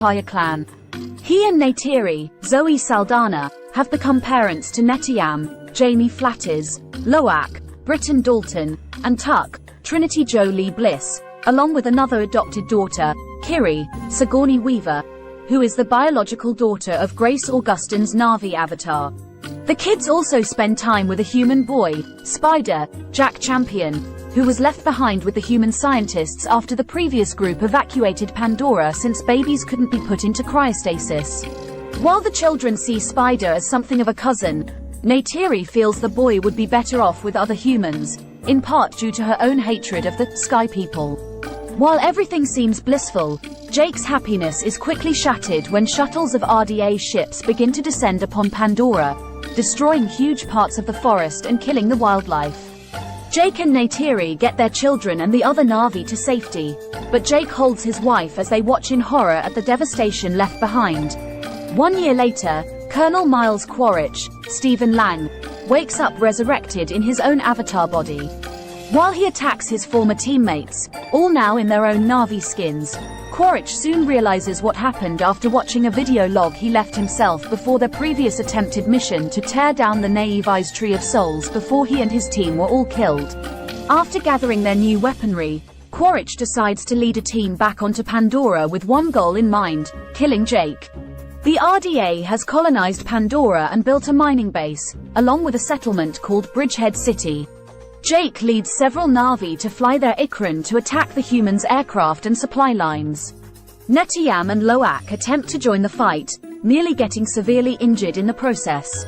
Empire clan. He and Neytiri, Zoe Saldana, have become parents to Netiyam, Jamie Flattis, Loak, Britton Dalton, and Tuck, Trinity Jolie Bliss, along with another adopted daughter, Kiri, Sigourney Weaver, who is the biological daughter of Grace Augustine's Na'vi avatar. The kids also spend time with a human boy, Spider, Jack Champion, who was left behind with the human scientists after the previous group evacuated Pandora since babies couldn't be put into cryostasis. While the children see Spider as something of a cousin, Neytiri feels the boy would be better off with other humans, in part due to her own hatred of the Sky People. While everything seems blissful, Jake's happiness is quickly shattered when shuttles of RDA ships begin to descend upon Pandora, destroying huge parts of the forest and killing the wildlife. Jake and Neytiri get their children and the other Na'vi to safety, but Jake holds his wife as they watch in horror at the devastation left behind. 1 year later, Colonel Miles Quaritch, Stephen Lang, wakes up resurrected in his own avatar body. While he attacks his former teammates, all now in their own Na'vi skins, Quaritch soon realizes what happened after watching a video log he left himself before their previous attempted mission to tear down the Naivi's Tree of Souls before he and his team were all killed. After gathering their new weaponry, Quaritch decides to lead a team back onto Pandora with one goal in mind: killing Jake. The RDA has colonized Pandora and built a mining base, along with a settlement called Bridgehead City. Jake leads several Na'vi to fly their Ikran to attack the humans' aircraft and supply lines. Netiyam and Loak attempt to join the fight, nearly getting severely injured in the process.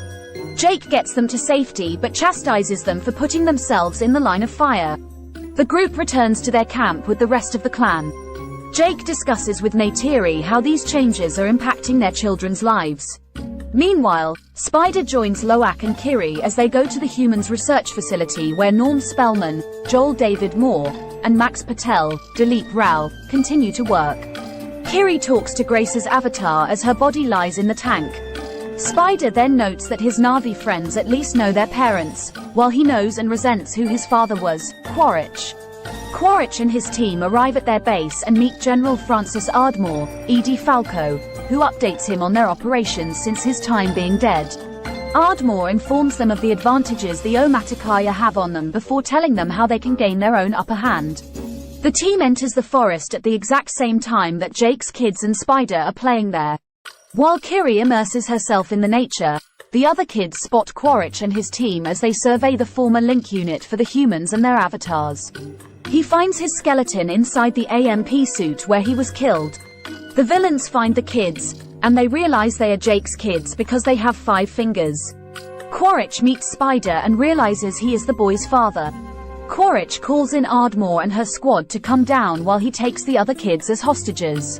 Jake gets them to safety but chastises them for putting themselves in the line of fire. The group returns to their camp with the rest of the clan. Jake discusses with Neytiri how these changes are impacting their children's lives. Meanwhile, Spider joins Loak and Kiri as they go to the humans' research facility where Norm Spellman, Joel David Moore, and Max Patel, Dilip Rao, continue to work. Kiri talks to Grace's avatar as her body lies in the tank. Spider then notes that his Na'vi friends at least know their parents, while he knows and resents who his father was, Quaritch. Quaritch and his team arrive at their base and meet General Francis Ardmore, E.D. Falco, who updates him on their operations since his time being dead. Ardmore informs them of the advantages the Omaticaya have on them before telling them how they can gain their own upper hand. The team enters the forest at the exact same time that Jake's kids and Spider are playing there. While Kiri immerses herself in the nature, the other kids spot Quaritch and his team as they survey the former link unit for the humans and their avatars. He finds his skeleton inside the AMP suit where he was killed. The villains find the kids, and they realize they are Jake's kids because they have 5 fingers. Quaritch meets Spider and realizes he is the boy's father. Quaritch calls in Ardmore and her squad to come down while he takes the other kids as hostages.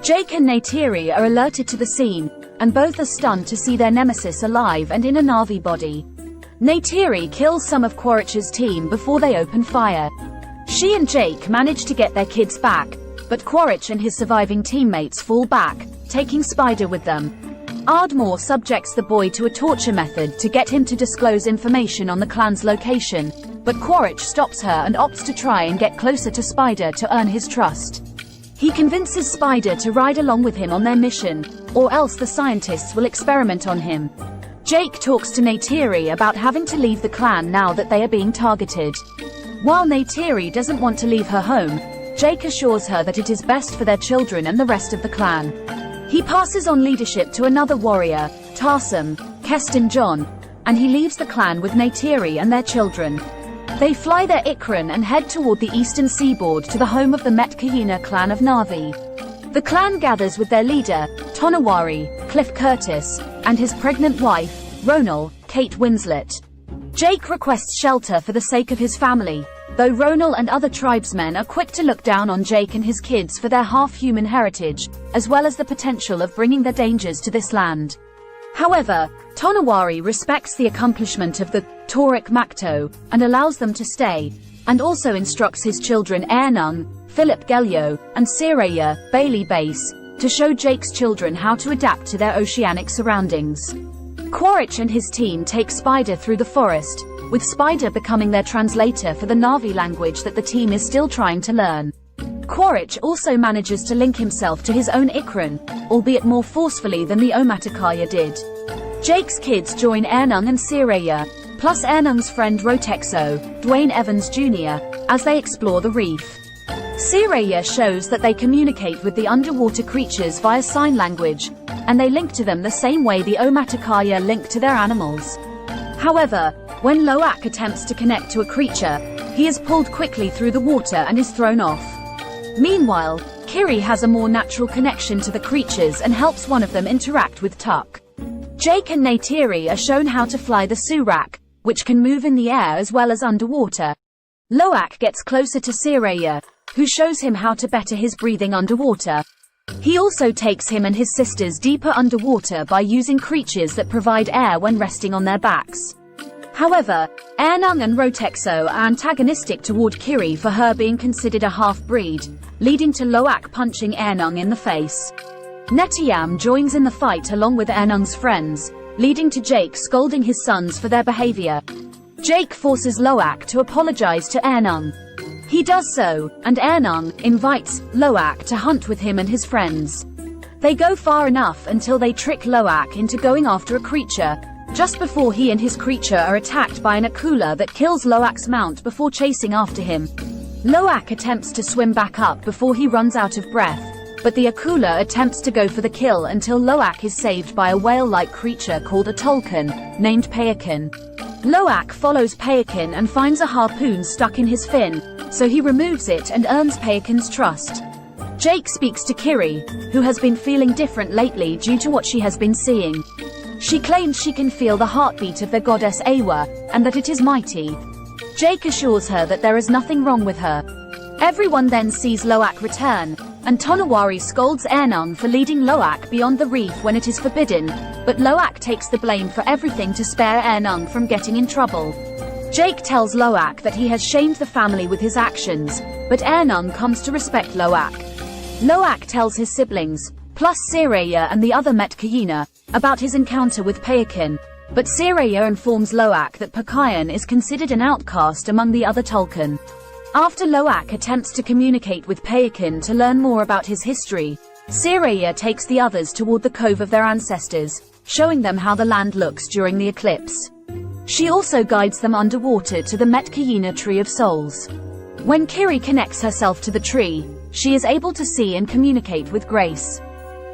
Jake and Neytiri are alerted to the scene, and both are stunned to see their nemesis alive and in a Na'vi body. Neytiri kills some of Quaritch's team before they open fire. She and Jake manage to get their kids back, but Quaritch and his surviving teammates fall back, taking Spider with them. Ardmore subjects the boy to a torture method to get him to disclose information on the clan's location, but Quaritch stops her and opts to try and get closer to Spider to earn his trust. He convinces Spider to ride along with him on their mission, or else the scientists will experiment on him. Jake talks to Neytiri about having to leave the clan now that they are being targeted. While Neytiri doesn't want to leave her home, Jake assures her that it is best for their children and the rest of the clan. He passes on leadership to another warrior, Tarsum, Keston John, and he leaves the clan with Neytiri and their children. They fly their Ikran and head toward the eastern seaboard to the home of the Metkahina clan of Na'vi. The clan gathers with their leader, Tonawari, Cliff Curtis, and his pregnant wife, Ronal, Kate Winslet. Jake requests shelter for the sake of his family, though Ronal and other tribesmen are quick to look down on Jake and his kids for their half-human heritage, as well as the potential of bringing their dangers to this land. However, Tonawari respects the accomplishment of the Torik Makto and allows them to stay, and also instructs his children Ernung, Philip Gelio, and Siraya, Bailey Base, to show Jake's children how to adapt to their oceanic surroundings. Quaritch and his team take Spider through the forest, with Spider becoming their translator for the Na'vi language that the team is still trying to learn. Quaritch also manages to link himself to his own Ikran, albeit more forcefully than the Omaticaya did. Jake's kids join Ernung and Sreya, plus Ernung's friend Rotexo, Dwayne Evans Jr., as they explore the reef. Sreya shows that they communicate with the underwater creatures via sign language, and they link to them the same way the Omaticaya link to their animals. However, when Loak attempts to connect to a creature, he is pulled quickly through the water and is thrown off. Meanwhile, Kiri has a more natural connection to the creatures and helps one of them interact with Tuck. Jake and Neytiri are shown how to fly the Surak, which can move in the air as well as underwater. Loak gets closer to Sreya, who shows him how to better his breathing underwater. He also takes him and his sisters deeper underwater by using creatures that provide air when resting on their backs. However, Ernung and Rotexo are antagonistic toward Kiri for her being considered a half-breed, leading to Loak punching Ernung in the face. Netiyam joins in the fight along with Ernung's friends, leading to Jake scolding his sons for their behavior. Jake forces Loak to apologize to Ernung. He does so, and Ernung invites Loak to hunt with him and his friends. They go far enough until they trick Loak into going after a creature, just before he and his creature are attacked by an Akula that kills Loak's mount before chasing after him. Loak attempts to swim back up before he runs out of breath, but the Akula attempts to go for the kill until Loak is saved by a whale-like creature called a Tolkien, named Payakin. Loak follows Payakin and finds a harpoon stuck in his fin, so he removes it and earns Payakin's trust. Jake speaks to Kiri, who has been feeling different lately due to what she has been seeing. She claims she can feel the heartbeat of the goddess Awa, and that it is mighty. Jake assures her that there is nothing wrong with her. Everyone then sees Loak return, and Tonawari scolds Ernung for leading Loak beyond the reef when it is forbidden, but Loak takes the blame for everything to spare Ernung from getting in trouble. Jake tells Loak that he has shamed the family with his actions, but Ernung comes to respect Loak. Loak tells his siblings, plus Sreya and the other Metkayina, about his encounter with Payakin, but Sreya informs Loak that Pakayan is considered an outcast among the other Tolkien. After Loak attempts to communicate with Payakin to learn more about his history, Sreya takes the others toward the cove of their ancestors, showing them how the land looks during the eclipse. She also guides them underwater to the Metkayina Tree of Souls. When Kiri connects herself to the tree, she is able to see and communicate with Grace.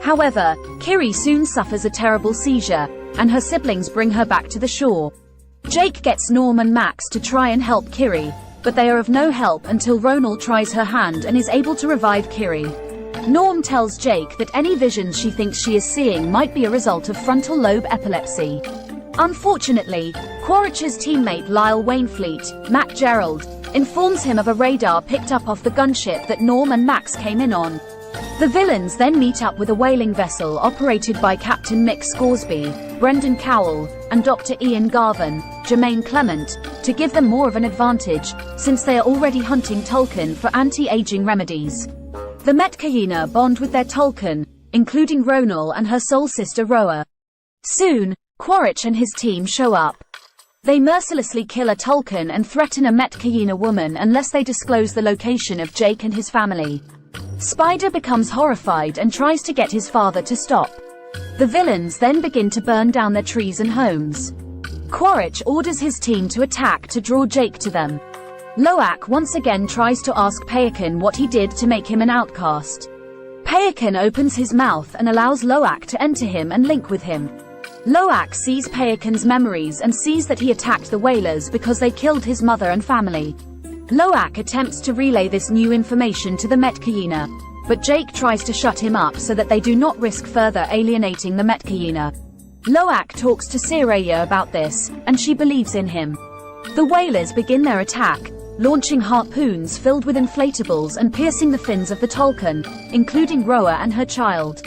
However, Kiri soon suffers a terrible seizure, and her siblings bring her back to the shore. Jake gets Norm and Max to try and help Kiri, but they are of no help until Ronal tries her hand and is able to revive Kiri. Norm tells Jake that any visions she thinks she is seeing might be a result of frontal lobe epilepsy. Unfortunately, Quaritch's teammate Lyle Wainfleet, Mac Gerald, informs him of a radar picked up off the gunship that Norm and Max came in on. The villains then meet up with a whaling vessel operated by Captain Mick Scoresby, Brendan Cowell, and Dr. Ian Garvin, Jermaine Clement, to give them more of an advantage, since they are already hunting Tolkien for anti-aging remedies. The Metkayina bond with their Tolkien, including Ronal and her soul sister Roa. Soon, Quaritch and his team show up. They mercilessly kill a Tolkien and threaten a Metkayina woman unless they disclose the location of Jake and his family. Spider becomes horrified and tries to get his father to stop. The villains then begin to burn down their trees and homes. Quaritch orders his team to attack to draw Jake to them. Loak once again tries to ask Payakin what he did to make him an outcast. Payakin opens his mouth and allows Loak to enter him and link with him. Loak sees Payakin's memories and sees that he attacked the whalers because they killed his mother and family. Loak attempts to relay this new information to the Metkayina, but Jake tries to shut him up so that they do not risk further alienating the Metkayina. Loak talks to Sreya about this, and she believes in him. The whalers begin their attack, launching harpoons filled with inflatables and piercing the fins of the Tolkien, including Roa and her child.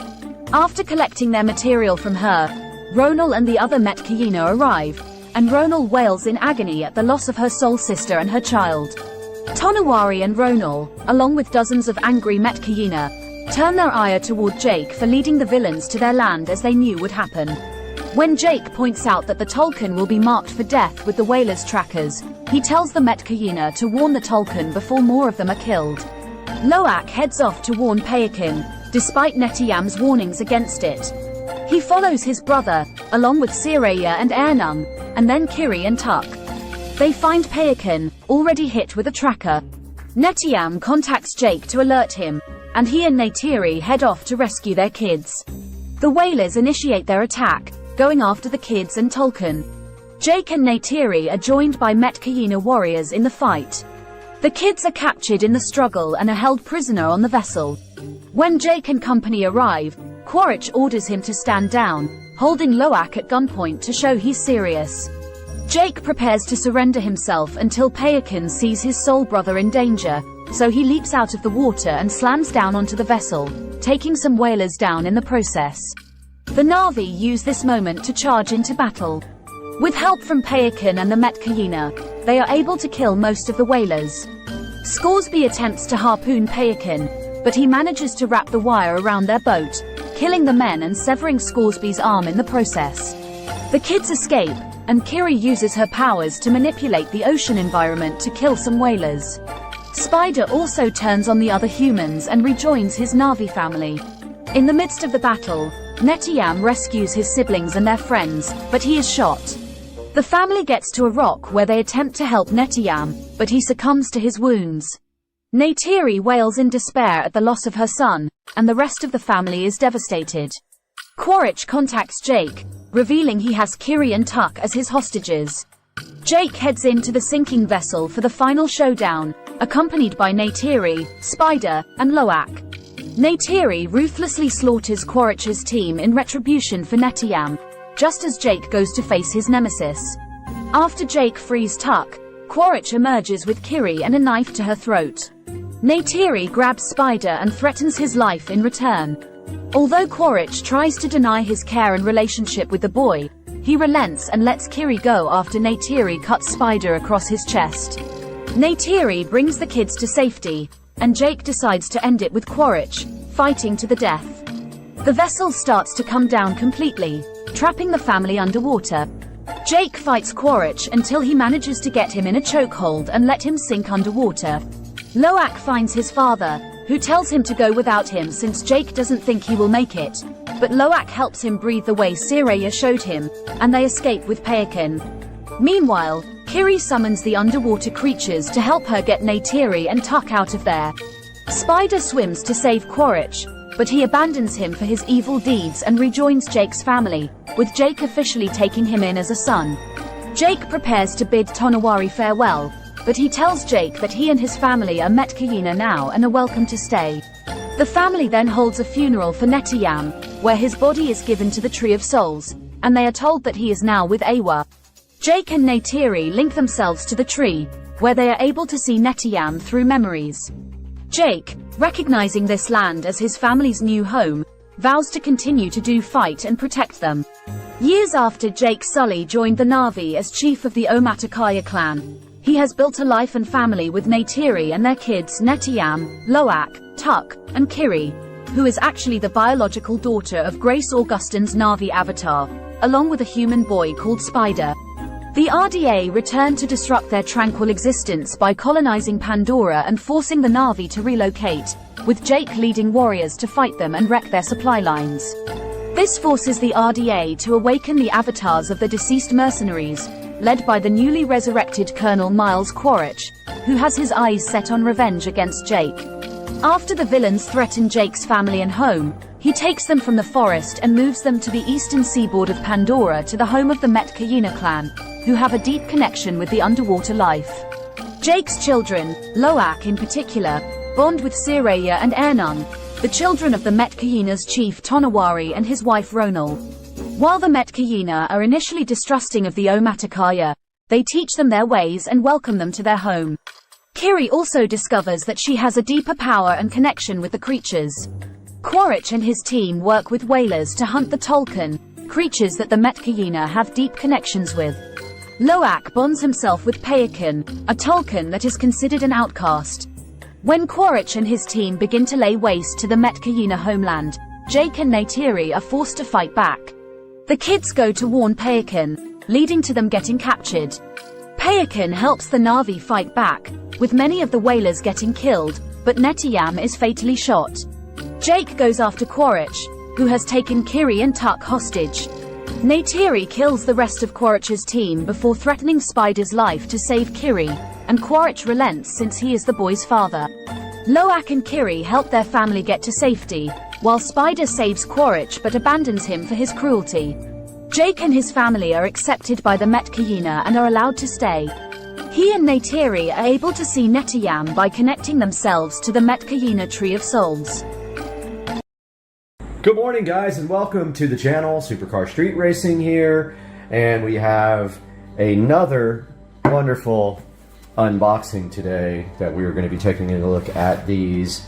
After collecting their material from her, Ronal and the other Metkayina arrive, and Ronal wails in agony at the loss of her soul sister and her child. Tonawari and Ronal, along with dozens of angry Metkayina, turn their ire toward Jake for leading the villains to their land as they knew would happen. When Jake points out that the Tolkien will be marked for death with the whalers' trackers, he tells the Metkayina to warn the Tolkien before more of them are killed. Loak heads off to warn Payakin, despite Netiyam's warnings against it. He follows his brother, along with Sreya and Ernung, and then Kiri and Tuk. They find Payakin, already hit with a tracker. Netiyam contacts Jake to alert him, and he and Neytiri head off to rescue their kids. The Whalers initiate their attack, going after the kids and Tolkien. Jake and Neytiri are joined by Metkayina warriors in the fight. The kids are captured in the struggle and are held prisoner on the vessel. When Jake and company arrive, Quaritch orders him to stand down, holding Loak at gunpoint to show he's serious. Jake prepares to surrender himself until Payakin sees his soul brother in danger, so he leaps out of the water and slams down onto the vessel, taking some whalers down in the process. The Na'vi use this moment to charge into battle. With help from Payakin and the Metkayina, they are able to kill most of the whalers. Scoresby attempts to harpoon Payakin, but he manages to wrap the wire around their boat, killing the men and severing Scoresby's arm in the process. The kids escape, and Kiri uses her powers to manipulate the ocean environment to kill some whalers. Spider also turns on the other humans and rejoins his Na'vi family. In the midst of the battle, Netiyam rescues his siblings and their friends, but he is shot. The family gets to a rock where they attempt to help Netiyam, but he succumbs to his wounds. Neytiri wails in despair at the loss of her son, and the rest of the family is devastated. Quaritch contacts Jake, revealing he has Kiri and Tuk as his hostages. Jake heads into the sinking vessel for the final showdown, accompanied by Neytiri, Spider, and Loak. Neytiri ruthlessly slaughters Quaritch's team in retribution for Netiyam, just as Jake goes to face his nemesis. After Jake frees Tuk, Quaritch emerges with Kiri and a knife to her throat. Neytiri grabs Spider and threatens his life in return. Although Quaritch tries to deny his care and relationship with the boy, he relents and lets Kiri go after Neytiri cuts Spider across his chest. Neytiri brings the kids to safety, and Jake decides to end it with Quaritch, fighting to the death. The vessel starts to come down completely, trapping the family underwater. Jake fights Quaritch until he manages to get him in a chokehold and let him sink underwater. Loak finds his father, who tells him to go without him since Jake doesn't think he will make it, but Loak helps him breathe the way Sreya showed him, and they escape with Payakin. Meanwhile, Kiri summons the underwater creatures to help her get Neytiri and Tuk out of there. Spider swims to save Quaritch, but he abandons him for his evil deeds and rejoins Jake's family, with Jake officially taking him in as a son. Jake prepares to bid Tonawari farewell, but he tells Jake that he and his family are Metkayina now and are welcome to stay. The family then holds a funeral for Netiyam, where his body is given to the Tree of Souls, and they are told that he is now with Awa. Jake and Neytiri link themselves to the tree, where they are able to see Netiyam through memories. Jake, recognizing this land as his family's new home, vows to continue to fight and protect them. Years after Jake Sully joined the Na'vi as chief of the Omaticaya clan, he has built a life and family with Neytiri and their kids Netiyam, Loak, Tuk, and Kiri, who is actually the biological daughter of Grace Augustine's Na'vi avatar, along with a human boy called Spider. The RDA return to disrupt their tranquil existence by colonizing Pandora and forcing the Na'vi to relocate, with Jake leading warriors to fight them and wreck their supply lines. This forces the RDA to awaken the avatars of the deceased mercenaries, led by the newly resurrected Colonel Miles Quaritch, who has his eyes set on revenge against Jake. After the villains threaten Jake's family and home, he takes them from the forest and moves them to the eastern seaboard of Pandora to the home of the Metkayina clan, who have a deep connection with the underwater life. Jake's children, Loak in particular, bond with Sreya and Ernung, the children of the Metkayina's chief Tonawari and his wife Ronal. While the Metkayina are initially distrusting of the Omaticaya, they teach them their ways and welcome them to their home. Kiri also discovers that she has a deeper power and connection with the creatures. Quaritch and his team work with whalers to hunt the Tolkien, creatures that the Metkayina have deep connections with. Loak bonds himself with Payakin, a Tolkien that is considered an outcast. When Quaritch and his team begin to lay waste to the Metkayina homeland, Jake and Neytiri are forced to fight back. The kids go to warn Payakin, leading to them getting captured. Payakin helps the Na'vi fight back, with many of the whalers getting killed, but Netiyam is fatally shot. Jake goes after Quaritch, who has taken Kiri and Tuck hostage. Neytiri kills the rest of Quaritch's team before threatening Spider's life to save Kiri, and Quaritch relents since he is the boy's father. Loak and Kiri help their family get to safety, while Spider saves Quaritch but abandons him for his cruelty. Jake and his family are accepted by the Metkayina and are allowed to stay. He and Neytiri are able to see Netiyam by connecting themselves to the Metkayina Tree of Souls. Good morning, guys, and welcome to the channel. Supercar Street Racing here, and we have another wonderful unboxing today that we are going to be taking a look at these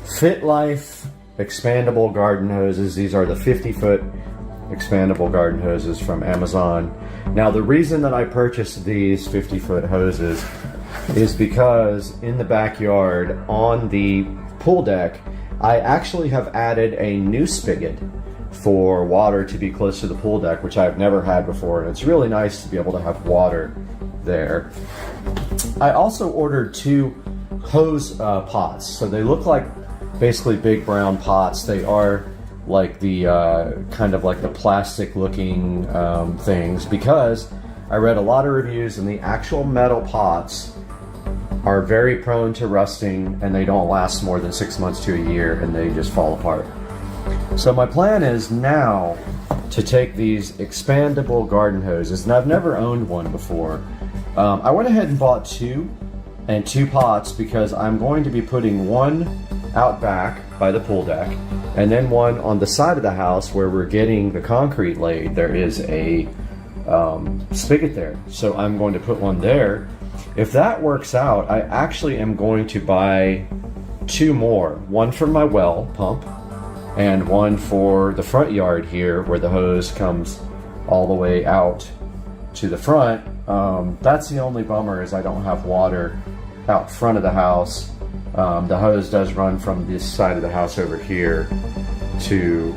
FitLife expandable garden hoses. These are the 50-foot expandable garden hoses from Amazon. Now, the reason that I purchased these 50-foot hoses is because in the backyard on the pool deck, I actually have added a new spigot for water to be close to the pool deck, which I've never had before, and it's really nice to be able to have water there. I also ordered two hose pots. So they look like basically big brown pots. They are like the kind of like the plastic looking things, because I read a lot of reviews and the actual metal pots are very prone to rusting, and they don't last more than 6 months to a year, and they just fall apart. So my plan is now to take these expandable garden hoses, and I've never owned one before. I went ahead and bought two pots because I'm going to be putting one out back by the pool deck, and then one on the side of the house where we're getting the concrete laid. There is a spigot there, so I'm going to put one there. If that works out, I actually am going to buy two more. One for my well pump and one for the front yard here where the hose comes all the way out to the front. That's the only bummer, is I don't have water out front of the house. The hose does run from this side of the house over here to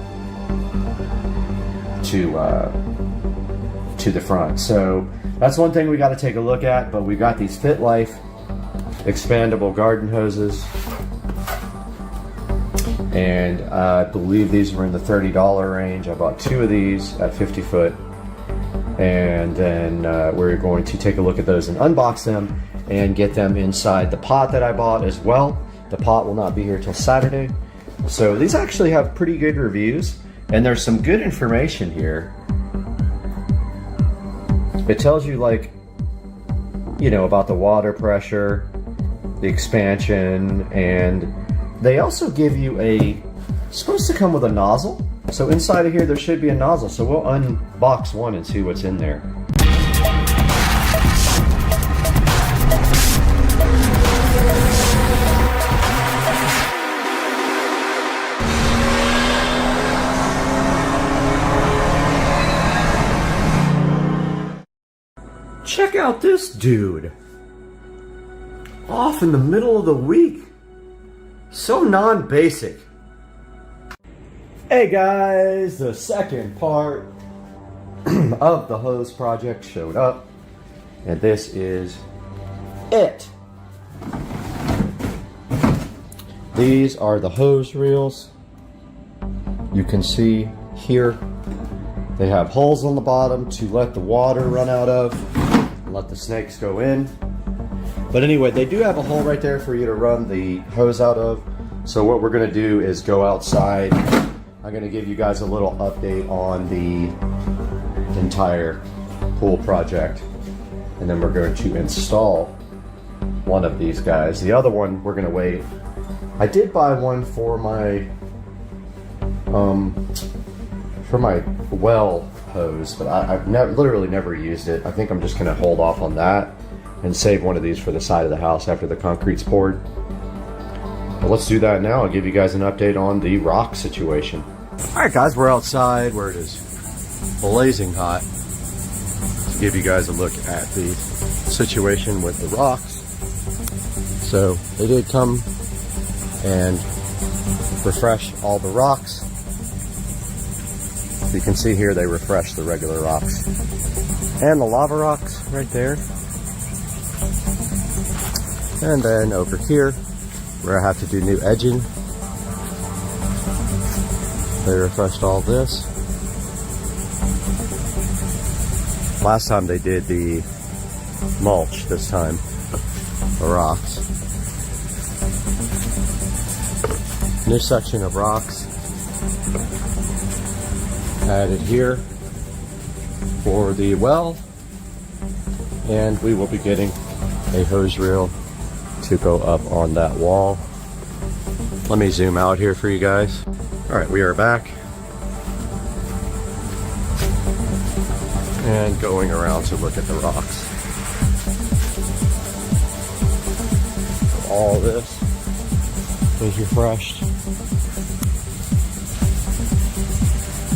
the front. So that's one thing we got to take a look at, but we got these FitLife expandable garden hoses, and I believe these were in the $30 range. I bought two of these at 50 foot, and then we're going to take a look at those and unbox them and get them inside the pot that I bought as well. The pot will not be here till Saturday. So these actually have pretty good reviews, and there's some good information here. It tells you, like, you know, about the water pressure, the expansion, and they also give you it's supposed to come with a nozzle. So inside of here there should be a nozzle. So we'll unbox one and see what's in there. Check out this dude. Off in the middle of the week. So non-basic. Hey guys, the second part of the hose project showed up, and this is it. These are the hose reels. You can see here they have holes on the bottom to let the water run out of, let the snakes go in. But anyway, they do have a hole right there for you to run the hose out of. So what we're going to do is go outside. I'm going to give you guys a little update on the entire pool project, and then we're going to install one of these guys. The other one we're going to wait. I did buy one for my well hose, but I've literally never used it. I think I'm just going to hold off on that and save one of these for the side of the house after the concrete's poured. But let's do that now. I'll give you guys an update on the rock situation. Alright guys, we're outside where it is blazing hot to give you guys a look at the situation with the rocks. So they did come and refresh all the rocks. You can see here they refreshed the regular rocks and the lava rocks right there. And then over here where I have to do new edging. They refreshed all this. Last time they did the mulch, this time the rocks. New section of rocks added here for the well, and we will be getting a hose reel to go up on that wall. Let me zoom out here for you guys. All right, we are back and going around to look at the rocks. All this is refreshed.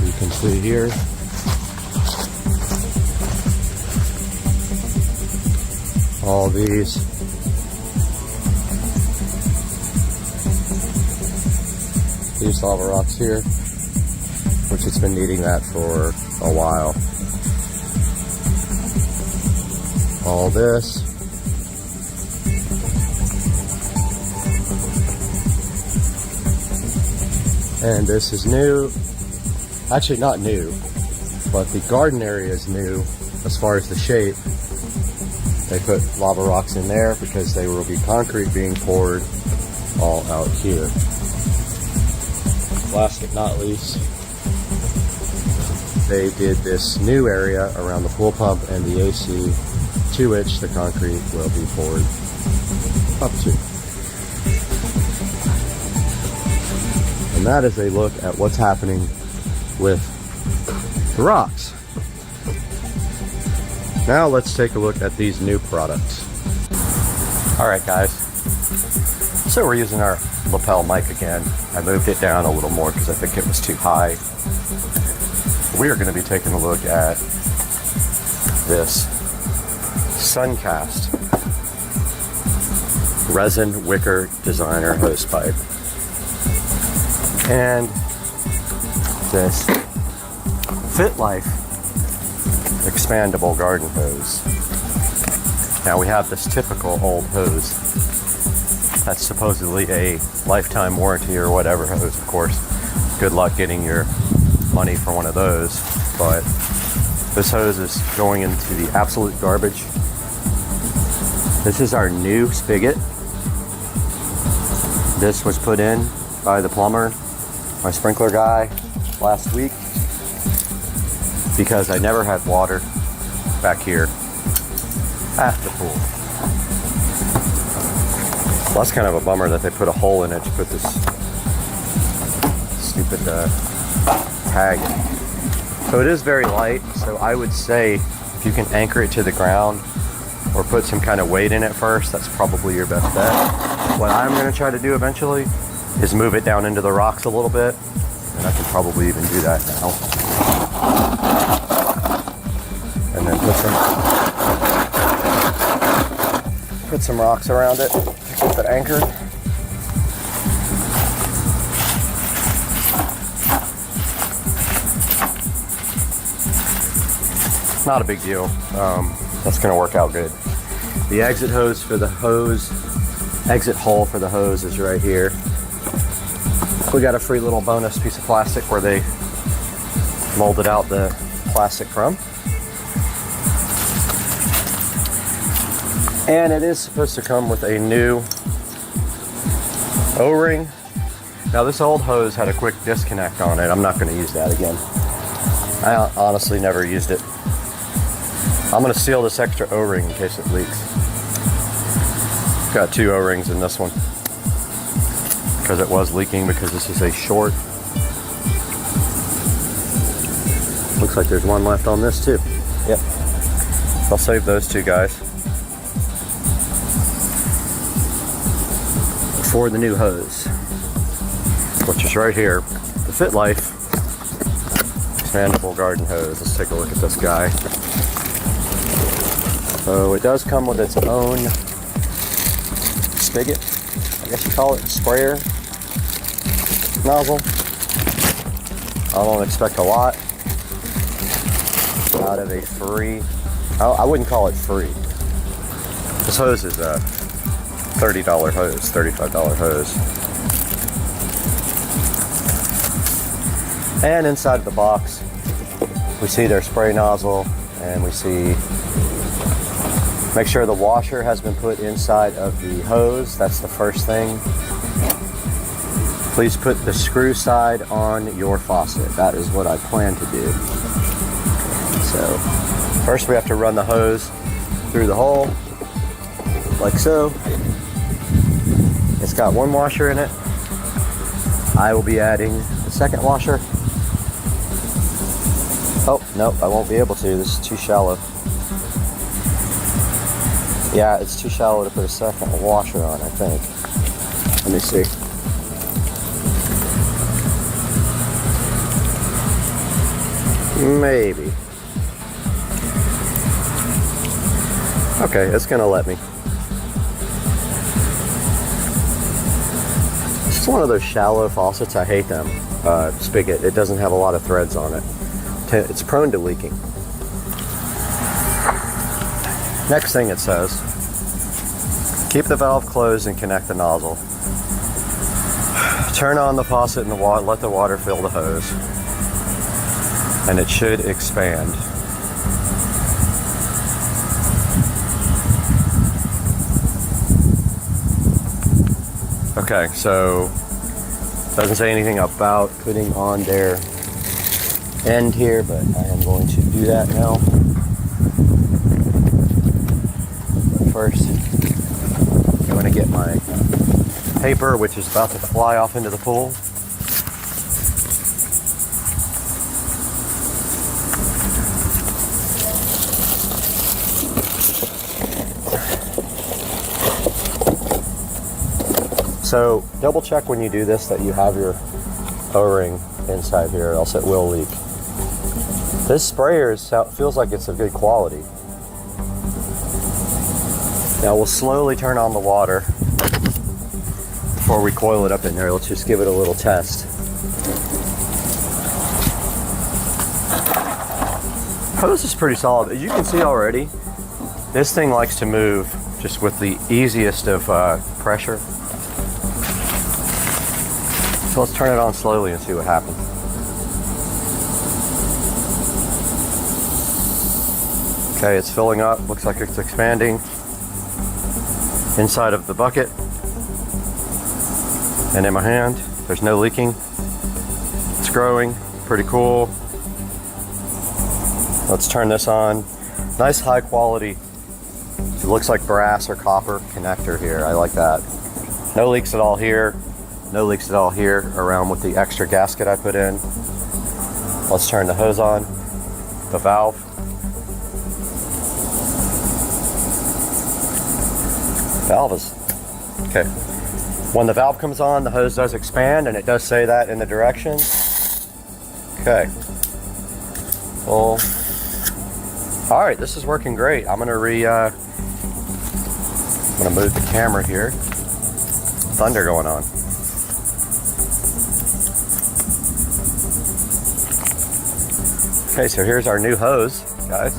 You can see here. All these. These lava rocks here, which it's been needing that for a while. All this. And this is new. Actually not new, but the garden area is new as far as the shape. They put lava rocks in there because there will be concrete being poured all out here. Last but not least, they did this new area around the pool pump and the AC, to which the concrete will be poured up to. And that is a look at what's happening with the rocks. Now let's take a look at these new products. All right, guys. So we're using our lapel mic again. I moved it down a little more because I think it was too high. We are going to be taking a look at this Suncast resin wicker designer hose pipe and this Fit Life expandable garden hose. Now we have this typical old hose that's supposedly a lifetime warranty or whatever hose. Of course, good luck getting your money for one of those, but this hose is going into the absolute garbage. This is our new spigot. This was put in by the plumber, my sprinkler guy, last week because I never had water back here at the pool. Well, that's kind of a bummer that they put a hole in it to put this stupid tag in. So it is very light, so I would say if you can anchor it to the ground or put some kind of weight in it first, that's probably your best bet. What I'm going to try to do eventually is move it down into the rocks a little bit, and I can probably even do that now. And then put some rocks around it to keep it anchored. Not a big deal. That's going to work out good. The exit hose for the hose, exit hole for the hose is right here. We got a free little bonus piece of plastic where they molded out the plastic from. And it is supposed to come with a new O-ring. Now this old hose had a quick disconnect on it. I'm not going to use that again. I honestly never used it. I'm going to seal this extra O-ring in case it leaks. Got 2 O-rings in this one because it was leaking, because this is a short. Looks like there's one left on this too. Yep. I'll save those 2 guys for the new hose, which is right here, the Fit Life expandable garden hose. Let's take a look at this guy. So it does come with its own spigot, I guess you call it, sprayer nozzle. I don't expect a lot out of a free, I wouldn't call it free. This hose is $30 hose, $35 hose. And inside of the box, we see their spray nozzle, and we see, make sure the washer has been put inside of the hose. That's the first thing. Please put the screw side on your faucet. That is what I plan to do. So first we have to run the hose through the hole, like so. It's got one washer in it. I will be adding the second washer. Oh, nope, I won't be able to. This is too shallow. Yeah, it's too shallow to put a second washer on, I think. Let me see. Maybe. Okay, it's gonna let me. It's one of those shallow faucets. I hate them. Spigot. It doesn't have a lot of threads on it. It's prone to leaking. Next thing it says, keep the valve closed and connect the nozzle. Turn on the faucet and let the water fill the hose. And it should expand. Okay, so doesn't say anything about putting on their end here, but I am going to do that now. But first, I'm going to get my paper, which is about to fly off into the pool. So double check when you do this that you have your O-ring inside here, or else it will leak. This sprayer feels like it's of good quality. Now we'll slowly turn on the water before we coil it up in there. Let's just give it a little test. Hose is pretty solid. As you can see already, this thing likes to move just with the easiest of pressure. So let's turn it on slowly and see what happens. Okay, it's filling up. Looks like it's expanding inside of the bucket and in my hand. There's no leaking. It's growing. Pretty cool. Let's turn this on. Nice high quality. It looks like brass or copper connector here. I like that. No leaks at all here. No leaks at all here around with the extra gasket I put in. Let's turn the hose on. The valve. Valve is okay. When the valve comes on, the hose does expand, and it does say that in the direction. Okay. Well, all right, this is working great. I'm gonna move the camera here. Thunder going on. Okay, so here's our new hose, guys.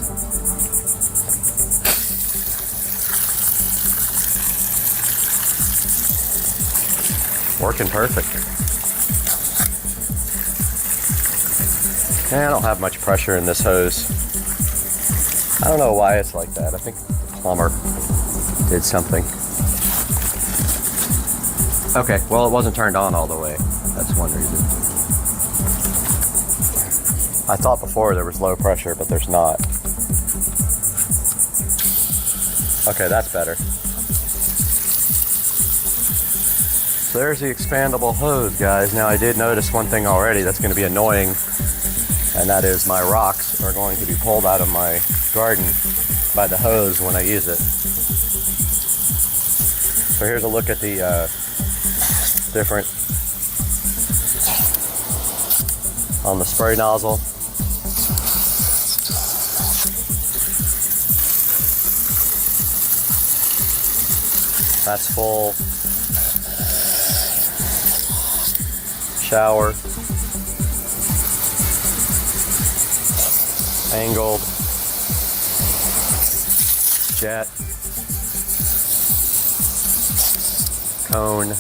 Working perfect. I don't have much pressure in this hose. I don't know why it's like that. I think the plumber did something. Okay, well, it wasn't turned on all the way. That's one reason. I thought before there was low pressure, but there's not. Okay, that's better. So there's the expandable hose, guys. Now I did notice one thing already that's going to be annoying, and that is my rocks are going to be pulled out of my garden by the hose when I use it. So here's a look at the different on the spray nozzle. That's full. Shower. Angled. Jet. cone and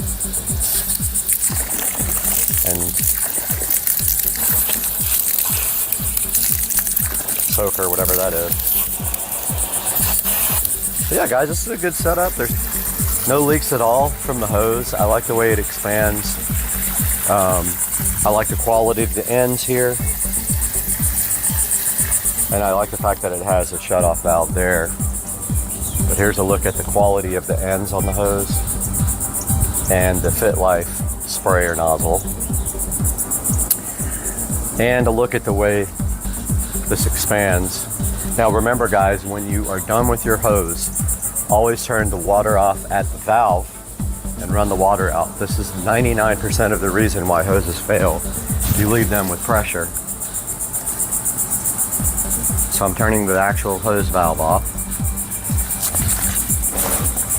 soaker, whatever that is. But yeah, guys, this is a good setup. There's no leaks at all from the hose. I like the way it expands. I like the quality of the ends here. And I like the fact that it has a shut-off valve there. But here's a look at the quality of the ends on the hose and the Fit Life sprayer nozzle. And a look at the way this expands. Now remember, guys, when you are done with your hose, always turn the water off at the valve and run the water out. This is 99% of the reason why hoses fail. You leave them with pressure. So I'm turning the actual hose valve off.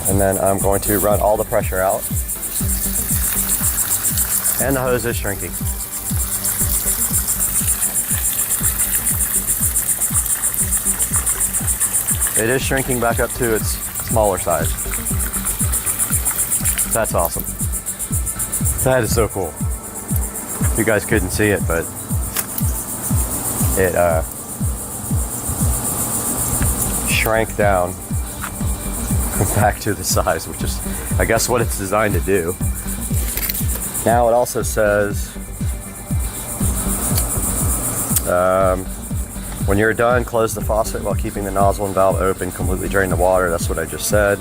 And then I'm going to run all the pressure out. And the hose is shrinking. It is shrinking back up to its smaller size. That's awesome. That is so cool. You guys couldn't see it, but it shrank down back to the size, which is, I guess, what it's designed to do. Now it also says, when you're done, close the faucet while keeping the nozzle and valve open. Completely drain the water. That's what I just said.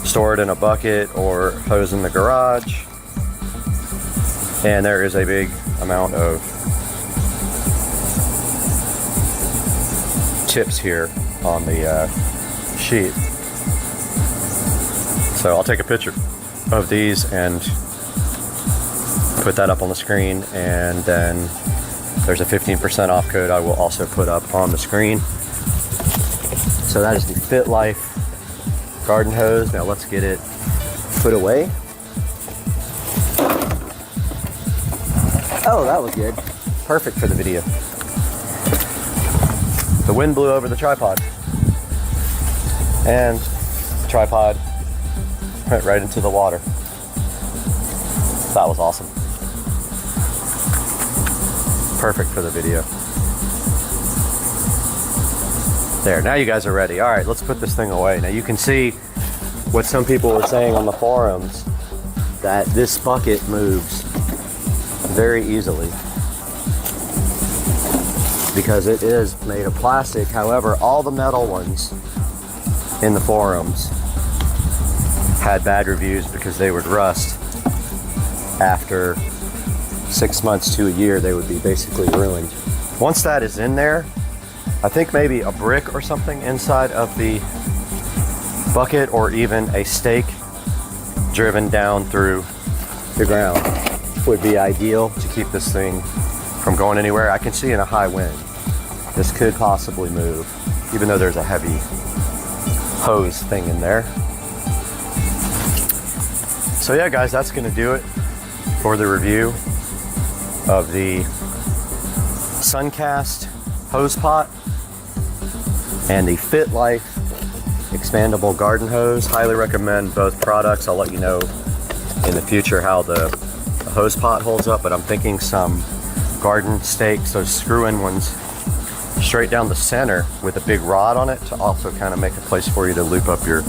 Store it in a bucket or hose in the garage. And there is a big amount of tips here on the sheet. So I'll take a picture of these and put that up on the screen, and then there's a 15% off code I will also put up on the screen. So that is the Fit Life garden hose. Now let's get it put away. Oh, that was good. Perfect for the video. The wind blew over the tripod, and the tripod went right into the water. That was awesome. Perfect for the video. There, now you guys are ready. All right, let's put this thing away. Now you can see what some people were saying on the forums, that this bucket moves very easily because it is made of plastic. However, all the metal ones in the forums had bad reviews because they would rust. After 6 months to a year, they would be basically ruined. Once that is in there, I think maybe a brick or something inside of the bucket, or even a stake driven down through the ground, would be ideal to keep this thing from going anywhere. I can see in a high wind, this could possibly move, even though there's a heavy hose thing in there. So yeah, guys, that's gonna do it for the review of the Suncast hose pot and the Fit Life expandable garden hose. Highly recommend both products. I'll let you know in the future how the hose pot holds up, but I'm thinking some garden stakes, those screw-in ones, straight down the center with a big rod on it to also kind of make a place for you to loop up your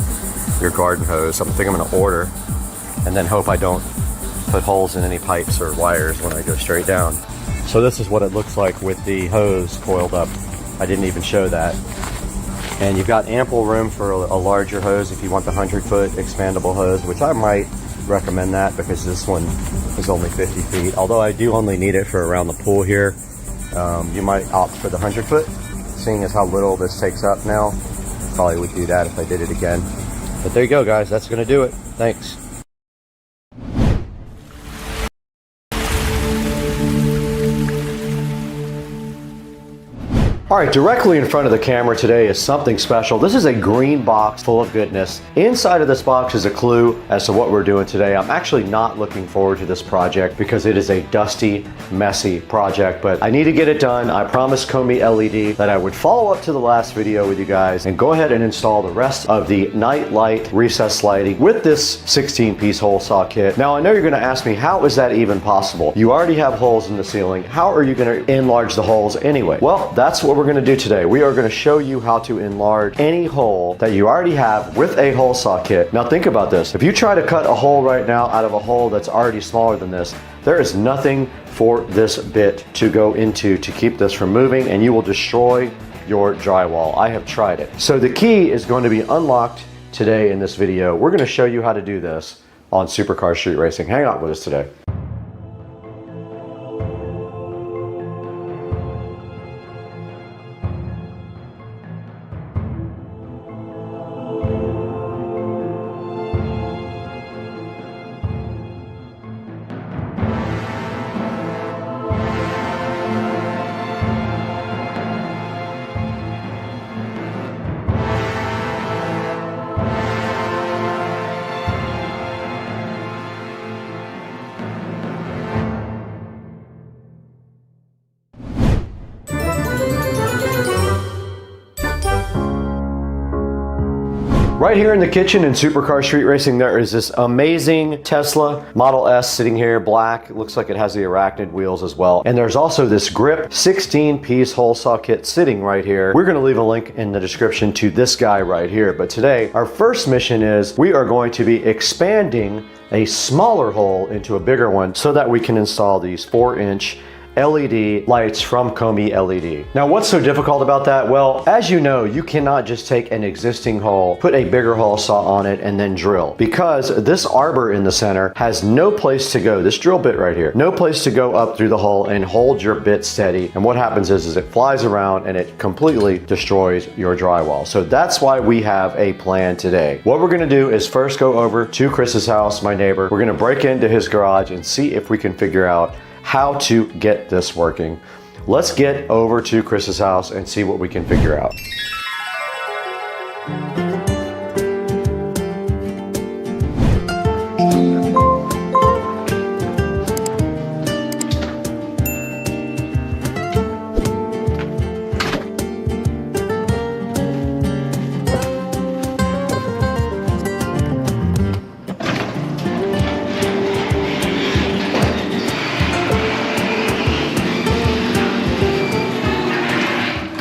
garden hose. I'm thinking I'm gonna order and then hope I don't put holes in any pipes or wires when I go straight down. So this is what it looks like with the hose coiled up. I didn't even show that. And you've got ample room for a larger hose if you want the 100-foot expandable hose, which I might recommend that because this one is only 50 feet. Although I do only need it for around the pool here. You might opt for the 100-foot, seeing as how little this takes up now. Probably would do that if I did it again. But there you go, guys. That's going to do it. Thanks. All right, directly in front of the camera today is something special. This is a green box full of goodness. Inside of this box is a clue as to what we're doing today. I'm actually not looking forward to this project because it is a dusty, messy project, but I need to get it done. I promised Komi LED that I would follow up to the last video with you guys and go ahead and install the rest of the night light recessed lighting with this 16-piece hole saw kit. Now, I know you're gonna ask me, how is that even possible? You already have holes in the ceiling. How are you gonna enlarge the holes anyway? Well, that's what we're going to do today. We are going to show you how to enlarge any hole that you already have with a hole saw kit. Now think about this. If you try to cut a hole right now out of a hole that's already smaller than this, there is nothing for this bit to go into to keep this from moving, and you will destroy your drywall. I have tried it. So the key is going to be unlocked today in this video. We're going to show you how to do this on Supercar Street Racing. Hang out with us today. Right here in the kitchen in Supercar Street Racing, there is this amazing Tesla Model S sitting here, black. It looks like it has the arachnid wheels as well. And there's also this grip 16-piece hole saw kit sitting right here. We're gonna leave a link in the description to this guy right here. But today, our first mission is we are going to be expanding a smaller hole into a bigger one so that we can install these 4-inch LED lights from Komi LED. Now, what's so difficult about that? Well, as you know, you cannot just take an existing hole, put a bigger hole saw on it, and then drill. Because this arbor in the center has no place to go, this drill bit right here, no place to go up through the hole and hold your bit steady. And what happens is it flies around and it completely destroys your drywall. So that's why we have a plan today. What we're gonna do is first go over to Chris's house, my neighbor. We're gonna break into his garage and see if we can figure out how to get this working. Let's get over to Chris's house and see what we can figure out.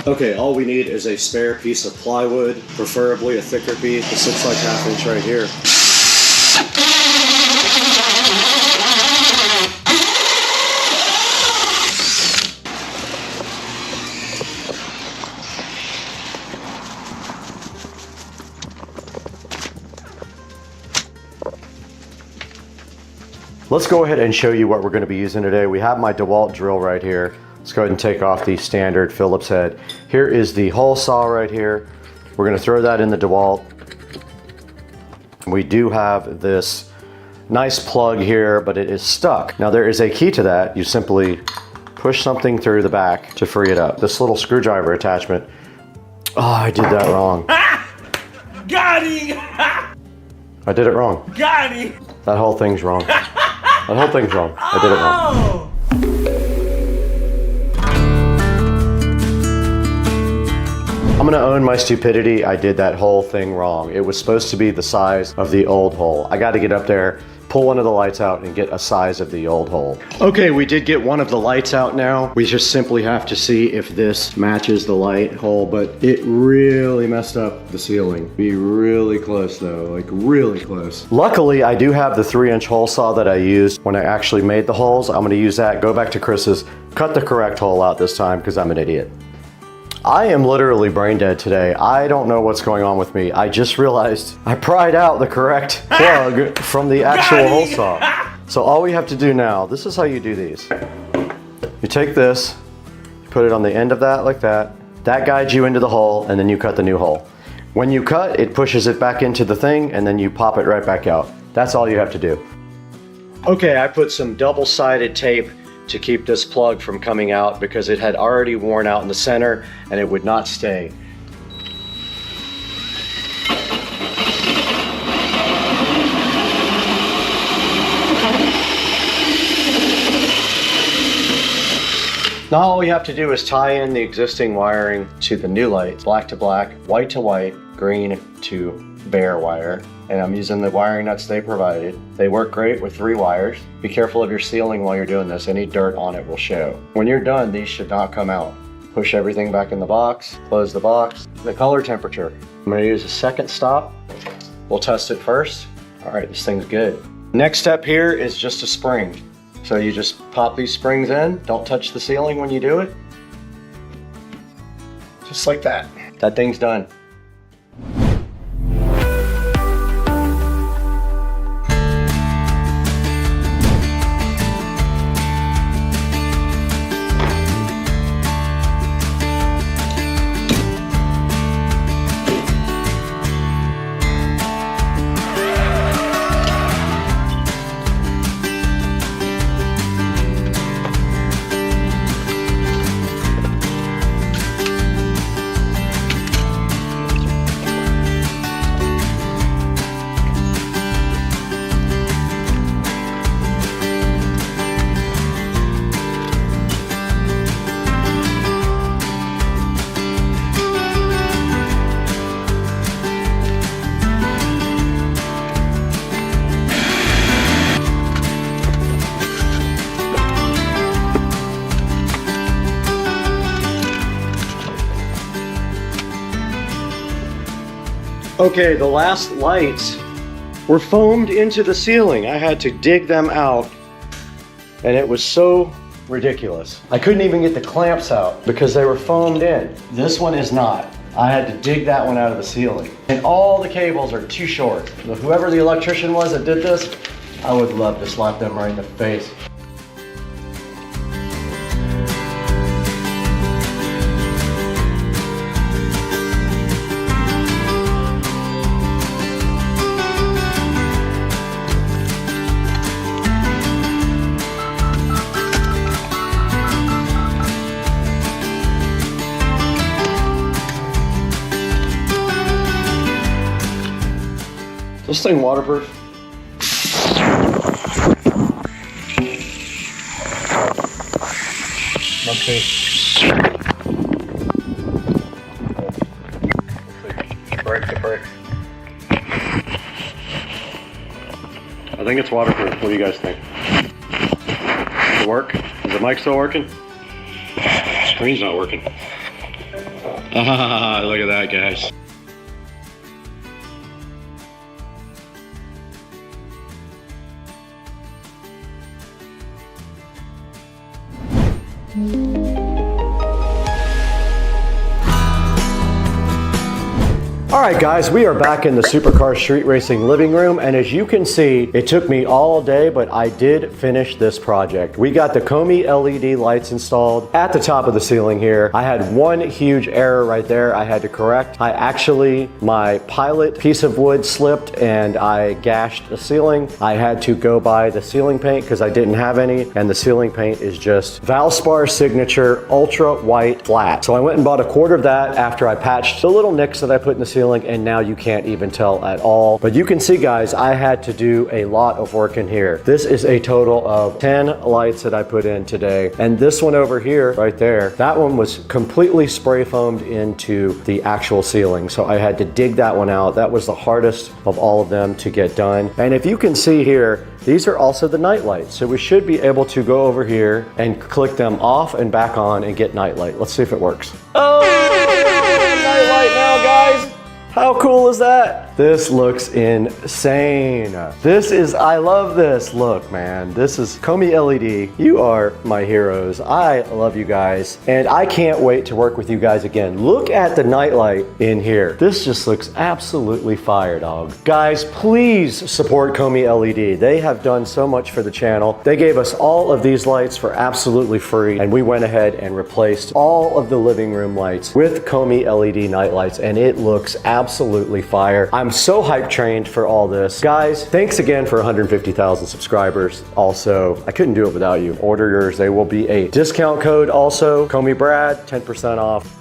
Okay, all we need is a spare piece of plywood, preferably a thicker piece. It sits like 1/2 inch right here. Let's go ahead and show you what we're going to be using today. We have my DeWalt drill right here. Let's go ahead and take off the standard Phillips head. Here is the hole saw right here. We're going to throw that in the DeWalt. We do have this nice plug here, but it is stuck. Now there is a key to that. You simply push something through the back to free it up. This little screwdriver attachment. Oh, I did that wrong. Got him! I did it wrong. Got him! That whole thing's wrong. That whole thing's wrong. I did it wrong. I'm gonna own my stupidity. I did that whole thing wrong. It was supposed to be the size of the old hole. I got to get up there, pull one of the lights out, and get a size of the old hole. Okay, we did get one of the lights out now. We just simply have to see if this matches the light hole, but it really messed up the ceiling. Be really close though, like really close. Luckily, I do have the 3-inch hole saw that I used when I actually made the holes. I'm gonna use that, go back to Chris's, cut the correct hole out this time because I'm an idiot. I am literally brain dead today. I don't know what's going on with me. I just realized I pried out the correct plug from the actual hole saw. So all we have to do now, this is how you do these. You take this, you put it on the end of that like that. That guides you into the hole, and then you cut the new hole. When you cut, it pushes it back into the thing, and then you pop it right back out. That's all you have to do. Okay, I put some double-sided tape to keep this plug from coming out because it had already worn out in the center and it would not stay. Now all we have to do is tie in the existing wiring to the new light, black to black, white to white, green to bare wire. And I'm using the wiring nuts they provided. They work great with 3 wires. Be careful of your sealing while you're doing this. Any dirt on it will show. When you're done, these should not come out. Push everything back in the box, close the box. The color temperature. I'm gonna use a second stop. We'll test it first. All right, this thing's good. Next step here is just a spring. So you just pop these springs in. Don't touch the ceiling when you do it. Just like that. That thing's done. Okay, the last lights were foamed into the ceiling. I had to dig them out, and it was so ridiculous. I couldn't even get the clamps out because they were foamed in. This one is not. I had to dig that one out of the ceiling. And all the cables are too short. Whoever the electrician was that did this, I would love to slap them right in the face. This thing waterproof? Okay. Break the brick. I think it's waterproof. What do you guys think? Does it work? Is the mic still working? The screen's not working. Ah, look at that, guys. Alright guys, we are back in the Supercar Street Racing living room, and as you can see, it took me all day, but I did finish this project. We got the Hdmi LED lights installed at the top of the ceiling here. I had one huge error right there I had to correct. My pilot piece of wood slipped and I gashed the ceiling. I had to go buy the ceiling paint because I didn't have any, and the ceiling paint is just Valspar Signature Ultra White Flat. So I went and bought a quart of that after I patched the little nicks that I put in the ceiling, and now you can't even tell at all. But you can see guys, I had to do a lot of work in here. This is a total of 10 lights that I put in today, and this one over here right there, that one was completely spray foamed into the actual ceiling, so I had to dig that one out. That was the hardest of all of them to get done. And if you can see here, these are also the night lights, so we should be able to go over here and click them off and back on and get night light. Let's see if it works. Oh, night light now guys. How cool is that? This looks insane. I love this look, man. This is Hdmi LED. You are my heroes. I love you guys, and I can't wait to work with you guys again. Look at the nightlight in here. This just looks absolutely fire, dog. Guys, please support Hdmi LED. They have done so much for the channel. They gave us all of these lights for absolutely free, and we went ahead and replaced all of the living room lights with Hdmi LED night lights, and it looks absolutely fire. I'm I'm so hype trained for all this. Guys, thanks again for 150,000 subscribers. Also, I couldn't do it without you. Order yours. They will be a discount code also. Call me Brad, 10% off.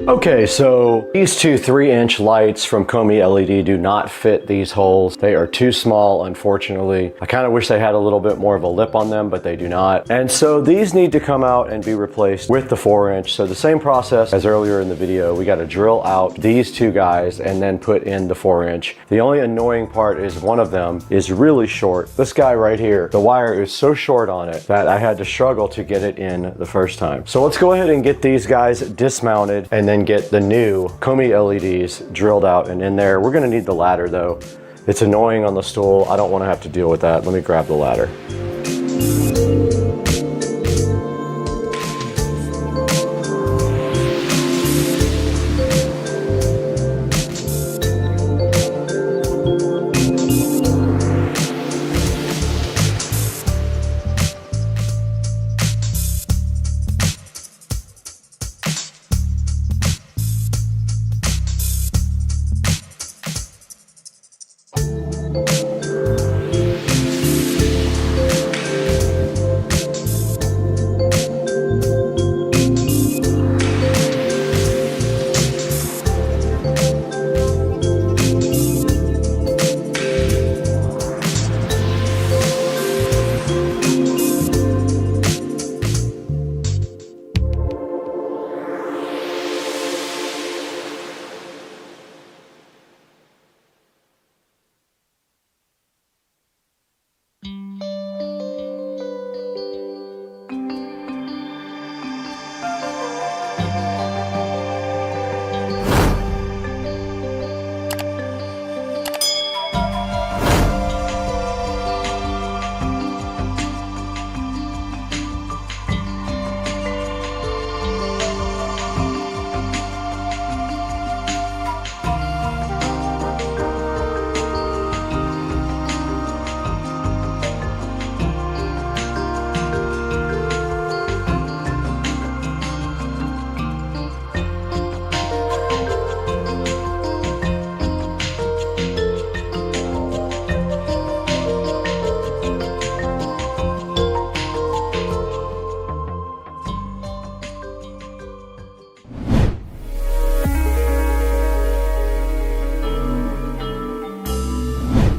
Okay, so these two 3-inch lights from Komi LED do not fit these holes. They are too small, unfortunately. I kind of wish they had a little bit more of a lip on them, but they do not. And so these need to come out and be replaced with the 4-inch. So the same process as earlier in the video, we got to drill out these two guys and then put in the 4-inch. The only annoying part is one of them is really short. This guy right here, the wire is so short on it that I had to struggle to get it in the first time. So let's go ahead and get these guys dismounted and then get the new Komi LEDs drilled out and in there. We're gonna need the ladder though. It's annoying on the stool. I don't wanna have to deal with that. Let me grab the ladder.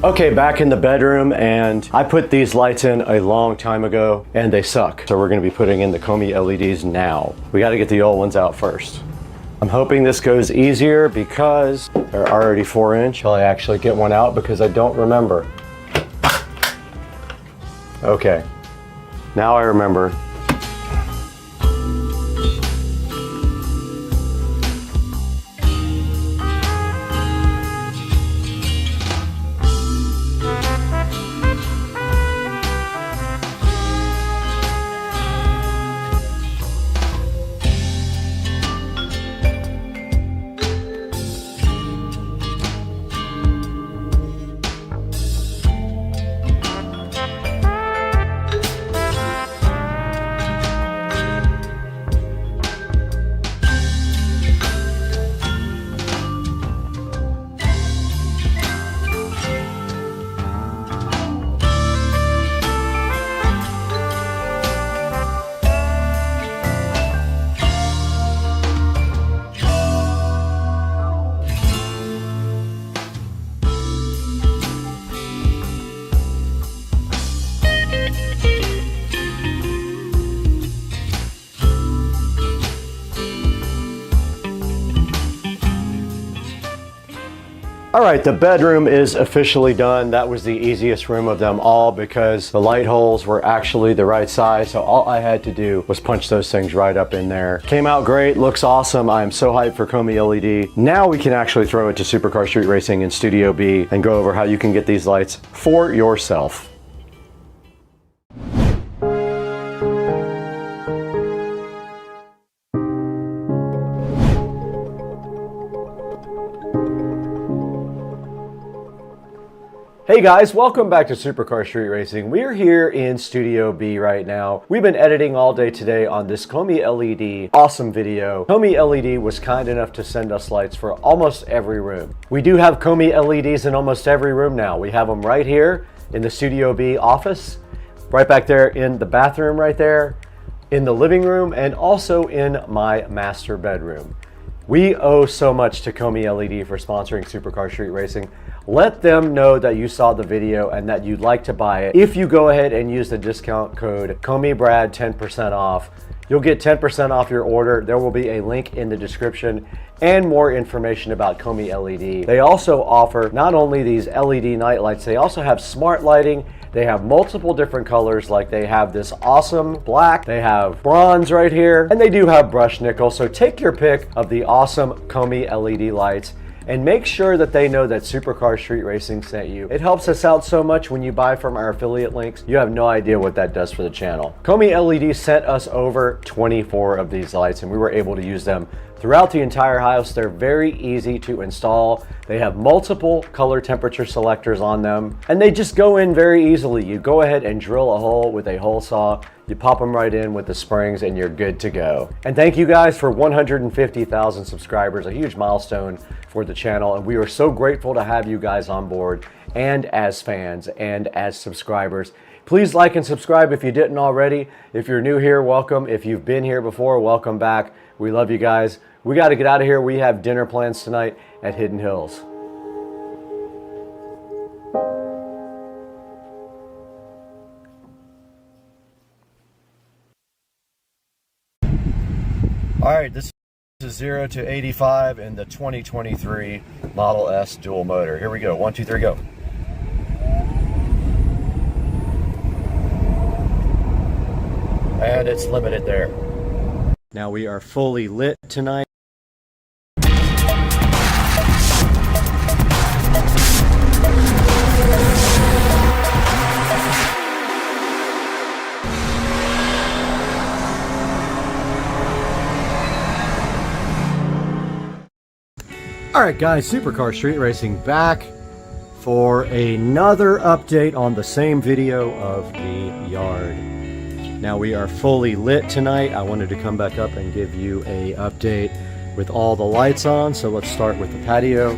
Okay, back in the bedroom, and I put these lights in a long time ago and they suck. So we're gonna be putting in the Komi LEDs now. We gotta get the old ones out first. I'm hoping this goes easier because they're already 4-inch. Shall I actually get one out because I don't remember? Okay, now I remember. All right, the bedroom is officially done. That was the easiest room of them all because the light holes were actually the right size. So all I had to do was punch those things right up in there. Came out great, looks awesome. I am so hyped for Komi LED. Now we can actually throw it to Supercar Street Racing in Studio B and go over how you can get these lights for yourself. Hey guys, welcome back to Supercar Street Racing. We're here in Studio B right now. We've been editing all day today on this Hdmi LED awesome video. Hdmi LED was kind enough to send us lights for almost every room. We do have Hdmi LEDs in almost every room now. We have them right here in the Studio B office, right back there in the bathroom right there, in the living room, and also in my master bedroom. We owe so much to Hdmi LED for sponsoring Supercar Street Racing. Let them know that you saw the video and that you'd like to buy it. If you go ahead and use the discount code KHMIBRAD 10% off, you'll get 10% off your order. There will be a link in the description and more information about Hdmi LED. They also offer not only these LED night lights, they also have smart lighting. They have multiple different colors, like they have this awesome black, they have bronze right here, and they do have brushed nickel. So take your pick of the awesome Hdmi LED lights and make sure that they know that Supercar Street Racing sent you. It helps us out so much when you buy from our affiliate links. You have no idea what that does for the channel. Hdmi LED sent us over 24 of these lights, and we were able to use them throughout the entire house. They're very easy to install. They have multiple color temperature selectors on them, and they just go in very easily. You go ahead and drill a hole with a hole saw, you pop them right in with the springs, and you're good to go. And thank you guys for 150,000 subscribers, a huge milestone for the channel, and we are so grateful to have you guys on board, and as fans and as subscribers. Please like and subscribe if you didn't already. If you're new here, welcome. If you've been here before, welcome back. We love you guys. We got to get out of here. We have dinner plans tonight at Hidden Hills. All right, this is 0 to 85 in the 2023 Model S dual motor. Here we go. 1, 2, 3, go. And it's limited there. Now we are fully lit tonight. Alright guys, Supercar Street Racing back for another update on the same video of the yard. Now we are fully lit tonight. I wanted to come back up and give you a update with all the lights on. So let's start with the patio.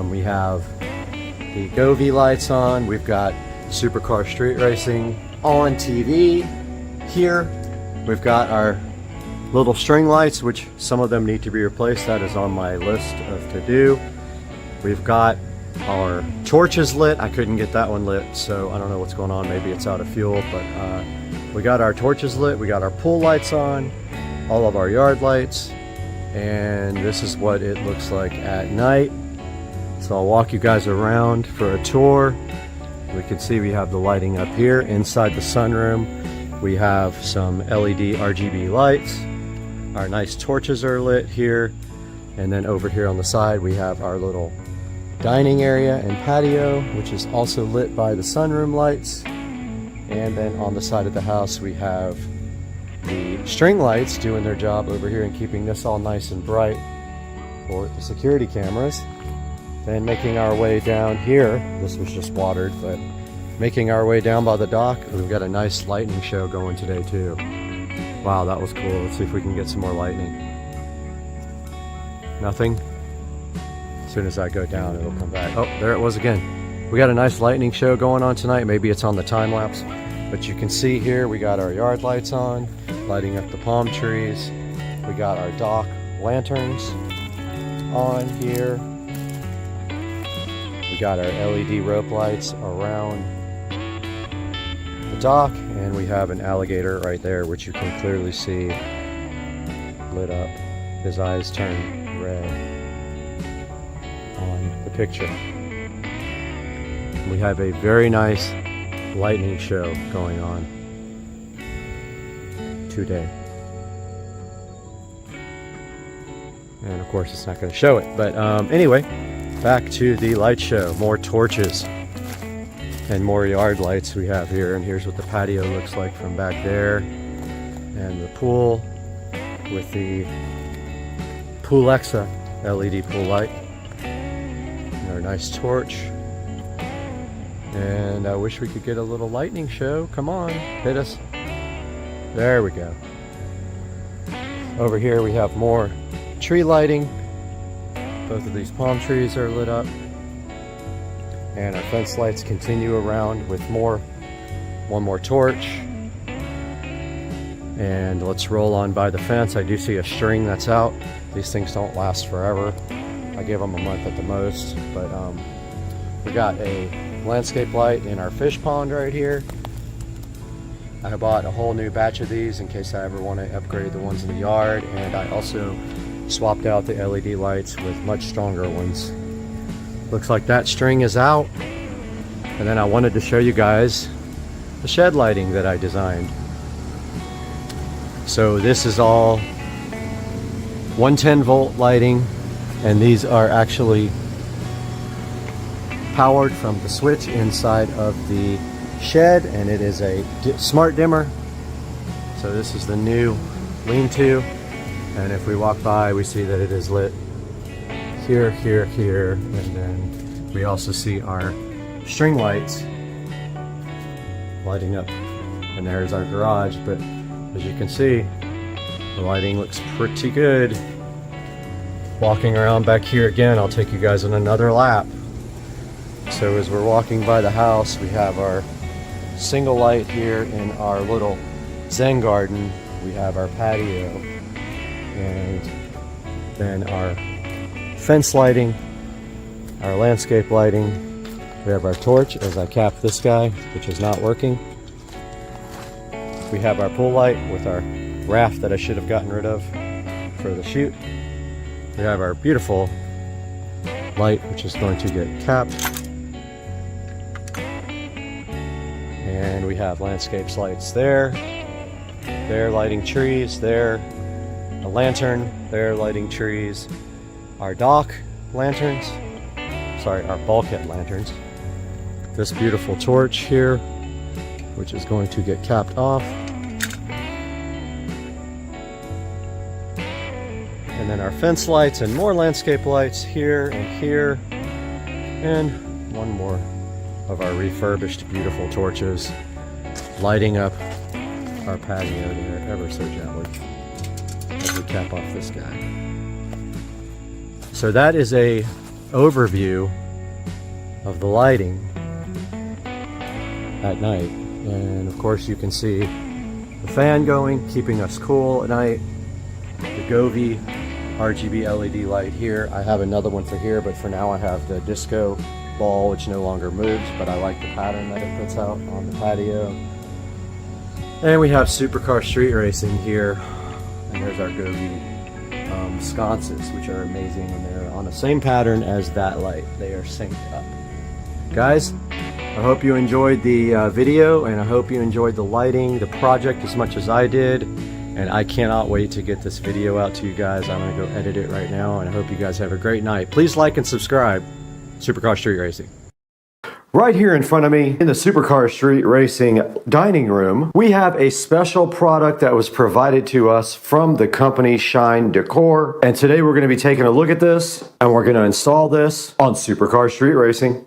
We have the Govee lights on. We've got Supercar Street Racing on TV here. We've got our little string lights, which some of them need to be replaced. That is on my list of to do. We've got our torches lit. I couldn't get that one lit, so I don't know what's going on. Maybe it's out of fuel, but we got our torches lit. We got our pool lights on, all of our yard lights, and this is what it looks like at night. So I'll walk you guys around for a tour. We can see we have the lighting up here inside the sunroom. We have some LED RGB lights. Our nice torches are lit here, and then over here on the side we have our little dining area and patio, which is also lit by the sunroom lights. And then on the side of the house we have the string lights doing their job over here and keeping this all nice and bright for the security cameras. Then making our way down here, this was just watered, but making our way down by the dock, we've got a nice lightning show going today too. Wow, that was cool. Let's see if we can get some more lightning. Nothing? As soon as I go down, it'll come back. Oh, there it was again. We got a nice lightning show going on tonight. Maybe it's on the time lapse, but you can see here we got our yard lights on, lighting up the palm trees. We got our dock lanterns on here. We got our LED rope lights around the dock, and we have an alligator right there, which you can clearly see lit up. His eyes turn red on the picture. We have a very nice lightning show going on today. And of course it's not going to show it, but anyway, back to the light show. More torches and more yard lights we have here, and here's what the patio looks like from back there, and the pool with the Poolexa LED pool light, and our nice torch. And I wish we could get a little lightning show. Come on, hit us. There we go. Over here we have more tree lighting. Both of these palm trees are lit up. And our fence lights continue around with one more torch. And let's roll on by the fence. I do see a string that's out. These things don't last forever. I give them a month at the most. But we got a landscape light in our fish pond right here. I bought a whole new batch of these in case I ever want to upgrade the ones in the yard. And I also swapped out the LED lights with much stronger ones. Looks like that string is out. And then I wanted to show you guys the shed lighting that I designed. So this is all 110 volt lighting, and these are actually powered from the switch inside of the shed, and it is a smart dimmer. So this is the new lean-to, and if we walk by we see that it is lit here, here, here, and then we also see our string lights lighting up, and there's our garage. But as you can see, the lighting looks pretty good. Walking around back here again, I'll take you guys on another lap. So as we're walking by the house, we have our single light here in our little Zen garden. We have our patio, and then our fence lighting, our landscape lighting. We have our torch as I cap this guy, which is not working. We have our pool light with our raft that I should have gotten rid of for the shoot. We have our beautiful light, which is going to get capped. And we have landscapes lights there. They're lighting trees. There, a lantern. They're lighting trees. Our dock lanterns. Sorry, our bulkhead lanterns. This beautiful torch here, which is going to get capped off. And then our fence lights and more landscape lights here and here. And one more of our refurbished beautiful torches lighting up our patio there ever so gently as we cap off this guy. So that is a overview of the lighting at night. And of course you can see the fan going, keeping us cool at night. The Govee RGB LED light here. I have another one for here, but for now I have the disco ball, which no longer moves, but I like the pattern that it puts out on the patio. And we have Supercar Street Racing here, and there's our Govee sconces, which are amazing, and they're on the same pattern as that light. They are synced up. Guys, I hope you enjoyed the video, and I hope you enjoyed the lighting, the project as much as I did, and I cannot wait to get this video out to you guys. I'm going to go edit it right now, and I hope you guys have a great night. Please like and subscribe. Supercar Street Racing. Right here in front of me in the Supercar Street Racing dining room, we have a special product that was provided to us from the company Shine Decor. And today we're going to be taking a look at this, and we're going to install this on Supercar Street Racing.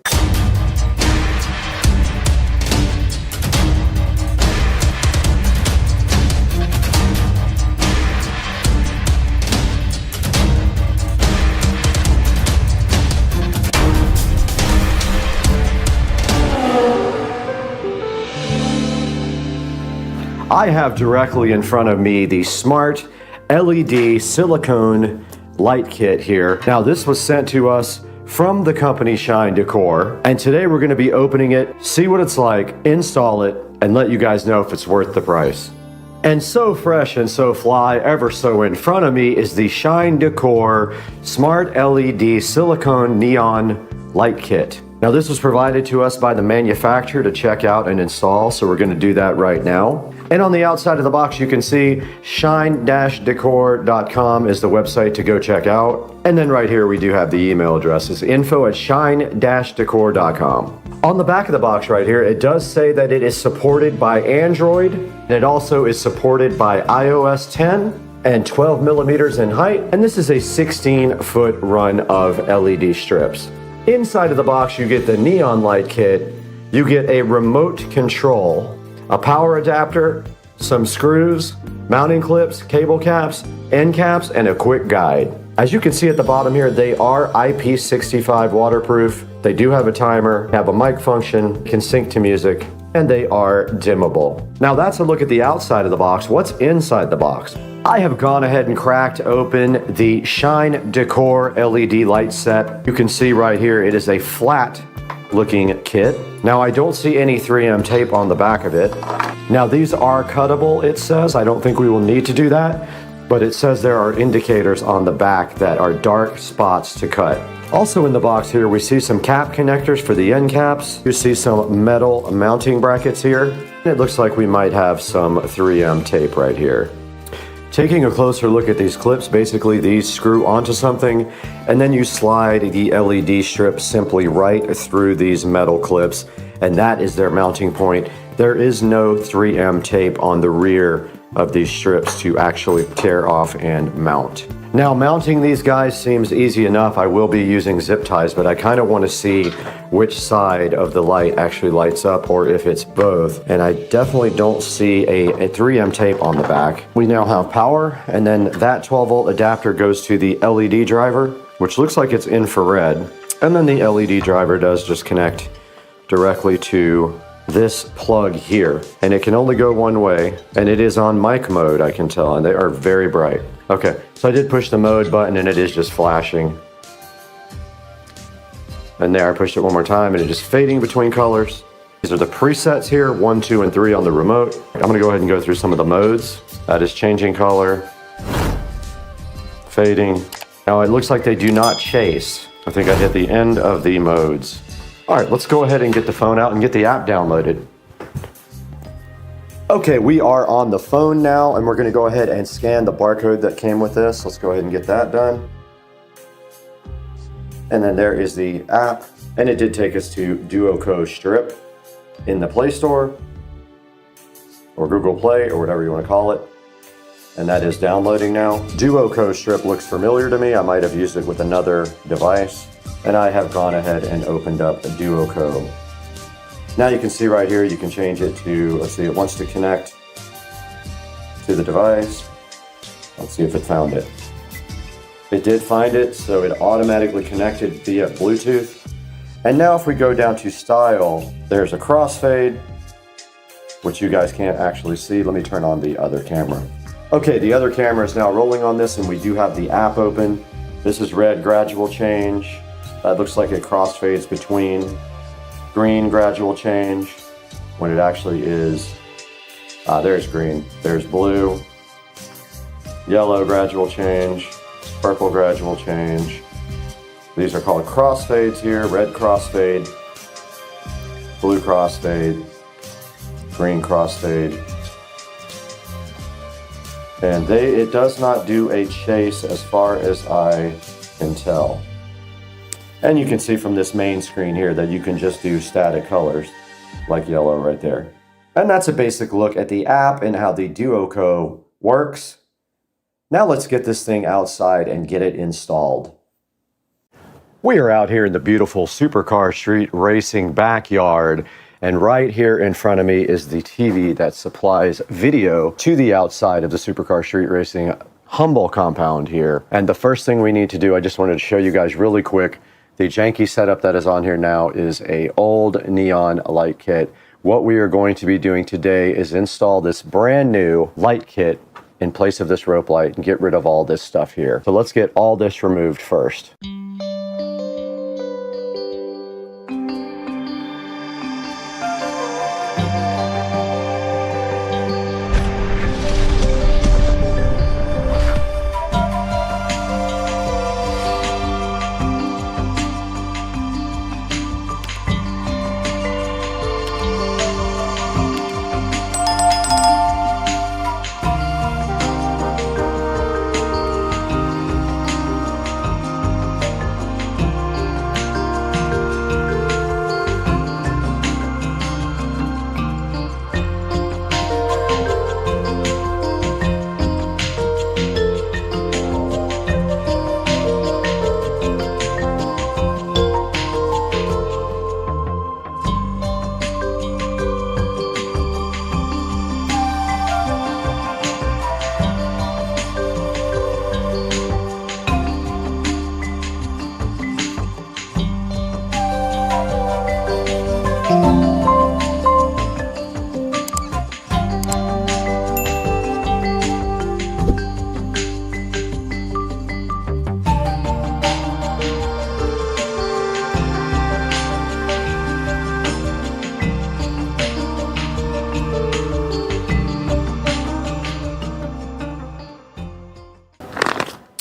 I have directly in front of me the smart LED silicone light kit here. Now this was sent to us from the company Shine Decor, and today we're going to be opening it, see what it's like, install it, and let you guys know if it's worth the price. And so fresh and so fly, ever so in front of me is the Shine Decor Smart LED Silicone Neon Light Kit. Now this was provided to us by the manufacturer to check out and install, so we're going to do that right now. And on the outside of the box you can see shine-decor.com is the website to go check out. And then right here we do have the email address. It's info@shine-decor.com. On the back of the box right here, it does say that it is supported by Android, and it also is supported by iOS 10 and 12 millimeters in height. And this is a 16-foot run of LED strips. Inside of the box you get the neon light kit, you get a remote control, a power adapter, some screws, mounting clips, cable caps, end caps, and a quick guide. As you can see at the bottom here, they are IP65 waterproof. They do have a timer, have a mic function, can sync to music, and they are dimmable. Now that's a look at the outside of the box. What's inside the box? I have gone ahead and cracked open the Shine Decor LED light set. You can see right here, it is a flat looking kit. Now I don't see any 3M tape on the back of it. Now these are cuttable, it says. I don't think we will need to do that, but it says there are indicators on the back that are dark spots to cut. Also in the box here, we see some cap connectors for the end caps. You see some metal mounting brackets here. It looks like we might have some 3M tape right here. Taking a closer look at these clips, basically these screw onto something and then you slide the LED strip simply right through these metal clips, and that is their mounting point. There is no 3M tape on the rear of these strips to actually tear off and mount. Now mounting these guys seems easy enough. I will be using zip ties, but I kind of want to see which side of the light actually lights up or if it's both. And I definitely don't see a 3M tape on the back. We now have power, and then that 12-volt adapter goes to the LED driver, which looks like it's infrared. And then the LED driver does just connect directly to this plug here, and it can only go one way, and it is on mic mode, I can tell, and they are very bright. Okay, so I did push the mode button and it is just flashing. And there, I pushed it one more time and it is fading between colors. These are the presets here, 1, 2, and 3 on the remote. I'm gonna go ahead and go through some of the modes. That is changing color, fading. Now it looks like they do not chase. I think I hit the end of the modes. All right, let's go ahead and get the phone out and get the app downloaded. Okay, we are on the phone now, and we're gonna go ahead and scan the barcode that came with this. Let's go ahead and get that done. And then there is the app, and it did take us to Duoco Strip in the Play Store, or Google Play, or whatever you wanna call it. And that is downloading now. Duoco Strip looks familiar to me. I might have used it with another device. And I have gone ahead and opened up a Duoco. Now you can see right here, you can change it to, let's see, it wants to connect to the device. Let's see if it found it. It did find it, so it automatically connected via Bluetooth. And now if we go down to style, there's a crossfade, which you guys can't actually see. Let me turn on the other camera. Okay, the other camera is now rolling on this, and we do have the app open. This is red gradual change. That looks like it crossfades between green gradual change when it actually is, there's green, there's blue, yellow gradual change, purple gradual change. These are called crossfades here, red crossfade, blue crossfade, green crossfade. And it does not do a chase as far as I can tell. And you can see from this main screen here that you can just do static colors, like yellow right there. And that's a basic look at the app and how the Duoco works. Now let's get this thing outside and get it installed. We are out here in the beautiful Supercar Street Racing backyard. And right here in front of me is the TV that supplies video to the outside of the Supercar Street Racing humble compound here. And the first thing we need to do, I just wanted to show you guys really quick, the janky setup that is on here now is a old neon light kit. What we are going to be doing today is install this brand new light kit in place of this rope light and get rid of all this stuff here. So let's get all this removed first.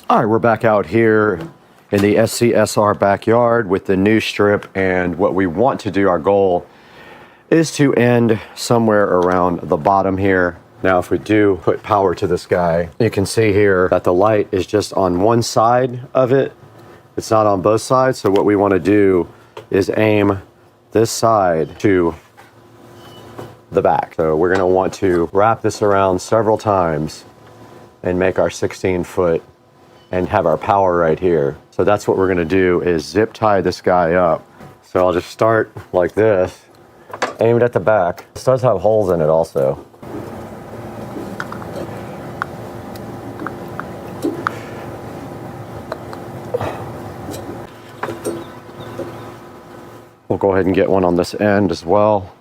All right, we're back out here in the SCSR backyard with the new strip, and what we want to do, our goal, is to end somewhere around the bottom here. Now, if we do put power to this guy, you can see here that the light is just on one side of it. It's not on both sides, so what we want to do is aim this side to the back. So we're going to want to wrap this around several times and make our 16-foot and have our power right here. So that's what we're gonna do, is zip tie this guy up. So I'll just start like this, aimed at the back. This does have holes in it also. We'll go ahead and get one on this end as well.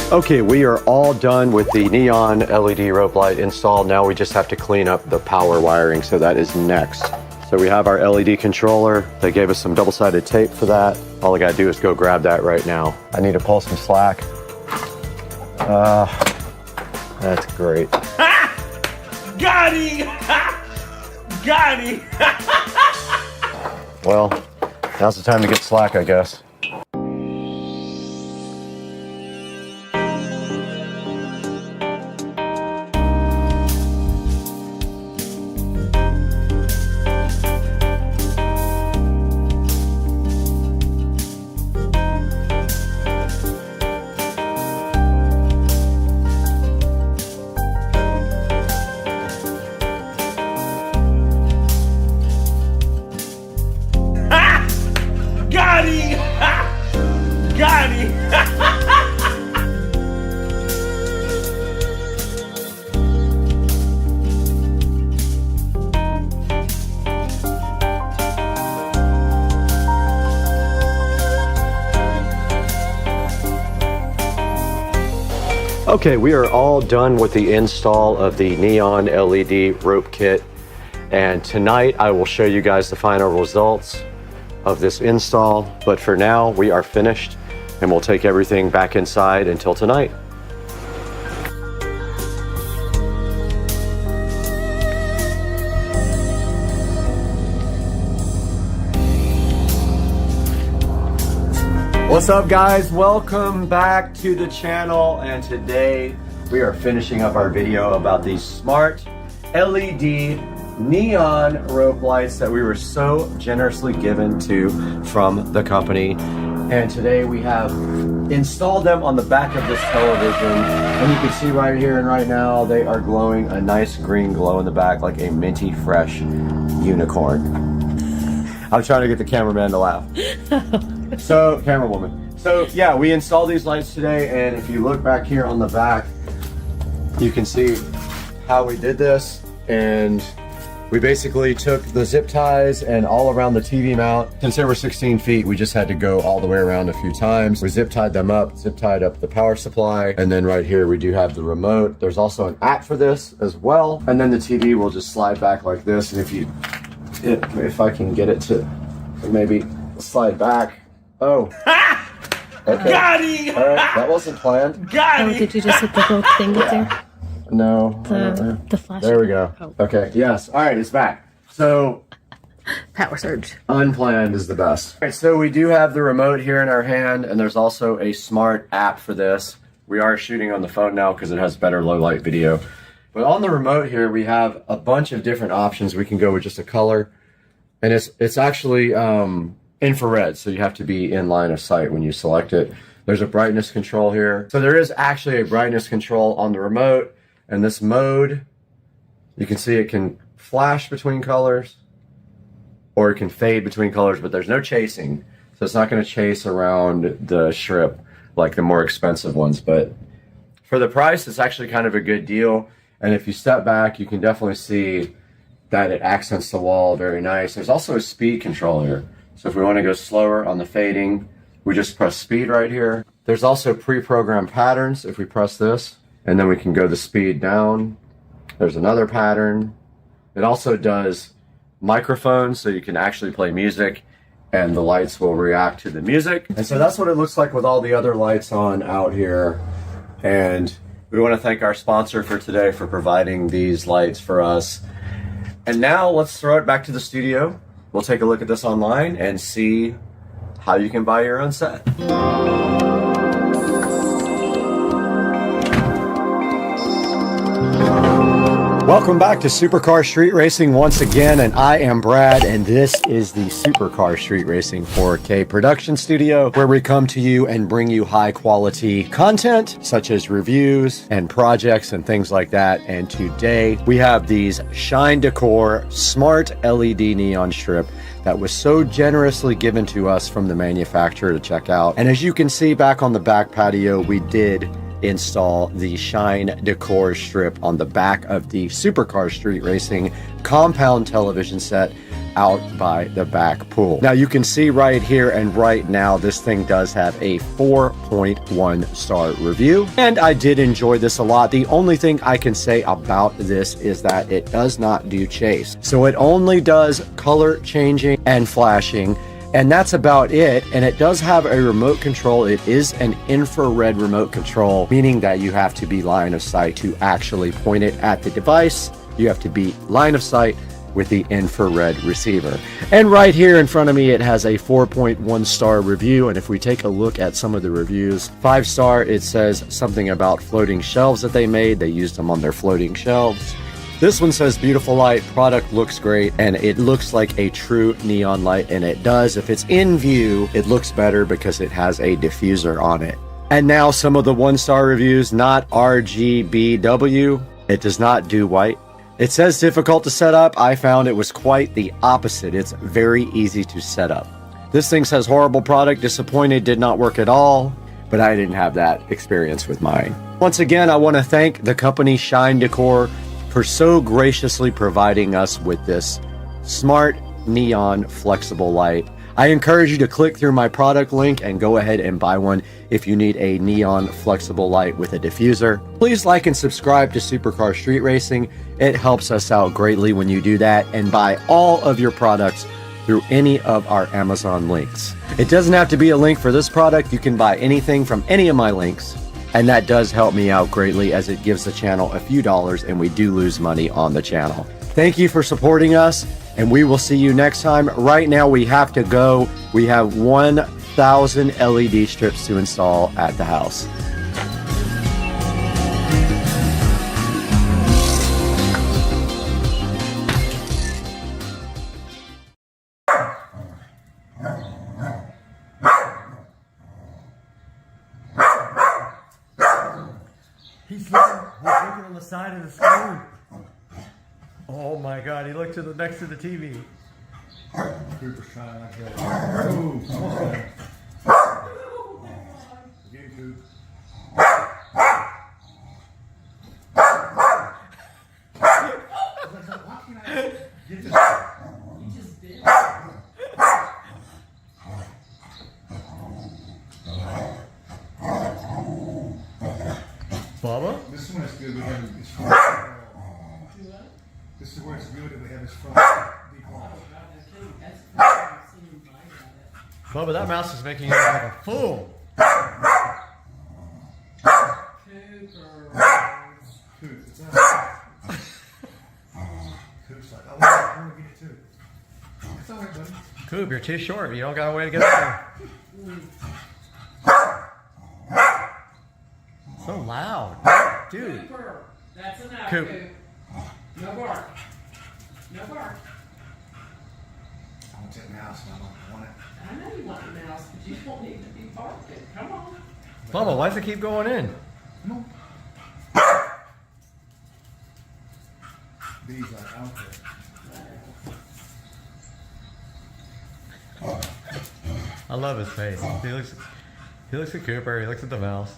Okay, we are all done with the neon LED rope light install. Now we just have to clean up the power wiring, so that is next. So we have our LED controller. They gave us some double-sided tape for that. All I gotta do is go grab that right now. I need to pull some slack. That's great. Got him! Got him! Well, now's the time to get slack, I guess. Got him! Okay, we are all done with the install of the neon LED rope kit, and tonight I will show you guys the final results of this install. But for now, we are finished, and we'll take everything back inside until tonight. What's up, guys? Welcome back to the channel, and today we are finishing up our video about these smart LED neon rope lights that we were so generously given to from the company. And today we have installed them on the back of this television, and you can see right here and right now they are glowing a nice green glow in the back, like a minty fresh unicorn. I'm trying to get the cameraman to laugh. So, camera woman. So yeah, we installed these lights today, and if you look back here on the back, you can see how we did this. And We basically took the zip ties and all around the TV mount. Since they were 16 feet, we just had to go all the way around a few times. We zip tied them up, zip tied up the power supply. And then right here, we do have the remote. There's also an app for this as well. And then the TV will just slide back like this. And if I can get it to maybe slide back. Oh. Okay. Got him! All right, that wasn't planned. Got Oh, him! did you just hit the gold thing there? No. The flash. There we go. Oh. Okay, yes. All right, it's back. So, Power surge. unplanned is the best. All right, so we do have the remote here in our hand, and there's also a smart app for this. We are shooting on the phone now because it has better low light video. But on the remote here, we have a bunch of different options. We can go with just a color, and it's actually infrared, so you have to be in line of sight when you select it. There's a brightness control here. So there is actually a brightness control on the remote, and this mode, you can see it can flash between colors, or it can fade between colors, but there's no chasing. So it's not gonna chase around the strip like the more expensive ones, but for the price, it's actually kind of a good deal. And if you step back, you can definitely see that it accents the wall very nice. There's also a speed control here. So if we want to go slower on the fading, we just press speed right here. There's also pre-programmed patterns if we press this, and then we can go the speed down. There's another pattern. It also does microphones, so you can actually play music and the lights will react to the music. And so that's what it looks like with all the other lights on out here. And we want to thank our sponsor for today for providing these lights for us. And now let's throw it back to the studio. We'll take a look at this online and see how you can buy your own set. Welcome back to Supercar Street Racing once again, and I am Brad, and this is the Supercar Street Racing 4K production studio, where we come to you and bring you high quality content such as reviews and projects and things like that. And today we have these Shine Decor smart LED neon strip that was so generously given to us from the manufacturer to check out. And as you can see back on the back patio, we did install the Shine Decor strip on the back of the Supercar Street Racing compound television set out by the back pool. Now you can see right here and right now, this thing does have a 4.1 star review, and I did enjoy this a lot. The only thing I can say about this is that it does not do chase. So it only does color changing and flashing, and that's about it. And it does have a remote control. It is an infrared remote control, meaning that you have to be line of sight to actually point it at the device. You have to be line of sight with the infrared receiver. And right here in front of me, it has a 4.1 star review. And if we take a look at some of the reviews, 5 star, it says something about floating shelves that they made. They used them on their floating shelves. This one says beautiful light, product looks great, and it looks like a true neon light, and it does. If it's in view, it looks better because it has a diffuser on it. And now some of the 1-star reviews, not RGBW. It does not do white. It says difficult to set up. I found it was quite the opposite. It's very easy to set up. This thing says horrible product, disappointed, did not work at all, but I didn't have that experience with mine. Once again, I want to thank the company Shine Decor for so graciously providing us with this smart neon flexible light. I encourage you to click through my product link and go ahead and buy one if you need a neon flexible light with a diffuser. Please like and subscribe to Supercar Street Racing. It helps us out greatly when you do that, and buy all of your products through any of our Amazon links. It doesn't have to be a link for this product. You can buy anything from any of my links. And that does help me out greatly, as it gives the channel a few dollars, and we do lose money on the channel. Thank you for supporting us, and we will see you next time. Right now we have to go. We have 1,000 LED strips to install at the house. He's looking on the side of the screen. Oh my god, he looked to the next to the TV. Super shy like that. Oh, almost got it. Getting food. Bubba? This one is good. We have his front. This is where it's good that we have his front. Bubba, that mouse is making you look like a fool. Coop, it's not. Coop's like, I want to get it too. It's all right, buddy. Coop, you're too short. You don't got a way to get up there. So loud. Dude. Cooper, that's enough, Coop. Coop. No bark. No bark. I want that mouse, Mama. I want it. I know you want the mouse, but you don't need to be barking. Come on. Bubba, why does it keep going in? Come on. B's like, I don't care. I love his face. He looks at Cooper. He looks at the mouse.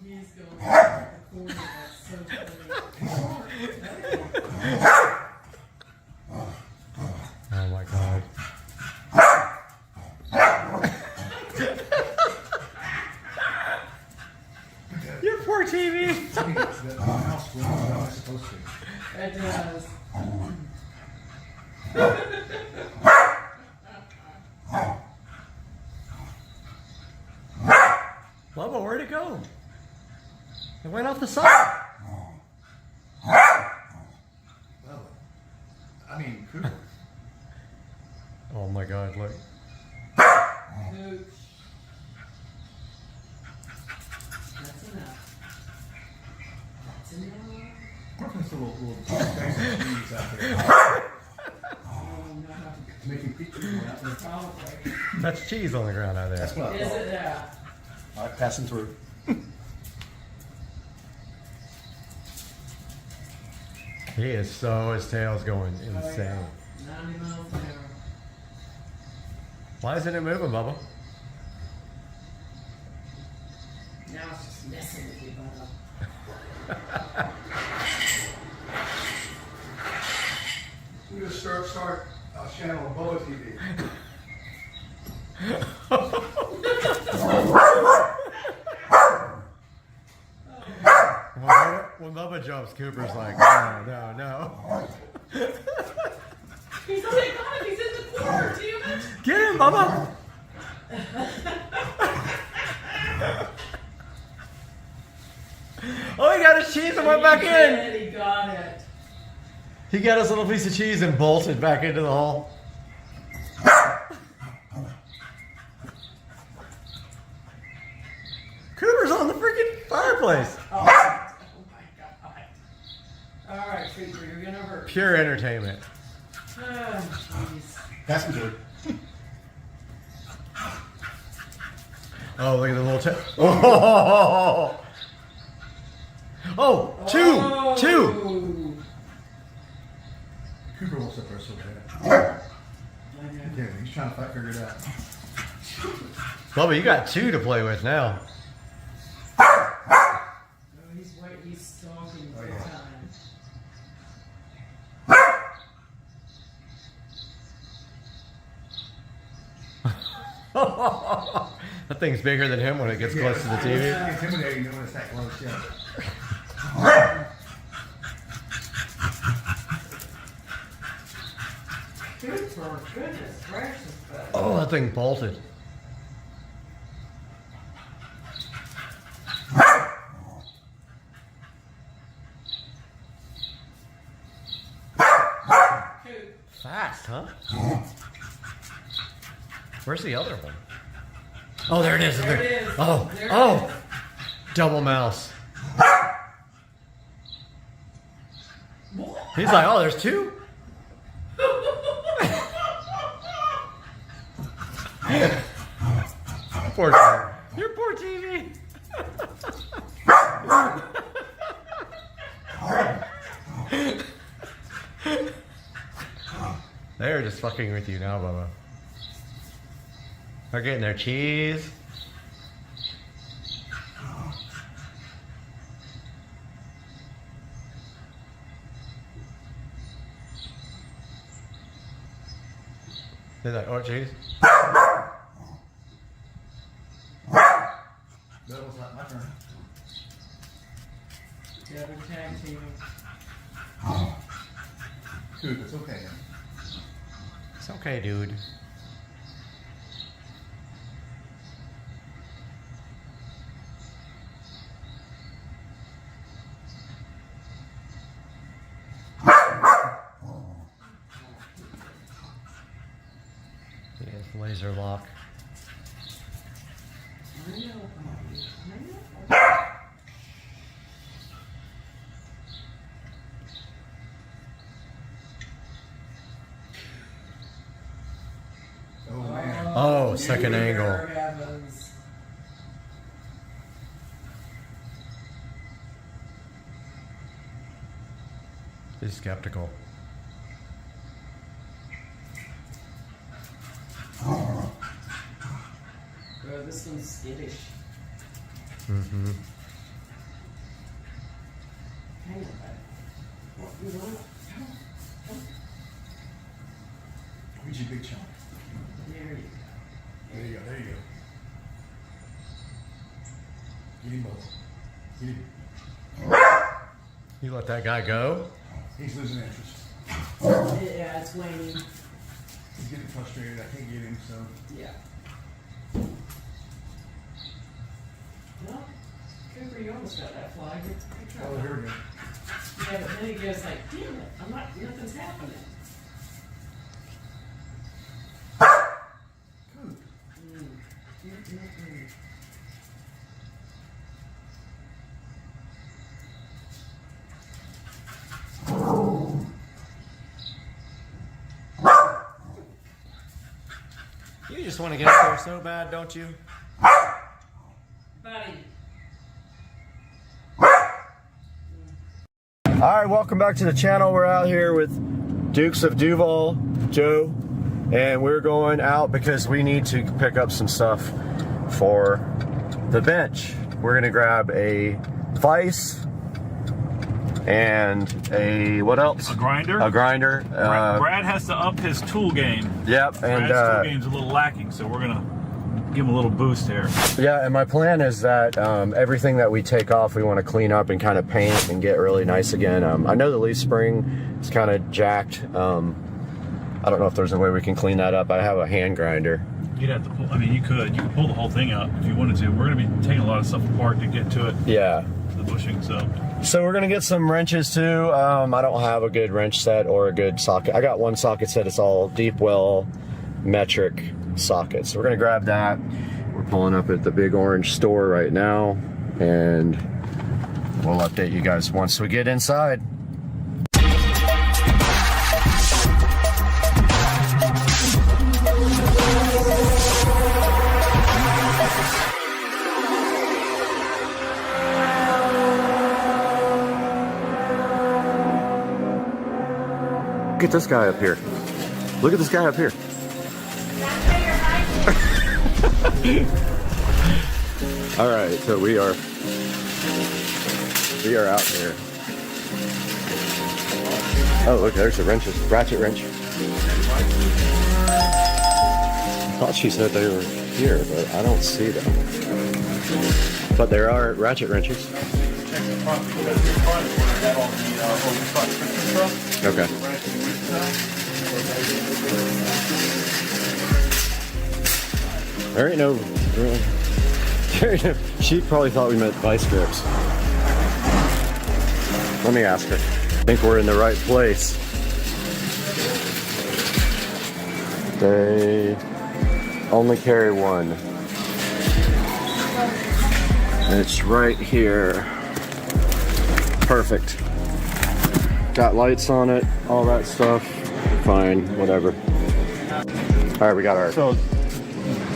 He is going to the corner. That's so funny. Oh my god. Your poor TV. The mouse runs how it's supposed to. It does. Bubba, where'd it go? It went off the side. Well, I mean, Cooper. Oh my god, look. Coop. That's enough. That's enough. Work on some little things and cheese out there. Oh, no. Making pictures out there. Probably. That's cheese on the ground out there. That's what I Is thought. it that? All right, passing through. He is so, his tail's going insane. 90 miles an hour. Why isn't it moving, Bubba? Now it's just messing with you, Bubba. We just start a channel on Bubba TV. When Bubba jumps, Cooper's like, no, no. He's oh my god, he's in the corner, damn it! Get him, Bubba! Oh, he got his cheese and went back in. He got it. He got his little piece of cheese and bolted back into the hole. Cooper's on the freaking fireplace. Oh my god. Alright, Creeper, you're gonna hurt. Pure entertainment. Oh, jeez. Passing through. Oh, look at the little oh! Oh, two! Cooper wants up there so bad. Yeah, he's trying to figure it out. Bubba, you got two to play with now. Oh, he's stalking Oh, big yeah. time. That thing's bigger than him when it gets close to the TV. It's intimidating when it's that close, yeah. Cooper, goodness gracious, buddy. Oh, that thing bolted. Coop. Fast, huh? Where's the other one? Oh, there it is. There it is. Oh, There it oh. is. Double mouse. He's like, oh, there's two? Poor TV. Your poor TV. They're just fucking with you now, Bubba. They're getting their cheese. Did I? Oh, jeez. That was not my turn. Yeah, they're tag teaming. Dude, it's okay. It's okay, dude. Yes, laser lock. Oh, man. Oh, second angle. Heavens. He's skeptical. Bro, this one's skittish. Mm-hmm. Hang on, buddy. What you want? Where's your big chunk? There you go. There you go, there you go. Get him both. Get him. You let that guy go? He's losing interest. Yeah, it's waning. He's getting frustrated. I can't get him, so. Yeah. Well, Cooper, you almost got that flag. Good job. Oh, here we go. Yeah, but then he goes like, damn it, nothing's happening. You just want to get up there so bad, don't you? Buddy. All right, welcome back to the channel. We're out here with Dukes of Duval, Joe, and we're going out because we need to pick up some stuff for the bench. We're gonna grab a vise and a, what else? A grinder. A grinder. Brad has to up his tool game. Yep, and Brad's tool game's a little lacking, so we're gonna give him a little boost here. yeah, and my plan is that everything that we take off, we want to clean up and kind of paint and get really nice again. I know the leaf spring is kind of jacked. I don't know if there's a way we can clean that up. I have a hand grinder. You'd have to pull. I mean, you could pull the whole thing out if you wanted to. We're gonna be taking a lot of stuff apart to get to it. Yeah. The bushing, So we're gonna get some wrenches too. I don't have a good wrench set or a good socket. I got one socket set. It's all deep well metric sockets. So we're gonna grab that. We're pulling up at the Big Orange store right now, and we'll update you guys once we get inside. Look at this guy up here. Look at this guy up here. All right, so we are out here. Oh, look, there's the wrenches, ratchet wrench. I thought she said they were here, but I don't see them. But there are ratchet wrenches. Okay. There ain't no, she probably thought we meant vice grips. Let me ask her. I think we're in the right place. They only carry one. And it's right here. Perfect. Got lights on it, all that stuff. Fine, whatever. All right, we got our. So,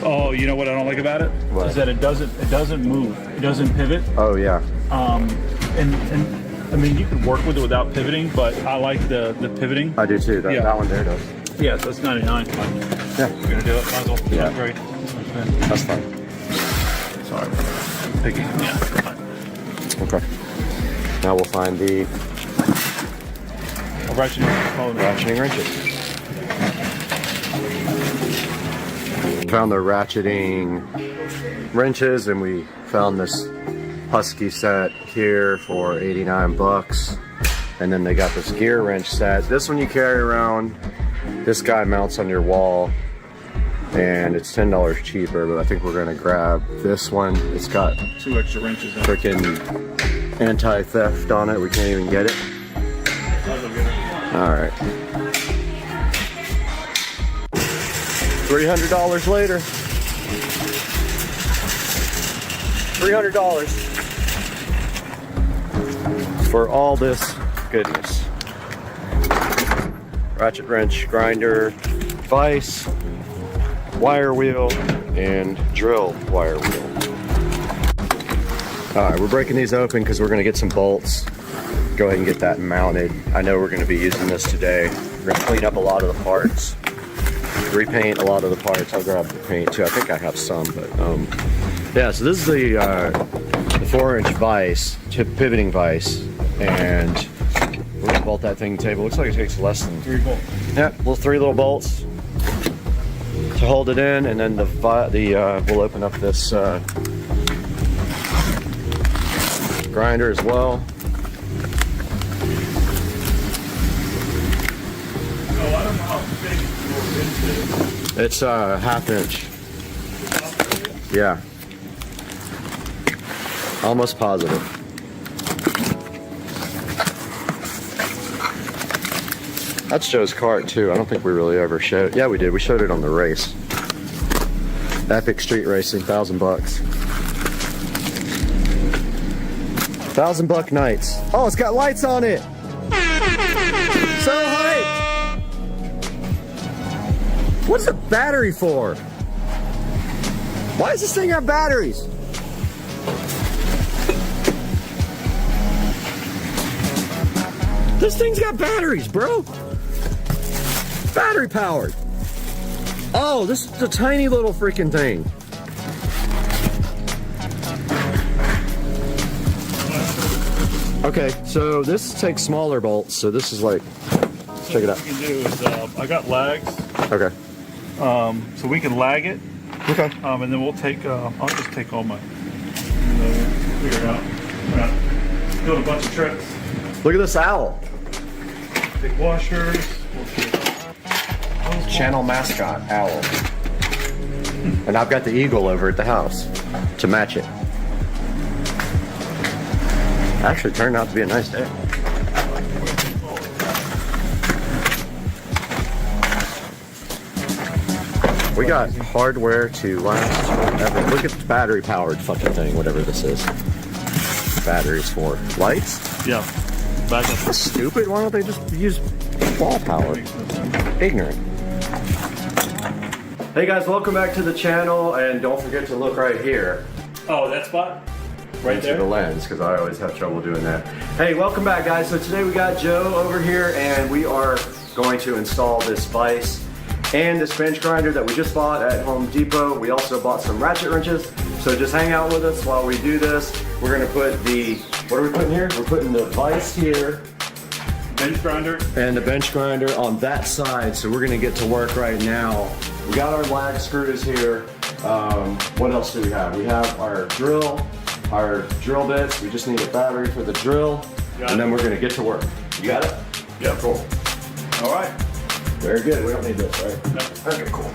oh, you know what I don't like about it? What? Is that it doesn't move. It doesn't pivot. Oh yeah. And I mean, you could work with it without pivoting, but I like the pivoting. I do too. That, Yeah. that one there does. Yeah, so it's 99. Yeah. We're gonna do it. Might as well. Yeah. Great. That's fine. Sorry. Picky. Yeah. Fine. Okay. Now we'll find the I'll write you. ratcheting wrenches. found the ratcheting wrenches, and we found this Husky set here for 89 bucks. And then they got this gear wrench set. This one you carry around. This guy mounts on your wall, and it's $10 cheaper, but I think we're gonna grab this one. It's got 2 extra wrenches in it. freaking anti-theft on it. We can't even get it. All right. $300 later. $300 for all this goodness. Ratchet wrench, grinder, vise, wire wheel, and drill wire wheel. All right, we're breaking these open because we're gonna get some bolts. Go ahead and get that mounted. I know we're gonna be using this today. We're gonna clean up a lot of the parts, repaint a lot of the parts. I'll grab the paint too. I think I have some, but yeah. So this is the 4-inch vise, pivoting vise, and we're gonna bolt that thing to the table. Looks like it takes less than 3 bolts. Yeah, 3 little bolts to hold it in, and then we'll open up this grinder as well. Oh, I don't know how big your wrench is. It's a 1/2 inch. Yeah. Almost positive. That's Joe's cart too. I don't think we really ever showed. Yeah, we did. We showed it on the race. Epic Street Racing, $1,000 bucks. $1,000 nights. Oh, it's got lights on it. So hype. What's the battery for? Why does this thing have batteries? This thing's got batteries, bro. Battery powered. Oh, this is a tiny little freaking thing. Okay, so this takes smaller bolts, so this is like, check it out. What we can do is, I got lags, Okay. so we can lag it, Okay. and then we'll take, I'll just take all my, figure it out. Build a bunch of tricks. Look at this owl. Big washers. Channel mascot, owl. And I've got the eagle over at the house to match it. Actually turned out to be a nice day. We got hardware to last forever. Look at the battery powered fucking thing, whatever this is. Batteries for lights? Yeah. Back up. That's stupid. Why don't they just use wall power? Ignorant. Hey guys, welcome back to the channel, and don't forget to look right here. Oh, that spot? Right into there? the lens, because I always have trouble doing that. Hey, welcome back guys. So today we got Joe over here, and we are going to install this vise and this bench grinder that we just bought at Home Depot. We also bought some ratchet wrenches. So just hang out with us while we do this. We're gonna put the, what are we putting here? We're putting the vise here. Bench grinder. And the bench grinder on that side. So we're gonna get to work right now. We got our lag screws here. What else do we have? We have our drill bits. We just need a battery for the drill. And then we're gonna get to work. You got it? Yeah. Cool. All right. Very good. We don't need this, right? No. Okay, cool.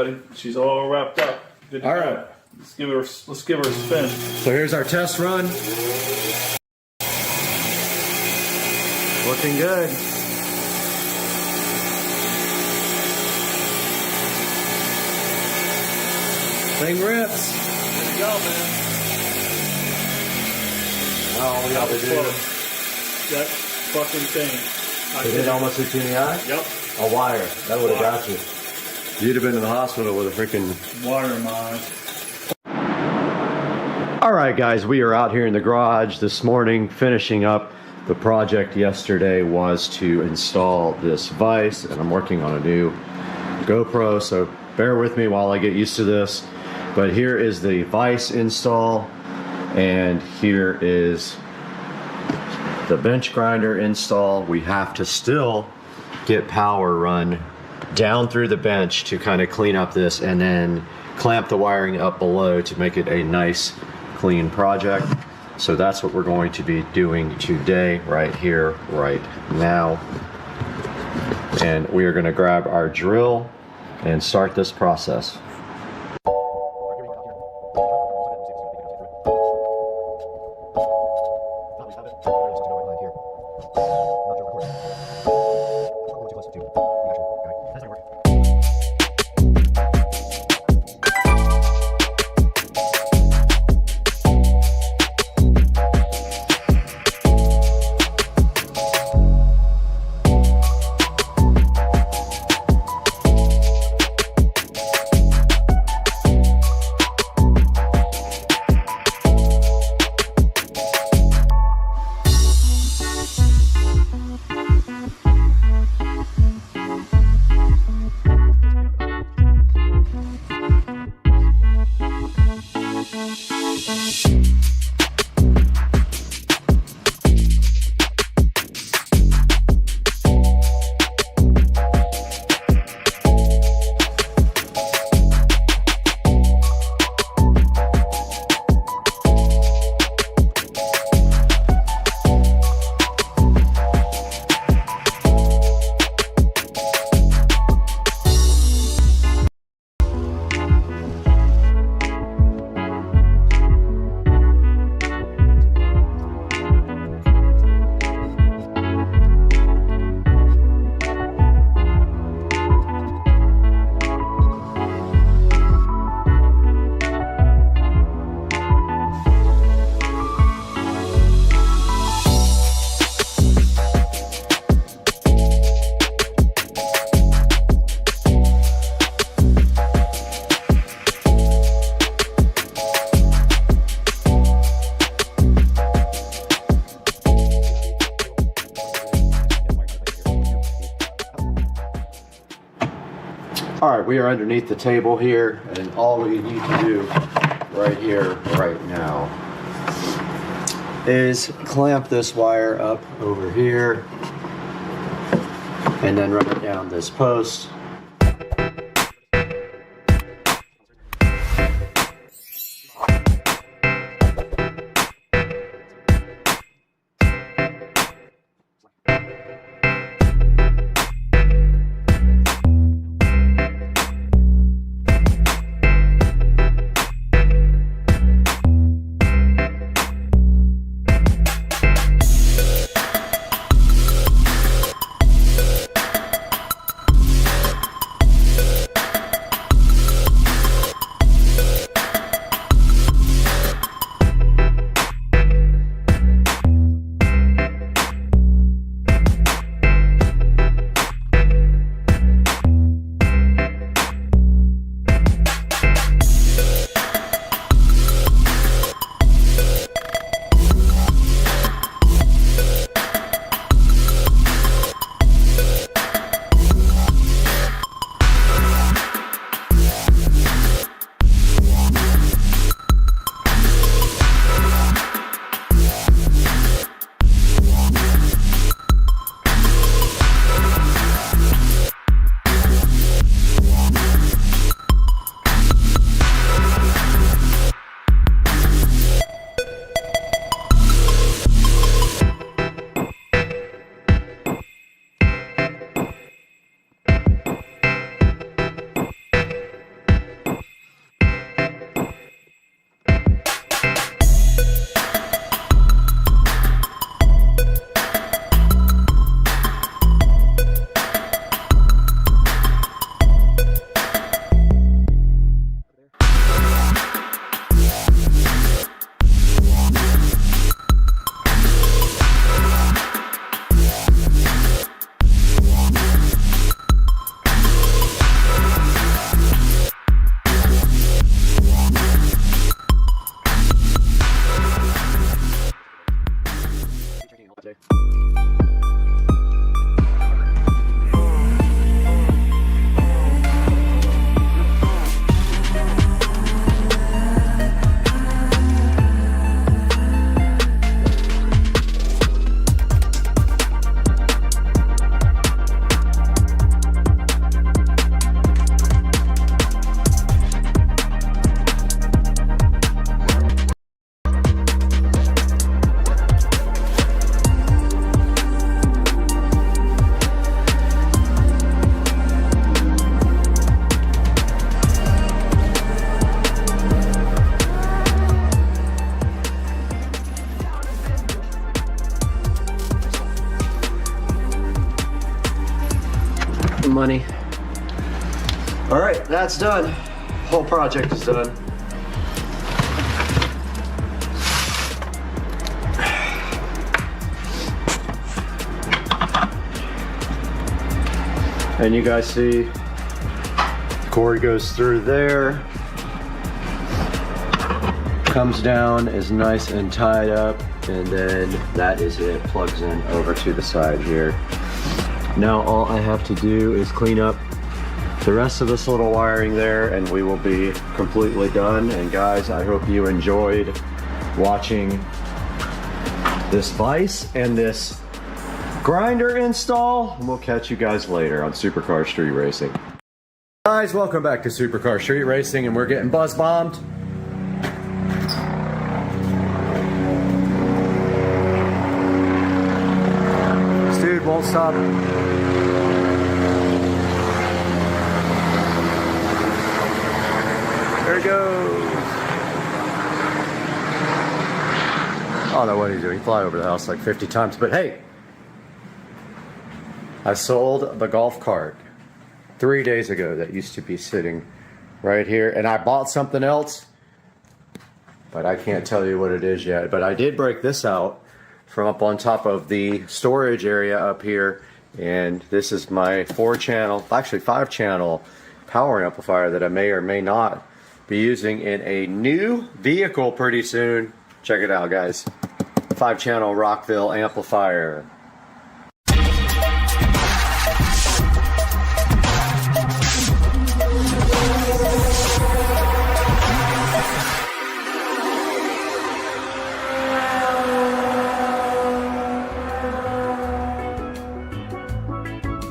buddy. She's all wrapped up. Good to All go. right. Let's give her a spin. So here's our test run. Looking good. Thing rips. There you go, man. Oh, we got to do. That fucking thing. It hit almost hit you in the eye? Yep. A wire. That would have got you. You'd have been in the hospital with a freaking Water in my eyes. All right, guys, we are out here in the garage this morning finishing up. The project yesterday was to install this vise, and I'm working on a new GoPro, so bear with me while I get used to this. But here is the vise install, and here is the bench grinder install. We have to still get power run down through the bench to kind of clean up this, and then clamp the wiring up below to make it a nice clean project. So that's what we're going to be doing today, right here, right now. And we are going to grab our drill and start this process. All right, we are underneath the table here, and all we need to do right here, right now, is clamp this wire up over here, and then run it down this post. some money. All right, that's done. Whole project is done. And you guys see, cord goes through there, comes down, is nice and tied up, and then that is it, plugs in over to the side here. Now all I have to do is clean up the rest of this little wiring there, and we will be completely done. And guys, I hope you enjoyed watching this vise and this grinder install, and we'll catch you guys later on Supercar Street Racing. Guys, welcome back to Supercar Street Racing, and we're getting buzz bombed. This dude won't stop. There he goes. I don't know what he's doing. He fly over the house like 50 times, but hey, I sold the golf cart 3 days ago that used to be sitting right here, and I bought something else, but I can't tell you what it is yet. But I did break this out from up on top of the storage area up here, and this is my 4-channel, actually 5-channel power amplifier that I may or may not be using in a new vehicle pretty soon. Check it out, guys. 5-channel Rockville amplifier.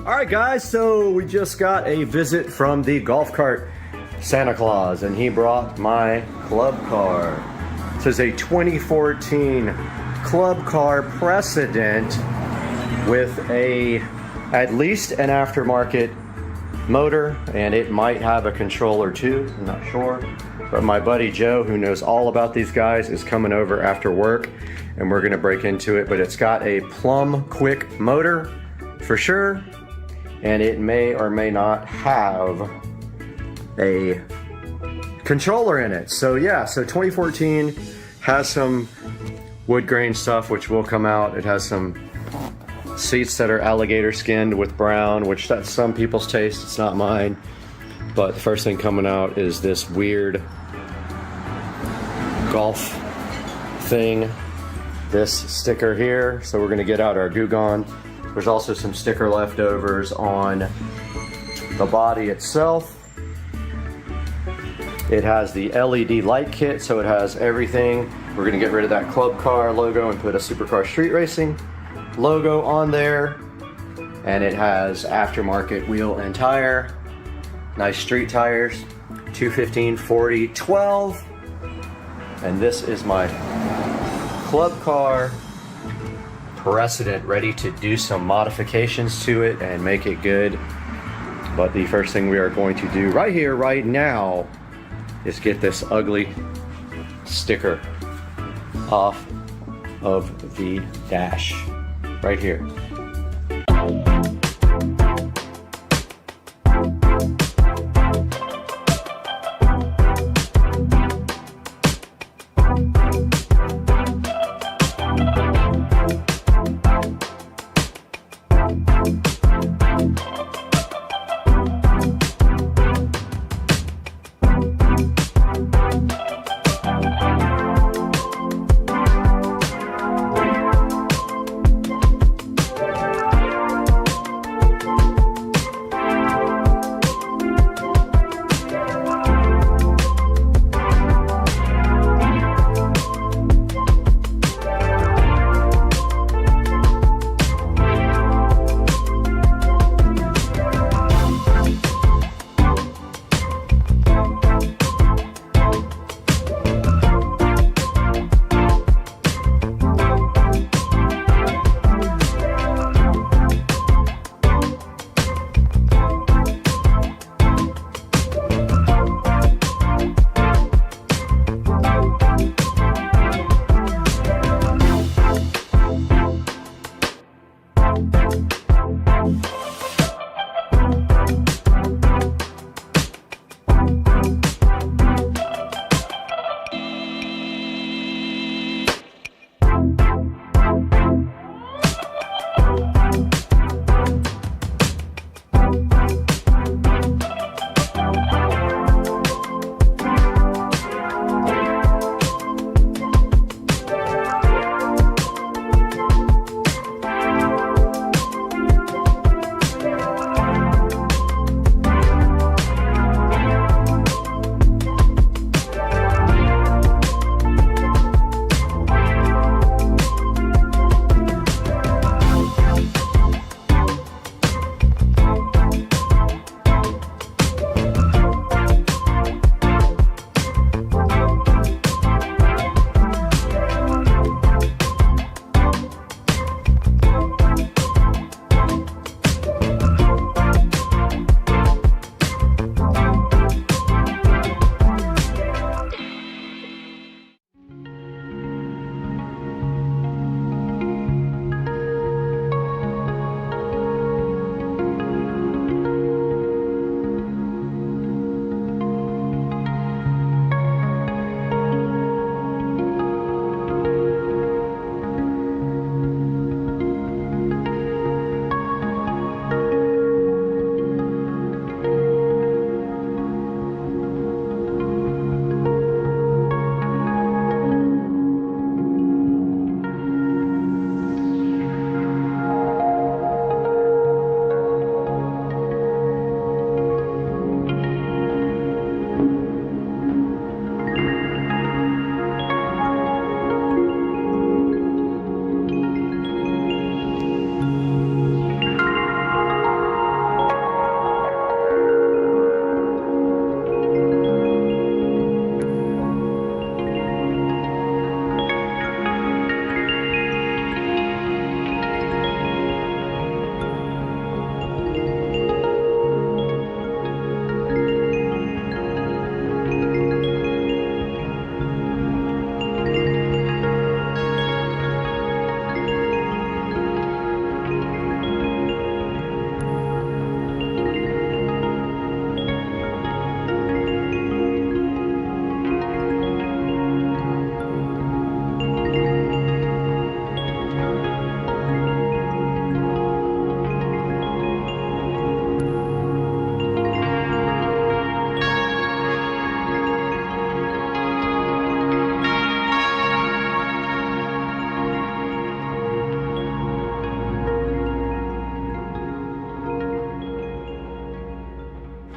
Alright guys, so we just got a visit from the golf cart Santa Claus, and he brought my club car. This is a 2014 club car Precedent with at least an aftermarket motor, and it might have a controller too, I'm not sure. But my buddy Joe, who knows all about these guys, is coming over after work, and we're gonna break into it. But it's got a plumb quick motor for sure, and it may or may not have a controller in it. So yeah, so 2014 has some wood grain stuff which will come out. It has some seats that are alligator skinned with brown, which that's some people's taste, it's not mine. But the first thing coming out is this weird golf thing, this sticker here. So we're gonna get out our Goo Gone. There's also some sticker leftovers on the body itself. It has the LED light kit, so it has everything. We're gonna get rid of that club car logo and put a Supercar Street Racing logo on there. And it has aftermarket wheel and tire. Nice street tires, 215, 40, 12. And this is my club car Precedent, ready to do some modifications to it and make it good. But the first thing we are going to do right here, right now, is get this ugly sticker off of the dash right here.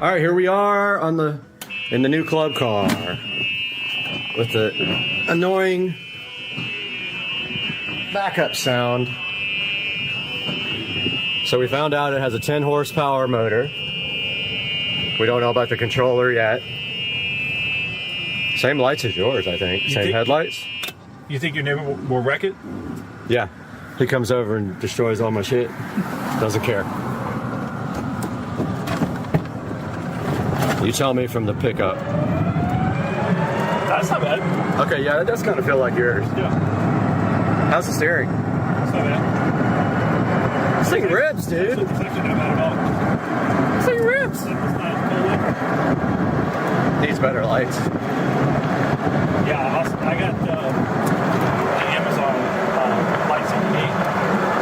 All right, here we are in the new club car with the annoying backup sound. So we found out it has a 10 horsepower motor. We don't know about the controller yet. Same lights as yours, I think. Same headlights. You think your neighbor will wreck it? Yeah. He comes over and destroys all my shit. Doesn't care. You tell me from the pickup. That's not bad. Okay, yeah, that does kind of feel like yours. Yeah. How's the steering? That's not bad. This thing rips, dude. It's actually not bad at all. This thing rips. It's not totally. Needs better lights. Yeah, I got the Amazon lights on me.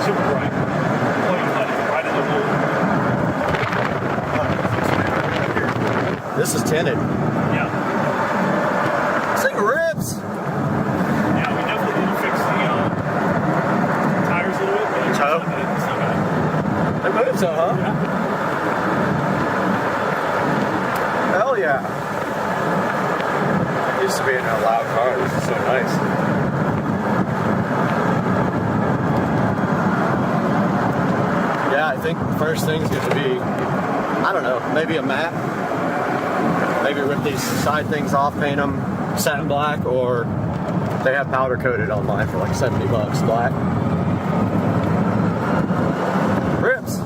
Super bright. Floating light right in the hole. This is tinted. Yeah. This thing rips. Yeah, we definitely need to fix the tires a little bit. But it's Toe? not bad. It's not bad. It moves though, huh? Yeah. Hell yeah. Used to be in a loud car. This is so nice. Yeah, I think the first thing's going to be, I don't know, maybe a matte. Maybe rip these side things off, paint them satin black, or they have powder coated on mine for like $70 black. Rips.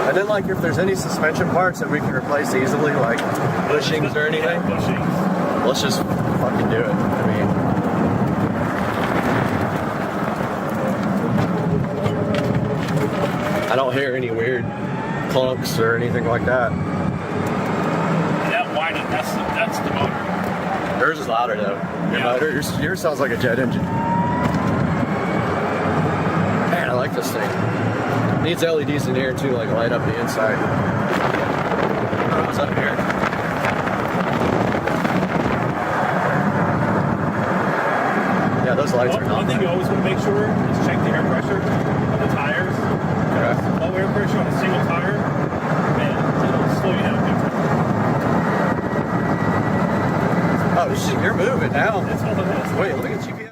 And then, like, if there's any suspension parts that we can replace easily, like bushings or anything, Bushings. let's just fucking do it. I mean, I don't hear any weird clunks or anything like that. That whining, that's the motor. Yours is louder though. Your Yeah. motor, yours sounds like a jet engine. Man, I like this thing. Needs LEDs in here too, like light up the inside. What's up here? Yeah, those lights are not One thing you bad. always want to make sure is check the air pressure of the tires. Okay. Low air pressure on a single tire, man, it'll slow you down big time. Oh shit, you're moving now. That's all it is. Wait, look at GPS.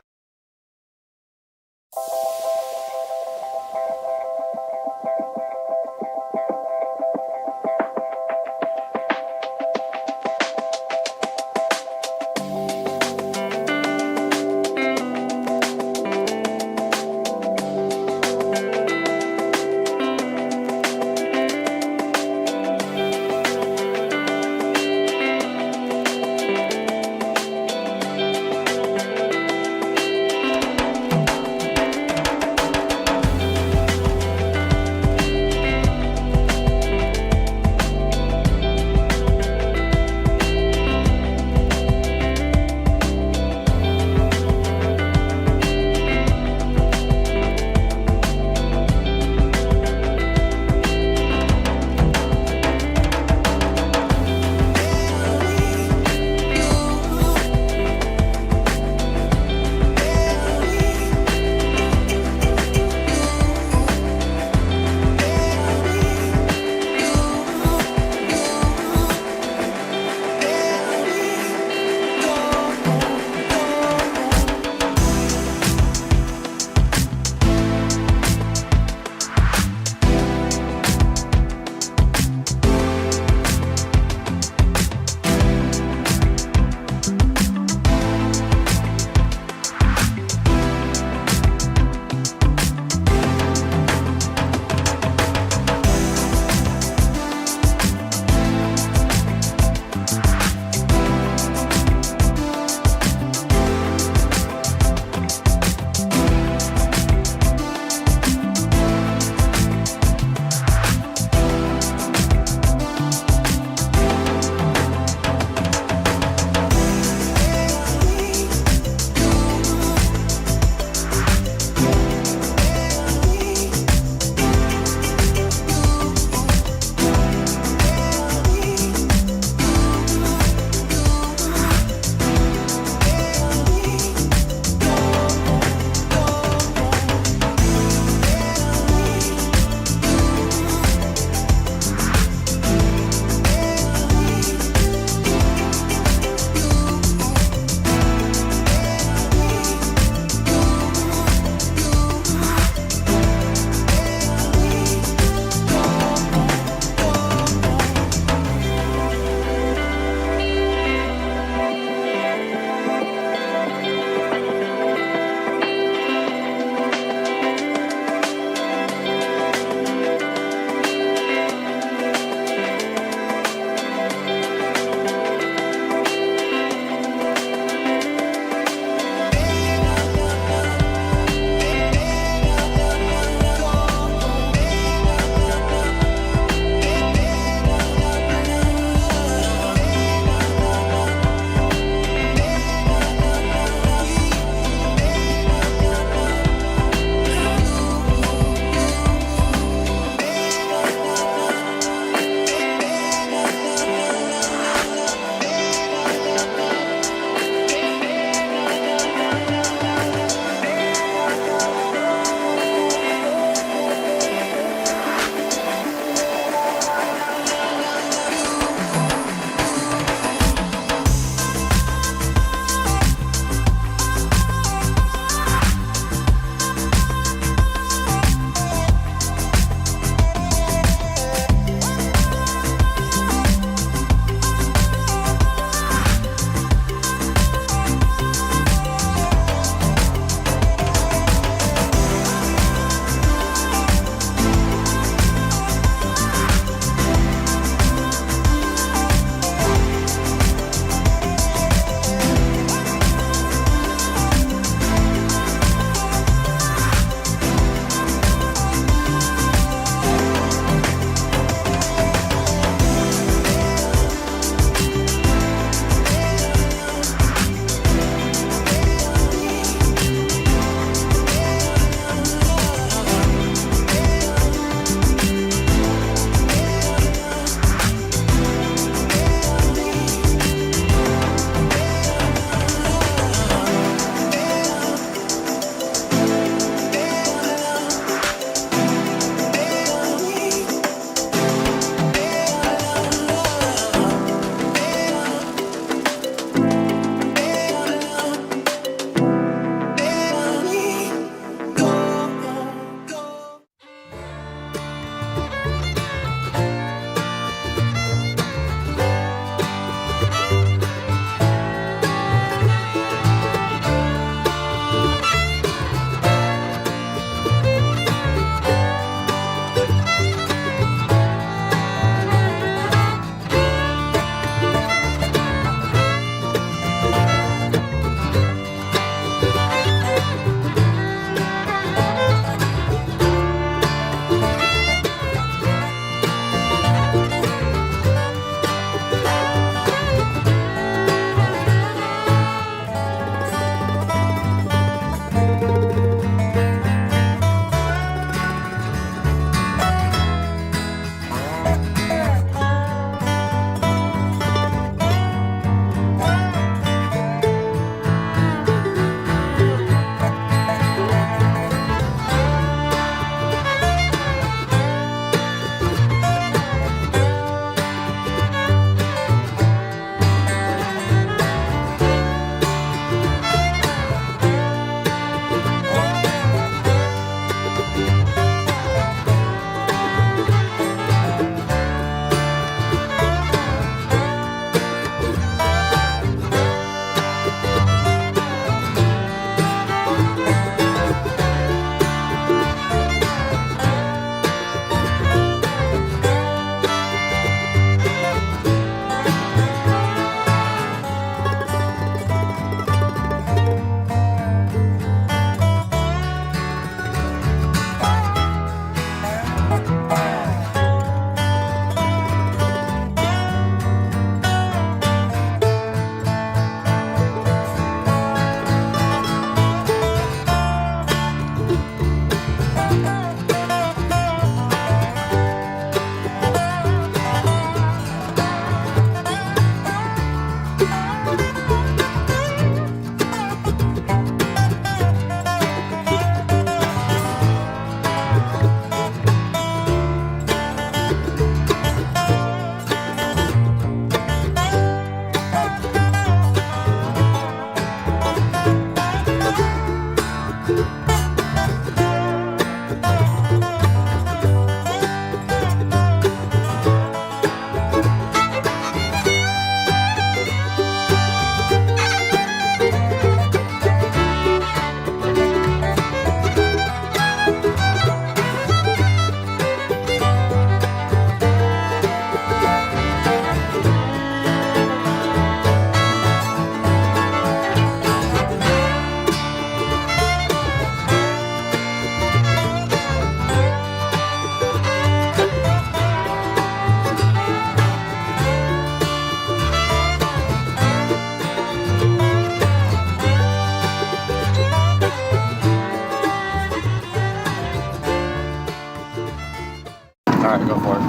ahead, go for it.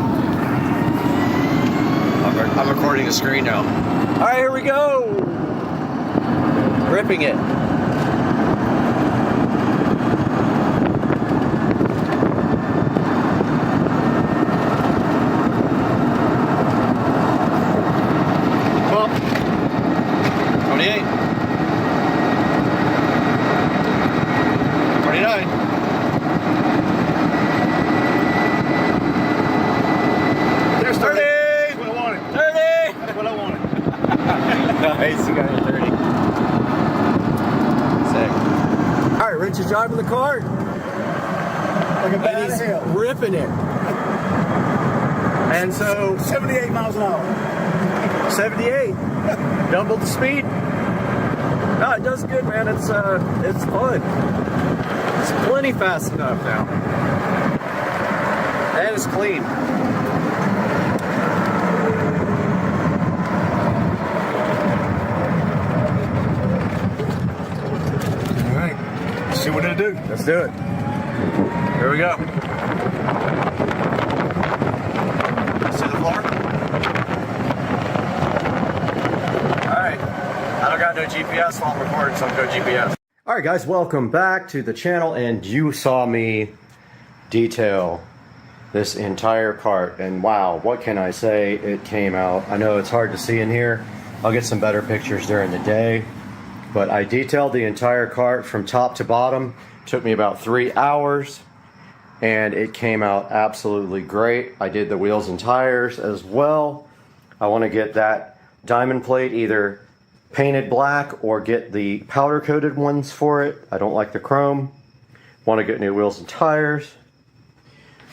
I'm recording the screen now. All right, here we go. Ripping it. Well, 28. 29. There's 30. That's what I wanted. 30. That's what I wanted. Nice, you got your 30. Sick. All right, Rich is driving the car. Like a And bad he's hell. ripping it. And so 78 miles an hour. 78, double the speed. No, it does good, man. It's fun. It's plenty fast enough now, and it's clean. All right. Let's see what it'll do. Let's do it. Here we go. See the floor? Alright. I don't got no GPS while I'm recording, so I'll go GPS. Alright guys, welcome back to the channel, and you saw me detail this entire cart, and wow, what can I say? It came out. I know it's hard to see in here. I'll get some better pictures during the day, but I detailed the entire cart from top to bottom. Took me about 3 hours, and it came out absolutely great. I did the wheels and tires as well. I want to get that diamond plate either painted black or get the powder coated ones for it. I don't like the chrome. Want to get new wheels and tires.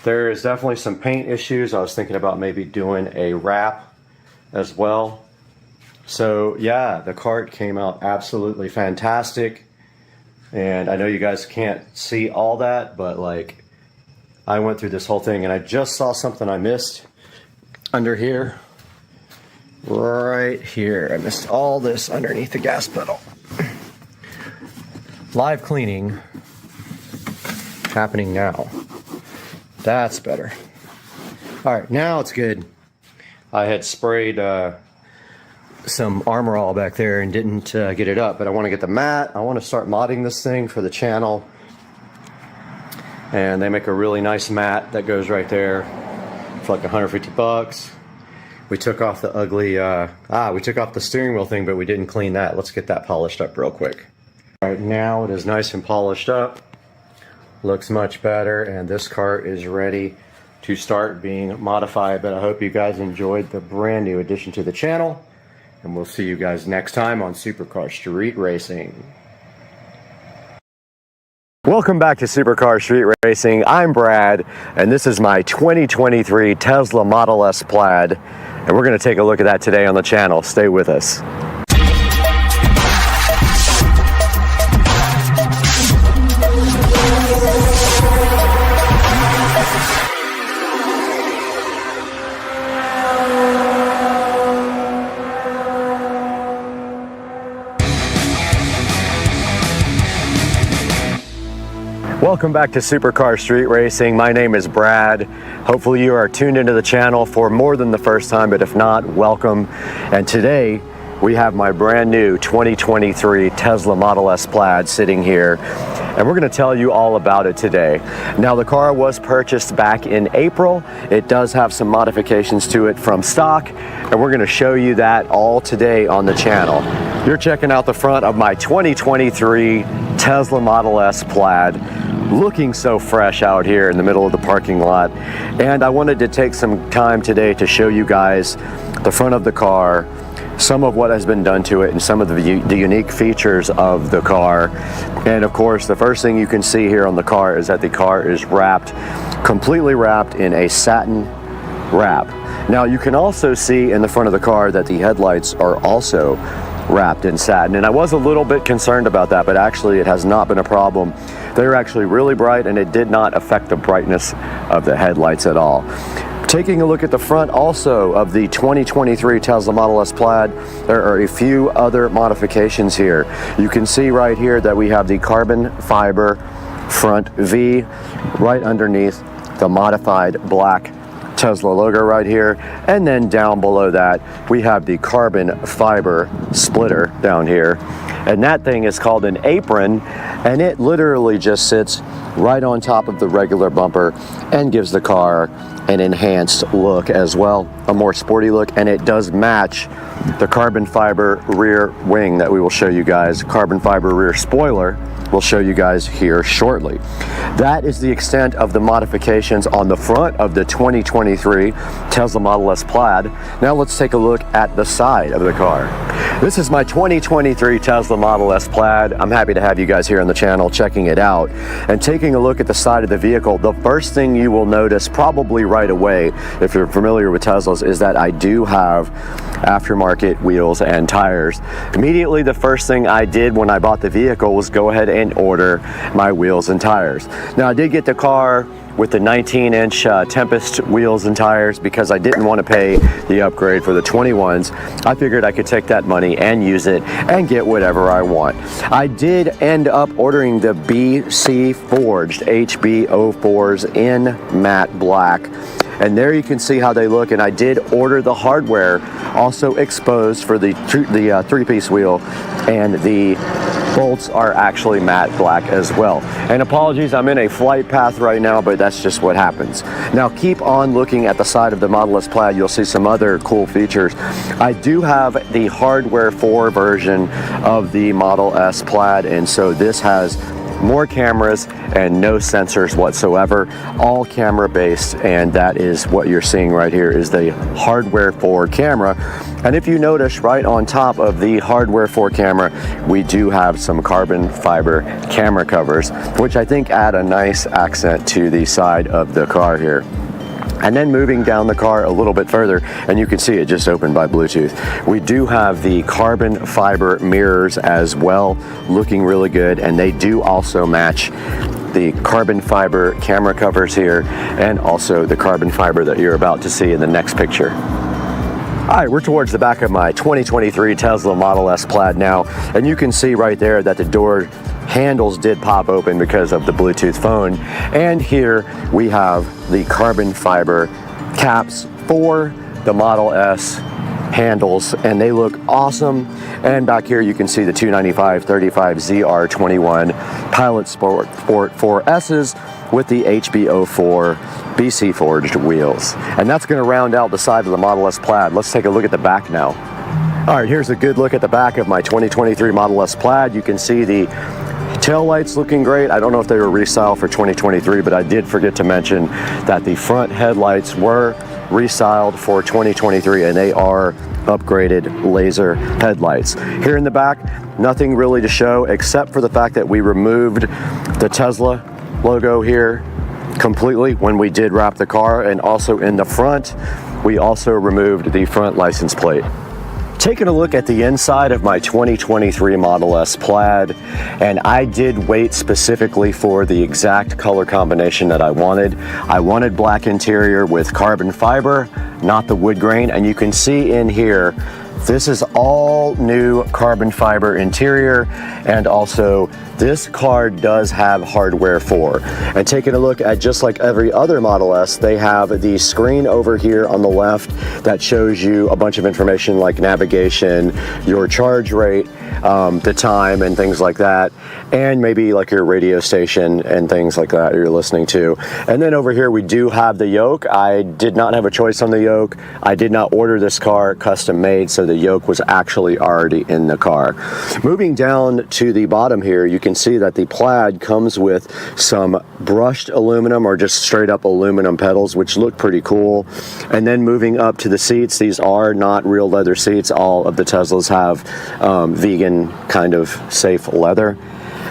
There is definitely some paint issues. I was thinking about maybe doing a wrap as well. So yeah, the cart came out absolutely fantastic. And I know you guys can't see all that, but like, I went through this whole thing and I just saw something I missed under here. Right here. I missed all this underneath the gas pedal. Live cleaning happening now. That's better. All right, now it's good. I had sprayed some Armor All back there and didn't get it up, but I want to get the mat. I want to start modding this thing for the channel, and they make a really nice mat that goes right there for like 150 bucks. We took off the ugly we took off the steering wheel thing, but we didn't clean that. Let's get that polished up real quick. All right, now it is nice and polished up, looks much better, and this cart is ready to start being modified. But I hope you guys enjoyed the brand new addition to the channel, and we'll see you guys next time on Supercar Street Racing. Welcome back to Supercar Street Racing. I'm Brad, and this is my 2023 Tesla Model S Plaid, and we're going to take a look at that today on the channel. Stay with us. Welcome back to Supercar Street Racing. My name is Brad. Hopefully you are tuned into the channel for more than the first time, but if not, welcome. And today we have my brand new 2023 Tesla Model S Plaid sitting here, and we're going to tell you all about it today. Now, the car was purchased back in April. It does have some modifications to it from stock, and we're going to show you that all today on the channel. You're checking out the front of my 2023 Tesla Model S Plaid, looking so fresh out here in the middle of the parking lot. And I wanted to take some time today to show you guys the front of the car, some of what has been done to it, and some of the unique features of the car. And of course, the first thing you can see here on the car is that the car is wrapped, completely wrapped in a satin wrap. Now you can also see in the front of the car that the headlights are also wrapped in satin, and I was a little bit concerned about that, but actually it has not been a problem. They're actually really bright, and it did not affect the brightness of the headlights at all. Taking a look at the front also of the 2023 Tesla Model S Plaid, there are a few other modifications here. You can see right here that we have the carbon fiber front V right underneath the modified black Tesla logo right here. And then down below that, we have the carbon fiber splitter down here. And that thing is called an apron, and it literally just sits right on top of the regular bumper and gives the car an enhanced look as well, a more sporty look, and it does match the carbon fiber rear wing that we will show you guys, carbon fiber rear spoiler we'll show you guys here shortly. That is the extent of the modifications on the front of the 2023 Tesla Model S Plaid. Now let's take a look at the side of the car. This is my 2023 Tesla Model S Plaid. I'm happy to have you guys here on the channel checking it out. And taking a look at the side of the vehicle, the first thing you will notice probably right away, if you're familiar with Teslas, is that I do have aftermarket wheels and tires. Immediately, the first thing I did when I bought the vehicle was go ahead and order my wheels and tires. Now, I did get the car with the 19-inch Tempest wheels and tires because I didn't want to pay the upgrade for the 21s. I figured I could take that money and use it and get whatever I want. I did end up ordering the BC Forged HB04s in matte black. And there you can see how they look, and I did order the hardware also exposed for the three-piece wheel, and the bolts are actually matte black as well. And apologies, I'm in a flight path right now, but that's just what happens. Now keep on looking at the side of the Model S Plaid, you'll see some other cool features. I do have the hardware 4 version of the Model S Plaid, and so this has more cameras and no sensors whatsoever, all camera based, and that is what you're seeing right here is the hardware 4 camera. And if you notice, right on top of the hardware 4 camera, we do have some carbon fiber camera covers, which I think add a nice accent to the side of the car here. And then moving down the car a little bit further, and you can see it just opened by Bluetooth, we do have the carbon fiber mirrors as well, looking really good, and they do also match the carbon fiber camera covers here and also the carbon fiber that you're about to see in the next picture. All right, we're towards the back of my 2023 Tesla Model S Plaid now, and you can see right there that the door handles did pop open because of the Bluetooth phone. And here we have the carbon fiber caps for the Model S handles, and they look awesome. And back here you can see the 295/35ZR21 Pilot Sport 4S's with the HB04 BC Forged wheels. And that's going to round out the side of the Model S Plaid. Let's take a look at the back now. All right, here's a good look at the back of my 2023 Model S Plaid. You can see the tail lights looking great. I don't know if they were restyled for 2023, but I did forget to mention that the front headlights were restyled for 2023, and they are upgraded laser headlights. Here in the back, nothing really to show except for the fact that we removed the Tesla logo here completely when we did wrap the car, and also in the front, we also removed the front license plate. Taking a look at the inside of my 2023 Model S Plaid, and I did wait specifically for the exact color combination that I wanted. I wanted black interior with carbon fiber, not the wood grain, and you can see in here, this is all new carbon fiber interior, and also this car does have hardware 4. And taking a look at just like every other Model S, they have the screen over here on the left that shows you a bunch of information like navigation, your charge rate, the time and things like that, and maybe like your radio station and things like that you're listening to. And then over here we do have the yoke. I did not have a choice on the yoke. I did not order this car custom made, so the yoke was actually already in the car. Moving down to the bottom here, you can see that the Plaid comes with some brushed aluminum or just straight up aluminum pedals, which look pretty cool. And then moving up to the seats, these are not real leather seats. All of the Teslas have vegan kind of safe leather.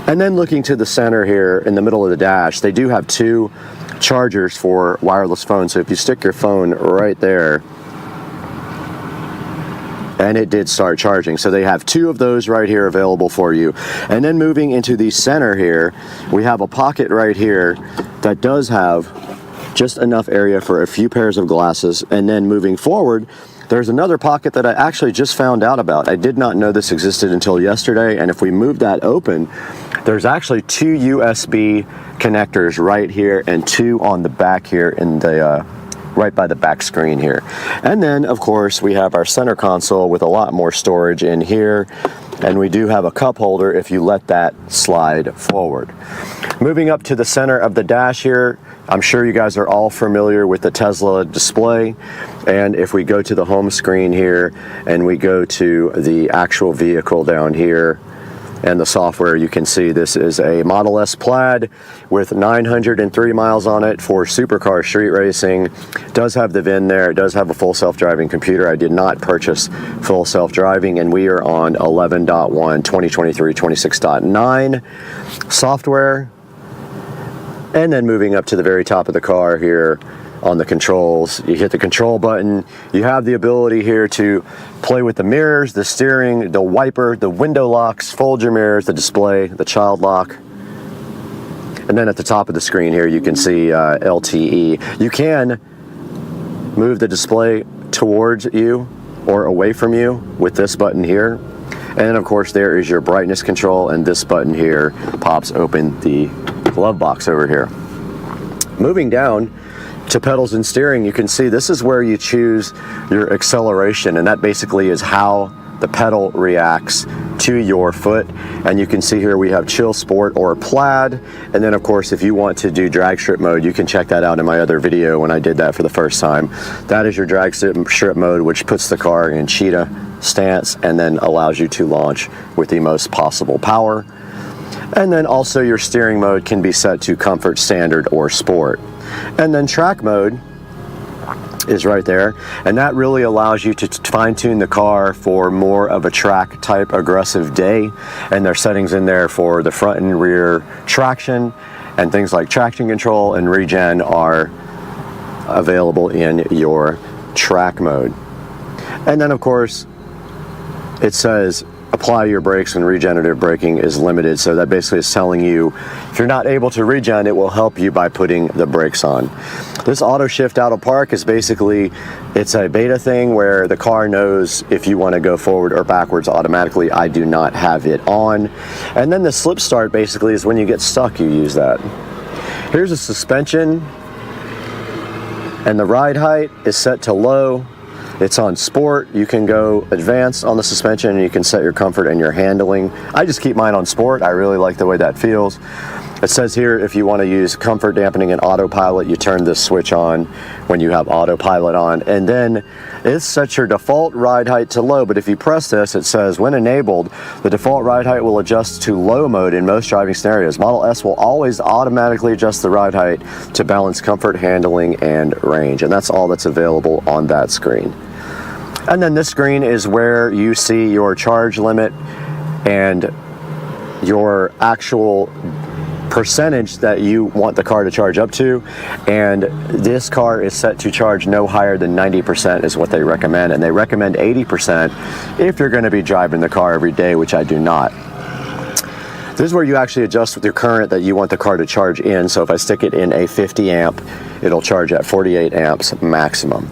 And then looking to the center here in the middle of the dash, they do have 2 chargers for wireless phones. So if you stick your phone right there, and it did start charging. So they have 2 of those right here available for you. And then moving into the center here, we have a pocket right here that does have just enough area for a few pairs of glasses. And then moving forward, there's another pocket that I actually just found out about. I did not know this existed until yesterday, and if we move that open, there's actually 2 USB connectors right here and 2 on the back here in the right by the back screen here. And then, of course, we have our center console with a lot more storage in here. And we do have a cup holder if you let that slide forward. Moving up to the center of the dash here, I'm sure you guys are all familiar with the Tesla display. And if we go to the home screen here and we go to the actual vehicle down here and the software, you can see this is a Model S Plaid with 903 miles on it for supercar street racing. It does have the VIN there. It does have a full self-driving computer. I did not purchase full self-driving, and we are on 11.1, 2023, 26.9 software. And then moving up to the very top of the car here on the controls, you hit the control button. You have the ability here to play with the mirrors, the steering, the wiper, the window locks, fold your mirrors, the display, the child lock. And then at the top of the screen here, you can see LTE. You can move the display towards you or away from you with this button here. And of course, there is your brightness control, and this button here pops open the glove box over here. Moving down to pedals and steering, you can see this is where you choose your acceleration, and that basically is how the pedal reacts to your foot. And you can see here we have chill, sport, or plaid. And then of course, if you want to do drag strip mode, you can check that out in my other video when I did that for the first time. That is your drag strip mode, which puts the car in cheetah stance and then allows you to launch with the most possible power. And then also your steering mode can be set to comfort, standard, or sport. And then track mode is right there, and that really allows you to fine-tune the car for more of a track type aggressive day. And there's settings in there for the front and rear traction, and things like traction control and regen are available in your track mode. And then of course it says apply your brakes when regenerative braking is limited. So that basically is telling you if you're not able to regen, it will help you by putting the brakes on. This auto shift out of park is basically, it's a beta thing where the car knows if you want to go forward or backwards automatically. I do not have it on. And then the slip start basically is when you get stuck, you use that. Here's a suspension, and the ride height is set to low. It's on sport. You can go advanced on the suspension, and you can set your comfort and your handling. I just keep mine on sport. I really like the way that feels. It says here if you want to use comfort dampening and autopilot, you turn this switch on when you have autopilot on, and then it sets your default ride height to low. But if you press this, it says when enabled, the default ride height will adjust to low mode in most driving scenarios. Model S will always automatically adjust the ride height to balance comfort, handling, and range, and that's all that's available on that screen. And then this screen is where you see your charge limit and your actual percentage that you want the car to charge up to. And this car is set to charge no higher than 90% is what they recommend. And they recommend 80% if you're going to be driving the car every day, which I do not. This is where you actually adjust with your current that you want the car to charge in. So if I stick it in a 50 amp, it'll charge at 48 amps maximum.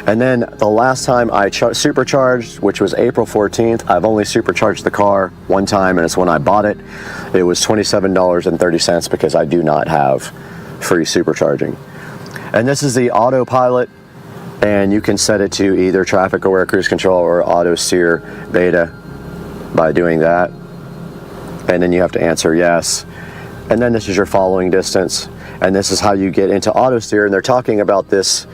And then the last time I supercharged, which was April 14th, I've only supercharged the car one time, and it's when I bought it. It was $27.30 because I do not have free supercharging. And this is the autopilot, and you can set it to either traffic aware cruise control or auto steer beta by doing that. And then you have to answer yes. And then this is your following distance, and this is how you get into auto steer. And they're talking about this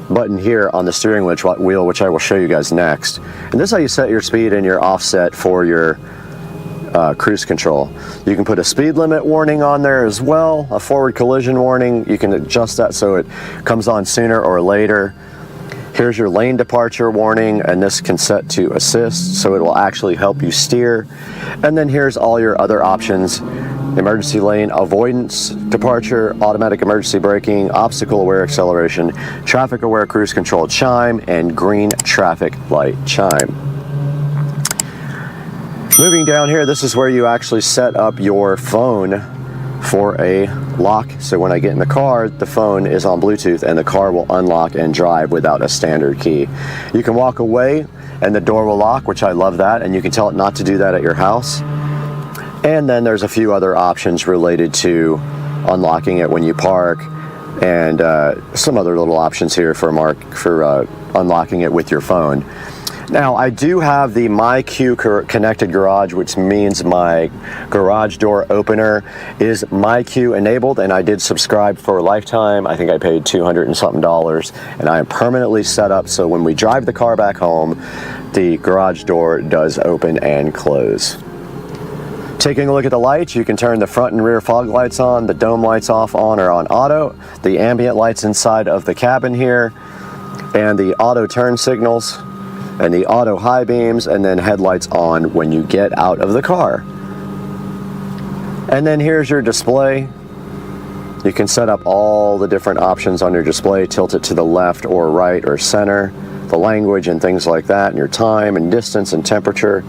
button here on the steering wheel, which I will show you guys next. And this is how you set your speed and your offset for your cruise control. You can put a speed limit warning on there as well, a forward collision warning. You can adjust that so it comes on sooner or later. Here's your lane departure warning, and this can set to assist, so it will actually help you steer. And then here's all your other options: emergency lane avoidance departure, automatic emergency braking, obstacle aware acceleration, traffic aware cruise control chime, and green traffic light chime. Moving down here, this is where you actually set up your phone for a lock. So when I get in the car, the phone is on Bluetooth and the car will unlock and drive without a standard key. You can walk away and the door will lock, which I love that, and you can tell it not to do that at your house. And then there's a few other options related to unlocking it when you park, and some other little options here for unlocking it with your phone. Now, I do have the MyQ connected garage, which means my garage door opener is MyQ enabled, and I did subscribe for a lifetime. I think I paid $200 and something, and I am permanently set up so when we drive the car back home, the garage door does open and close. Taking a look at the lights, you can turn the front and rear fog lights on, the dome lights off, on or on auto, the ambient lights inside of the cabin here, and the auto turn signals, and the auto high beams, and then headlights on when you get out of the car. And then here's your display. You can set up all the different options on your display, tilt it to the left or right or center, the language and things like that, and your time and distance and temperature.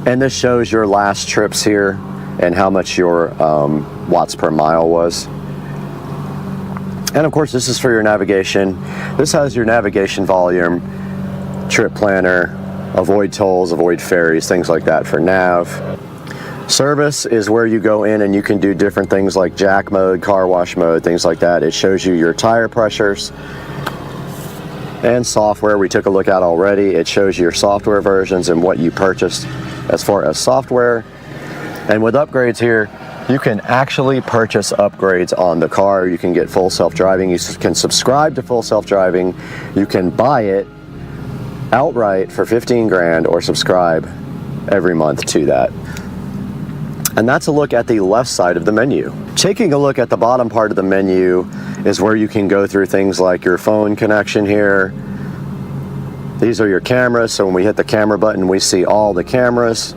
And this shows your last trips here and how much your watts per mile was. And of course, this is for your navigation. This has your navigation volume, trip planner, avoid tolls, avoid ferries, things like that for nav. Service is where you go in and you can do different things like jack mode, car wash mode, things like that. It shows you your tire pressures. And software we took a look at already. It shows you your software versions and what you purchased as far as software. And with upgrades here, you can actually purchase upgrades on the car. You can get full self-driving. You can subscribe to full self-driving. You can buy it outright for 15 grand or subscribe every month to that. And that's a look at the left side of the menu. Taking a look at the bottom part of the menu is where you can go through things like your phone connection here. These are your cameras, so when we hit the camera button, we see all the cameras.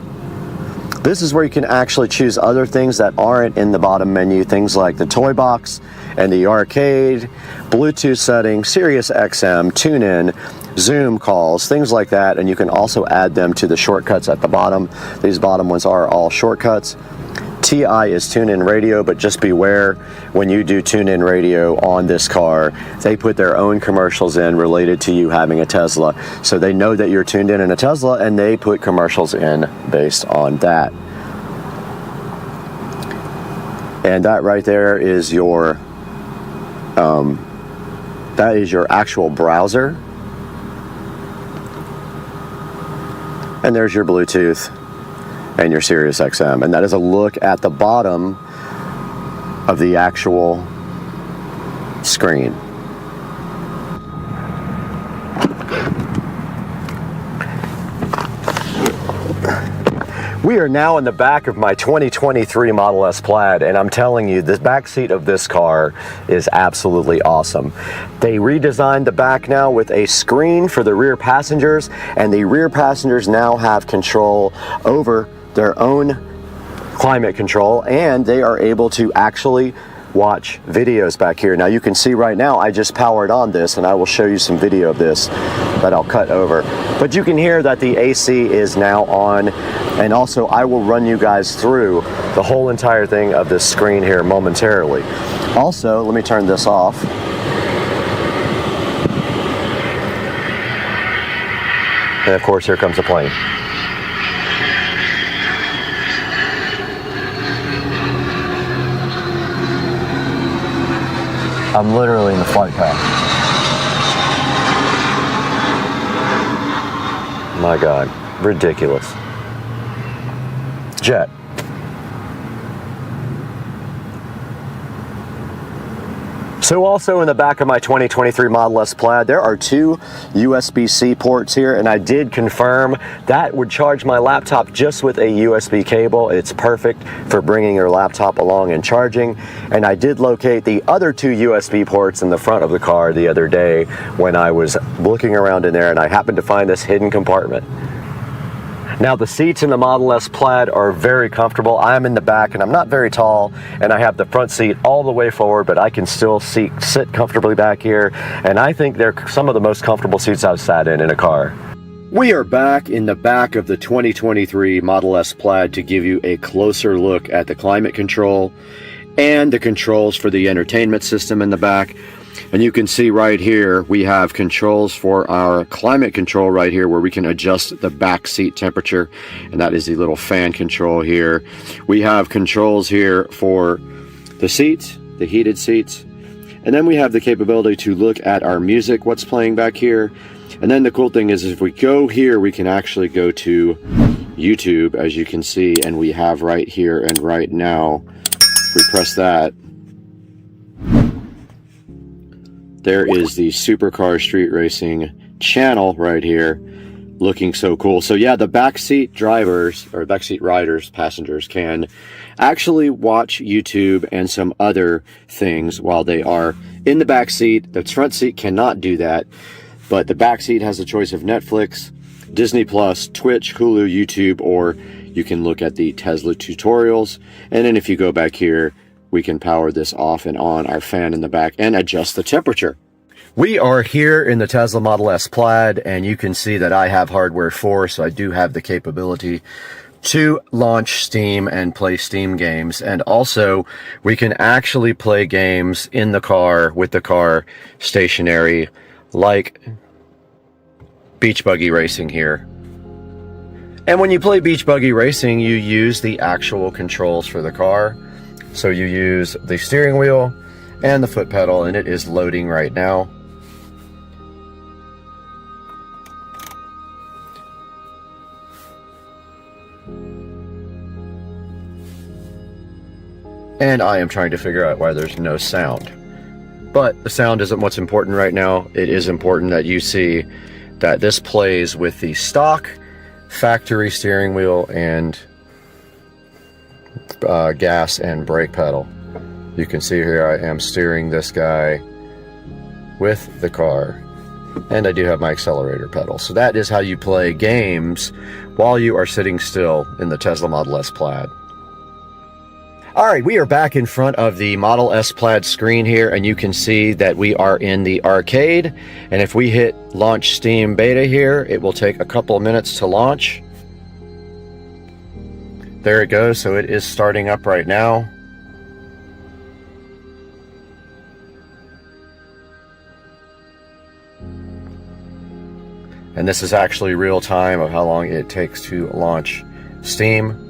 This is where you can actually choose other things that aren't in the bottom menu, things like the toy box and the arcade, Bluetooth settings, Sirius XM, tune-in, Zoom calls, things like that, and you can also add them to the shortcuts at the bottom. These bottom ones are all shortcuts. TI is tune-in radio, but just beware when you do tune-in radio on this car, they put their own commercials in related to you having a Tesla. So they know that you're tuned in a Tesla and they put commercials in based on that. And that right there is your actual browser. And there's your Bluetooth and your Sirius XM. And that is a look at the bottom of the actual screen. We are now in the back of my 2023 Model S Plaid, and I'm telling you, the back seat of this car is absolutely awesome. They redesigned the back now with a screen for the rear passengers, and the rear passengers now have control over their own climate control, and they are able to actually watch videos back here. Now you can see right now I just powered on this, and I will show you some video of this that I'll cut over. But you can hear that the AC is now on, and also I will run you guys through the whole entire thing of this screen here momentarily. Also, let me turn this off. And of course, here comes the plane. I'm literally in the flight path. My God, ridiculous. Jet. So also in the back of my 2023 Model S Plaid, there are two USB-C ports here, and I did confirm that would charge my laptop just with a USB cable. It's perfect for bringing your laptop along and charging. And I did locate the other two USB ports in the front of the car the other day when I was looking around in there, and I happened to find this hidden compartment. Now the seats in the Model S Plaid are very comfortable. I'm in the back and I'm not very tall, and I have the front seat all the way forward, but I can still sit comfortably back here, and I think they're some of the most comfortable seats I've sat in a car. We are back in the back of the 2023 Model S Plaid to give you a closer look at the climate control and the controls for the entertainment system in the back. And you can see right here, we have controls for our climate control right here where we can adjust the back seat temperature. And that is the little fan control here. We have controls here for the seats, the heated seats. And then we have the capability to look at our music, what's playing back here. And then the cool thing is if we go here, we can actually go to YouTube, as you can see, and we have right here and right now. If we press that, there is the Supercar Street Racing channel right here, looking so cool. So yeah, the backseat drivers, or backseat riders, passengers, can actually watch YouTube and some other things while they are in the back seat. The front seat cannot do that, but the back seat has a choice of Netflix, Disney Plus, Twitch, Hulu, YouTube, or you can look at the Tesla tutorials. And then if you go back here, we can power this off and on our fan in the back and adjust the temperature. We are here in the Tesla Model S Plaid, and you can see that I have hardware 4, so I do have the capability to launch Steam and play Steam games. And also, we can actually play games in the car with the car stationary, like Beach Buggy Racing here. And when you play Beach Buggy Racing, you use the actual controls for the car. So you use the steering wheel and the foot pedal, and it is loading right now. And I am trying to figure out why there's no sound. But the sound isn't what's important right now. It is important that you see that this plays with the stock factory steering wheel and gas and brake pedal. You can see here I am steering this guy with the car, and I do have my accelerator pedal. So that is how you play games while you are sitting still in the Tesla Model S Plaid. All right, we are back in front of the Model S Plaid screen here, and you can see that we are in the arcade. And if we hit launch Steam Beta here, it will take a couple of minutes to launch. There it goes, so it is starting up right now. And this is actually real time of how long it takes to launch Steam.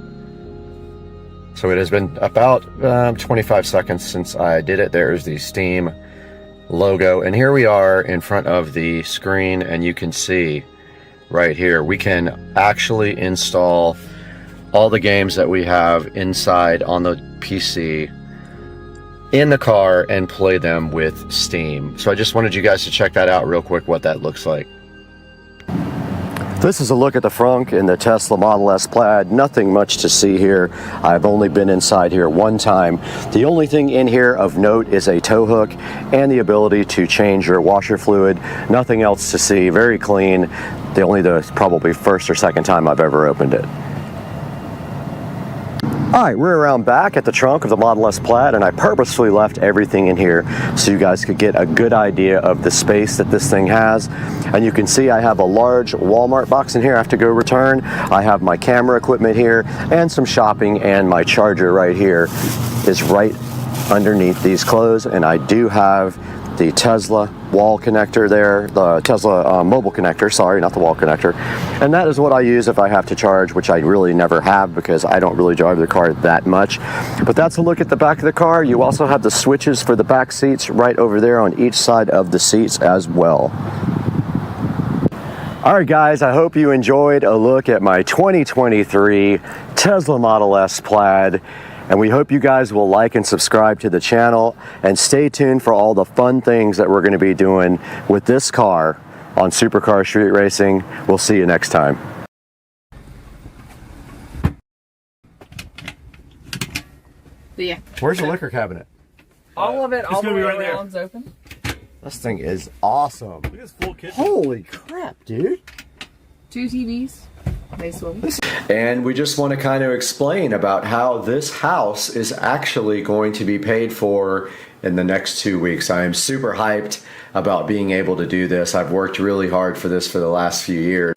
So it has been about 25 seconds since I did it. There's the Steam logo. And here we are in front of the screen, and you can see right here, we can actually install all the games that we have inside on the PC in the car and play them with Steam. So I just wanted you guys to check that out real quick, what that looks like. This is a look at the frunk in the Tesla Model S Plaid. Nothing much to see here. I've only been inside here one time. The only thing in here of note is a tow hook and the ability to change your washer fluid. Nothing else to see. Very clean. The probably first or second time I've ever opened it. Alright, we're around back at the trunk of the Model S Plaid, and I purposefully left everything in here so you guys could get a good idea of the space that this thing has. And you can see I have a large Walmart box in here I have to go return. I have my camera equipment here and some shopping, and my charger right here is right underneath these clothes. And I do have the Tesla wall connector there, the Tesla mobile connector, sorry, not the wall connector. And that is what I use if I have to charge, which I really never have because I don't really drive the car that much. But that's a look at the back of the car. You also have the switches for the back seats right over there on each side of the seats as well. All right, guys, I hope you enjoyed a look at my 2023 Tesla Model S Plaid. And we hope you guys will like and subscribe to the channel, and stay tuned for all the fun things that we're going to be doing with this car on Supercar Street Racing. We'll see you next time. Yeah. Where's the liquor cabinet? All of it, all the way right there. around's open. This thing is awesome. Look at this full kitchen. Holy crap, dude. 2 TVs. They swivel. And we just want to kind of explain about how this house is actually going to be paid for in the next 2 weeks. I am super hyped about being able to do this. I've worked really hard for this for the last few years.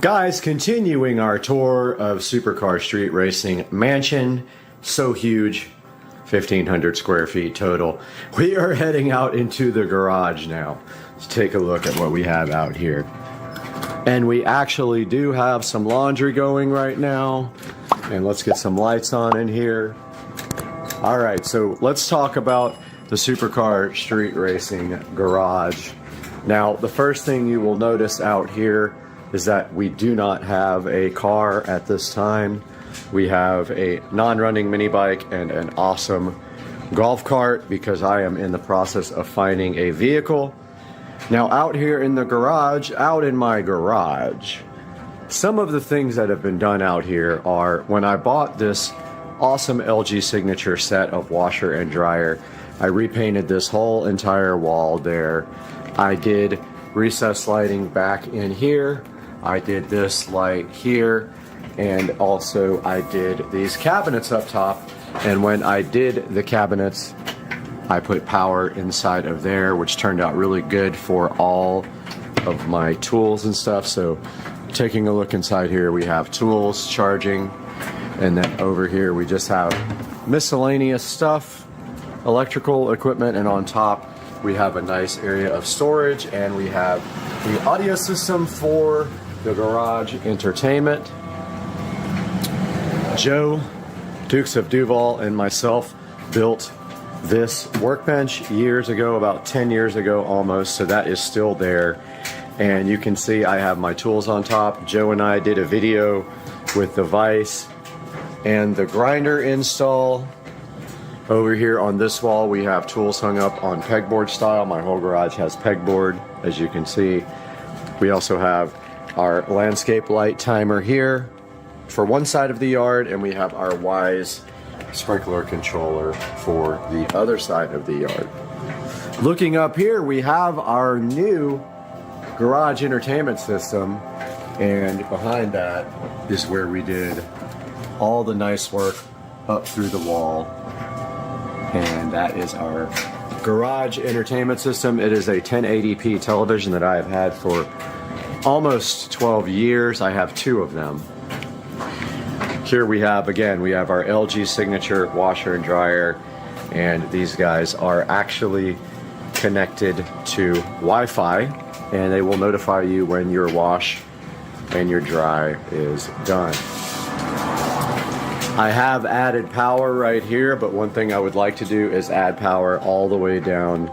Guys, continuing our tour of Supercar Street Racing Mansion. So huge. 1,500 square feet total. We are heading out into the garage now. Let's take a look at what we have out here. And we actually do have some laundry going right now. And let's get some lights on in here. All right, so let's talk about the Supercar Street Racing garage. Now, the first thing you will notice out here is that we do not have a car at this time. We have a non-running mini bike and an awesome golf cart because I am in the process of finding a vehicle. Now, out here in the garage, out in my garage, some of the things that have been done out here are, when I bought this awesome LG Signature set of washer and dryer, I repainted this whole entire wall there. I did recessed lighting back in here. I did this light here. And also I did these cabinets up top. And when I did the cabinets, I put power inside of there, which turned out really good for all of my tools and stuff. So taking a look inside here, we have tools, charging, and then over here we just have miscellaneous stuff, electrical equipment, and on top we have a nice area of storage, and we have the audio system for the garage entertainment. Joe, Dukes of Duval, and myself built this workbench years ago, about 10 years ago almost, so that is still there. And you can see I have my tools on top. Joe and I did a video with the vise and the grinder install. Over here on this wall we have tools hung up on pegboard style. My whole garage has pegboard, as you can see. We also have our landscape light timer here for one side of the yard, and we have our Wise sprinkler controller for the other side of the yard. Looking up here, we have our new garage entertainment system, and behind that is where we did all the nice work up through the wall. And that is our garage entertainment system. It is a 1080p television that I have had for almost 12 years. I have two of them. Here we have, again, we have our LG Signature washer and dryer, and these guys are actually connected to Wi-Fi, and they will notify you when your wash and your dry is done. I have added power right here, but one thing I would like to do is add power all the way down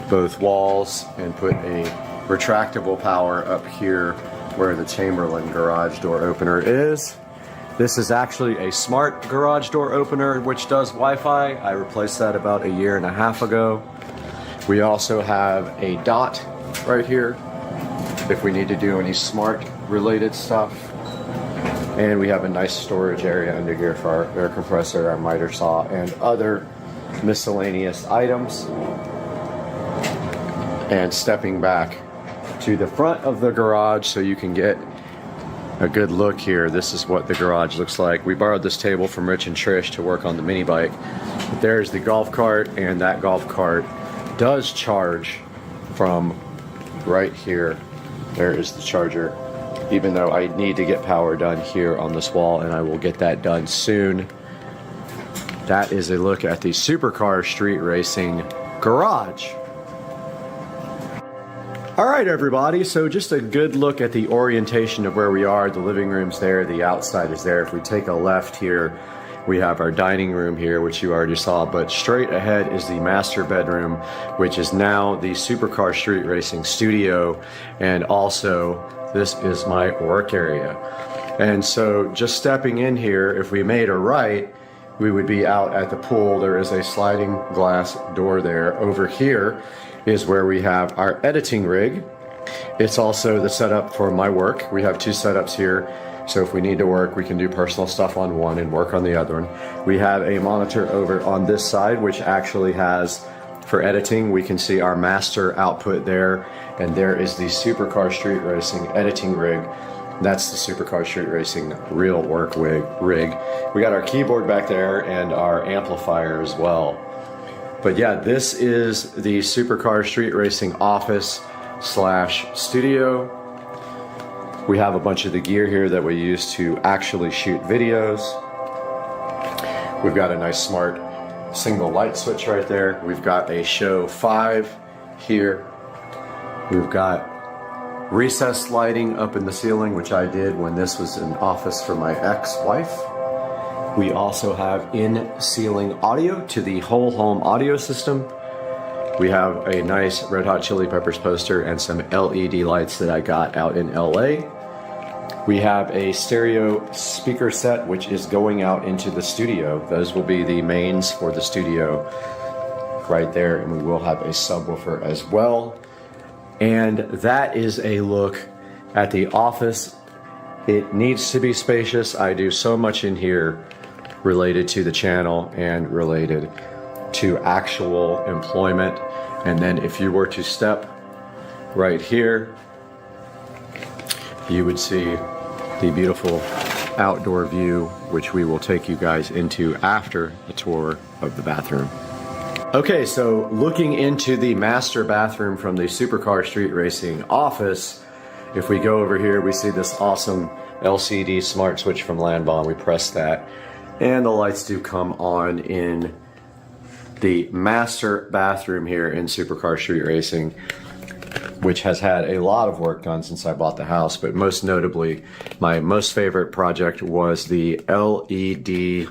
both walls and put a retractable power up here where the Chamberlain garage door opener is. This is actually a smart garage door opener which does Wi-Fi. I replaced that about 1.5 years ago. We also have a dot right here if we need to do any smart related stuff. And we have a nice storage area under here for our air compressor, our miter saw, and other miscellaneous items. And stepping back to the front of the garage so you can get a good look here. This is what the garage looks like. We borrowed this table from Rich and Trish to work on the mini bike. There's the golf cart, and that golf cart does charge from right here. There is the charger, even though I need to get power done here on this wall, and I will get that done soon. That is a look at the Supercar Street Racing garage. All right, everybody, so just a good look at the orientation of where we are. The living room's there, the outside is there. If we take a left here, we have our dining room here, which you already saw, but straight ahead is the master bedroom, which is now the Supercar Street Racing studio, and also this is my work area. And so just stepping in here, if we made a right, we would be out at the pool. There is a sliding glass door there. Over here is where we have our editing rig. It's also the setup for my work. We have two setups here. So if we need to work, we can do personal stuff on one and work on the other one. We have a monitor over on this side, which actually has, for editing, we can see our master output there. And there is the Supercar Street Racing editing rig. That's the Supercar Street Racing real work rig. We got our keyboard back there and our amplifier as well. But yeah, this is the Supercar Street Racing office / studio. We have a bunch of the gear here that we use to actually shoot videos. We've got a nice smart single light switch right there. We've got a show 5 here. We've got recessed lighting up in the ceiling, which I did when this was an office for my ex-wife. We also have in-ceiling audio to the whole home audio system. We have a nice Red Hot Chili Peppers poster and some LED lights that I got out in LA. We have a stereo speaker set, which is going out into the studio. Those will be the mains for the studio right there, and we will have a subwoofer as well. And that is a look at the office. It needs to be spacious. I do so much in here related to the channel and related to actual employment. And then if you were to step right here, you would see the beautiful outdoor view, which we will take you guys into after the tour of the bathroom. Okay, so looking into the master bathroom from the Supercar Street Racing office, if we go over here, we see this awesome LCD smart switch from Landbahn. We press that, and the lights do come on in the master bathroom here in Supercar Street Racing, which has had a lot of work done since I bought the house, but most notably, my most favorite project was the LCD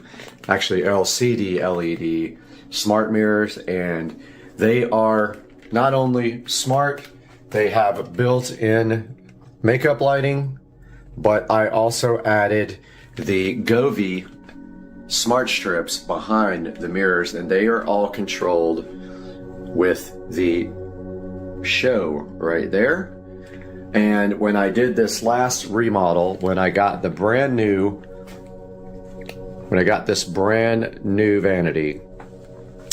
LED smart mirrors, and they are not only smart, they have built-in makeup lighting, but I also added the Govee smart strips behind the mirrors, and they are all controlled with the show right there. And when I did this last remodel, when I got this brand new vanity,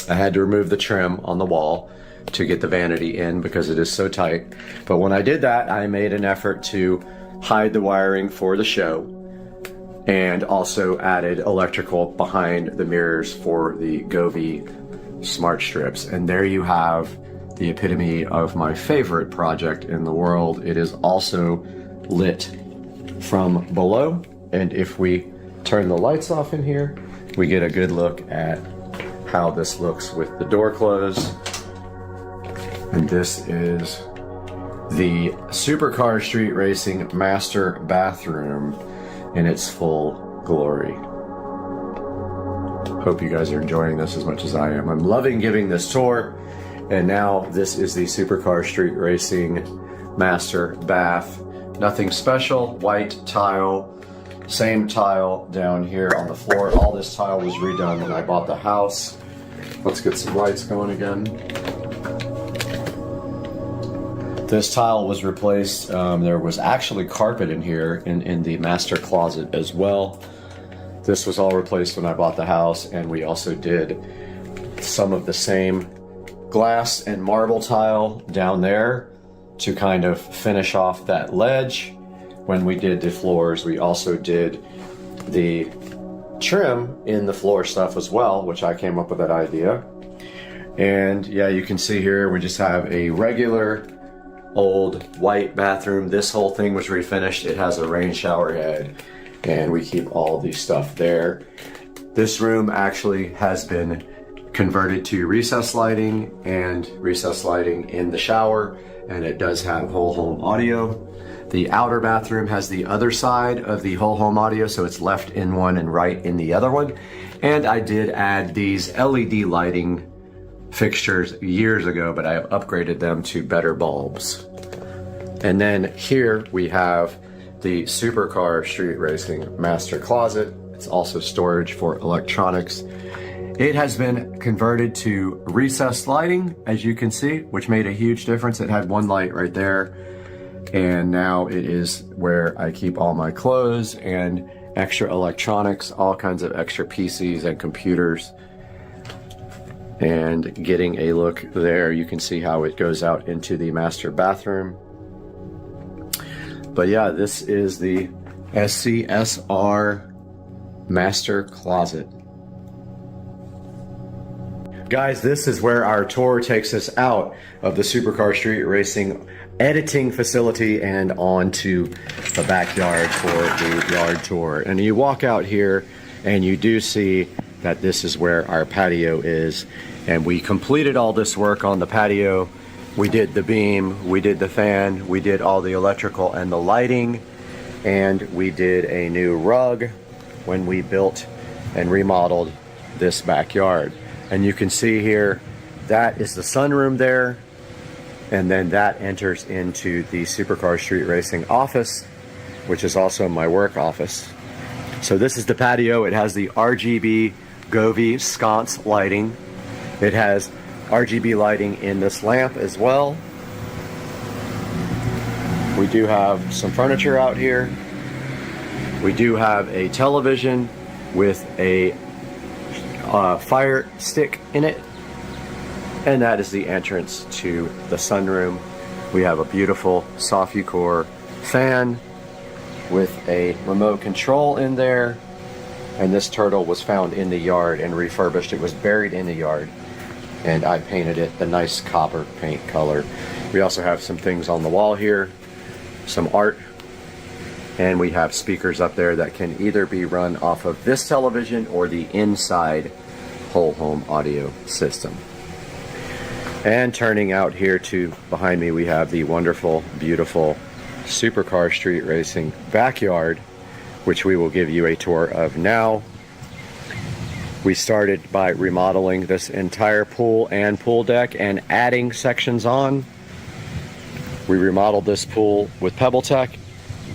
I had to remove the trim on the wall to get the vanity in because it is so tight. But when I did that, I made an effort to hide the wiring for the show, and also added electrical behind the mirrors for the Govee smart strips. And there you have the epitome of my favorite project in the world. It is also lit from below, and if we turn the lights off in here, we get a good look at how this looks with the door closed. And this is the Supercar Street Racing master bathroom in its full glory. Hope you guys are enjoying this as much as I am. I'm loving giving this tour. And now this is the Supercar Street Racing master bath. Nothing special, white tile, same tile down here on the floor. All this tile was redone when I bought the house. Let's get some lights going again. This tile was replaced. There was actually carpet in here in the master closet as well. This was all replaced when I bought the house, and we also did some of the same glass and marble tile down there to kind of finish off that ledge. When we did the floors, we also did the trim in the floor stuff as well, which I came up with that idea. And yeah, you can see here we just have a regular old white bathroom. This whole thing was refinished. It has a rain shower head, and we keep all the stuff there. This room actually has been converted to recessed lighting and recessed lighting in the shower, and it does have whole home audio. The outer bathroom has the other side of the whole home audio, so it's left in one and right in the other one. And I did add these LED lighting fixtures years ago, but I have upgraded them to better bulbs. And then here we have the Supercar Street Racing master closet. It's also storage for electronics. It has been converted to recessed lighting, as you can see, which made a huge difference. It had one light right there, and now it is where I keep all my clothes and extra electronics, all kinds of extra PCs and computers. And getting a look there, you can see how it goes out into the master bathroom. But yeah, this is the SCSR master closet. Guys, this is where our tour takes us out of the Supercar Street Racing editing facility and onto the backyard for the yard tour. And you walk out here and you do see that this is where our patio is. And we completed all this work on the patio. We did the beam, we did the fan, we did all the electrical and the lighting, and we did a new rug when we built and remodeled this backyard. And you can see here, that is the sunroom there, and then that enters into the Supercar Street Racing office, which is also my work office. So this is the patio. It has the RGB Govee sconce lighting. It has RGB lighting in this lamp as well. We do have some furniture out here. We do have a television with a fire stick in it, and that is the entrance to the sunroom. We have a beautiful Sofucore fan with a remote control in there, and this turtle was found in the yard and refurbished. It was buried in the yard, and I painted it the nice copper paint color. We also have some things on the wall here, some art, and we have speakers up there that can either be run off of this television or the inside whole home audio system. And turning out here to behind me, we have the wonderful, beautiful Supercar Street Racing backyard, which we will give you a tour of now. We started by remodeling this entire pool and pool deck and adding sections on. We remodeled this pool with PebbleTech,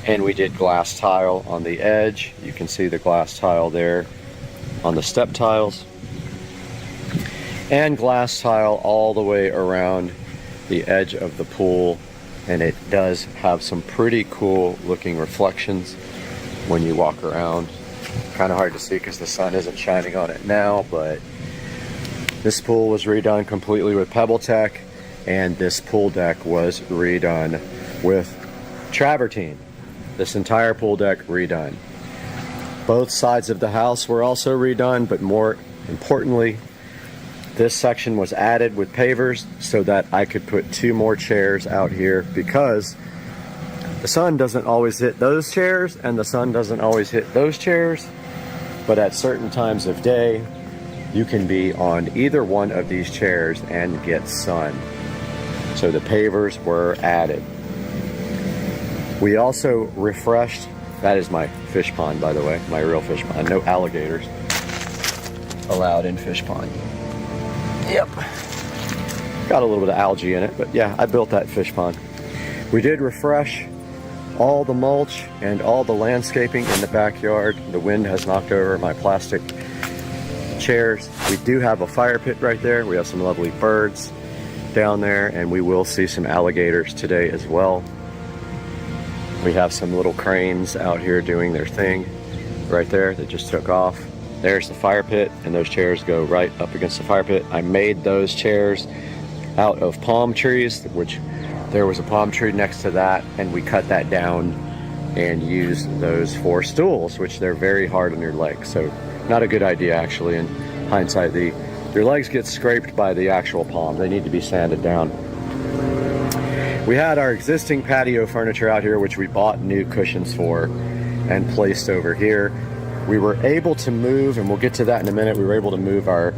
and we did glass tile on the edge. You can see the glass tile there on the step tiles, and glass tile all the way around the edge of the pool. And it does have some pretty cool looking reflections when you walk around. Kind of hard to see because the sun isn't shining on it now, but this pool was redone completely with PebbleTech, and this pool deck was redone with travertine. This entire pool deck redone. Both sides of the house were also redone, but more importantly, this section was added with pavers so that I could put 2 more chairs out here, because the sun doesn't always hit those chairs and the sun doesn't always hit those chairs, but at certain times of day you can be on either one of these chairs and get sun. So the pavers were added. We also refreshed, that is my fish pond, by the way, my real fish pond. No alligators allowed in fish pond. Yep. Got a little bit of algae in it, but yeah, I built that fish pond. We did refresh all the mulch and all the landscaping in the backyard. The wind has knocked over my plastic chairs. We do have a fire pit right there. We have some lovely birds down there, and we will see some alligators today as well. We have some little cranes out here doing their thing right there that just took off. There's the fire pit, and those chairs go right up against the fire pit. I made those chairs out of palm trees, which there was a palm tree next to that, and we cut that down and used those for stools, which they're very hard on your legs. So not a good idea, actually, in hindsight. Your legs get scraped by the actual palm. They need to be sanded down. We had our existing patio furniture out here, which we bought new cushions for and placed over here. We were able to move, and we'll get to that in a minute, we were able to move our,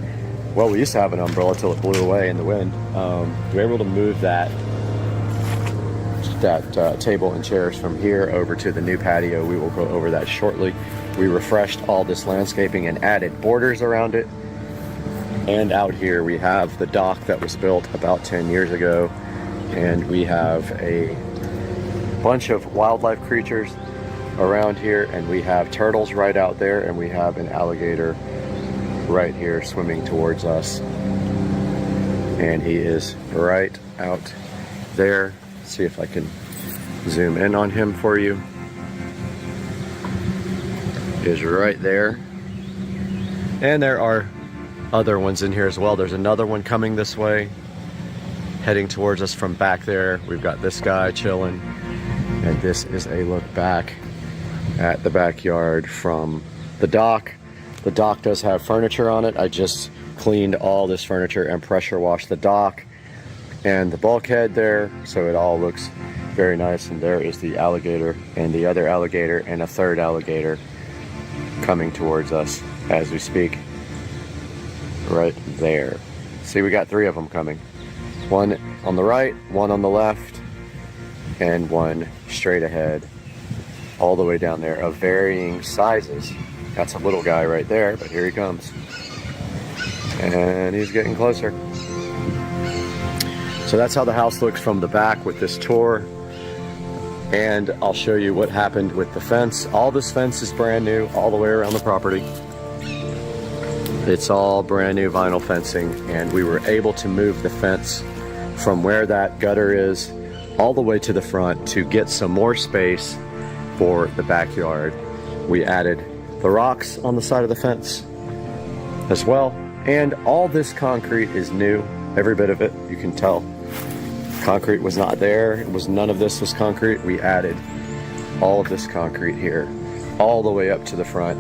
well, we used to have an umbrella till it blew away in the wind. We were able to move that table and chairs from here over to the new patio. We will go over that shortly. We refreshed all this landscaping and added borders around it. And out here we have the dock that was built about 10 years ago, and we have a bunch of wildlife creatures around here, and we have turtles right out there, and we have an alligator right here swimming towards us, and he is right out there. Let's see if I can zoom in on him for you. He is right there, and there are other ones in here as well. There's another one coming this way, heading towards us from back there. We've got this guy chilling, and this is a look back at the backyard from the dock. The dock does have furniture on it. I just cleaned all this furniture and pressure washed the dock and the bulkhead there, so it all looks very nice. And there is the alligator and the other alligator and a third alligator coming towards us as we speak. right there. See, we got 3 of them coming. One on the right, one on the left, and one straight ahead, all the way down there, of varying sizes. That's a little guy right there, but here he comes. And he's getting closer. So that's how the house looks from the back with this tour. And I'll show you what happened with the fence. All this fence is brand new all the way around the property. It's all brand new vinyl fencing, and we were able to move the fence from where that gutter is all the way to the front to get some more space for the backyard. We added the rocks on the side of the fence as well, and all this concrete is new, every bit of it. You can tell concrete was not there. It was, none of this was concrete. We added all of this concrete here all the way up to the front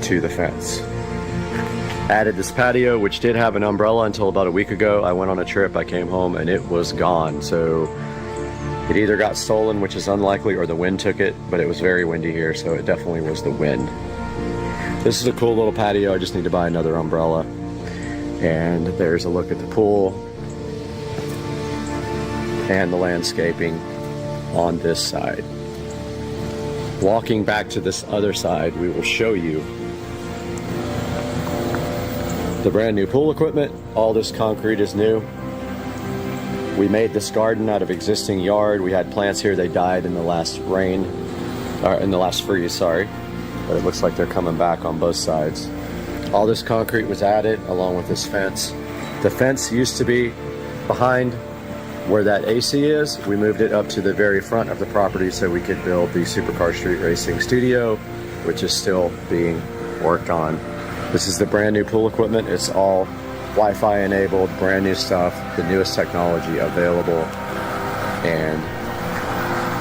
to the fence. Added this patio, which did have an umbrella until about a week ago. I went on a trip, I came home, and it was gone. So it either got stolen, which is unlikely, or the wind took it, but it was very windy here, so it definitely was the wind. This is a cool little patio. I just need to buy another umbrella. And there's a look at the pool and the landscaping on this side. Walking back to this other side, we will show you the brand new pool equipment. All this concrete is new. We made this garden out of existing yard. We had plants here, they died in the last rain, or in the last freeze, sorry. But it looks like they're coming back on both sides. All this concrete was added along with this fence. The fence used to be behind where that AC is. We moved it up to the very front of the property so we could build the Supercar Street Racing studio, which is still being worked on. This is the brand new pool equipment. It's all Wi-Fi enabled, brand new stuff, the newest technology available, and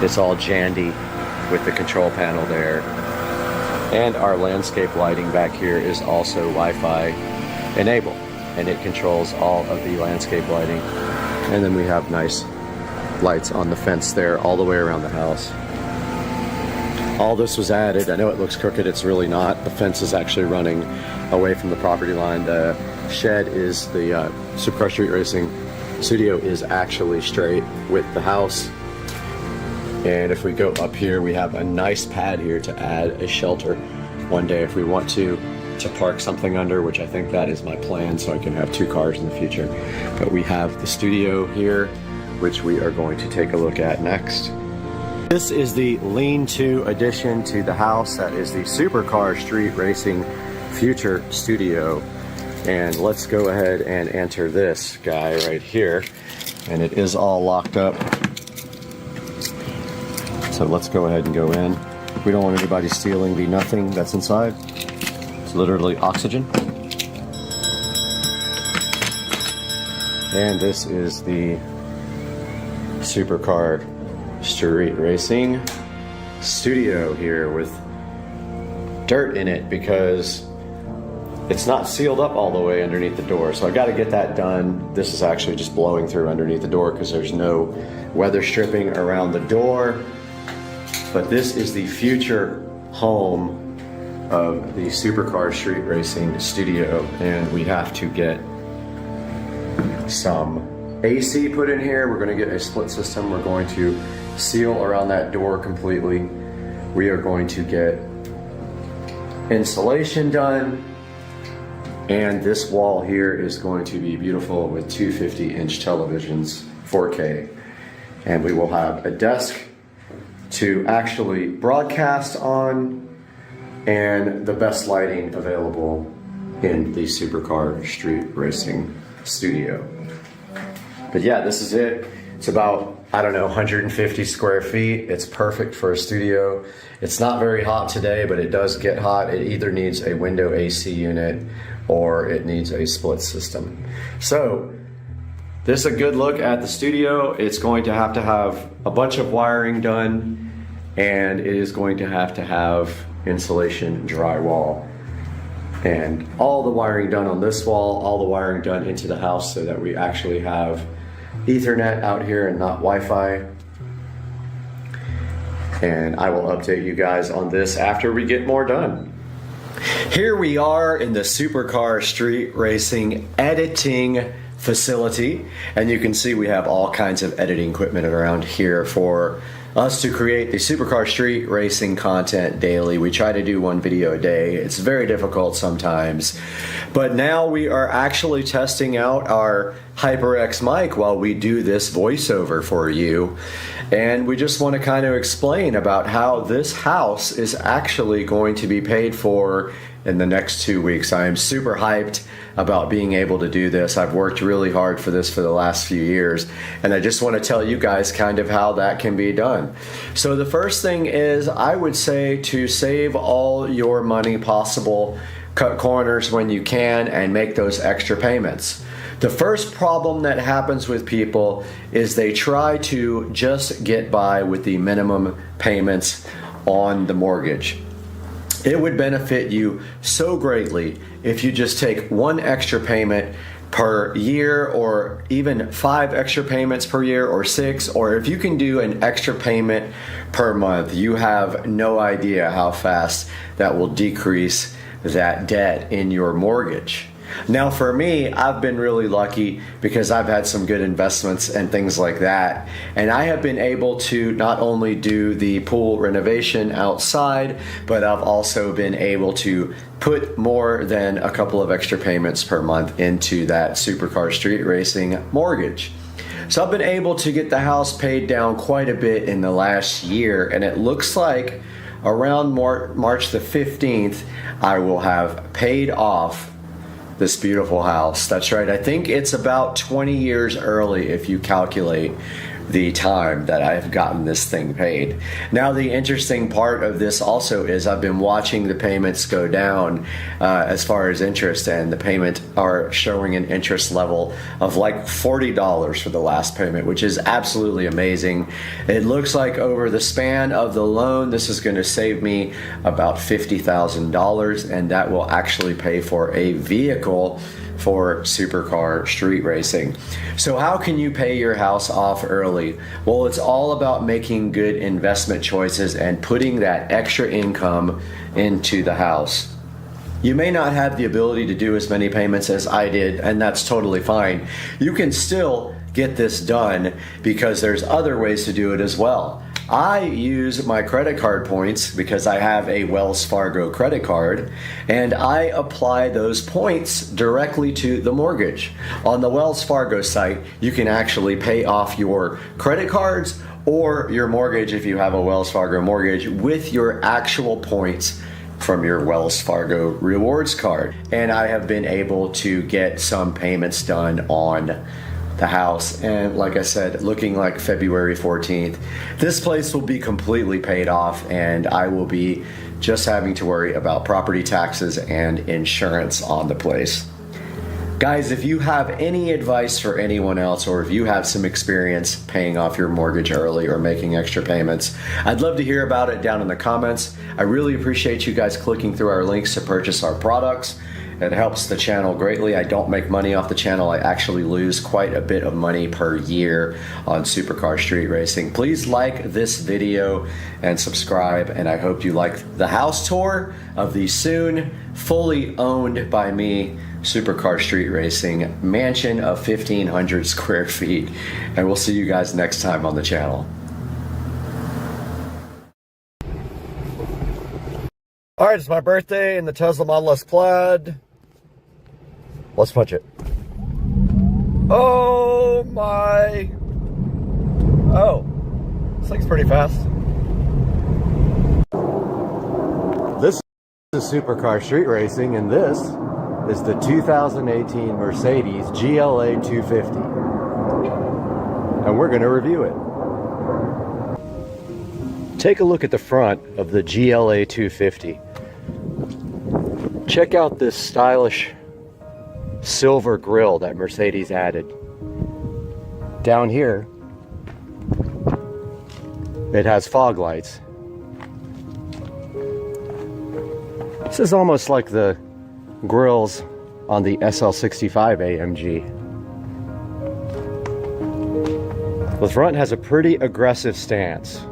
it's all Jandy with the control panel there. And our landscape lighting back here is also Wi-Fi enabled, and it controls all of the landscape lighting. And then we have nice lights on the fence there all the way around the house. All this was added. I know it looks crooked, it's really not. The fence is actually running away from the property line. The shed is, the Supercar Street Racing studio is actually straight with the house. And if we go up here, we have a nice pad here to add a shelter one day if we want to park something under, which I think that is my plan, so I can have 2 cars in the future. But we have the studio here, which we are going to take a look at next. This is the lean-to addition to the house. That is the Supercar Street Racing Future Studio. And let's go ahead and enter this guy right here. And it is all locked up. So let's go ahead and go in. We don't want anybody stealing the nothing that's inside. It's literally oxygen. And this is the Supercar Street Racing studio here with dirt in it because it's not sealed up all the way underneath the door. So I got to get that done. This is actually just blowing through underneath the door because there's no weather stripping around the door. But this is the future home of the Supercar Street Racing studio, and we have to get some AC put in here. We're going to get a split system. We're going to seal around that door completely. We are going to get insulation done, and this wall here is going to be beautiful with 250-inch televisions, 4K, and we will have a desk to actually broadcast on and the best lighting available in the Supercar Street Racing studio. But yeah, this is it. It's about, I don't know, 150 square feet. It's perfect for a studio. It's not very hot today, but it does get hot. It either needs a window AC unit or it needs a split system. So this is a good look at the studio. It's going to have a bunch of wiring done, and it is going to have insulation drywall. And all the wiring done on this wall, all the wiring done into the house so that we actually have Ethernet out here and not Wi-Fi. And I will update you guys on this after we get more done. Here we are in the Supercar Street Racing editing facility, and you can see we have all kinds of editing equipment around here for us to create the Supercar Street Racing content daily. We try to do one video a day. It's very difficult sometimes, but now we are actually testing out our HyperX mic while we do this voiceover for you, and we just want to kind of explain about how this house is actually going to be paid for in the next 2 weeks. I am super hyped about being able to do this. I've worked really hard for this for the last few years, and I just want to tell you guys kind of how that can be done. So the first thing is, I would say to save all your money possible, cut corners when you can, and make those extra payments. The first problem that happens with people is they try to just get by with the minimum payments on the mortgage. It would benefit you so greatly if you just take one extra payment per year, or even 5 extra payments per year, or 6, or if you can do an extra payment per month. You have no idea how fast that will decrease that debt in your mortgage. Now for me, I've been really lucky because I've had some good investments and things like that, and I have been able to not only do the pool renovation outside, but I've also been able to put more than a couple of extra payments per month into that Supercar Street Racing mortgage. So I've been able to get the house paid down quite a bit in the last year, and it looks like around March the 15th, I will have paid off this beautiful house. That's right, I think it's about 20 years early if you calculate the time that I've gotten this thing paid. Now the interesting part of this also is I've been watching the payments go down as far as interest, and the payment are showing an interest level of like $40 for the last payment, which is absolutely amazing. It looks like over the span of the loan, this is going to save me about $50,000, and that will actually pay for a vehicle for Supercar Street Racing. So how can you pay your house off early? Well, it's all about making good investment choices and putting that extra income into the house. You may not have the ability to do as many payments as I did, and that's totally fine. You can still get this done because there's other ways to do it as well. I use my credit card points because I have a Wells Fargo credit card, and I apply those points directly to the mortgage. On the Wells Fargo site, you can actually pay off your credit cards or your mortgage if you have a Wells Fargo mortgage with your actual points from your Wells Fargo rewards card. And I have been able to get some payments done on the house, and like I said, looking like February 14th, this place will be completely paid off, and I will be just having to worry about property taxes and insurance on the place. Guys, if you have any advice for anyone else, or if you have some experience paying off your mortgage early or making extra payments, I'd love to hear about it down in the comments. I really appreciate you guys clicking through our links to purchase our products. It helps the channel greatly. I don't make money off the channel. I actually lose quite a bit of money per year on Supercar Street Racing. Please like this video and subscribe, and I hope you like the house tour of the soon fully owned by me Supercar Street Racing mansion of 1,500 square feet. And we'll see you guys next time on the channel. All right, it's my birthday in the Tesla Model S Plaid. Let's punch it. Oh my. Oh, this thing's pretty fast. This is Supercar Street Racing, and this is the 2018 Mercedes GLA 250. And we're going to review it. Take a look at the front of the GLA 250. Check out this stylish silver grille that Mercedes added. Down here, it has fog lights. This is almost like the grills on the SL65 AMG. The front has a pretty aggressive stance,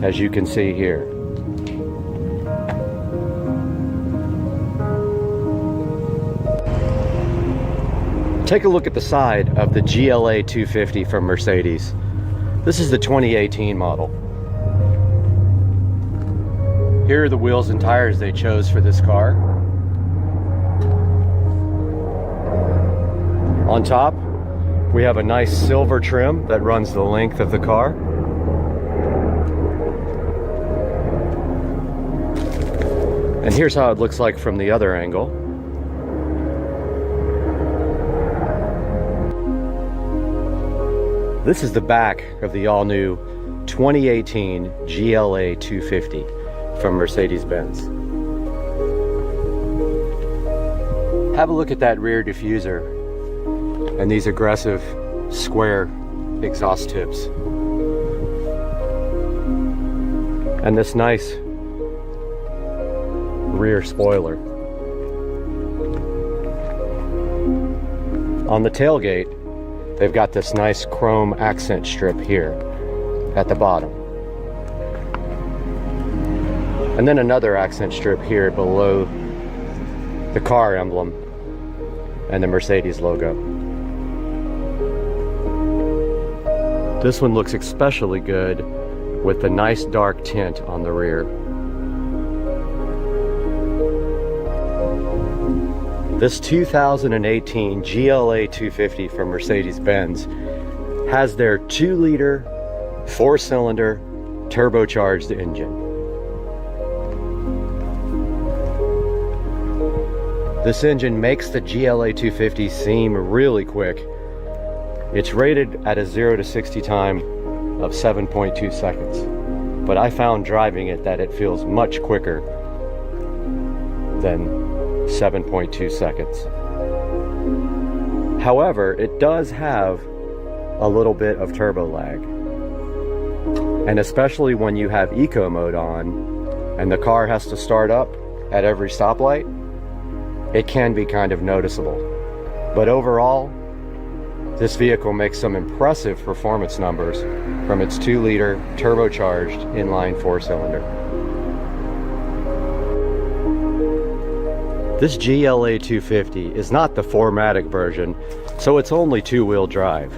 as you can see here. Take a look at the side of the GLA 250 from Mercedes. This is the 2018 model. Here are the wheels and tires they chose for this car. On top, we have a nice silver trim that runs the length of the car. And here's how it looks like from the other angle. This is the back of the all-new 2018 GLA 250 from Mercedes-Benz. Have a look at that rear diffuser and these aggressive square exhaust tips. And this nice rear spoiler. On the tailgate, they've got this nice chrome accent strip here at the bottom. And then another accent strip here below the car emblem and the Mercedes logo. This one looks especially good with the nice dark tint on the rear. This 2018 GLA 250 from Mercedes-Benz has their 2-liter, 4-cylinder, turbocharged engine. This engine makes the GLA 250 seem really quick. It's rated at a 0 to 60 time of 7.2 seconds, but I found driving it that it feels much quicker than 7.2 seconds. However, it does have a little bit of turbo lag. And especially when you have eco mode on and the car has to start up at every stoplight, it can be kind of noticeable. But overall, this vehicle makes some impressive performance numbers from its 2-liter turbocharged inline 4-cylinder. This GLA 250 is not the 4MATIC version, so it's only 2-wheel drive.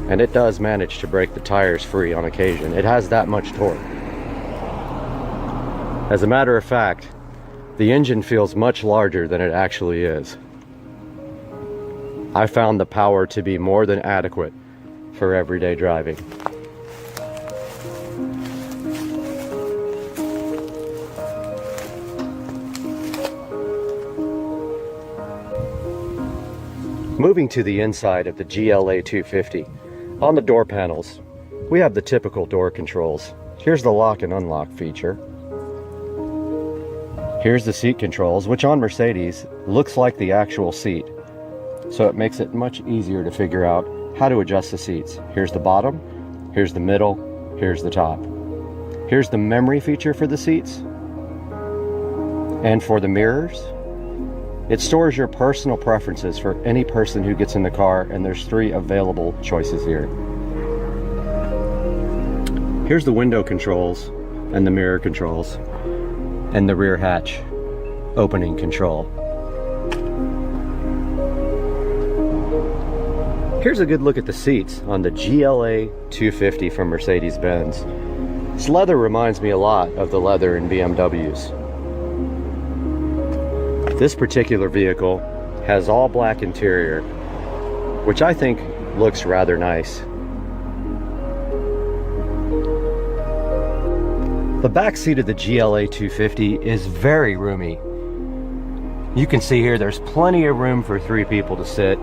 And it does manage to break the tires free on occasion. It has that much torque. As a matter of fact, the engine feels much larger than it actually is. I found the power to be more than adequate for everyday driving. Moving to the inside of the GLA 250, on the door panels, we have the typical door controls. Here's the lock and unlock feature. Here's the seat controls, which on Mercedes looks like the actual seat, so it makes it much easier to figure out how to adjust the seats. Here's the bottom, here's the middle, here's the top. Here's the memory feature for the seats. And for the mirrors, it stores your personal preferences for any person who gets in the car, and there's 3 available choices here. Here's the window controls and the mirror controls and the rear hatch opening control. Here's a good look at the seats on the GLA 250 from Mercedes-Benz. This leather reminds me a lot of the leather in BMWs. This particular vehicle has all black interior, which I think looks rather nice. The back seat of the GLA 250 is very roomy. You can see here there's plenty of room for 3 people to sit.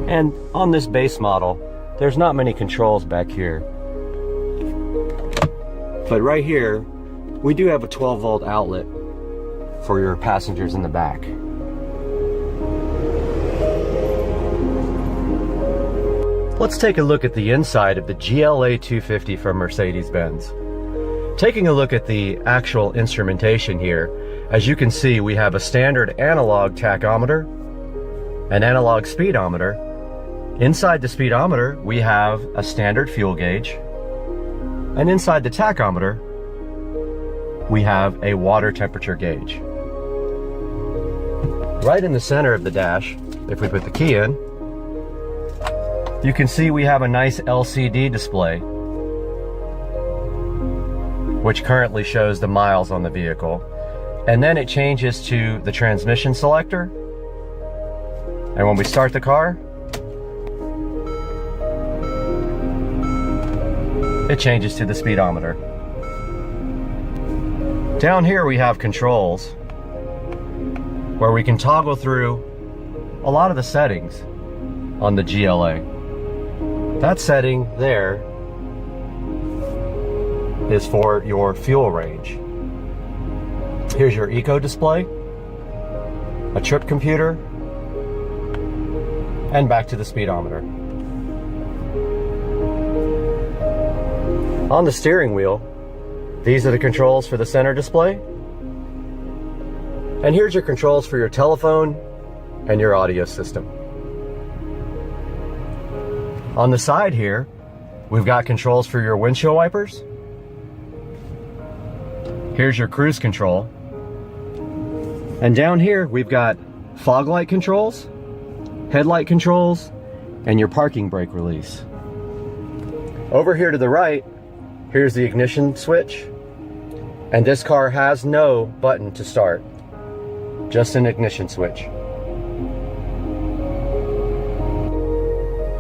And on this base model, there's not many controls back here. But right here, we do have a 12-volt outlet for your passengers in the back. Let's take a look at the inside of the GLA 250 from Mercedes-Benz. Taking a look at the actual instrumentation here, as you can see, we have a standard analog tachometer, an analog speedometer. Inside the speedometer, we have a standard fuel gauge, and inside the tachometer, we have a water temperature gauge. Right in the center of the dash, if we put the key in, you can see we have a nice LCD display, which currently shows the miles on the vehicle. And then it changes to the transmission selector. And when we start the car, it changes to the speedometer. Down here we have controls where we can toggle through a lot of the settings on the GLA. That setting there is for your fuel range. Here's your eco display, a trip computer, and back to the speedometer. On the steering wheel, these are the controls for the center display. And here's your controls for your telephone and your audio system. On the side here, we've got controls for your windshield wipers. Here's your cruise control. And down here, we've got fog light controls, headlight controls, and your parking brake release. Over here to the right, here's the ignition switch. And this car has no button to start, just an ignition switch.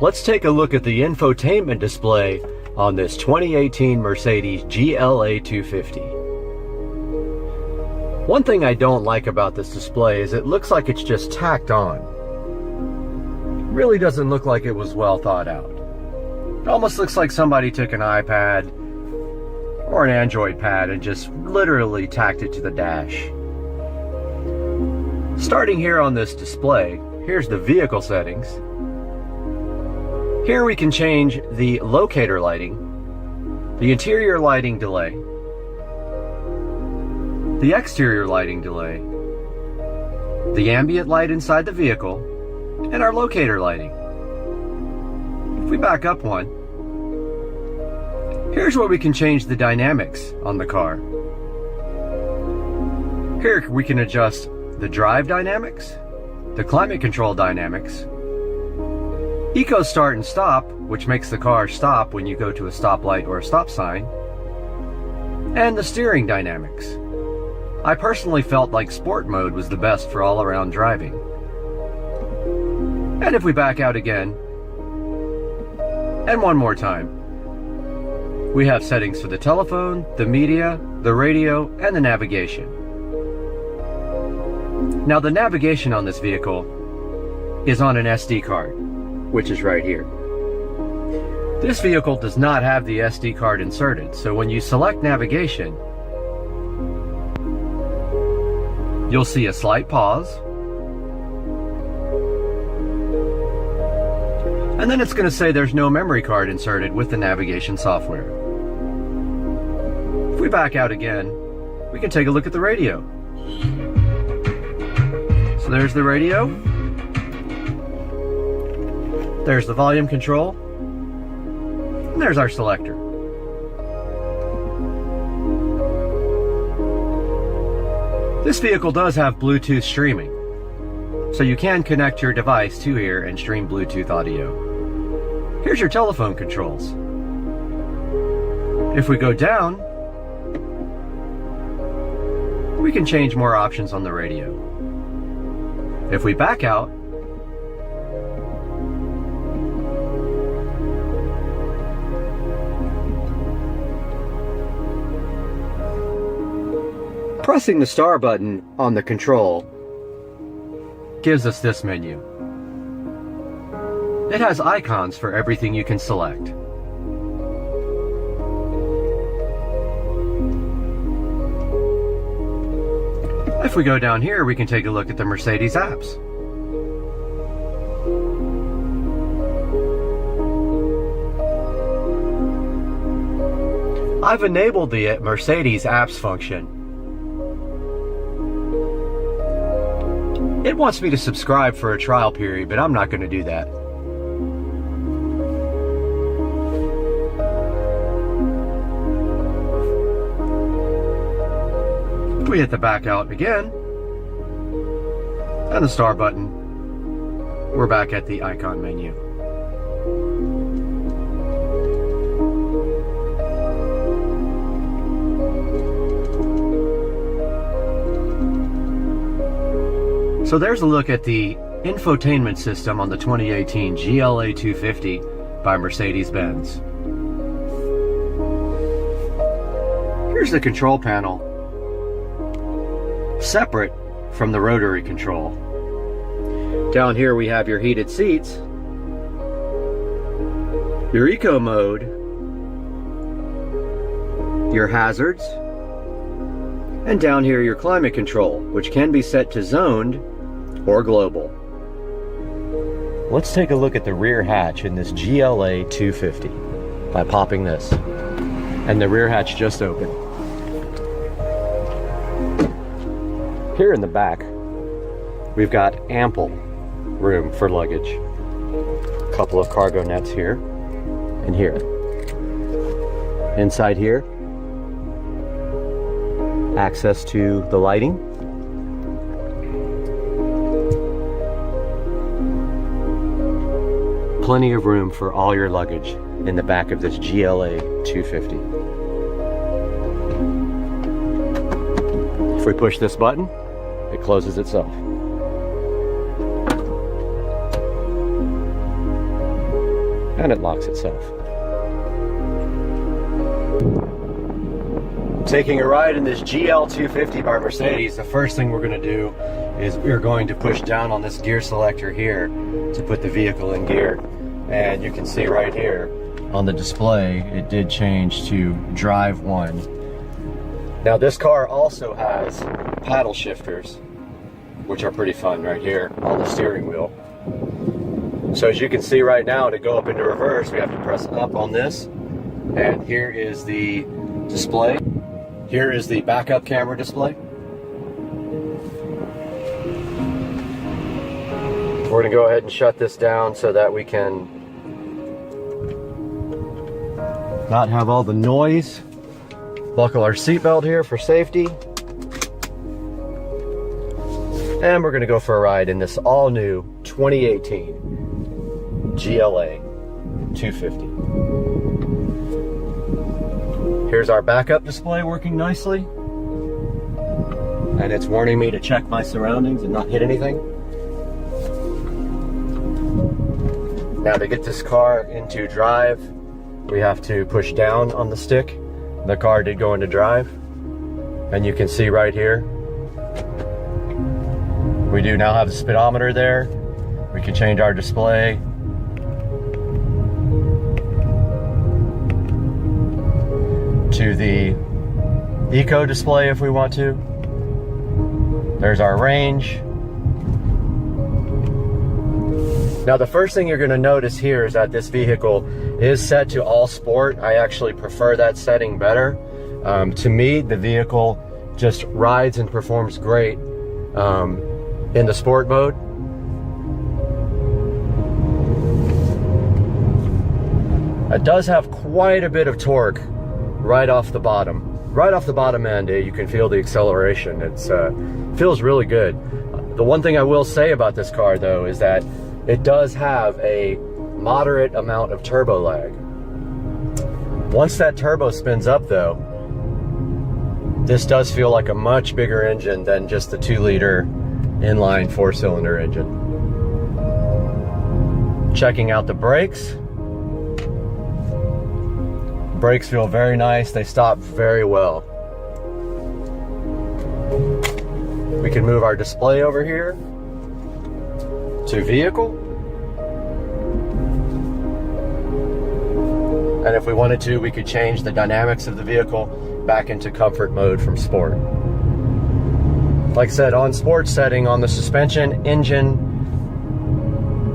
Let's take a look at the infotainment display on this 2018 Mercedes GLA 250. One thing I don't like about this display is it looks like it's just tacked on. It really doesn't look like it was well thought out. It almost looks like somebody took an iPad or an Android pad and just literally tacked it to the dash. Starting here on this display, here's the vehicle settings. Here we can change the locator lighting, the interior lighting delay, the exterior lighting delay, the ambient light inside the vehicle, and our locator lighting. If we back up one, here's where we can change the dynamics on the car. Here we can adjust the drive dynamics, the climate control dynamics, Eco start and stop, which makes the car stop when you go to a stoplight or a stop sign, and the steering dynamics. I personally felt like sport mode was the best for all-around driving. And if we back out again, and one more time, we have settings for the telephone, the media, the radio, and the navigation. Now the navigation on this vehicle is on an SD card, which is right here. This vehicle does not have the SD card inserted, so when you select navigation, you'll see a slight pause, and then it's going to say there's no memory card inserted with the navigation software. If we back out again, we can take a look at the radio. So there's the radio. There's the volume control. And there's our selector. This vehicle does have Bluetooth streaming, so you can connect your device to here and stream Bluetooth audio. Here's your telephone controls. If we go down, we can change more options on the radio. If we back out, pressing the star button on the control gives us this menu. It has icons for everything you can select. If we go down here, we can take a look at the Mercedes apps. I've enabled the Mercedes apps function. It wants me to subscribe for a trial period, but I'm not going to do that. We hit the back out again, and the star button. we're back at the icon menu. So there's a look at the infotainment system on the 2018 GLA 250 by Mercedes-Benz. Here's the control panel, separate from the rotary control. Down here we have your heated seats, your eco mode, your hazards, and down here your climate control, which can be set to zoned or global. Let's take a look at the rear hatch in this GLA 250 by popping this. And the rear hatch just opened. Here in the back, we've got ample room for luggage. A couple of cargo nets here and here. Inside here, access to the lighting. Plenty of room for all your luggage in the back of this GLA 250. If we push this button, it closes itself. And it locks itself. Taking a ride in this GL 250 by Mercedes, the first thing we're going to do is we're going to push down on this gear selector here to put the vehicle in gear. And you can see right here on the display, it did change to drive 1. Now this car also has paddle shifters, which are pretty fun right here on the steering wheel. So as you can see right now, to go up into reverse, we have to press up on this. And here is the display. Here is the backup camera display. We're going to go ahead and shut this down so that we can not have all the noise. Buckle our seatbelt here for safety. And we're going to go for a ride in this all-new 2018 GLA 250. Here's our backup display working nicely. And it's warning me to check my surroundings and not hit anything. Now to get this car into drive, we have to push down on the stick. The car did go into drive. And you can see right here, we do now have the speedometer there. We can change our display. To the eco display if we want to. There's our range. Now the first thing you're going to notice here is that this vehicle is set to all sport. I actually prefer that setting better. To me, the vehicle just rides and performs great in the sport mode. It does have quite a bit of torque right off the bottom. Right off the bottom end, you can feel the acceleration. It's feels really good. The one thing I will say about this car though is that it does have a moderate amount of turbo lag. Once that turbo spins up though, this does feel like a much bigger engine than just the 2-liter inline 4-cylinder engine. Checking out the brakes. Brakes feel very nice. They stop very well. We can move our display over here to vehicle. And if we wanted to, we could change the dynamics of the vehicle back into comfort mode from sport. Like I said, on sport setting, on the suspension, engine,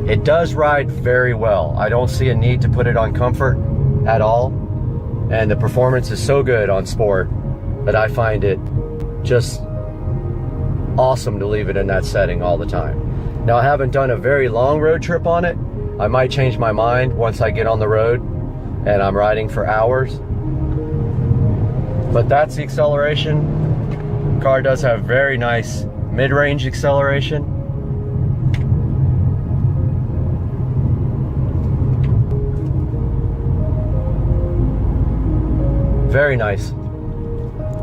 it does ride very well. I don't see a need to put it on comfort at all. And the performance is so good on sport that I find it just awesome to leave it in that setting all the time. Now, I haven't done a very long road trip on it. I might change my mind once I get on the road and I'm riding for hours. But that's the acceleration. The car does have very nice mid-range acceleration. Very nice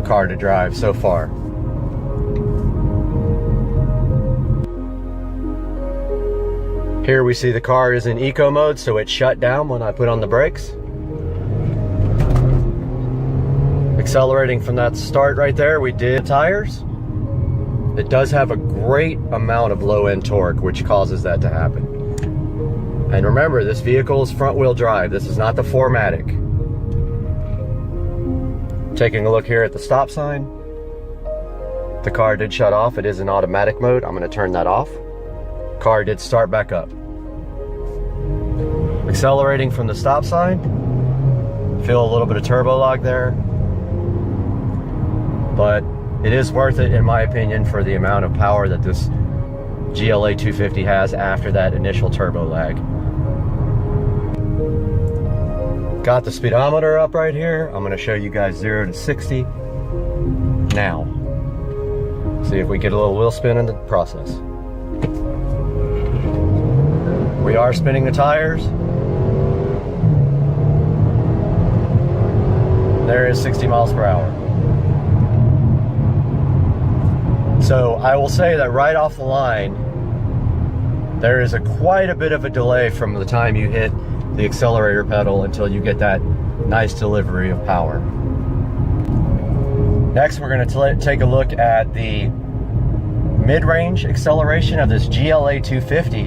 car to drive so far. Here we see the car is in eco mode, so it shut down when I put on the brakes. Accelerating from that start right there, we did tires. It does have a great amount of low end torque, which causes that to happen. And remember, this vehicle is front wheel drive. This is not the 4MATIC. Taking a look here at the stop sign. The car did shut off. It is in automatic mode. I'm going to turn that off. Car did start back up. Accelerating from the stop sign. Feel a little bit of turbo lag there. But it is worth it, in my opinion, for the amount of power that this GLA 250 has after that initial turbo lag. Got the speedometer up right here. I'm going to show you guys 0 to 60 now. See if we get a little wheel spin in the process. We are spinning the tires. There is 60 miles per hour. So I will say that right off the line, there is quite a bit of a delay from the time you hit the accelerator pedal until you get that nice delivery of power. Next, we're going to take a look at the mid-range acceleration of this GLA 250.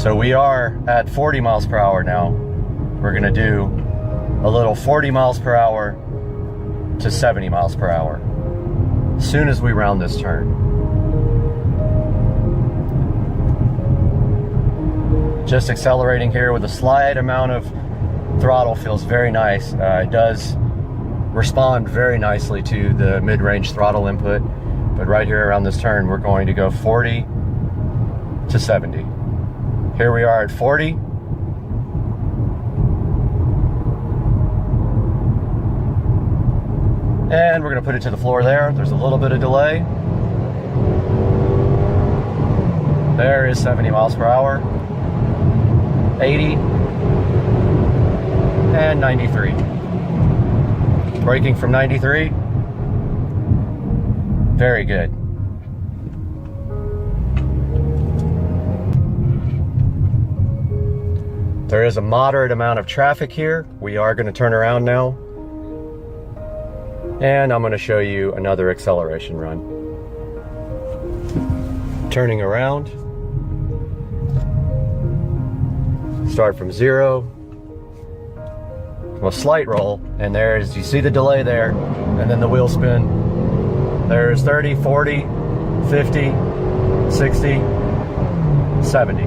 So we are at 40 miles per hour now. We're going to do a little 40 miles per hour to 70 miles per hour as soon as we round this turn. Just accelerating here with a slight amount of throttle feels very nice. It does respond very nicely to the mid-range throttle input, but right here around this turn we're going to go 40 to 70. Here we are at 40. And we're going to put it to the floor there. There's a little bit of delay. There is 70 miles per hour. 80 and 93. Braking from 93. Very good. There is a moderate amount of traffic here. We are going to turn around now. And I'm going to show you another acceleration run. Turning around. Start from 0, a slight roll, and there's, you see the delay there, and then the wheel spin. There's 30, 40, 50, 60, 70.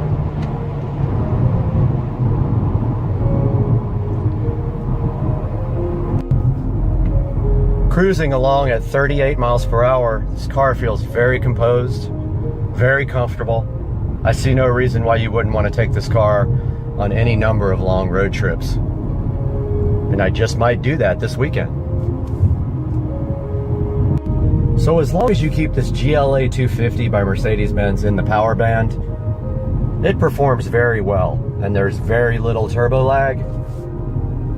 Cruising along at 38 miles per hour, this car feels very composed, very comfortable. I see no reason why you wouldn't want to take this car on any number of long road trips. And I just might do that this weekend. So as long as you keep this GLA 250 by Mercedes-Benz in the power band, it performs very well, and there's very little turbo lag.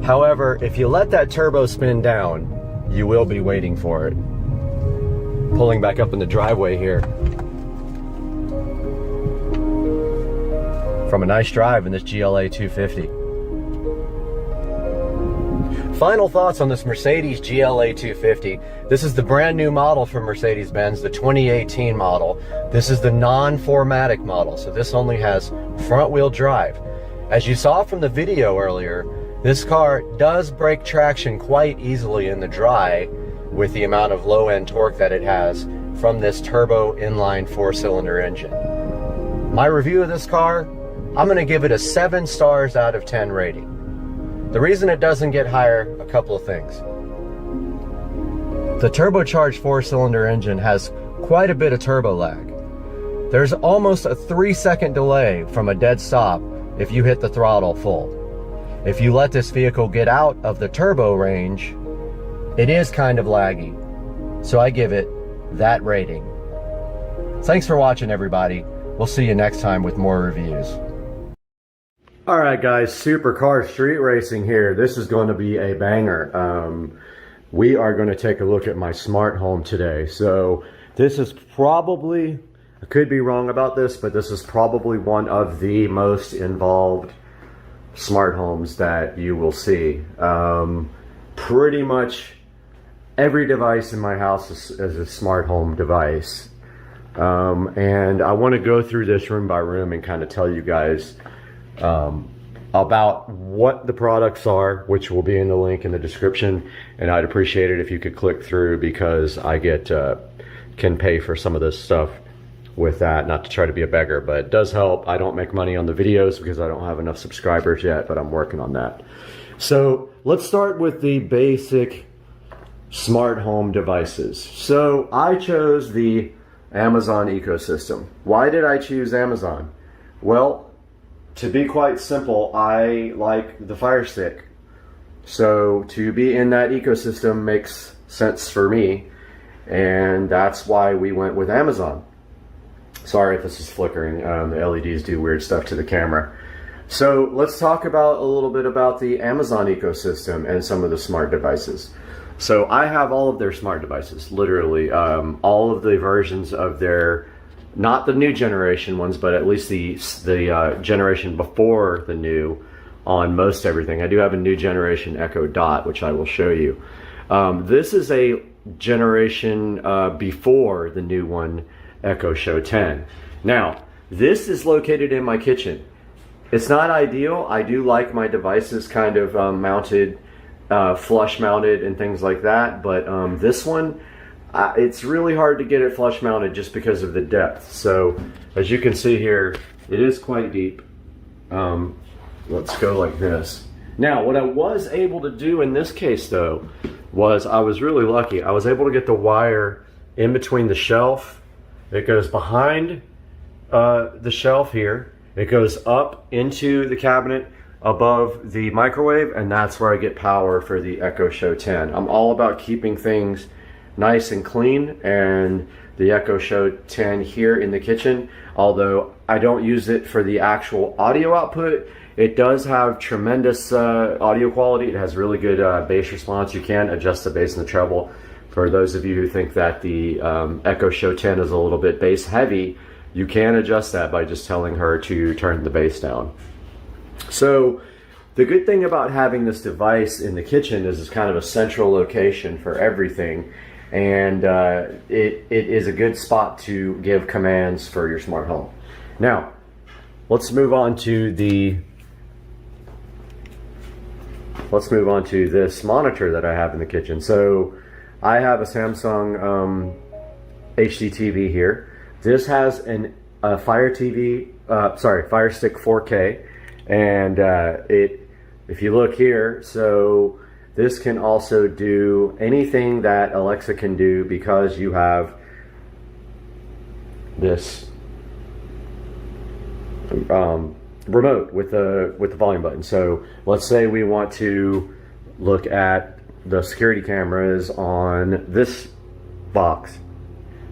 However, if you let that turbo spin down, you will be waiting for it. Pulling back up in the driveway here. From a nice drive in this GLA 250. Final thoughts on this Mercedes GLA 250. This is the brand new model from Mercedes-Benz, the 2018 model. This is the non-4MATIC model, so this only has front-wheel drive. As you saw from the video earlier, this car does break traction quite easily in the dry with the amount of low-end torque that it has from this turbo inline 4-cylinder engine. My review of this car, I'm going to give it a 7 stars out of 10 rating. The reason it doesn't get higher, a couple of things. The turbocharged 4-cylinder engine has quite a bit of turbo lag. There's almost a 3-second delay from a dead stop if you hit the throttle full. If you let this vehicle get out of the turbo range, it is kind of laggy. So I give it that rating. Thanks for watching, everybody. We'll see you next time with more reviews. All right, guys, Supercar Street Racing here. This is going to be a banger. We are going to take a look at my smart home today. So this is probably, I could be wrong about this, but this is probably one of the most involved smart homes that you will see. Pretty much every device in my house is a smart home device. And I want to go through this room by room and kind of tell you guys about what the products are, which will be in the link in the description. And I'd appreciate it if you could click through, because I can pay for some of this stuff with that. Not to try to be a beggar, but it does help. I don't make money on the videos because I don't have enough subscribers yet, but I'm working on that. So let's start with the basic smart home devices. So I chose the Amazon ecosystem. Why did I choose Amazon? Well, to be quite simple, I like the Fire Stick. So to be in that ecosystem makes sense for me, and that's why we went with Amazon. Sorry if this is flickering. The LEDs do weird stuff to the camera. So let's talk about a little bit about the Amazon ecosystem and some of the smart devices. So I have all of their smart devices, literally all of the versions of their, not the new generation ones, but at least the generation before the new on most everything. I do have a new generation Echo Dot, which I will show you. This is a generation before the new one, Echo Show 10. Now, this is located in my kitchen. It's not ideal. I do like my devices kind of mounted, flush mounted and things like that, but this one, it's really hard to get it flush mounted just because of the depth. So as you can see here, it is quite deep. Let's go like this. Now, what I was able to do in this case though, was I was really lucky. I was able to get the wire in between the shelf. It goes behind the shelf here. It goes up into the cabinet above the microwave, and that's where I get power for the Echo Show 10. I'm all about keeping things nice and clean, and the Echo Show 10 here in the kitchen, although I don't use it for the actual audio output, it does have tremendous audio quality. It has really good bass response. You can adjust the bass and the treble. For those of you who think that the Echo Show 10 is a little bit bass heavy, you can adjust that by just telling her to turn the bass down. So the good thing about having this device in the kitchen is it's kind of a central location for everything, and it is a good spot to give commands for your smart home. Now, let's move on to this monitor that I have in the kitchen. So I have a Samsung HD TV here. This has a Fire Stick 4K, and if you look here, so this can also do anything that Alexa can do because you have this remote with the volume button. So let's say we want to look at the security cameras on this box.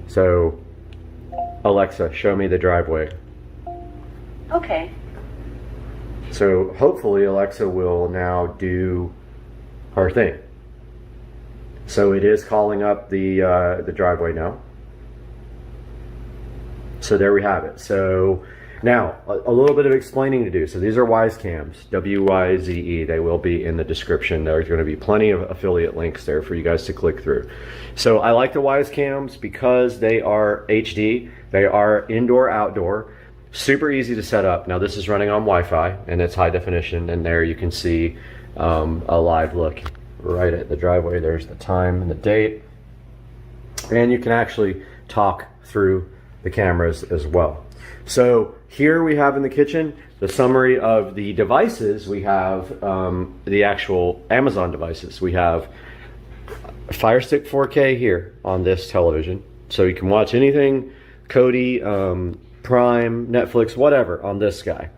So Alexa, show me the driveway. Okay. So hopefully Alexa will now do her thing. So it is calling up the driveway now. So there we have it. So now a little bit of explaining to do. So these are Wyze cams, W-Y-Z-E. They will be in the description. There's going to be plenty of affiliate links there for you guys to click through. So I like the Wyze cams because they are HD. They are indoor, outdoor. Super easy to set up. Now this is running on Wi-Fi and it's high definition, and there you can see a live look right at the driveway. There's the time and the date, and you can actually talk through the cameras as well. So here we have in the kitchen the summary of the devices. We have the actual Amazon devices. We have a Fire Stick 4K here on this television, so you can watch anything, Kodi, Prime, Netflix, whatever on this guy.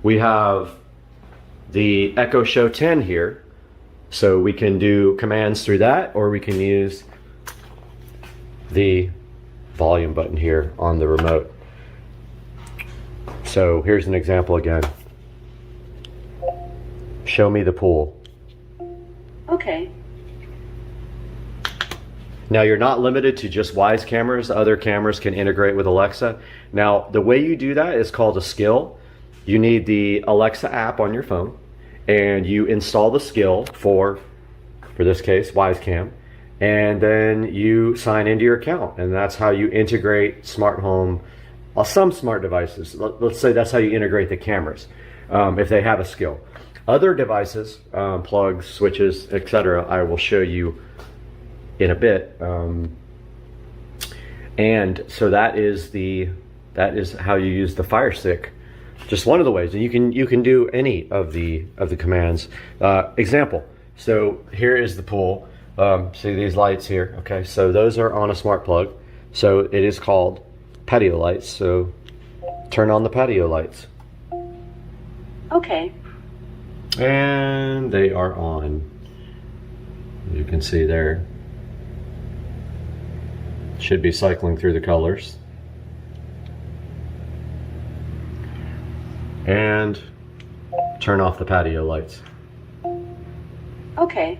We have the Echo Show 10 here, so we can do commands through that, or we can use the volume button here on the remote. So here's an example again. show me the pool. Okay. Now, you're not limited to just Wyze cameras. Other cameras can integrate with Alexa. Now, the way you do that is called a skill. You need the Alexa app on your phone, and you install the skill for this case, Wyze Cam, and then you sign into your account, and that's how you integrate smart home, some smart devices. Let's say that's how you integrate the cameras, if they have a skill. Other devices, plugs, switches, etc., I will show you in a bit, and so that is how you use the Fire Stick. Just one of the ways, and you can do any of the commands. Example. So here is the pool. See these lights here? Okay, so those are on a smart plug. So it is called patio lights. So turn on the patio lights. Okay. And they are on. You can see there. Should be cycling through the colors. And turn off the patio lights. Okay.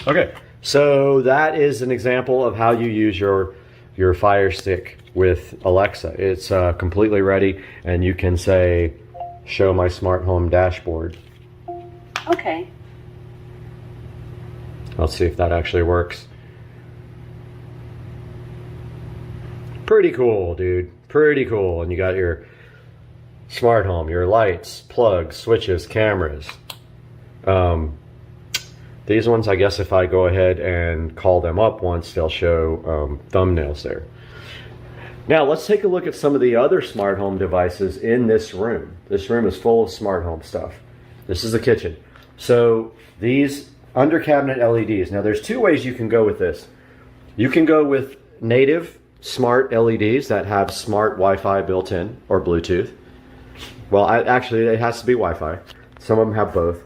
Okay, so that is an example of how you use your Fire Stick with Alexa. It's completely ready, and you can say, show my smart home dashboard. Okay. Let's see if that actually works. Pretty cool, dude. Pretty cool. And you got your smart home, your lights, plugs, switches, cameras. These ones, I guess if I go ahead and call them up once, they'll show thumbnails there. Now let's take a look at some of the other smart home devices in this room. This room is full of smart home stuff. This is the kitchen. So these under cabinet LEDs. Now there's two ways you can go with this. You can go with native smart LEDs that have smart Wi-Fi built in, or Bluetooth. Well, actually it has to be Wi-Fi. Some of them have both.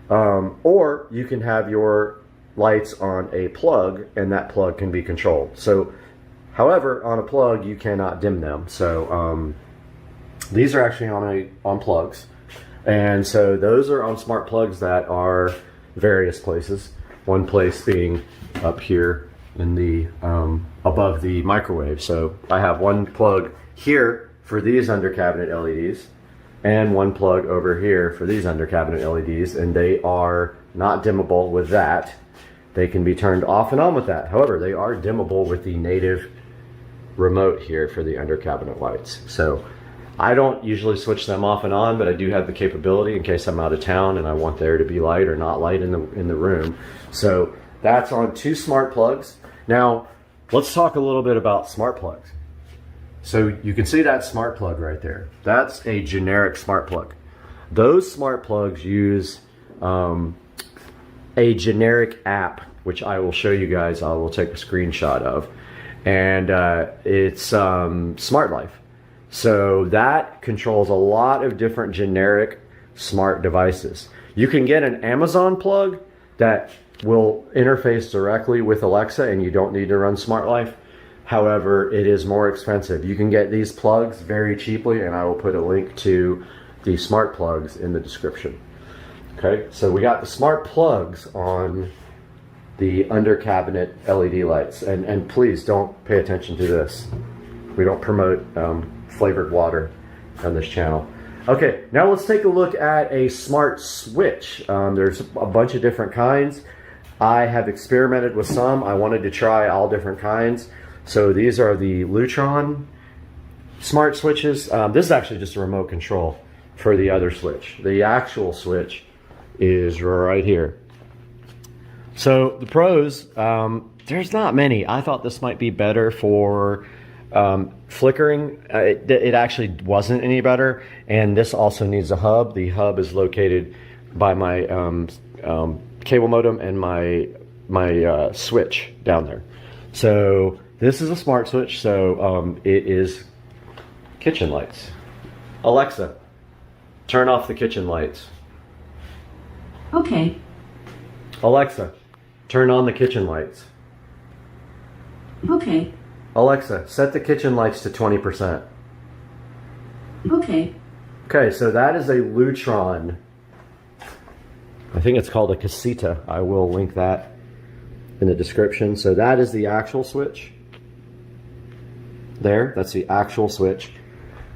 Or you can have your lights on a plug, and that plug can be controlled. So, however, on a plug you cannot dim them. So these are actually on plugs, and so those are on smart plugs that are various places. One place being up here in the above the microwave. So I have one plug here for these under cabinet LEDs, and one plug over here for these under cabinet LEDs, and they are not dimmable with that. They can be turned off and on with that. However, they are dimmable with the native remote here for the under cabinet lights. So I don't usually switch them off and on, but I do have the capability in case I'm out of town and I want there to be light or not light in the room. So that's on two smart plugs. Now let's talk a little bit about smart plugs. So you can see that smart plug right there. That's a generic smart plug. Those smart plugs use a generic app, which I will show you guys. I will take a screenshot of. And it's Smart Life. So that controls a lot of different generic smart devices. You can get an Amazon plug that will interface directly with Alexa, and you don't need to run Smart Life. However, it is more expensive. You can get these plugs very cheaply, and I will put a link to the smart plugs in the description. Okay, so we got the smart plugs on the under cabinet LED lights, and please don't pay attention to this. We don't promote flavored water on this channel. Okay, now let's take a look at a smart switch. There's a bunch of different kinds. I have experimented with some. I wanted to try all different kinds. So these are the Lutron smart switches. This is actually just a remote control for the other switch. The actual switch is right here. So the pros, there's not many. I thought this might be better for flickering. It actually wasn't any better. And this also needs a hub. The hub is located by my cable modem and my switch down there. So this is a smart switch, so it is kitchen lights. Alexa, turn off the kitchen lights. Okay. Alexa, turn on the kitchen lights. Okay. Alexa, set the kitchen lights to 20%. Okay. Okay, so that is a Lutron I think it's called a casita. I will link that in the description. So that is the actual switch. There, that's the actual switch.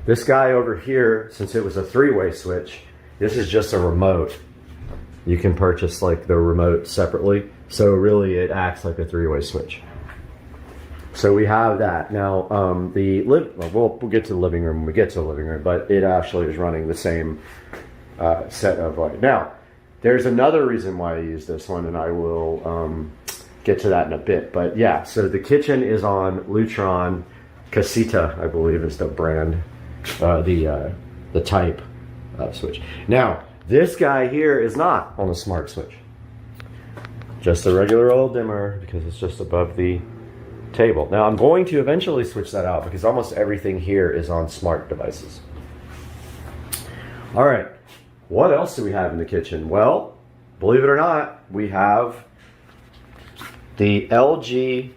This guy over here, since it was a 3-way switch, this is just a remote. You can purchase like the remote separately. So really it acts like a 3-way switch. So we have that. Now, we'll get to the living room when we get to the living room, but it actually is running the same set of light. Now, there's another reason why I use this one, and I will get to that in a bit. But yeah, so the kitchen is on Lutron Casita, I believe is the brand, the type of switch. Now, this guy here is not on a smart switch. Just a regular old dimmer because it's just above the table. Now I'm going to eventually switch that out because almost everything here is on smart devices. All right, what else do we have in the kitchen? Well, believe it or not, we have the LG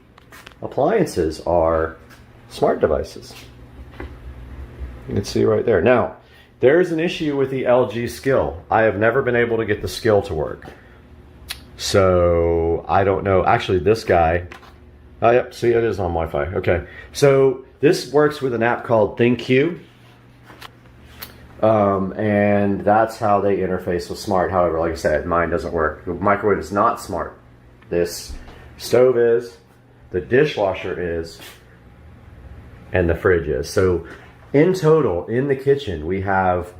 appliances are smart devices. You can see right there. Now, there's an issue with the LG skill. I have never been able to get the skill to work. So I don't know. Actually, this guy, oh, yep, see, it is on Wi-Fi. Okay, so this works with an app called ThinQ, and that's how they interface with smart. However, like I said, mine doesn't work. The microwave is not smart. This stove is, the dishwasher is, and the fridge is. So in total, in the kitchen, we have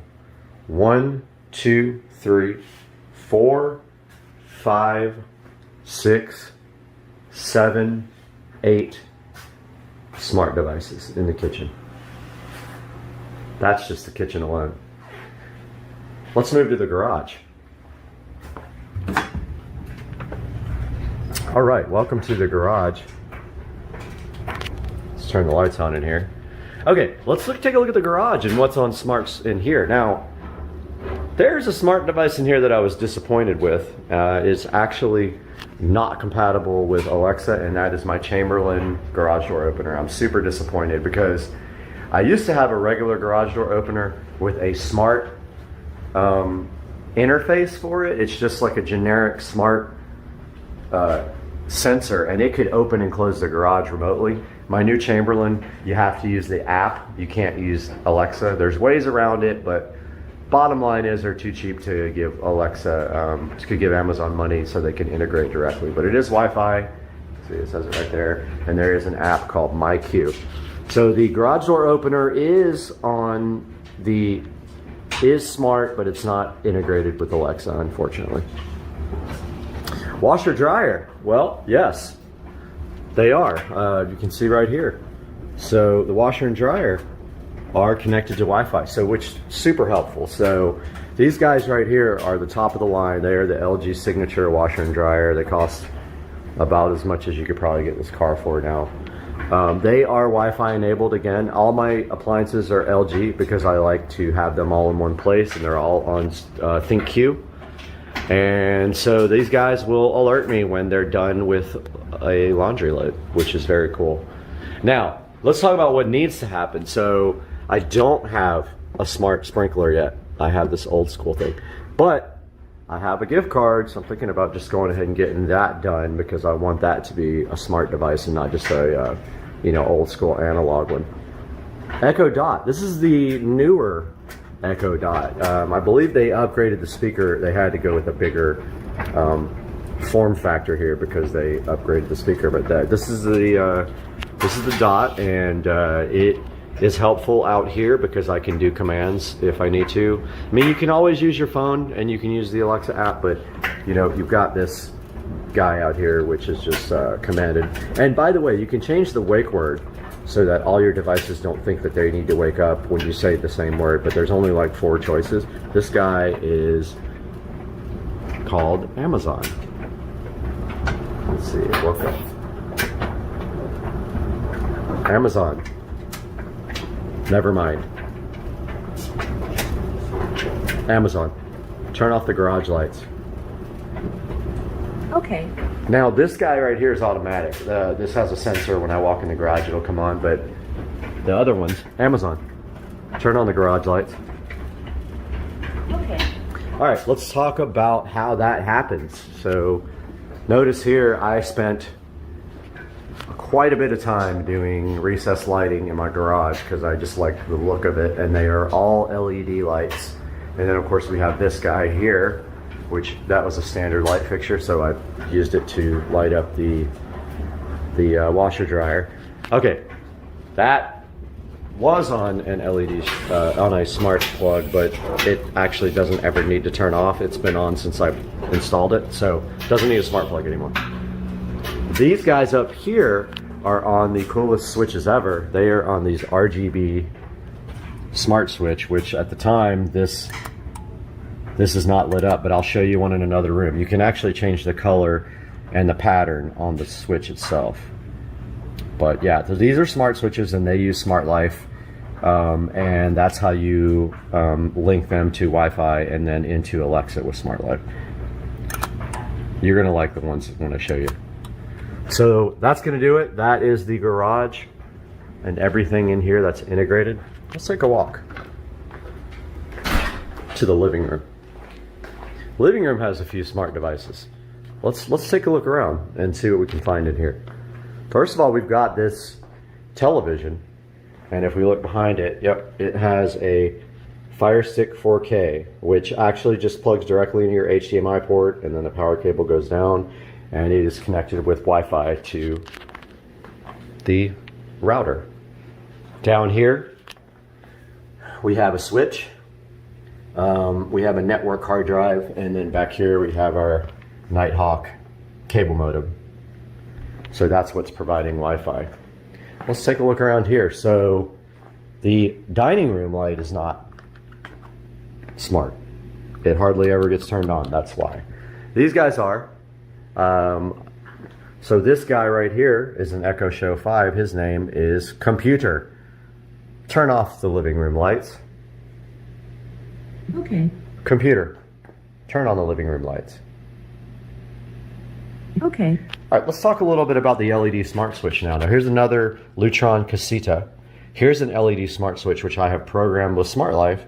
1, 2, 3, 4, 5, 6, 7, 8 smart devices in the kitchen. That's just the kitchen alone. Let's move to the garage. All right, welcome to the garage. Let's turn the lights on in here. Okay, let's take a look at the garage and what's on smarts in here. Now, there's a smart device in here that I was disappointed with. It's actually not compatible with Alexa, and that is my Chamberlain garage door opener. I'm super disappointed because I used to have a regular garage door opener with a smart interface for it. It's just like a generic smart sensor, and it could open and close the garage remotely. My new Chamberlain, you have to use the app. You can't use Alexa. There's ways around it, but bottom line is they're too cheap to give Alexa, to give Amazon money so they can integrate directly. But it is Wi-Fi. See, it says it right there. And there is an app called MyQ. So the garage door opener is smart, but it's not integrated with Alexa, unfortunately. Washer dryer. Well, yes, they are. You can see right here. So the washer and dryer are connected to Wi-Fi, so which is super helpful. So these guys right here are the top of the line. They are the LG Signature washer and dryer. They cost about as much as you could probably get this car for now. They are Wi-Fi enabled. Again, all my appliances are LG because I like to have them all in one place, and they're all on ThinQ. And so these guys will alert me when they're done with a laundry load, which is very cool. Now, let's talk about what needs to happen. So I don't have a smart sprinkler yet. I have this old school thing, but I have a gift card, so I'm thinking about just going ahead and getting that done because I want that to be a smart device and not just a old school analog one. Echo Dot. This is the newer Echo Dot. I believe they upgraded the speaker. They had to go with a bigger form factor here because they upgraded the speaker. But this is the Dot, and it is helpful out here because I can do commands if I need to. I mean, you can always use your phone and you can use the Alexa app, but you've got this guy out here which is just commanded. And by the way, you can change the wake word so that all your devices don't think that they need to wake up when you say the same word, but there's only like 4 choices. This guy is called Amazon. Let's see, woke up. Amazon. Never mind. Amazon. Turn off the garage lights. Okay. Now this guy right here is automatic. This has a sensor. When I walk in the garage it'll come on, but the other ones, Amazon. Turn on the garage lights. Okay. All right, let's talk about how that happens. So notice here I spent quite a bit of time doing recessed lighting in my garage because I just like the look of it, and they are all LED lights. And then of course we have this guy here, which that was a standard light fixture, so I used it to light up the washer dryer. Okay, that was on an LED, on a smart plug, but it actually doesn't ever need to turn off. It's been on since I installed it, so it doesn't need a smart plug anymore. These guys up here are on the coolest switches ever. They are on these RGB smart switch, which at the time, this is not lit up, but I'll show you one in another room. You can actually change the color and the pattern on the switch itself. But yeah, so these are smart switches and they use Smart Life, and that's how you link them to Wi-Fi and then into Alexa with Smart Life. You're gonna like the ones when I show you. So that's gonna do it. That is the garage and everything in here that's integrated. Let's take a walk to the living room. Living room has a few smart devices. Let's take a look around and see what we can find in here. First of all, we've got this television, and if we look behind it, yep, it has a Fire Stick 4K, which actually just plugs directly into your HDMI port, and then the power cable goes down, and it is connected with Wi-Fi to the router. Down here, we have a switch. We have a network hard drive, and then back here we have our Nighthawk cable modem. So that's what's providing Wi-Fi. Let's take a look around here. So the dining room light is not smart. It hardly ever gets turned on, that's why. These guys are. So this guy right here is an Echo Show 5. His name is Computer. Turn off the living room lights. Okay. Computer, turn on the living room lights. Okay. All right, let's talk a little bit about the LED smart switch now. Now here's another Lutron Casita. Here's an LED smart switch which I have programmed with Smart Life,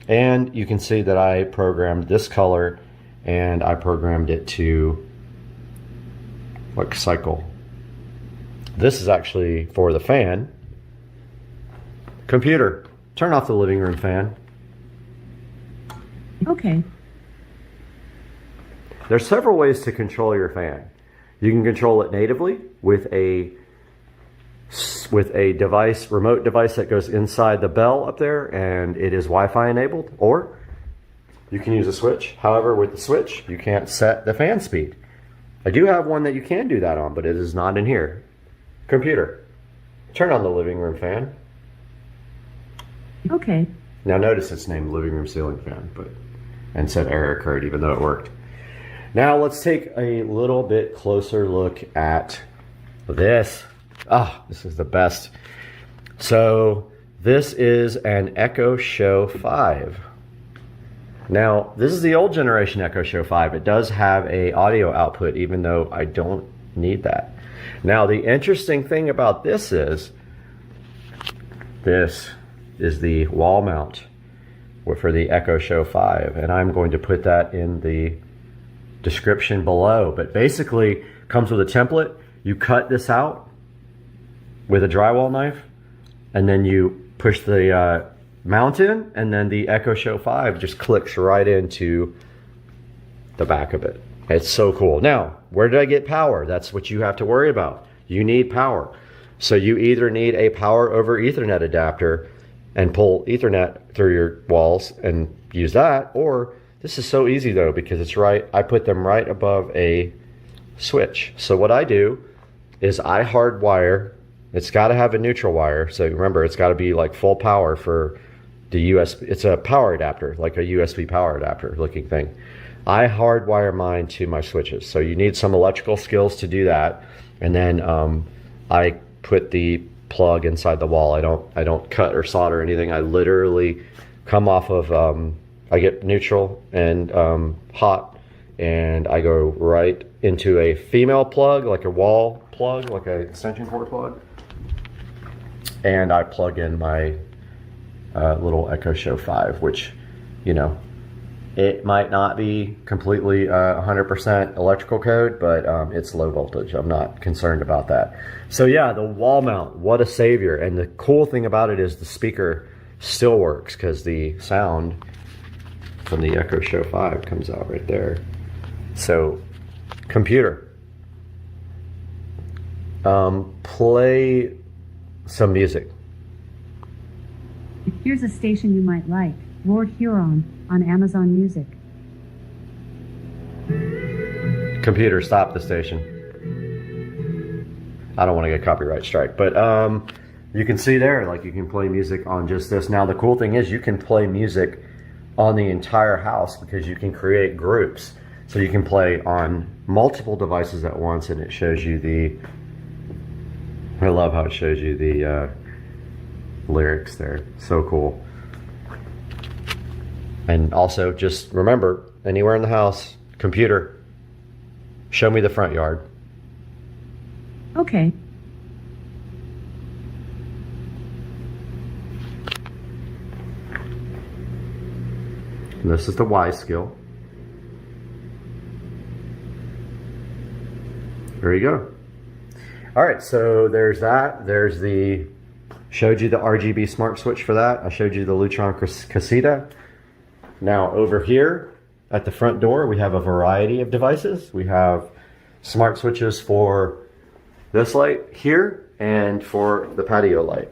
and you can see that I programmed this color and I programmed it to what cycle. This is actually for the fan. Computer, turn off the living room fan. Okay. There's several ways to control your fan. You can control it natively with a device, remote device that goes inside the bell up there, and it is Wi-Fi enabled, or you can use a switch. However, with the switch, you can't set the fan speed. I do have one that you can do that on, but it is not in here. Computer, turn on the living room fan. Okay. Now notice it's named living room ceiling fan, and said error occurred even though it worked. Now let's take a little bit closer look at this. Ah, this is the best. So this is an Echo Show 5. Now this is the old generation Echo Show 5. It does have a audio output even though I don't need that. Now the interesting thing about this is the wall mount for the Echo Show 5, and I'm going to put that in the description below. But basically comes with a template. You cut this out with a drywall knife, and then you push the mount in, and then the Echo Show 5 just clicks right into the back of it. It's so cool. Now, where did I get power? That's what you have to worry about. You need power. So you either need a power over Ethernet adapter and pull Ethernet through your walls and use that, or this is so easy though, because it's right, I put them right above a switch. So what I do is I hardwire, it's got to have a neutral wire. So remember, it's got to be like full power for the USB. It's a power adapter, like a USB power adapter looking thing. I hardwire mine to my switches. So you need some electrical skills to do that. And then I put the plug inside the wall. I don't cut or solder anything. I literally come off of, I get neutral and hot, and I go right into a female plug, like a wall plug, like an extension cord plug. And I plug in my little Echo Show 5, which, you know, It might not be completely 100% electrical code, but it's low voltage. I'm not concerned about that. So yeah, the wall mount, what a savior. And the cool thing about it is the speaker still works because the sound from the Echo Show 5 comes out right there. So, computer. Play some music. Here's a station you might like, Lord Huron on Amazon Music. Computer, stop the station. I don't want to get copyright strike, but you can see there, like you can play music on just this. Now the cool thing is you can play music on the entire house because you can create groups. So you can play on multiple devices at once, and it shows you the, I love how it shows you the lyrics there. So cool. And also just remember, anywhere in the house, computer, show me the front yard. Okay. And this is the Y skill. There you go. All right, so there's that. There's the, showed you the RGB smart switch for that. I showed you the Lutron Casita. Now over here at the front door, we have a variety of devices. We have smart switches for this light here and for the patio light.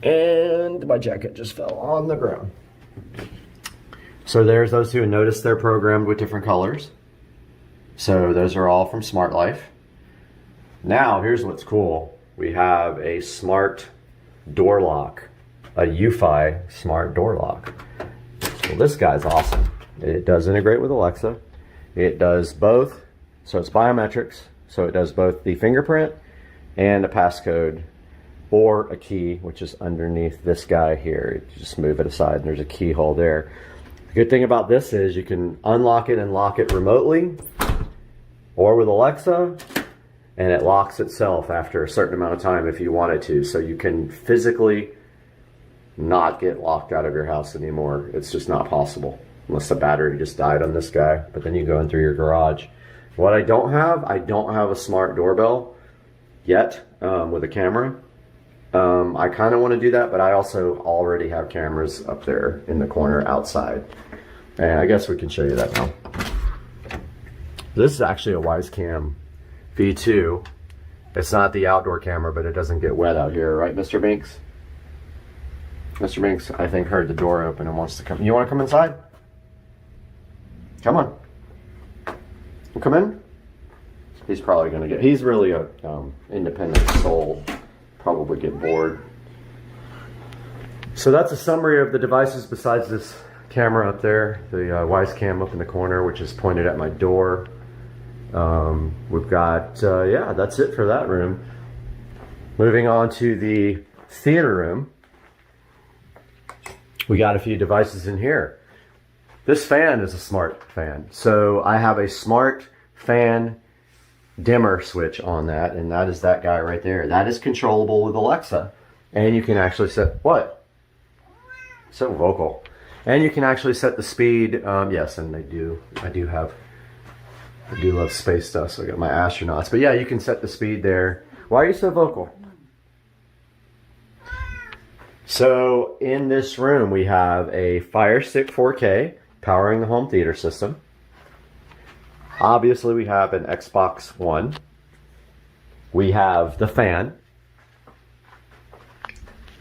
And my jacket just fell on the ground. So there's those two, and notice they're programmed with different colors. So those are all from Smart Life. Now here's what's cool. We have a smart door lock, a UFI smart door lock. Well, this guy's awesome. It does integrate with Alexa. It does both, so it's biometrics. So it does both the fingerprint and a passcode or a key, which is underneath this guy here. You just move it aside and there's a keyhole there. The good thing about this is you can unlock it and lock it remotely or with Alexa, and it locks itself after a certain amount of time if you want it to. So you can physically not get locked out of your house anymore. It's just not possible unless the battery just died on this guy. But then you go in through your garage. What I don't have a smart doorbell yet with a camera. I kind of want to do that, but I also already have cameras up there in the corner outside. And I guess we can show you that now. This is actually a Wisecam V2. It's not the outdoor camera, but it doesn't get wet out here, right, Mr. Binks? Mr. Binks, I think, heard the door open and wants to come. You want to come inside? Come on. Come in. He's probably going to get, he's really a independent soul. Probably get bored. So that's a summary of the devices besides this camera up there, the Wisecam up in the corner, which is pointed at my door. We've got, yeah, that's it for that room. Moving on to the theater room. We got a few devices in here. This fan is a smart fan. So I have a smart fan dimmer switch on that, and that is that guy right there. That is controllable with Alexa. And you can actually set, what? So vocal. And you can actually set the speed, yes, and I do love space stuff, so I got my astronauts. But yeah, you can set the speed there. Why are you so vocal? So in this room, we have a Fire Stick 4K powering the home theater system. Obviously, we have an Xbox One. We have the fan.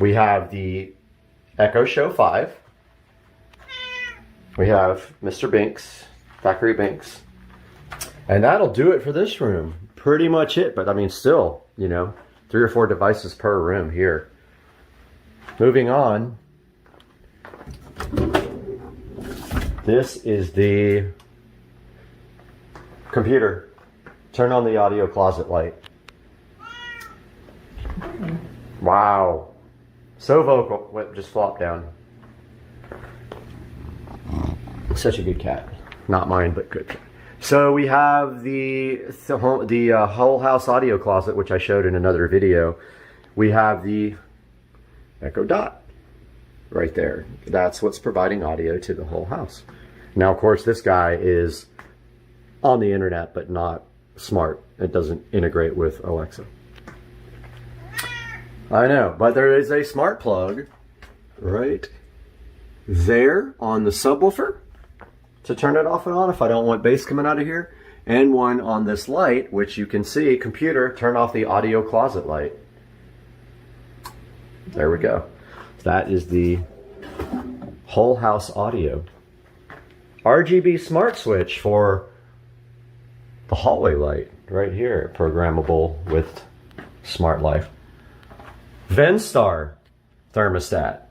We have the Echo Show 5. We have Mr. Binks, Thackeray Binks. And that'll do it for this room. Pretty much it, but I mean, still, you know, 3 or 4 devices per room here. Moving on. This is the computer. Turn on the audio closet light. Wow. So vocal. Wait, just flop down. Such a good cat. Not mine, but good. So we have the whole house audio closet, which I showed in another video. We have the Echo Dot right there. That's what's providing audio to the whole house. Now, of course, this guy is on the internet, but not smart. It doesn't integrate with Alexa. I know, but there is a smart plug right there on the subwoofer to turn it off and on if I don't want bass coming out of here. And one on this light, which you can see, computer, turn off the audio closet light. There we go. That is the whole house audio. RGB smart switch for the hallway light right here, programmable with Smart Life. Venstar thermostat,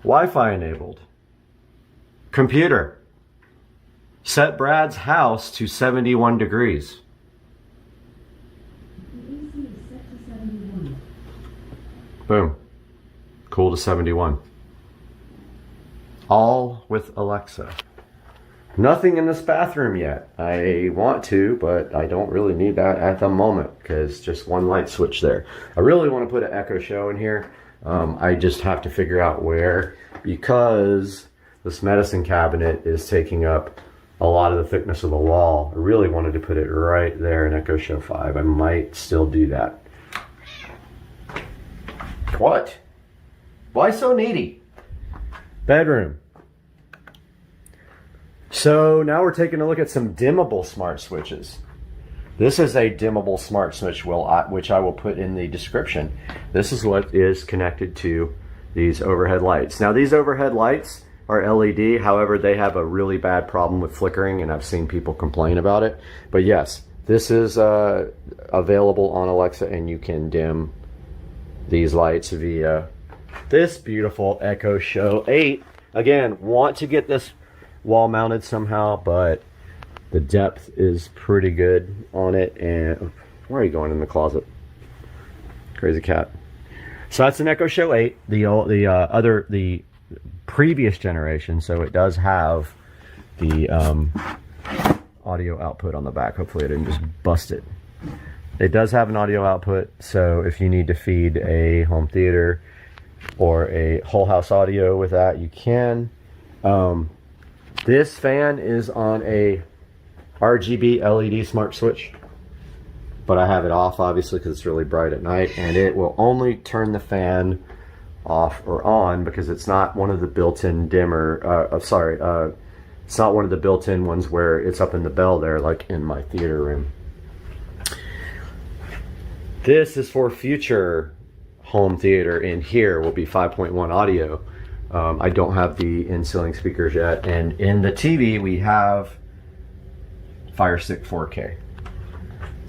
Wi-Fi enabled. Computer, set Brad's house to 71 degrees. Boom, cool to 71. All with Alexa. Nothing in this bathroom yet. I want to, but I don't really need that at the moment because just one light switch there. I really want to put an Echo Show in here. I just have to figure out where, because this medicine cabinet is taking up a lot of the thickness of the wall. I really wanted to put it right there in Echo Show 5. I might still do that. What? Why so needy? Bedroom. So now we're taking a look at some dimmable smart switches. This is a dimmable smart switch, which I will put in the description. This is what is connected to these overhead lights. Now these overhead lights are LED, however they have a really bad problem with flickering, and I've seen people complain about it. But yes, this is available on Alexa, and you can dim these lights via this beautiful Echo Show 8. Again, want to get this wall mounted somehow, but the depth is pretty good on it. And where are you going in the closet? Crazy cat. So that's an Echo Show 8, the previous generation. So it does have the audio output on the back. Hopefully I didn't just bust it. It does have an audio output, so if you need to feed a home theater or a whole house audio with that, you can. This fan is on a RGB LED smart switch, but I have it off obviously because it's really bright at night, and it will only turn the fan off or on because it's not one of the built-in dimmer, it's not one of the built-in ones where it's up in the bell there like in my theater room. This is for future home theater. In here will be 5.1 audio. I don't have the in-ceiling speakers yet, and in the TV we have Fire Stick 4K.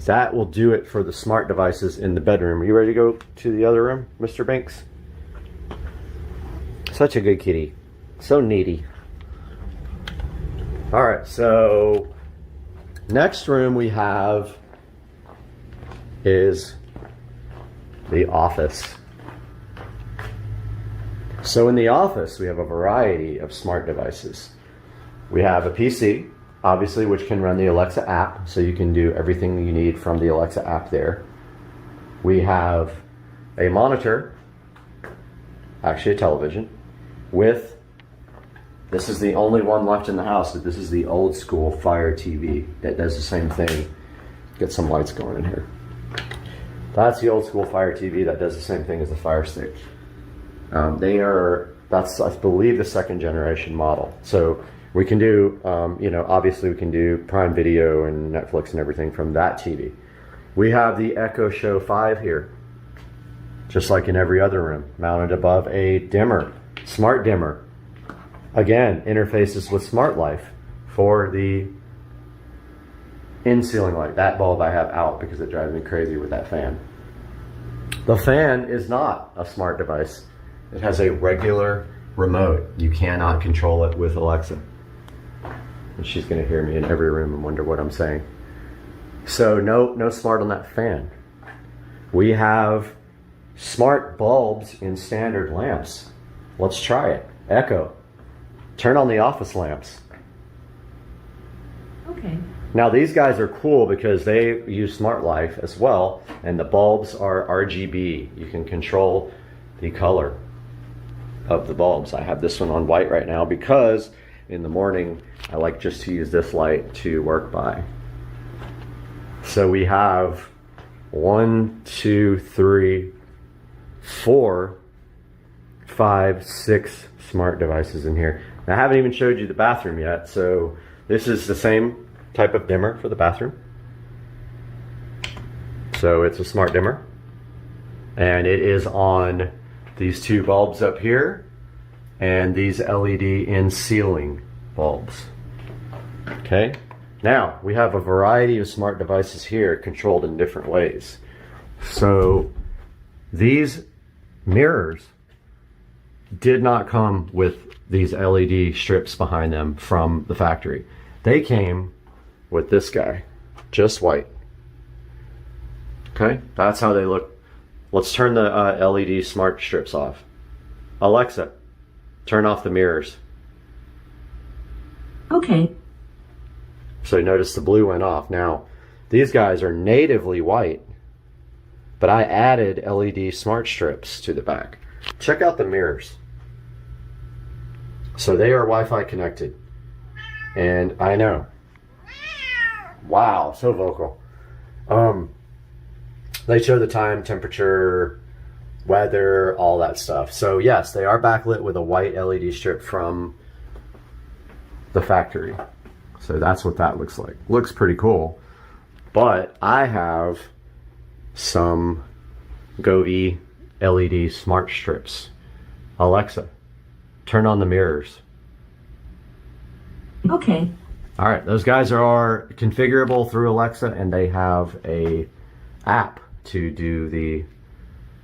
That will do it for the smart devices in the bedroom. Are you ready to go to the other room, Mr. Banks? Such a good kitty. So needy. Alright, so next room we have is the office. So in the office, we have a variety of smart devices. We have a PC, obviously, which can run the Alexa app, so you can do everything you need from the Alexa app there. We have a monitor, actually a television, with, this is the only one left in the house, but this is the old school Fire TV that does the same thing. Get some lights going in here. That's the old school Fire TV that does the same thing as the Fire Stick. That's, I believe, the second generation model. So we can do, obviously we can do Prime Video and Netflix and everything from that TV. We have the Echo Show 5 here, just like in every other room, mounted above a dimmer, smart dimmer. Again, interfaces with Smart Life for the in-ceiling light. That bulb I have out because it drives me crazy with that fan. The fan is not a smart device. It has a regular remote. You cannot control it with Alexa. And she's going to hear me in every room and wonder what I'm saying. So no smart on that fan. We have smart bulbs in standard lamps. Let's try it. Echo, turn on the office lamps. Okay. Now these guys are cool because they use Smart Life as well, and the bulbs are RGB. You can control the color of the bulbs. I have this one on white right now because in the morning, I like just to use this light to work by. So we have 1, 2, 3, 4, 5, 6 smart devices in here. Now, I haven't even showed you the bathroom yet, so this is the same type of dimmer for the bathroom. So it's a smart dimmer, and it is on these 2 bulbs up here and these LED in ceiling bulbs. Okay, now we have a variety of smart devices here controlled in different ways. So these mirrors did not come with these LED strips behind them from the factory. They came with this guy, just white. Okay, that's how they look. Let's turn the LED smart strips off. Alexa, turn off the mirrors. Okay. So notice the blue went off. Now, these guys are natively white, but I added LED smart strips to the back. Check out the mirrors. So they are Wi-Fi connected. And I know. Wow, so vocal. They show the time, temperature, weather, all that stuff. So yes, they are backlit with a white LED strip from the factory. So that's what that looks like. Looks pretty cool. But I have some Govee LED smart strips. Alexa, turn on the mirrors. Okay. All right, those guys are configurable through Alexa, and they have a app to do the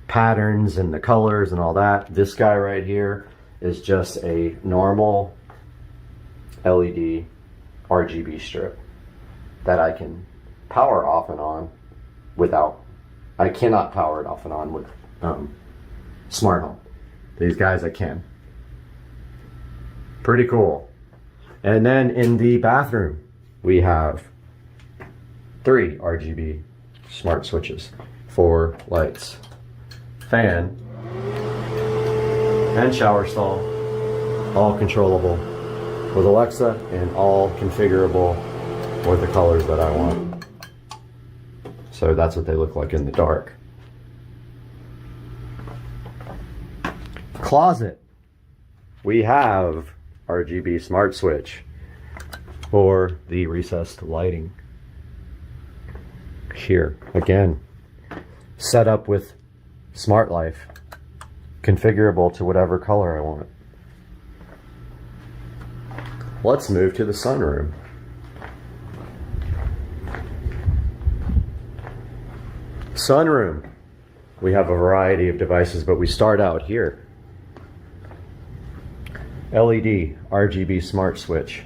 patterns and the colors and all that. This guy right here is just a normal LED RGB strip that I can power off and on without, I cannot power it off and on with smart home. These guys I can. Pretty cool. And then in the bathroom, we have 3 RGB smart switches, 4 lights, fan, and shower stall, all controllable with Alexa and all configurable with the colors that I want. So that's what they look like in the dark. Closet. We have RGB smart switch for the recessed lighting. Here, again, set up with Smart Life, configurable to whatever color I want. Let's move to the sunroom. Sunroom. We have a variety of devices, but we start out here. LED RGB smart switch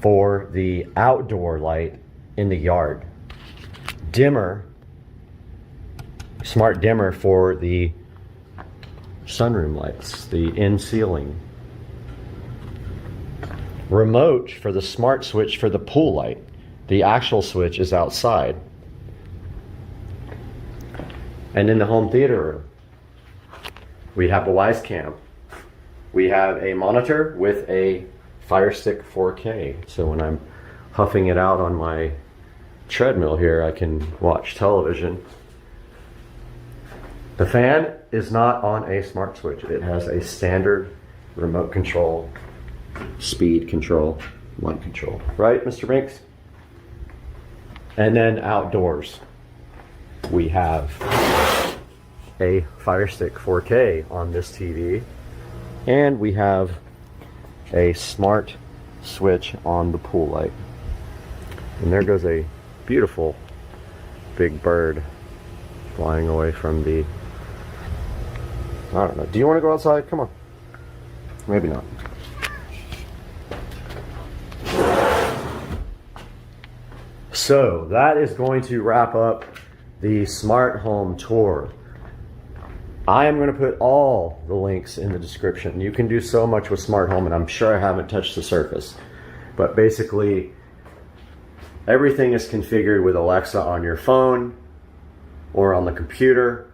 for the outdoor light in the yard. Dimmer, smart dimmer for the sunroom lights, the in ceiling. Remote for the smart switch for the pool light. The actual switch is outside. And in the home theater room, we have a Wise Cam. We have a monitor with a Fire Stick 4K. So when I'm huffing it out on my treadmill here, I can watch television. The fan is not on a smart switch. It has a standard remote control, speed control, light control. Right, Mr. Binks? And then outdoors, we have a Fire Stick 4K on this TV. And we have a smart switch on the pool light. And there goes a beautiful big bird flying away from the, I don't know. Do you want to go outside? Come on. Maybe not. So that is going to wrap up the smart home tour. I am going to put all the links in the description. You can do so much with smart home, and I'm sure I haven't touched the surface. But basically, everything is configured with Alexa on your phone or on the computer.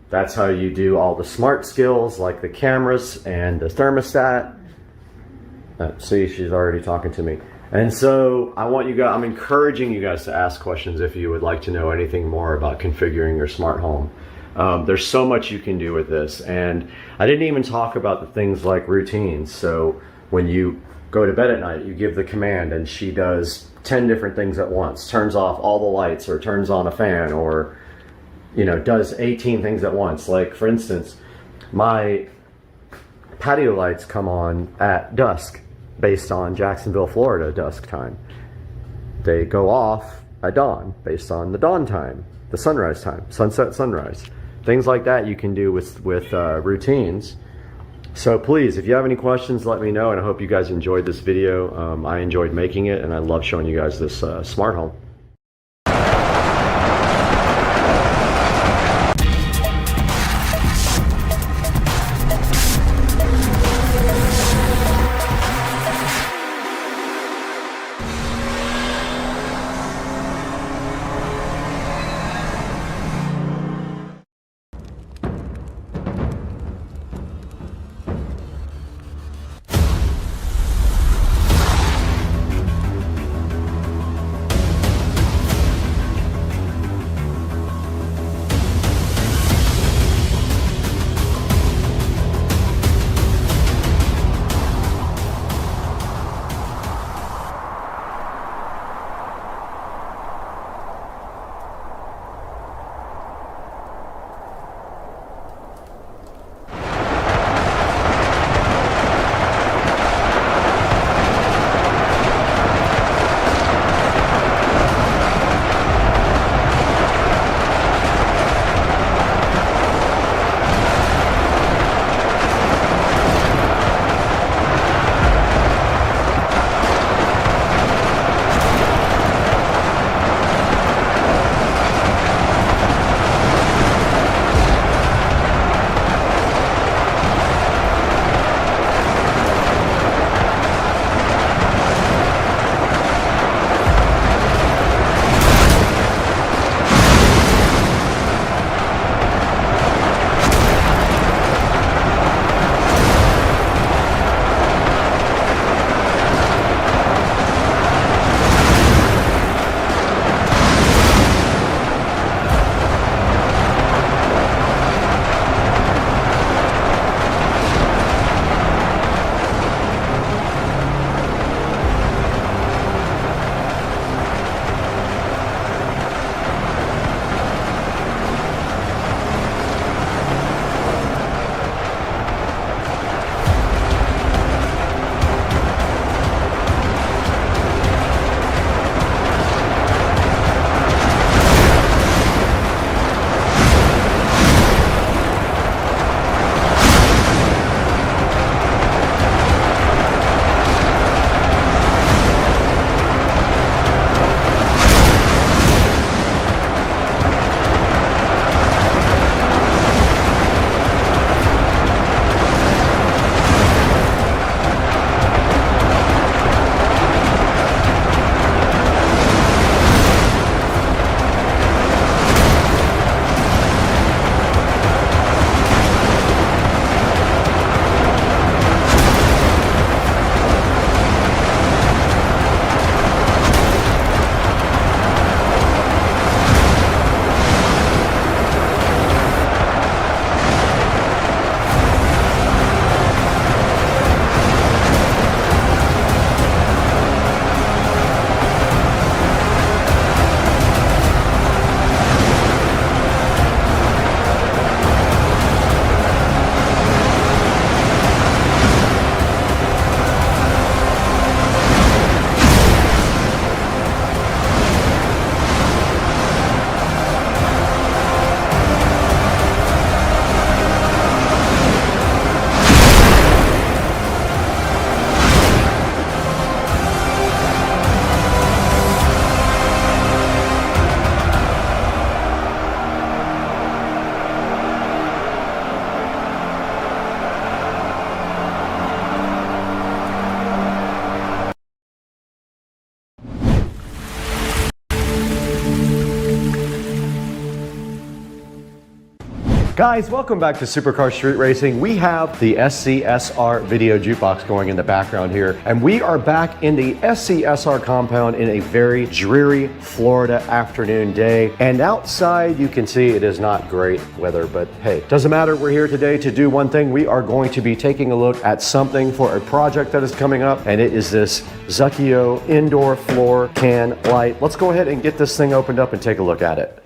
That's how you do all the smart skills like the cameras and the thermostat. See, she's already talking to me. And so I want you guys, I'm encouraging you guys to ask questions if you would like to know anything more about configuring your smart home. There's so much you can do with this. And I didn't even talk about the things like routines. So when you go to bed at night, you give the command and she does 10 different things at once, turns off all the lights or turns on a fan, or, you know, does 18 things at once. Like, for instance, my patio lights come on at dusk based on Jacksonville, Florida dusk time. They go off at dawn based on the dawn time, the sunrise time, sunset, sunrise. Things like that you can do with routines. So please, if you have any questions, let me know, and I hope you guys enjoyed this video. I enjoyed making it, and I love showing you guys this smart home. Guys, welcome back to Supercar Street Racing. We have the SCSR video jukebox going in the background here, and we are back in the SCSR compound in a very dreary Florida afternoon day. And outside, you can see it is not great weather, but hey, doesn't matter. We're here today to do one thing. We are going to be taking a look at something for a project that is coming up, and it is this Zukio indoor floor can light. Let's go ahead and get this thing opened up and take a look at it.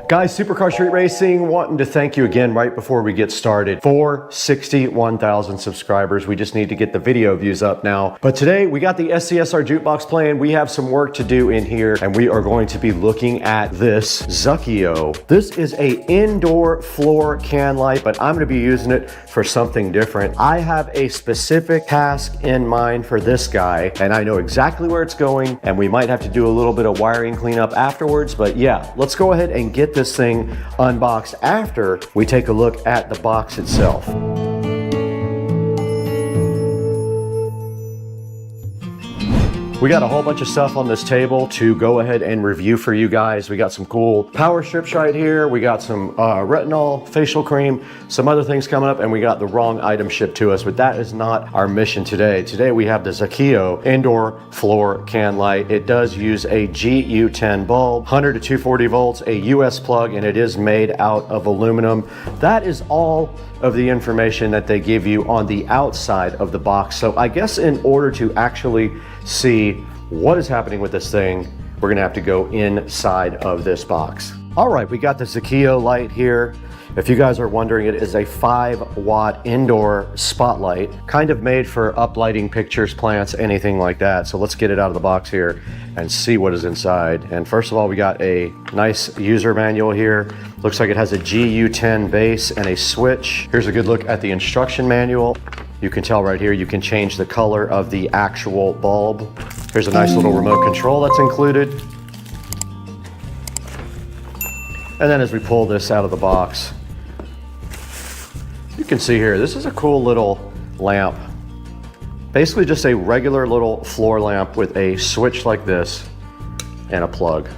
Guys, Supercar Street Racing wanting to thank you again right before we get started for 61,000 subscribers. We just need to get the video views up now. But today we got the SCSR jukebox playing. We have some work to do in here, and we are going to be looking at this Zukio. This is a indoor floor can light, but I'm going to be using it for something different. I have a specific task in mind for this guy, and I know exactly where it's going, and we might have to do a little bit of wiring cleanup afterwards. But yeah, let's go ahead and get this thing unboxed after we take a look at the box itself. We got a whole bunch of stuff on this table to go ahead and review for you guys. We got some cool power strips right here. We got some retinol facial cream, some other things coming up, and we got the wrong item shipped to us, but that is not our mission today. Today we have the Zukio indoor floor can light. It does use a GU10 bulb, 100 to 240 volts, a US plug, and it is made out of aluminum. That is all of the information that they give you on the outside of the box. So I guess in order to actually see what is happening with this thing, we're gonna have to go inside of this box. All right, we got the Zukio light here. If you guys are wondering, it is a 5-watt indoor spotlight, kind of made for uplighting pictures, plants, anything like that. So let's get it out of the box here and see what is inside. And first of all, we got a nice user manual here. Looks like it has a GU10 base and a switch. Here's a good look at the instruction manual. You can tell right here, you can change the color of the actual bulb. Here's a nice little remote control that's included. And then as we pull this out of the box, you can see here, this is a cool little lamp. Basically just a regular little floor lamp with a switch like this and a plug.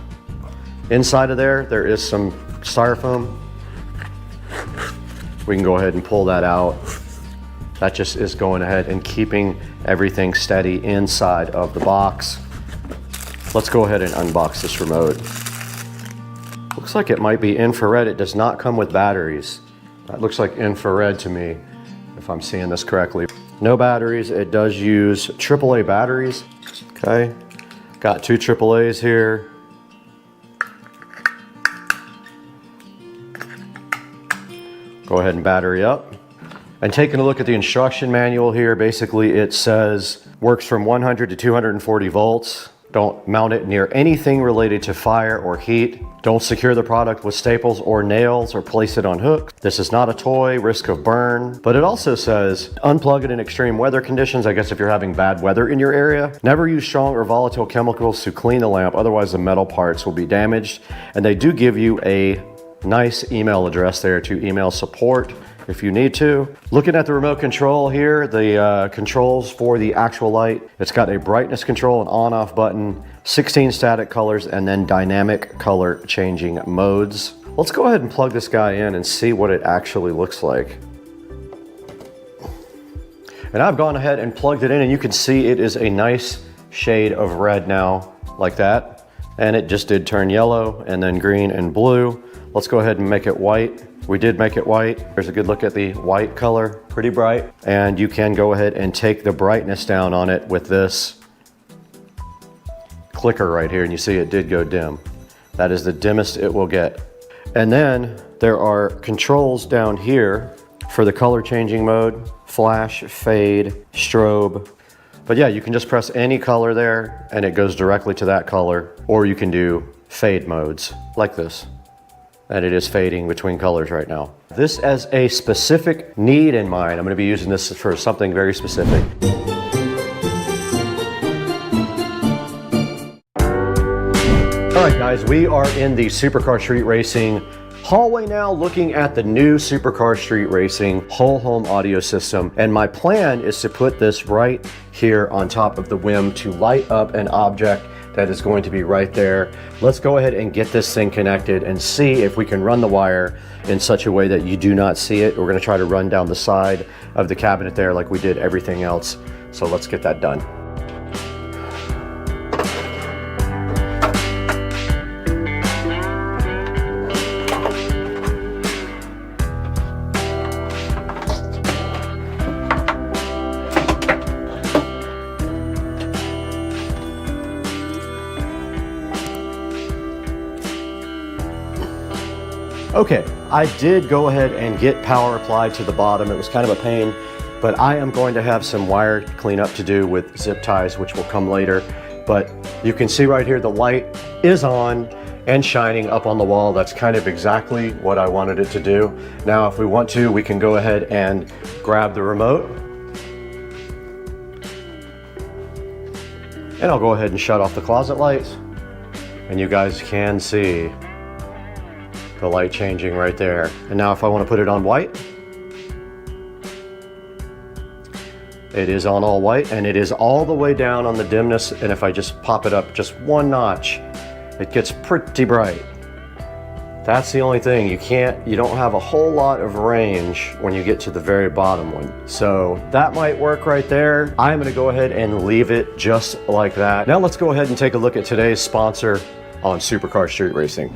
Inside of there is some styrofoam. We can go ahead and pull that out. That just is going ahead and keeping everything steady inside of the box. Let's go ahead and unbox this remote. Looks like it might be infrared. It does not come with batteries. That looks like infrared to me, if I'm seeing this correctly. No batteries. It does use AAA batteries. Okay, got 2 AAAs here. Go ahead and battery up. And taking a look at the instruction manual here, basically it says works from 100 to 240 volts. Don't mount it near anything related to fire or heat. Don't secure the product with staples or nails or place it on hooks. This is not a toy, risk of burn. But it also says unplug it in extreme weather conditions. I guess if you're having bad weather in your area. Never use strong or volatile chemicals to clean the lamp, otherwise the metal parts will be damaged. And they do give you a nice email address there to email support if you need to. Looking at the remote control here, the controls for the actual light, it's got a brightness control, an on-off button, 16 static colors, and then dynamic color changing modes. Let's go ahead and plug this guy in and see what it actually looks like. And I've gone ahead and plugged it in, and you can see it is a nice shade of red now, like that. And it just did turn yellow, and then green and blue. Let's go ahead and make it white. We did make it white. There's a good look at the white color, pretty bright. And you can go ahead and take the brightness down on it with this clicker right here, and you see it did go dim. That is the dimmest it will get. And then there are controls down here for the color changing mode, flash, fade, strobe. But yeah, you can just press any color there and it goes directly to that color, or you can do fade modes like this. And it is fading between colors right now. This as a specific need in mind. I'm going to be using this for something very specific. All right, guys, we are in the Supercar Street Racing hallway now, looking at the new Supercar Street Racing whole home audio system. And my plan is to put this right here on top of the WIM to light up an object that is going to be right there. Let's go ahead and get this thing connected and see if we can run the wire in such a way that you do not see it. We're going to try to run down the side of the cabinet there like we did everything else. So let's get that done. Okay, I did go ahead and get power applied to the bottom. It was kind of a pain, but I am going to have some wire cleanup to do with zip ties, which will come later. But you can see right here, the light is on and shining up on the wall. That's kind of exactly what I wanted it to do. Now, if we want to, we can go ahead and grab the remote. And I'll go ahead and shut off the closet lights. And you guys can see the light changing right there. And now if I want to put it on white, it is on all white, and it is all the way down on the dimness. And if I just pop it up just one notch, it gets pretty bright. That's the only thing. You don't have a whole lot of range when you get to the very bottom one. So that might work right there. I'm gonna go ahead and leave it just like that. Now let's go ahead and take a look at today's sponsor on Supercar Street Racing.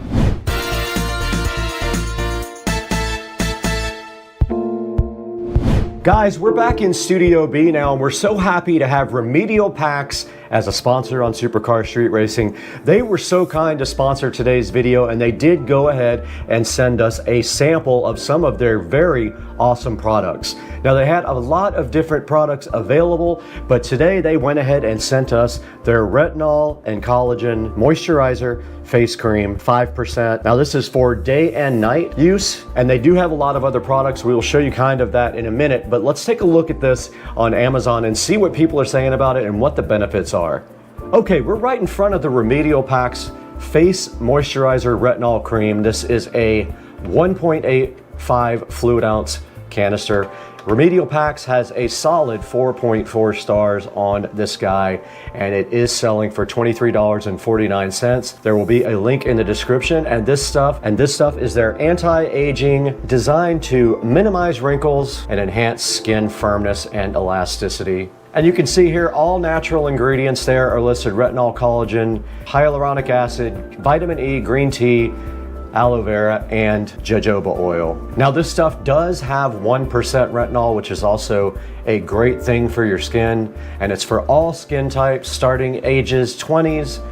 Guys, we're back in Studio B now, and we're so happy to have Remedial Packs as a sponsor on Supercar Street Racing. They were so kind to sponsor today's video, and they did go ahead and send us a sample of some of their very awesome products. Now, they had a lot of different products available, but today they went ahead and sent us their retinol and collagen moisturizer face cream, 5%. Now, this is for day and night use, and they do have a lot of other products. We will show you kind of that in a minute, but let's take a look at this on Amazon and see what people are saying about it and what the benefits are. Okay, we're right in front of the Remedial Packs Face Moisturizer Retinol Cream. This is a 1.85 fluid ounce canister. Remedial Packs has a solid 4.4 stars on this guy, and it is selling for $23.49. There will be a link in the description, and this stuff is their anti-aging, designed to minimize wrinkles and enhance skin firmness and elasticity. And you can see here all natural ingredients there are listed: retinol, collagen, hyaluronic acid, vitamin E, green tea, aloe vera, and jojoba oil. Now, this stuff does have 1% retinol, which is also a great thing for your skin, and it's for all skin types starting ages 20s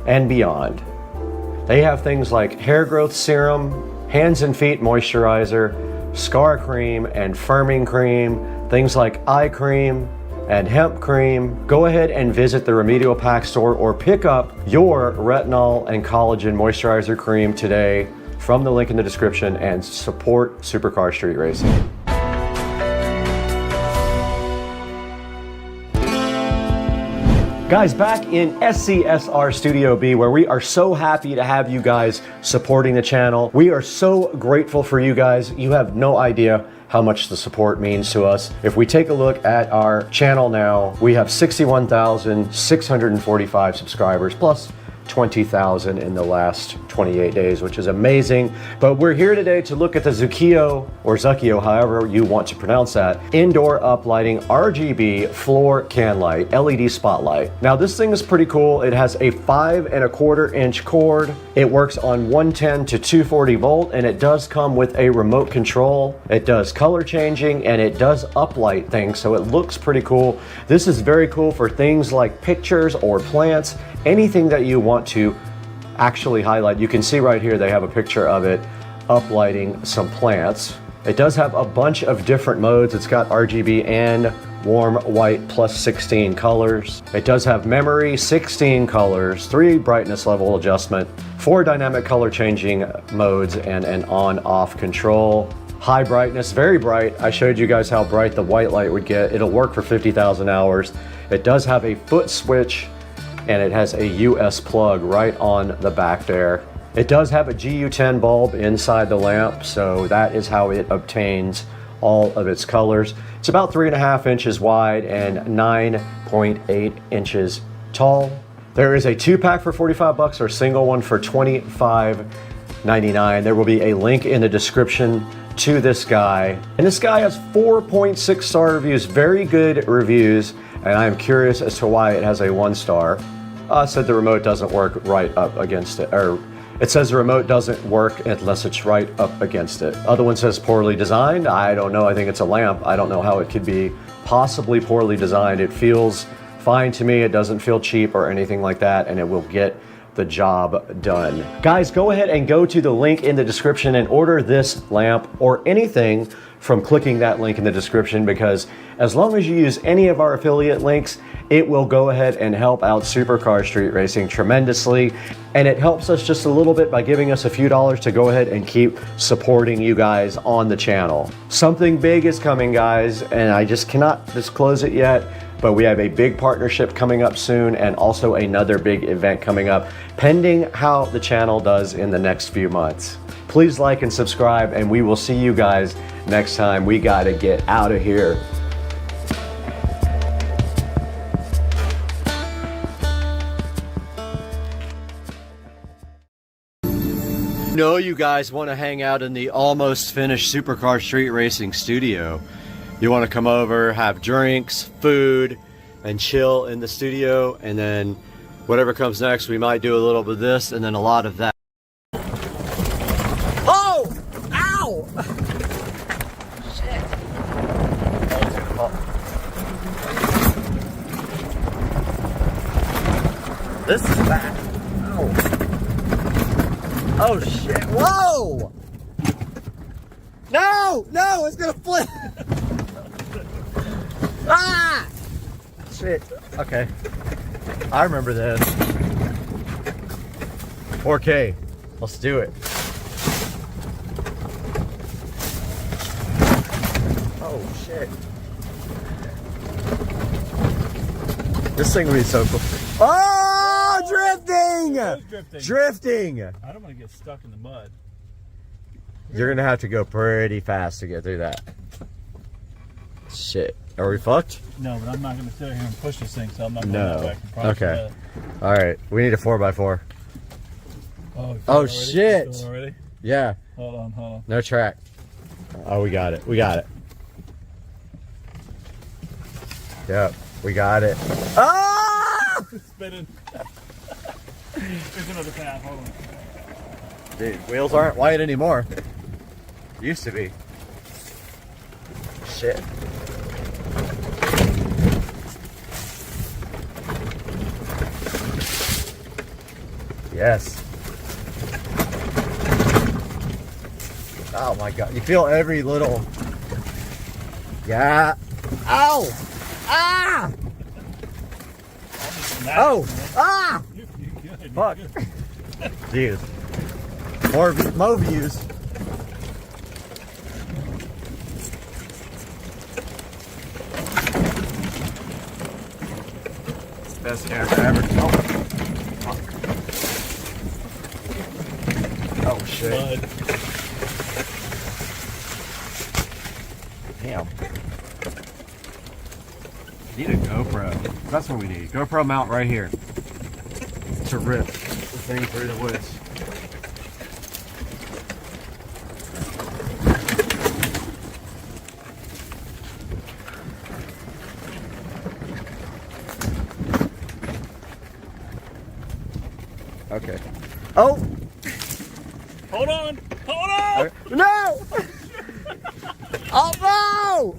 and beyond. They have things like hair growth serum, hands and feet moisturizer, scar cream and firming cream, things like eye cream and hemp cream. Go ahead and visit the Remedial Pack store or pick up your retinol and collagen moisturizer cream today from the link in the description and support Supercar Street Racing. Guys, back in SCSR Studio B, where we are so happy to have you guys supporting the channel. We are so grateful for you guys. You have no idea how much the support means to us. If we take a look at our channel now, we have 61,645 subscribers, plus 20,000 in the last 28 days, which is amazing. But we're here today to look at the Zukio, or Zukio, however you want to pronounce that, indoor uplighting RGB floor can light, LED spotlight. Now, this thing is pretty cool. It has a 5¼ inch cord. It works on 110 to 240 volt, and it does come with a remote control. It does color changing, and it does uplight things, so it looks pretty cool. This is very cool for things like pictures or plants, anything that you want to actually highlight. You can see right here they have a picture of it uplighting some plants, It does have a bunch of different modes. It's got RGB and warm white plus 16 colors. It does have memory, 16 colors, 3 brightness level adjustment, 4 dynamic color changing modes, and an on-off control. High brightness, very bright. I showed you guys how bright the white light would get. It'll work for 50,000 hours. It does have a foot switch, and it has a US plug right on the back there. It does have a GU10 bulb inside the lamp, so that is how it obtains all of its colors. It's about 3.5 inches wide and 9.8 inches tall. There is a 2-pack for 45 bucks or a single one for $25.99. There will be a link in the description to this guy. And this guy has 4.6 star reviews, very good reviews, and I am curious as to why it has a 1 star. Said the remote doesn't work right up against it, or it says the remote doesn't work unless it's right up against it. Other one says poorly designed. I don't know. I think it's a lamp. I don't know how it could be possibly poorly designed. It feels fine to me. It doesn't feel cheap or anything like that, and it will get the job done. Guys, go ahead and go to the link in the description and order this lamp or anything from clicking that link in the description, because as long as you use any of our affiliate links, it will go ahead and help out Supercar Street Racing tremendously, and it helps us just a little bit by giving us a few dollars to go ahead and keep supporting you guys on the channel. Something big is coming, guys, and I just cannot disclose it yet, but we have a big partnership coming up soon and also another big event coming up, pending how the channel does in the next few months. Please like and subscribe, and we will see you guys next time. We gotta get out of here. Know you guys want to hang out in the almost finished Supercar Street Racing studio. You want to come over, have drinks, food, and chill in the studio, and then whatever comes next, we might do a little bit of this and then a lot of that. Oh! Ow! Shit. This is bad. Ow. Oh shit. Whoa! No! No! It's gonna flip! Ah! Shit. Okay. I remember this. 4K. Let's do it. Oh shit. This thing would be so cool. Oh! Drifting! Drifting! I don't want to get stuck in the mud. You're gonna have to go pretty fast to get through that. Shit. Are we fucked? No, but I'm not going to sit here and push this thing, so I'm not going to go back and process Okay. Alright. We need a 4x4. Oh shit! Already? Yeah. Hold on. No track. Oh, we got it. We got it. Yep. We got it. Ah! It's spinning. There's another path. Hold on. Dude, wheels aren't white anymore. Used to be. Shit. Yes. Oh my god. You feel every little... Yeah. Ow! Ah! Oh! Ah! Fuck. Dude. More views. Best air ever. Oh. Fuck. Oh shit. Damn. Need a GoPro. That's what we need. GoPro mount right here. To rip the thing through the woods. Okay. Oh! Hold on! Hold on! No! Oh no!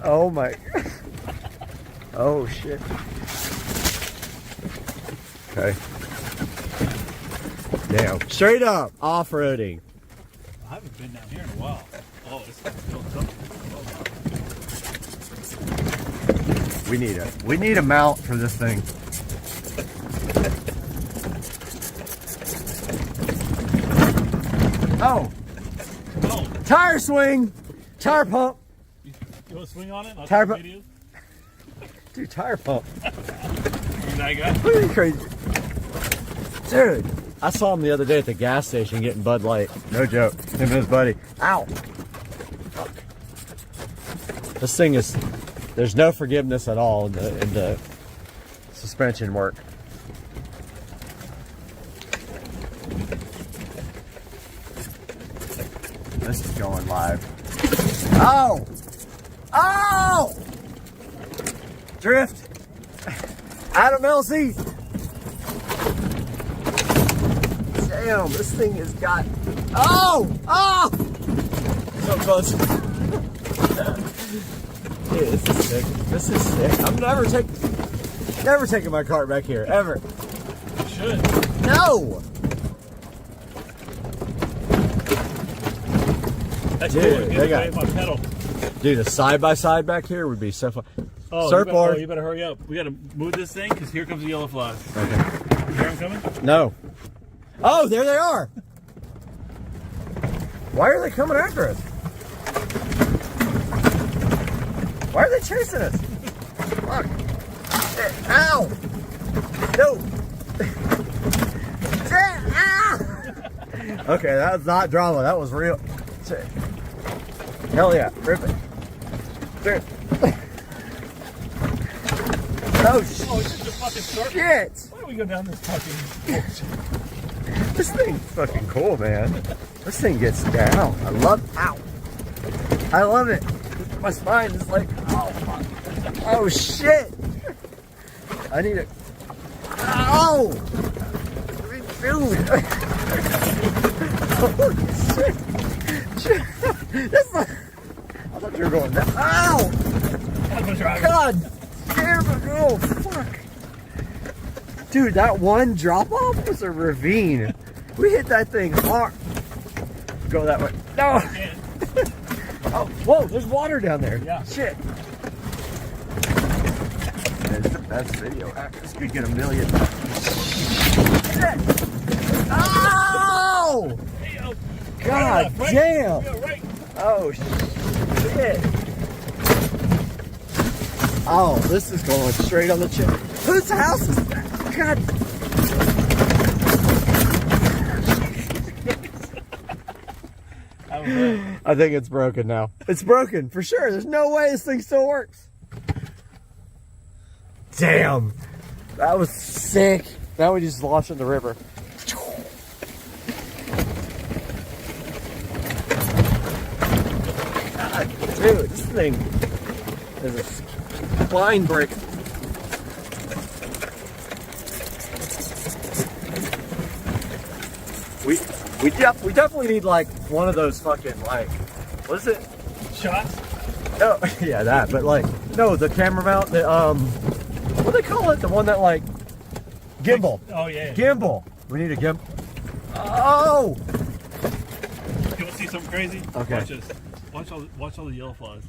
Oh my. Oh shit. Okay. Damn. Straight up off-roading. I haven't been down here in a while. Oh, it's still tough. We need a mount for this thing. Oh. Oh, Tire swing. Tire pump. you want to swing on it? I'll Tire take pump. videos. Dude, tire pump. That guy. Look at these crazy. Dude, I saw him the other day at the gas station getting Bud Light. No joke. Him and his buddy. Ow. Fuck. This thing is, there's no forgiveness at all in the suspension work. This is going live. Oh! Oh! Drift. Adam LC. Damn, this thing has got. Oh! Oh! So close. Dude, this is sick. This is sick. I'm never taking my cart back here, ever. You should. No! That's Dude, cool. they Get got- away my pedal. Dude, a side-by-side back here would be so fun. Oh, Surfboard. you better hurry up. We gotta move this thing because here comes the yellow flies. Okay. You hear them coming? No. Oh, there they are. Why are they coming after us? Why are they chasing us? Fuck. Ow. No. Ow. Okay, that was not drama. That was real. Hell yeah. Rip it. Dude. Oh, Oh, it's just a fucking circle. shit. Why don't we go down this fucking... This thing's fucking cool, man. This thing gets down. I love. Ow. I love it. My spine is like. Oh fuck. Oh shit. I need it. Ow. Dude. Holy shit. That's not. I thought you were going down. Ow. God damn it. Oh fuck. Dude, that one drop off was a ravine. We hit that thing hard. Go that way. No. Oh, whoa, there's water down there. Yeah. Shit. That's the best video. This could get 1 million. Shit. Ow! Hey, oh, God right, damn. yeah, right. Oh, shit. Oh, this is going straight on the chip. Whose house is that? God. I think it's broken now. It's broken for sure. There's no way this thing still works. Damn. That was sick. Now we just launched in the river. God, dude, this thing is a spine breaker. We definitely need like one of those fucking like, what is it? Shots? Oh yeah, that. But like, no, the camera mount. The what do they call it? The one that like gimbal. Oh, yeah. Gimbal. We need a gimbal. Oh. You want to see something crazy? Okay. Watch this. Watch all the yellow flies.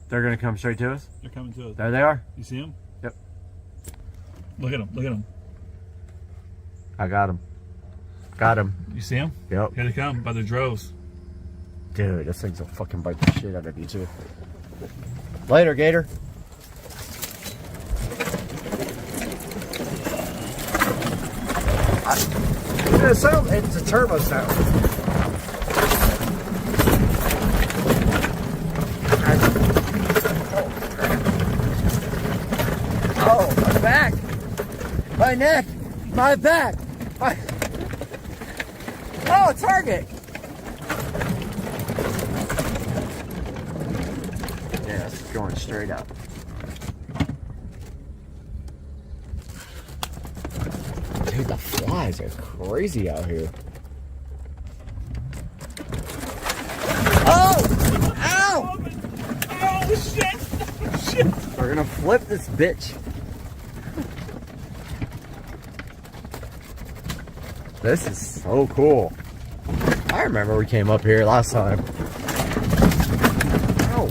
They're gonna come straight to us. They're coming to us. There they are. You see them? Yep. Look at them. Look at them. I got them. Got him. You see them? Yep. Here they come by the droves. Dude, this thing's will fucking bite the shit out of you too. Later, Gator. It's a turbo sound. Oh, my back. My neck. My back. My... Oh, target. Yeah, it's going straight up. Dude, the flies are crazy out here. Oh! Ow! Oh, shit! Shit! We're gonna flip this bitch. This is so cool. I remember we came up here last time. Oh,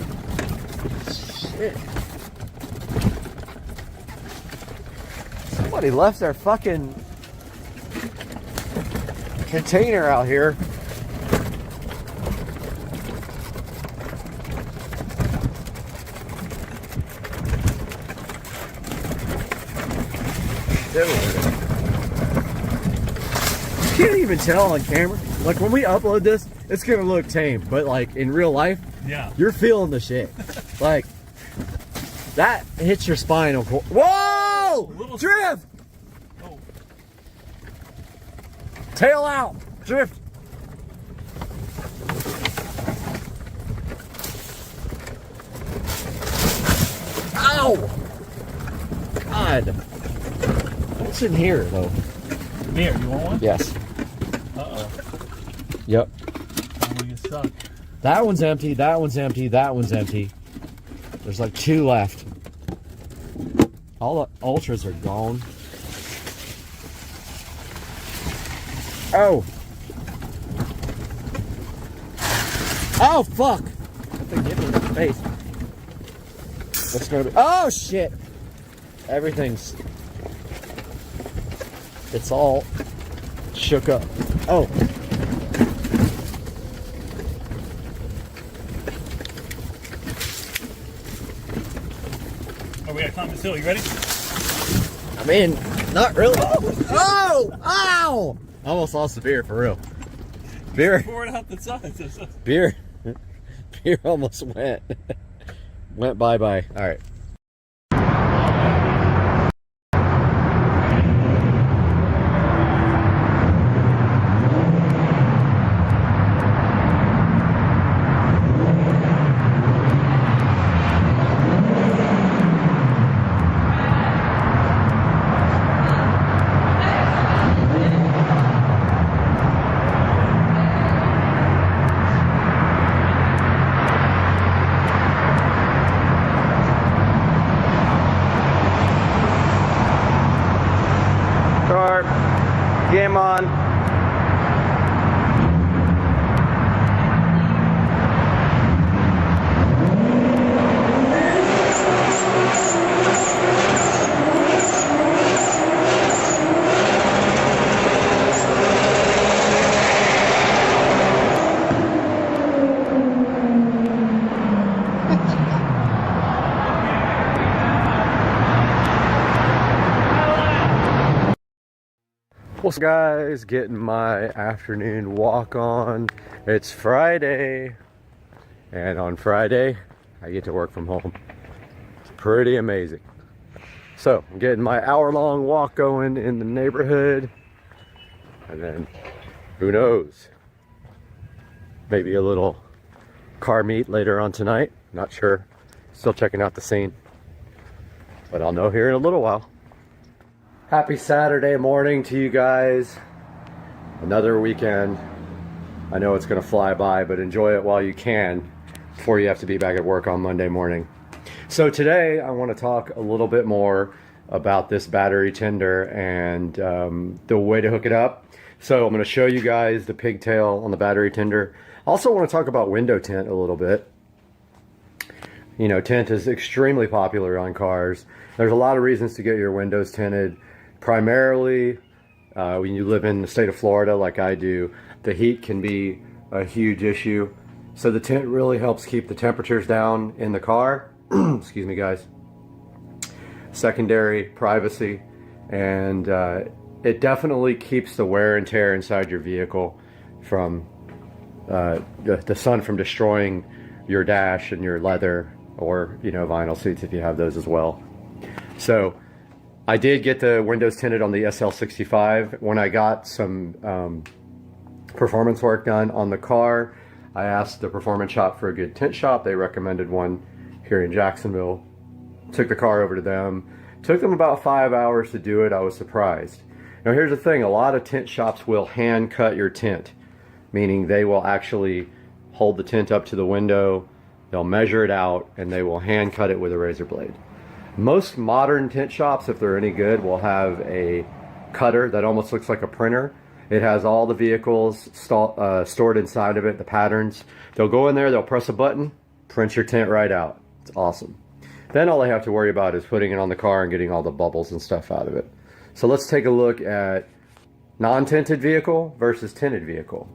shit. Somebody left their fucking container out here. You can't even tell on camera. Like when we upload this, it's gonna look tame, but like in real life, Yeah. you're feeling the shit. Like that hits your spinal cord. Whoa! Little Drift! Oh. Tail out! Drift! Ow! God. What's in here though? Here, you want one? Yes. Uh-oh. Yep. I'm gonna get stuck. That one's empty, that one's empty, that one's empty. There's like 2 left. All the ultras are gone. Oh! Oh, fuck! That thing hit me in the face. What's gonna be? Oh, shit! Everything's... It's all shook up. Oh! Oh, we gotta climb this hill. You ready? I'm in. Not really. Oh! Ow! I almost lost the beer, for real. Beer. Pour it out the sides. Beer. Beer almost went. Went bye-bye. All right. Game on. What's up, guys? Getting my afternoon walk on. It's Friday, and on Friday I get to work from home. It's pretty amazing. So I'm getting my hour-long walk going in the neighborhood, and then who knows, maybe a little car meet later on tonight. Not sure. Still checking out the scene, but I'll know here in a little while. Happy Saturday morning to you guys. Another weekend. I know it's gonna fly by, but enjoy it while you can before you have to be back at work on Monday morning. So today I want to talk a little bit more about this battery tender and the way to hook it up. So I'm going to show you guys the pigtail on the battery tender. I also want to talk about window tint a little bit. You know, tint is extremely popular on cars. There's a lot of reasons to get your windows tinted. Primarily, when you live in the state of Florida like I do, the heat can be a huge issue. So the tint really helps keep the temperatures down in the car. Excuse me, guys. Secondary, privacy, and it definitely keeps the wear and tear inside your vehicle from the sun from destroying your dash and your leather, or, you know, vinyl seats if you have those as well. So I did get the windows tinted on the SL65. When I got some performance work done on the car, I asked the performance shop for a good tint shop. They recommended one here in Jacksonville. Took the car over to them. Took them about 5 hours to do it. I was surprised. Now here's the thing, a lot of tint shops will hand cut your tint, meaning they will actually hold the tint up to the window, they'll measure it out, and they will hand cut it with a razor blade. Most modern tint shops, if they're any good, will have a cutter that almost looks like a printer, It has all the vehicles stored inside of it, the patterns. They'll go in there, they'll press a button, print your tint right out. It's awesome. Then all I have to worry about is putting it on the car and getting all the bubbles and stuff out of it. So let's take a look at non-tinted vehicle versus tinted vehicle.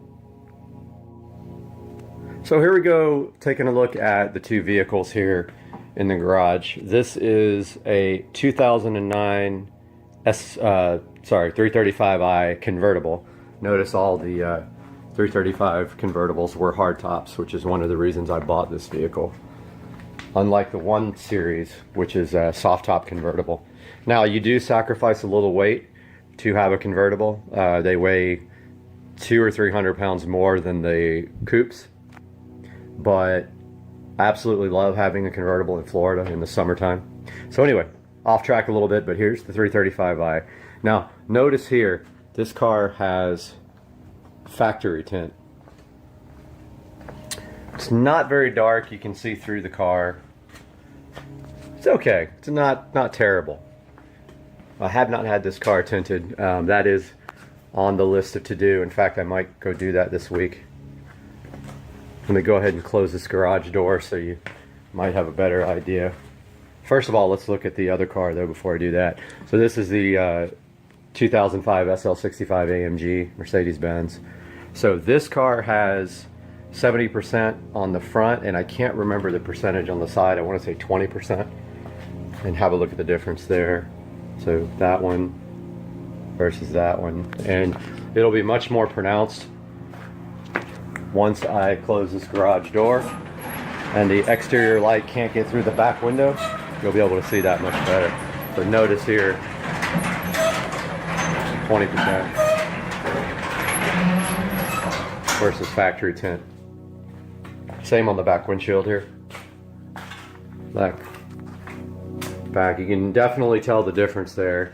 So here we go, taking a look at the two vehicles here in the garage. This is a 2009 335i convertible. Notice all the 335 convertibles were hardtops, which is one of the reasons I bought this vehicle. Unlike the 1 Series, which is a soft top convertible. Now you do sacrifice a little weight to have a convertible. They weigh 200 or 300 pounds more than the coupes, but I absolutely love having a convertible in Florida in the summertime. So anyway, off track a little bit, but here's the 335i. Now notice here, this car has factory tint. It's not very dark, you can see through the car. It's okay, it's not terrible. I have not had this car tinted. That is on the list of to do. In fact, I might go do that this week. Let me go ahead and close this garage door so you might have a better idea. First of all, let's look at the other car though before I do that. So this is the 2005 SL65 AMG Mercedes-Benz. So this car has 70% on the front, and I can't remember the percentage on the side. I want to say 20%. And have a look at the difference there. So that one versus that one. And it'll be much more pronounced once I close this garage door and the exterior light can't get through the back window. You'll be able to see that much better. So notice here, 20% versus factory tint. Same on the back windshield here. Back. You can definitely tell the difference there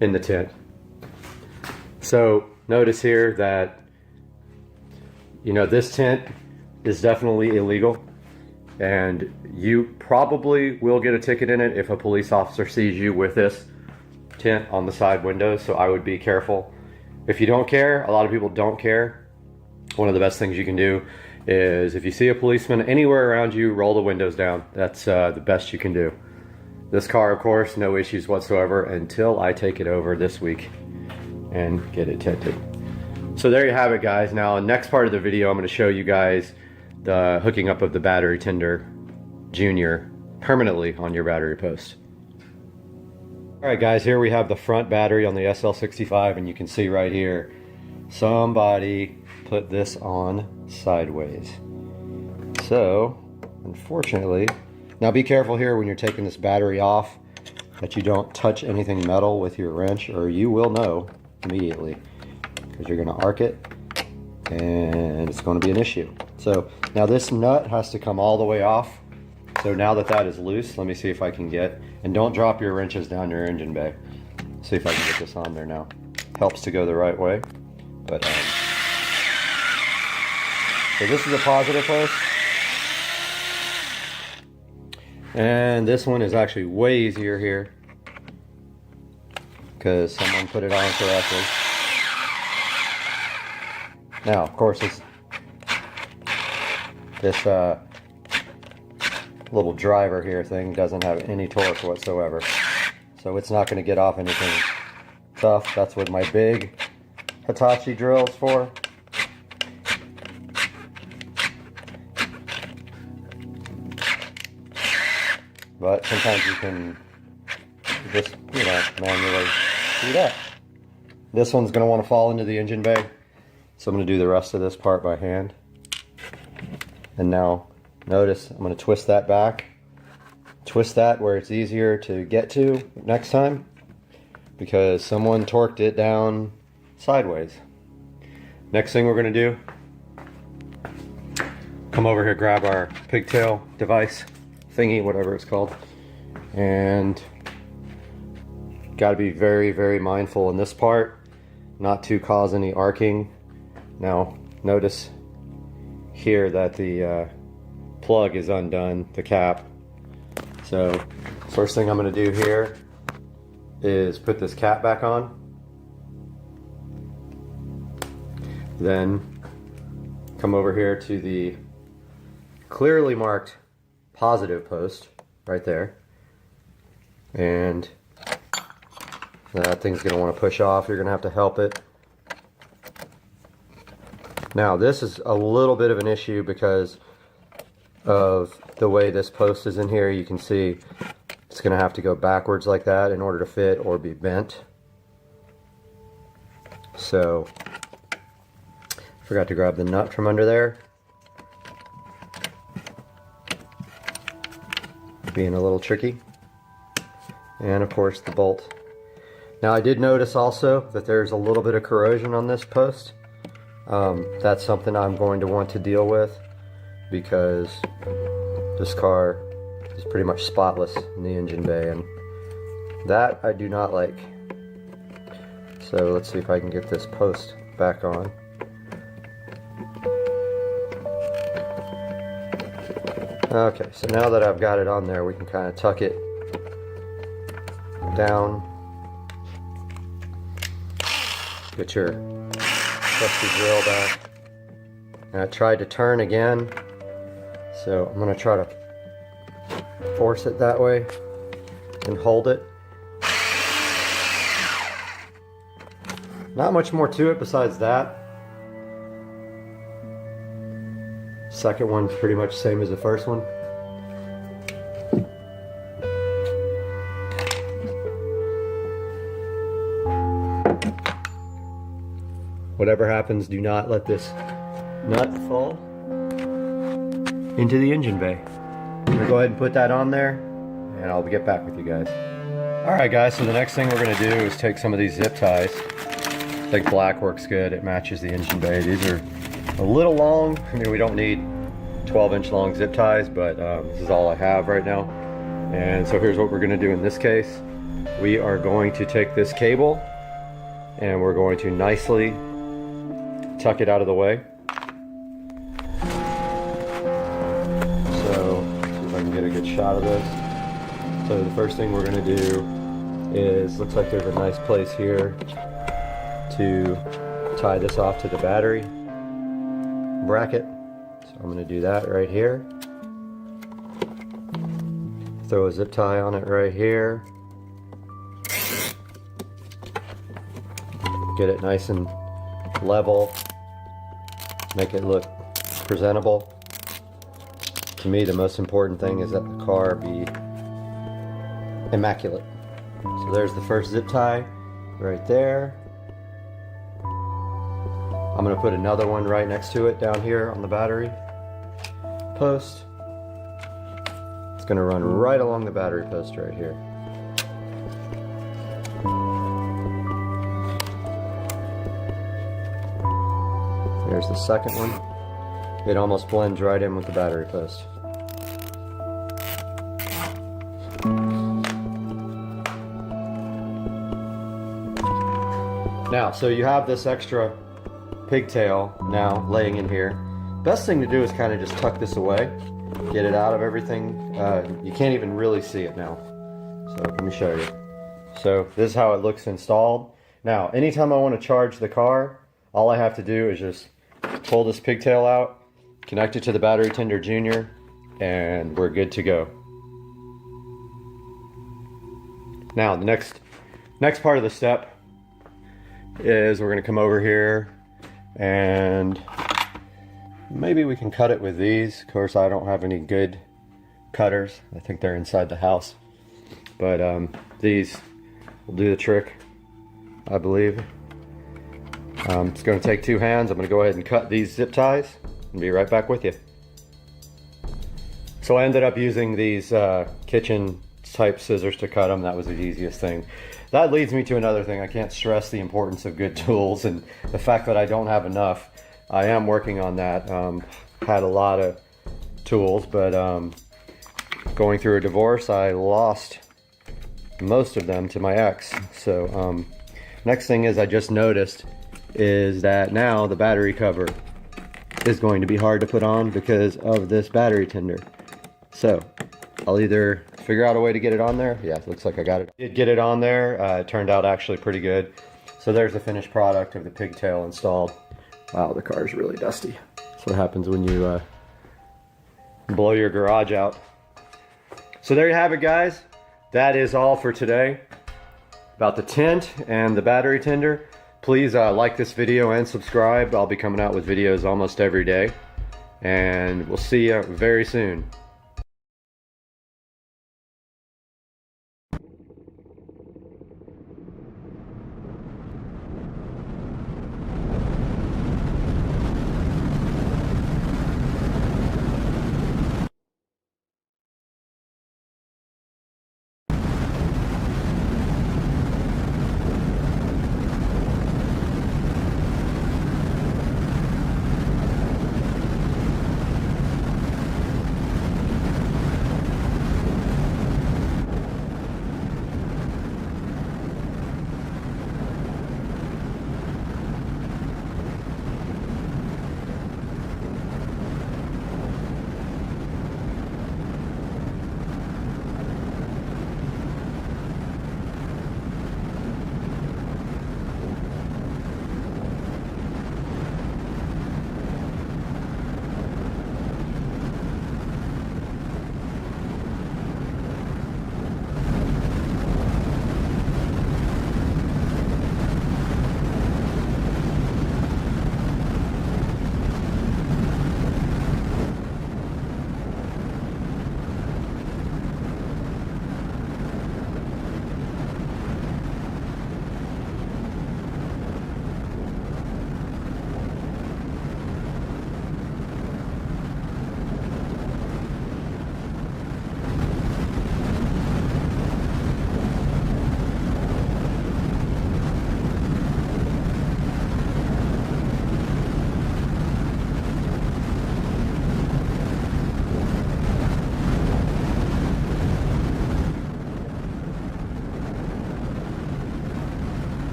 in the tint. So notice here that, you know, this tint is definitely illegal, and you probably will get a ticket in it if a police officer sees you with this tint on the side windows. So I would be careful. If you don't care, a lot of people don't care. One of the best things you can do is, if you see a policeman anywhere around you, roll the windows down. That's the best you can do. This car, of course, no issues whatsoever until I take it over this week and get it tinted. So there you have it, guys. Now, in the next part of the video, I'm going to show you guys the hooking up of the battery tender junior permanently on your battery post. Alright guys, here we have the front battery on the SL65, and you can see right here, somebody put this on sideways. So, unfortunately, now be careful here when you're taking this battery off that you don't touch anything metal with your wrench, or you will know immediately, because you're going to arc it and it's going to be an issue. So now this nut has to come all the way off. So now that that is loose, let me see if I can get, and don't drop your wrenches down your engine bay. See if I can get this on there now. Helps to go the right way. But so this is a positive post. And this one is actually way easier here because someone put it on correctly. Now, of course, this little driver here thing doesn't have any torque whatsoever, so it's not going to get off anything tough. That's what my big Hitachi drill is for. But sometimes you can just, you know, manually do that. This one's going to want to fall into the engine bay, so I'm going to do the rest of this part by hand. And now, notice I'm going to twist that back. Twist that where it's easier to get to next time, because someone torqued it down sideways. Next thing we're going to do, come over here, grab our pigtail device thingy, whatever it's called, and got to be very, very mindful in this part not to cause any arcing. Now notice here that the plug is undone, the cap. So first thing I'm going to do here is put this cap back on. Then come over here to the clearly marked positive post right there. And that thing's going to want to push off. You're going to have to help it. Now this is a little bit of an issue because of the way this post is in here. You can see it's going to have to go backwards like that in order to fit or be bent. So forgot to grab the nut from under there. Being a little tricky. And of course the bolt. Now I did notice also that there's a little bit of corrosion on this post. That's something I'm going to want to deal with because this car is pretty much spotless in the engine bay, and that I do not like. So let's see if I can get this post back on. Okay, so now that I've got it on there, we can kind of tuck it down. Get your trusty drill back. And I tried to turn again, so I'm going to try to force it that way and hold it. Not much more to it besides that. Second one's pretty much the same as the first one. Whatever happens, do not let this nut fall into the engine bay. I'm gonna go ahead and put that on there, and I'll get back with you guys. Alright guys, so the next thing we're gonna do is take some of these zip ties. I think black works good, it matches the engine bay. These are a little long. I mean, we don't need 12-inch long zip ties, but this is all I have right now. And so here's what we're gonna do in this case. We are going to take this cable and we're going to nicely tuck it out of the way. So, see if I can get a good shot of this. So the first thing we're going to do is, looks like there's a nice place here to tie this off to the battery bracket. So I'm going to do that right here. Throw a zip tie on it right here. Get it nice and level. Make it look presentable. To me, the most important thing is that the car be immaculate. So there's the first zip tie right there. I'm going to put another one right next to it down here on the battery post. It's going to run right along the battery post right here. There's the second one. It almost blends right in with the battery post. Now, so you have this extra pigtail now laying in here. Best thing to do is kind of just tuck this away, get it out of everything. You can't even really see it now. So let me show you. So this is how it looks installed. Now, anytime I want to charge the car, all I have to do is just pull this pigtail out, connect it to the battery tender junior, and we're good to go. Now the next part of the step is we're going to come over here and maybe we can cut it with these. Of course, I don't have any good cutters. I think they're inside the house, but these will do the trick, I believe. It's going to take two hands. I'm going to go ahead and cut these zip ties and be right back with you. So I ended up using these kitchen type scissors to cut them. That was the easiest thing. That leads me to another thing. I can't stress the importance of good tools and the fact that I don't have enough. I am working on that. Had a lot of tools, but going through a divorce, I lost most of them to my ex. So next thing is I just noticed is that now the battery cover is going to be hard to put on because of this battery tender. So I'll either figure out a way to get it on there. Yeah, it looks like I got it. Did get it on there. It turned out actually pretty good. So there's the finished product of the pigtail installed. Wow, the car is really dusty. That's what happens when you blow your garage out. So there you have it, guys. That is all for today about the tint and the battery tender. Please like this video and subscribe. I'll be coming out with videos almost every day. And we'll see you very soon.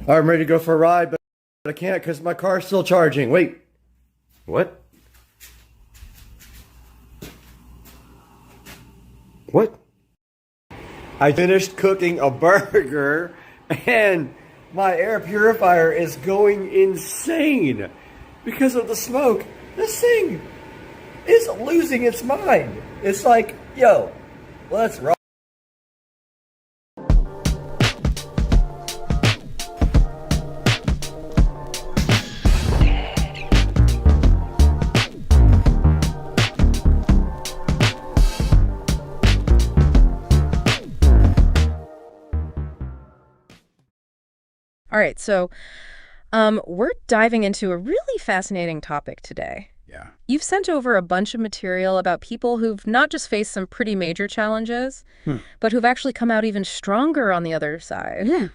I'm ready to go for a ride, but I can't because my car's still charging. Wait. What? What? I finished cooking a burger and my air purifier is going insane because of the smoke. This thing is losing its mind. It's like, yo, let's rock. All right, so we're diving into a really fascinating topic today. Yeah. You've sent over a bunch of material about people who've not just faced some pretty major challenges, but who've actually come out even stronger on the other side. Yeah.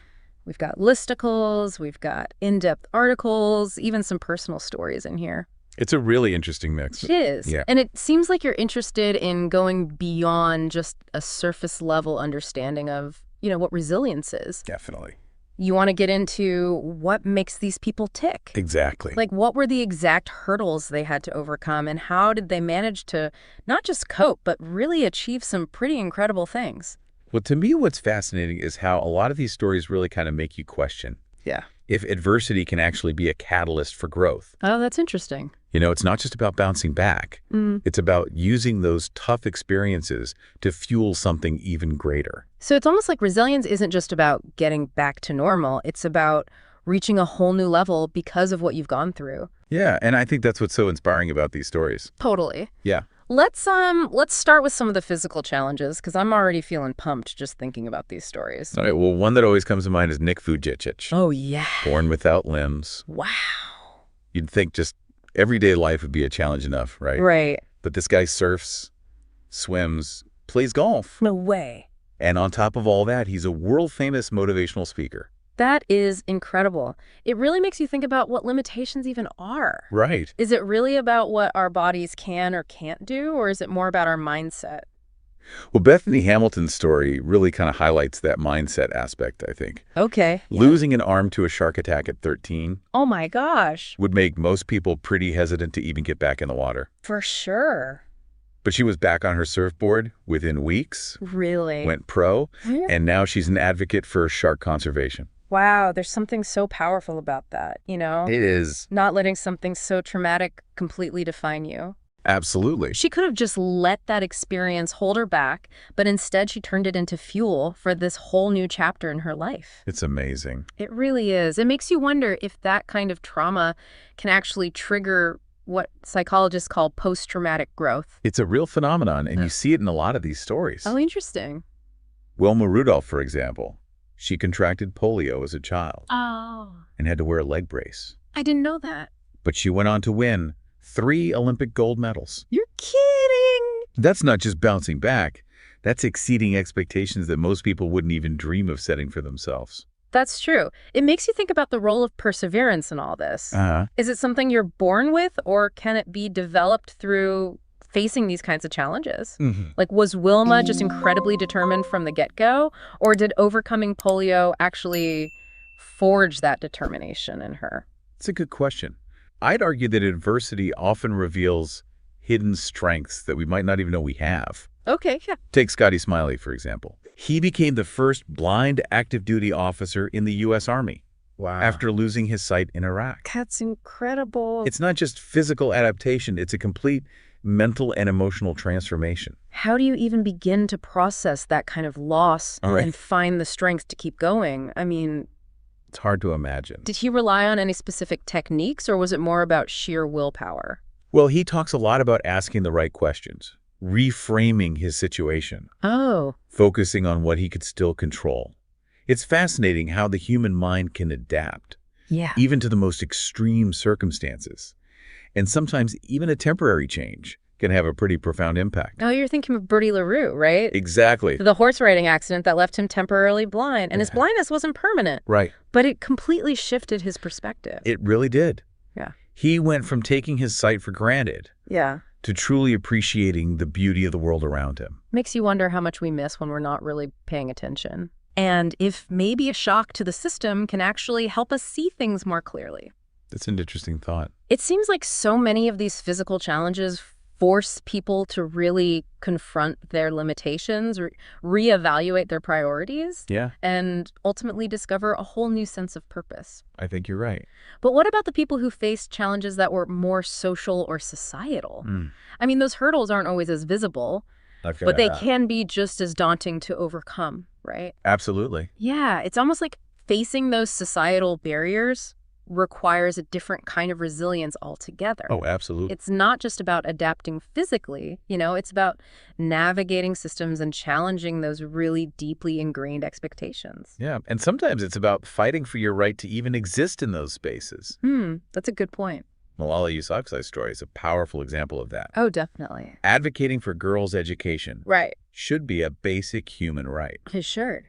We've got listicles, we've got in-depth articles, even some personal stories in here. It's a really interesting mix. It is. Yeah. And it seems like you're interested in going beyond just a surface level understanding of, what resilience is. Definitely. You want to get into what makes these people tick. Exactly. Like, what were the exact hurdles they had to overcome, and how did they manage to not just cope, but really achieve some pretty incredible things? Well, to me, what's fascinating is how a lot of these stories really kind of make you question. Yeah. If adversity can actually be a catalyst for growth. Oh, that's interesting. It's not just about bouncing back. It's about using those tough experiences to fuel something even greater. So it's almost like resilience isn't just about getting back to normal. It's about reaching a whole new level because of what you've gone through. Yeah, and I think that's what's so inspiring about these stories. Totally. Yeah. Let's start with some of the physical challenges, because I'm already feeling pumped just thinking about these stories. All right, well, one that always comes to mind is Nick Vujicic. Oh, yeah. Born without limbs. Wow. You'd think just everyday life would be a challenge enough, right? Right. But this guy surfs, swims, plays golf. No way. And on top of all that, he's a world-famous motivational speaker. That is incredible. It really makes you think about what limitations even are. Right. Is it really about what our bodies can or can't do, or is it more about our mindset? Well, Bethany Hamilton's story really kind of highlights that mindset aspect, I think. Okay. Losing an arm to a shark attack at 13 Oh my gosh. would make most people pretty hesitant to even get back in the water. For sure. But she was back on her surfboard within weeks, Really? went pro, and now she's an advocate for shark conservation. Wow, there's something so powerful about that, you know? It is. Not letting something so traumatic completely define you. Absolutely. She could have just let that experience hold her back, but instead she turned it into fuel for this whole new chapter in her life. It's amazing. It really is. It makes you wonder if that kind of trauma can actually trigger what psychologists call post-traumatic growth. It's a real phenomenon, and you see it in a lot of these stories. Oh, interesting. Wilma Rudolph, for example, she contracted polio as a child Oh. and had to wear a leg brace. I didn't know that. But she went on to win 3 Olympic gold medals. You're kidding! That's not just bouncing back. That's exceeding expectations that most people wouldn't even dream of setting for themselves. That's true. It makes you think about the role of perseverance in all this. Is it something you're born with, or can it be developed through facing these kinds of challenges? Like, was Wilma just incredibly determined from the get-go, or did overcoming polio actually forge that determination in her? It's a good question. I'd argue that adversity often reveals hidden strengths that we might not even know we have. Okay, yeah. Take Scotty Smiley, for example. He became the first blind active duty officer in the U.S. Army. Wow. After losing his sight in Iraq. That's incredible. It's not just physical adaptation, it's a complete mental and emotional transformation. How do you even begin to process that kind of loss and find the strength to keep going? I mean, it's hard to imagine. Did he rely on any specific techniques, or was it more about sheer willpower? Well, he talks a lot about asking the right questions, reframing his situation, focusing on what he could still control. It's fascinating how the human mind can adapt, even to the most extreme circumstances. And sometimes even a temporary change can have a pretty profound impact. Oh, you're thinking of Bertie LaRue, right? Exactly. The horse riding accident that left him temporarily blind. And his blindness wasn't permanent. Right. But it completely shifted his perspective. It really did. Yeah. He went from taking his sight for granted to truly appreciating the beauty of the world around him. Makes you wonder how much we miss when we're not really paying attention. And if maybe a shock to the system can actually help us see things more clearly. That's an interesting thought. It seems like so many of these physical challenges force people to really confront their limitations, reevaluate their priorities, and ultimately discover a whole new sense of purpose. I think you're right. But what about the people who faced challenges that were more social or societal? I mean, those hurdles aren't always as visible, but they can be just as daunting to overcome, right? Absolutely. Yeah, it's almost like facing those societal barriers requires a different kind of resilience altogether. Oh, absolutely. It's not just about adapting physically, it's about navigating systems and challenging those really deeply ingrained expectations. Yeah, and sometimes it's about fighting for your right to even exist in those spaces. That's a good point. Malala Yousafzai's story is a powerful example of that. Oh, definitely. Advocating for girls' education should be a basic human right. It should.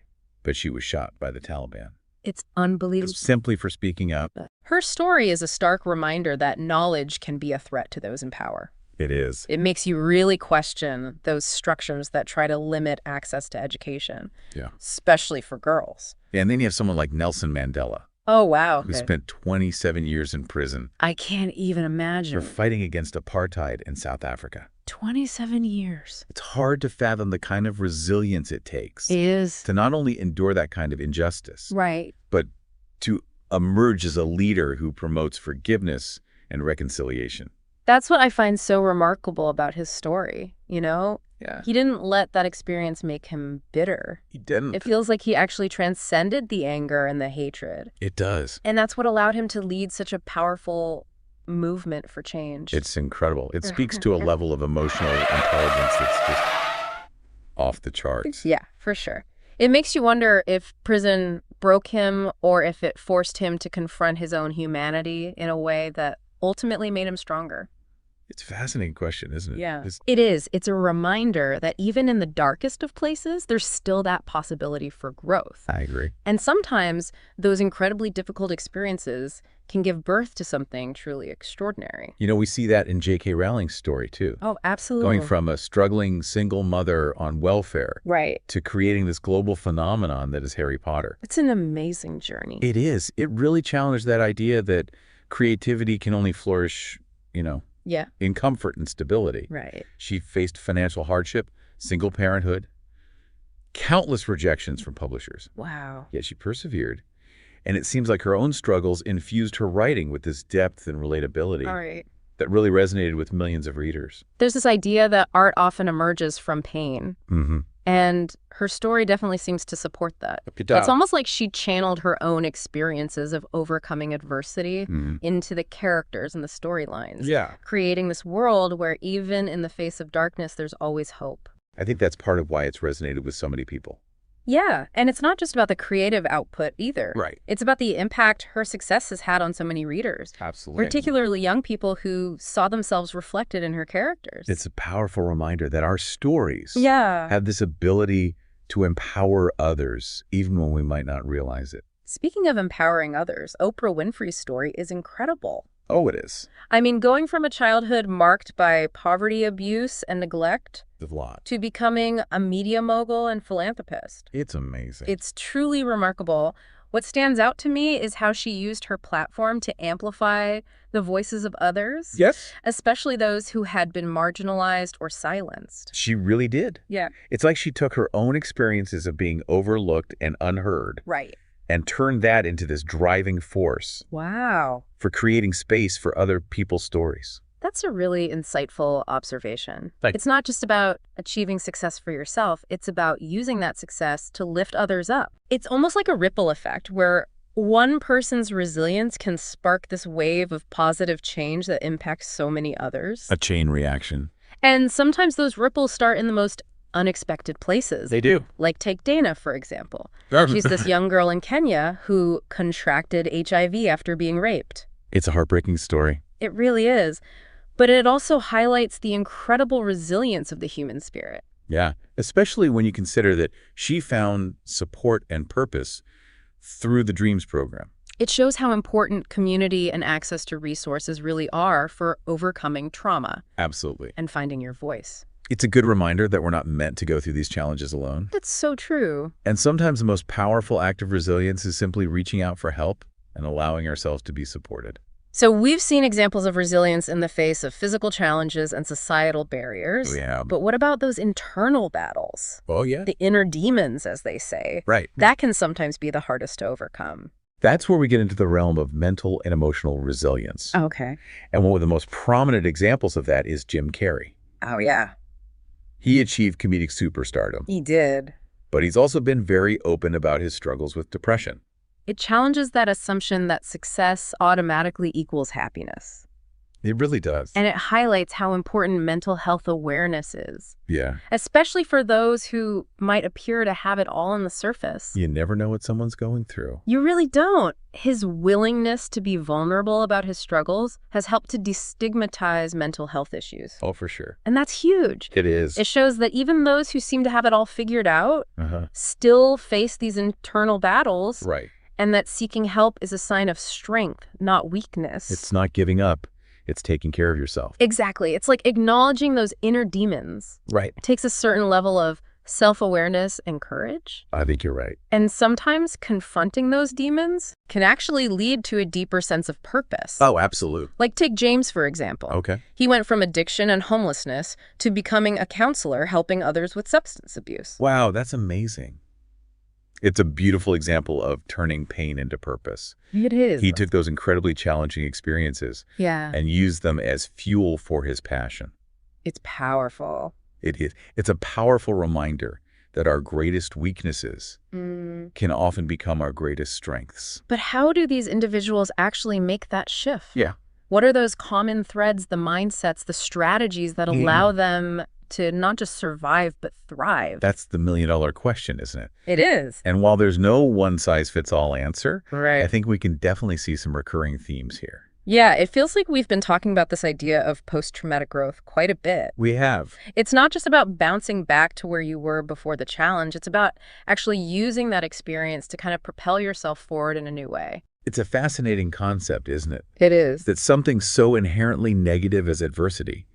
But she was shot by the Taliban. It's unbelievable. Simply for speaking up. Her story is a stark reminder that knowledge can be a threat to those in power. It is. It makes you really question those structures that try to limit access to education, especially for girls. Yeah, and then you have someone like Nelson Mandela. Oh, wow. Who spent 27 years in prison. I can't even imagine. For fighting against apartheid in South Africa. 27 years. It's hard to fathom the kind of resilience it takes. It is. To not only endure that kind of injustice. Right. But to emerge as a leader who promotes forgiveness and reconciliation. That's what I find so remarkable about his story, Yeah. He didn't let that experience make him bitter. He didn't. It feels like he actually transcended the anger and the hatred. It does. And that's what allowed him to lead such a powerful movement for change. It's incredible. It speaks to a level of emotional intelligence that's just off the charts. Yeah, for sure. It makes you wonder if prison broke him or if it forced him to confront his own humanity in a way that ultimately made him stronger. It's a fascinating question, isn't it? Yeah, it is. It's a reminder that even in the darkest of places, there's still that possibility for growth. I agree. And sometimes those incredibly difficult experiences can give birth to something truly extraordinary. You know, we see that in J.K. Rowling's story, too. Oh, absolutely. Going from a struggling single mother on welfare to creating this global phenomenon that is Harry Potter. It's an amazing journey. It is. It really challenged that idea that creativity can only flourish, you know, in comfort and stability. Right. She faced financial hardship, single parenthood, countless rejections from publishers. Wow. Yet she persevered. And it seems like her own struggles infused her writing with this depth and relatability that really resonated with millions of readers. There's this idea that art often emerges from pain. Mm-hmm. And her story definitely seems to support that. It's almost like she channeled her own experiences of overcoming adversity into the characters and the storylines. Yeah. Creating this world where even in the face of darkness, there's always hope. I think that's part of why it's resonated with so many people. Yeah, and it's not just about the creative output either. Right. It's about the impact her success has had on so many readers. Absolutely. Particularly young people who saw themselves reflected in her characters. It's a powerful reminder that our stories Yeah. have this ability to empower others, even when we might not realize it. Speaking of empowering others, Oprah Winfrey's story is incredible. Oh, it is. I mean, going from a childhood marked by poverty, abuse, and neglect A lot. to becoming a media mogul and philanthropist. It's amazing. It's truly remarkable. What stands out to me is how she used her platform to amplify the voices of others. Yes. Especially those who had been marginalized or silenced. She really did. Yeah. It's like she took her own experiences of being overlooked and unheard. Right. And turned that into this driving force. Wow. For creating space for other people's stories. That's a really insightful observation. Thank you. It's not just about achieving success for yourself. It's about using that success to lift others up. It's almost like a ripple effect where one person's resilience can spark this wave of positive change that impacts so many others. A chain reaction. And sometimes those ripples start in the most unexpected places. They do. Like take Dana, for example. She's this young girl in Kenya who contracted HIV after being raped. It's a heartbreaking story. It really is. But it also highlights the incredible resilience of the human spirit. Yeah, especially when you consider that she found support and purpose through the Dreams program. It shows how important community and access to resources really are for overcoming trauma. Absolutely. And finding your voice. It's a good reminder that we're not meant to go through these challenges alone. That's so true. And sometimes the most powerful act of resilience is simply reaching out for help and allowing ourselves to be supported. So we've seen examples of resilience in the face of physical challenges and societal barriers. Yeah. But what about those internal battles? Oh, yeah. The inner demons, as they say. Right. That can sometimes be the hardest to overcome. That's where we get into the realm of mental and emotional resilience. Okay. And one of the most prominent examples of that is Jim Carrey. Oh, yeah. He achieved comedic superstardom. He did. But he's also been very open about his struggles with depression. It challenges that assumption that success automatically equals happiness. It really does. And it highlights how important mental health awareness is. Yeah. Especially for those who might appear to have it all on the surface. You never know what someone's going through. You really don't. His willingness to be vulnerable about his struggles has helped to destigmatize mental health issues. Oh, for sure. And that's huge. It is. It shows that even those who seem to have it all figured out still face these internal battles. Right. And that seeking help is a sign of strength, not weakness. It's not giving up. It's taking care of yourself. Exactly. It's like acknowledging those inner demons. Right. It takes a certain level of self-awareness and courage. I think you're right. And sometimes confronting those demons can actually lead to a deeper sense of purpose. Oh, absolutely. Like take James, for example. Okay. He went from addiction and homelessness to becoming a counselor helping others with substance abuse. Wow, that's amazing. It's a beautiful example of turning pain into purpose. It is. He took those incredibly challenging experiences and used them as fuel for his passion. It's powerful. It is. It's a powerful reminder that our greatest weaknesses can often become our greatest strengths. But how do these individuals actually make that shift? Yeah. What are those common threads, the mindsets, the strategies that allow them to not just survive, but thrive? That's the million-dollar question, isn't it? It is. And while there's no one-size-fits-all answer, Right. I think we can definitely see some recurring themes here. Yeah, it feels like we've been talking about this idea of post-traumatic growth quite a bit. We have. It's not just about bouncing back to where you were before the challenge. It's about actually using that experience to kind of propel yourself forward in a new way. It's a fascinating concept, isn't it? It is. That something so inherently negative as adversity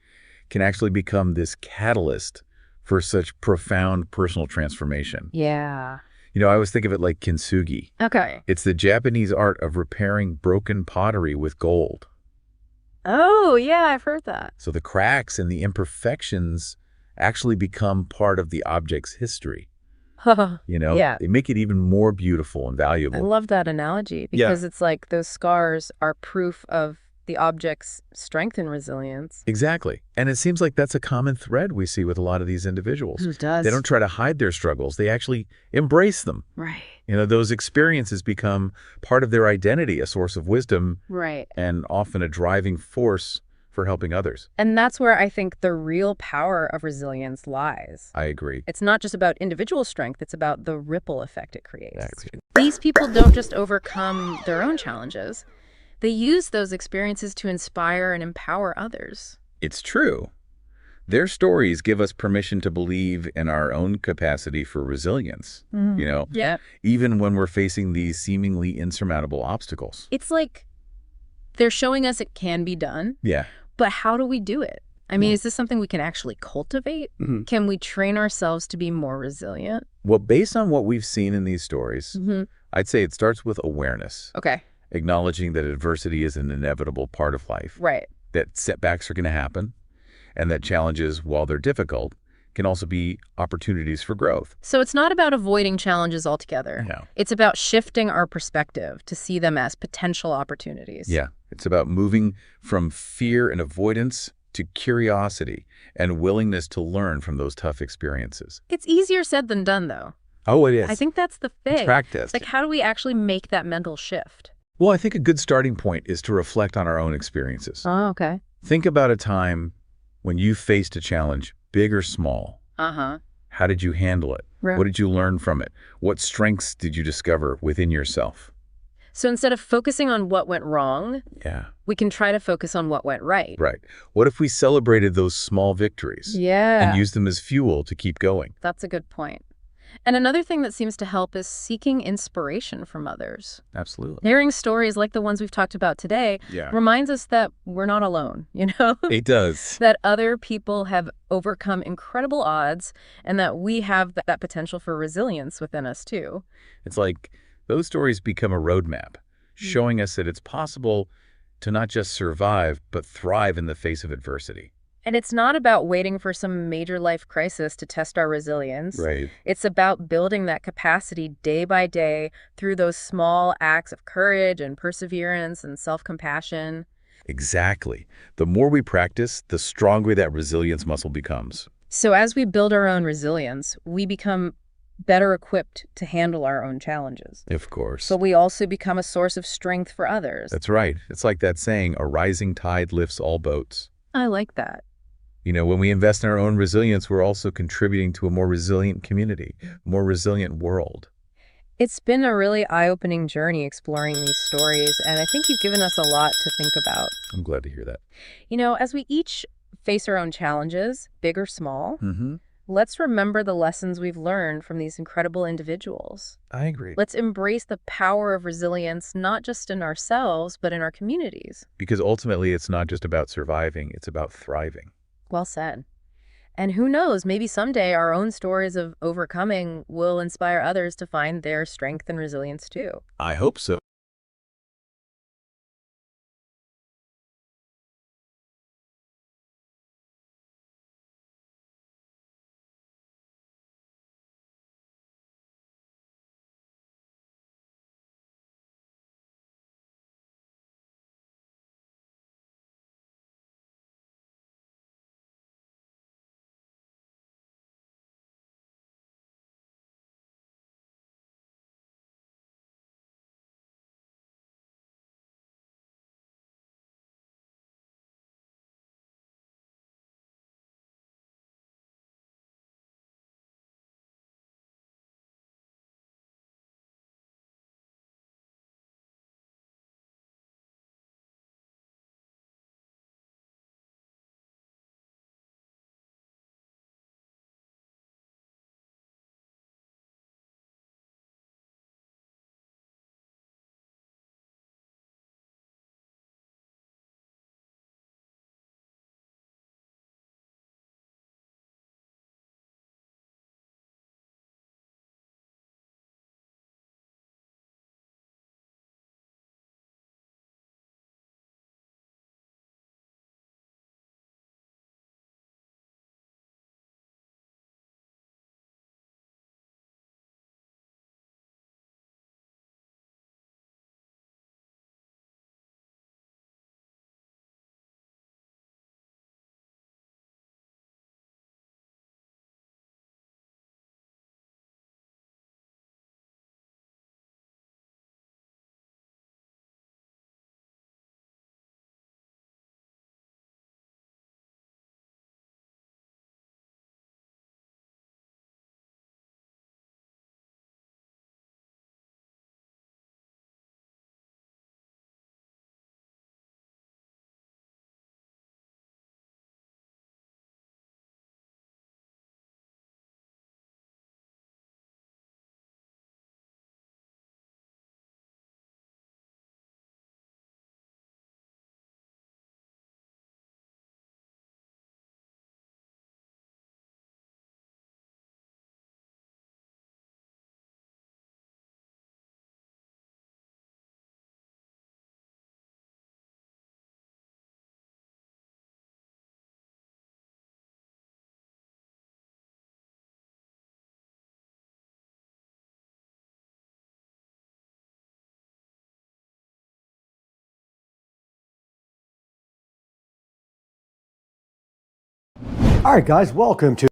can actually become this catalyst for such profound personal transformation. Yeah. You know, I always think of it like kintsugi. Okay. It's the Japanese art of repairing broken pottery with gold. Oh, yeah, I've heard that. So the cracks and the imperfections actually become part of the object's history. You know, yeah. They make it even more beautiful and I valuable. love that analogy because it's like those scars are proof of the object's strength and resilience. Exactly. And it seems like that's a common thread we see with a lot of these individuals. It does. They don't try to hide their struggles. They actually embrace them. Right. You know, those experiences become part of their identity, a source of wisdom, Right. and often a driving force for helping others. And that's where I think the real power of resilience lies. I agree. It's not just about individual strength, it's about the ripple effect it creates. Exactly. These people don't just overcome their own challenges. They use those experiences to inspire and empower others. It's true. Their stories give us permission to believe in our own capacity for resilience, you know, even when we're facing these seemingly insurmountable obstacles. It's like they're showing us it can be done. Yeah. But how do we do it? I mean, is this something we can actually cultivate? Can we train ourselves to be more resilient? Well, based on what we've seen in these stories, I'd say it starts with awareness. Okay. Acknowledging that adversity is an inevitable part of life. Right. That setbacks are going to happen, and that challenges, while they're difficult, can also be opportunities for growth. So it's not about avoiding challenges altogether. No. It's about shifting our perspective to see them as potential opportunities. Yeah. It's about moving from fear and avoidance to curiosity and willingness to learn from those tough experiences. It's easier said than done, though. Oh, it is. I think that's the thing. It's practice. Like, how do we actually make that mental shift? Well, I think a good starting point is to reflect on our own experiences. Oh, okay. Think about a time when you faced a challenge, big or small. Uh-huh. How did you handle it? Right. What did you learn from it? What strengths did you discover within yourself? So instead of focusing on what went wrong, we can try to focus on what went right. Right. What if we celebrated those small victories? Yeah. And used them as fuel to keep going? That's a good point. And another thing that seems to help is seeking inspiration from others. Absolutely. Hearing stories like the ones we've talked about today reminds us that we're not alone, you know? It does. That other people have overcome incredible odds and that we have that potential for resilience within us too. It's like those stories become a roadmap, showing us that it's possible to not just survive, but thrive in the face of adversity. And it's not about waiting for some major life crisis to test our resilience. Right. It's about building that capacity day by day through those small acts of courage and perseverance and self-compassion. Exactly. The more we practice, the stronger that resilience muscle becomes. So as we build our own resilience, we become better equipped to handle our own challenges. Of course. So we also become a source of strength for others. That's right. It's like that saying, a rising tide lifts all boats. I like that. You know, when we invest in our own resilience, we're also contributing to a more resilient community, a more resilient world. It's been a really eye-opening journey exploring these stories, and I think you've given us a lot to think about. I'm glad to hear that. You know, as we each face our own challenges, big or small, let's remember the lessons we've learned from these incredible individuals. I agree. Let's embrace the power of resilience, not just in ourselves, but in our communities. Because ultimately, it's not just about surviving, it's about thriving. Well said. And who knows, maybe someday our own stories of overcoming will inspire others to find their strength and resilience too. I hope so. All right, guys, welcome to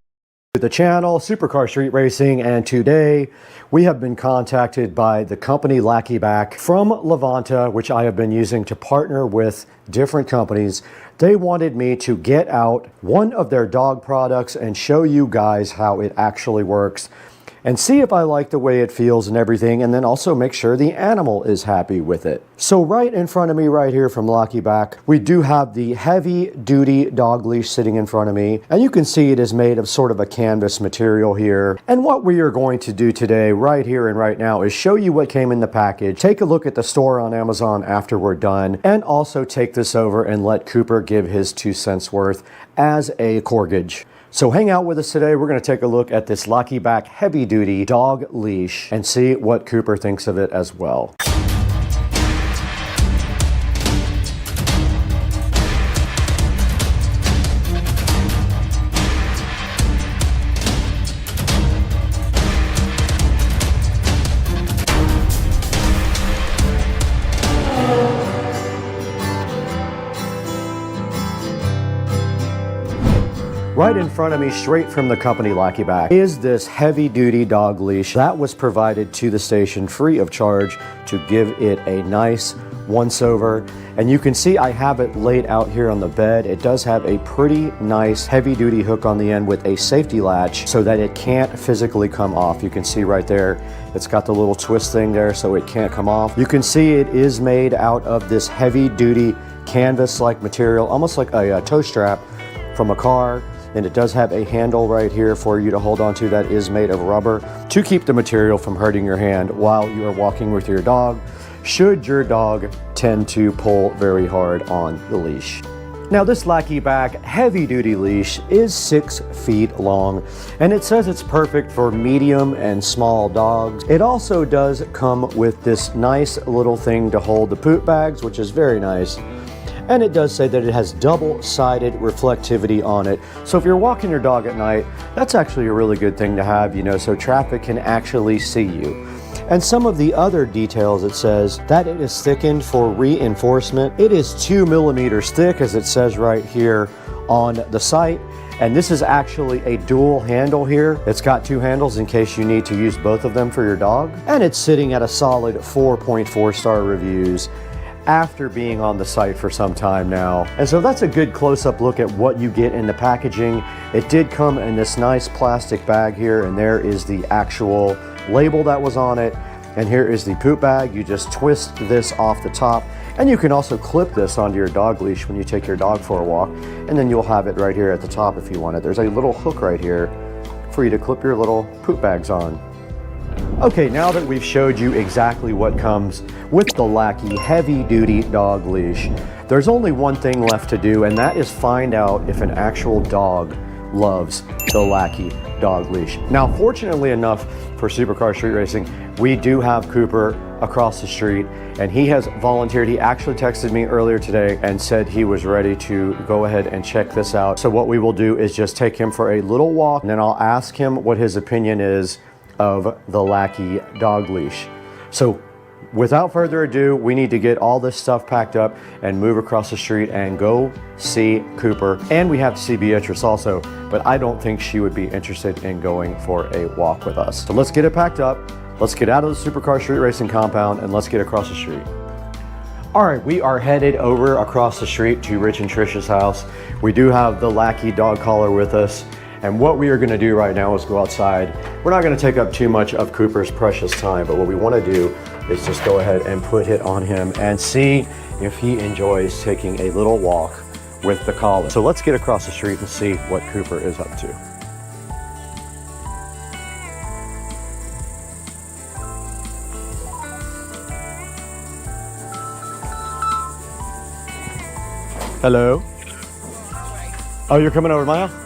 the channel, Supercar Street Racing, and today we have been contacted by the company Lackeyback from Levanta, which I have been using to partner with different companies. They wanted me to get out one of their dog products and show you guys how it actually works and see if I like the way it feels and everything, and then also make sure the animal is happy with it. So right in front of me right here from Lackeyback, we do have the heavy duty dog leash sitting in front of me, and you can see it is made of sort of a canvas material here. And what we are going to do today right here and right now is show you what came in the package, take a look at the store on Amazon after we're done, and also take this over and let Cooper give his 2 cents worth as a corgage. So hang out with us today. We're going to take a look at this Lackeyback heavy duty dog leash and see what Cooper thinks of it as well. Right in front of me, straight from the company Lackeyback, is this heavy-duty dog leash that was provided to the station free of charge to give it a nice once-over. And you can see I have it laid out here on the bed. It does have a pretty nice heavy-duty hook on the end with a safety latch so that it can't physically come off. You can see right there, it's got the little twist thing there so it can't come off. You can see it is made out of this heavy-duty canvas-like material, almost like a toe strap from a car. And it does have a handle right here for you to hold on to that is made of rubber to keep the material from hurting your hand while you are walking with your dog, should your dog tend to pull very hard on the leash. Now this Lackeyback heavy duty leash is 6 feet long, and it says it's perfect for medium and small dogs. It also does come with this nice little thing to hold the poop bags, which is very nice. And it does say that it has double-sided reflectivity on it. So if you're walking your dog at night, that's actually a really good thing to have, you know, so traffic can actually see you. And some of the other details, it says that it is thickened for reinforcement. It is 2 millimeters thick, as it says right here on the site. And this is actually a dual handle here. It's got 2 handles in case you need to use both of them for your dog. And it's sitting at a solid 4.4 star reviews after being on the site for some time now. And so that's a good close-up look at what you get in the packaging. It did come in this nice plastic bag here, and there is the actual label that was on it. And here is the poop bag. You just twist this off the top, and you can also clip this onto your dog leash when you take your dog for a walk, and then you'll have it right here at the top if you want it. There's a little hook right here for you to clip your little poop bags on. Okay, now that we've showed you exactly what comes with the Lackey heavy-duty dog leash, there's only one thing left to do, and that is find out if an actual dog loves the Lackey dog leash. Now, fortunately enough for Supercar Street Racing, we do have Cooper across the street, and he has volunteered. He actually texted me earlier today and said he was ready to go ahead and check this out. So what we will do is just take him for a little walk, and then I'll ask him what his opinion is of the Lackey dog leash. So without further ado, we need to get all this stuff packed up and move across the street and go see Cooper. And we have to see Beatrice also, but I don't think she would be interested in going for a walk with us. So let's get it packed up. Let's get out of the Supercar Street Racing compound and let's get across the street. All right, we are headed over across the street to Rich and Trisha's house. We do have the Lackey dog collar with us. And what we are going to do right now is go outside. We're not going to take up too much of Cooper's precious time, but what we want to do is just go ahead and put it on him and see if he enjoys taking a little walk with the collar. So let's get across the street and see what Cooper is up to. Hello? Oh, you're coming over to my house?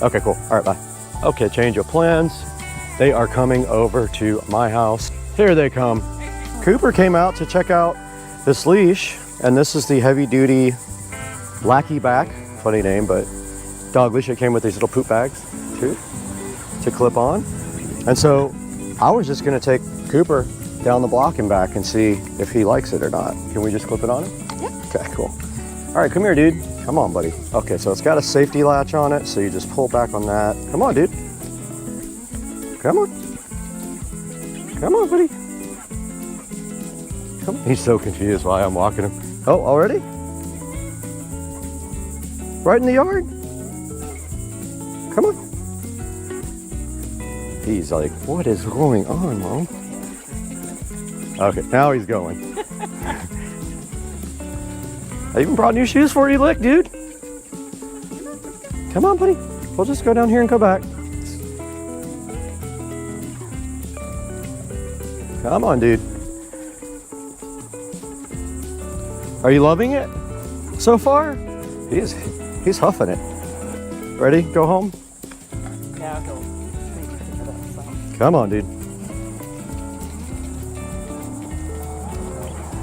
Okay, cool. All right, bye. Okay, change of plans. They are coming over to my house. Here they come. Cooper came out to check out this leash, and this is the heavy-duty Lackeyback, funny name, but dog leash. It came with these little poop bags, too, to clip on. And so I was just gonna take Cooper down the block and back and see if he likes it or not. Can we just clip it on him? Yeah. Okay, cool. All right, come here, dude. Come on, buddy. Okay, so it's got a safety latch on it, so you just pull back on that. Come on, dude. Come on. Come on, buddy. Come on. He's so confused why I'm walking him. Oh, already? Right in the yard? Come on. He's like, what is going on, Mom? Okay, now he's going. I even brought new shoes for you, Lick, dude. Come on, buddy. We'll just go down here and go back. Come on, dude. Are you loving it so far? He's huffing it. Ready? Go home? Yeah, I'll go. Come on, dude.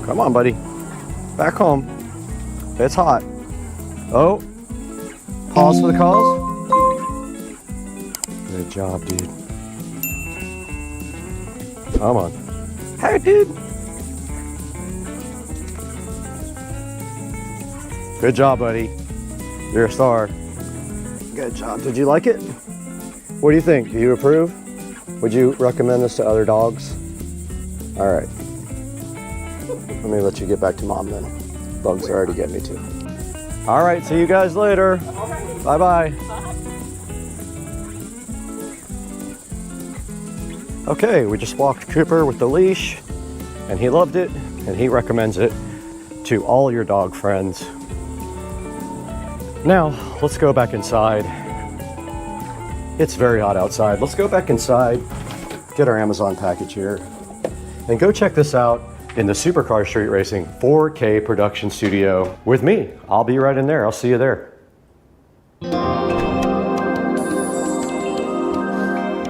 Come on, buddy. Back home. It's hot. Oh. Pause for the calls. Good job, dude. Come on. Hey, dude. Good job, buddy. You're a star. Good job. Did you like it? What do you think? Do you approve? Would you recommend this to other dogs? All right. Let me let you get back to Mom then. Bugs are already getting me too. All right, see you guys later. Bye-bye. Okay, we just walked Cooper with the leash, and he loved it, and he recommends it to all your dog friends. Now, let's go back inside. It's very hot outside. Let's go back inside, get our Amazon package here, and go check this out in the Supercar Street Racing 4K production studio with me. I'll be right in there. I'll see you there.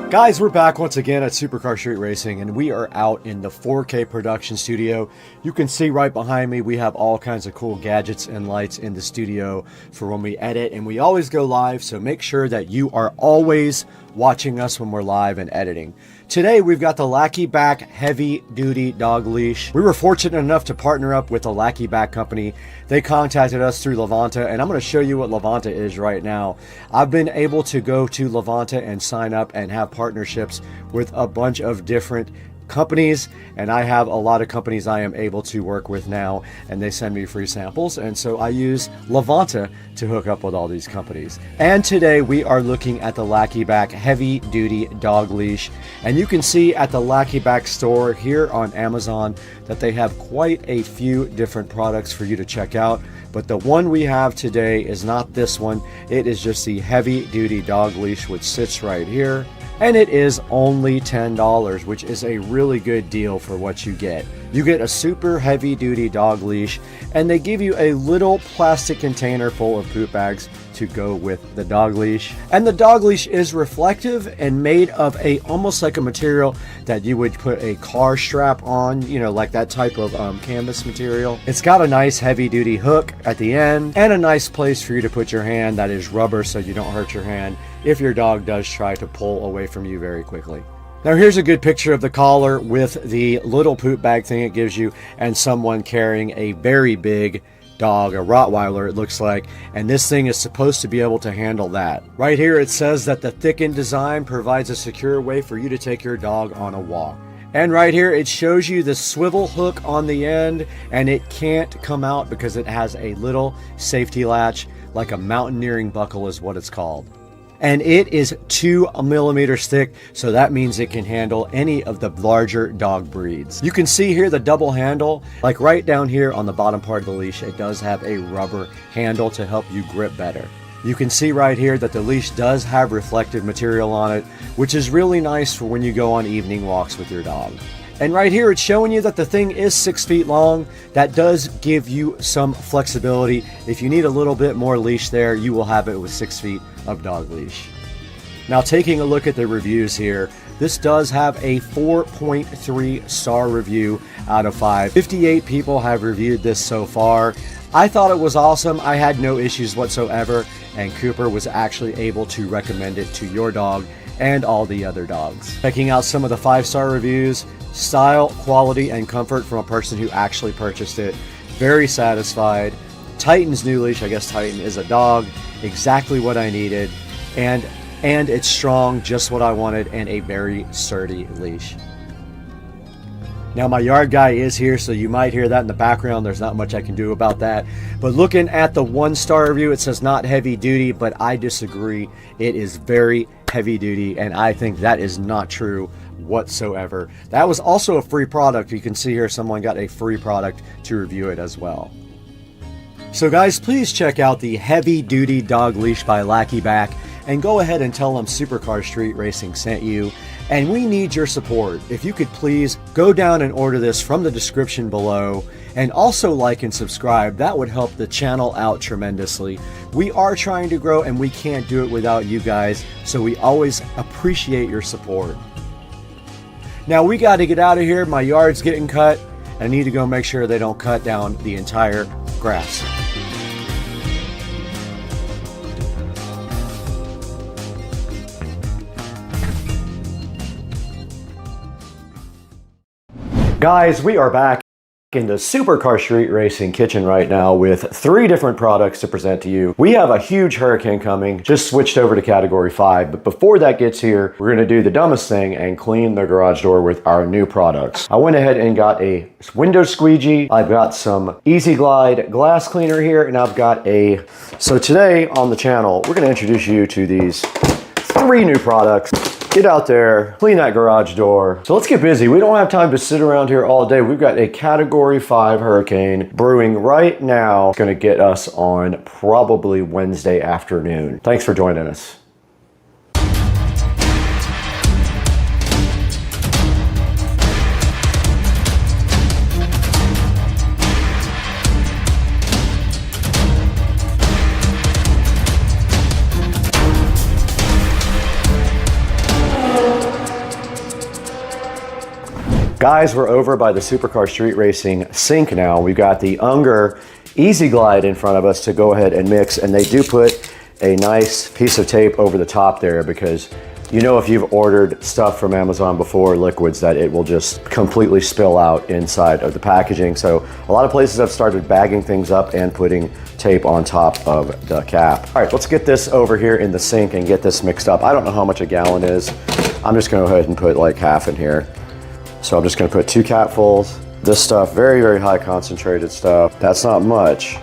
Guys, we're back once again at Supercar Street Racing, and we are out in the 4K production studio. You can see right behind me, we have all kinds of cool gadgets and lights in the studio for when we edit, and we always go live, so make sure that you are always watching us when we're live and editing. Today, we've got the Lackey Back Heavy Duty Dog Leash. We were fortunate enough to partner up with the Lackey Back company. They contacted us through Levanta, and I'm going to show you what Levanta is right now. I've been able to go to Levanta and sign up and have partnerships with a bunch of different companies, and I have a lot of companies I am able to work with now, and they send me free samples, and so I use Levanta to hook up with all these companies. And today we are looking at the Lackey Back Heavy Duty Dog Leash, and you can see at the Lackey Back store here on Amazon that they have quite a few different products for you to check out. But the one we have today is not this one. It is just the Heavy Duty Dog Leash, which sits right here. And it is only $10, which is a really good deal for what you get. You get a super heavy duty dog leash, and they give you a little plastic container full of poop bags to go with the dog leash. And the dog leash is reflective and made of almost like a material that you would put a car strap on, you know, like that type of canvas material. It's got a nice heavy duty hook at the end and a nice place for you to put your hand that is rubber so you don't hurt your hand if your dog does try to pull away from you very quickly. Now here's a good picture of the collar with the little poop bag thing it gives you and someone carrying a very big dog, a Rottweiler it looks like, and this thing is supposed to be able to handle that. Right here it says that the thickened design provides a secure way for you to take your dog on a walk. And right here it shows you the swivel hook on the end, and it can't come out because it has a little safety latch, like a mountaineering buckle is what it's called. And it is 2 millimeters thick, so that means it can handle any of the larger dog breeds. You can see here the double handle, like right down here on the bottom part of the leash, it does have a rubber handle to help you grip better. You can see right here that the leash does have reflective material on it, which is really nice for when you go on evening walks with your dog. And right here it's showing you that the thing is 6 feet long. That does give you some flexibility. If you need a little bit more leash there, you will have it with 6 feet of dog leash. Now taking a look at the reviews here, this does have a 4.3 star review out of 5. 58 people have reviewed this so far. I thought it was awesome. I had no issues whatsoever, and Cooper was actually able to recommend it to your dog and all the other dogs. Checking out some of the 5-star reviews, style, quality, and comfort from a person who actually purchased it. Very satisfied. Titan's new leash. I guess Titan is a dog, exactly what I needed, and it's strong, just what I wanted, and a very sturdy leash. Now my yard guy is here, so you might hear that in the background. There's not much I can do about that. But looking at the 1-star review, it says not heavy duty, but I disagree. It is very heavy duty, and I think that is not true whatsoever. That was also a free product. You can see here someone got a free product to review it as well. So guys, please check out the heavy duty dog leash by Lackeyback and go ahead and tell them Supercar Street Racing sent you. And we need your support. If you could please go down and order this from the description below, and also like and subscribe. That would help the channel out tremendously. We are trying to grow and we can't do it without you guys, so we always appreciate your support. Now we got to get out of here. My yard's getting cut. I need to go make sure they don't cut down the entire grass. Guys, we are back in the Supercar Street Racing kitchen right now with 3 different products to present to you. We have a huge hurricane coming, just switched over to category 5, but before that gets here, we're going to do the dumbest thing and clean the garage door with our new products. I went ahead and got a window squeegee, I've got some Easy Glide glass cleaner here, and I've got so today on the channel, we're going to introduce you to these 3 new products. Get out there, clean that garage door. So let's get busy. We don't have time to sit around here all day. We've got a category 5 hurricane brewing right now. It's gonna get us on probably Wednesday afternoon. Thanks for joining us. Guys, we're over by the Supercar Street Racing sink now. We've got the Unger Easy Glide in front of us to go ahead and mix, and they do put a nice piece of tape over the top there because you know if you've ordered stuff from Amazon before, liquids, that it will just completely spill out inside of the packaging. So a lot of places have started bagging things up and putting tape on top of the cap. All right, let's get this over here in the sink and get this mixed up. I don't know how much a gallon is. I'm just gonna go ahead and put like half in here. So I'm just gonna put 2 capfuls. This stuff, very, very high concentrated stuff. That's not much.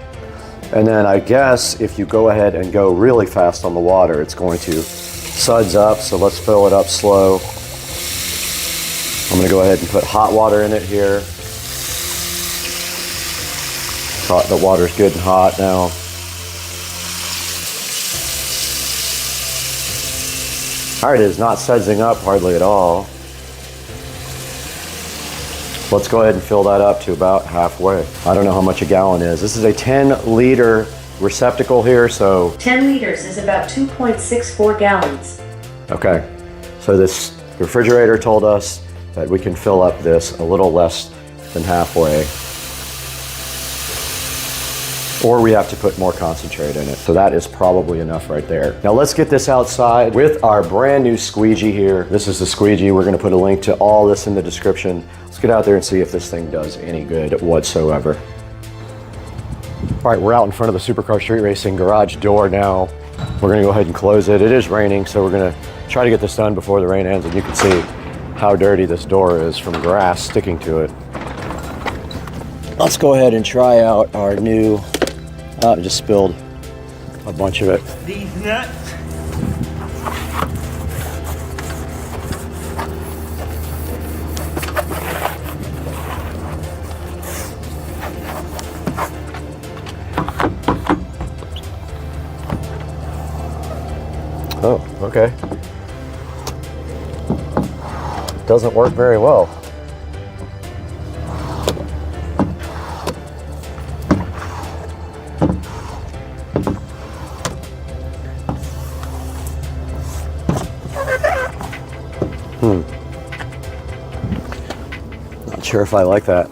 And then I guess if you go ahead and go really fast on the water, it's going to suds up. So let's fill it up slow. I'm gonna go ahead and put hot water in it here. The water's good and hot now. All right, it is not sudsing up hardly at all. Let's go ahead and fill that up to about halfway. I don't know how much a gallon is. This is a 10-liter receptacle here, so 10 liters is about 2.64 gallons. Okay, so this refrigerator told us that we can fill up this a little less than halfway, or we have to put more concentrate in it. So that is probably enough right there. Now let's get this outside with our brand new squeegee here. This is the squeegee. We're gonna put a link to all this in the description. Let's get out there and see if this thing does any good whatsoever. All right, we're out in front of the Supercar Street Racing garage door now. We're gonna go ahead and close it. It is raining, so we're gonna try to get this done before the rain ends, and you can see how dirty this door is from grass sticking to it. Let's go ahead and try out our new, I just spilled a bunch of it. These nuts. Oh, okay. Doesn't work very well. Not sure if I like that.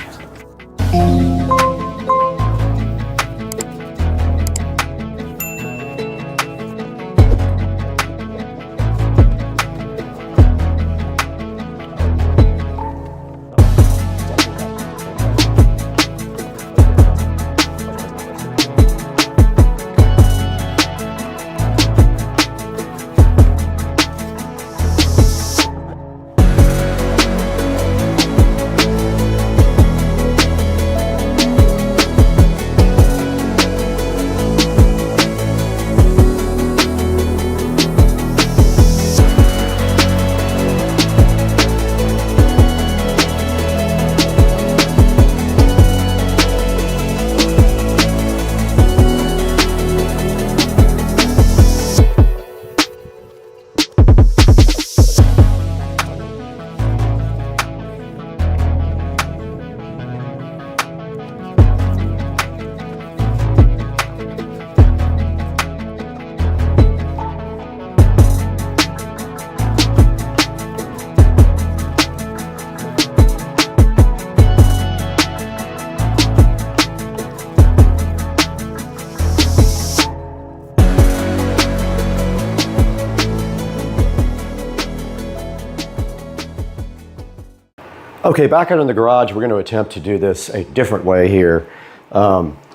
Okay, back out in the garage, we're going to attempt to do this a different way here.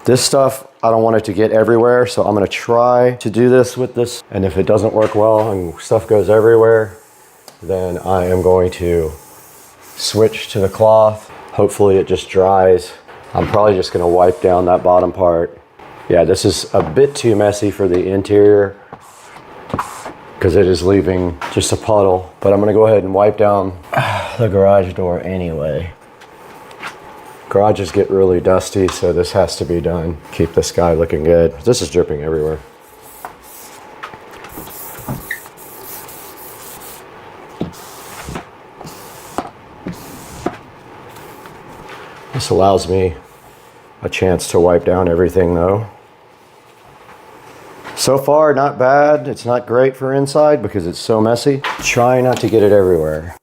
This stuff, I don't want it to get everywhere, so I'm going to try to do this with this. And if it doesn't work well and stuff goes everywhere, then I am going to switch to the cloth. Hopefully it just dries. I'm probably just going to wipe down that bottom part. Yeah, this is a bit too messy for the interior because it is leaving just a puddle. But I'm going to go ahead and wipe down the garage door anyway. Garages get really dusty, so this has to be done. Keep this guy looking good. This is dripping everywhere. This allows me a chance to wipe down everything though. So far, not bad. It's not great for inside because it's so messy. Try not to get it everywhere.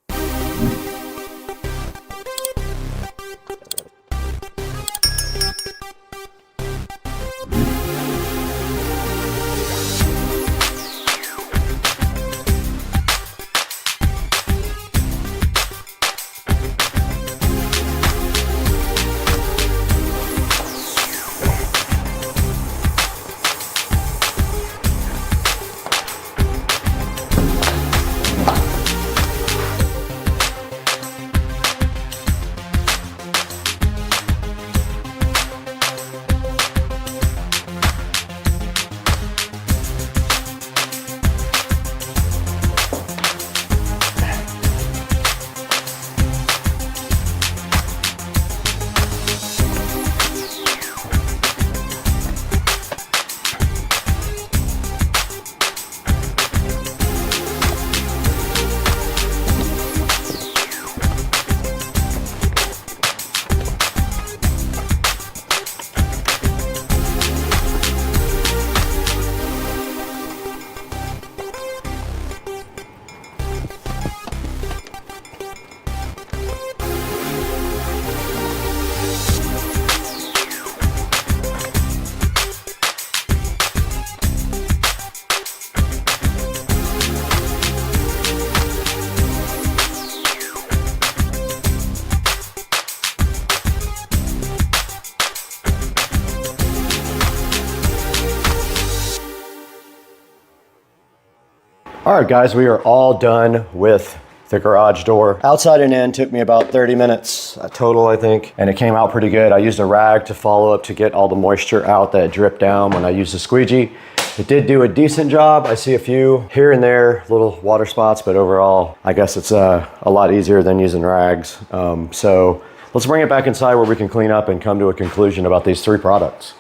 All right, guys, we are all done with the garage door. Outside and in took me about 30 minutes total, I think, and it came out pretty good. I used a rag to follow up to get all the moisture out that dripped down when I used the squeegee. It did do a decent job. I see a few here and there, little water spots, but overall, I guess it's a lot easier than using rags. So let's bring it back inside where we can clean up and come to a conclusion about these three products.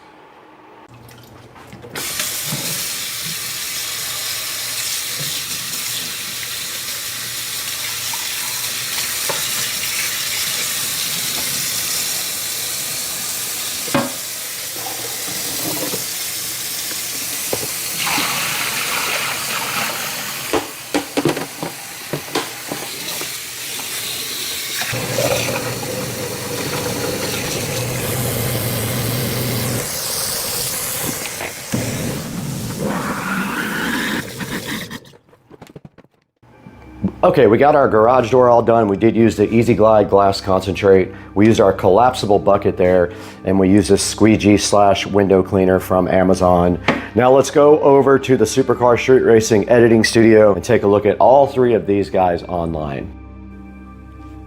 Okay, we got our garage door all done. We did use the Easy Glide glass concentrate. We used our collapsible bucket there, and we used this squeegee / window cleaner from Amazon. Now let's go over to the Supercar Street Racing editing studio and take a look at all three of these guys online.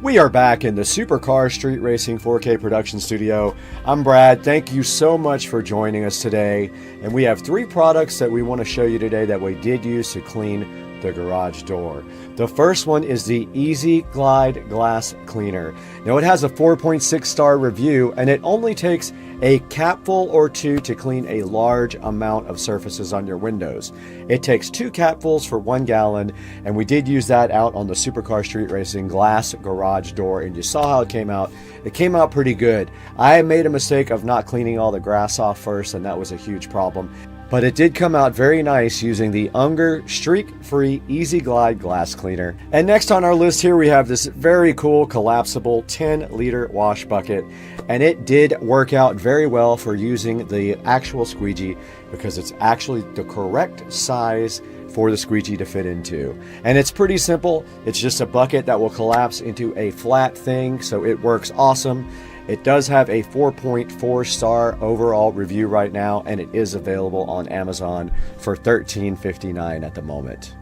We are back in the Supercar Street Racing 4K production studio. I'm Brad. Thank you so much for joining us today. And we have three products that we want to show you today that we did use to clean the garage door. The first one is the Easy Glide Glass Cleaner. Now it has a 4.6 star review, and it only takes a capful or two to clean a large amount of surfaces on your windows. It takes 2 capfuls for 1 gallon, and we did use that out on the Supercar Street Racing glass garage door, and you saw how it came out. It came out pretty good. I made a mistake of not cleaning all the grass off first, and that was a huge problem. But it did come out very nice using the Unger streak-free Easy Glide glass cleaner. And next on our list here we have this very cool collapsible 10-liter wash bucket. And it did work out very well for using the actual squeegee because it's actually the correct size for the squeegee to fit into. And it's pretty simple. It's just a bucket that will collapse into a flat thing, so it works awesome. It does have a 4.4-star overall review right now, and it is available on Amazon for $13.59 at the moment.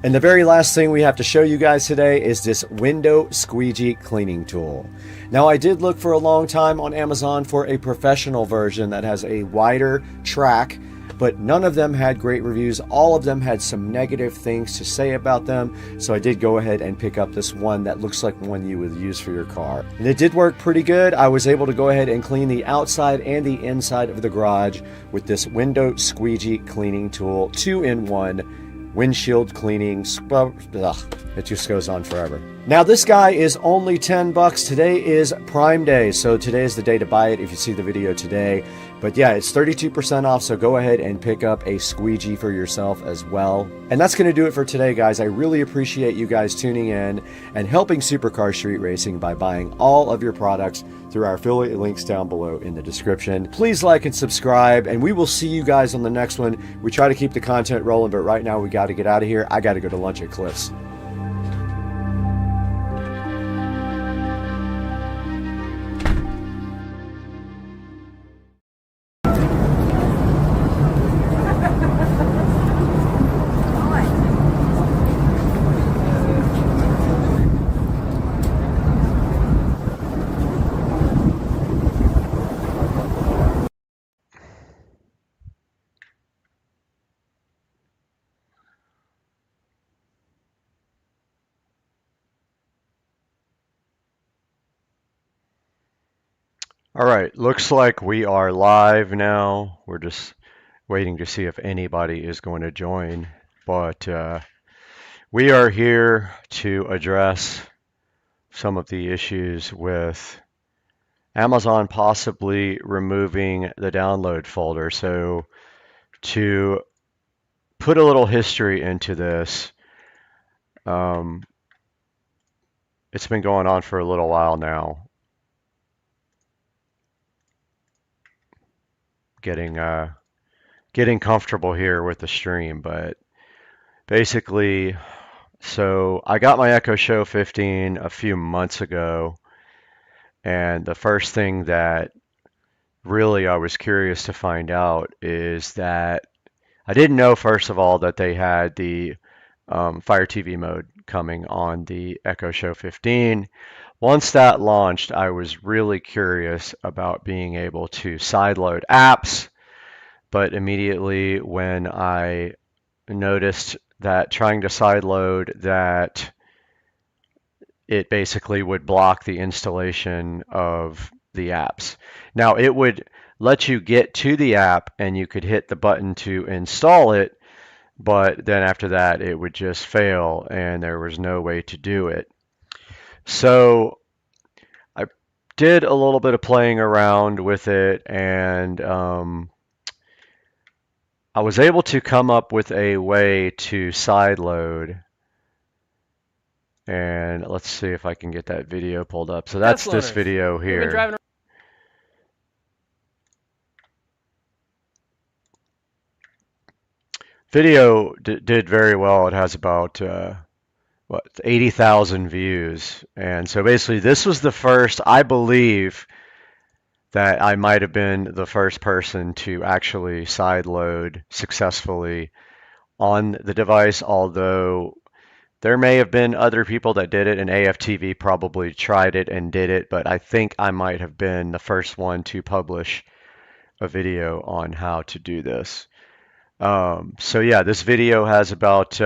And the very last thing we have to show you guys today is this window squeegee cleaning tool. Now, I did look for a long time on Amazon for a professional version that has a wider track, but none of them had great reviews. All of them had some negative things to say about them, so I did go ahead and pick up this one that looks like one you would use for your car. And it did work pretty good. I was able to go ahead and clean the outside and the inside of the garage with this window squeegee cleaning tool, 2-in-1, windshield cleaning, it just goes on forever. Now this guy is only $10. Today is Prime Day, so today is the day to buy it if you see the video today. But yeah, it's 32% off, so go ahead and pick up a squeegee for yourself as well. And that's going to do it for today, guys. I really appreciate you guys tuning in and helping Supercar Street Racing by buying all of your products through our affiliate links down below in the description. Please like and subscribe, and we will see you guys on the next one. We try to keep the content rolling, but right now we got to get out of here. I got to go to lunch at Cliff's. All right, looks like we are live now. We're just waiting to see if anybody is going to join, but we are here to address some of the issues with Amazon possibly removing the download folder. So to put a little history into this, it's been going on for a little while now. Getting comfortable here with the stream, but basically, so I got my Echo Show 15 a few months ago, and the first thing that really I was curious to find out is that I didn't know, first of all, that they had the Fire TV mode coming on the Echo Show 15. Once that launched, I was really curious about being able to sideload apps, but immediately when I noticed that trying to sideload that it basically would block the installation of the apps. Now it would let you get to the app and you could hit the button to install it, but then after that it would just fail and there was no way to do it. So I did a little bit of playing around with it, and I was able to come up with a way to sideload. And let's see if I can get that video pulled up. So that's this video here. Video did very well. It has about 80,000 views. And so basically this was the first, I believe, that I might have been the first person to actually sideload successfully on the device, although there may have been other people that did it, and AFTV probably tried it and did it, but I think I might have been the first one to publish a video on how to do this. So yeah, this video has about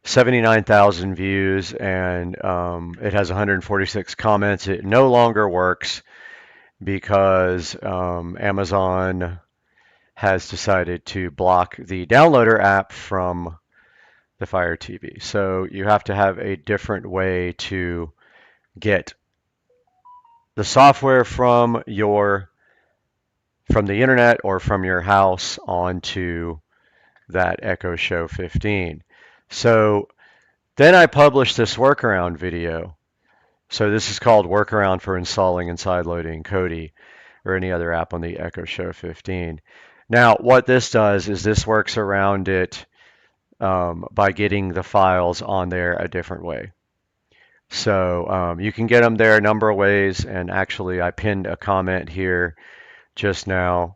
79,000 views, and it has 146 comments. It no longer works because Amazon has decided to block the downloader app from the Fire TV. So you have to have a different way to get the software from your from the internet or from your house onto that Echo Show 15. So then I published this workaround video. So this is called Workaround for Installing and Sideloading Kodi or any other app on the Echo Show 15. Now, what this does is this works around it by getting the files on there a different way. So you can get them there a number of ways, and actually I pinned a comment here just now.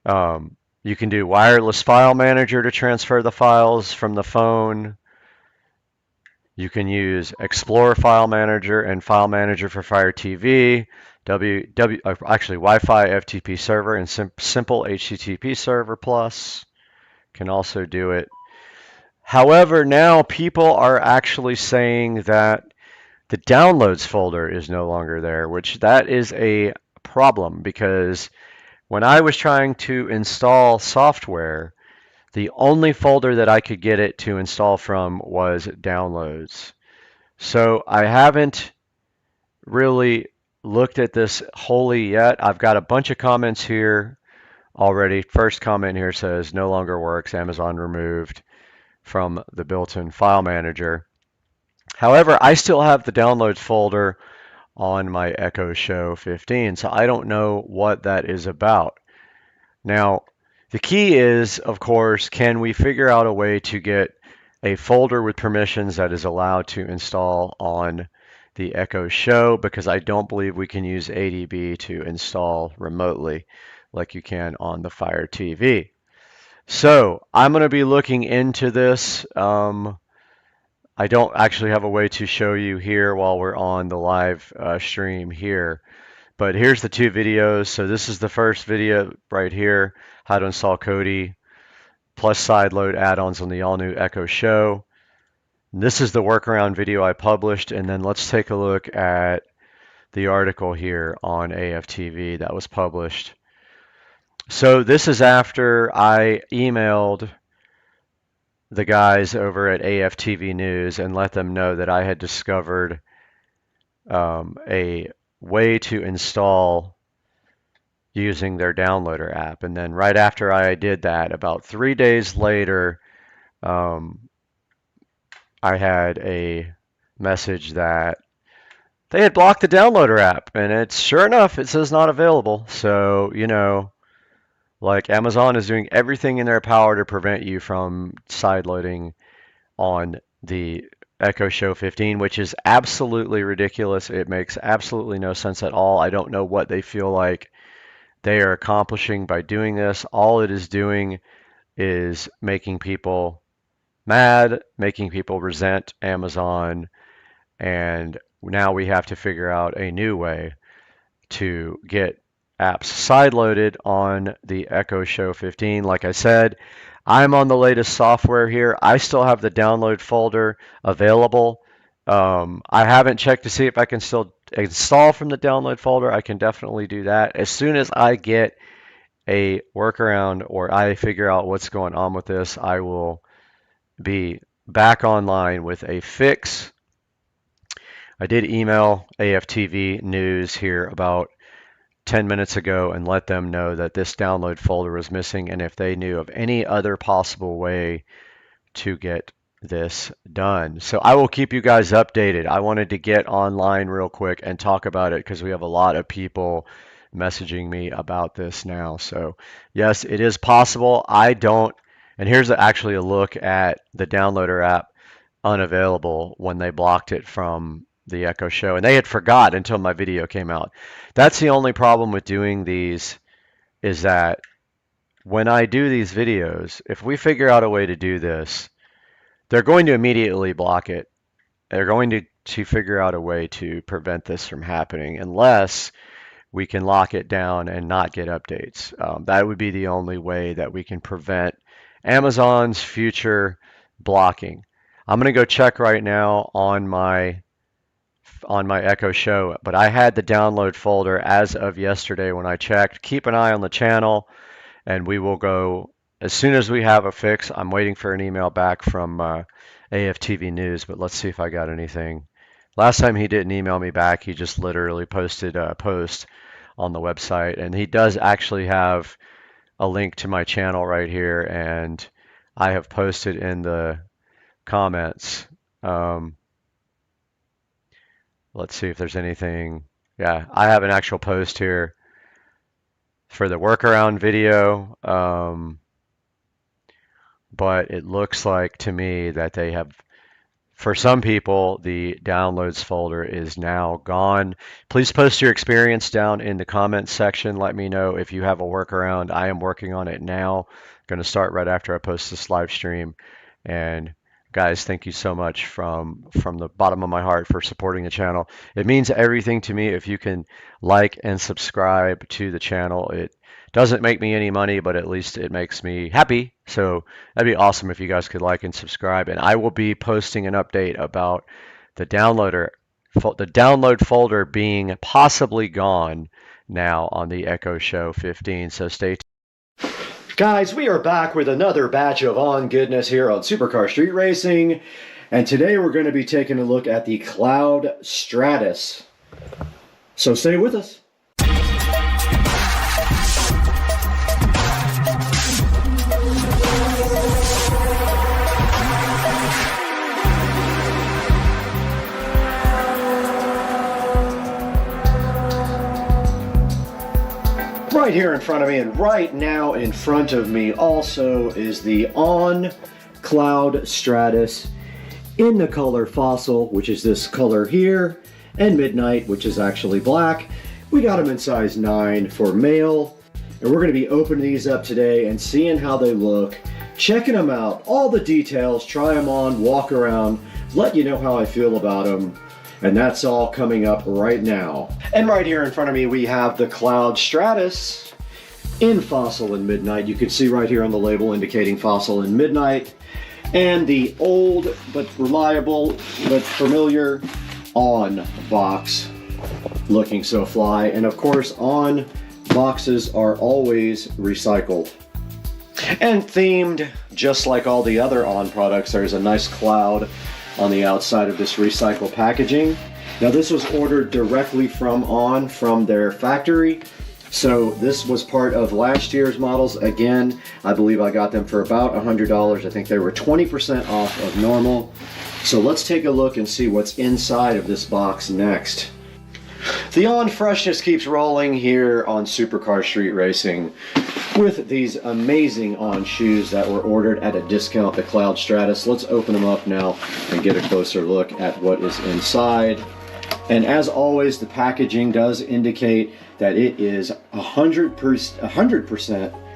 You can do wireless file manager to transfer the files from the phone. You can use Explorer File Manager and File Manager for Fire TV, actually Wi-Fi FTP server and simple HTTP server plus can also do it. However, now people are actually saying that the downloads folder is no longer there, which that is a problem because when I was trying to install software, the only folder that I could get it to install from was downloads. So I haven't really looked at this wholly yet. I've got a bunch of comments here already. First comment here says no longer works, Amazon removed from the built-in file manager. However, I still have the downloads folder on my Echo Show 15, so I don't know what that is about. Now, the key is, of course, can we figure out a way to get a folder with permissions that is allowed to install on the Echo Show, because I don't believe we can use ADB to install remotely like you can on the Fire TV. So I'm going to be looking into this. I don't actually have a way to show you here while we're on the live stream here, but here's the two videos. So this is the first video right here, how to install Kodi plus sideload add-ons on the all-new Echo Show. And this is the workaround video I published, and then let's take a look at the article here on AFTV that was published. So this is after I emailed the guys over at AFTV News and let them know that I had discovered a way to install using their downloader app. And then right after I did that, about 3 days later, I had a message that they had blocked the downloader app, and it's sure enough, it says not available. So, you know, like Amazon is doing everything in their power to prevent you from sideloading on the Echo Show 15, which is absolutely ridiculous. It makes absolutely no sense at all. I don't know what they feel like they are accomplishing by doing this. All it is doing is making people mad, making people resent Amazon, and now we have to figure out a new way to get apps sideloaded on the Echo Show 15. Like I said, I'm on the latest software here. I still have the download folder available. I haven't checked to see if I can still install from the download folder. I can definitely do that. As soon as I get a workaround or I figure out what's going on with this, I will be back online with a fix. I did email AFTV News here about 10 minutes ago and let them know that this download folder was missing and if they knew of any other possible way to get this done. So I will keep you guys updated. I wanted to get online real quick and talk about it because we have a lot of people messaging me about this now. So yes, it is possible. I don't, and here's actually a look at the downloader app unavailable when they blocked it from the Echo Show, and they had forgot until my video came out. That's the only problem with doing these, is that when I do these videos, if we figure out a way to do this, they're going to immediately block it. They're going to figure out a way to prevent this from happening unless we can lock it down and not get updates. That would be the only way that we can prevent Amazon's future blocking. I'm going to go check right now on my Echo Show, but I had the download folder as of yesterday when I checked. Keep an eye on the channel, and we will go as soon as we have a fix. I'm waiting for an email back from AFTV News, but let's see if I got anything. Last time he didn't email me back. He just literally posted a post on the website. And he does actually have a link to my channel right here, and I have posted in the comments. Let's see if there's anything. Yeah, I have an actual post here for the workaround video, but it looks like to me that they have, for some people, the downloads folder is now gone. Please post your experience down in the comments section. Let me know if you have a workaround. I am working on it now. Going to start right after I post this live stream. And guys, thank you so much from the bottom of my heart for supporting the channel. It means everything to me if you can like and subscribe to the channel. It doesn't make me any money, but at least it makes me happy. So that'd be awesome if you guys could like and subscribe. And I will be posting an update about the download folder being possibly gone now on the Echo Show 15. So stay tuned. Guys, we are back with another batch of on goodness here on Supercar Street Racing, and today we're going to be taking a look at the Cloud Stratus. So stay with us. Right here in front of me, and right now in front of me also, is the On Cloud Stratus in the color Fossil, which is this color here, and Midnight, which is actually black. We got them in size 9 for male, and we're going to be opening these up today and seeing how they look, checking them out, all the details, try them on, walk around, let you know how I feel about them. And that's all coming up right now. And right here in front of me, we have the Cloud Stratus in Fossil and Midnight. You can see right here on the label indicating Fossil and Midnight. And the old but reliable but familiar On box, looking so fly. And of course, On boxes are always recycled. And themed, just like all the other On products, there's a nice cloud on the outside of this recycled packaging. Now this was ordered directly from On, from their factory. So this was part of last year's models. Again, I believe I got them for about $100. I think they were 20% off of normal. So let's take a look and see what's inside of this box next. The On freshness keeps rolling here on Supercar Street Racing with these amazing On shoes that were ordered at a discount, the Cloud Stratus. Let's open them up now and get a closer look at what is inside. And as always, the packaging does indicate that it is 100%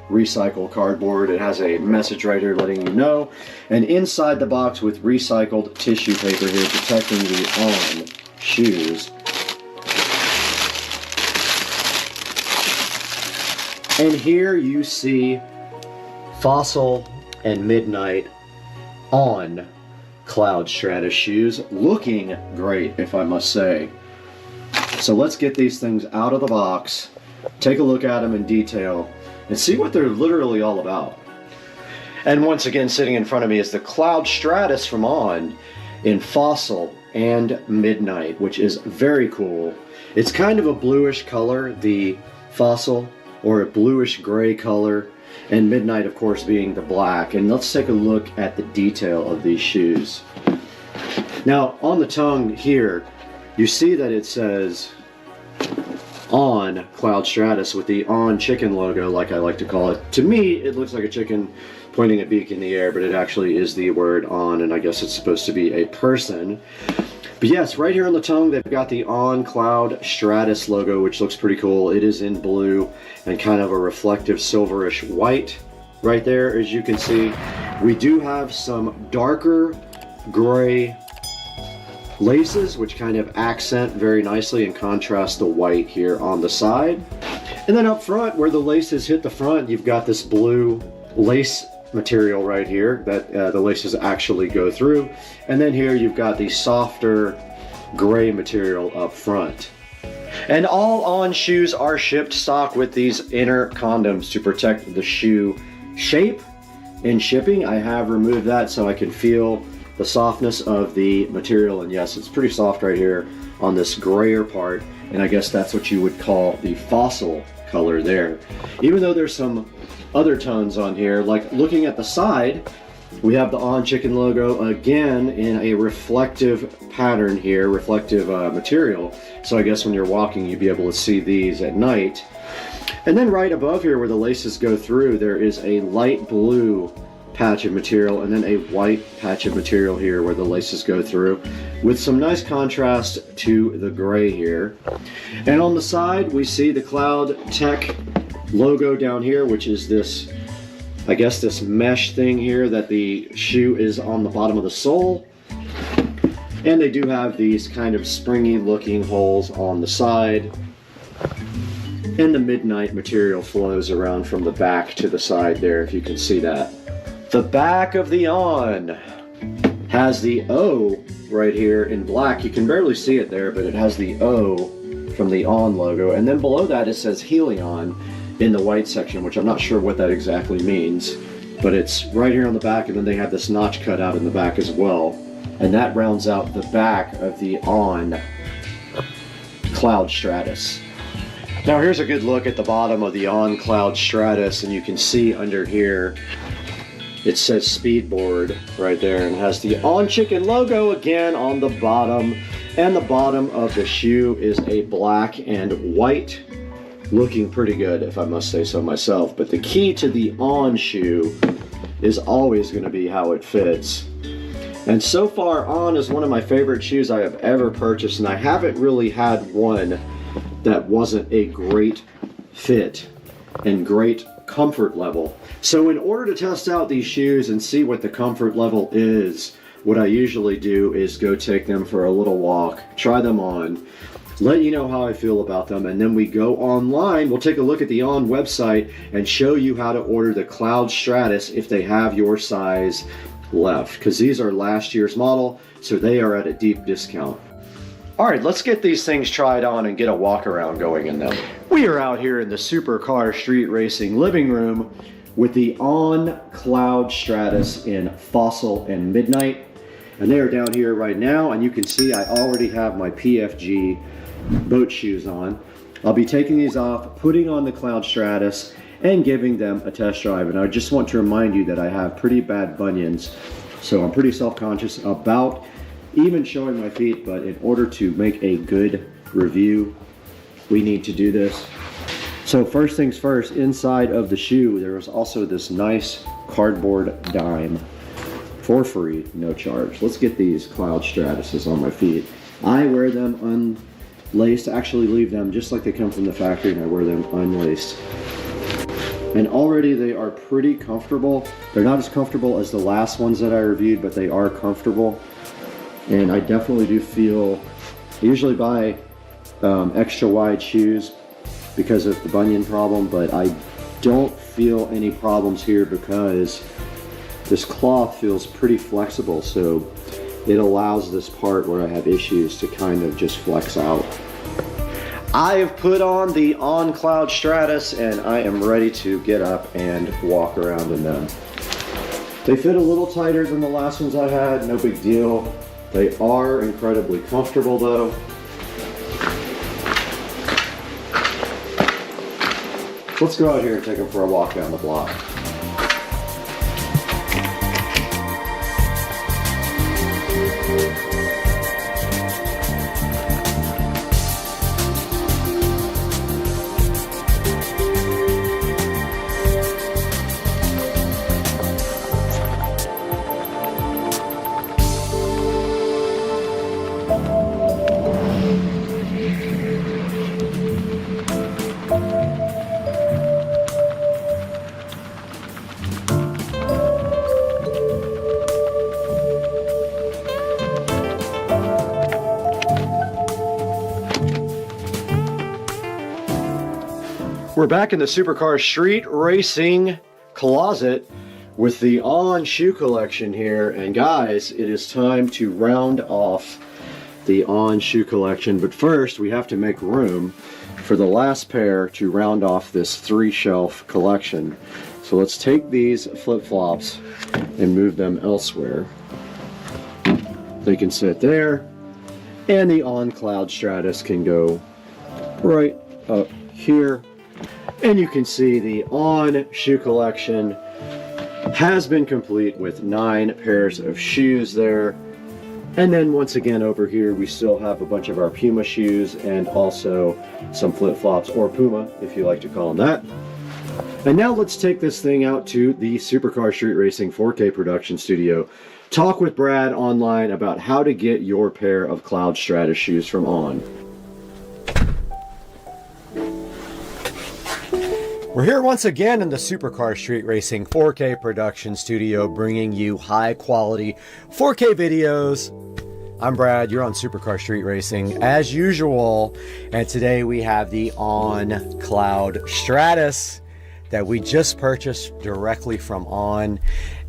recycled cardboard. It has a message right here letting you know. And inside the box with recycled tissue paper here protecting the On shoes. And here you see Fossil and Midnight On Cloud Stratus shoes, looking great, if I must say. So let's get these things out of the box, take a look at them in detail, and see what they're literally all about. And once again, sitting in front of me is the Cloud Stratus from On in Fossil and Midnight, which is very cool. It's kind of a bluish color, the Fossil, or a bluish gray color, and Midnight of course being the black. And let's take a look at the detail of these shoes. Now on the tongue here, you see that it says On Cloud Stratus with the On chicken logo, like I like to call it. To me, it looks like a chicken pointing a beak in the air, but it actually is the word On, and I guess it's supposed to be a person. But yes, right here on the tongue, they've got the On Cloud Stratus logo, which looks pretty cool. It is in blue and kind of a reflective silverish white right there, as you can see. We do have some darker gray laces, which kind of accent very nicely and contrast the white here on the side. And then up front, where the laces hit the front, you've got this blue lace material right here that the laces actually go through. And then here you've got the softer gray material up front. And all On shoes are shipped stock with these inner condoms to protect the shoe shape. In shipping, I have removed that so I can feel the softness of the material, and yes, it's pretty soft right here on this grayer part. and I guess that's what you would call the fossil color there. Even though there's some other tones on here, like looking at the side, we have the On Chicken logo again in a reflective pattern here, reflective material. So I guess when you're walking, you'd be able to see these at night. And then right above here where the laces go through, there is a light blue patch of material and then a white patch of material here where the laces go through, with some nice contrast to the gray here. And on the side, we see the Cloud Tech logo down here, which is this, I guess, this mesh thing here that the shoe is on the bottom of the sole. And they do have these kind of springy looking holes on the side. And the midnight material flows around from the back to the side there, if you can see that. The back of the On has the O right here in black. You can barely see it there, but it has the O from the On logo. And then below that it says Helion in the white section, which I'm not sure what that exactly means. But it's right here on the back, and then they have this notch cut out in the back as well. And that rounds out the back of the On Cloud Stratus. Now here's a good look at the bottom of the On Cloud Stratus, and you can see under here it says Speedboard right there, and has the On Chicken logo again on the bottom. And the bottom of the shoe is a black and white, looking pretty good if I must say so myself. But the key to the On shoe is always going to be how it fits. And so far, On is one of my favorite shoes I have ever purchased, and I haven't really had one that wasn't a great fit and great comfort level. So in order to test out these shoes and see what the comfort level is, what I usually do is go take them for a little walk, try them on, let you know how I feel about them, and then we go online. We'll take a look at the On website and show you how to order the Cloud Stratus if they have your size left, because these are last year's model, so they are at a deep discount. Alright, let's get these things tried on and get a walk around going in them. We are out here in the Supercar Street Racing living room with the On Cloud Stratus in Fossil and Midnight. And they are down here right now, and you can see I already have my PFG boat shoes on. I'll be taking these off, putting on the Cloud Stratus, and giving them a test drive. And I just want to remind you that I have pretty bad bunions, so I'm pretty self-conscious about even showing my feet, but in order to make a good review, we need to do this. So first things first, inside of the shoe, there is also this nice cardboard dime for free, no charge. Let's get these Cloud Stratuses on my feet. I wear them unlaced, actually leave them just like they come from the factory, and I wear them unlaced. And already they are pretty comfortable. They're not as comfortable as the last ones that I reviewed, but they are comfortable. And I definitely do feel, I usually buy extra wide shoes because of the bunion problem, but I don't feel any problems here because this cloth feels pretty flexible, so it allows this part where I have issues to kind of just flex out. I have put on the On Cloud Stratus, and I am ready to get up and walk around in them. They fit a little tighter than the last ones I had, no big deal. They are incredibly comfortable though. Let's go out here and take them for a walk down the block. We're back in the Supercar Street Racing closet with the On shoe collection here, and guys, it is time to round off the On shoe collection, but first we have to make room for the last pair to round off this 3-shelf collection. So let's take these flip-flops and move them elsewhere. They can sit there, and the On Cloud Stratus can go right up here. And you can see the On shoe collection has been complete with 9 pairs of shoes there. And then once again over here we still have a bunch of our Puma shoes and also some flip-flops, or Puma if you like to call them that. And now let's take this thing out to the Supercar Street Racing 4K production studio. Talk with Brad online about how to get your pair of Cloud Stratus shoes from On. We're here once again in the Supercar Street Racing 4K production studio, bringing you high quality 4K videos. I'm Brad, you're on Supercar Street Racing as usual, and today we have the On Cloud Stratus that we just purchased directly from On,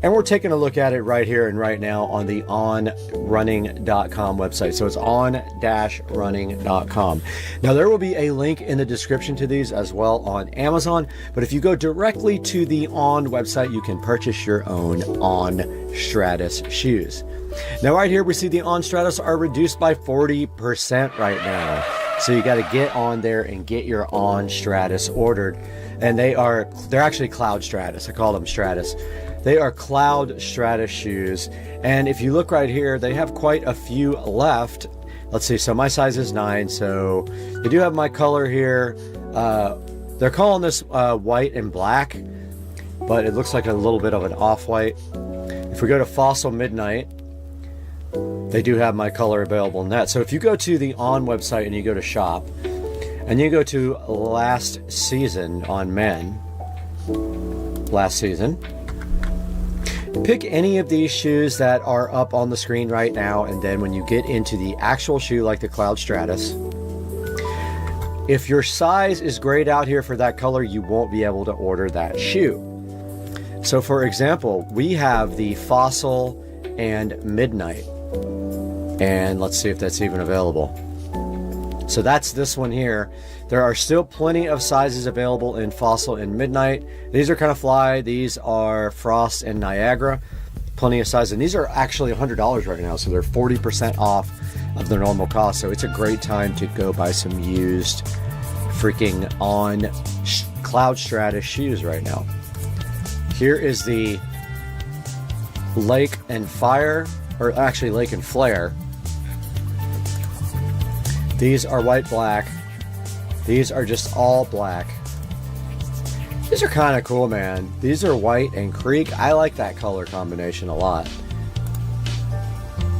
and we're taking a look at it right here and right now on the onrunning.com website. So it's on-running.com. Now there will be a link in the description to these as well on Amazon, but if you go directly to the On website, you can purchase your own On Stratus shoes. Now right here we see the On Stratus are reduced by 40% right now. So you got to get on there and get your On Stratus ordered. And they're actually Cloud Stratus. I call them Stratus. They are Cloud Stratus shoes. And if you look right here, they have quite a few left. Let's see, so my size is 9, so they do have my color here. They're calling this white and black, but it looks like a little bit of an off-white. If we go to Fossil Midnight, they do have my color available in that. So if you go to the On website and you go to shop, and you go to last season on men, last season, pick any of these shoes that are up on the screen right now, and then when you get into the actual shoe like the Cloud Stratus, if your size is grayed out here for that color, you won't be able to order that shoe. So for example, we have the Fossil and Midnight, and let's see if that's even available. So that's this one here. There are still plenty of sizes available in Fossil and Midnight. These are kind of fly. These are Frost and Niagara. Plenty of size. And these are actually $100 right now. So they're 40% off of their normal cost. So it's a great time to go buy some used freaking On Cloud Stratus shoes right now. Here is the Lake and Fire, or actually Lake and Flare. These are white black. These are just all black. These are kind of cool, man. These are white and creek. I like that color combination a lot.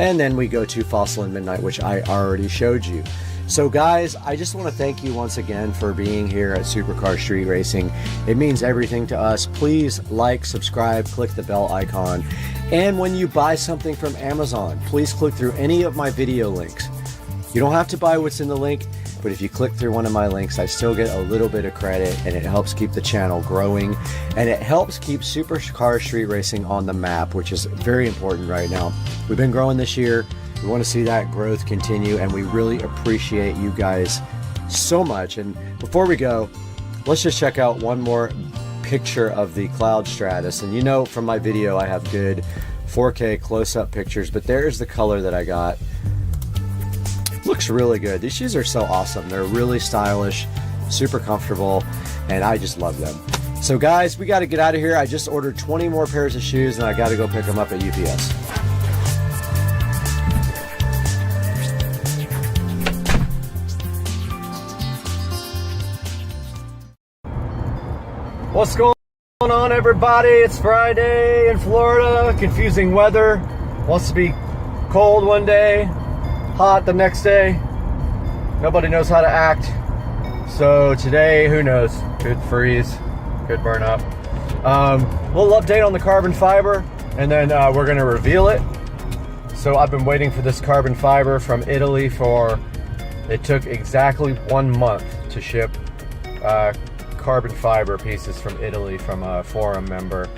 And then we go to Fossil and Midnight, which I already showed you. So guys, I just want to thank you once again for being here at Supercar Street Racing. It means everything to us. Please like, subscribe, click the bell icon. And when you buy something from Amazon, please click through any of my video links. You don't have to buy what's in the link, but if you click through one of my links, I still get a little bit of credit, and it helps keep the channel growing, and it helps keep Supercar Street Racing on the map, which is very important right now. We've been growing this year. We want to see that growth continue, and we really appreciate you guys so much. And before we go, let's just check out one more picture of the Cloud Stratus. And you know from my video I have good 4K close-up pictures, but there's the color that I got. Looks really good. These shoes are so awesome. They're really stylish, super comfortable, and I just love them. So guys, we got to get out of here. I just ordered 20 more pairs of shoes, and I got to go pick them up at UPS. What's going on, everybody? It's Friday in Florida. Confusing weather. Wants to be cold one day, hot the next day. Nobody knows how to act. So today, who knows? Could freeze, could burn up. Little update on the carbon fiber, and then we're gonna reveal it. So I've been waiting for this carbon fiber from Italy it took exactly 1 month to ship carbon fiber pieces from Italy from a forum member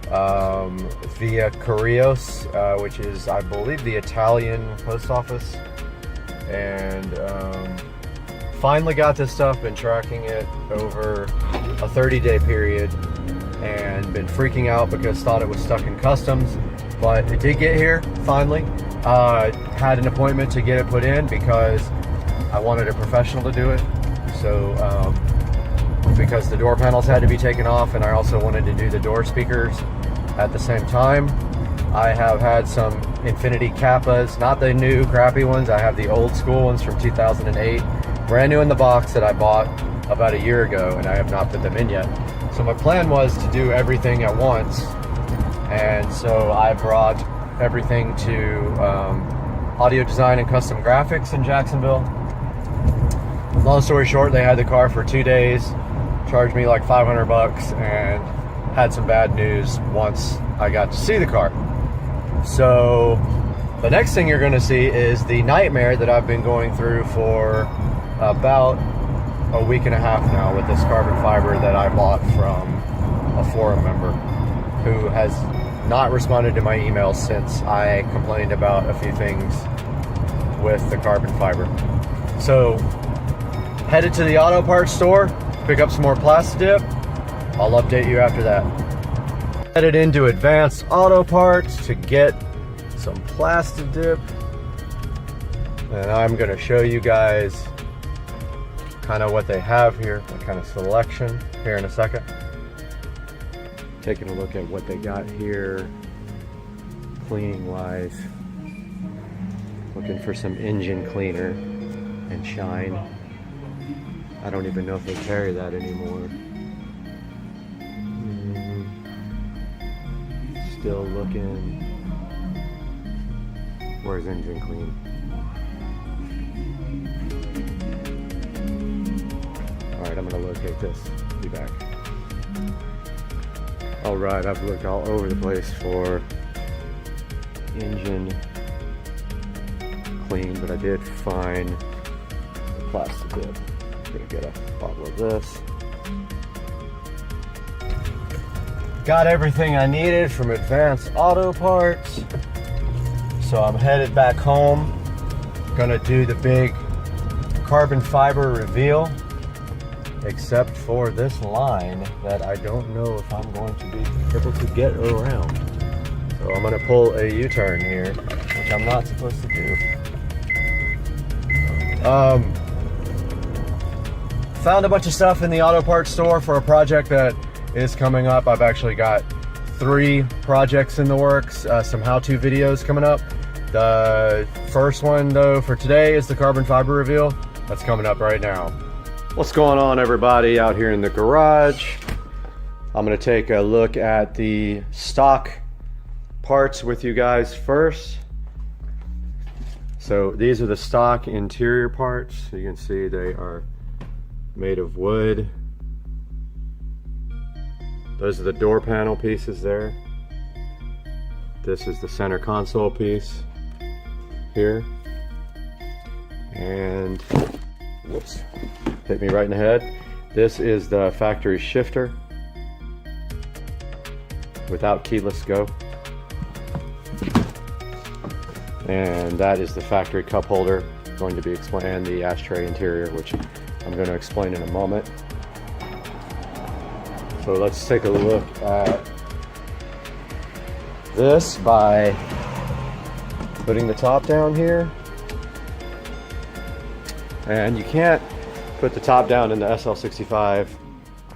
via Correios, which is, I believe, the Italian post office. And finally got this stuff, been tracking it over a 30-day period and been freaking out because thought it was stuck in customs, but it did get here finally. Had an appointment to get it put in because I wanted a professional to do it. So because the door panels had to be taken off, and I also wanted to do the door speakers at the same time. I have had some Infinity Kappas, not the new crappy ones. I have the old school ones from 2008, brand new in the box, that I bought about a year ago, and I have not put them in yet. So my plan was to do everything at once, and so I brought everything to Audio Design and Custom Graphics in Jacksonville. Long story short, they had the car for 2 days, charged me like 500 bucks, and had some bad news once I got to see the car. So the next thing you're going to see is the nightmare that I've been going through for about a week and a half now with this carbon fiber that I bought from a forum member who has not responded to my emails since I complained about a few things with the carbon fiber. So headed to the auto parts store, pick up some more Plastidip. I'll update you after that. Headed into Advanced Auto Parts to get some Plastidip, and I'm going to show you guys kind of what they have here, what kind of selection here in a second. Taking a look at what they got here cleaning wise. Looking for some engine cleaner and shine. I don't even know if they carry that anymore. Still looking. Where's engine clean? Alright, I'm gonna locate this. Be back. Alright, I've looked all over the place for engine clean, but I did find the Plastidip. I'm gonna get a bottle of this. Got everything I needed from Advanced Auto Parts. So I'm headed back home. Gonna do the big carbon fiber reveal, except for this line that I don't know if I'm going to be able to get around. So I'm gonna pull a U-turn here, which I'm not supposed to do. Found a bunch of stuff in the auto parts store for a project that is coming up. I've actually got 3 projects in the works, some how-to videos coming up. The first one though for today is the carbon fiber reveal. That's coming up right now. What's going on, everybody, out here in the garage? I'm gonna take a look at the stock parts with you guys first. So these are the stock interior parts. You can see they are made of wood. Those are the door panel pieces there. This is the center console piece here. And, whoops, hit me right in the head. This is the factory shifter without keyless go. And that is the factory cup holder, going to be explained, and the ashtray interior, which I'm going to explain in a moment. So let's take a look at this by putting the top down here. And you can't put the top down in the SL65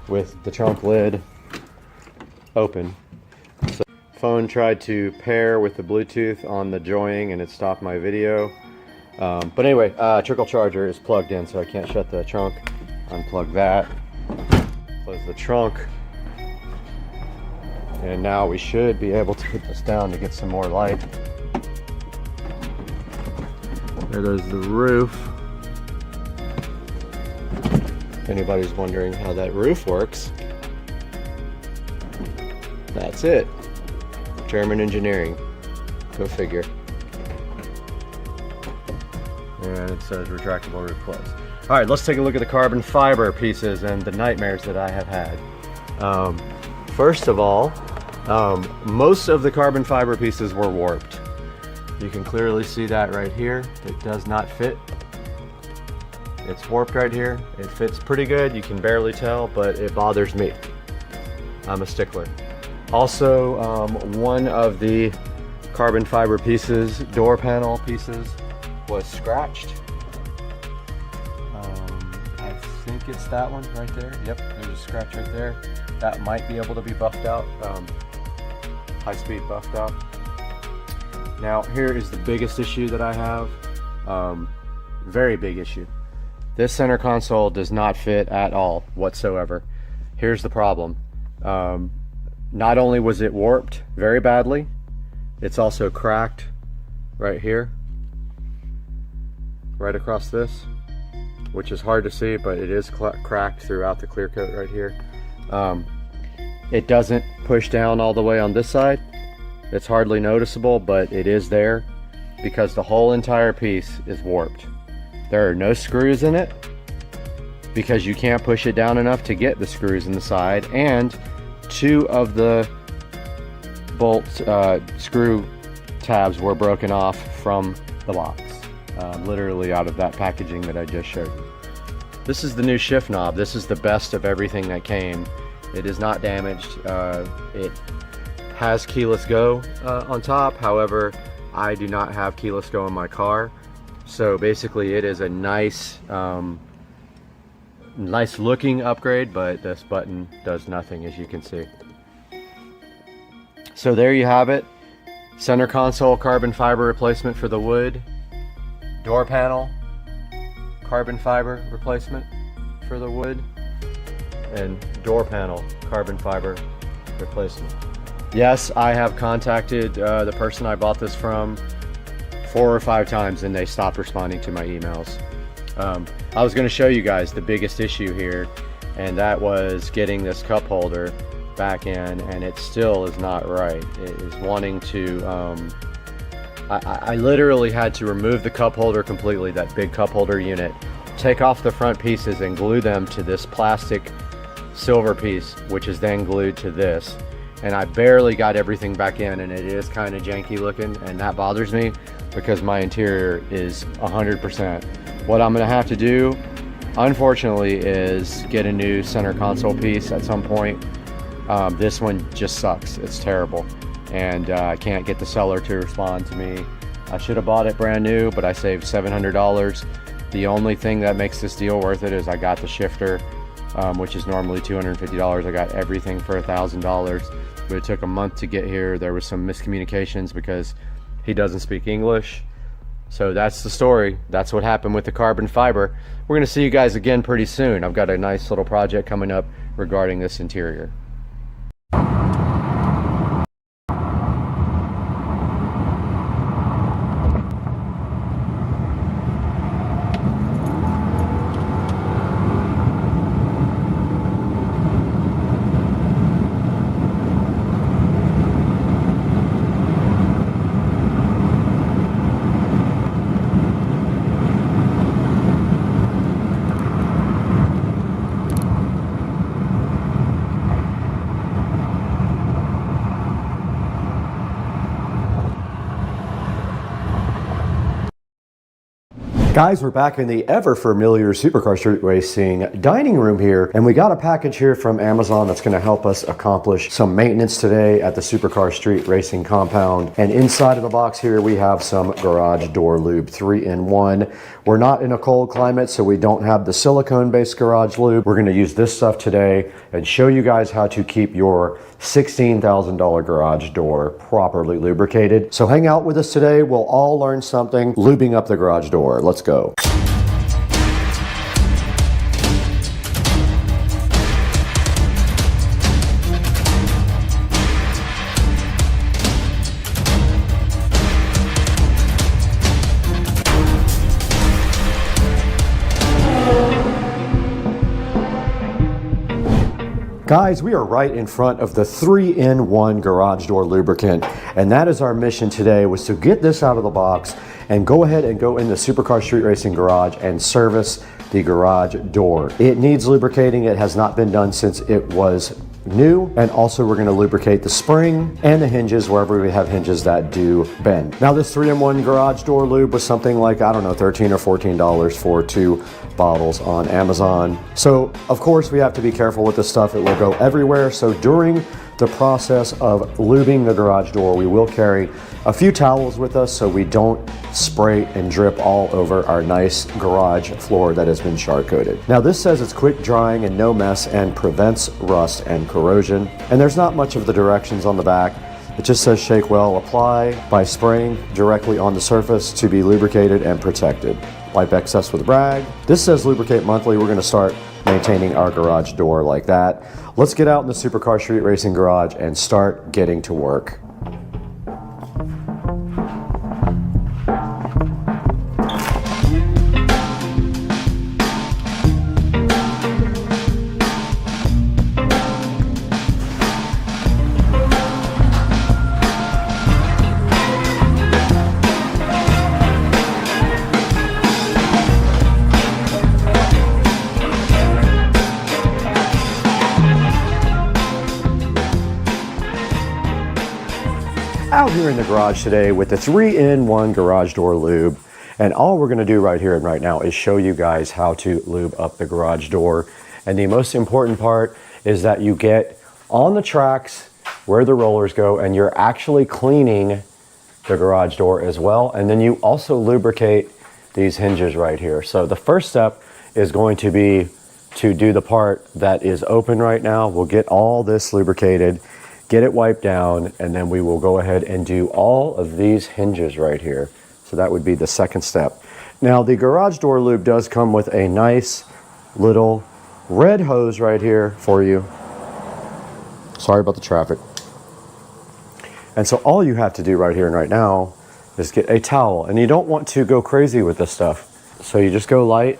with the trunk lid open. So phone tried to pair with the Bluetooth on the joying and it stopped my video. But anyway, trickle charger is plugged in, so I can't shut the trunk. Unplug that. Close the trunk. And now we should be able to put this down to get some more light. There goes the roof. If anybody's wondering how that roof works, that's it. German engineering. Go figure. And it says retractable roof close. All right, let's take a look at the carbon fiber pieces and the nightmares that I have had. First of all, most of the carbon fiber pieces were warped. You can clearly see that right here. It does not fit. It's warped right here. It fits pretty good. You can barely tell, but it bothers me. I'm a stickler. Also, one of the carbon fiber pieces, door panel pieces, was scratched. I think think it's that one right there. Yep, there's a scratch right there. That might be able to be buffed out, high speed buffed out. Now here is the biggest issue that I have, very big issue. This center console does not fit at all whatsoever. Here's the problem. Not only was it warped very badly, it's also cracked right here, right across this, which is hard to see, but it is cracked throughout the clear coat right here. It doesn't push down all the way on this side. It's hardly noticeable, but it is there because the whole entire piece is warped. There are no screws in it because you can't push it down enough to get the screws in the side, and 2 of the bolt screw tabs were broken off from the box, literally out of that packaging that I just showed you. This is the new shift knob. This is the best of everything that came. It is not damaged. It has keyless go on top. However, I do not have keyless go in my car. So basically it is a nice nice looking upgrade, but this button does nothing, as you can see. So there you have it. Center console carbon fiber replacement for the wood. Door panel carbon fiber replacement for the wood. And door panel carbon fiber replacement. Yes, I have contacted the person I bought this from 4 or 5 times and they stopped responding to my emails. I was going to show you guys the biggest issue here, and that was getting this cup holder back in, and it still is not right. It is wanting to, I literally had to remove the cup holder completely, that big cup holder unit, take off the front pieces and glue them to this plastic silver piece, which is then glued to this. And I barely got everything back in, and it is kind of janky looking, and that bothers me because my interior is 100%. What I'm going to have to do, unfortunately, is get a new center console piece at some point. This one just sucks. It's terrible, and I can't get the seller to respond to me. I should have bought it brand new, but I saved $700. The only thing that makes this deal worth it is I got the shifter, which is normally $250. I got everything for $1,000, but it took a month to get here. There was some miscommunications because he doesn't speak English. So that's the story. That's what happened with the carbon fiber. We're going to see you guys again pretty soon. I've got a nice little project coming up regarding this interior. Guys, we're back in the ever familiar Supercar Street Racing dining room here, and we got a package here from Amazon that's going to help us accomplish some maintenance today at the Supercar Street Racing compound. And inside of the box here we have some garage door lube, 3-in-1. We're not in a cold climate, so we don't have the silicone-based garage lube. We're going to use this stuff today and show you guys how to keep your $16,000 garage door properly lubricated. So hang out with us today. We'll all learn something lubing up the garage door. Let's go. Guys, we are right in front of the 3-in-1 garage door lubricant, and that is our mission today, was to get this out of the box and go ahead and go in the Supercar Street Racing garage and service the garage door. It needs lubricating. It has not been done since it was new, and also we're going to lubricate the spring and the hinges wherever we have hinges that do bend. Now this 3-in-1 garage door lube was something like, I don't know, $13 or $14 for 2 bottles on Amazon. So of course we have to be careful with this stuff. It will go everywhere. So during the process of lubing the garage door, we will carry a few towels with us so we don't spray and drip all over our nice garage floor that has been char coated. Now this says it's quick drying and no mess and prevents rust and corrosion. And there's not much of the directions on the back. It just says shake well, apply by spraying directly on the surface to be lubricated and protected. Wipe excess with a rag. This says lubricate monthly. We're gonna start maintaining our garage door like that. Let's get out in the Supercar Street Racing garage and start getting to work. Out here in the garage today with the 3-in-1 garage door lube, and all we're going to do right here and right now is show you guys how to lube up the garage door. And the most important part is that you get on the tracks where the rollers go and you're actually cleaning the garage door as well, and then you also lubricate these hinges right here. So the first step is going to be to do the part that is open right now. We'll get all this lubricated, get it wiped down, and then we will go ahead and do all of these hinges right here. So that would be the second step. Now the garage door lube does come with a nice little red hose right here for you. Sorry about the traffic. And so all you have to do right here and right now is get a towel, and you don't want to go crazy with this stuff. So you just go light,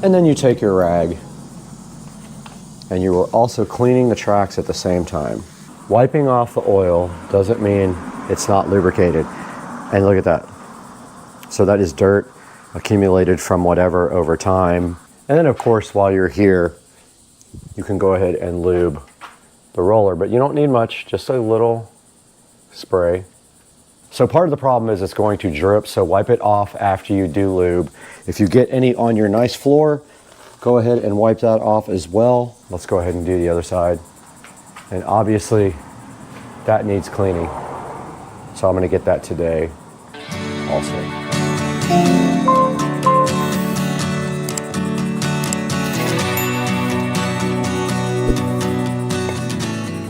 and then you take your rag, and you are also cleaning the tracks at the same time. Wiping off the oil doesn't mean it's not lubricated. And look at that. So that is dirt accumulated from whatever over time. And then of course, while you're here, you can go ahead and lube the roller, but you don't need much, just a little spray. So part of the problem is it's going to drip, so wipe it off after you do lube. If you get any on your nice floor, go ahead and wipe that off as well. Let's go ahead and do the other side. And obviously that needs cleaning. So I'm gonna get that today also.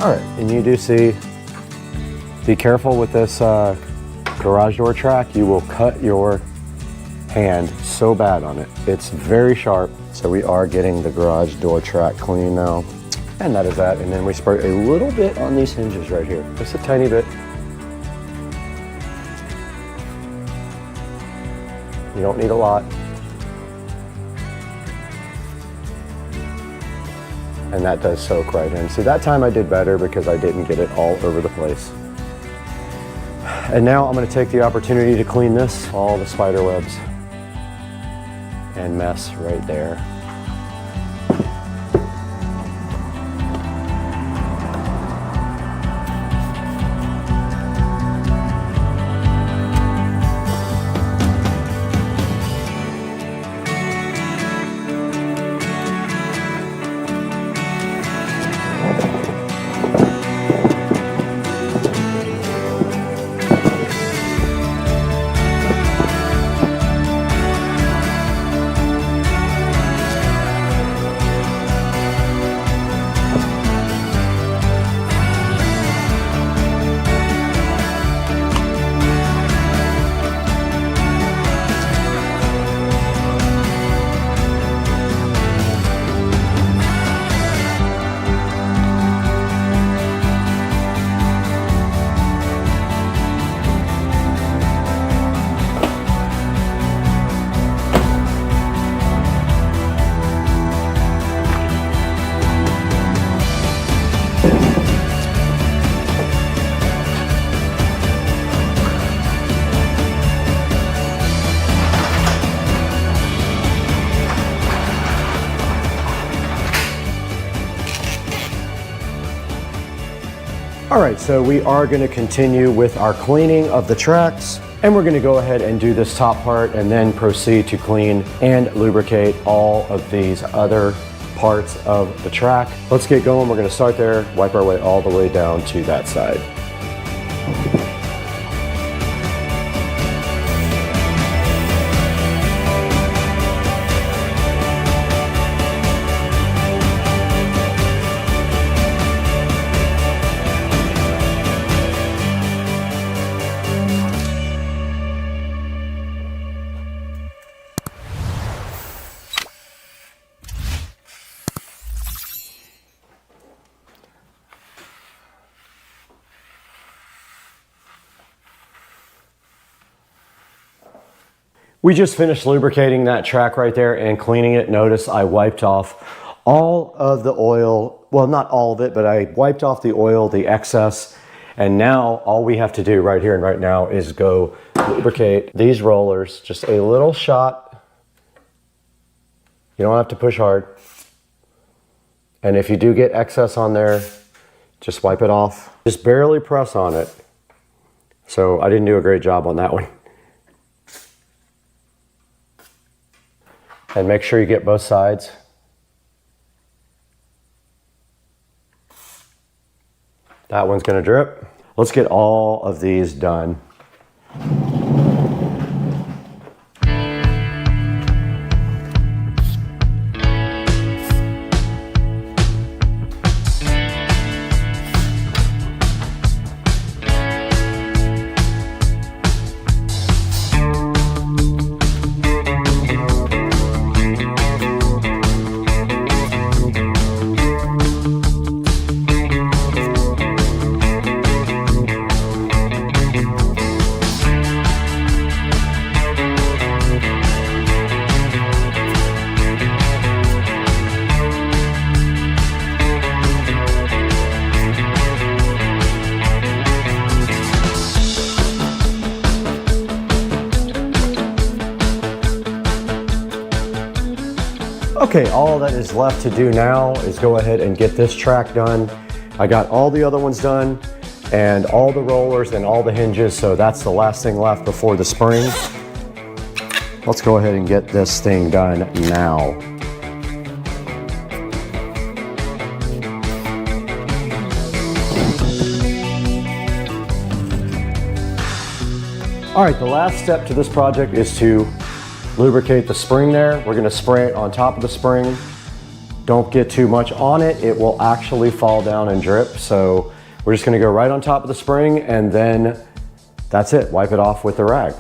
All right, and you do see, be careful with this garage door track. You will cut your hand so bad on it. It's very sharp. So we are getting the garage door track clean now. And that is that. And then we spray a little bit on these hinges right here. Just a tiny bit. You don't need a lot. And that does soak right in. See, that time I did better because I didn't get it all over the place. And now I'm going to take the opportunity to clean this, all the spider webs and mess right there. All right, so we are going to continue with our cleaning of the tracks, and we're going to go ahead and do this top part and then proceed to clean and lubricate all of these other parts of the track. Let's get going. We're going to start there, wipe our way all the way down to that side. We just finished lubricating that track right there and cleaning it. Notice I wiped off all of the oil. Well, not all of it, but I wiped off the oil, the excess. And now all we have to do right here and right now is go lubricate these rollers. Just a little shot. You don't have to push hard. And if you do get excess on there, just wipe it off. Just barely press on it. So I didn't do a great job on that one. And make sure you get both sides. That one's gonna drip. Let's get all of these done. Okay, all that is left to do now is go ahead and get this track done. I got all the other ones done and all the rollers and all the hinges, so that's the last thing left before the spring. Let's go ahead and get this thing done now. All right, the last step to this project is to lubricate the spring there. We're gonna spray it on top of the spring. Don't get too much on it. It will actually fall down and drip. So we're just gonna go right on top of the spring and then that's it. Wipe it off with the rag.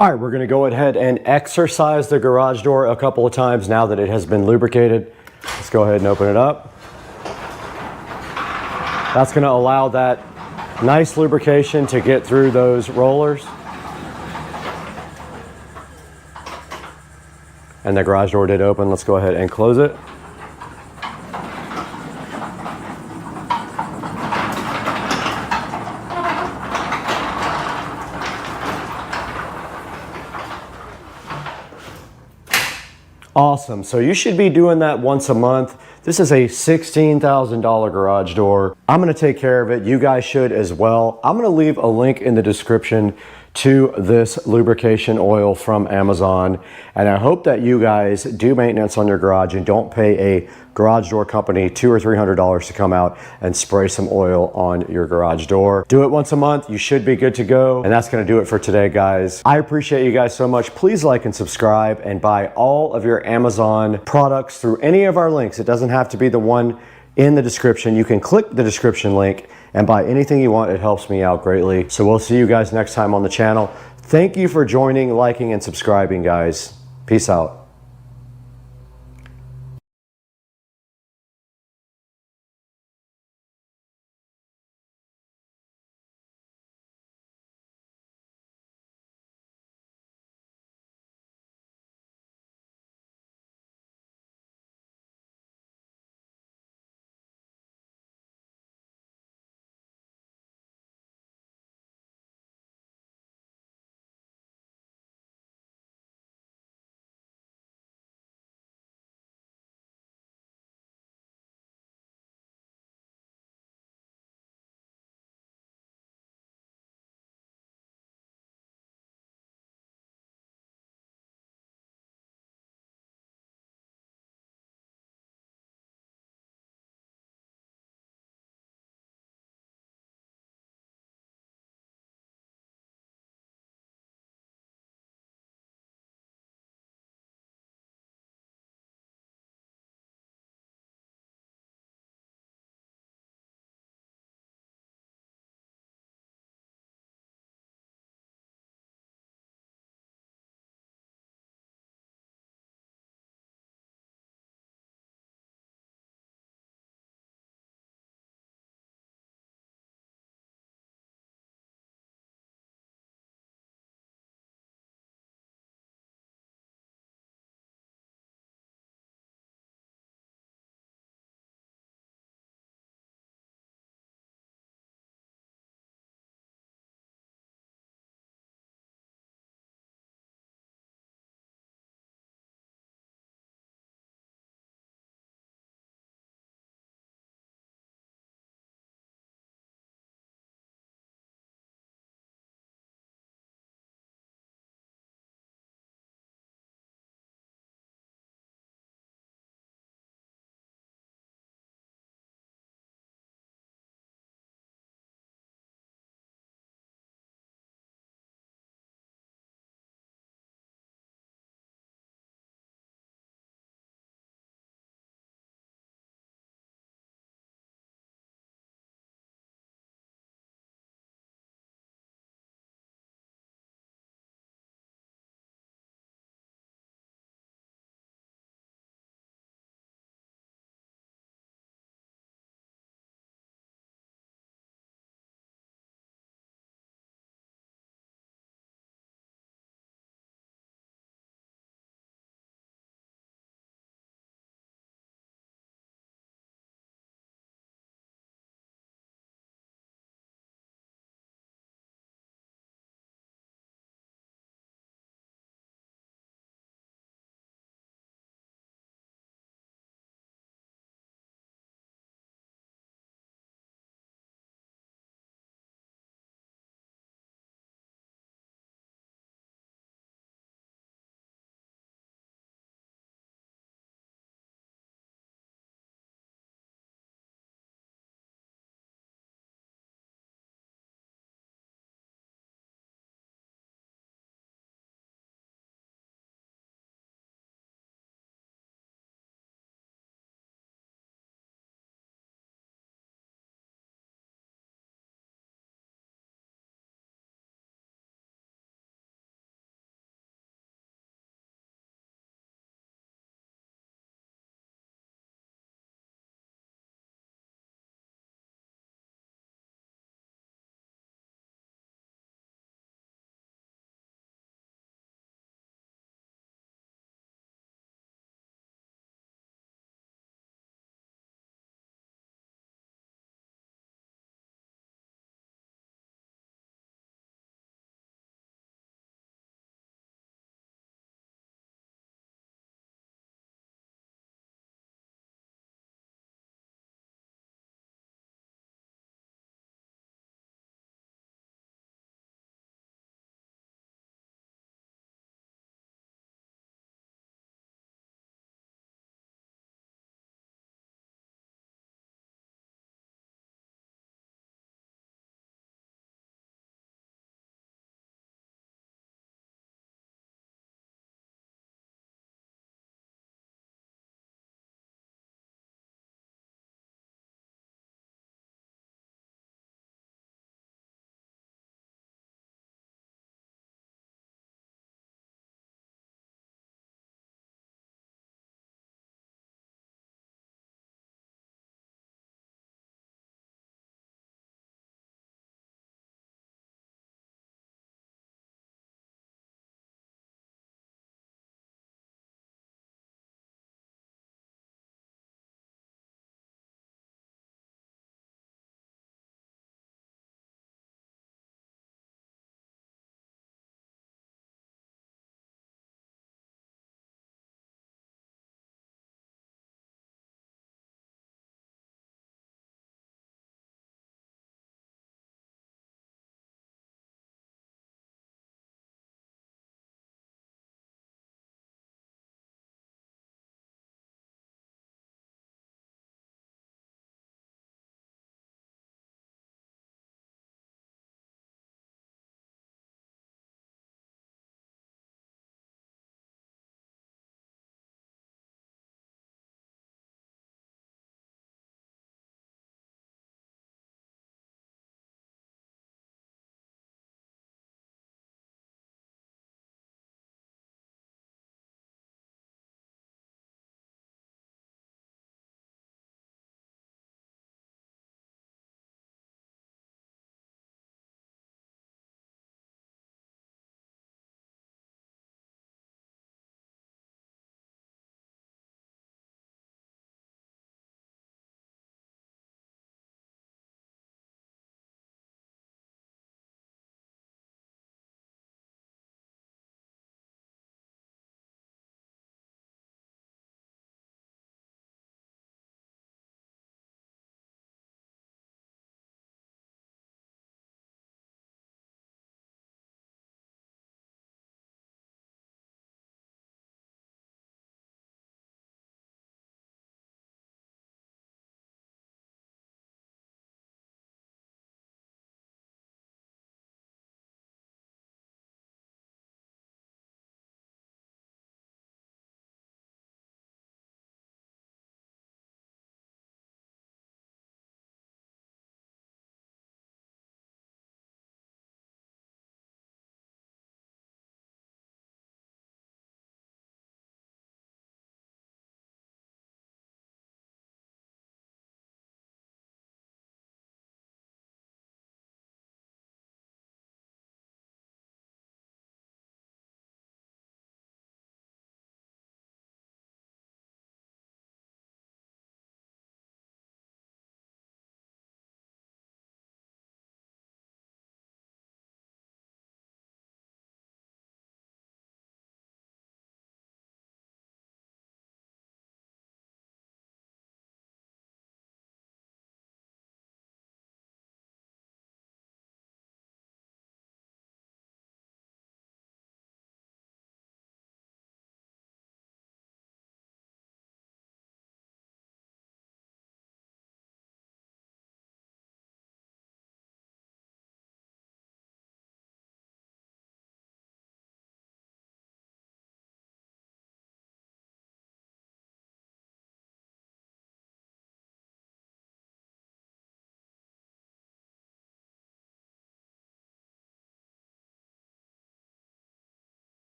All right, we're gonna go ahead and exercise the garage door a couple of times now that it has been lubricated. Let's go ahead and open it up. That's gonna allow that nice lubrication to get through those rollers. And the garage door did open. Let's go ahead and close it. Awesome. So you should be doing that once a month. This is a $16,000 garage door. I'm going to take care of it. You guys should as well. I'm going to leave a link in the description to this lubrication oil from Amazon. And I hope that you guys do maintenance on your garage and don't pay a garage door company $200 or $300 to come out and spray some oil on your garage door. Do it once a month. You should be good to go. And that's going to do it for today, guys. I appreciate you guys so much. Please like and subscribe and buy all of your Amazon products through any of our links. It doesn't have to be the one in the description. You can click the description link and buy anything you want. It helps me out greatly. So we'll see you guys next time on the channel. Thank you for joining, liking, and subscribing, guys. Peace out.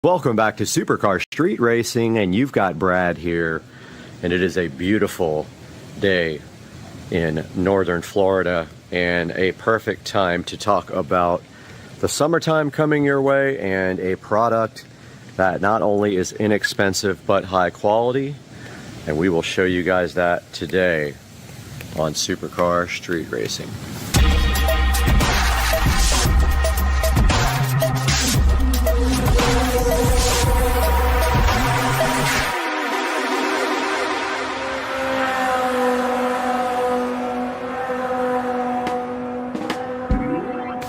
Welcome back to Supercar Street Racing, and you've got Brad here, and it is a beautiful day in northern Florida and a perfect time to talk about the summertime coming your way and a product that not only is inexpensive but high quality, and we will show you guys that today on Supercar Street Racing.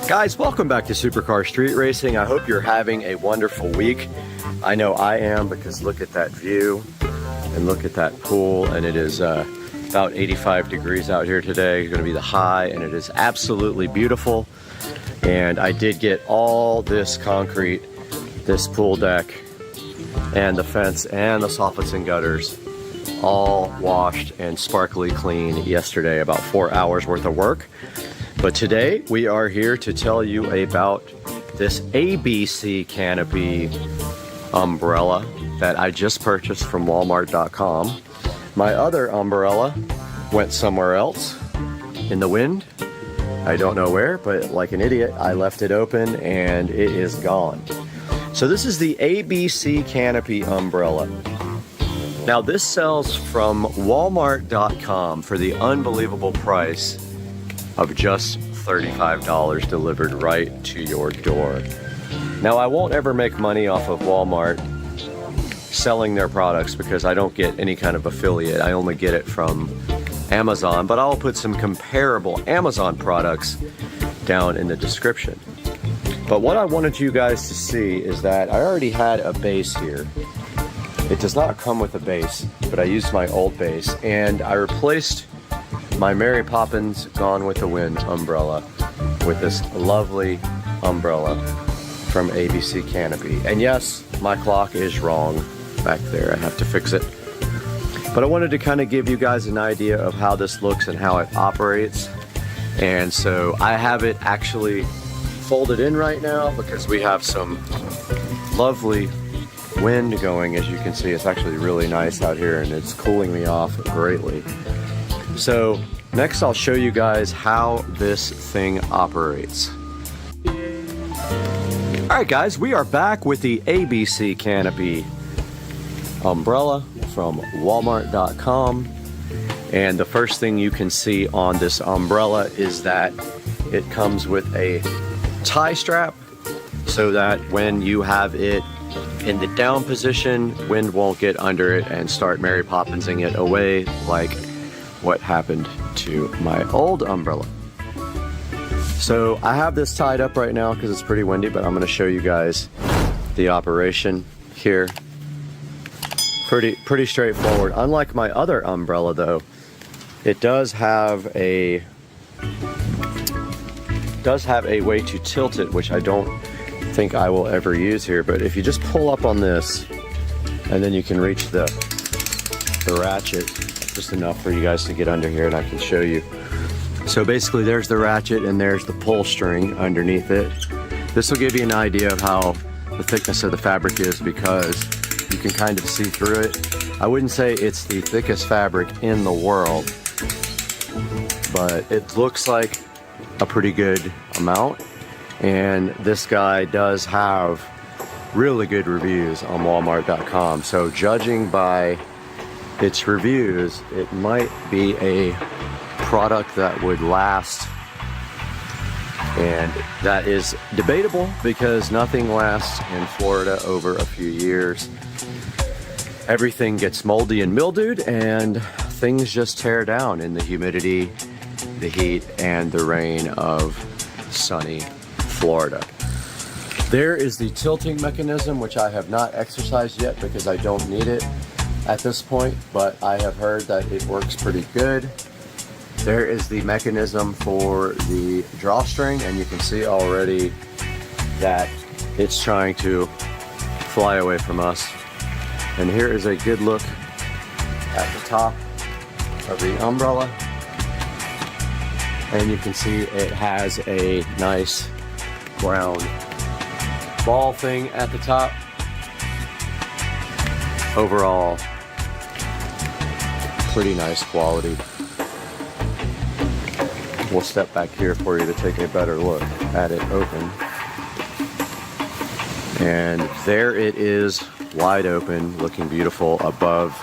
Guys, welcome back to Supercar Street Racing. I hope you're having a wonderful week. I know I am, because look at that view and look at that pool, and it is about 85 degrees out here today. It's going to be the high, and it is absolutely beautiful. And I did get all this concrete, this pool deck, and the fence, and the soffits and gutters all washed and sparkly clean yesterday. About 4 hours worth of work. But today we are here to tell you about this ABC canopy umbrella that I just purchased from Walmart.com. My other umbrella went somewhere else in the wind. I don't know where, but like an idiot, I left it open and it is gone. So this is the ABC canopy umbrella. Now this sells from Walmart.com for the unbelievable price of just $35 delivered right to your door. Now I won't ever make money off of Walmart selling their products because I don't get any kind of affiliate. I only get it from Amazon, but I'll put some comparable Amazon products down in the description. But what I wanted you guys to see is that I already had a base here. It does not come with a base, but I used my old base, and I replaced my Mary Poppins Gone with the Wind umbrella with this lovely umbrella from ABC Canopy. And yes, my clock is wrong back there. I have to fix it. But I wanted to kind of give you guys an idea of how this looks and how it operates. And so I have it actually folded in right now because we have some lovely wind going. As you can see, it's actually really nice out here and it's cooling me off greatly. So next I'll show you guys how this thing operates. Alright guys, we are back with the ABC Canopy umbrella from Walmart.com, and the first thing you can see on this umbrella is that it comes with a tie strap so that when you have it in the down position, wind won't get under it and start Mary Poppinsing it away like what happened to my old umbrella. So I have this tied up right now because it's pretty windy, but I'm going to show you guys the operation here. Pretty straightforward. Unlike my other umbrella though, it does have a way to tilt it, which I don't think I will ever use here. But if you just pull up on this and then you can reach the ratchet just enough for you guys to get under here, and I can show you. So basically there's the ratchet and there's the pull string underneath it. This will give you an idea of how the thickness of the fabric is because you can kind of see through it. I wouldn't say it's the thickest fabric in the world, but it looks like a pretty good amount. And this guy does have really good reviews on Walmart.com. So judging by its reviews, it might be a product that would last, and that is debatable because nothing lasts in Florida over a few years. Everything gets moldy and mildewed, and things just tear down in the humidity, the heat, and the rain of sunny Florida. There is the tilting mechanism, which I have not exercised yet because I don't need it at this point, but I have heard that it works pretty good. There is the mechanism for the drawstring, and you can see already that it's trying to fly away from us. And here is a good look at the top of the umbrella, and you can see it has a nice brown ball thing at the top. overall, pretty nice quality. We'll step back here for you to take a better look at it open. And there it is, wide open, looking beautiful above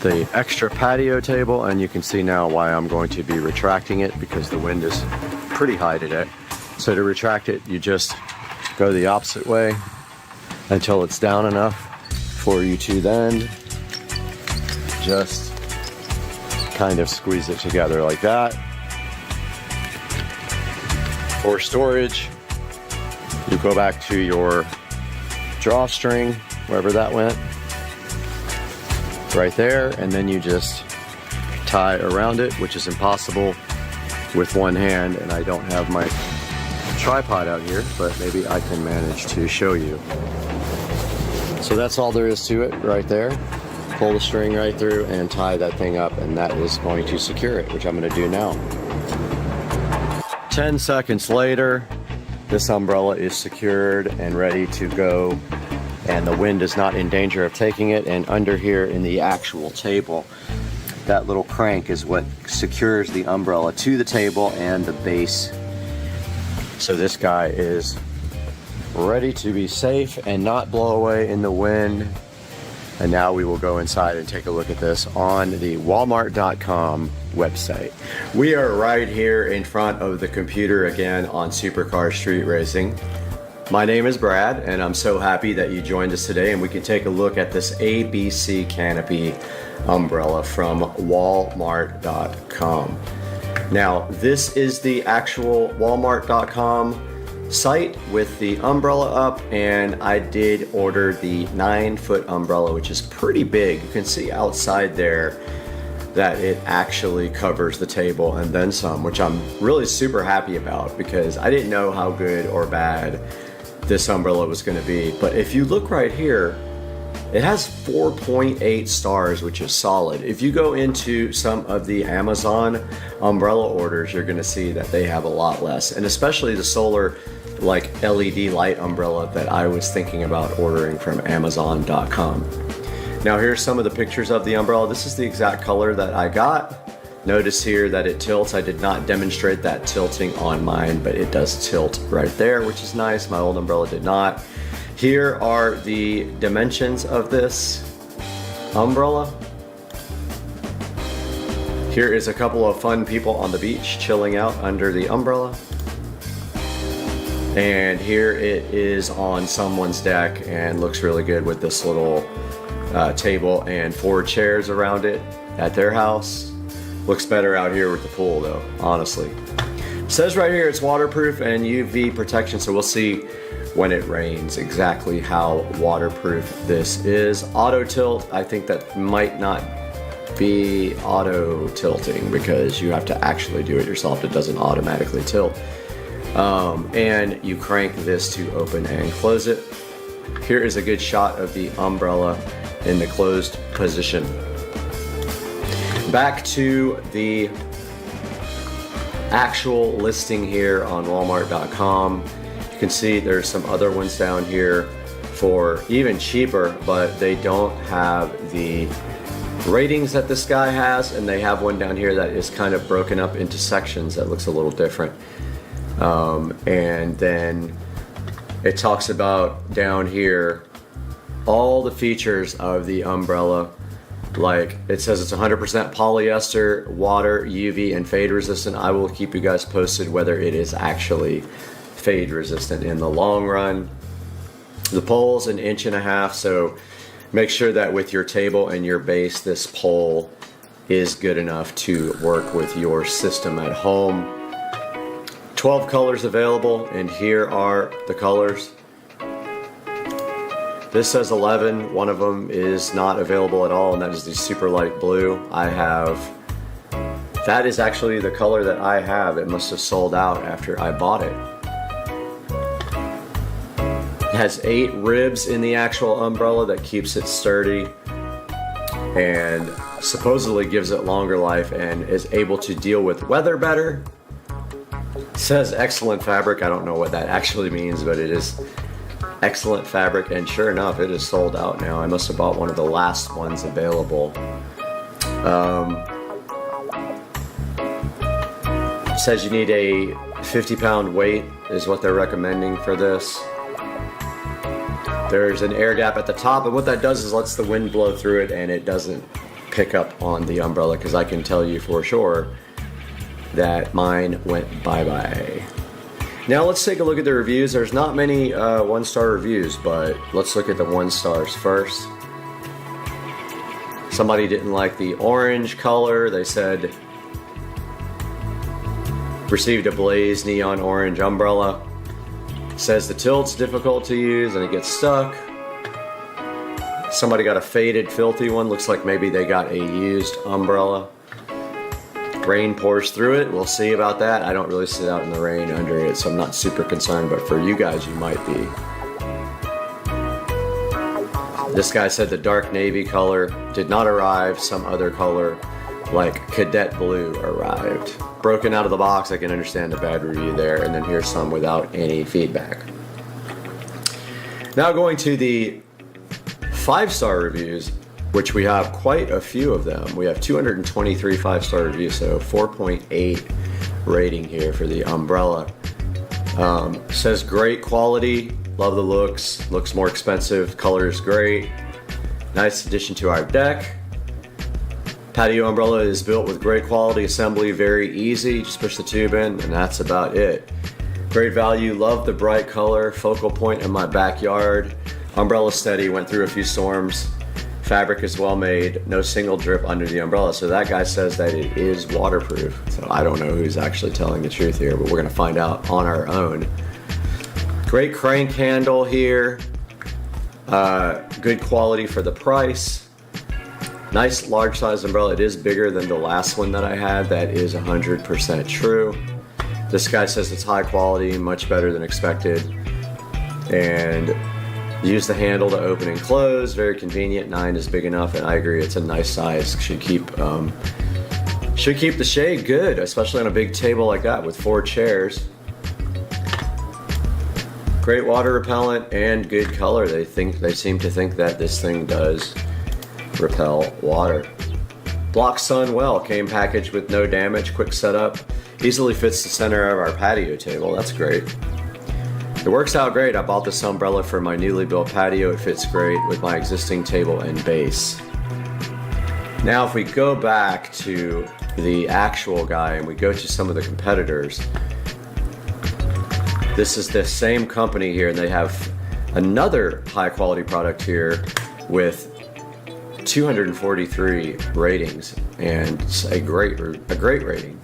the extra patio table. And you can see now why I'm going to be retracting it, because the wind is pretty high today. So to retract it, you just go the opposite way until it's down enough for you to then just kind of squeeze it together like that. For storage, you go back to your drawstring, wherever that went, right there, and then you just tie around it, which is impossible with one hand, and I don't have my tripod out here, but maybe I can manage to show you. So that's all there is to it right there. Pull the string right through and tie that thing up, and that is going to secure it, which I'm going to do now. 10 seconds later, this umbrella is secured and ready to go, and the wind is not in danger of taking it. And under here in the actual table, that little crank is what secures the umbrella to the table and the base. So this guy is ready to be safe and not blow away in the wind. And now we will go inside and take a look at this on the Walmart.com website. We are right here in front of the computer again on Supercar Street Racing. My name is Brad, and I'm so happy that you joined us today, and we can take a look at this ABC Canopy umbrella from Walmart.com. Now, this is the actual Walmart.com site with the umbrella up, and I did order the 9-foot umbrella, which is pretty big. You can see outside there that it actually covers the table and then some, which I'm really super happy about, because I didn't know how good or bad this umbrella was going to be. But if you look right here, it has 4.8 stars, which is solid. If you go into some of the Amazon umbrella orders, you're going to see that they have a lot less, and especially the solar like LED light umbrella that I was thinking about ordering from Amazon.com. Now here's some of the pictures of the umbrella. This is the exact color that I got. Notice here that it tilts. I did not demonstrate that tilting on mine, but it does tilt right there, which is nice. My old umbrella did not. Here are the dimensions of this umbrella. Here is a couple of fun people on the beach chilling out under the umbrella. And here it is on someone's deck and looks really good with this little table and 4 chairs around it at their house. Looks better out here with the pool though, honestly. It says right here it's waterproof and UV protection, so we'll see when it rains exactly how waterproof this is. Auto tilt, I think that might not be auto tilting because you have to actually do it yourself. It doesn't automatically tilt. And you crank this to open and close it. Here is a good shot of the umbrella in the closed position. Back to the actual listing here on Walmart.com. You can see there's some other ones down here for even cheaper, but they don't have the ratings that this guy has, and they have one down here that is kind of broken up into sections that looks a little different. And then it talks about down here all the features of the umbrella. Like it says it's 100% polyester, water, UV, and fade resistant. I will keep you guys posted whether it is actually fade resistant in the long run. The pole's 1.5 inches, so make sure that with your table and your base, this pole is good enough to work with your system at home. 12 colors available, and here are the colors. This says 11. One of them is not available at all, and that is the super light blue. That is actually the color that I have. It must have sold out after I bought it. It has 8 ribs in the actual umbrella that keeps it sturdy and supposedly gives it longer life and is able to deal with weather better. It says excellent fabric. I don't know what that actually means, but it is excellent fabric, and sure enough, it is sold out now. I must have bought one of the last ones available. Says you need a 50-pound weight is what they're recommending for this. There's an air gap at the top, and what that does is lets the wind blow through it and it doesn't pick up on the umbrella, because I can tell you for sure that mine went bye-bye. Now let's take a look at the reviews. There's not many one-star reviews, but let's look at the 1 stars first. Somebody didn't like the orange color. They said, received a blaze neon orange umbrella. Says the tilt's difficult to use and it gets stuck. Somebody got a faded, filthy one. Looks like maybe they got a used umbrella. Rain pours through it. We'll see about that. I don't really sit out in the rain under it, so I'm not super concerned, but for you guys, you might be. This guy said the dark navy color did not arrive. Some other color, like cadet blue, arrived. Broken out of the box, I can understand the bad review there, and then here's some without any feedback. Now going to the 5-star reviews, which we have quite a few of them. We have 223 5-star reviews, so 4.8 rating here for the umbrella. Says great quality, love the looks more expensive, color is great. Nice addition to our deck. Patio umbrella is built with great quality assembly, very easy, just push the tube in and that's about it. Great value, love the bright color, focal point in my backyard. Umbrella steady, went through a few storms. Fabric is well made, no single drip under the umbrella. So that guy says that it is waterproof. So I don't know who's actually telling the truth here, but we're gonna find out on our own. Great crank handle here. Good quality for the price. Nice large size umbrella. It is bigger than the last one that I had. That is 100% true. This guy says it's high quality, much better than expected. And use the handle to open and close. Very convenient. 9 is big enough, and I agree. It's a nice size. Should keep the shade good, especially on a big table like that with 4 chairs. Great water repellent and good color. They seem to think that this thing does repel water. Blocks sun well, came packaged with no damage, quick setup, easily fits the center of our patio table. That's great. It works out great. I bought this umbrella for my newly built patio. It fits great with my existing table and base. Now if we go back to the actual guy and we go to some of the competitors, this is the same company here, and they have another high quality product here with 243 ratings and a great rating.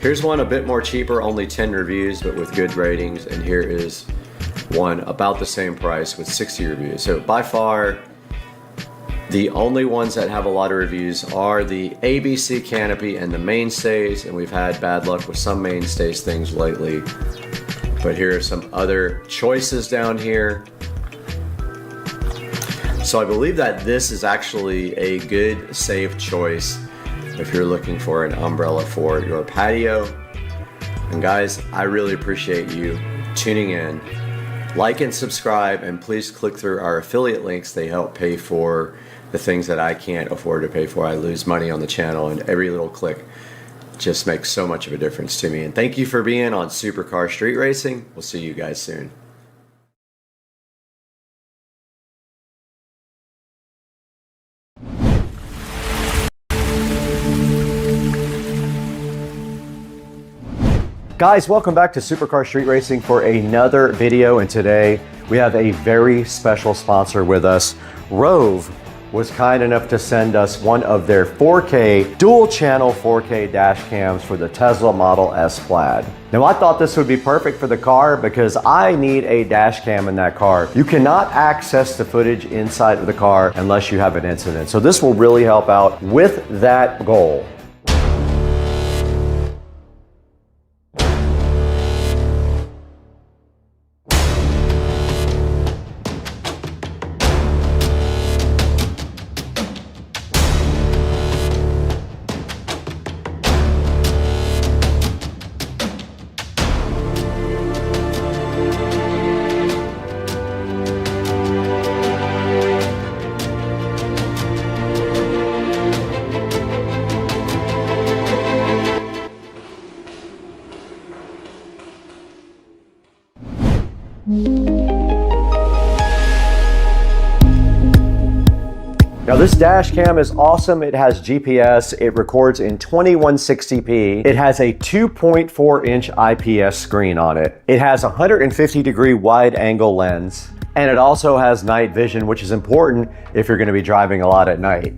Here's one a bit more cheaper, only 10 reviews, but with good ratings. And here is one about the same price with 60 reviews. So by far, the only ones that have a lot of reviews are the ABC Canopy and the Mainstays. And we've had bad luck with some Mainstays things lately. But here are some other choices down here. So I believe that this is actually a good, safe choice if you're looking for an umbrella for your patio. And guys, I really appreciate you tuning in. Like and subscribe, and please click through our affiliate links. They help pay for the things that I can't afford to pay for. I lose money on the channel, and every little click just makes so much of a difference to me. And thank you for being on Supercar Street Racing. We'll see you guys soon. Guys, welcome back to Supercar Street Racing for another video, and today we have a very special sponsor with us. Rove was kind enough to send us one of their 4K, dual channel 4K dash cams for the Tesla Model S Plaid. Now I thought this would be perfect for the car because I need a dash cam in that car. You cannot access the footage inside of the car unless you have an incident. So this will really help out with that goal. This dash cam is awesome. It has GPS. It records in 2160p. It has a 2.4-inch IPS screen on it. It has a 150-degree wide-angle lens. And it also has night vision, which is important if you're going to be driving a lot at night.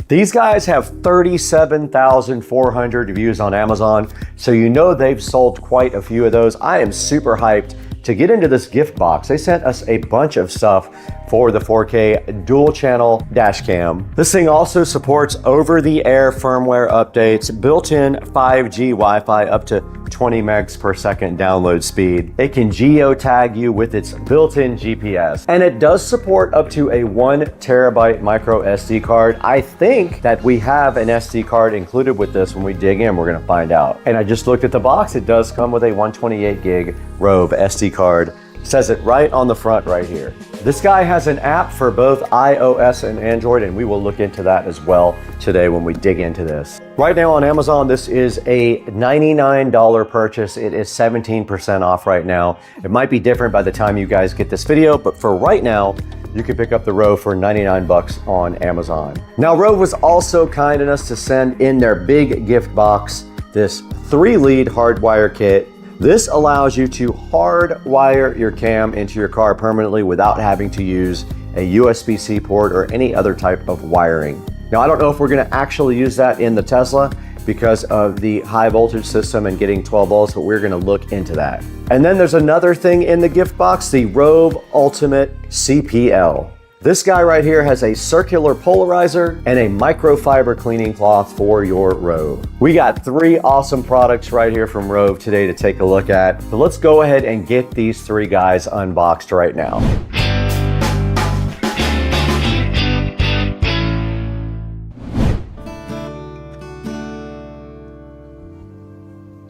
These guys have 37,400 reviews on Amazon, so you know they've sold quite a few of those. I am super hyped to get into this gift box. They sent us a bunch of stuff for the 4K dual channel dash cam. This thing also supports over-the-air firmware updates, built-in 5G Wi-Fi up to 20 megs per second download speed. It can geotag you with its built-in GPS. And it does support up to a 1 terabyte micro SD card. I think that we have an SD card included with this. When we dig in, we're gonna find out. And I just looked at the box. It does come with a 128 gig Rove SD card. Says it right on the front right here. This guy has an app for both iOS and Android, and we will look into that as well today when we dig into this. Right now on Amazon, this is a $99 purchase. It is 17% off right now. It might be different by the time you guys get this video, but for right now, you can pick up the Rove for 99 bucks on Amazon. Now, Rove was also kind enough to send in their big gift box, this 3-lead hardwire kit. This allows you to hardwire your cam into your car permanently without having to use a USB-C port or any other type of wiring. Now, I don't know if we're gonna actually use that in the Tesla because of the high voltage system and getting 12 volts, but we're gonna look into that. And then there's another thing in the gift box, the Rove Ultimate CPL. This guy right here has a circular polarizer and a microfiber cleaning cloth for your Rove. We got 3 awesome products right here from Rove today to take a look at. So let's go ahead and get these 3 guys unboxed right now.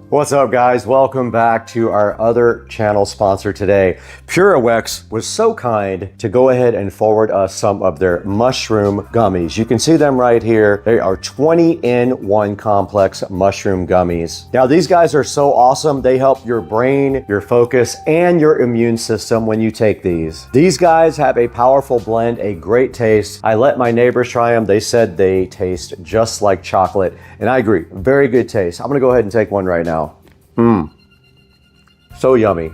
What's up, guys? Welcome back to our other channel sponsor today. PureWex was so kind to go ahead and forward us some of their mushroom gummies. You can see them right here. They are 20-in-1 complex mushroom gummies. Now, these guys are so awesome. They help your brain, your focus, and your immune system when you take these. These guys have a powerful blend, a great taste. I let my neighbors try them. They said they taste just like chocolate, and I agree. Very good taste. I'm gonna go ahead and take one right now. So yummy.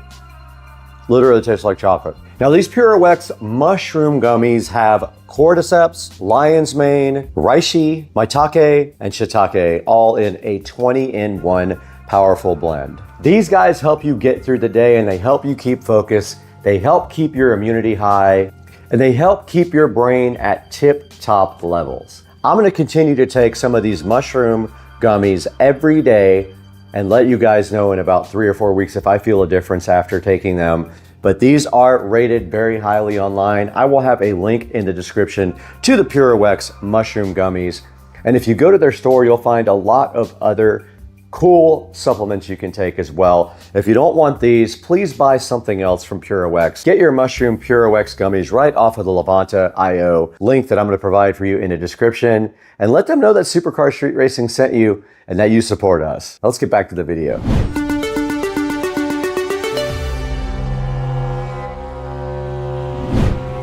Literally tastes like chocolate. Now, these PureWex mushroom gummies have cordyceps, lion's mane, reishi, maitake, and shiitake, all in a 20-in-1 powerful blend. These guys help you get through the day, and they help you keep focus. They help keep your immunity high, and they help keep your brain at tip-top levels. I'm gonna continue to take some of these mushroom gummies every day and let you guys know in about 3 or 4 weeks if I feel a difference after taking them. But these are rated very highly online. I will have a link in the description to the PureWex mushroom gummies. And if you go to their store, you'll find a lot of other cool supplements you can take as well. If you don't want these, please buy something else from PureWex. Get your mushroom PureWex gummies right off of the Levanta.io link that I'm going to provide for you in the description, and let them know that Supercar Street Racing sent you and that you support us. Let's get back to the video.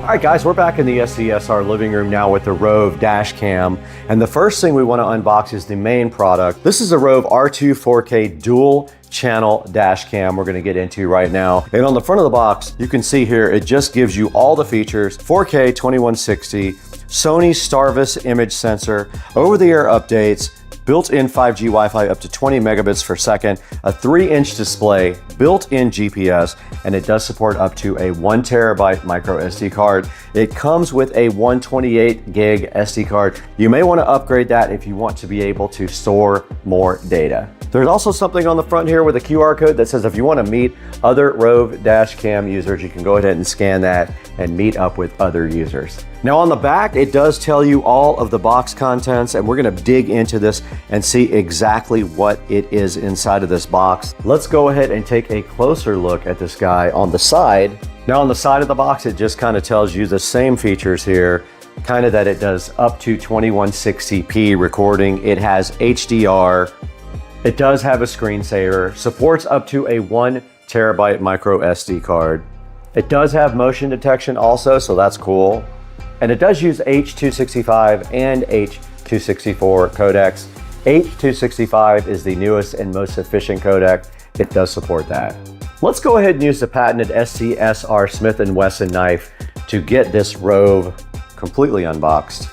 All right, guys, we're back in the SCSR living room now with the Rove dash cam. And the first thing we want to unbox is the main product. This is a Rove R2 4K dual channel dash cam we're going to get into right now. And on the front of the box, you can see here, it just gives you all the features: 4K 2160, Sony Starvis image sensor, over-the-air updates, built-in 5G Wi-Fi up to 20 megabits per second, a 3-inch display, built-in GPS, and it does support up to a 1 terabyte micro SD card. It comes with a 128 gig SD card. You may want to upgrade that if you want to be able to store more data. There's also something on the front here with a QR code that says if you want to meet other Rove dash cam users, you can go ahead and scan that and meet up with other users. Now on the back, it does tell you all of the box contents, and we're going to dig into this and see exactly what it is inside of this box. Let's go ahead and take a closer look at this guy on the side. Now on the side of the box, it just kind of tells you the same features here, kind of that it does up to 2160p recording. It has HDR. It does have a screensaver, supports up to a 1 terabyte micro SD card. It does have motion detection also, so that's cool. And it does use H.265 and H.264 codecs. H.265 is the newest and most efficient codec. It does support that. Let's go ahead and use the patented SCSR Smith & Wesson knife to get this Rove completely unboxed.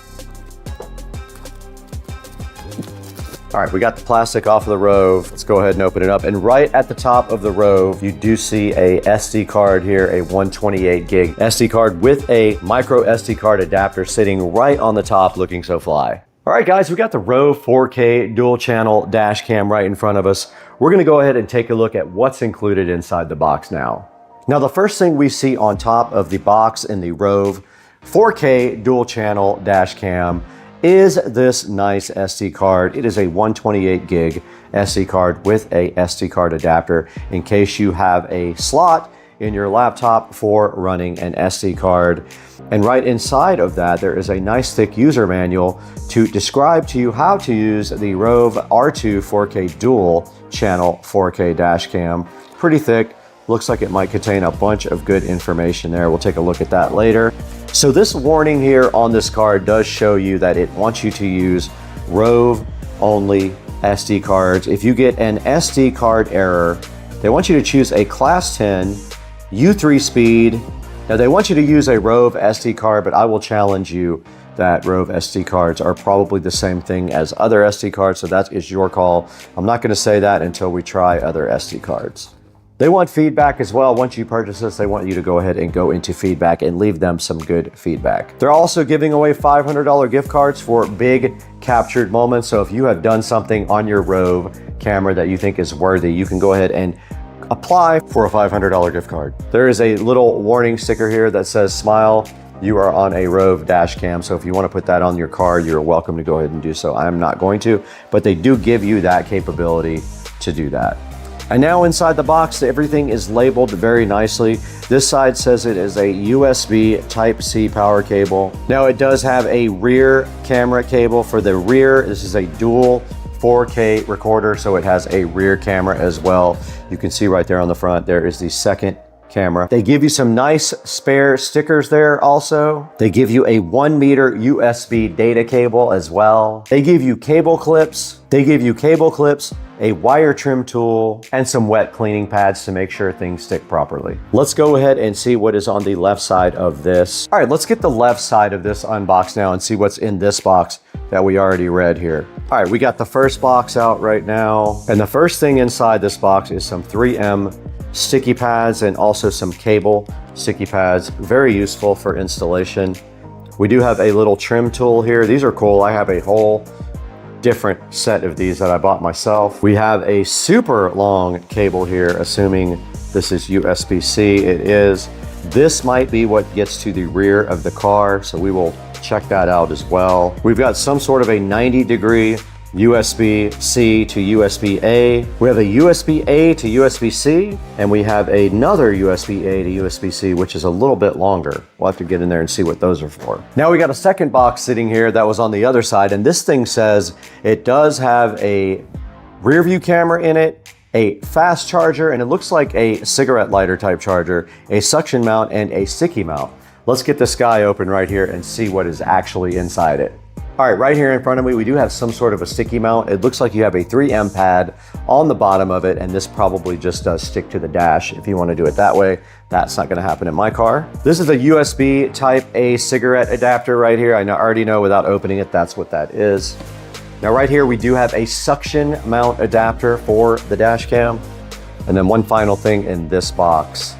All right, we got the plastic off of the Rove. Let's go ahead and open it up. And right at the top of the Rove, you do see a SD card here, a 128 gig SD card with a micro SD card adapter sitting right on the top, looking so fly. All right, guys, we got the Rove 4K dual channel dash cam right in front of us. We're gonna go ahead and take a look at what's included inside the box now. Now, the first thing we see on top of the box in the Rove 4K dual channel dash cam is this nice SD card. It is a 128 gig SD card with a SD card adapter in case you have a slot in your laptop for running an SD card. And right inside of that, there is a nice thick user manual to describe to you how to use the Rove R2 4K dual channel 4K dash cam. Pretty thick. Looks like it might contain a bunch of good information there. We'll take a look at that later. So this warning here on this card does show you that it wants you to use Rove only SD cards. If you get an SD card error, they want you to choose a class 10 U3 speed. Now they want you to use a Rove SD card, but I will challenge you that Rove SD cards are probably the same thing as other SD cards, so that is your call. I'm not going to say that until we try other SD cards. They want feedback as well. Once you purchase this, they want you to go ahead and go into feedback and leave them some good feedback. They're also giving away $500 gift cards for big captured moments. So if you have done something on your Rove camera that you think is worthy, you can go ahead and apply for a $500 gift card. There is a little warning sticker here that says smile. You are on a Rove dash cam. So if you want to put that on your card, you're welcome to go ahead and do so. I'm not going to, but they do give you that capability to do that. And now inside the box, everything is labeled very nicely. This side says it is a USB Type-C power cable. Now it does have a rear camera cable for the rear. This is a dual 4K recorder, so it has a rear camera as well. You can see right there on the front, there is the second camera. They give you some nice spare stickers there also. They give you a 1 meter USB data cable as well. They give you cable clips. A wire trim tool, and some wet cleaning pads to make sure things stick properly. Let's go ahead and see what is on the left side of this. All right, let's get the left side of this unboxed now and see what's in this box that we already read here. All right, we got the first box out right now. And the first thing inside this box is some 3M sticky pads and also some cable sticky pads. Very useful for installation. We do have a little trim tool here. These are cool. I have a whole different set of these that I bought myself. We have a super long cable here, assuming this is USB-C. It is. This might be what gets to the rear of the car, so we will check that out as well. We've got some sort of a 90-degree USB-C to USB-A. We have a USB-A to USB-C, and we have another USB-A to USB-C, which is a little bit longer. We'll have to get in there and see what those are for. Now we got a second box sitting here that was on the other side, and this thing says it does have a rear view camera in it, a fast charger, and it looks like a cigarette lighter type charger, a suction mount, and a sticky mount. Let's get this guy open right here and see what is actually inside it. All right, right here in front of me, we do have some sort of a sticky mount. It looks like you have a 3M pad on the bottom of it, and this probably just does stick to the dash if you want to do it that way. That's not going to happen in my car. This is a USB Type A cigarette adapter right here. I already know without opening it, that's what that is. Now right here, we do have a suction mount adapter for the dash cam. And then one final thing in this box.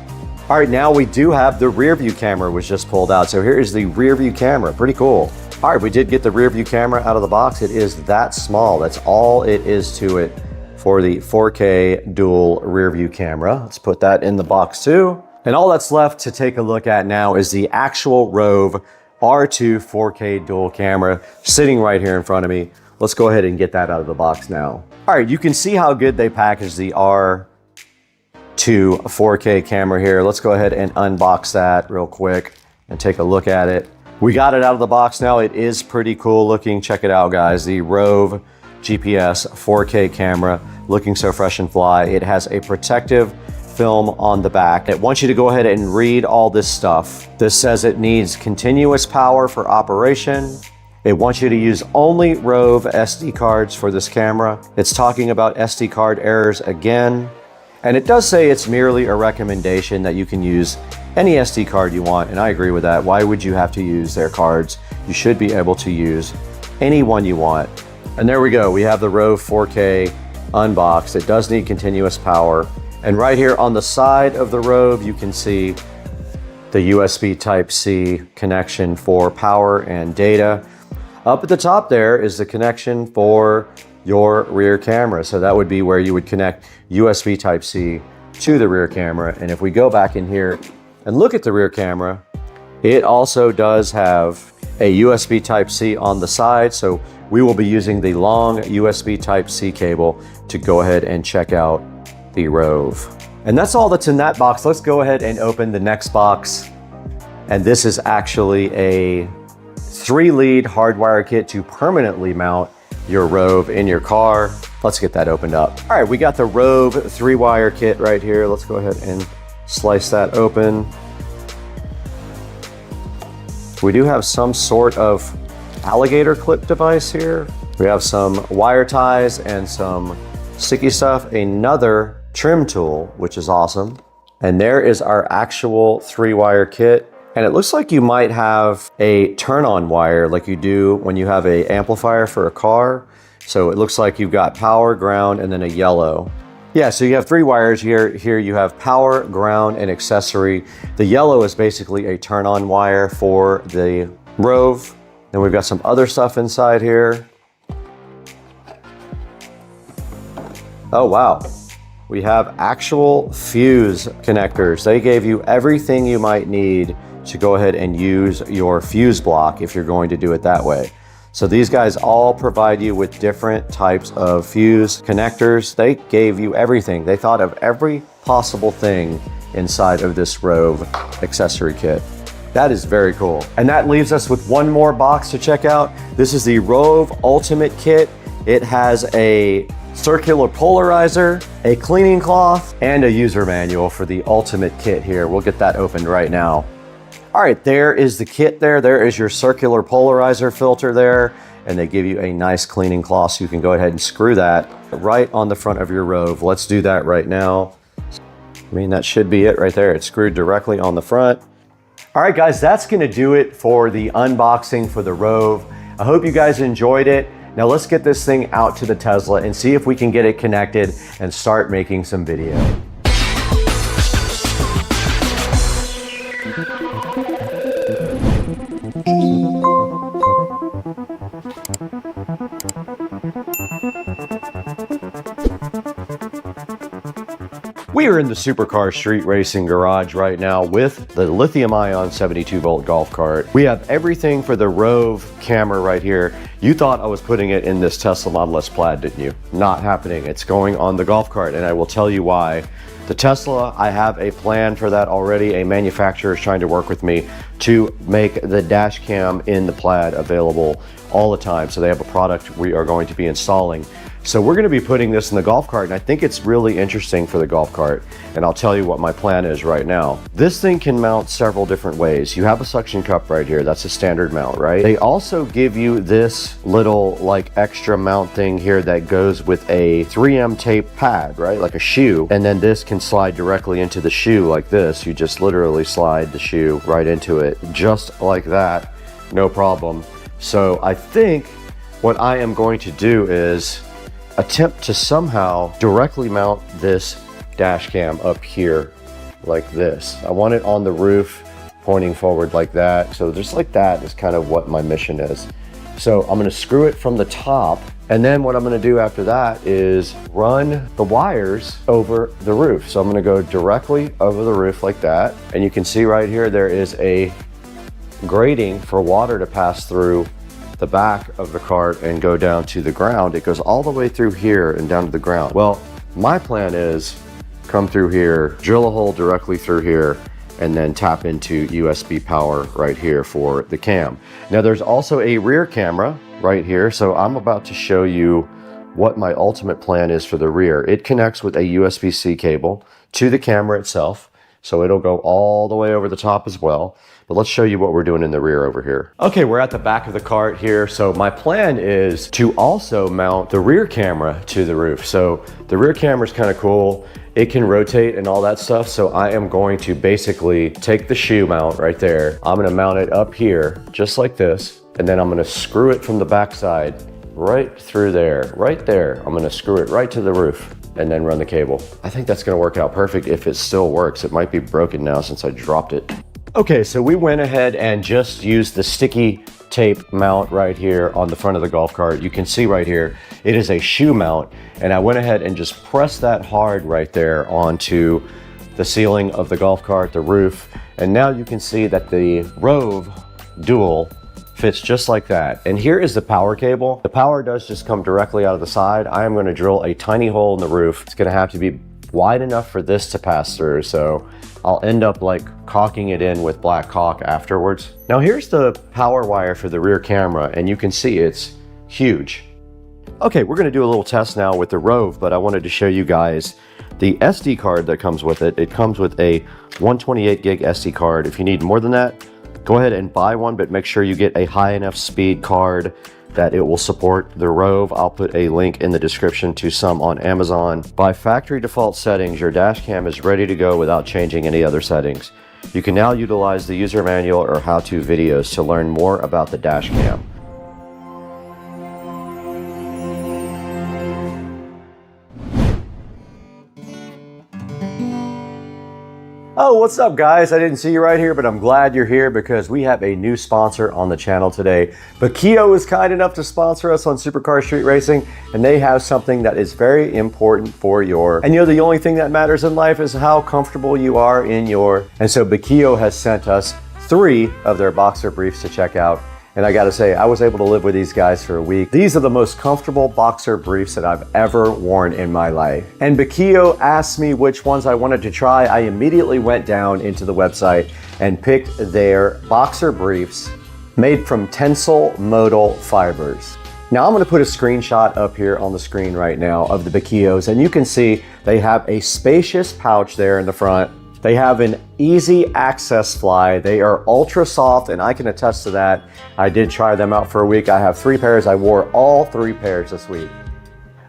All right, now we do have the rear view camera was just pulled out. So here is the rear view camera, pretty cool. All right, we did get the rear view camera out of the box. It is that small. That's all it is to it for the 4K dual rear view camera. Let's put that in the box too. And all that's left to take a look at now is the actual Rove R2 4K dual camera sitting right here in front of me. Let's go ahead and get that out of the box now. All right, you can see how good they packaged the R2 4K camera here. Let's go ahead and unbox that real quick and take a look at it. We got it out of the box now. It is pretty cool looking. Check it out, guys. The Rove GPS 4K camera looking so fresh and fly. It has a protective film on the back. It wants you to go ahead and read all this stuff. This says it needs continuous power for operation. It wants you to use only Rove SD cards for this camera. It's talking about SD card errors again. And it does say it's merely a recommendation that you can use any SD card you want, and I agree with that. Why would you have to use their cards? You should be able to use any one you want. And there we go. We have the Rove 4K unboxed. It does need continuous power. And right here on the side of the Rove, you can see the USB Type-C connection for power and data. Up at the top there is the connection for your rear camera. So that would be where you would connect USB Type-C to the rear camera. And if we go back in here and look at the rear camera, it also does have a USB Type-C on the side. So we will be using the long USB Type-C cable to go ahead and check out the Rove. And that's all that's in that box. Let's go ahead and open the next box. And this is actually a 3-lead hardwire kit to permanently mount your Rove in your car. Let's get that opened up. All right, we got the Rove 3-wire kit right here. Let's go ahead and slice that open. We do have some sort of alligator clip device here. We have some wire ties and some sticky stuff, another trim tool, which is awesome. And there is our actual 3-wire kit. And it looks like you might have a turn-on wire like you do when you have an amplifier for a car. So it looks like you've got power, ground, and then a yellow. Yeah, so you have 3 wires here. Here you have power, ground, and accessory. The yellow is basically a turn-on wire for the Rove. Then we've got some other stuff inside here. Oh, wow. We have actual fuse connectors. They gave you everything you might need to go ahead and use your fuse block if you're going to do it that way. So these guys all provide you with different types of fuse connectors. They gave you everything. They thought of every possible thing inside of this Rove accessory kit. That is very cool. And that leaves us with one more box to check out. This is the Rove Ultimate Kit. It has a circular polarizer, a cleaning cloth, and a user manual for the Ultimate Kit here. We'll get that opened right now. All right, there is the kit there. There is your circular polarizer filter there, and they give you a nice cleaning cloth so you can go ahead and screw that right on the front of your Rove. Let's do that right now. I mean, that should be it right there. It's screwed directly on the front. All right, guys, that's gonna do it for the unboxing for the Rove. I hope you guys enjoyed it. Now let's get this thing out to the Tesla and see if we can get it connected and start making some video. We are in the Supercar Street Racing Garage right now with the lithium-ion 72-volt golf cart. We have everything for the Rove camera right here. You thought I was putting it in this Tesla Model S Plaid, didn't you? Not happening. It's going on the golf cart, and I will tell you why. The Tesla, I have a plan for that already. A manufacturer is trying to work with me to make the dash cam in the Plaid available all the time. So they have a product we are going to be installing. So we're going to be putting this in the golf cart, and I think it's really interesting for the golf cart. And I'll tell you what my plan is right now. This thing can mount several different ways. You have a suction cup right here. That's a standard mount, right? They also give you this little like extra mount thing here that goes with a 3M tape pad, right? Like a shoe. And then this can slide directly into the shoe like this. You just literally slide the shoe right into it, just like that, no problem. So I think what I am going to do is attempt to somehow directly mount this dash cam up here like this. I want it on the roof pointing forward like that. So just like that is kind of what my mission is. So I'm going to screw it from the top, and then what I'm going to do after that is run the wires over the roof. So I'm going to go directly over the roof like that, and you can see right here there is a grating for water to pass through the back of the cart and go down to the ground. It goes all the way through here and down to the ground. Well, my plan is come through here, drill a hole directly through here, and then tap into USB power right here for the cam. Now there's also a rear camera right here. So I'm about to show you what my ultimate plan is for the rear. It connects with a USB-C cable to the camera itself, so it'll go all the way over the top as well. But let's show you what we're doing in the rear over here. Okay, we're at the back of the cart here. So my plan is to also mount the rear camera to the roof. So the rear camera is kind of cool. It can rotate and all that stuff. So I am going to basically take the shoe mount right there. I'm gonna mount it up here, just like this. And then I'm gonna screw it from the back side right through there, right there. I'm gonna screw it right to the roof and then run the cable. I think that's gonna work out perfect if it still works. It might be broken now since I dropped it. Okay, so we went ahead and just used the sticky tape mount right here on the front of the golf cart. You can see right here, it is a shoe mount, and I went ahead and just pressed that hard right there onto the ceiling of the golf cart, the roof, and now you can see that the Rove Dual fits just like that. And here is the power cable. The power does just come directly out of the side. I am gonna drill a tiny hole in the roof. It's gonna have to be wide enough for this to pass through, so I'll end up like caulking it in with black caulk afterwards. Now here's the power wire for the rear camera, and you can see it's huge. Okay, we're gonna do a little test now with the Rove, but I wanted to show you guys the SD card that comes with it. It comes with a 128 gig SD card. If you need more than that, go ahead and buy one, but make sure you get a high enough speed card that it will support the Rove. I'll put a link in the description to some on Amazon. By factory default settings, your dash cam is ready to go without changing any other settings. You can now utilize the user manual or how-to videos to learn more about the dash cam. Oh, what's up guys? I didn't see you right here, but I'm glad you're here because we have a new sponsor on the channel today. Bakio is kind enough to sponsor us on Supercar Street Racing, and they have something that is very important for your, and you know, the only thing that matters in life is how comfortable you are in your, and so Bakio has sent us 3 of their boxer briefs to check out. And I gotta say, I was able to live with these guys for a week. These are the most comfortable boxer briefs that I've ever worn in my life. And Bakio asked me which ones I wanted to try. I immediately went down into the website and picked their boxer briefs made from tensile modal fibers. Now I'm gonna put a screenshot up here on the screen right now of the Bakios, and you can see they have a spacious pouch there in the front. They have an easy access fly. They are ultra soft, and I can attest to that. I did try them out for a week. I have 3 pairs. I wore all 3 pairs this week.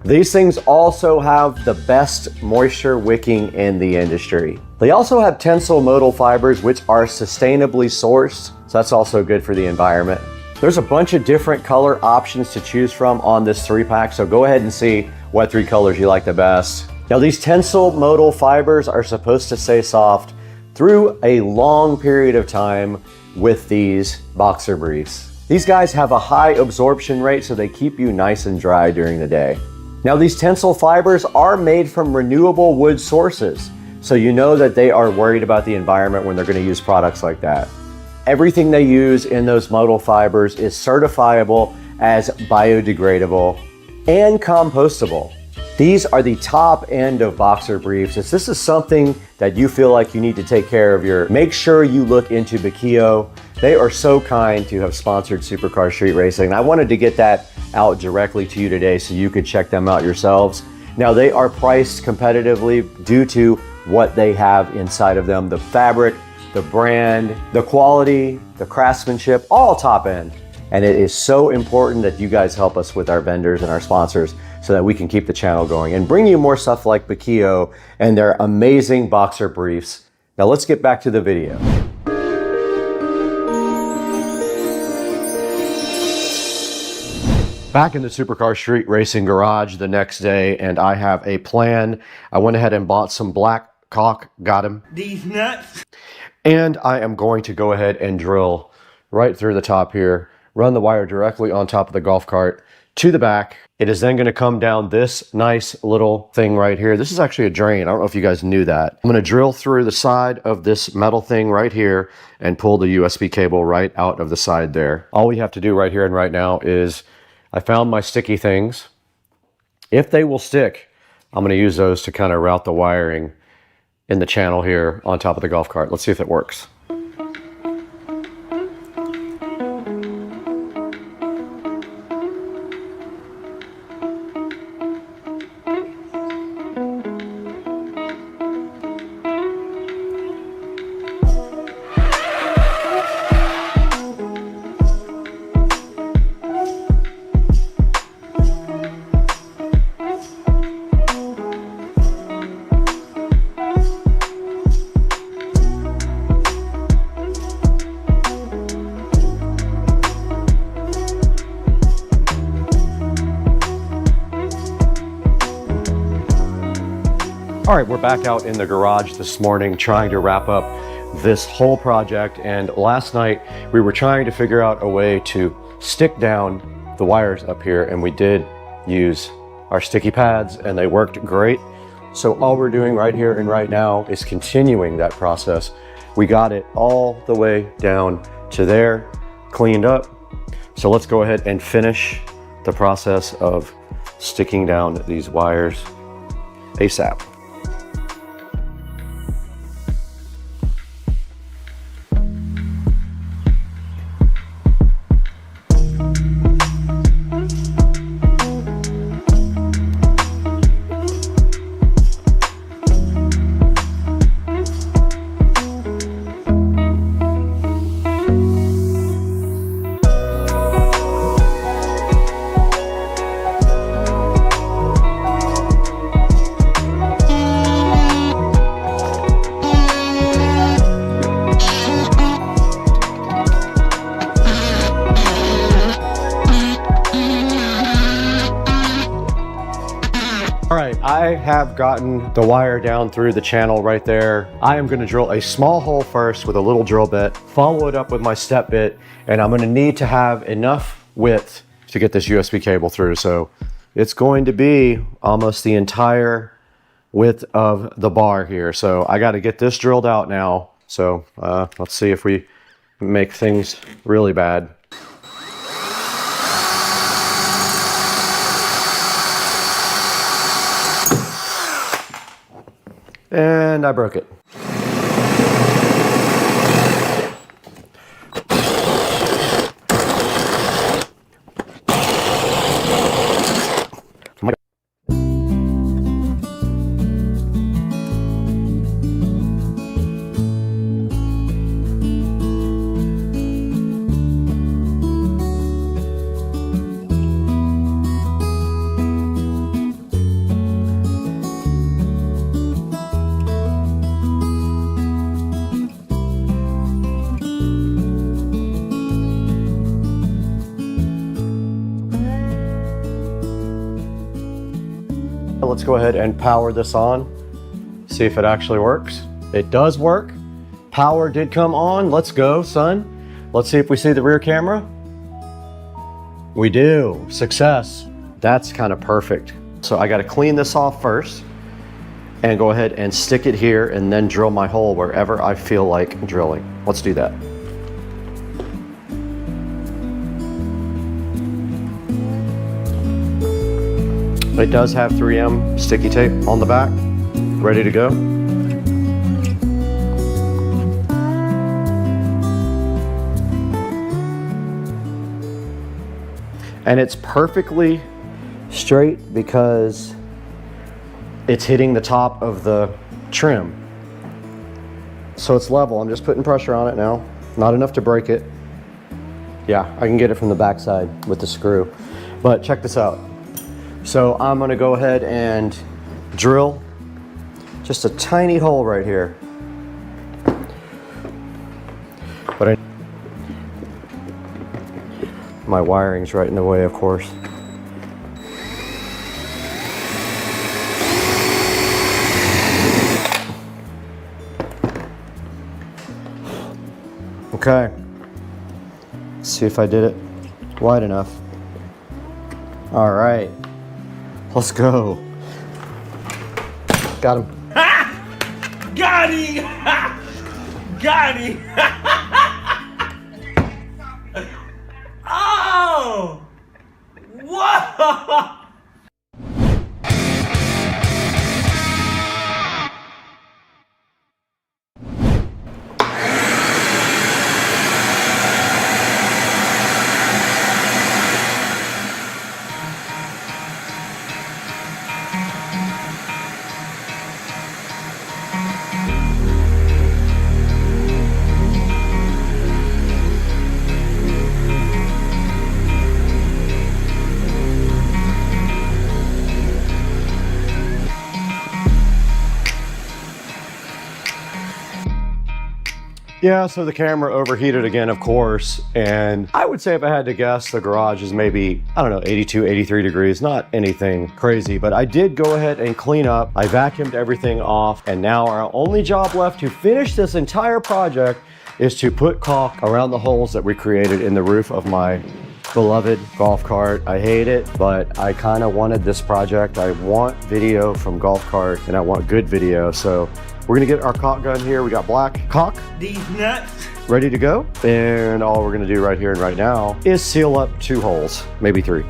These things also have the best moisture wicking in the industry. They also have tensile modal fibers, which are sustainably sourced, so that's also good for the environment. There's a bunch of different color options to choose from on this 3-pack, so go ahead and see what 3 colors you like the best. Now these tensile modal fibers are supposed to stay soft through a long period of time with these boxer briefs. These guys have a high absorption rate, so they keep you nice and dry during the day. Now these tensile fibers are made from renewable wood sources, so you know that they are worried about the environment when they're going to use products like that. Everything they use in those modal fibers is certifiable as biodegradable and compostable. These are the top end of boxer briefs. If this is something that you feel like you need to take care of make sure you look into Bakio. They are so kind to have sponsored Supercar Street Racing. I wanted to get that out directly to you today so you could check them out yourselves. Now they are priced competitively due to what they have inside of them, the fabric, the brand, the quality, the craftsmanship, all top end. And it is so important that you guys help us with our vendors and our sponsors so that we can keep the channel going and bring you more stuff like Bakio and their amazing boxer briefs. Now let's get back to the video. Back in the Supercar Street Racing garage the next day, and I have a plan. I went ahead and bought some black caulk, got him. These nuts. And I am going to go ahead and drill right through the top here, run the wire directly on top of the golf cart to the back. It is then going to come down this nice little thing right here. This is actually a drain. I don't know if you guys knew that. I'm going to drill through the side of this metal thing right here and pull the USB cable right out of the side there. All we have to do right here and right now is I found my sticky things. If they will stick, I'm going to use those to kind of route the wiring in the channel here on top of the golf cart. Let's see if it works. All right, we're back out in the garage this morning trying to wrap up this whole project. And last night we were trying to figure out a way to stick down the wires up here, and we did use our sticky pads and they worked great. So all we're doing right here and right now is continuing that process. We got it all the way down to there, cleaned up. So let's go ahead and finish the process of sticking down these wires ASAP. I have gotten the wire down through the channel right there. I am going to drill a small hole first with a little drill bit, follow it up with my step bit, and I'm going to need to have enough width to get this USB cable through. So it's going to be almost the entire width of the bar here. So I got to get this drilled out now. So let's see if we make things really bad. And I broke it. Let's go ahead and power this on, see if it actually works. It does work. Power did come on. Let's go, son. Let's see if we see the rear camera. We do. Success. That's kind of perfect. So I got to clean this off first and go ahead and stick it here and then drill my hole wherever I feel like drilling. Let's do that. It does have 3M sticky tape on the back, ready to go. And it's perfectly straight because it's hitting the top of the trim. So it's level. I'm just putting pressure on it now. Not enough to break it. Yeah, I can get it from the backside with the screw. But check this out. So I'm going to go ahead and drill just a tiny hole right here. But my wiring's right in the way, of course. Okay. Let's see if I did it wide enough. All right. Let's go. Got him. Got him! Got him! Oh! Whoa! Yeah, so the camera overheated again, of course, and I would say if I had to guess, the garage is maybe, I don't know, 82, 83 degrees, not anything crazy, but I did go ahead and clean up. I vacuumed everything off, and now our only job left to finish this entire project is to put caulk around the holes that we created in the roof of my beloved golf cart. I hate it, but I kind of wanted this project. I want video from golf cart, and I want good video, so we're gonna get our caulk gun here. We got black caulk. These nuts. Ready to go. And all we're gonna do right here and right now is seal up 2 holes, maybe 3.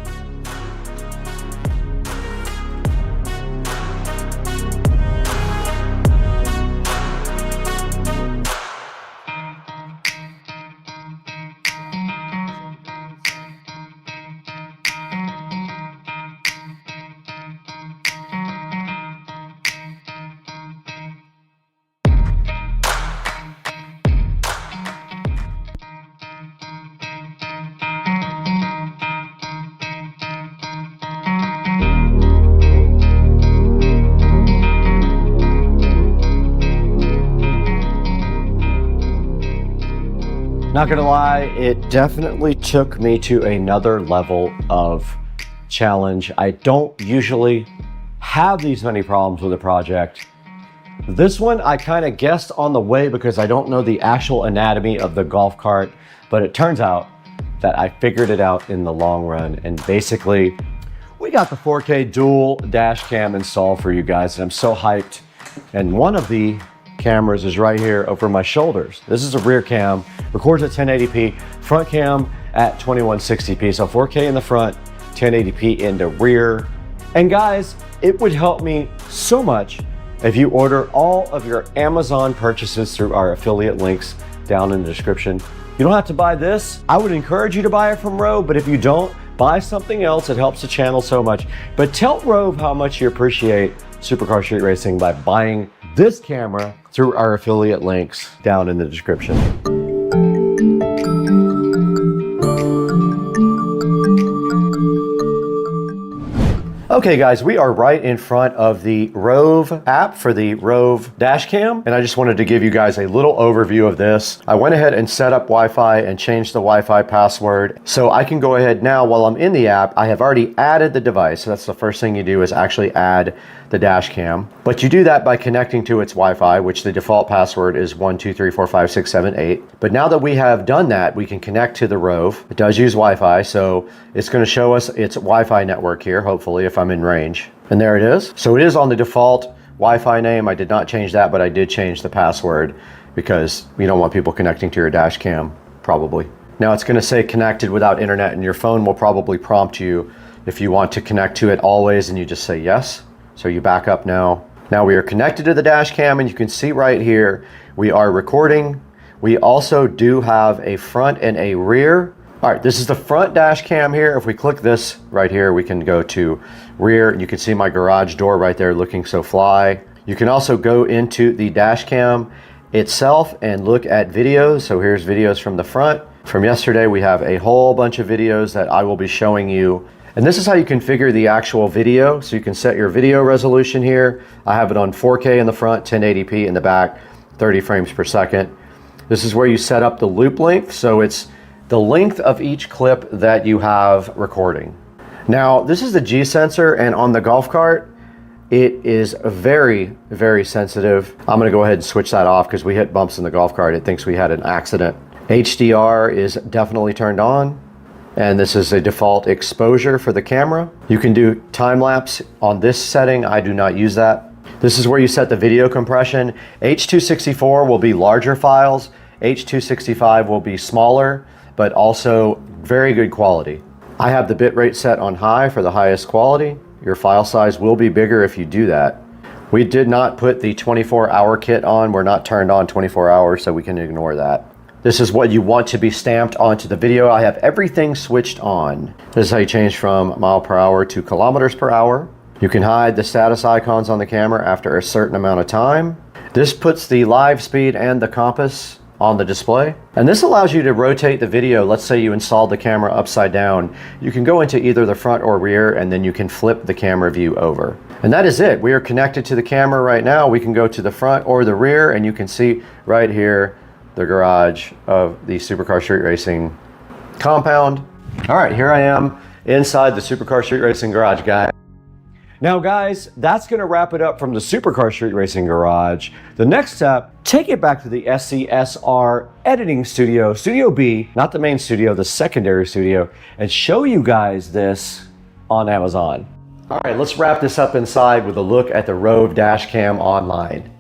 Not gonna lie, it definitely took me to another level of challenge. I don't usually have these many problems with a project. This one I kind of guessed on the way because I don't know the actual anatomy of the golf cart, but it turns out that I figured it out in the long run. And basically, we got the 4K dual dash cam installed for you guys, and I'm so hyped. And one of the cameras is right here over my shoulders. This is a rear cam, records at 1080p, front cam at 2160p. So 4K in the front, 1080p in the rear. And guys, it would help me so much if you order all of your Amazon purchases through our affiliate links down in the description. You don't have to buy this. I would encourage you to buy it from Rove, but if you don't, buy something else. It helps the channel so much. But tell Rove how much you appreciate Supercar Street Racing by buying this camera through our affiliate links down in the description. Okay guys, we are right in front of the Rove app for the Rove dashcam, and I just wanted to give you guys a little overview of this. I went ahead and set up Wi-Fi and changed the Wi-Fi password, so I can go ahead now while I'm in the app. I have already added the device, so that's the first thing you do is actually add the dashcam. But you do that by connecting to its Wi-Fi, which the default password is 1234567 But now that we have done that, we can connect to the Rove. It does use Wi-Fi, so it's going to show us its Wi-Fi network here, hopefully, if I'm in range. And there it is. So it is on the default Wi-Fi name. I did not change that, but I did change the password because you don't want people connecting to your dash cam, probably. Now it's going to say connected without internet, and your phone will probably prompt you if you want to connect to it always, and you just say yes. So you back up now. Now we are connected to the dash cam, and you can see right here, we are recording. We also do have a front and a rear. All right, this is the front dash cam here. If we click this right here, we can go to rear, and you can see my garage door right there looking so fly. You can also go into the dash cam itself and look at videos. So here's videos from the front. From yesterday, we have a whole bunch of videos that I will be showing you. And this is how you configure the actual video. So you can set your video resolution here. I have it on 4K in the front, 1080p in the back, 30 frames per second. This is where you set up the loop length. So it's the length of each clip that you have recording. Now, this is the G sensor, and on the golf cart, it is very, very sensitive. I'm gonna go ahead and switch that off because we hit bumps in the golf cart. It thinks we had an accident. HDR is definitely turned on. And this is a default exposure for the camera. You can do time lapse on this setting. I do not use that. This is where you set the video compression. H.264 will be larger files. H.265 will be smaller, but also very good quality. I have the bitrate set on high for the highest quality. Your file size will be bigger if you do that. We did not put the 24-hour kit on. We're not turned on 24 hours, so we can ignore that. This is what you want to be stamped onto the video. I have everything switched on. This is how you change from mile per hour to kilometers per hour. You can hide the status icons on the camera after a certain amount of time. This puts the live speed and the compass on the display. And this allows you to rotate the video. Let's say you installed the camera upside down. You can go into either the front or rear, and then you can flip the camera view over. And that is it. We are connected to the camera right now. We can go to the front or the rear, and you can see right here, the garage of the Supercar Street Racing compound. All right, here I am inside the Supercar Street Racing garage, guys. Now guys, that's gonna wrap it up from the Supercar Street Racing garage. The next step, take it back to the SCSR editing studio, Studio B, not the main studio, the secondary studio, and show you guys this on Amazon. All right, let's wrap this up inside with a look at the Rove dash cam online.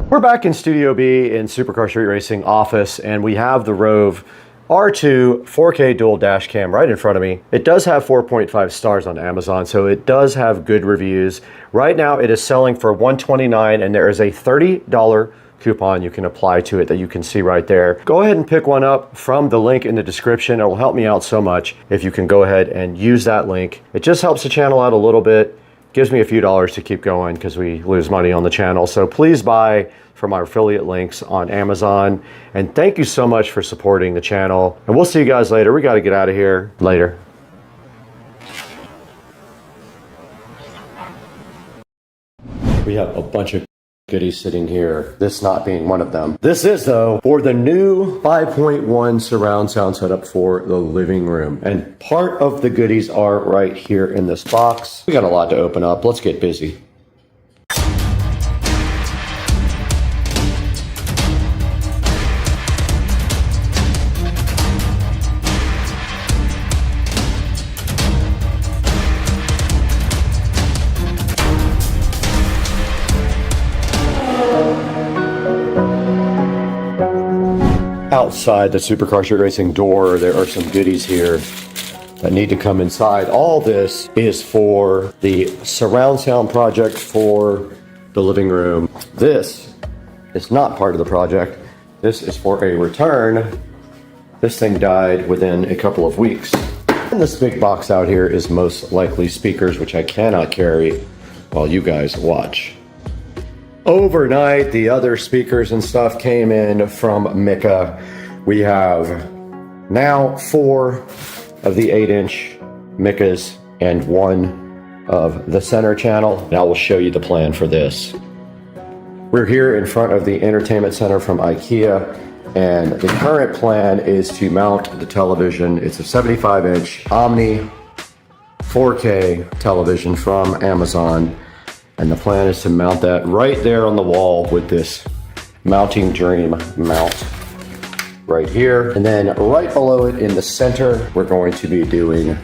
We're back in Studio B in Supercar Street Racing office, and we have the Rove R2 4K dual dash cam right in front of me. It does have 4.5 stars on Amazon, so it does have good reviews. Right now it is selling for $129, and there is a $30 coupon you can apply to it that you can see right there. Go ahead and pick one up from the link in the description. It will help me out so much if you can go ahead and use that link. It just helps the channel out a little bit. Gives me a few dollars to keep going because we lose money on the channel. So please buy from our affiliate links on Amazon. And thank you so much for supporting the channel. And we'll see you guys later. We got to get out of here later. We have a bunch of goodies sitting here, this not being one of them. This is, though, for the new 5.1 surround sound setup for the living room. And part of the goodies are right here in this box. We got a lot to open up. Let's get busy. Outside the Supercar Street Racing door, there are some goodies here that need to come inside. All this is for the surround sound project for the living room. This is not part of the project. This is for a return. This thing died within a couple of weeks. And this big box out here is most likely speakers, which I cannot carry while you guys watch. Overnight, the other speakers and stuff came in from Mika. We have now 4 of the 8-inch Mikas and 1 of the center channel. And I will show you the plan for this. We're here in front of the entertainment center from IKEA, and the current plan is to mount the television. It's a 75-inch Omni 4K television from Amazon. And the plan is to mount that right there on the wall with this Mounting Dream mount right here. And then right below it in the center, we're going to be doing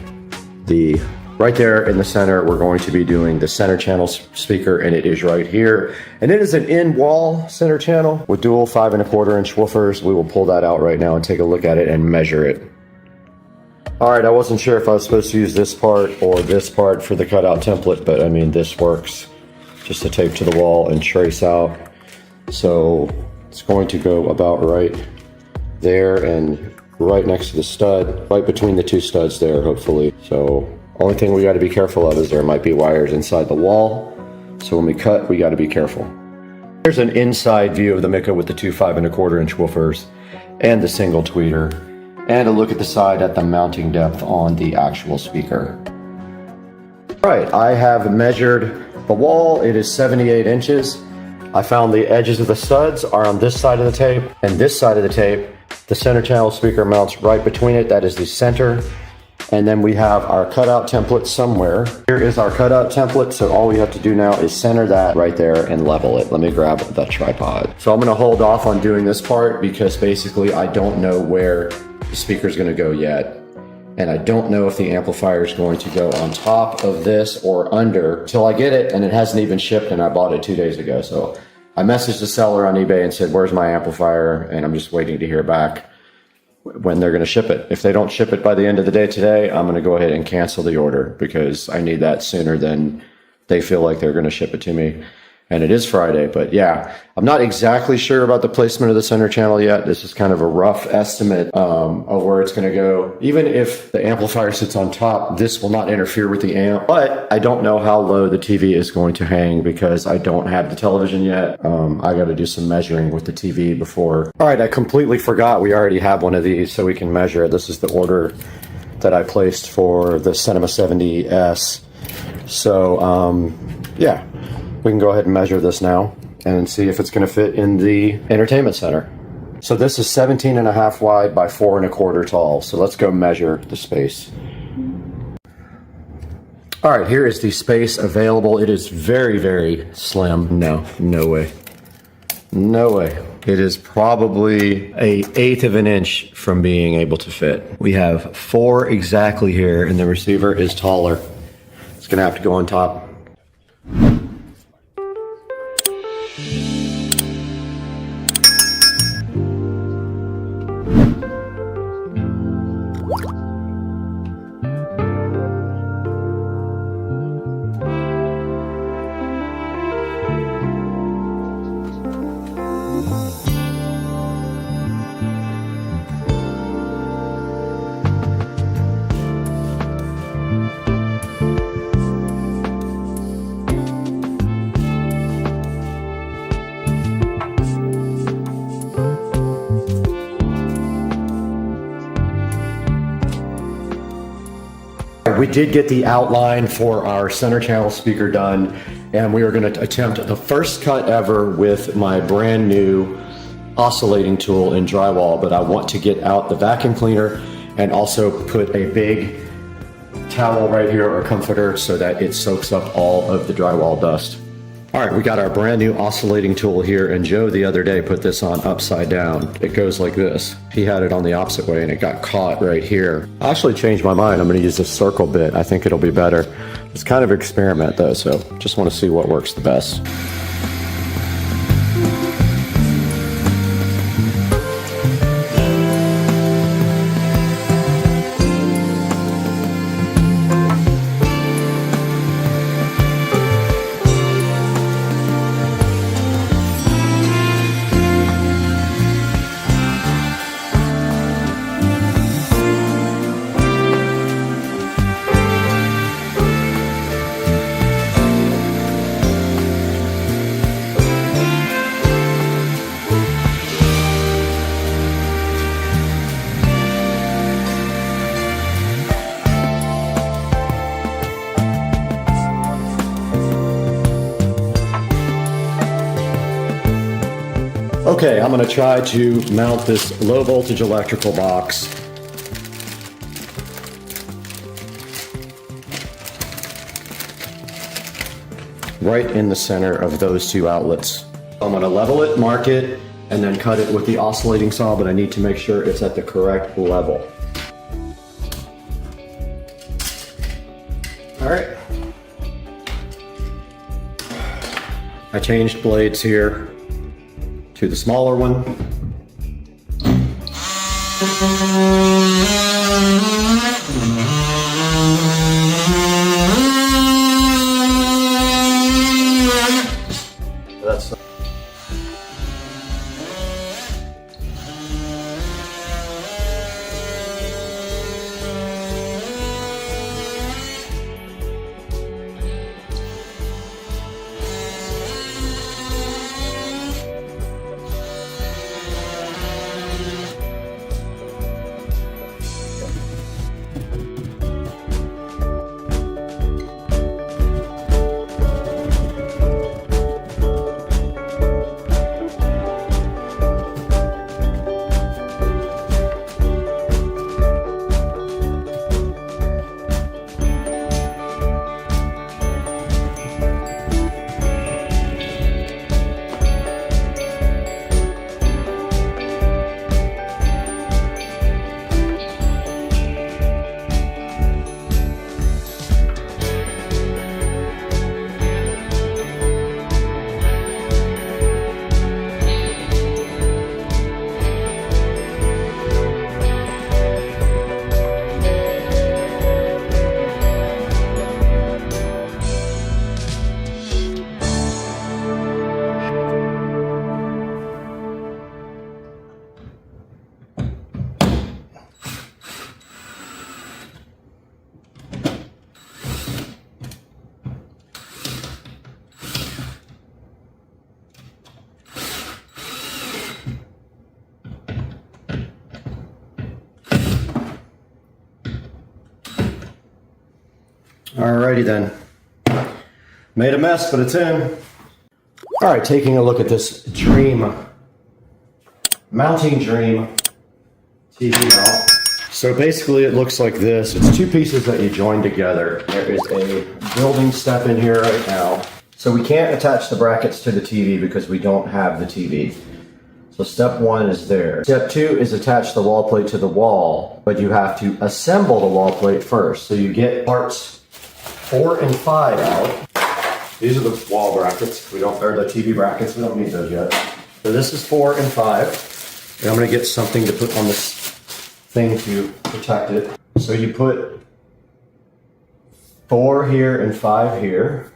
right there in the center, we're going to be doing the center channel speaker, and it is right here. And it is an in-wall center channel with dual 5 1/4 inch woofers. We will pull that out right now and take a look at it and measure it. Alright, I wasn't sure if I was supposed to use this part or this part for the cutout template, but I mean this works. Just to tape to the wall and trace out. So it's going to go about right there and right next to the stud, right between the two studs there, hopefully. So only thing we got to be careful of is there might be wires inside the wall. So when we cut, we got to be careful. Here's an inside view of the Mika with the two 5 1/4 inch woofers and the single tweeter, and a look at the side at the mounting depth on the actual speaker. All right, I have measured the wall. It is 78 inches. I found the edges of the studs are on this side of the tape and this side of the tape. The center channel speaker mounts right between it. That is the center. And then we have our cutout template somewhere. Here is our cutout template. So all we have to do now is center that right there and level it. Let me grab the tripod. So I'm gonna hold off on doing this part because basically I don't know where the speaker is gonna go yet. And I don't know if the amplifier is going to go on top of this or under till I get it, and it hasn't even shipped and I bought it 2 days ago. So I messaged the seller on eBay and said, where's my amplifier? And I'm just waiting to hear back when they're gonna ship it. If they don't ship it by the end of the day today, I'm gonna go ahead and cancel the order because I need that sooner than they feel like they're gonna ship it to me. And it is Friday, but yeah, I'm not exactly sure about the placement of the center channel yet. This is kind of a rough estimate of where it's going to go. Even if the amplifier sits on top, this will not interfere with the amp, but I don't know how low the TV is going to hang because I don't have the television yet. I got to do some measuring with the TV before. All right, I completely forgot we already have one of these so we can measure it. This is the order that I placed for the Cinema 70S. So yeah. We can go ahead and measure this now and see if it's going to fit in the entertainment center. So this is 17.5 wide by 4 1/4 tall. So let's go measure the space. All right, here is the space available. It is very, very slim. No way. No way. It is probably 1/8 of an inch from being able to fit. We have 4 exactly here and the receiver is taller. It's going to have to go on top. We did get the outline for our center channel speaker done, and we are going to attempt the first cut ever with my brand new oscillating tool in drywall, but I want to get out the vacuum cleaner and also put a big towel right here or comforter so that it soaks up all of the drywall dust. All right, we got our brand new oscillating tool here, and Joe the other day put this on upside down. It goes like this. He had it on the opposite way and it got caught right here. I actually changed my mind. I'm gonna use this circle bit. I think it'll be better. It's kind of an experiment though, so just wanna see what works the best. Okay, I'm going to try to mount this low voltage electrical box. Right in the center of those two outlets. I'm going to level it, mark it, and then cut it with the oscillating saw, but I need to make sure it's at the correct level. All right. I changed blades here to the smaller one. Alrighty then. Made a mess, but it's in. Alright, taking a look at this mounting Dream TV mount. So basically it looks like this. It's two pieces that you join together. There is a building step in here right now. So we can't attach the brackets to the TV because we don't have the TV. So step one is there. Step two is attach the wall plate to the wall, but you have to assemble the wall plate first. So you get parts 4 and 5 out. These are the wall brackets. Or the TV brackets. We don't need those yet. So this is 4 and 5. And I'm going to get something to put on this thing to protect it. So you put 4 here and 5 here.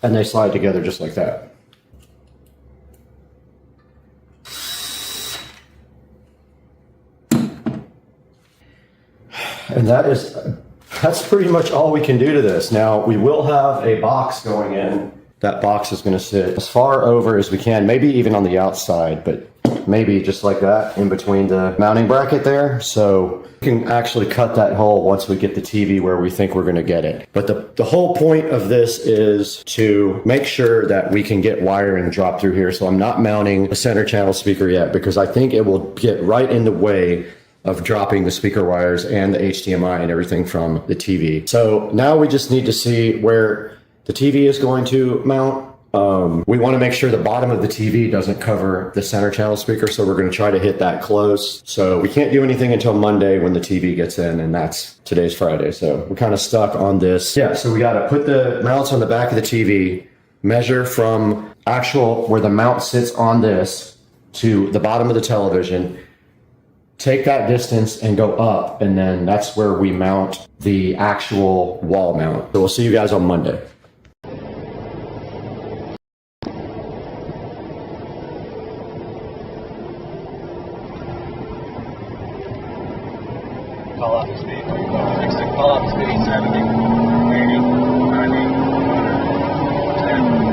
And they slide together just like that. And that's pretty much all we can do to this. Now, we will have a box going in. That box is going to sit as far over as we can, maybe even on the outside, but maybe just like that in between the mounting bracket there. So we can actually cut that hole once we get the TV where we think we're going to get it. But the whole point of this is to make sure that we can get wiring dropped through here. So I'm not mounting a center channel speaker yet because I think it will get right in the way of dropping the speaker wires and the HDMI and everything from the TV. So now we just need to see where the TV is going to mount. We want to make sure the bottom of the TV doesn't cover the center channel speaker, so we're going to try to hit that close. So we can't do anything until Monday when the TV gets in, and today's Friday, so we're kind of stuck on this. Yeah, so we got to put the mounts on the back of the TV, measure from where the mount sits on this to the bottom of the television, take that distance and go up, and then that's where we mount the actual wall mount. So we'll see you guys on Monday. Call out the speed. Call out the speed. 70, 80, 90, 10.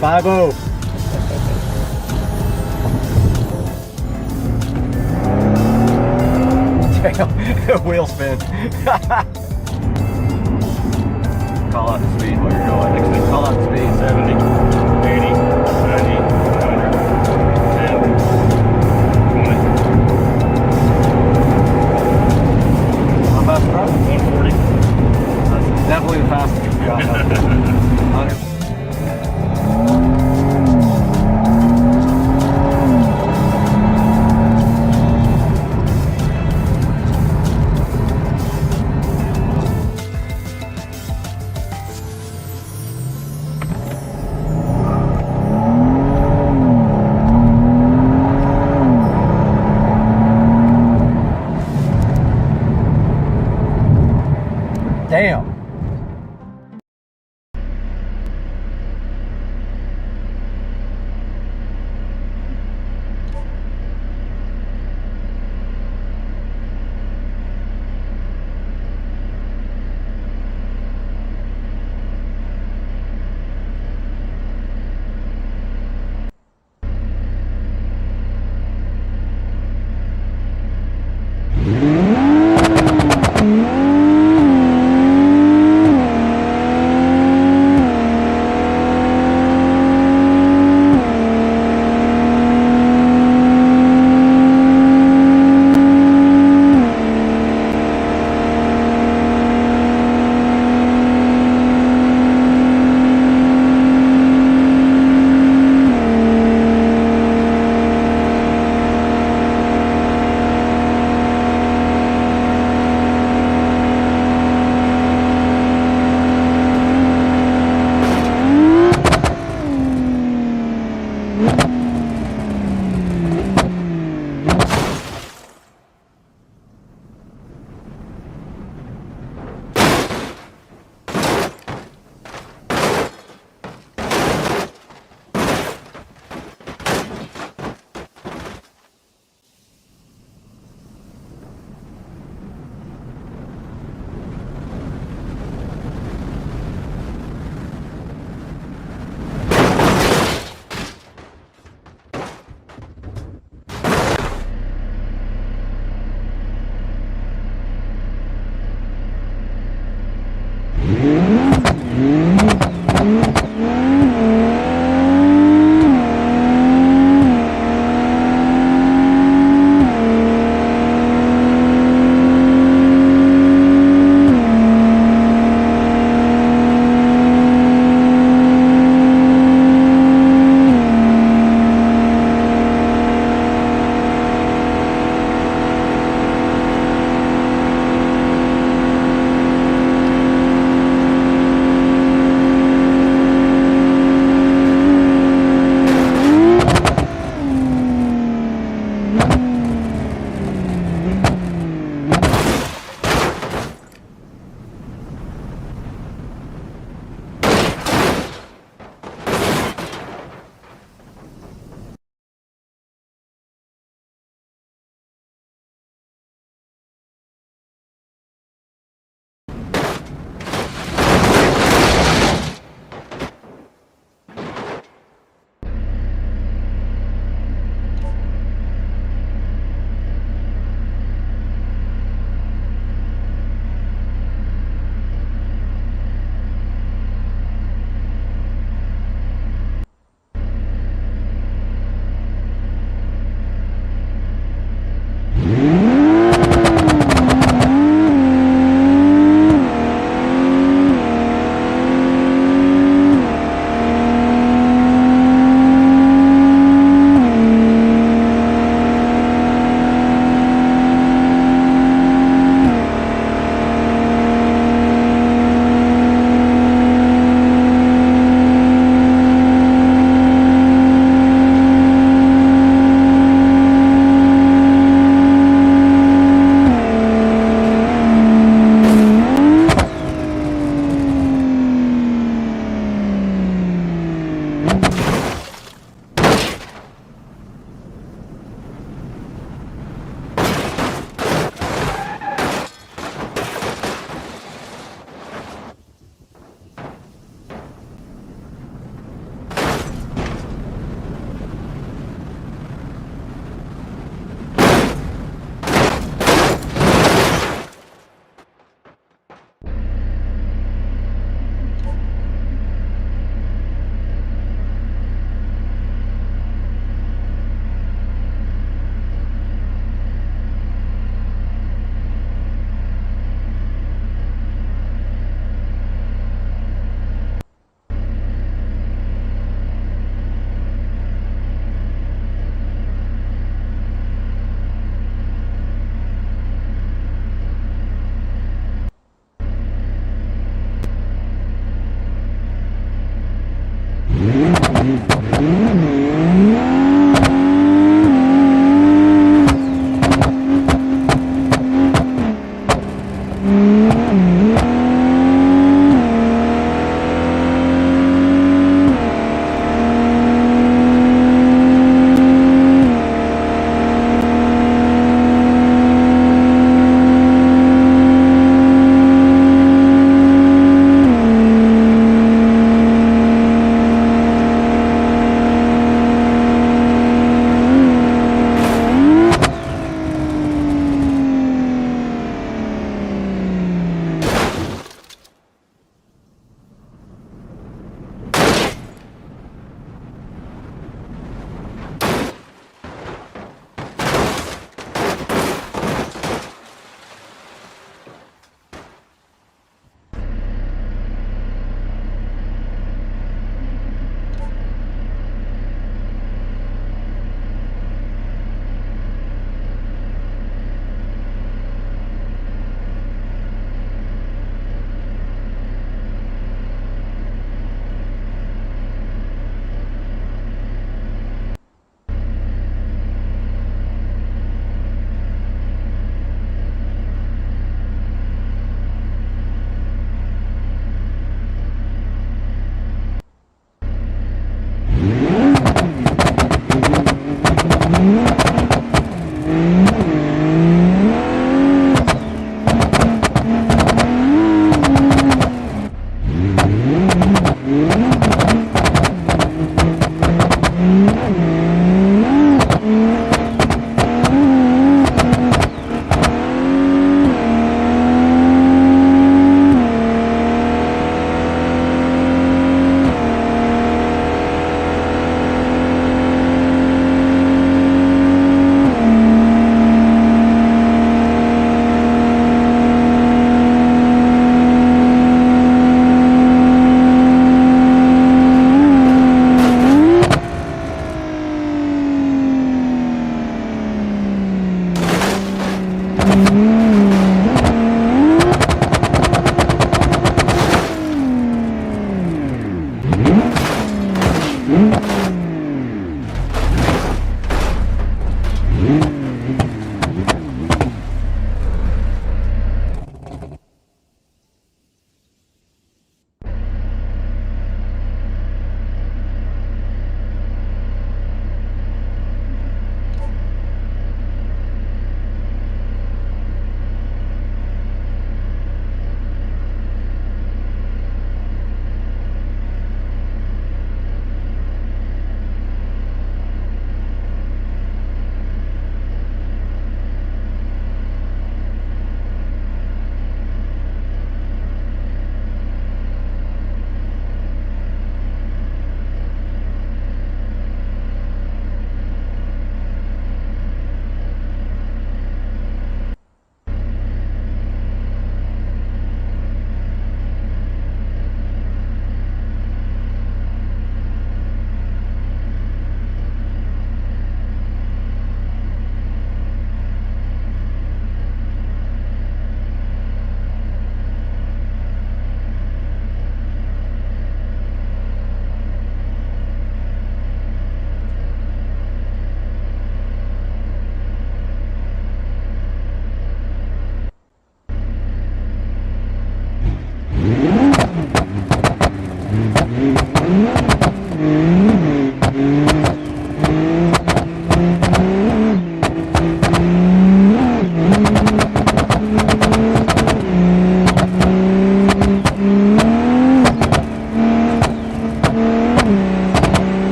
Five-0. Damn, wheel spin. Call out the speed while you're going. Next thing, call out the speed. 70, 80, 90, 100, 10, 20. How fast is that? 140. That's definitely the fastest you've got.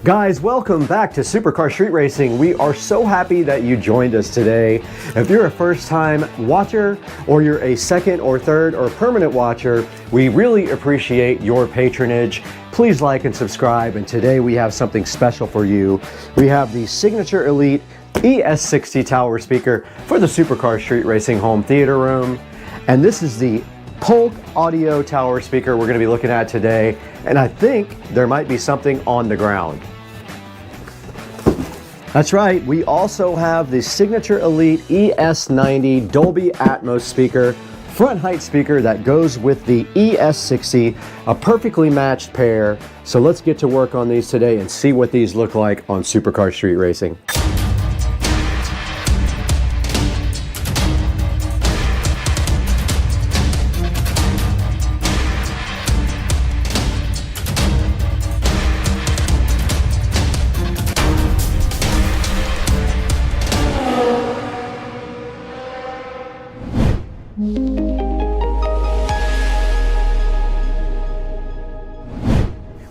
Guys, welcome back to Supercar Street Racing. We are so happy that you joined us today. If you're a first-time watcher, or you're a second or third or permanent watcher, we really appreciate your patronage. Please like and subscribe, and today we have something special for you. We have the Signature Elite ES60 tower speaker for the Supercar Street Racing home theater room. And this is the Polk audio tower speaker we're going to be looking at today, and I think there might be something on the ground. That's right, we also have the Signature Elite ES90 Dolby Atmos speaker, front height speaker that goes with the ES60, a perfectly matched pair. So let's get to work on these today and see what these look like on Supercar Street Racing.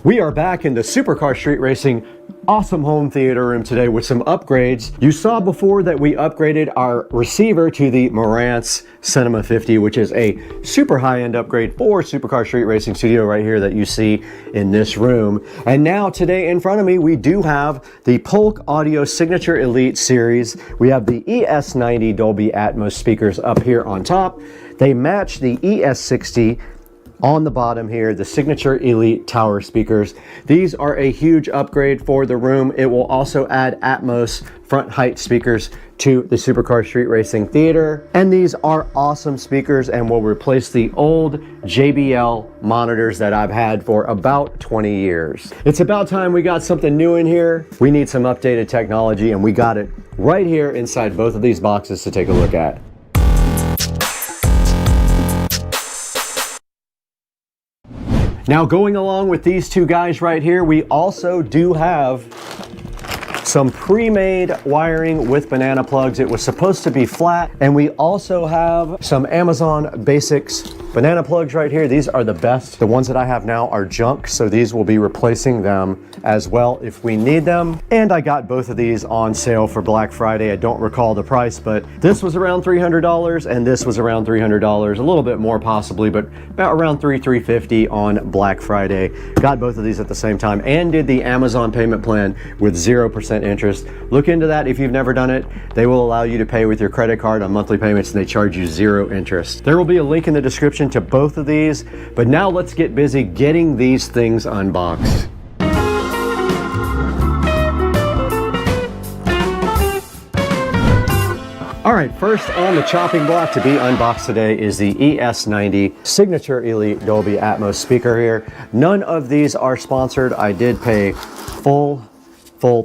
We are back in the Supercar Street Racing awesome home theater room today with some upgrades. You saw before that we upgraded our receiver to the Marantz Cinema 50, which is a super high-end upgrade for Supercar Street Racing Studio right here that you see in this room. And now today in front of me, we do have the Polk Audio Signature Elite series. We have the ES90 Dolby Atmos speakers up here on top. They match the ES60 on the bottom here, the Signature Elite tower speakers. These are a huge upgrade for the room. It will also add Atmos front height speakers to the Supercar Street Racing Theater. And these are awesome speakers and will replace the old JBL monitors that I've had for about 20 years. It's about time we got something new in here. We need some updated technology, and we got it right here inside both of these boxes to take a look at. Now, going along with these two guys right here, we also do have some pre-made wiring with banana plugs. It was supposed to be flat, and we also have some Amazon Basics banana plugs right here. These are the best. The ones that I have now are junk, so these will be replacing them as well if we need them. And I got both of these on sale for Black Friday. I don't recall the price, but this was around $300 and this was around $300, a little bit more possibly, but about around $350 on Black Friday. Got both of these at the same time and did the Amazon payment plan with 0% interest. Look into that if you've never done it. They will allow you to pay with your credit card on monthly payments, and they charge you 0 interest. There will be a link in the description to both of these, but now let's get busy getting these things unboxed. All right, first on the chopping block to be unboxed today is the ES90 Signature Elite Dolby Atmos speaker here. None of these are sponsored. I did pay full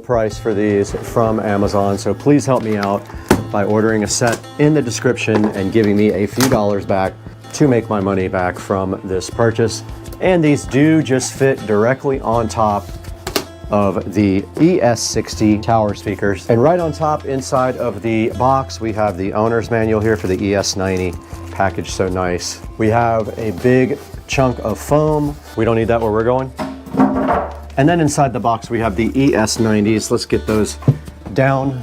price for these from Amazon, so please help me out by ordering a set in the description and giving me a few dollars back to make my money back from this purchase. And these do just fit directly on top of the ES60 tower speakers. And right on top inside of the box, we have the owner's manual here for the ES90, packaged so nice. We have a big chunk of foam. We don't need that where we're going. And then inside the box, we have the ES90s. Let's get those down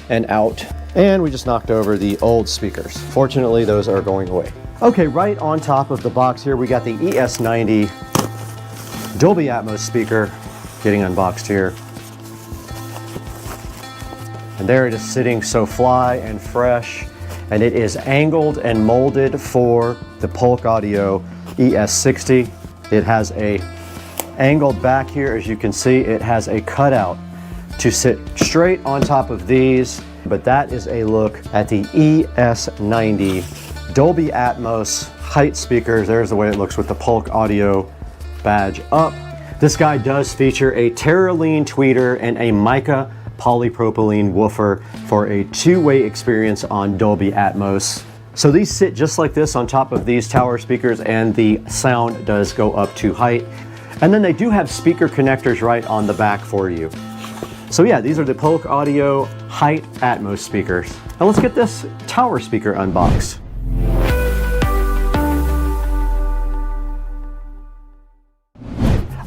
and out. And we just knocked over the old speakers. Fortunately, those are going away. Okay, right on top of the box here, we got the ES90 Dolby Atmos speaker getting unboxed here. And there it is sitting so fly and fresh. And it is angled and molded for the Polk Audio ES60. It has a angled back here, as you can see. It has a cutout to sit straight on top of these. But that is a look at the ES90 Dolby Atmos height speakers. There's the way it looks with the Polk Audio badge up. This guy does feature a Terraline tweeter and a mica polypropylene woofer for a two-way experience on Dolby Atmos. So these sit just like this on top of these tower speakers, and the sound does go up to height. And then they do have speaker connectors right on the back for you. So yeah, these are the Polk Audio Height Atmos speakers. Now let's get this tower speaker unboxed.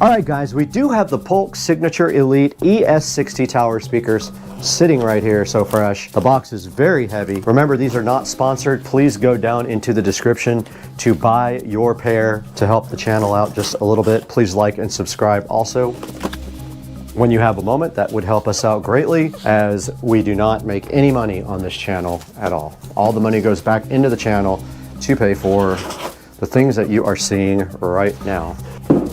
All right, guys, we do have the Polk Signature Elite ES60 tower speakers sitting right here, so fresh. The box is very heavy. Remember, these are not sponsored. Please go down into the description to buy your pair to help the channel out just a little bit. Please like and subscribe also. When you have a moment, that would help us out greatly, as we do not make any money on this channel at all. All the money goes back into the channel to pay for the things that you are seeing right now.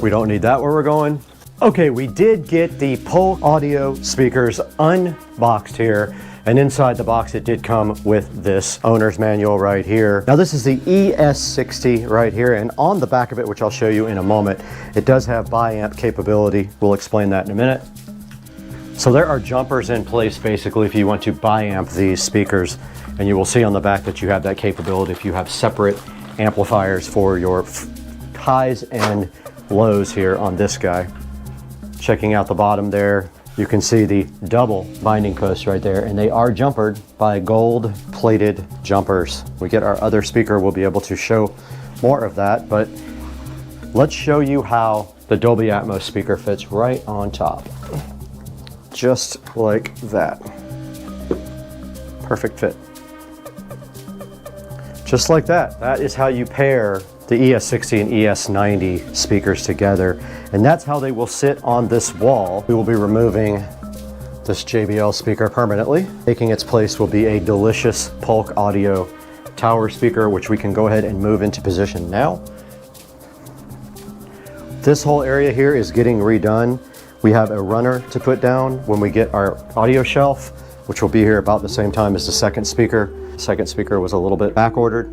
We don't need that where we're going. Okay, we did get the Polk audio speakers unboxed here, and inside the box it did come with this owner's manual right here. Now this is the ES60 right here, and on the back of it, which I'll show you in a moment, it does have biamp capability. We'll explain that in a minute. So there are jumpers in place basically if you want to biamp these speakers, and you will see on the back that you have that capability if you have separate amplifiers for your highs and lows here on this guy. Checking out the bottom there, you can see the double binding posts right there, and they are jumpered by gold plated jumpers. We get our other speaker, we'll be able to show more of that, but let's show you how the Dolby Atmos speaker fits right on top. Just like that. Perfect fit. Just like that. That is how you pair the ES60 and ES90 speakers together, and that's how they will sit on this wall. We will be removing this JBL speaker permanently. Taking its place will be a delicious Polk audio tower speaker, which we can go ahead and move into position now. This whole area here is getting redone. We have a runner to put down when we get our audio shelf, which will be here about the same time as the second speaker. The second speaker was a little bit back ordered.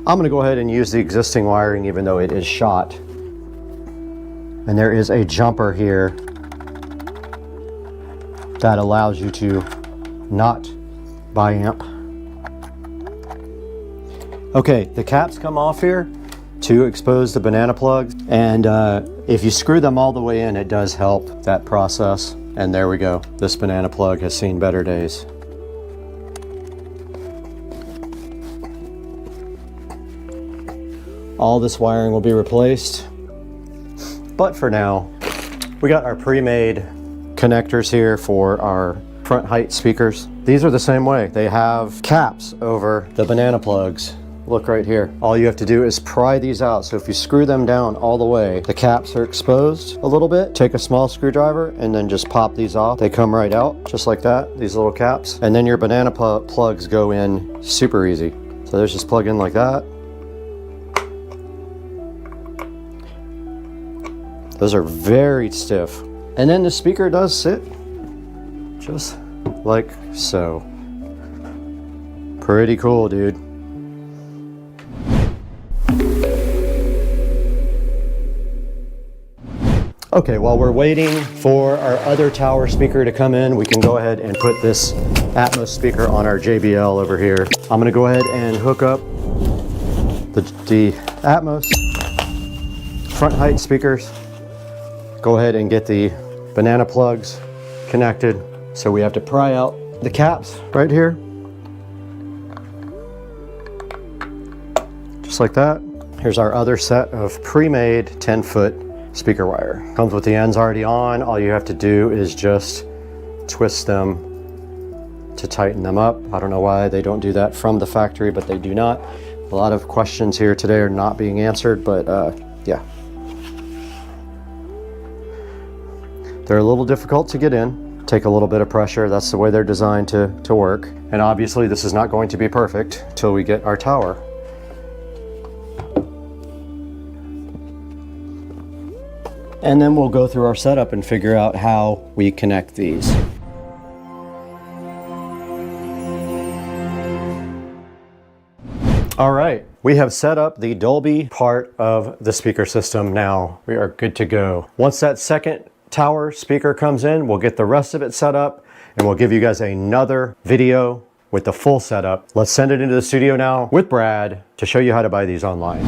I'm going to go ahead and use the existing wiring even though it is shot. And there is a jumper here that allows you to not biamp. Okay, the caps come off here to expose the banana plugs, and if you screw them all the way in, it does help that process. And there we go. This banana plug has seen better days. All this wiring will be replaced, but for now, we got our pre-made connectors here for our front height speakers. These are the same way. They have caps over the banana plugs. Look right here. All you have to do is pry these out. So if you screw them down all the way, the caps are exposed a little bit. Take a small screwdriver and then just pop these off. They come right out just like that, these little caps. And then your banana plugs go in super easy. So there's just plug in like that. Those are very stiff. And then the speaker does sit just like so. Pretty cool, dude. Okay, while we're waiting for our other tower speaker to come in, we can go ahead and put this Atmos speaker on our JBL over here. I'm gonna go ahead and hook up the Atmos front height speakers. Go ahead and get the banana plugs connected. So we have to pry out the caps right here. Just like that. Here's our other set of pre-made 10-foot speaker wire. Comes with the ends already on. All you have to do is just twist them to tighten them up. I don't know why they don't do that from the factory, but they do not. A lot of questions here today are not being answered, but yeah. They're a little difficult to get in. Take a little bit of pressure. That's the way they're designed to work. And obviously this is not going to be perfect till we get our tower. And then we'll go through our setup and figure out how we connect these. All right, we have set up the Dolby part of the speaker system now. We are good to go. Once that second tower speaker comes in, we'll get the rest of it set up and we'll give you guys another video with the full setup. Let's send it into the studio now with Brad to show you how to buy these online.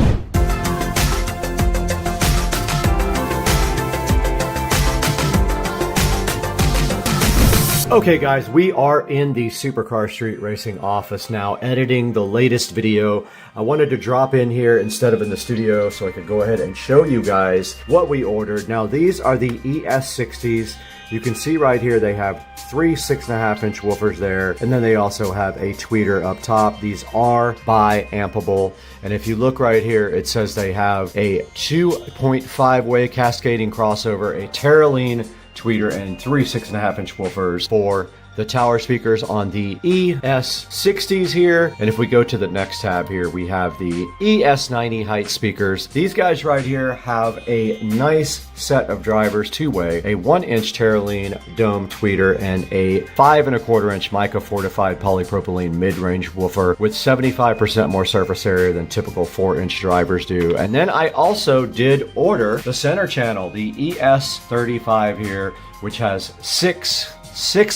Okay guys, we are in the Supercar Street Racing office now, editing the latest video. I wanted to drop in here instead of in the studio so I could go ahead and show you guys what we ordered. Now these are the ES60s. You can see right here they have three 6.5-inch woofers there, and then they also have a tweeter up top. These are bi-ampable, and if you look right here, it says they have a 2.5-way cascading crossover, a Terraline tweeter, and three 6.5-inch woofers for the tower speakers on the ES60s here. And if we go to the next tab here, we have the ES90 height speakers. These guys right here have a nice set of drivers, two-way, a 1-inch Terraline dome tweeter, and a 5.25-inch mica fortified polypropylene mid-range woofer with 75% more surface area than typical 4-inch drivers do. And then I also did order the center channel, the ES35 here, which has six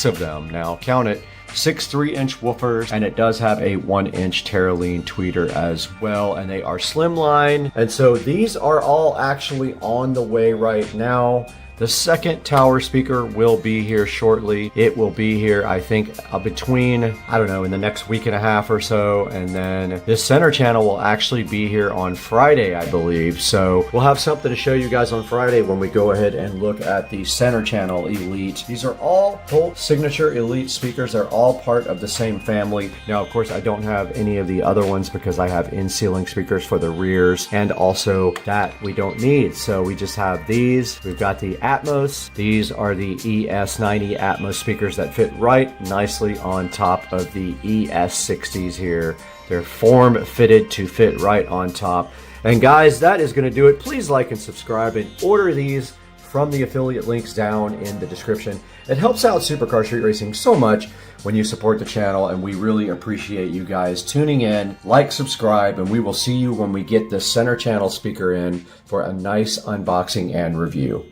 of them, now count it, 6 3-inch woofers, and it does have a 1-inch Terraline tweeter as well, and they are slimline. And so these are all actually on the way right now. The second tower speaker will be here shortly. It will be here, I think, between, I don't know, in the next week and a half or so. And then this center channel will actually be here on Friday, I believe. So we'll have something to show you guys on Friday when we go ahead and look at the center channel Elite. These are all Toll Signature Elite speakers. They're all part of the same family. Now, of course, I don't have any of the other ones because I have in-ceiling speakers for the rears, and also that we don't need. So we just have these. We've got the Atmos. These are the ES90 Atmos speakers that fit right nicely on top of the ES60s here. They're form fitted to fit right on top. And guys, that is going to do it. Please like and subscribe and order these from the affiliate links down in the description. It helps out Supercar Street Racing so much when you support the channel, and we really appreciate you guys tuning in. Like, subscribe, and we will see you when we get the center channel speaker in for a nice unboxing and review.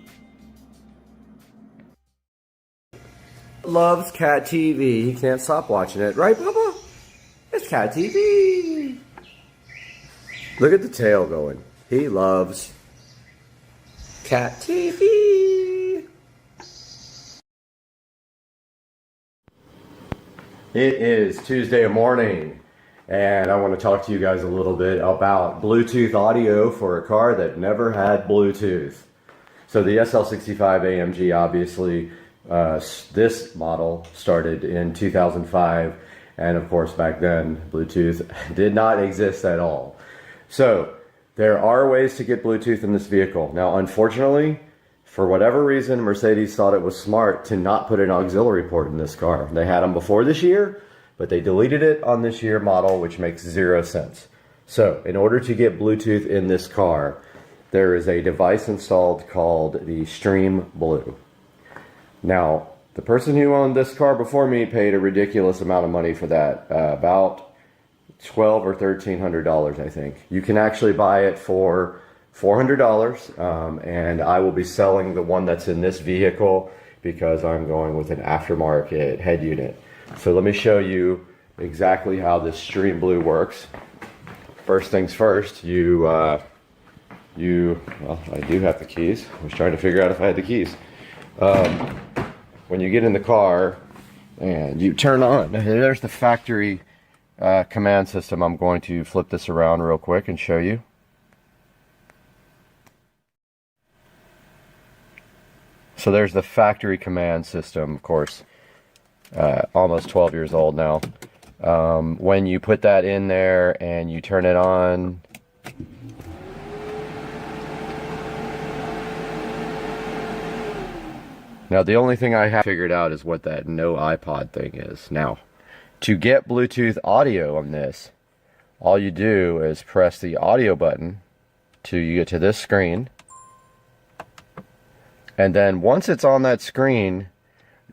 Loves Cat TV. He can't stop watching it. Right, Bubba? It's Cat TV. Look at the tail going. He loves Cat TV. It is Tuesday morning, and I want to talk to you guys a little bit about Bluetooth audio for a car that never had Bluetooth. So the SL65 AMG, obviously, this model started in 2005, and of course back then Bluetooth did not exist at all. So there are ways to get Bluetooth in this vehicle. Now unfortunately, for whatever reason, Mercedes thought it was smart to not put an auxiliary port in this car. They had them before this year, but they deleted it on this year model, which makes 0 sense. So in order to get Bluetooth in this car, there is a device installed called the Stream Blue. Now, the person who owned this car before me paid a ridiculous amount of money for that, about $1,200 or $1,300, I think. You can actually buy it for $400, and I will be selling the one that's in this vehicle because I'm going with an aftermarket head unit. So let me show you exactly how this Stream Blue works. First things first, well, I do have the keys. I was trying to figure out if I had the keys. When you get in the car and you turn on, there's the factory command system. I'm going to flip this around real quick and show you. So there's the factory command system, of course, almost 12 years old now. When you put that in there and you turn it on, now the only thing I have figured out is what that no iPod thing is. Now, to get Bluetooth audio on this, all you do is press the audio button till you get to this screen. And then once it's on that screen,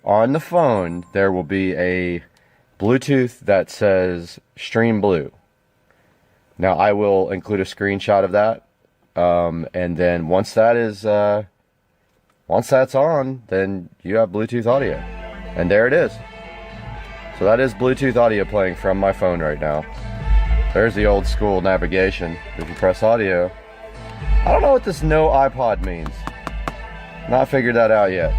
on the phone, there will be a Bluetooth that says Stream Blue. Now I will include a screenshot of that. And then once that's on, then you have Bluetooth audio. And there it is. So that is Bluetooth audio playing from my phone right now. There's the old school navigation. If you press audio. I don't know what this no iPod means. Not figured that out yet.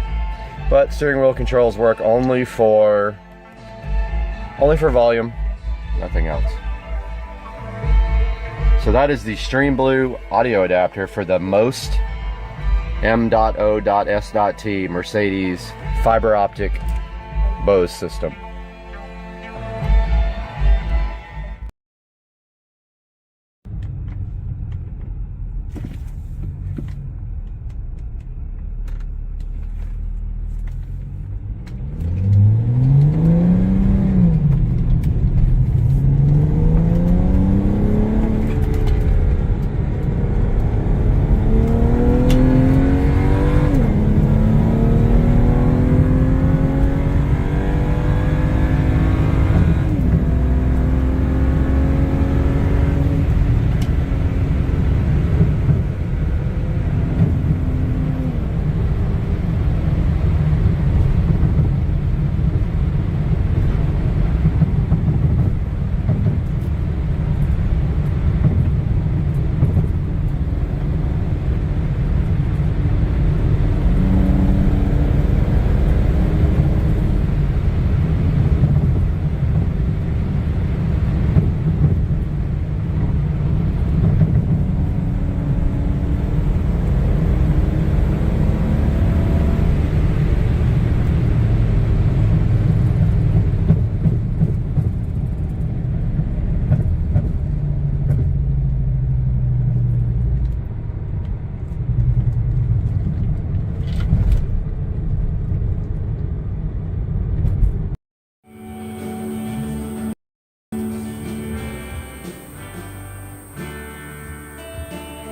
But steering wheel controls work only for volume, nothing else. So that is the Stream Blue audio adapter for the Most M.O.S.T Mercedes fiber optic Bose system.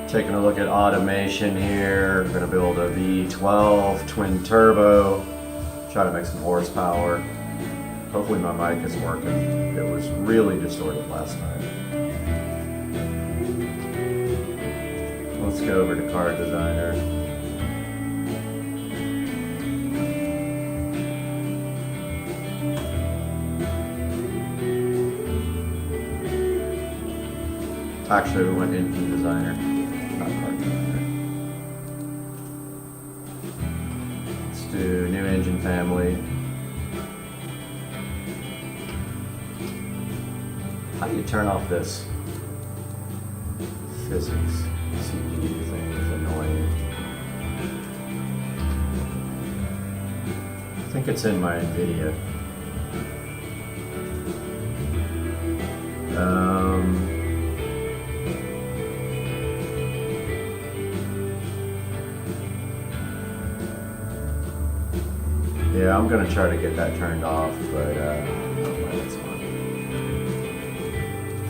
Taking a look at automation here. We're gonna build a V12 twin turbo, try to make some horsepower. Hopefully my mic is working. It was really distorted last night. Let's go over to Card Designer. Actually, we went Engine Designer, not Card Designer. Let's do new engine family. How do you turn off this physics CPU thing? Is annoying. I think it's in my NVIDIA. Yeah, I'm gonna try to get that turned off, but hopefully it's fine.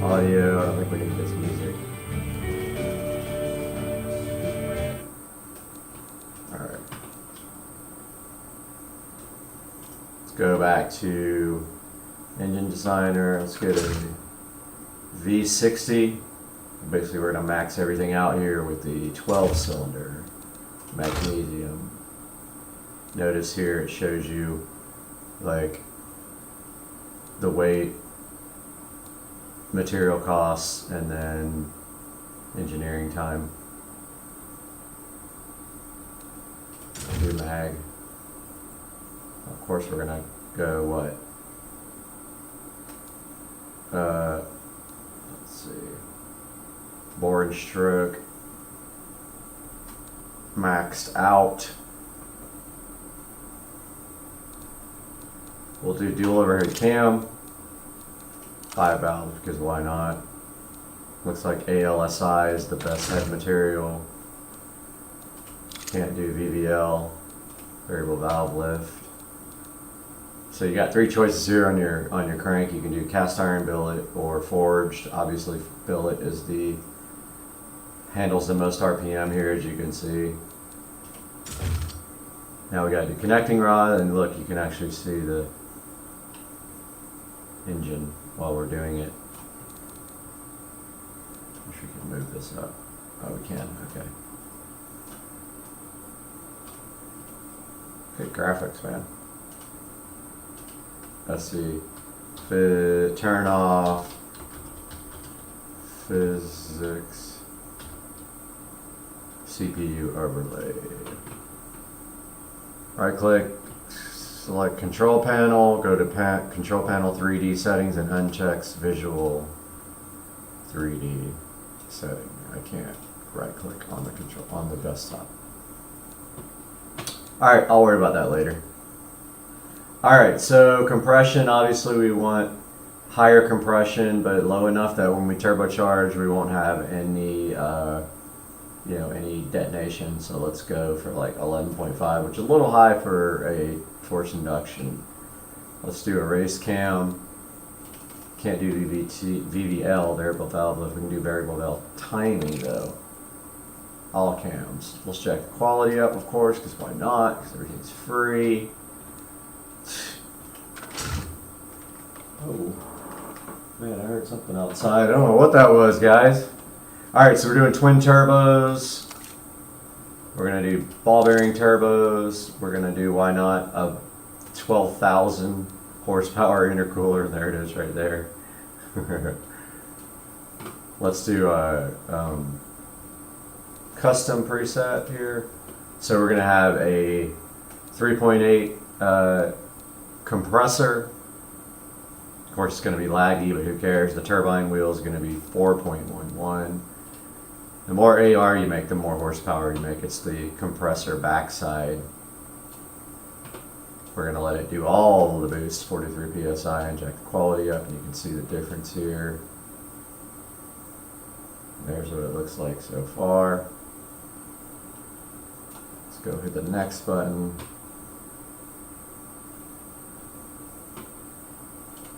Audio, I don't think we need this music. Alright. Let's go back to Engine Designer. Let's go to V60. Basically, we're gonna max everything out here with the 12-cylinder magnesium. Notice here it shows you like the weight, material costs, and then engineering time. Do mag. Of course we're gonna go what? Let's see. Bore and stroke. Maxed out. We'll do dual overhead cam, 5 valves, because why not? Looks like ALSI is the best head material. Can't do VVL, variable valve lift. So you got 3 choices here on your crank. You can do cast iron billet or forged. Obviously billet is handles the most RPM here, as you can see. Now we got the connecting rod, and look, you can actually see the engine while we're doing it. Wish we could move this up. Oh, we can. Okay. Good graphics, man. Let's see. Turn off. Physics. CPU overlay. Right click, select control panel, go to control panel 3D settings and unchecks visual 3D setting. I can't right click on the control on the desktop. Alright, I'll worry about that later. Alright, so compression, obviously we want higher compression, but low enough that when we turbocharge we won't have any you know, any detonation. So let's go for like 11.5, which is a little high for a forced induction. Let's do a race cam. Can't do VVL, variable valve lift. We can do variable valve timing though. All cams. Let's check the quality up, of course, because why not? Because everything's free. Oh, man, I heard something outside. I don't know what that was, guys. Alright, so we're doing twin turbos. We're going to do ball bearing turbos. We're going to do, why not, a 12,000 horsepower intercooler. There it is right there. Let's do a custom preset here. So we're going to have a 3.8 compressor. Of course, it's going to be laggy, but who cares? The turbine wheel is going to be 4.11. The more AR you make, the more horsepower you make. It's the compressor backside. We're going to let it do all the boost, 43 PSI, and jack the quality up, and you can see the difference here. There's what it looks like so far. Let's go hit the next button.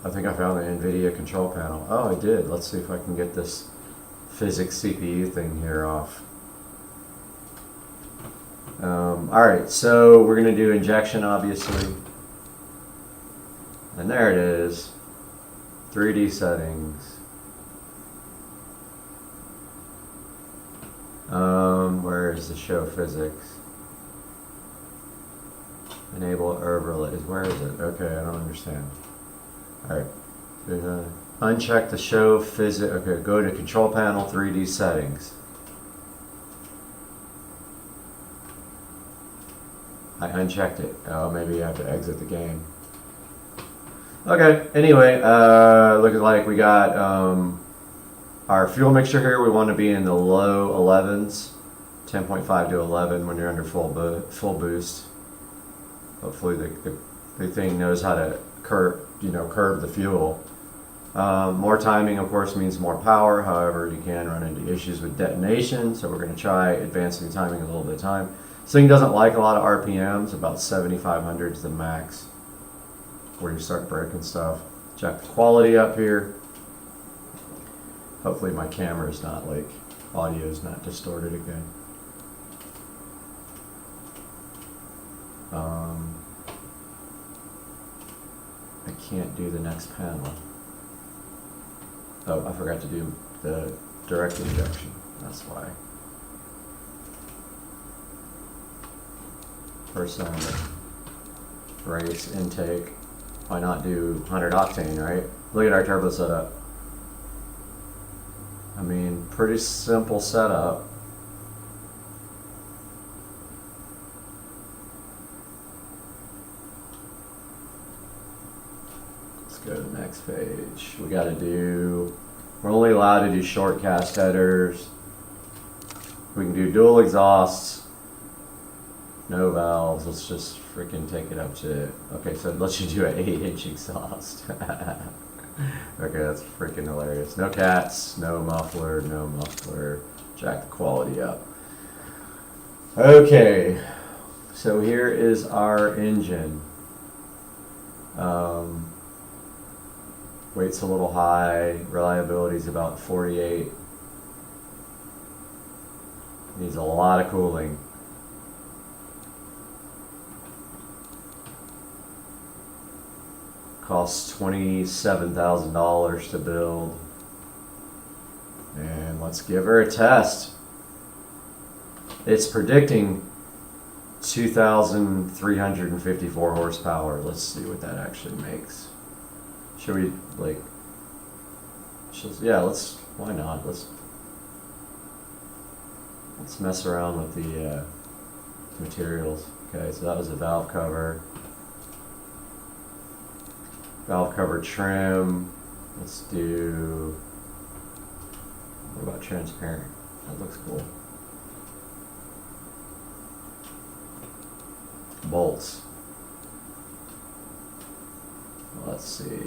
I think I found the NVIDIA control panel. Oh, I did. Let's see if I can get this physics CPU thing here off. Alright, so we're going to do injection, obviously. And there it is. 3D settings. Where is the show physics? Enable overlays. Where is it? Okay, I don't understand. Alright. Uncheck the show physics. Okay, go to control panel 3D settings. I unchecked it. Oh, maybe I have to exit the game. Okay, anyway, looking like we got our fuel mixture here. We want to be in the low 11s, 10.5 to 11 when you're under full boost. Hopefully the thing knows how to curve the fuel. More timing, of course, means more power. However, you can run into issues with detonation, so we're going to try advancing the timing a little bit of time. This thing doesn't like a lot of RPMs. About 7,500 is the max where you start breaking stuff. Check the quality up here. Hopefully my camera is not like, audio is not distorted again. I can't do the next panel. Oh, I forgot to do the direct injection. That's why. First on the race intake. Why not do 100 octane, right? Look at our turbo setup. I mean, pretty simple setup. Let's go to the next page. We got to do, we're only allowed to do short cast headers. We can do dual exhausts. No valves. Let's just freaking take it up to, okay, so let's just do an 8-inch exhaust. Okay, that's freaking hilarious. No cats, no muffler, no muffler. Jack the quality up. Okay, so here is our engine. Weight's a little high. Reliability is about 48. Needs a lot of cooling. Costs $27,000 to build. And let's give her a test. It's predicting 2,354 horsepower. Let's see what that actually makes. Should we, like, yeah, let's, why not? Let's mess around with the materials. Okay, so that was a valve cover. Valve cover trim. Let's do, what about transparent? That looks cool. Bolts. Let's see.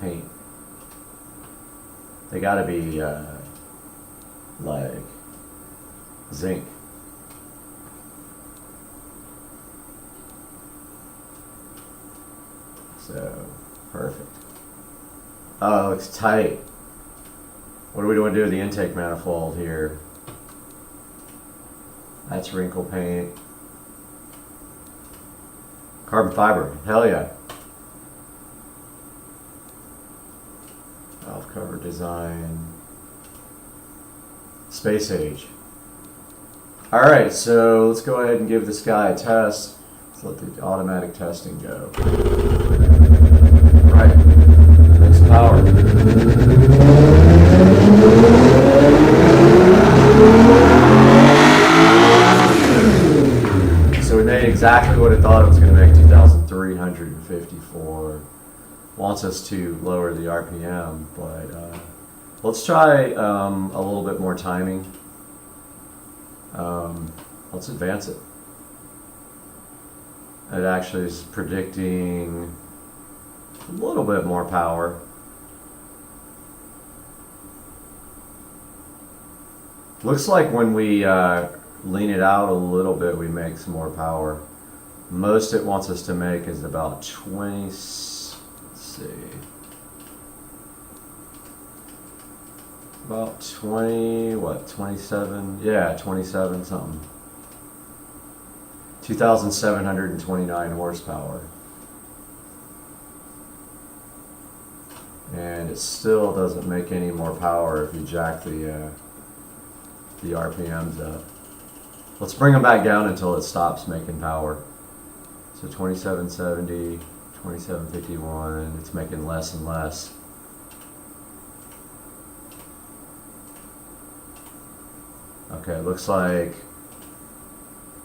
Paint. They gotta be like zinc. So, perfect. Oh, it looks tight. What do we want to do with the intake manifold here? That's wrinkle paint. Carbon fiber, hell yeah. Valve cover design. Space age. Alright, so let's go ahead and give this guy a test. Let's let the automatic testing go. Right. Makes power. So we made exactly what it thought it was going to make, 2,354. Wants us to lower the RPM, but let's try a little bit more timing. Let's advance it. It actually is predicting a little bit more power. Looks like when we lean it out a little bit, we make some more power. Most it wants us to make is about 20, let's see, about 20, what, 27, yeah, 27 something. 2,729 horsepower. And it still doesn't make any more power if you jack the RPMs up. Let's bring them back down until it stops making power. So 2770, 2751, it's making less and less. Okay, it looks like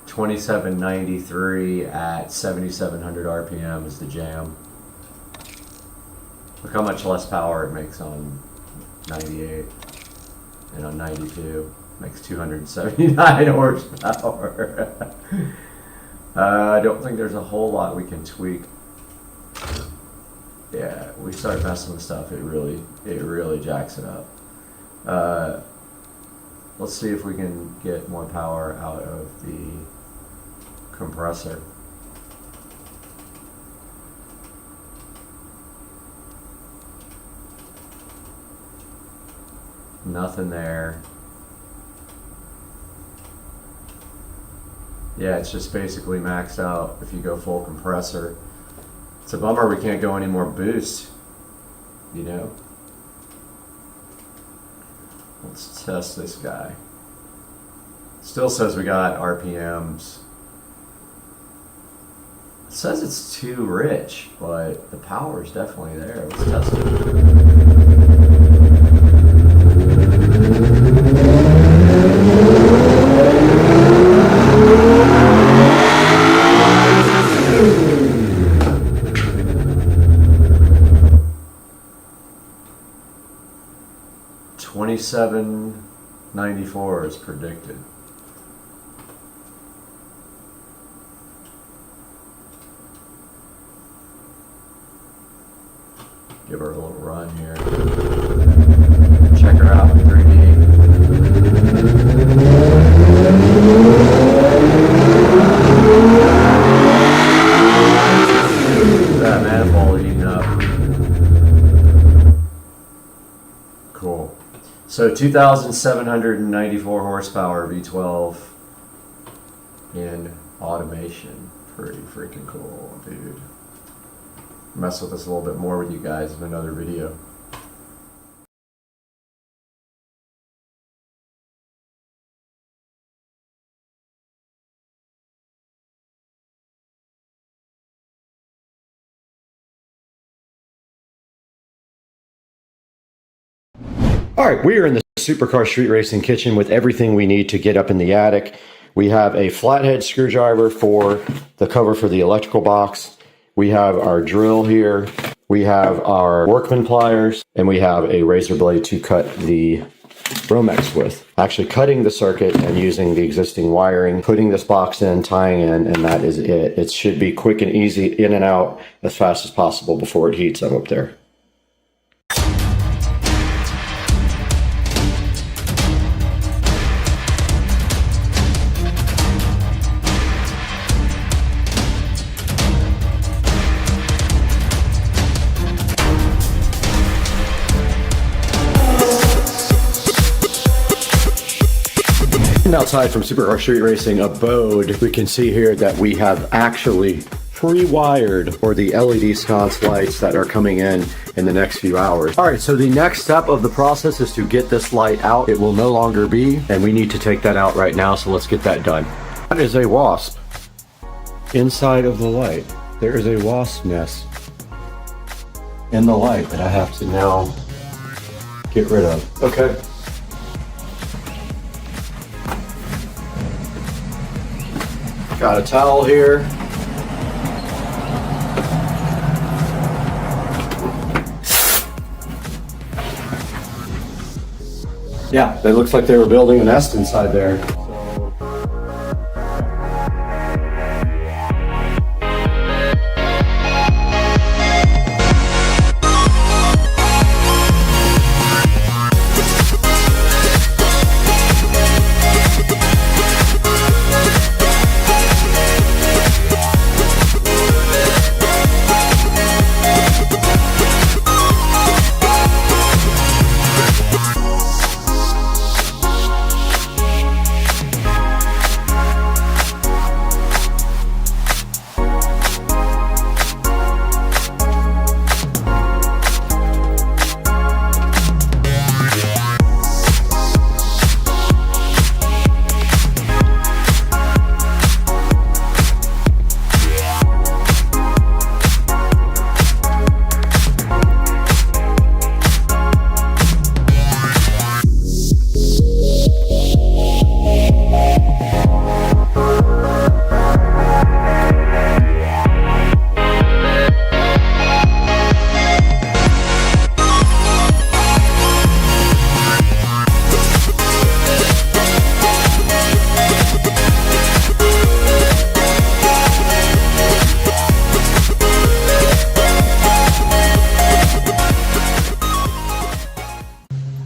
2793 at 7700 RPM is the jam. Look how much less power it makes on 98 and on 92. Makes 279 horsepower. I don't think there's a whole lot we can tweak. Yeah, we start messing with stuff, it really jacks it up. Let's see if we can get more power out of the compressor. Nothing there. Yeah, it's just basically maxed out if you go full compressor. It's a bummer we can't go any more boost, you know? Let's test this guy. Still says we got RPMs. It says it's too rich, but the power is definitely there. Let's test it. 2794 is predicted. Give her a little run here. Check her out in 3D. That manifold heating up. Cool. So 2,794 horsepower V12 in automation. Pretty freaking cool, dude. Mess with this a little bit more with you guys in another video. All right, we are in the Supercar Street Racing kitchen with everything we need to get up in the attic. We have a flathead screwdriver for the cover for the electrical box. We have our drill here. We have our workman pliers, and we have a razor blade to cut the Romex with. Actually cutting the circuit and using the existing wiring, putting this box in, tying in, and that is it. It should be quick and easy, in and out as fast as possible before it heats up there. Outside from Supercar Street Racing abode, we can see here that we have actually pre-wired for the LED sconce lights that are coming in the next few hours. All right, so the next step of the process is to get this light out. It will no longer be, and we need to take that out right now, so let's get that done. That is a wasp inside of the light. There is a wasp nest in the light that I have to now get rid of. Okay. Got a towel here. Yeah, it looks like they were building a nest inside there.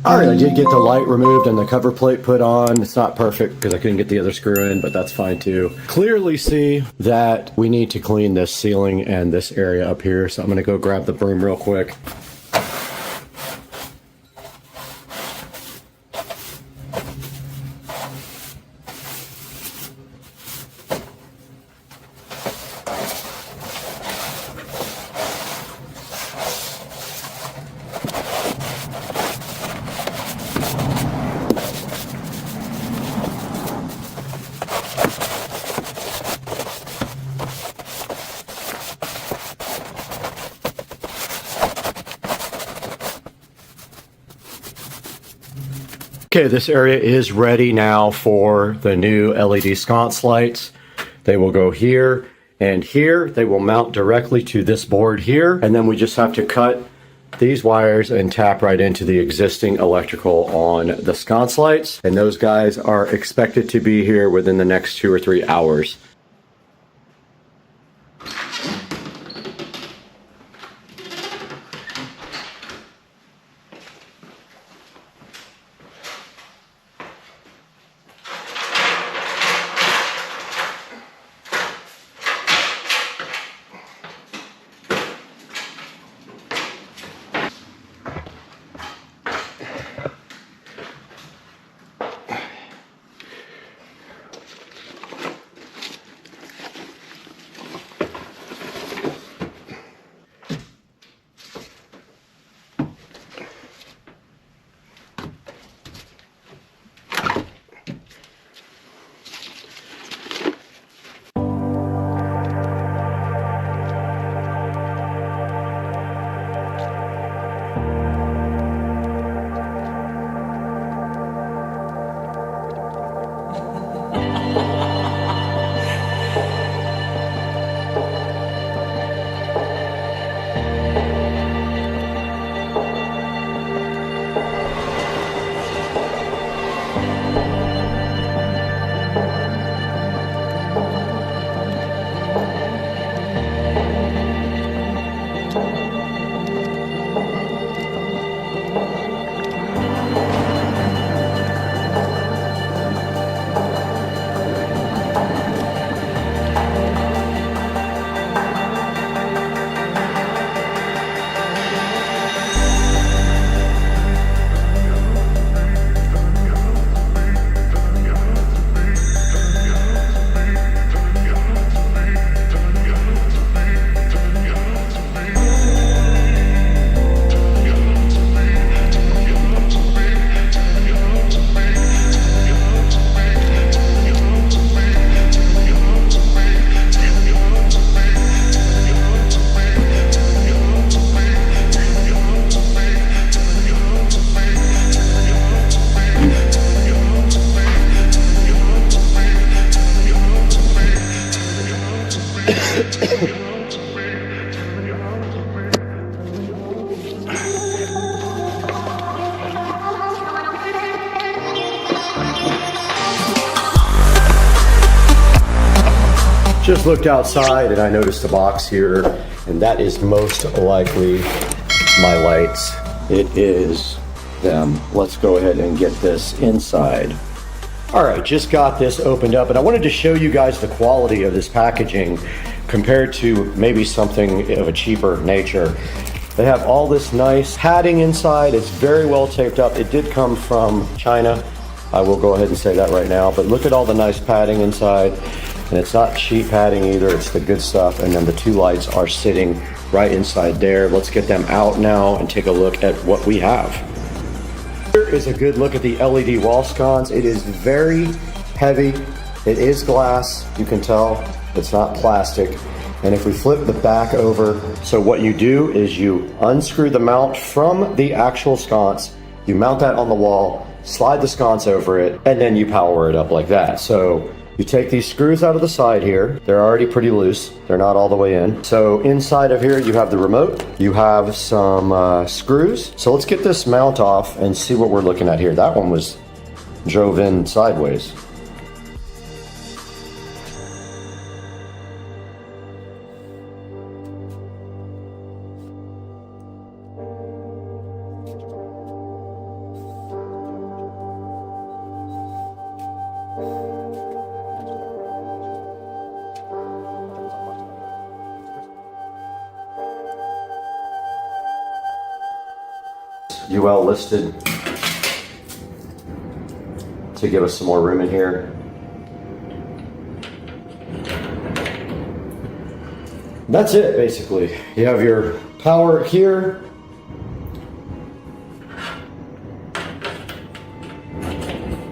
Alright, I did get the light removed and the cover plate put on. It's not perfect because I couldn't get the other screw in, but that's fine too. Clearly see that we need to clean this ceiling and this area up here, so I'm going to go grab the broom real quick. Okay, this area is ready now for the new LED sconce lights. They will go here and here. They will mount directly to this board here. And then we just have to cut these wires and tap right into the existing electrical on the sconce lights. And those guys are expected to be here within the next 2 or 3 hours. Just looked outside and I noticed a box here, and that is most likely my lights. It is them. Let's go ahead and get this inside. All right, just got this opened up, and I wanted to show you guys the quality of this packaging compared to maybe something of a cheaper nature. They have all this nice padding inside. It's very well taped up. It did come from China. I will go ahead and say that right now, but look at all the nice padding inside. And it's not cheap padding either, it's the good stuff. And then the two lights are sitting right inside there. Let's get them out now and take a look at what we have. Here is a good look at the LED wall sconce. It is very heavy. It is glass, you can tell. It's not plastic. And if we flip the back over, so what you do is you unscrew the mount from the actual sconce, you mount that on the wall, slide the sconce over it, and then you power it up like that. So you take these screws out of the side here. They're already pretty loose. They're not all the way in. So inside of here, you have the remote. You have some screws. So let's get this mount off and see what we're looking at here. That one was drove in sideways. UL listed to give us some more room in here. That's it, basically. You have your power here.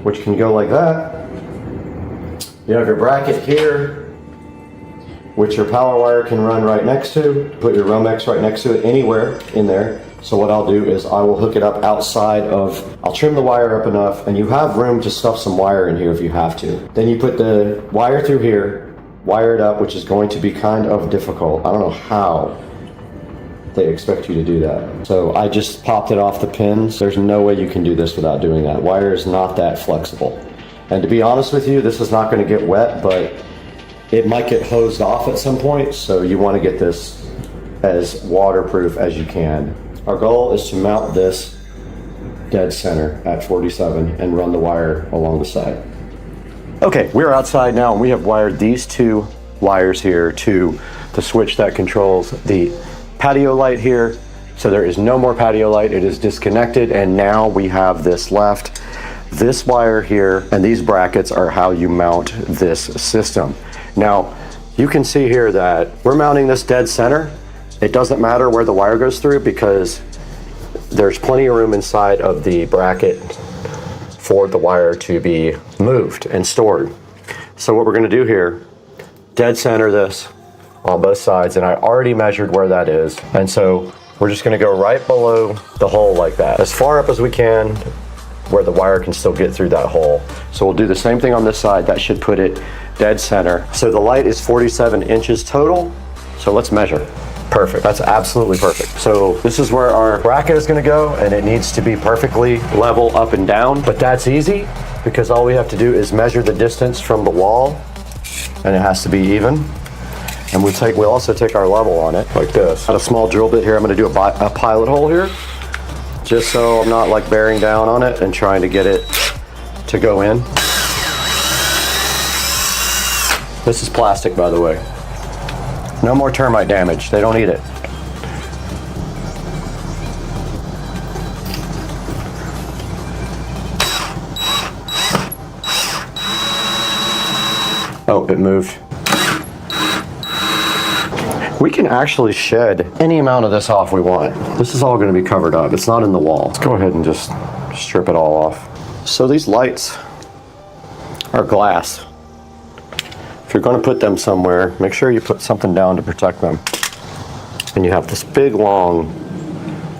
Which can go like that. You have your bracket here, which your power wire can run right next to. Put your Romex right next to it, anywhere in there. So what I'll do is I will hook it up outside of, I'll trim the wire up enough, and you have room to stuff some wire in here if you have to. Then you put the wire through here, wire it up, which is going to be kind of difficult. I don't know how they expect you to do that. So I just popped it off the pins. There's no way you can do this without doing that. Wire is not that flexible. And to be honest with you, this is not going to get wet, but it might get hosed off at some point. So you want to get this as waterproof as you can. Our goal is to mount this dead center at 47 and run the wire along the side. Okay, we're outside now and we have wired these two wires here to the switch that controls the patio light here. So there is no more patio light, it is disconnected, and now we have this left. This wire here and these brackets are how you mount this system. Now, you can see here that we're mounting this dead center. It doesn't matter where the wire goes through because there's plenty of room inside of the bracket for the wire to be moved and stored. So what we're going to do here, dead center this on both sides, and I already measured where that is, and so we're just going to go right below the hole like that, as far up as we can where the wire can still get through that hole. So we'll do the same thing on this side. That should put it dead center. So the light is 47 inches total, so let's measure. Perfect, that's absolutely perfect. So this is where our bracket is gonna go, and it needs to be perfectly level up and down, but that's easy because all we have to do is measure the distance from the wall, and it has to be even. And we'll also take our level on it like this. Got a small drill bit here. I'm gonna do a pilot hole here, just so I'm not like bearing down on it and trying to get it to go in. This is plastic, by the way. No more termite damage, they don't eat it. Oh, it moved. We can actually shed any amount of this off we want. This is all going to be covered up. It's not in the wall. Let's go ahead and just strip it all off. So these lights are glass. If you're going to put them somewhere, make sure you put something down to protect them. And you have this big long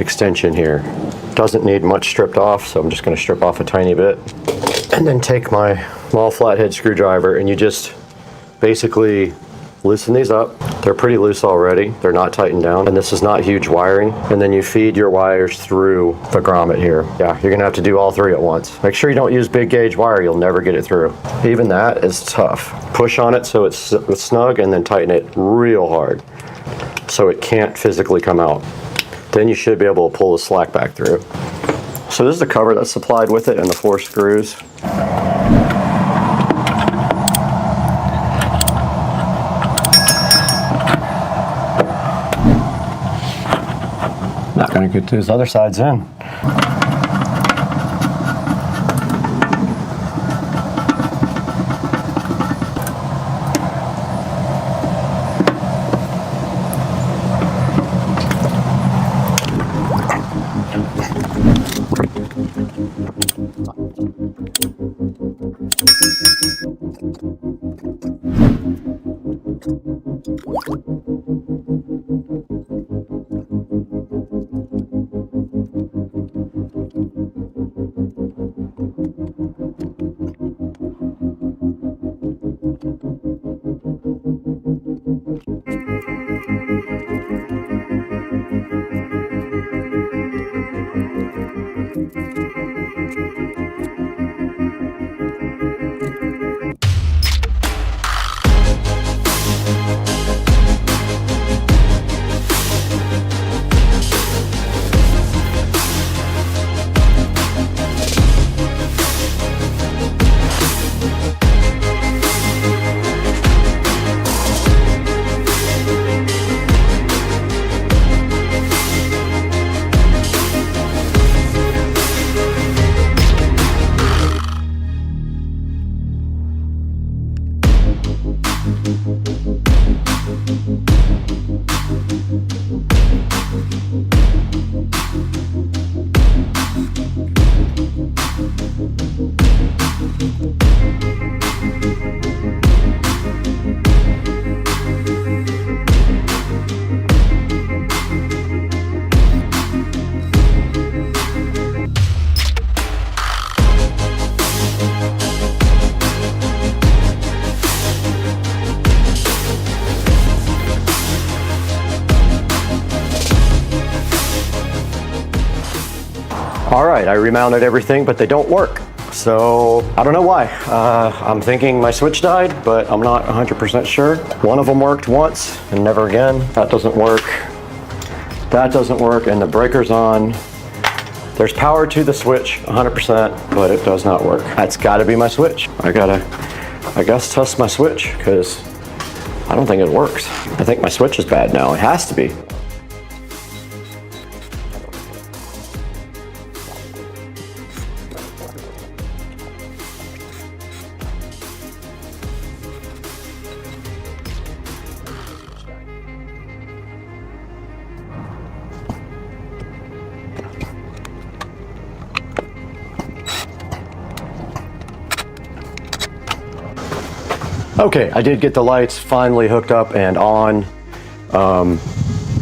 extension here. Doesn't need much stripped off, so I'm just going to strip off a tiny bit. And then take my small flathead screwdriver and you just basically loosen these up. They're pretty loose already. They're not tightened down, and this is not huge wiring. And then you feed your wires through the grommet here. Yeah, you're gonna have to do all three at once. Make sure you don't use big gauge wire, you'll never get it through. Even that is tough. Push on it so it's snug, and then tighten it real hard so it can't physically come out. Then you should be able to pull the slack back through. So this is the cover that's supplied with it and the 4 screws. Not gonna get those other sides in. All right, I remounted everything, but they don't work. So I don't know why. I'm thinking my switch died, but I'm not 100% sure. One of them worked once and never again. That doesn't work. That doesn't work, and the breaker's on. There's power to the switch, 100%, but it does not work. That's gotta be my switch. I guess test my switch, because I don't think it works. I think my switch is bad now. It has to be. Okay, I did get the lights finally hooked up and on.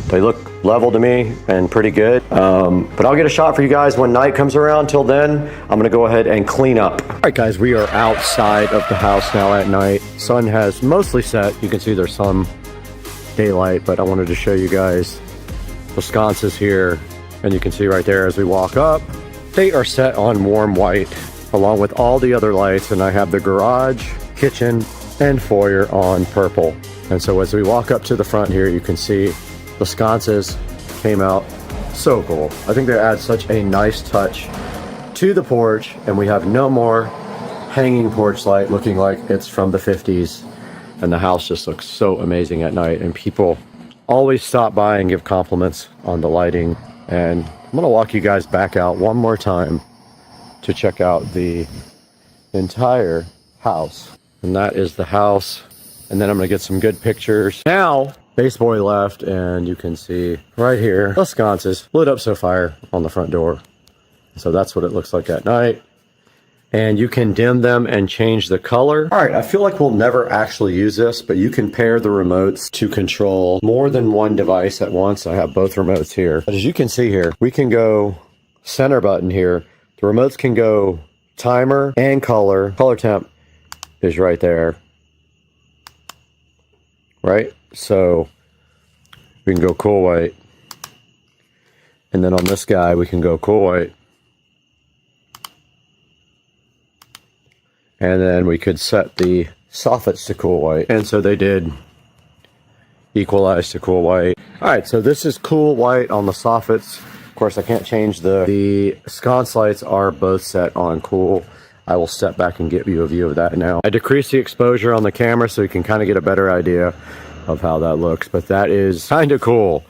They look level to me and pretty good. But I'll get a shot for you guys when night comes around. Till then, I'm gonna go ahead and clean up. All right, guys, we are outside of the house now at night. Sun has mostly set. You can see there's some daylight, but I wanted to show you guys the sconces here. And you can see right there as we walk up, they are set on warm white along with all the other lights. And I have the garage, kitchen, and foyer on purple. And so as we walk up to the front here, you can see the sconces came out so cool. I think they add such a nice touch to the porch, and we have no more hanging porch light looking like it's from the 50s. And the house just looks so amazing at night, and people always stop by and give compliments on the lighting. And I'm gonna walk you guys back out one more time to check out the entire house. And that is the house. And then I'm gonna get some good pictures. Now, Base Boy left, and you can see right here, the sconces lit up so fire on the front door. So that's what it looks like at night. And you can dim them and change the color. All right, I feel like we'll never actually use this, but you can pair the remotes to control more than one device at once. I have both remotes here. But as you can see here, we can go center button here. The remotes can go timer and color. Color temp is right there. right? So we can go cool white. And then on this guy, we can go cool white. And then we could set the soffits to cool white. And so they did equalize to cool white. All right, so this is cool white on the soffits. Of course, I can't change the sconce lights are both set on cool. I will step back and give you a view of that now. I decreased the exposure on the camera so you can kind of get a better idea of how that looks, but that is kind of cool.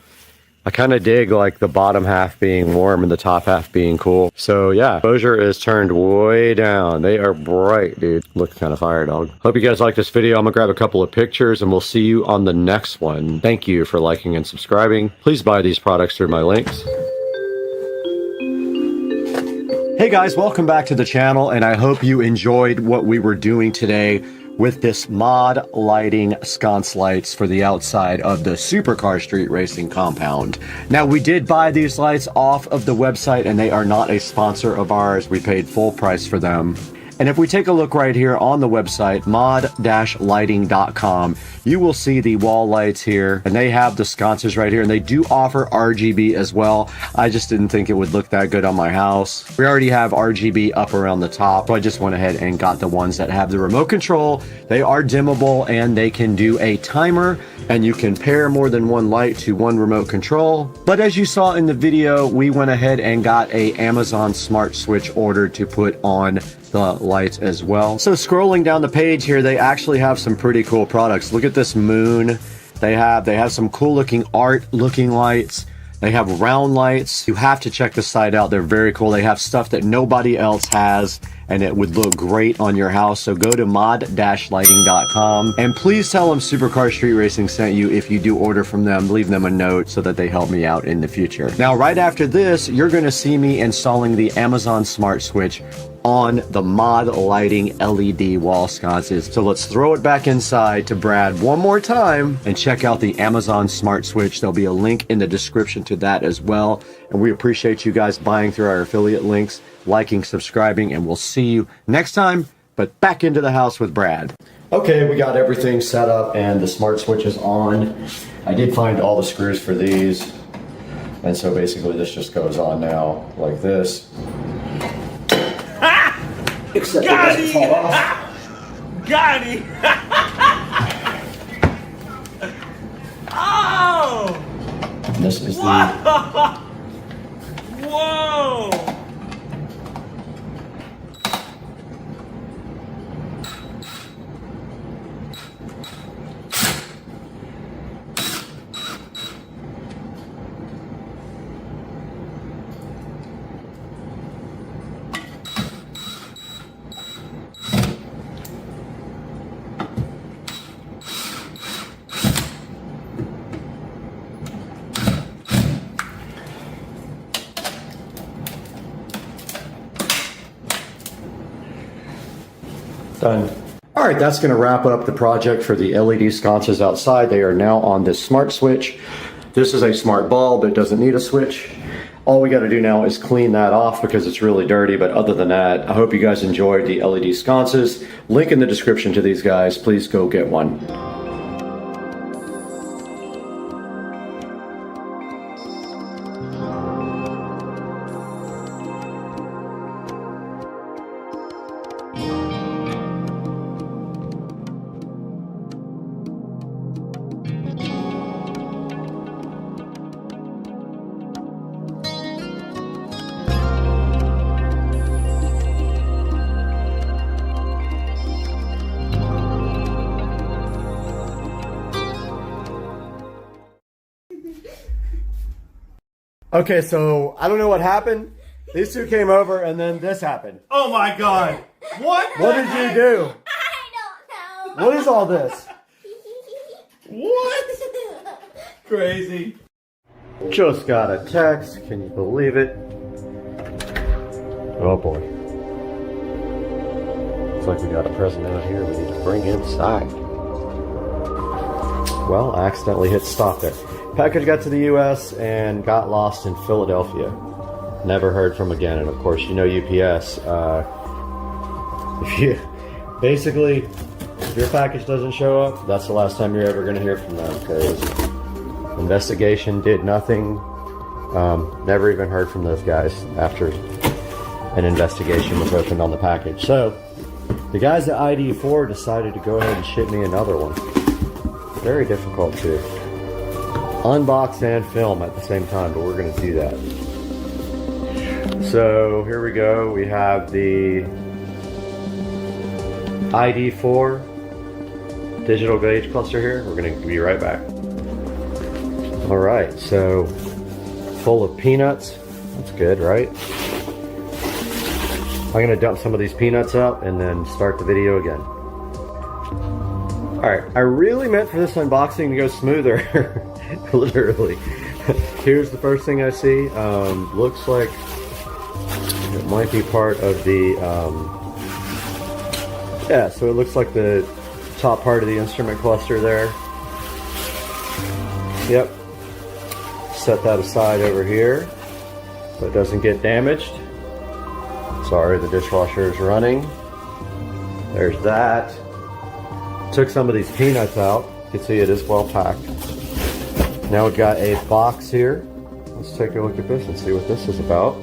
I kind of dig like the bottom half being warm and the top half being cool. So yeah, exposure is turned way down. They are bright, dude. Look kind of fire, dog. Hope you guys like this video. I'm gonna grab a couple of pictures and we'll see you on the next one. Thank you for liking and subscribing. Please buy these products through my links. Hey guys, welcome back to the channel, and I hope you enjoyed what we were doing today with this mod lighting sconce lights for the outside of the Supercar Street Racing compound. Now, we did buy these lights off of the website, and they are not a sponsor of ours. We paid full price for them. And if we take a look right here on the website, mod-lighting.com, you will see the wall lights here, and they have the sconces right here, and they do offer RGB as well. I just didn't think it would look that good on my house. We already have RGB up around the top, so I just went ahead and got the ones that have the remote control. They are dimmable, and they can do a timer, and you can pair more than one light to one remote control. But as you saw in the video, we went ahead and got a Amazon Smart Switch ordered to put on the lights as well. So scrolling down the page here, they actually have some pretty cool products. Look at this moon. They have some cool looking art looking lights. They have round lights. You have to check this site out. They're very cool. They have stuff that nobody else has, and it would look great on your house. So go to mod-lighting.com and please tell them Supercar Street Racing sent you if you do order from them. Leave them a note so that they help me out in the future. Now, right after this, you're going to see me installing the Amazon Smart Switch on the mod lighting LED wall sconces. So let's throw it back inside to Brad one more time and check out the Amazon Smart Switch. There'll be a link in the description to that as well. And we appreciate you guys buying through our affiliate links, liking, subscribing, and we'll see you next time, but back into the house with Brad. Okay, we got everything set up and the Smart Switch is on. I did find all the screws for these. And so basically this just goes on now like this. Except Got it doesn't fall off. Got him! Oh! And this is Whoa! done. All right, that's going to wrap up the project for the LED sconces outside. They are now on this smart switch. This is a smart bulb. It doesn't need a switch. All we got to do now is clean that off because it's really dirty. But other than that, I hope you guys enjoyed the LED sconces. Link in the description to these guys. Please go get one. Okay, so I don't know what happened. These two came over and then this happened. Oh my god! What? What did you do? I don't know. What is all this? What? Crazy. Just got a text. Can you believe it? Oh boy. Looks like we got a present out here we need to bring inside. Well, I accidentally hit stop there. Package got to the U.S. and got lost in Philadelphia. Never heard from again. And of course, you know UPS. Basically, if your package doesn't show up, that's the last time you're ever going to hear from them, because investigation did nothing. Never even heard from those guys after an investigation was opened on the package. So the guys at ID4 decided to go ahead and ship me another one. Very difficult to unbox and film at the same time, but we're going to do that. So here we go. We have the ID4 digital gauge cluster here. We're going to be right back. All right, so full of peanuts. That's good, right? I'm going to dump some of these peanuts out and then start the video again. All right, I really meant for this unboxing to go smoother, literally. Here's the first thing I see. Looks like it might be part of the, yeah, so it looks like the top part of the instrument cluster there. Yep. Set that aside over here so it doesn't get damaged. Sorry, the dishwasher is running. There's that. Took some of these peanuts out. You can see it is well packed. Now we've got a box here. Let's take a look at this and see what this is about.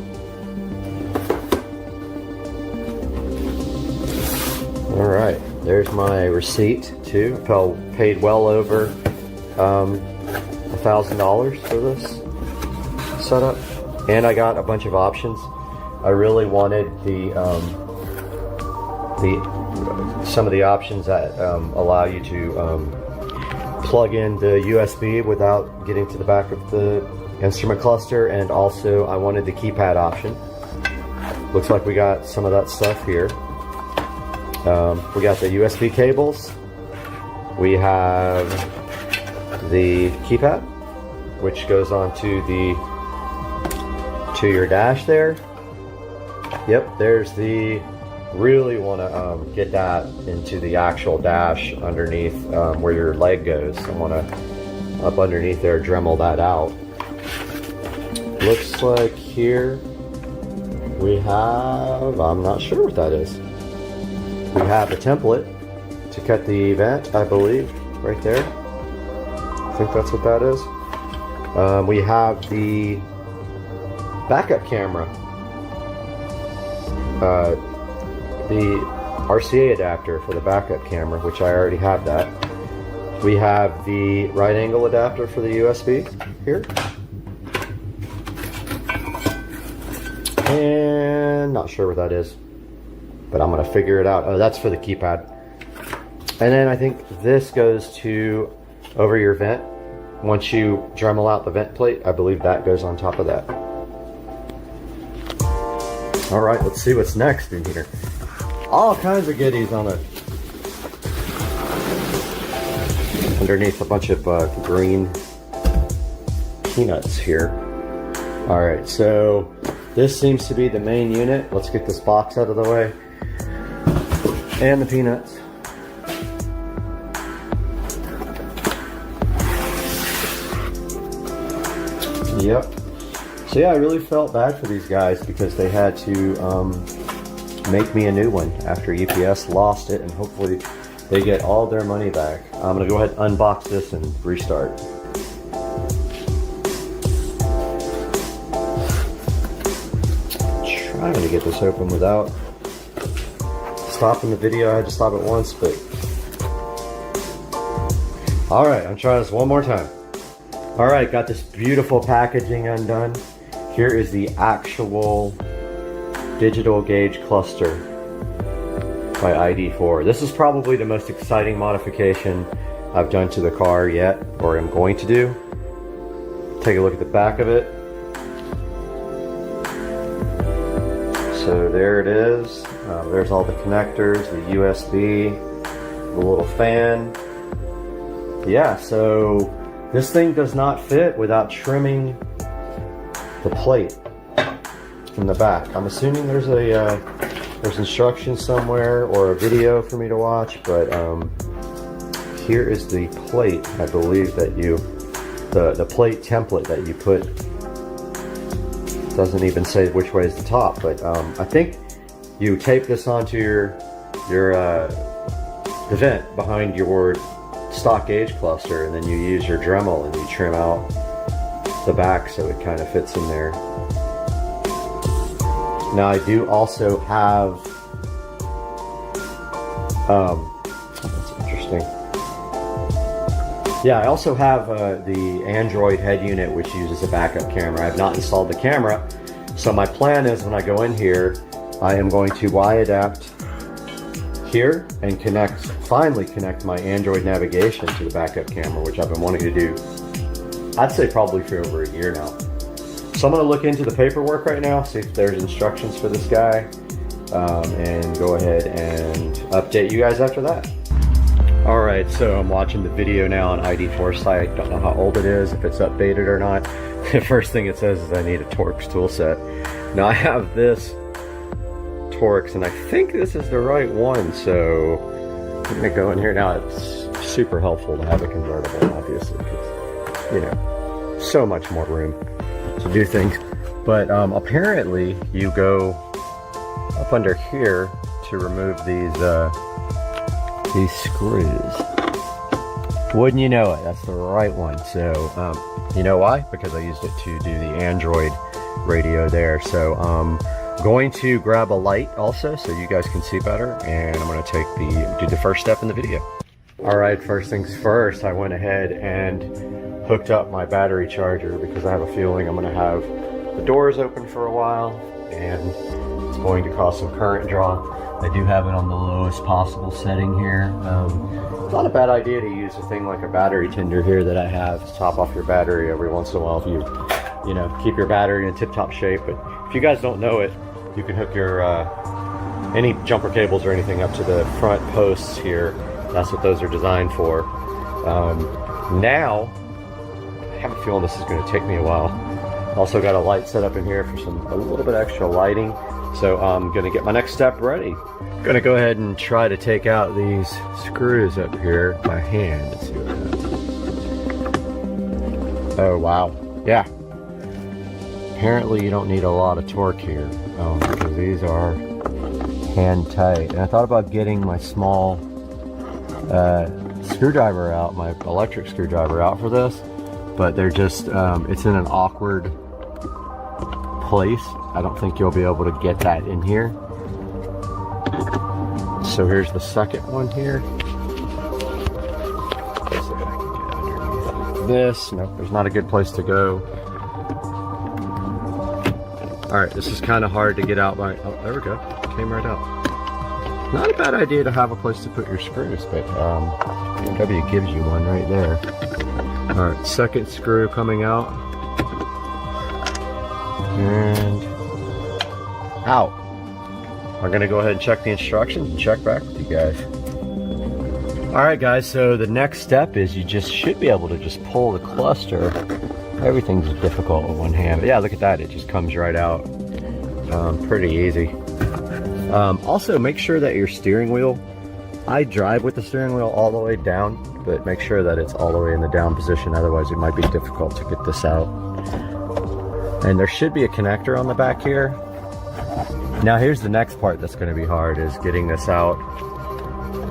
Alright, there's my receipt too. I paid well over $1,000 for this setup. And I got a bunch of options. I really wanted some of the options that allow you to plug in the USB without getting to the back of the instrument cluster, and also I wanted the keypad option. Looks like we got some of that stuff here. We got the USB cables. We have the keypad, which goes onto your dash there. Yep, there's the, really want to get that into the actual dash underneath where your leg goes. I want to, up underneath there, Dremel that out. Looks like here we have, I'm not sure what that is. We have a template to cut the vent, I believe, right there. I think that's what that is. We have the backup camera. The RCA adapter for the backup camera, which I already have that. We have the right angle adapter for the USB here. And not sure what that is, but I'm gonna figure it out. Oh, that's for the keypad. And then I think this goes to over your vent. Once you Dremel out the vent plate, I believe that goes on top of that. All right, let's see what's next in here. All kinds of goodies on it. Underneath a bunch of green peanuts here. All right, so this seems to be the main unit. Let's get this box out of the way. And the peanuts. Yep. So yeah, I really felt bad for these guys because they had to make me a new one after UPS lost it, and hopefully they get all their money back. I'm gonna go ahead and unbox this and restart. Trying to get this open without stopping the video. I had to stop it once, but all right, I'm trying this one more time. All right, got this beautiful packaging undone. Here is the actual digital gauge cluster by ID4. This is probably the most exciting modification I've done to the car yet, or am going to do. Take a look at the back of it. So there it is. There's all the connectors, the USB, the little fan. Yeah, so this thing does not fit without trimming the plate from the back. I'm assuming there's instructions somewhere or a video for me to watch, but here is the plate. I believe that the plate template that you put, doesn't even say which way is the top, but I think you tape this onto your the vent behind your stock gauge cluster, and then you use your Dremel and you trim out the back so it kind of fits in there. Now I do also have, that's interesting. Yeah, I also have the Android head unit, which uses a backup camera. I have not installed the camera, so my plan is when I go in here, I am going to Y-adapt here and finally connect my Android navigation to the backup camera, which I've been wanting to do, I'd say probably for over a year now. So I'm going to look into the paperwork right now, see if there's instructions for this guy, and go ahead and update you guys after that. Alright, so I'm watching the video now on ID Foresight. Don't know how old it is, if it's updated or not. The first thing it says is I need a Torx tool set. Now I have this Torx, and I think this is the right one, so I'm going to go in here now. It's super helpful to have a convertible, obviously, because, you know, so much more room to do things. But apparently you go up under here to remove these screws. Wouldn't you know it, that's the right one. So you know why? Because I used it to do the Android radio there. So going to grab a light also so you guys can see better, and I'm going to do the first step in the video. Alright, first things first, I went ahead and hooked up my battery charger because I have a feeling I'm going to have the doors open for a while and it's going to cause some current draw. I do have it on the lowest possible setting here. It's not a bad idea to use a thing like a battery tender here that I have to top off your battery every once in a while if you know, keep your battery in tip-top shape. But if you guys don't know it, you can hook your any jumper cables or anything up to the front posts here. That's what those are designed for. Now, I have a feeling this is going to take me a while. Also got a light set up in here for a little bit extra lighting. So I'm going to get my next step ready. I'm going to go ahead and try to take out these screws up here by hand. Let's see what happens. Oh wow, yeah. Apparently you don't need a lot of torque here because these are hand tight. And I thought about getting my small screwdriver out, my electric screwdriver out for this, but they're just, it's in an awkward place. I don't think you'll be able to get that in here. So here's the second one here. Let's see if I can get underneath this. Nope, there's not a good place to go. Alright, this is kind of hard to get out by, oh, there we go. Came right out. Not a bad idea to have a place to put your screws, but BMW gives you one right there. Alright, second screw coming out. And out. I'm going to go ahead and check the instructions and check back with you guys. Alright guys, so the next step is you just should be able to just pull the cluster. Everything's difficult with one hand. But yeah, look at that. It just comes right out. Pretty easy. Also, make sure that your steering wheel, I drive with the steering wheel all the way down, but make sure that it's all the way in the down position. Otherwise, it might be difficult to get this out. And there should be a connector on the back here. Now here's the next part that's going to be hard, is getting this out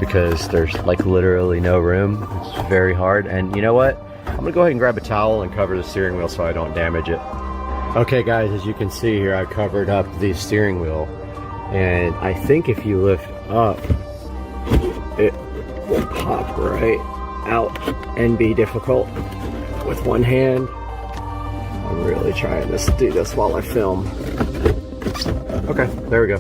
because there's like literally no room. It's very hard. And you know what? I'm going to go ahead and grab a towel and cover the steering wheel so I don't damage it. Okay guys, as you can see here, I covered up the steering wheel. And I think if you lift up, it will pop right out and be difficult with one hand. I'm really trying to do this while I film. Okay, there we go.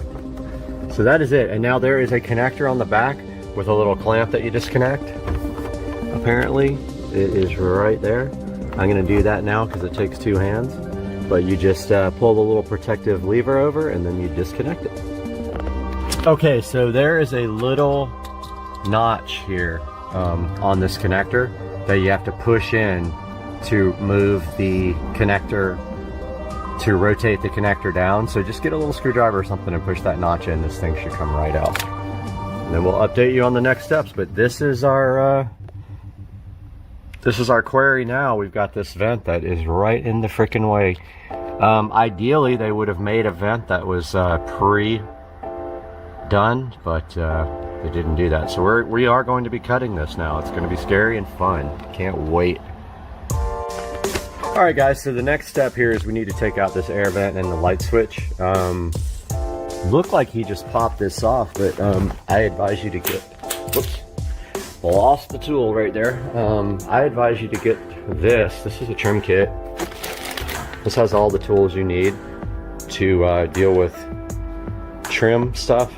So that is it. And now there is a connector on the back with a little clamp that you disconnect. Apparently, it is right there. I'm going to do that now because it takes two hands. But you just pull the little protective lever over and then you disconnect it. Okay, so there is a little notch here on this connector that you have to push in to move the connector, to rotate the connector down. So just get a little screwdriver or something and push that notch in. This thing should come right out. And then we'll update you on the next steps. But this is our query now. We've got this vent that is right in the frickin' way. Ideally, they would have made a vent that was pre-done, but they didn't do that. So we are going to be cutting this now. It's going to be scary and fun. Can't wait. All right, guys. So the next step here is we need to take out this air vent and the light switch. Looked like he just popped this off, but I advise you to get. Whoops. Lost the tool right there. I advise you to get this. This is a trim kit. This has all the tools you need to deal with trim stuff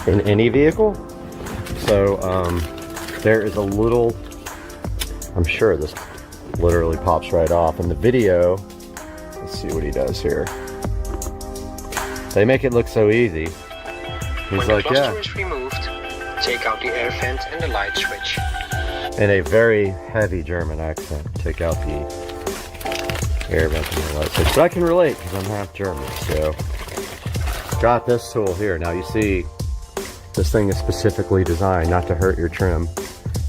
in any vehicle. So there is a little, I'm sure this literally pops right off in the video. Let's see what he does here. They make it look so easy. He's like, yeah. When the cluster is removed, take out the air vent and the light switch. In a very heavy German accent, take out the air vent and the light switch. But I can relate because I'm half German, so. Got this tool here. Now you see, this thing is specifically designed not to hurt your trim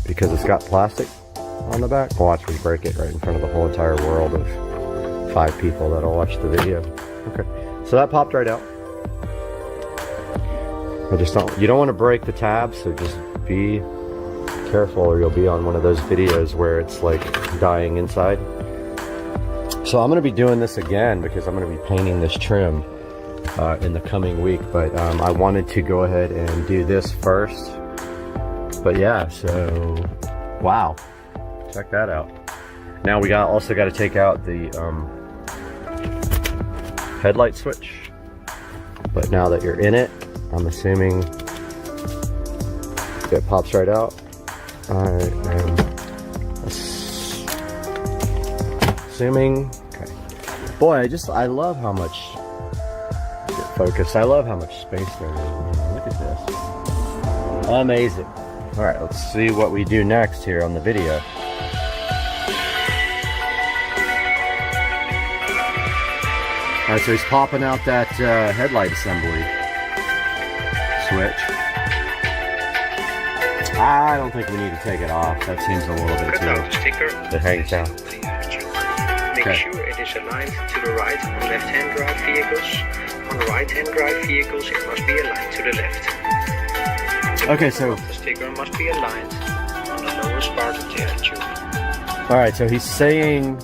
because it's got plastic on the back. Watch me break it right in front of the whole entire world of 5 people that'll watch the video. Okay, so that popped right out. You don't want to break the tab, so just be careful or you'll be on one of those videos where it's like dying inside. So I'm going to be doing this again because I'm going to be painting this trim in the coming week, but I wanted to go ahead and do this first. But yeah, so wow, check that out. Now we also got to take out the headlight switch, but now that you're in it, I'm assuming it pops right out. I am assuming. Okay. Boy, I love how much focus. I love how much space there is. Look at this. Amazing. All right, let's see what we do next here on the video. All right, so he's popping out that headlight assembly switch. I don't think we need to take it off. That seems a little bit too. It hangs down. Make sure it is aligned to the right on left-hand drive vehicles. On right-hand drive vehicles, it must be aligned to the left. Okay, so the sticker must be aligned on the lowest part of the air tube. All right, so he's saying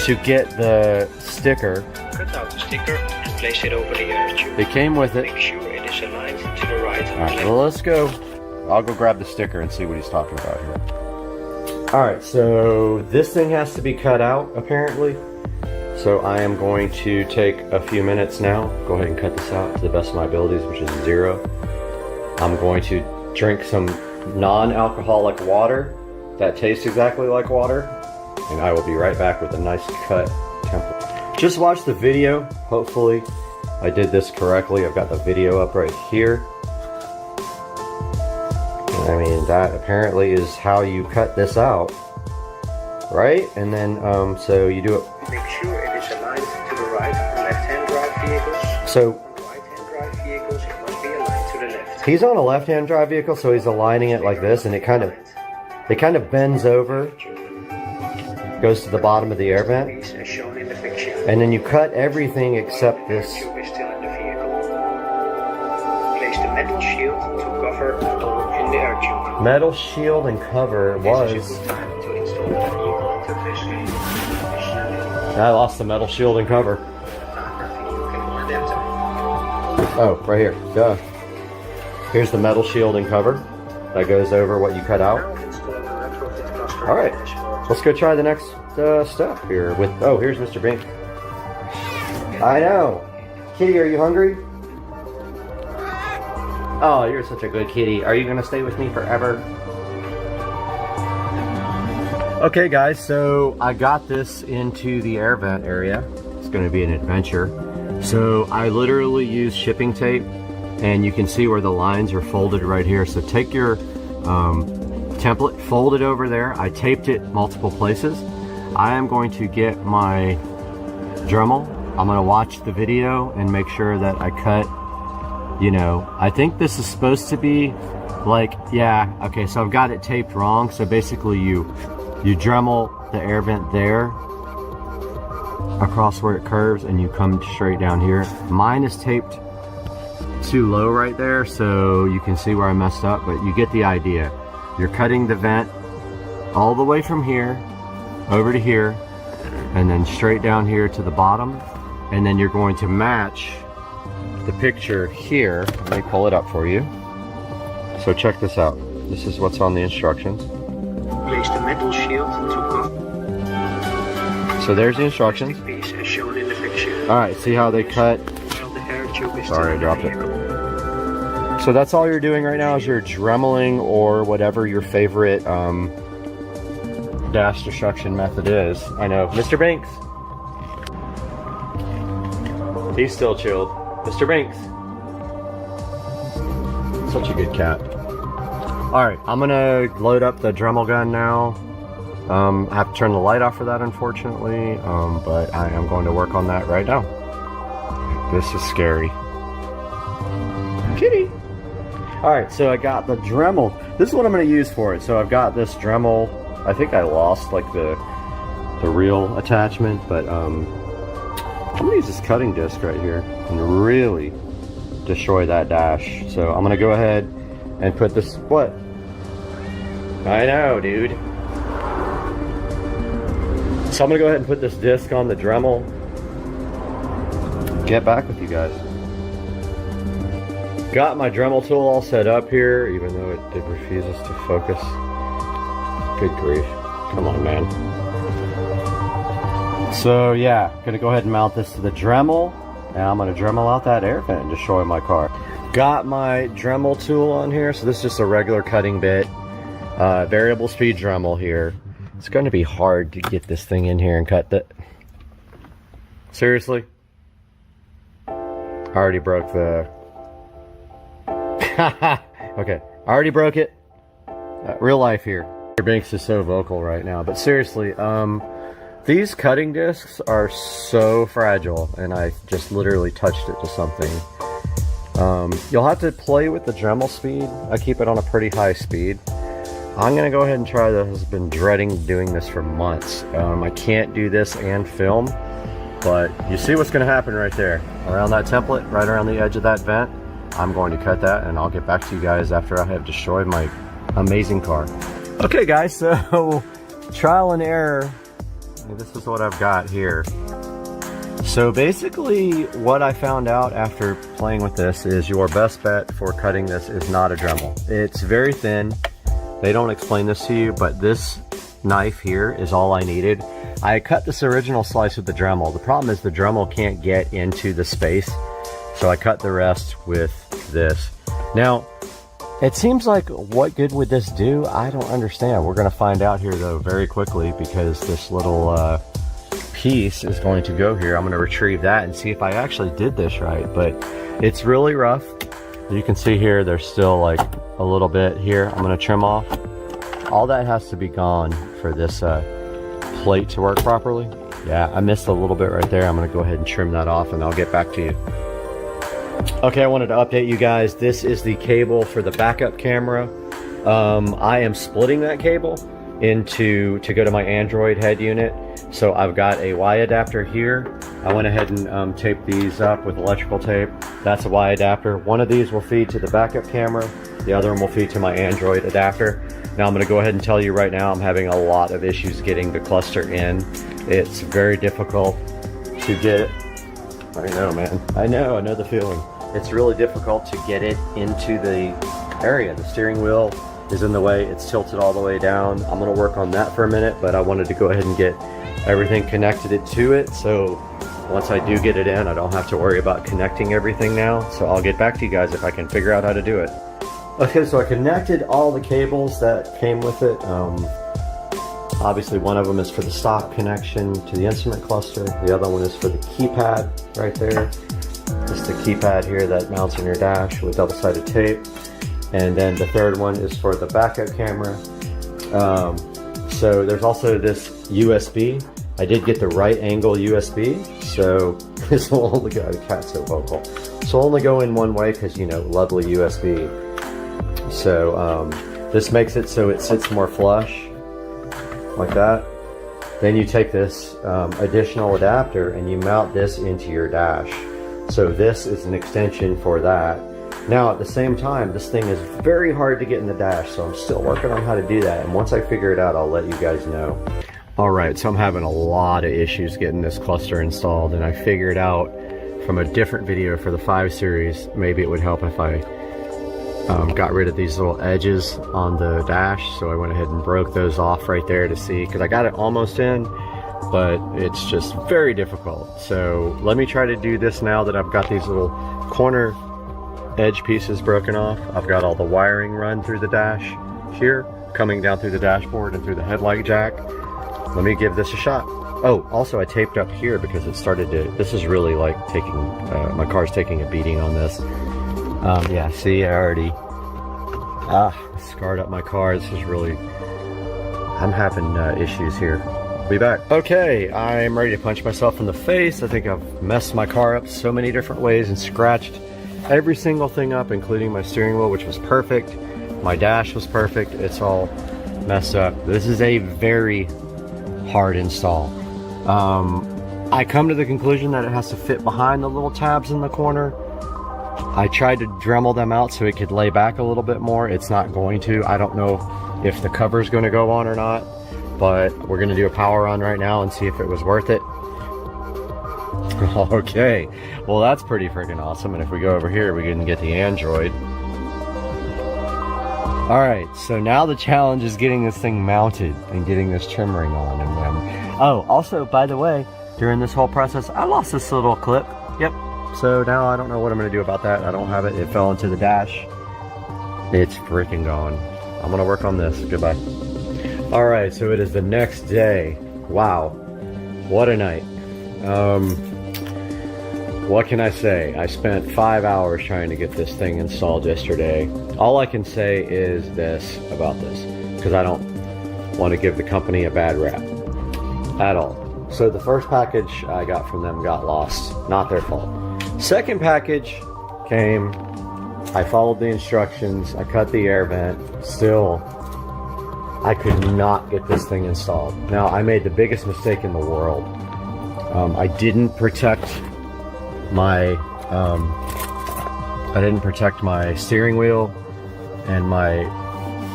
to get the sticker. Cut out the sticker and place it over the air tube. It came with it. Make sure it is aligned to the right. All right, well, let's go. I'll go grab the sticker and see what he's talking about here. All right, so this thing has to be cut out, apparently. So I am going to take a few minutes now. Go ahead and cut this out to the best of my abilities, which is 0. I'm going to drink some non-alcoholic water that tastes exactly like water. And I will be right back with a nice cut template. Just watch the video. Hopefully I did this correctly. I've got the video up right here. I mean, that apparently is how you cut this out, right? And then, so you do it. Make sure it is aligned to the right on left-hand drive vehicles. So, on right-hand drive vehicles, it must be aligned to the left. He's on a left-hand drive vehicle, so he's aligning it like this, and it kind of bends over, goes to the bottom of the air vent, As shown in the picture. and then you cut everything except this. The tube is still in the vehicle. Place the metal shield to cover the hole in the air tube. Metal shield and cover was. This is a good time to install the vehicle interface. I lost the metal shield and cover. Oh, right here. Duh. Here's the metal shield and cover that goes over what you cut out. All right, let's go try the next step here with. Oh, here's Mr. Bink. I know. Kitty, are you hungry? Oh, you're such a good kitty. Are you gonna stay with me forever? Okay guys, so I got this into the air vent area. It's gonna be an adventure. So I literally use shipping tape, and you can see where the lines are folded right here. So take your template, fold it over there. I taped it multiple places. I am going to get my Dremel. I'm gonna watch the video and make sure that I cut, you know, I think this is supposed to be like, yeah, okay, so I've got it taped wrong. So basically you Dremel the air vent there across where it curves and you come straight down here. Mine is taped too low right there, so you can see where I messed up, but you get the idea. You're cutting the vent all the way from here over to here, and then straight down here to the bottom, and then you're going to match the picture here. Let me pull it up for you. So check this out. This is what's on the instructions. Place the metal shield to cover. So there's the instructions. Piece as shown in the picture. Alright, see how they cut? Sorry, I dropped it. So that's all you're doing right now is you're dremeling or whatever your favorite dash destruction method is. I know. Mr. Banks. He's still chilled. Mr. Banks. Such a good cat. Alright, I'm gonna load up the Dremel gun now. I have to turn the light off for that, unfortunately, but I am going to work on that right now. This is scary. Kitty! Alright, so I got the Dremel. This is what I'm going to use for it. So I've got this Dremel. I think I lost like the real attachment, but I'm going to use this cutting disc right here and really destroy that dash. So I'm going to go ahead and put this... What? I know, dude. So I'm going to go ahead and put this disc on the Dremel. Get back with you guys. Got my Dremel tool all set up here, even though it refuses to focus. Good grief. Come on, man. So yeah, gonna go ahead and mount this to the Dremel, and I'm gonna Dremel out that air vent and destroy my car. Got my Dremel tool on here, so this is just a regular cutting bit. Variable speed Dremel here. It's gonna be hard to get this thing in here and cut that. Seriously? I already broke the... Okay, I already broke it. Real life here. Your Banks is so vocal right now, but seriously, these cutting discs are so fragile, and I just literally touched it to something. You'll have to play with the Dremel speed. I keep it on a pretty high speed. I'm gonna go ahead and try this. I've been dreading doing this for months. I can't do this and film, but you see what's gonna happen right there. Around that template, right around the edge of that vent, I'm going to cut that, and I'll get back to you guys after I have destroyed my amazing car. Okay guys, so trial and error. This is what I've got here. So basically what I found out after playing with this is your best bet for cutting this is not a Dremel. It's very thin. They don't explain this to you, but this knife here is all I needed. I cut this original slice with the Dremel. The problem is the Dremel can't get into the space, so I cut the rest with this. Now, it seems like, what good would this do? I don't understand. We're going to find out here, though, very quickly, because this little piece is going to go here. I'm going to retrieve that and see if I actually did this right, but it's really rough. You can see here, there's still like a little bit here. I'm going to trim off. All that has to be gone for this plate to work properly. Yeah, I missed a little bit right there. I'm going to go ahead and trim that off, and I'll get back to you. Okay, I wanted to update you guys. This is the cable for the backup camera. I am splitting that cable to go to my Android head unit. So I've got a Y adapter here. I went ahead and taped these up with electrical tape. That's a Y adapter. One of these will feed to the backup camera. The other one will feed to my Android adapter. Now I'm going to go ahead and tell you right now, I'm having a lot of issues getting the cluster in. It's very difficult to get it. I know, man. I know the feeling. It's really difficult to get it into the area. The steering wheel is in the way. It's tilted all the way down. I'm going to work on that for a minute, but I wanted to go ahead and get everything connected to it. So once I do get it in, I don't have to worry about connecting everything now. So I'll get back to you guys if I can figure out how to do it. Okay, so I connected all the cables that came with it. Obviously one of them is for the stock connection to the instrument cluster. The other one is for the keypad right there. Just the keypad here that mounts in your dash with double-sided tape. And then the third one is for the backup camera. So there's also this USB. I did get the right angle USB, so this will only go, the cat's so vocal. So it'll only go in one way because, you know, lovely USB. So this makes it so it sits more flush, like that. Then you take this additional adapter and you mount this into your dash. So this is an extension for that. Now, at the same time, this thing is very hard to get in the dash, so I'm still working on how to do that. And once I figure it out, I'll let you guys know. All right, so I'm having a lot of issues getting this cluster installed, and I figured out from a different video for the 5 series, maybe it would help if I got rid of these little edges on the dash. So I went ahead and broke those off right there to see, because I got it almost in, but it's just very difficult. So let me try to do this now that I've got these little corner edge pieces broken off. I've got all the wiring run through the dash here, coming down through the dashboard and through the headlight jack. Let me give this a shot. Oh, also I taped up here because it started to, this is really like taking, my car's taking a beating on this. Yeah, see, I already, scarred up my car. This is really, I'm having issues here. Be back. Okay, I'm ready to punch myself in the face. I think I've messed my car up so many different ways and scratched every single thing up, including my steering wheel, which was perfect. My dash was perfect. It's all messed up. This is a very hard install. I come to the conclusion that it has to fit behind the little tabs in the corner. I tried to Dremel them out so it could lay back a little bit more. It's not going to. I don't know if the cover's going to go on or not, but we're going to do a power on right now and see if it was worth it. Okay, well that's pretty freaking awesome. And if we go over here, we can get the Android. All right, so now the challenge is getting this thing mounted and getting this trim ring on. And oh, also, by the way, during this whole process, I lost this little clip. Yep. So now I don't know what I'm going to do about that. I don't have it. It fell into the dash. It's freaking gone. I'm going to work on this. Goodbye. All right, so it is the next day. Wow. What a night. What can I say? I spent 5 hours trying to get this thing installed yesterday. All I can say is this about this, because I don't want to give the company a bad rap at all. So the first package I got from them got lost. Not their fault. Second package came. I followed the instructions. I cut the air vent. Still, I could not get this thing installed. Now, I made the biggest mistake in the world. I didn't protect my steering wheel and my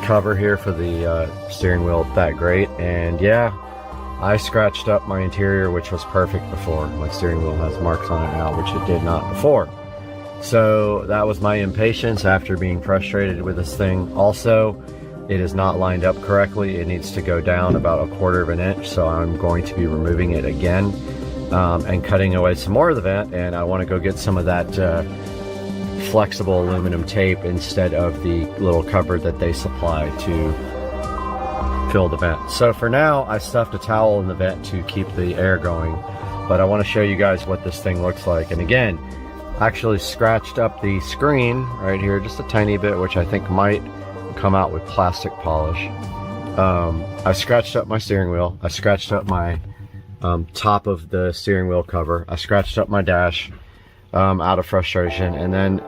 cover here for the steering wheel that great. And yeah, I scratched up my interior, which was perfect before. My steering wheel has marks on it now, which it did not before. So that was my impatience after being frustrated with this thing. Also, it is not lined up correctly. It needs to go down about 1/4 of an inch, so I'm going to be removing it again and cutting away some more of the vent. And I want to go get some of that flexible aluminum tape instead of the little cover that they supply to fill the vent. So for now, I stuffed a towel in the vent to keep the air going, but I want to show you guys what this thing looks like. And again, I actually scratched up the screen right here just a tiny bit, which I think might come out with plastic polish. I scratched up my steering wheel. I scratched up my top of the steering wheel cover. I scratched up my dash out of frustration, and then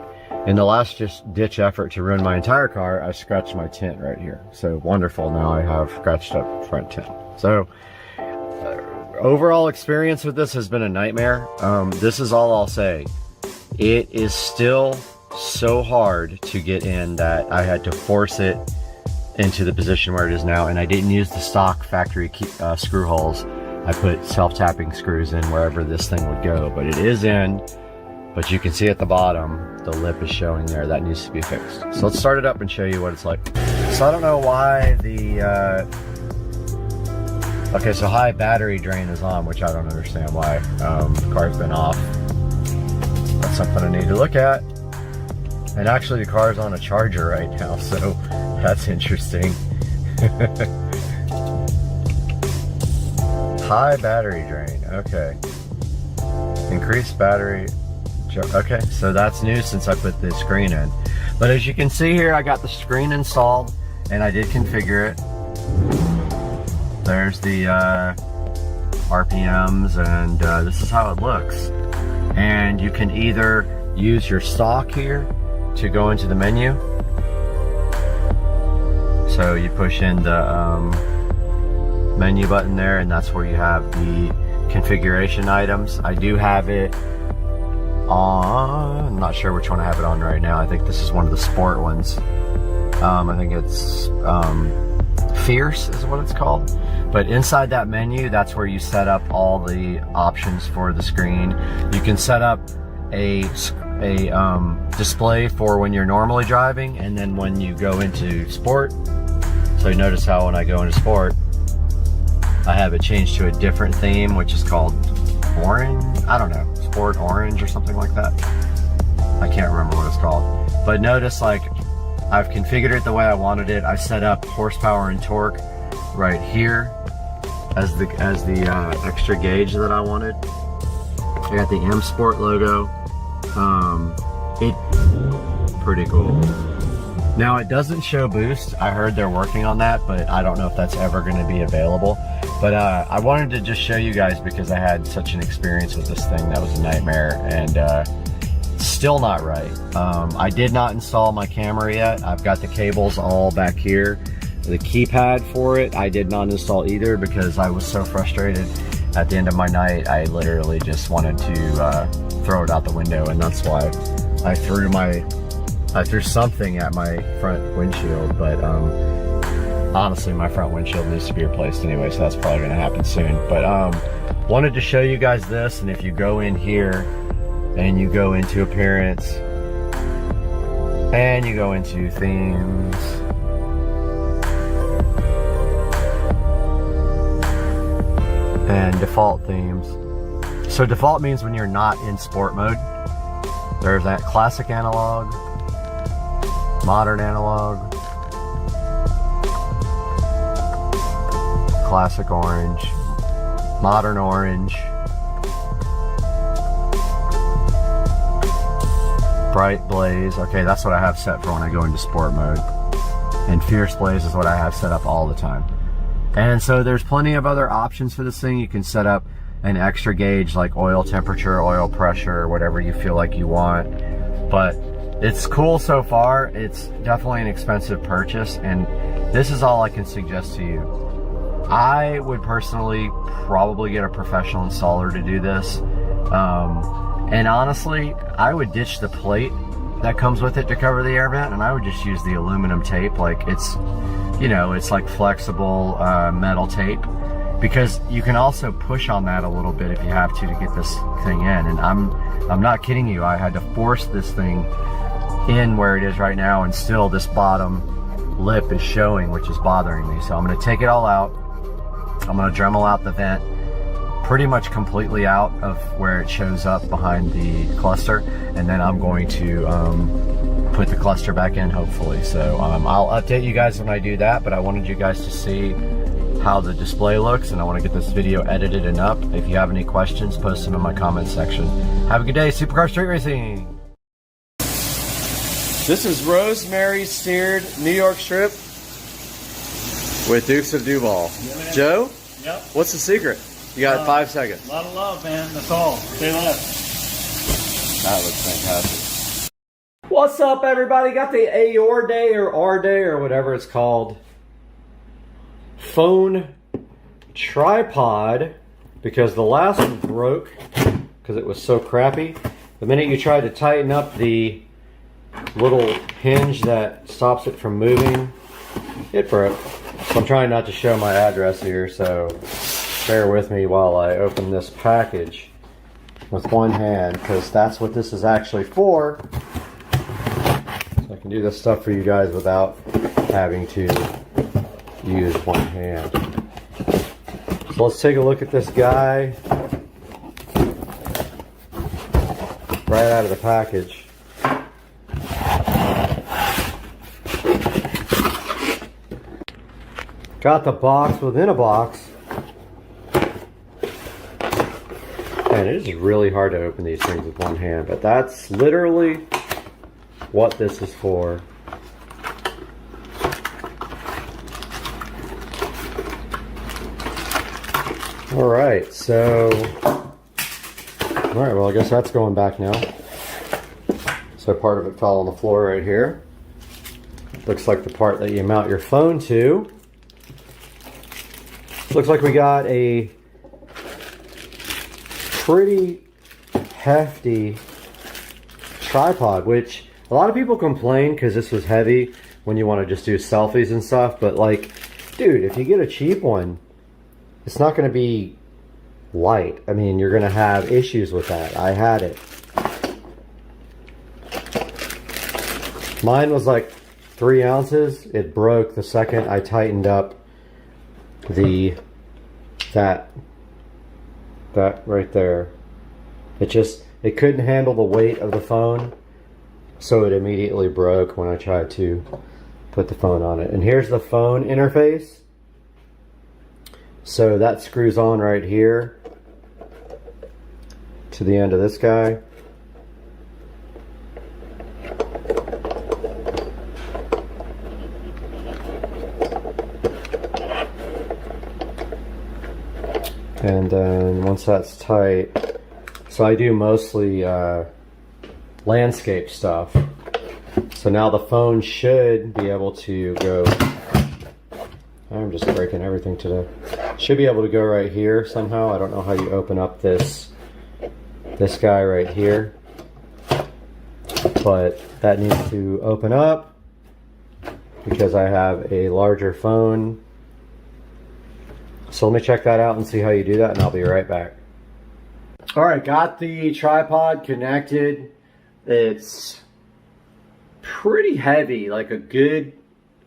in the last just ditch effort to ruin my entire car, I scratched my tint right here. So wonderful, now I have scratched up front tint. So overall experience with this has been a nightmare. This is all I'll say. It is still so hard to get in that I had to force it into the position where it is now, and I didn't use the stock factory screw holes. I put self-tapping screws in wherever this thing would go, but it is in. But you can see at the bottom, the lip is showing there. That needs to be fixed. So let's start it up and show you what it's like. So I don't know why the, okay, so high battery drain is on, which I don't understand why. The car's been off. That's something I need to look at. And actually the car's on a charger right now, so that's interesting. High battery drain, okay. Increased battery. Okay, so that's new since I put the screen in. But as you can see here, I got the screen installed and I did configure it. There's the RPMs, and this is how it looks. And you can either use your stock here to go into the menu. So you push in the menu button there, and that's where you have the configuration items. I do have it on, I'm not sure which one I have it on right now. I think this is one of the sport ones. I think it's Fierce is what it's called. But inside that menu, that's where you set up all the options for the screen. You can set up a display for when you're normally driving, and then when you go into sport. So you notice how when I go into sport, I have it changed to a different theme, which is called orange. I don't know, sport orange or something like that. I can't remember what it's called. But notice, like, I've configured it the way I wanted it. I set up horsepower and torque right here as the extra gauge that I wanted. I got the M Sport logo. Pretty cool. Now it doesn't show boost. I heard they're working on that, but I don't know if that's ever going to be available. But I wanted to just show you guys because I had such an experience with this thing that was a nightmare, and still not right. I did not install my camera yet. I've got the cables all back here. The keypad for it, I did not install either because I was so frustrated at the end of my night. I literally just wanted to throw it out the window, and that's why I threw something at my front windshield. But honestly, my front windshield needs to be replaced anyway, so that's probably going to happen soon. But wanted to show you guys this, and if you go in here and you go into appearance and you go into themes, and default themes. So default means when you're not in sport mode. There's that classic analog, modern analog, classic orange, modern orange, bright blaze. Okay, that's what I have set for when I go into sport mode. And fierce blaze is what I have set up all the time. And so there's plenty of other options for this thing. You can set up an extra gauge like oil temperature, oil pressure, whatever you feel like you want. But it's cool so far. It's definitely an expensive purchase, and this is all I can suggest to you. I would personally probably get a professional installer to do this. And honestly, I would ditch the plate that comes with it to cover the air vent, and I would just use the aluminum tape. Like, it's, you know, it's like flexible metal tape, because you can also push on that a little bit if you have to get this thing in. And I'm not kidding you, I had to force this thing in where it is right now, and still this bottom lip is showing, which is bothering me. So I'm going to take it all out. I'm going to Dremel out the vent pretty much completely out of where it shows up behind the cluster, and then I'm going to put the cluster back in, hopefully. So I'll update you guys when I do that, but I wanted you guys to see how the display looks, and I want to get this video edited and up. If you have any questions, post them in my comment section. Have a good day, Supercar Street Racing. This is rosemary seared New York strip with Dukes of Duval. Yeah, Joe? Yep. What's the secret? You got 5 seconds. A lot of love, man. That's all. Stay left. That looks fantastic. What's up, everybody? Got the Aor Day or R Day or whatever it's called phone tripod, because the last one broke because it was so crappy. The minute you tried to tighten up the little hinge that stops it from moving, it broke. So I'm trying not to show my address here, so bear with me while I open this package with one hand, because that's what this is actually for. So I can do this stuff for you guys without having to use one hand. So let's take a look at this guy right out of the package. Got the box within a box. And it is really hard to open these things with one hand, but that's literally what this is for. Alright, so, alright, well I guess that's going back now. So part of it fell on the floor right here. Looks like the part that you mount your phone to. Looks like we got a pretty hefty tripod, which a lot of people complain because this was heavy when you want to just do selfies and stuff. But like, dude, if you get a cheap one, it's not going to be light. I mean, you're going to have issues with that. I had it. Mine was like 3 ounces. It broke the second I tightened up that right there. It couldn't handle the weight of the phone, so it immediately broke when I tried to put the phone on it. And here's the phone interface. So that screws on right here to the end of this guy. And then once that's tight, so I do mostly landscape stuff. So now the phone should be able to go, I'm just breaking everything today. Should be able to go right here somehow. I don't know how you open up this guy right here, but that needs to open up because I have a larger phone. So let me check that out and see how you do that, and I'll be right back. All right, got the tripod connected. It's pretty heavy, like a good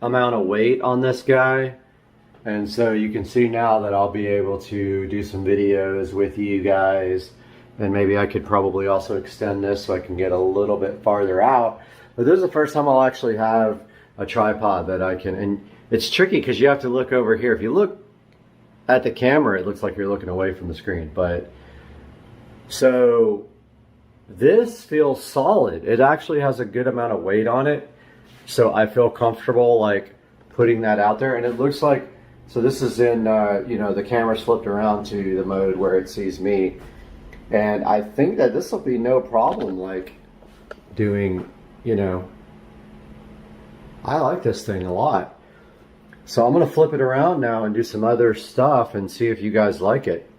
amount of weight on this guy. And so you can see now that I'll be able to do some videos with you guys. And maybe I could probably also extend this so I can get a little bit farther out. But this is the first time I'll actually have a tripod that I can, and it's tricky because you have to look over here. If you look at the camera, it looks like you're looking away from the screen. But so this feels solid. It actually has a good amount of weight on it. So I feel comfortable like putting that out there. And it looks like, so this is in, you know, the camera's flipped around to the mode where it sees me. And I think that this will be no problem like doing, you know, I like this thing a lot. So I'm going to flip it around now and do some other stuff and see if you guys like it.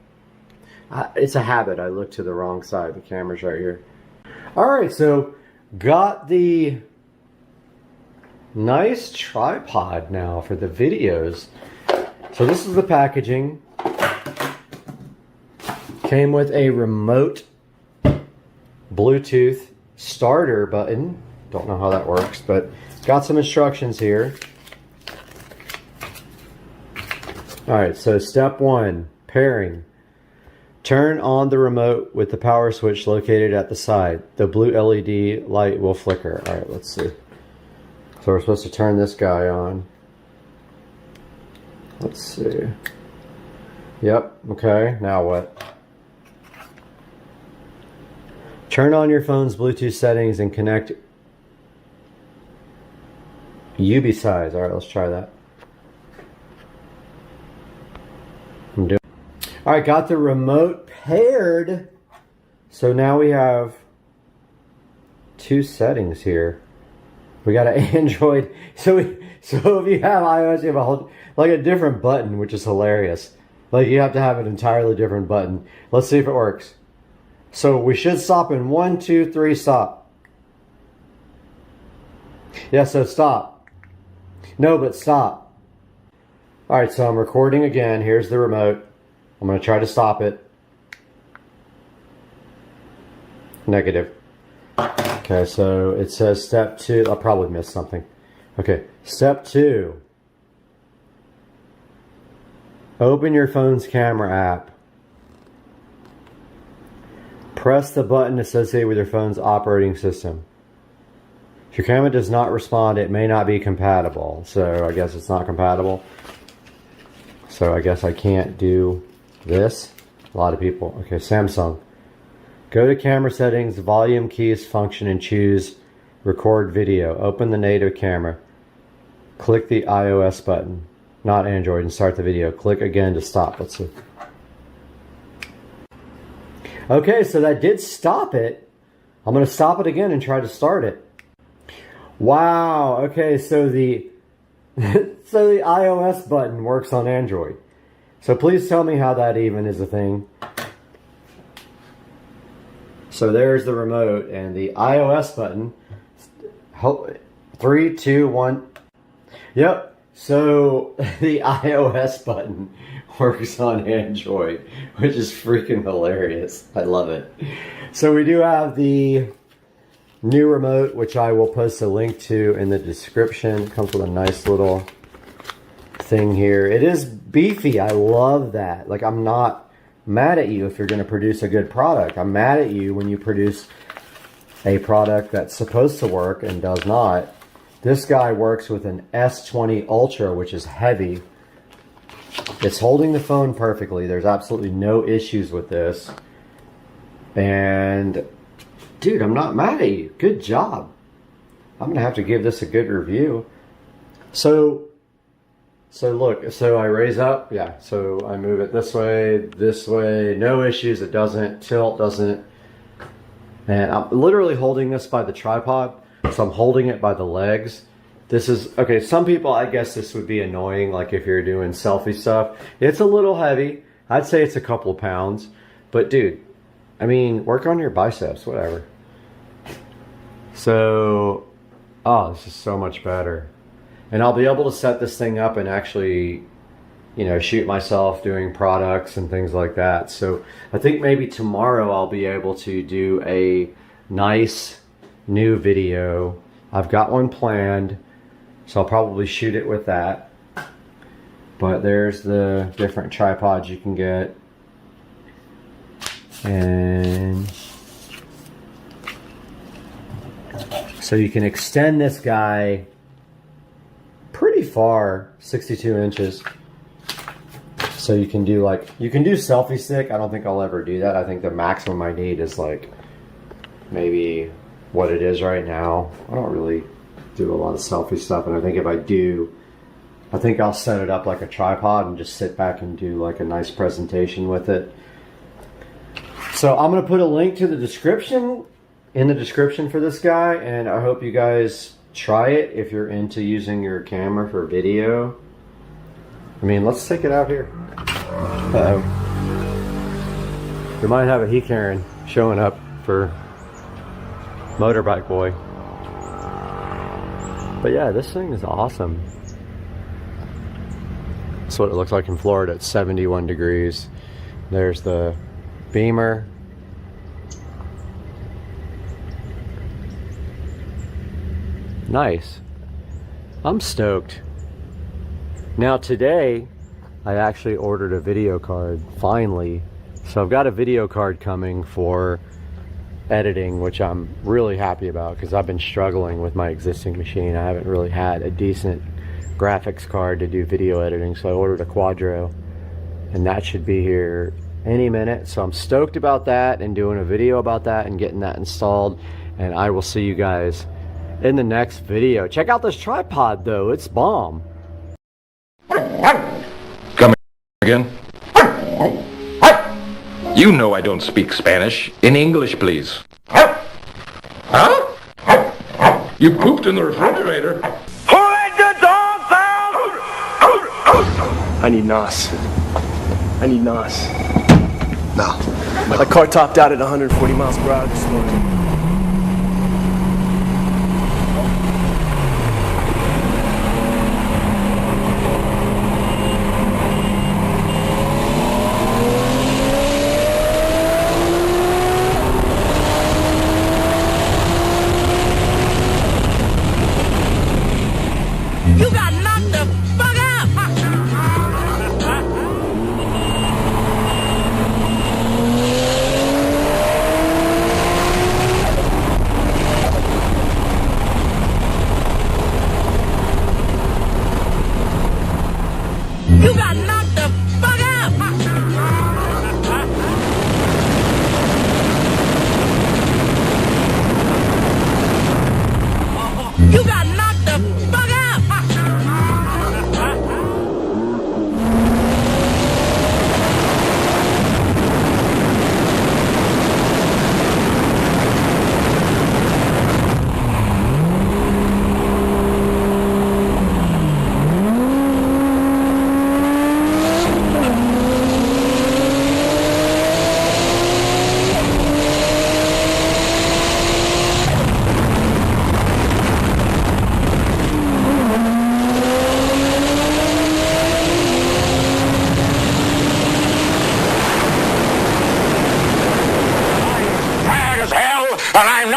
It's a habit. I look to the wrong side. The camera's right here. All right, so got the nice tripod now for the videos. So this is the packaging. Came with a remote Bluetooth starter button. Don't know how that works, but got some instructions here. All right, so step 1, pairing. Turn on the remote with the power switch located at the side. The blue LED light will flicker. All right, let's see. So we're supposed to turn this guy on. Let's see. Yep, okay, now what? Turn on your phone's Bluetooth settings and connect UB size. All right, let's try that. I'm doing. All right, got the remote paired. So now we have 2 settings here. We got an Android. So if you have iOS, you have a whole, like a different button, which is hilarious. Like you have to have an entirely different button. Let's see if it works. So we should stop in 1, 2, 3, stop. Yeah, so stop. No, but stop. All right, so I'm recording again. Here's the remote. I'm going to try to stop it. Negative. Okay, so it says step 2. I'll probably miss something. Okay, step 2. Open your phone's camera app. Press the button associated with your phone's operating system. If your camera does not respond, it may not be compatible. So I guess it's not compatible. So I guess I can't do this. A lot of people. Okay, Samsung. Go to camera settings, volume keys function, and choose record video. Open the native camera. Click the iOS button, not Android, and start the video. Click again to stop. Let's see. Okay, so that did stop it. I'm going to stop it again and try to start it. Wow. Okay, so the so the iOS button works on Android. So please tell me how that even is a thing. So So there's the remote and the iOS button. 3, 2, 1. Yep. So the iOS button works on Android, which is freaking hilarious. I love it. So we do have the new remote, which I will post a link to in the description. It comes with a nice little thing here. It is beefy. I love that. Like, I'm not mad at you if you're going to produce a good product. I'm mad at you when you produce a product that's supposed to work and does not. This guy works with an S20 Ultra, which is heavy. It's holding the phone perfectly. There's absolutely no issues with this. And dude, I'm not mad at you. Good job. I'm going to have to give this a good review. So look, so I raise up. Yeah, so I move it this way. No issues. It doesn't tilt, doesn't. And I'm literally holding this by the tripod. So I'm holding it by the legs. This is, okay, some people, I guess this would be annoying, like if you're doing selfie stuff. It's a little heavy. I'd say it's a couple pounds. But dude, I mean, work on your biceps, whatever. So, oh, this is so much better. And I'll be able to set this thing up and actually, you know, shoot myself doing products and things like that. So I think maybe tomorrow I'll be able to do a nice new video. I've got one planned, so I'll probably shoot it with that. But there's the different tripods you can get. And so you can extend this guy pretty far, 62 inches. So you can do like, you can do selfie stick. I don't think I'll ever do that. I think the maximum I need is like maybe what it is right now. I don't really do a lot of selfie stuff, and I think if I do, I think I'll set it up like a tripod and just sit back and do like a nice presentation with it. So I'm going to put a link to the description, in the description for this guy, and I hope you guys try it if you're into using your camera for video. I mean, let's take it out here. Uh-oh. We might have a Karen showing up for Motorbike Boy. But yeah, this thing is awesome. That's what it looks like in Florida at 71 degrees. There's the beamer. Nice. I'm stoked. Now today, I actually ordered a video card, finally. So I've got a video card coming for editing, which I'm really happy about because I've been struggling with my existing machine. I haven't really had a decent graphics card to do video editing, so I ordered a Quadro, and that should be here any minute. So I'm stoked about that and doing a video about that and getting that installed, and I will see you guys in the next video. Check out this tripod though, it's bomb. Come again? You know I don't speak Spanish. In English, please. Huh? You pooped in the refrigerator. Who let the dogs out? I need NOS. I need NOS. No. My car topped out at 140 miles per hour this morning. You got knocked the fuck out!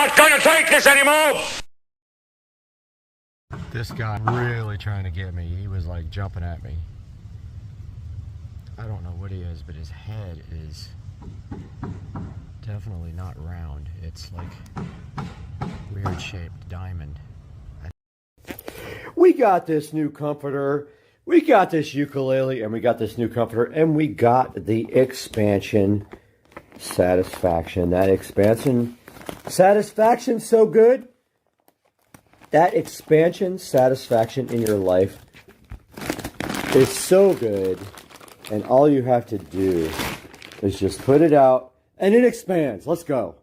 not gonna take this anymore! This guy really trying to get me. He was like jumping at me. I don't know what he is, but his head is definitely not round. It's like weird shaped diamond. We got this new comforter, we got this ukulele, and we got this new comforter, and we got the expansion satisfaction. That expansion satisfaction so good. That expansion satisfaction in your life is so good, and all you have to do is just put it out and it expands. Let's go.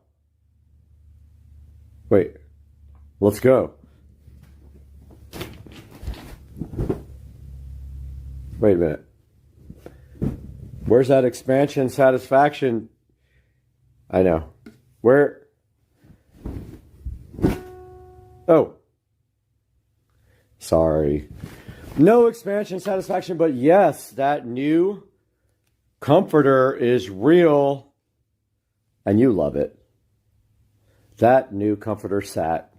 Wait, let's go. Wait a minute. Where's that expansion satisfaction? I know. Where? Oh. Sorry. No expansion satisfaction, but yes, that new comforter is real, and you love it. That new comforter sat.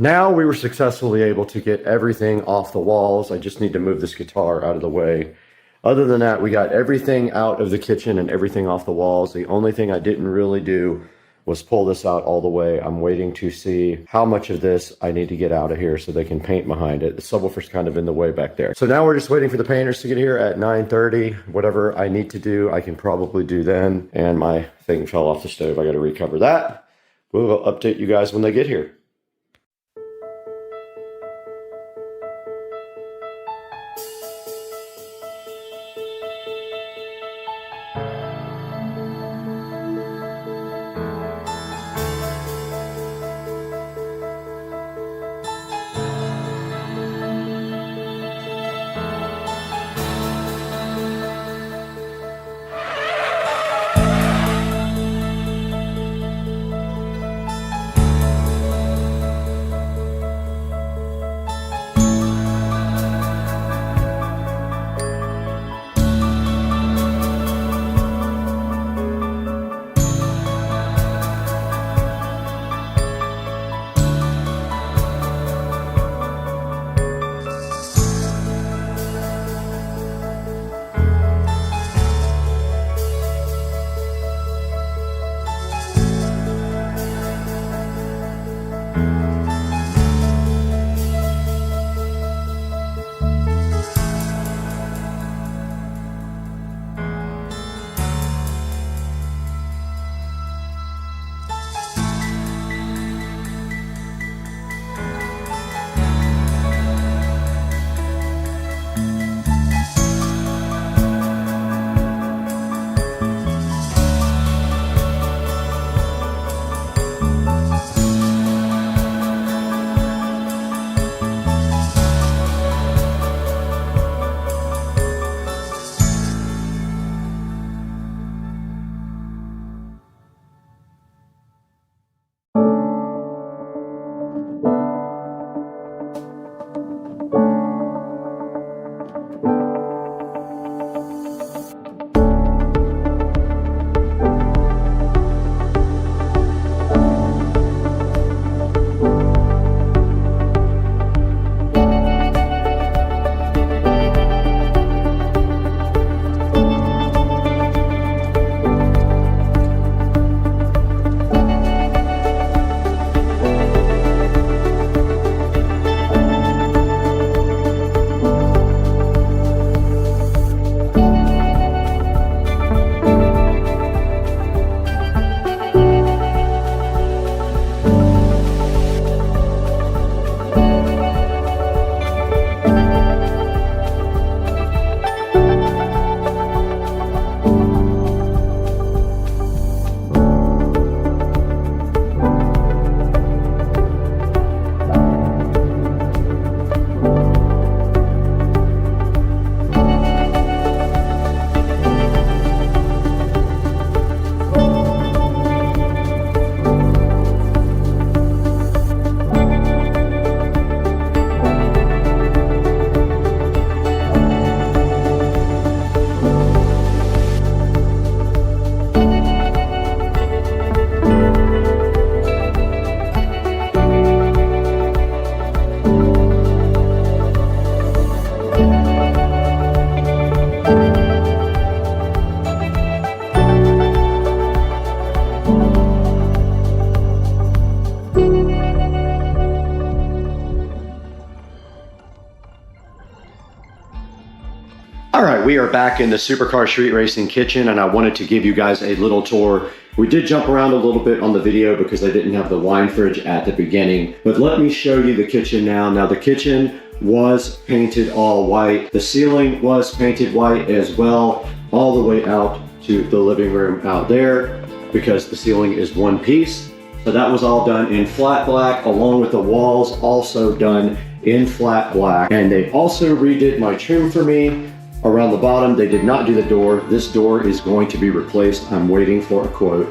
Now we were successfully able to get everything off the walls. I just need to move this guitar out of the way. Other than that, we got everything out of the kitchen and everything off the walls. The only thing I didn't really do was pull this out all the way. I'm waiting to see how much of this I need to get out of here so they can paint behind it. The subwoofer's kind of in the way back there. So now we're just waiting for the painters to get here at 9:30. Whatever I need to do, I can probably do then. And my thing fell off the stove. I got to recover that. We'll update you guys when they get here. All right, we are back in the Supercar Street Racing kitchen, and I wanted to give you guys a little tour. We did jump around a little bit on the video because I didn't have the wine fridge at the beginning, but let me show you the kitchen now. Now the kitchen was painted all white. The ceiling was painted white as well, all the way out to the living room out there because the ceiling is one piece. So that was all done in flat black, along with the walls also done in flat black. And they also redid my trim for me. Around the bottom, they did not do the door. This door is going to be replaced. I'm waiting for a quote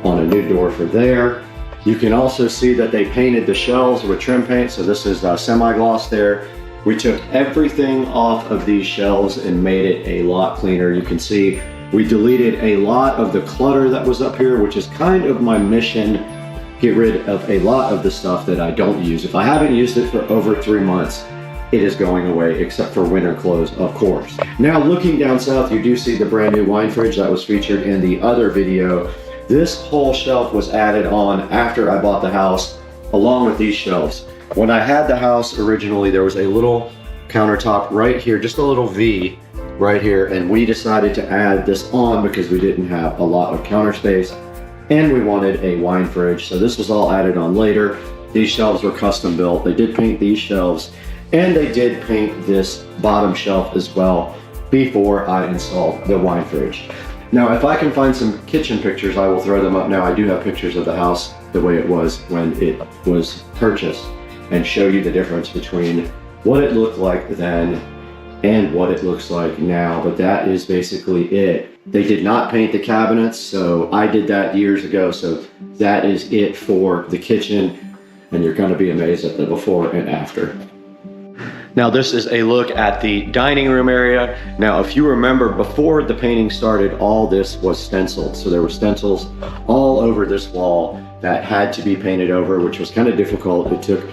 on a new door for there. You can also see that they painted the shelves with trim paint. So this is semi-gloss there. We took everything off of these shelves and made it a lot cleaner. You can see we deleted a lot of the clutter that was up here, which is kind of my mission get rid of a lot of the stuff that I don't use. If I haven't used it for over 3 months, it is going away, except for winter clothes, of course. Now, looking down south, you do see the brand new wine fridge that was featured in the other video. This whole shelf was added on after I bought the house, along with these shelves. When I had the house originally, there was a little countertop right here, just a little V right here, and we decided to add this on because we didn't have a lot of counter space and we wanted a wine fridge. So this was all added on later. These shelves were custom built. They did paint these shelves and they did paint this bottom shelf as well before I installed the wine fridge. Now, if I can find some kitchen pictures, I will throw them up now. I do have pictures of the house the way it was when it was purchased and show you the difference between what it looked like then and what it looks like now. But that is basically it. They did not paint the cabinets, so I did that years ago. So that is it for the kitchen, and you're going to be amazed at the before and after. Now, this is a look at the dining room area. Now, if you remember, before the painting started, all this was stenciled. So there were stencils all over this wall that had to be painted over, which was kind of difficult. It took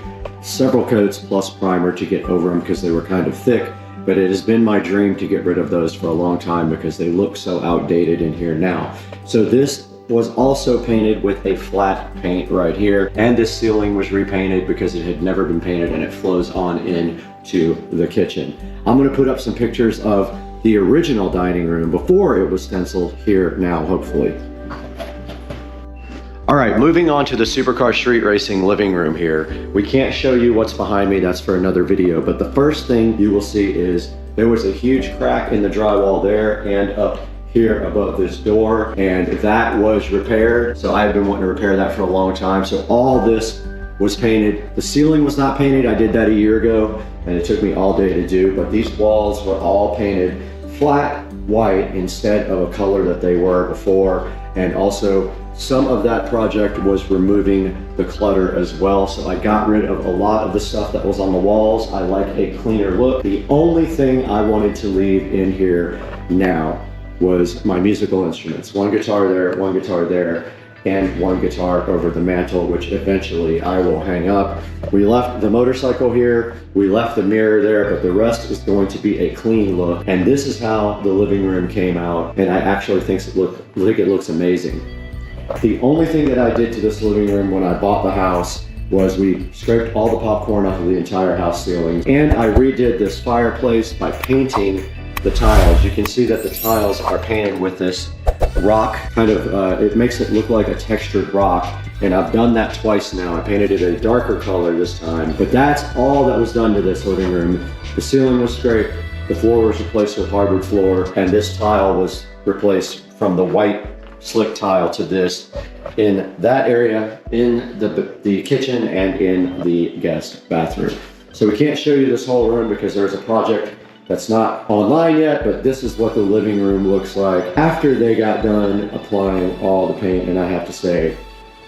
several coats plus primer to get over them because they were kind of thick. But it has been my dream to get rid of those for a long time because they look so outdated in here now. So this was also painted with a flat paint right here, and this ceiling was repainted because it had never been painted, and it flows on in to the kitchen. I'm going to put up some pictures of the original dining room before it was stenciled here now, hopefully. All right, moving on to the Supercar Street Racing living room here. We can't show you what's behind me, that's for another video, but the first thing you will see is there was a huge crack in the drywall there and up here above this door, and that was repaired. So I've been wanting to repair that for a long time. So all this was painted. The ceiling was not painted. I did that a year ago and it took me all day to do, but these walls were all painted flat white instead of a color that they were before. And also some of that project was removing the clutter as well. So I got rid of a lot of the stuff that was on the walls. I like a cleaner look. The only thing I wanted to leave in here now was my musical instruments. One guitar there, and one guitar over the mantle, which eventually I will hang up. We left the motorcycle here, we left the mirror there, but the rest is going to be a clean look. And this is how the living room came out, and I actually think it looks amazing. The only thing that I did to this living room when I bought the house was we scraped all the popcorn off of the entire house ceiling, and I redid this fireplace by painting the tiles. You can see that the tiles are painted with this rock, kind of, it makes it look like a textured rock, and I've done that twice now. I painted it a darker color this time, but that's all that was done to this living room. The ceiling was scraped, the floor was replaced with hardwood floor, and this tile was replaced from the white slick tile to this in that area, in the kitchen, and in the guest bathroom. So we can't show you this whole room because there's a project that's not online yet, but this is what the living room looks like after they got done applying all the paint. And I have to say,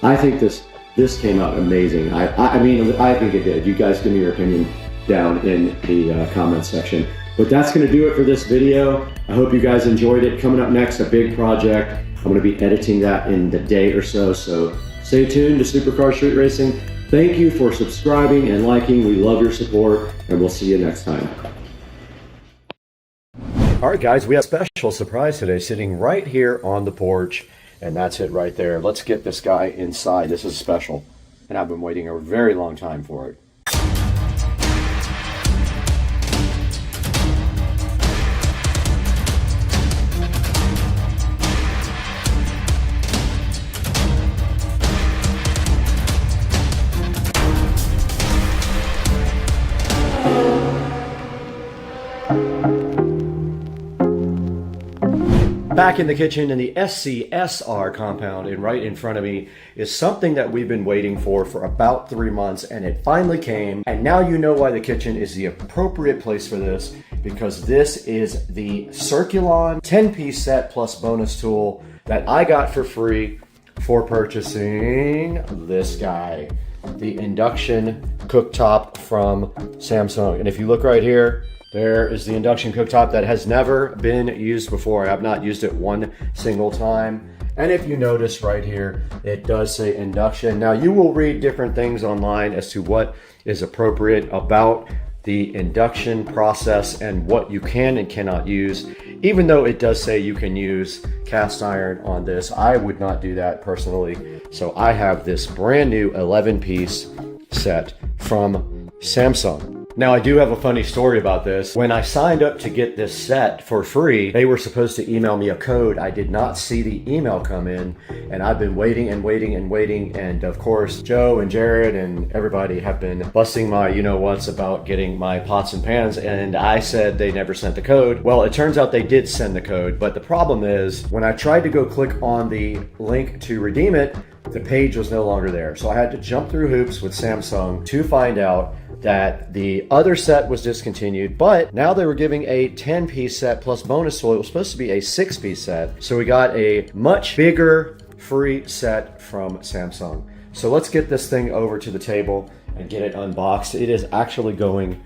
I think this came out amazing. I mean, I think it did. You guys give me your opinion down in the comments section. But that's gonna do it for this video. I hope you guys enjoyed it. Coming up next, a big project. I'm gonna be editing that in the day or so. So stay tuned to Supercar Street Racing. Thank you for subscribing and liking. We love your support, and we'll see you next time. All right, guys, we have a special surprise today sitting right here on the porch, and that's it right there. Let's get this guy inside. This is special, and I've been waiting a very long time for it. Back in the kitchen in the SCSR compound, and right in front of me is something that we've been waiting for about 3 months, and it finally came. And now you know why the kitchen is the appropriate place for this, because this is the Circulon 10-piece set plus bonus tool that I got for free for purchasing this guy, the induction cooktop from Samsung. And if you look right here, there is the induction cooktop that has never been used before. I have not used it one single time. And if you notice right here, it does say induction. Now you will read different things online as to what is appropriate about the induction process and what you can and cannot use. Even though it does say you can use cast iron on this, I would not do that personally. So I have this brand new 11-piece set from Samsung. Now, I do have a funny story about this. When I signed up to get this set for free, they were supposed to email me a code. I did not see the email come in, and I've been waiting and waiting and waiting. And of course, Joe and Jared and everybody have been busting my you-know-whats about getting my pots and pans, and I said they never sent the code. Well, it turns out they did send the code, but the problem is when I tried to go click on the link to redeem it, the page was no longer there. So I had to jump through hoops with Samsung to find out that the other set was discontinued, but now they were giving a 10-piece set plus bonus tool. It was supposed to be a 6-piece set. So we got a much bigger free set from Samsung. So let's get this thing over to the table and get it unboxed. It is actually going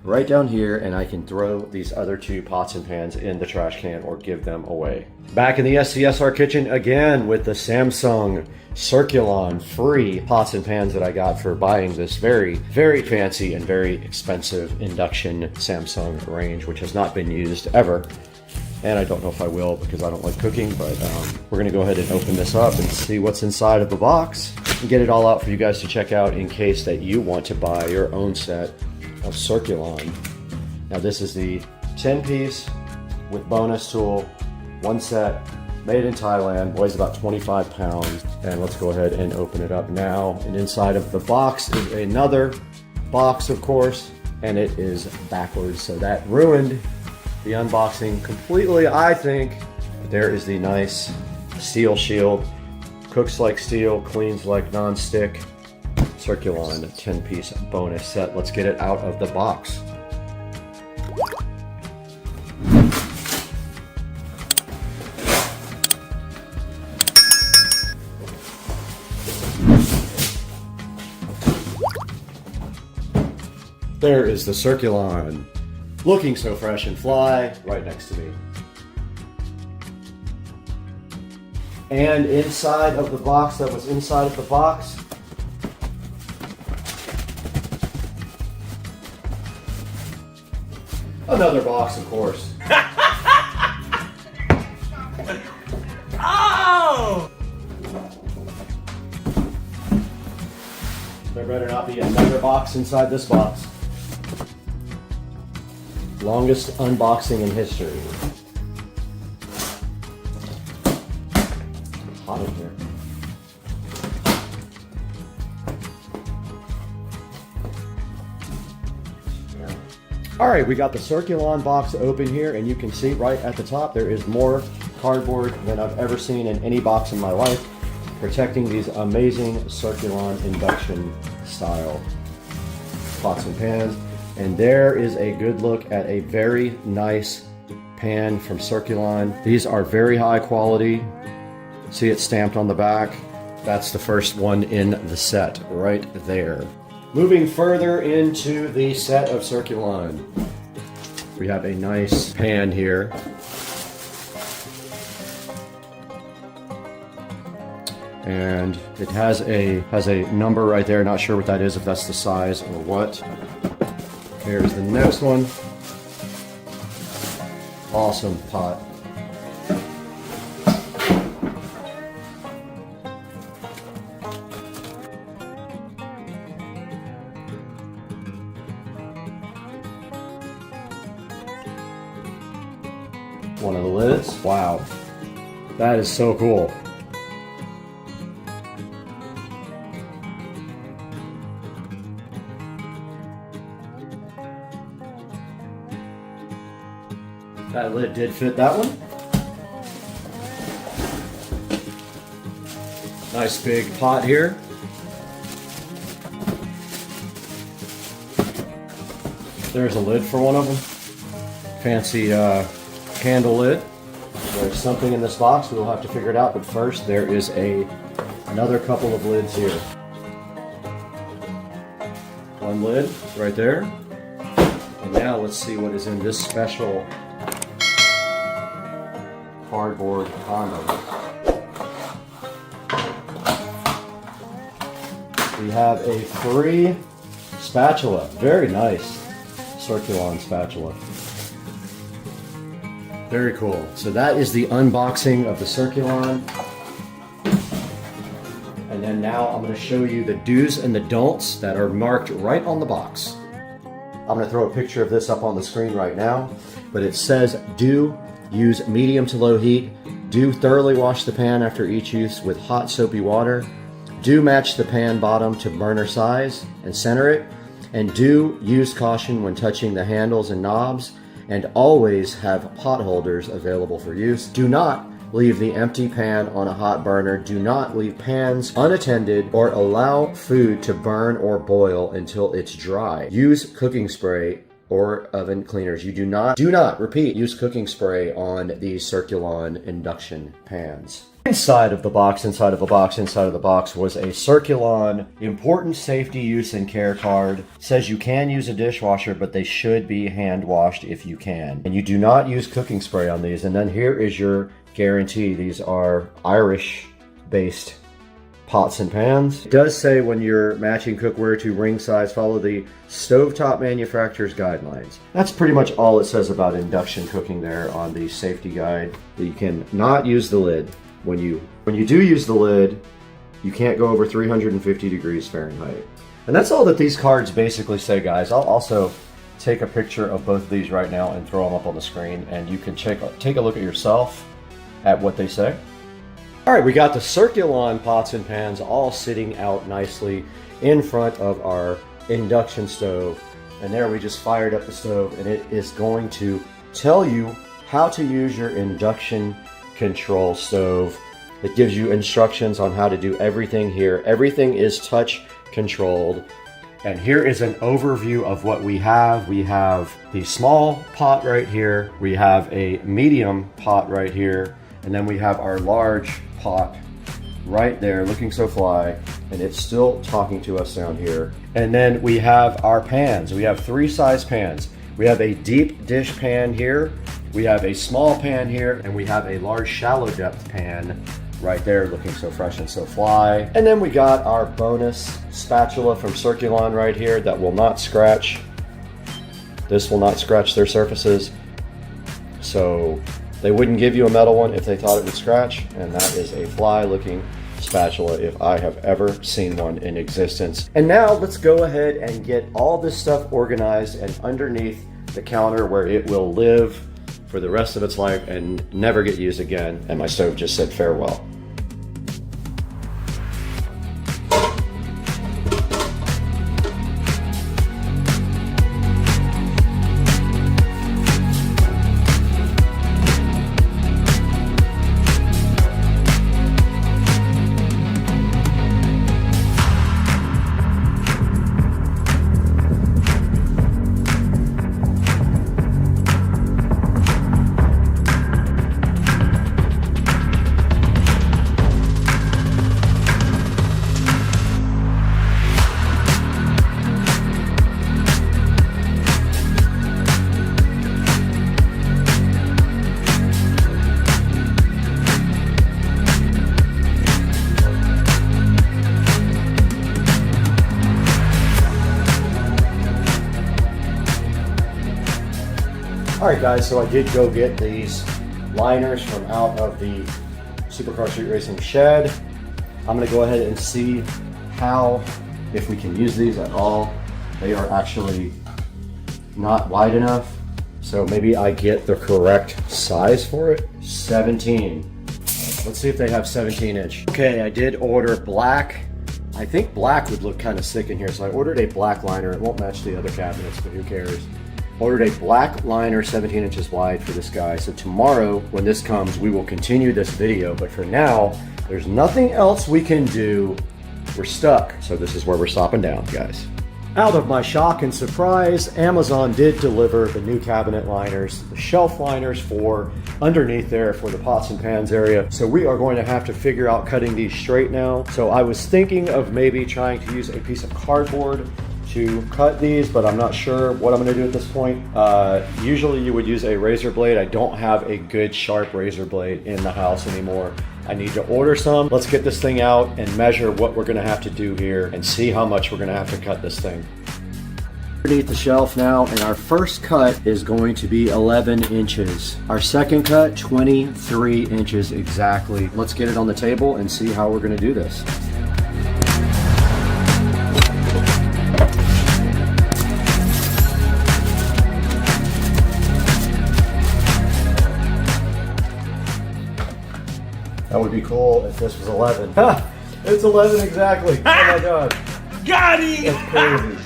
right down here, and I can throw these other 2 pots and pans in the trash can or give them away. Back in the SCSR kitchen again with the Samsung Circulon free pots and pans that I got for buying this very, very fancy and very expensive induction Samsung range, which has not been used ever. And I don't know if I will because I don't like cooking, but we're gonna go ahead and open this up and see what's inside of the box and get it all out for you guys to check out in case that you want to buy your own set of Circulon. Now this is the 10-piece with bonus tool, 1 set, made in Thailand, weighs about 25 pounds. And let's go ahead and open it up now. And inside of the box is another box, of course, and it is backwards. So that ruined the unboxing completely, I think. There is the nice steel shield. Cooks like steel, cleans like non-stick. Circulon 10-piece bonus set. Let's get it out of the box. There is the Circulon, looking so fresh and fly, right next to me. And inside of the box that was inside of the box, another box, of course. Oh! There better not be another box inside this box. Longest unboxing in history. Hot in here. Alright, we got the Circulon box open here, and you can see right at the top there is more cardboard than I've ever seen in any box in my life, protecting these amazing Circulon induction style pots and pans. And there is a good look at a very nice pan from Circulon. These are very high quality. See it stamped on the back? That's the first one in the set right there. Moving further into the set of Circulon, we have a nice pan here. And it has a number right there. Not sure what that is, if that's the size or what. Here's the next one. Awesome pot. One of the lids. Wow. That is so cool. That lid did fit that one. Nice big pot here. There's a lid for one of them. Fancy candle lid. There's something in this box. We'll have to figure it out. But first, there is another couple of lids here. One lid right there. And now let's see what is in this special cardboard condom. we have a free spatula. Very nice Circulon spatula. Very cool. So that is the unboxing of the Circulon. And then now I'm going to show you the do's and the don'ts that are marked right on the box. I'm going to throw a picture of this up on the screen right now, but it says do use medium to low heat, do thoroughly wash the pan after each use with hot soapy water, do match the pan bottom to burner size and center it, and do use caution when touching the handles and knobs, and always have pot holders available for use. Do not leave the empty pan on a hot burner. Do not leave pans unattended or allow food to burn or boil until it's dry. Use cooking spray or oven cleaners. You do not, repeat, use cooking spray on these Circulon induction pans. Inside of the box was a Circulon important safety use and care card. It says you can use a dishwasher, but they should be hand washed if you can. And you do not use cooking spray on these. And then here is your guarantee. These are Irish-based pots and pans. It does say when you're matching cookware to ring size, follow the stovetop manufacturer's guidelines. That's pretty much all it says about induction cooking there on the safety guide. You can not use the lid. When you do use the lid, you can't go over 350 degrees Fahrenheit. And that's all that these cards basically say, guys. I'll also take a picture of both of these right now and throw them up on the screen, and you can take a look at yourself at what they say. All right, we got the Circulon pots and pans all sitting out nicely in front of our induction stove. And there we just fired up the stove, and it is going to tell you how to use your induction control stove. It gives you instructions on how to do everything here. Everything is touch controlled. And here is an overview of what we have. We have the small pot right here. We have a medium pot right here. And then we have our large pot right there looking so fly. And it's still talking to us down here. And then we have our pans. We have 3 size pans. We have a deep dish pan here. We have a small pan here, and we have a large shallow depth pan right there looking so fresh and so fly. And then we got our bonus spatula from Circulon right here that will not scratch. This will not scratch their surfaces. So they wouldn't give you a metal one if they thought it would scratch, and that is a fly looking spatula if I have ever seen one in existence. And now let's go ahead and get all this stuff organized and underneath the counter where it will live for the rest of its life and never get used again. And my stove just said farewell. Alright guys, so I did go get these liners from out of the Supercar Street Racing shed. I'm going to go ahead and see if we can use these at all. They are actually not wide enough, so maybe I get the correct size for it. 17. Let's see if they have 17 inch. Okay, I did order black. I think black would look kind of sick in here, so I ordered a black liner. It won't match the other cabinets, but who cares? Ordered a black liner 17 inches wide for this guy. So tomorrow when this comes, we will continue this video, but for now there's nothing else we can do. We're stuck, so this is where we're stopping down, guys. Out of my shock and surprise, Amazon did deliver the new cabinet liners, the shelf liners for underneath there for the pots and pans area. So we are going to have to figure out cutting these straight now. So I was thinking of maybe trying to use a piece of cardboard to cut these, but I'm not sure what I'm going to do at this point. Usually you would use a razor blade. I don't have a good sharp razor blade in the house anymore. I need to order some. Let's get this thing out and measure what we're gonna have to do here and see how much we're gonna have to cut this thing. Underneath the shelf now, and our first cut is going to be 11 inches. Our second cut, 23 inches exactly. Let's get it on the table and see how we're gonna do this. That would be cool if this was 11. Ha! It's 11 exactly. Oh my god. Got him! That's crazy.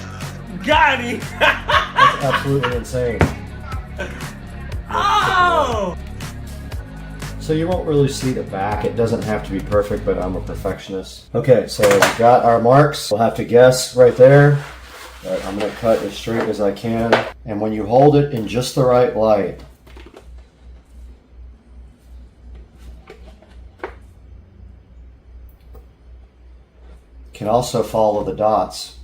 Got him! That's absolutely insane. Oh! So you won't really see the back. It doesn't have to be perfect, but I'm a perfectionist. Okay, so we've got our marks. We'll have to guess right there. But I'm gonna cut as straight as I can. And when you hold it in just the right light, can also follow the dots.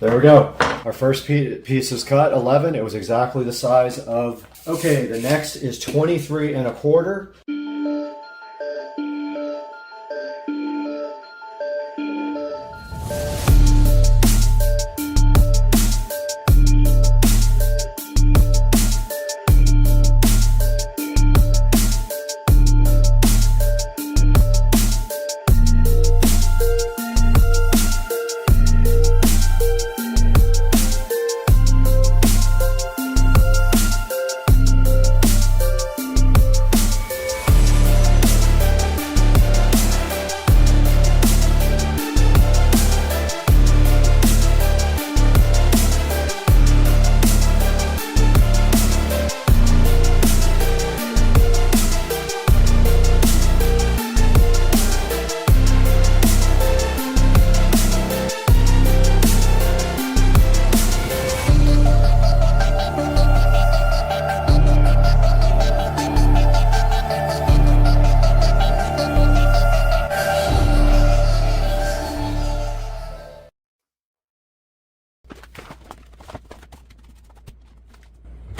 There we go. Our first piece is cut, 11. It was exactly the size of... Okay, the next is 23 1/4.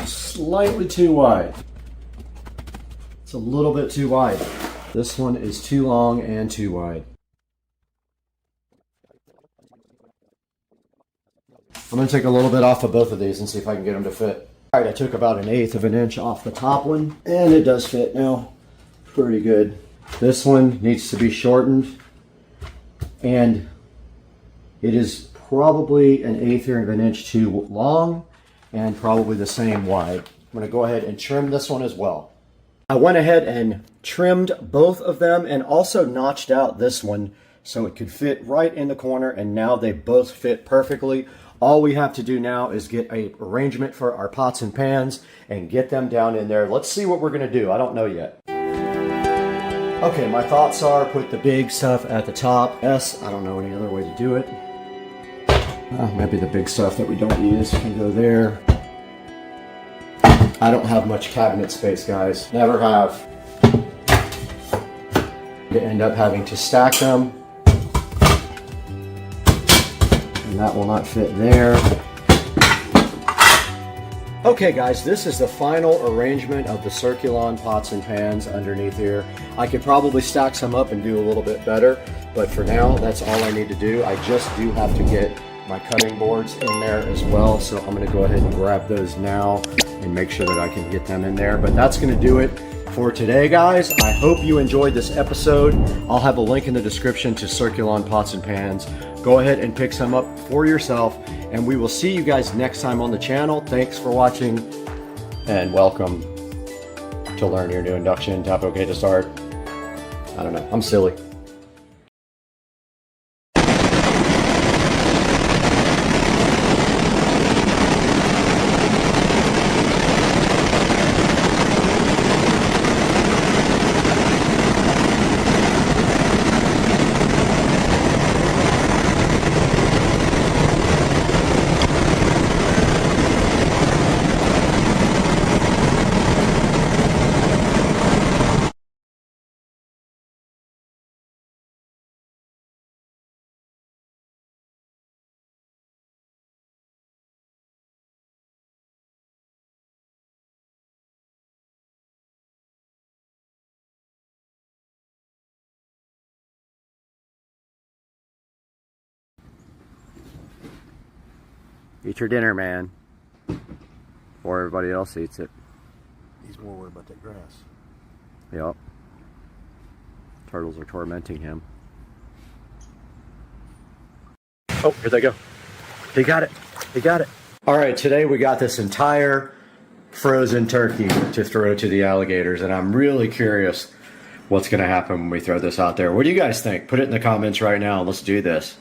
Slightly too wide. It's a little bit too wide. This one is too long and too wide. I'm going to take a little bit off of both of these and see if I can get them to fit. All right, I took about 1/8 of an inch off the top one, and it does fit now. Pretty good. This one needs to be shortened, and it is probably 1/8 of an inch too long, and probably the same wide. I'm going to go ahead and trim this one as well. I went ahead and trimmed both of them and also notched out this one so it could fit right in the corner, and now they both fit perfectly. All we have to do now is get an arrangement for our pots and pans and get them down in there. Let's see what we're going to do. I don't know yet. Okay, my thoughts are put the big stuff at the top. Yes, I don't know any other way to do it. Maybe the big stuff that we don't use can go there. I don't have much cabinet space, guys. Never have. To end up having to stack them. And that will not fit there. Okay guys, this is the final arrangement of the Circulon pots and pans underneath here. I could probably stack some up and do a little bit better, but for now, that's all I need to do. I just do have to get my cutting boards in there as well, so I'm going to go ahead and grab those now and make sure that I can get them in there. But that's going to do it for today, guys. I hope you enjoyed this episode. I'll have a link in the description to Circulon pots and pans. Go ahead and pick some up for yourself, and we will see you guys next time on the channel. Thanks for watching, and welcome to Learn Your New Induction. Tap OK to start. I don't know, I'm silly. Eat your dinner, man. Before everybody else eats it. He's more worried about that grass. Yep. Turtles are tormenting him. Oh, here they go. He got it. He got it. All right, today we got this entire frozen turkey to throw to the alligators, and I'm really curious what's going to happen when we throw this out there. What do you guys think? Put it in the comments right now. Let's do this.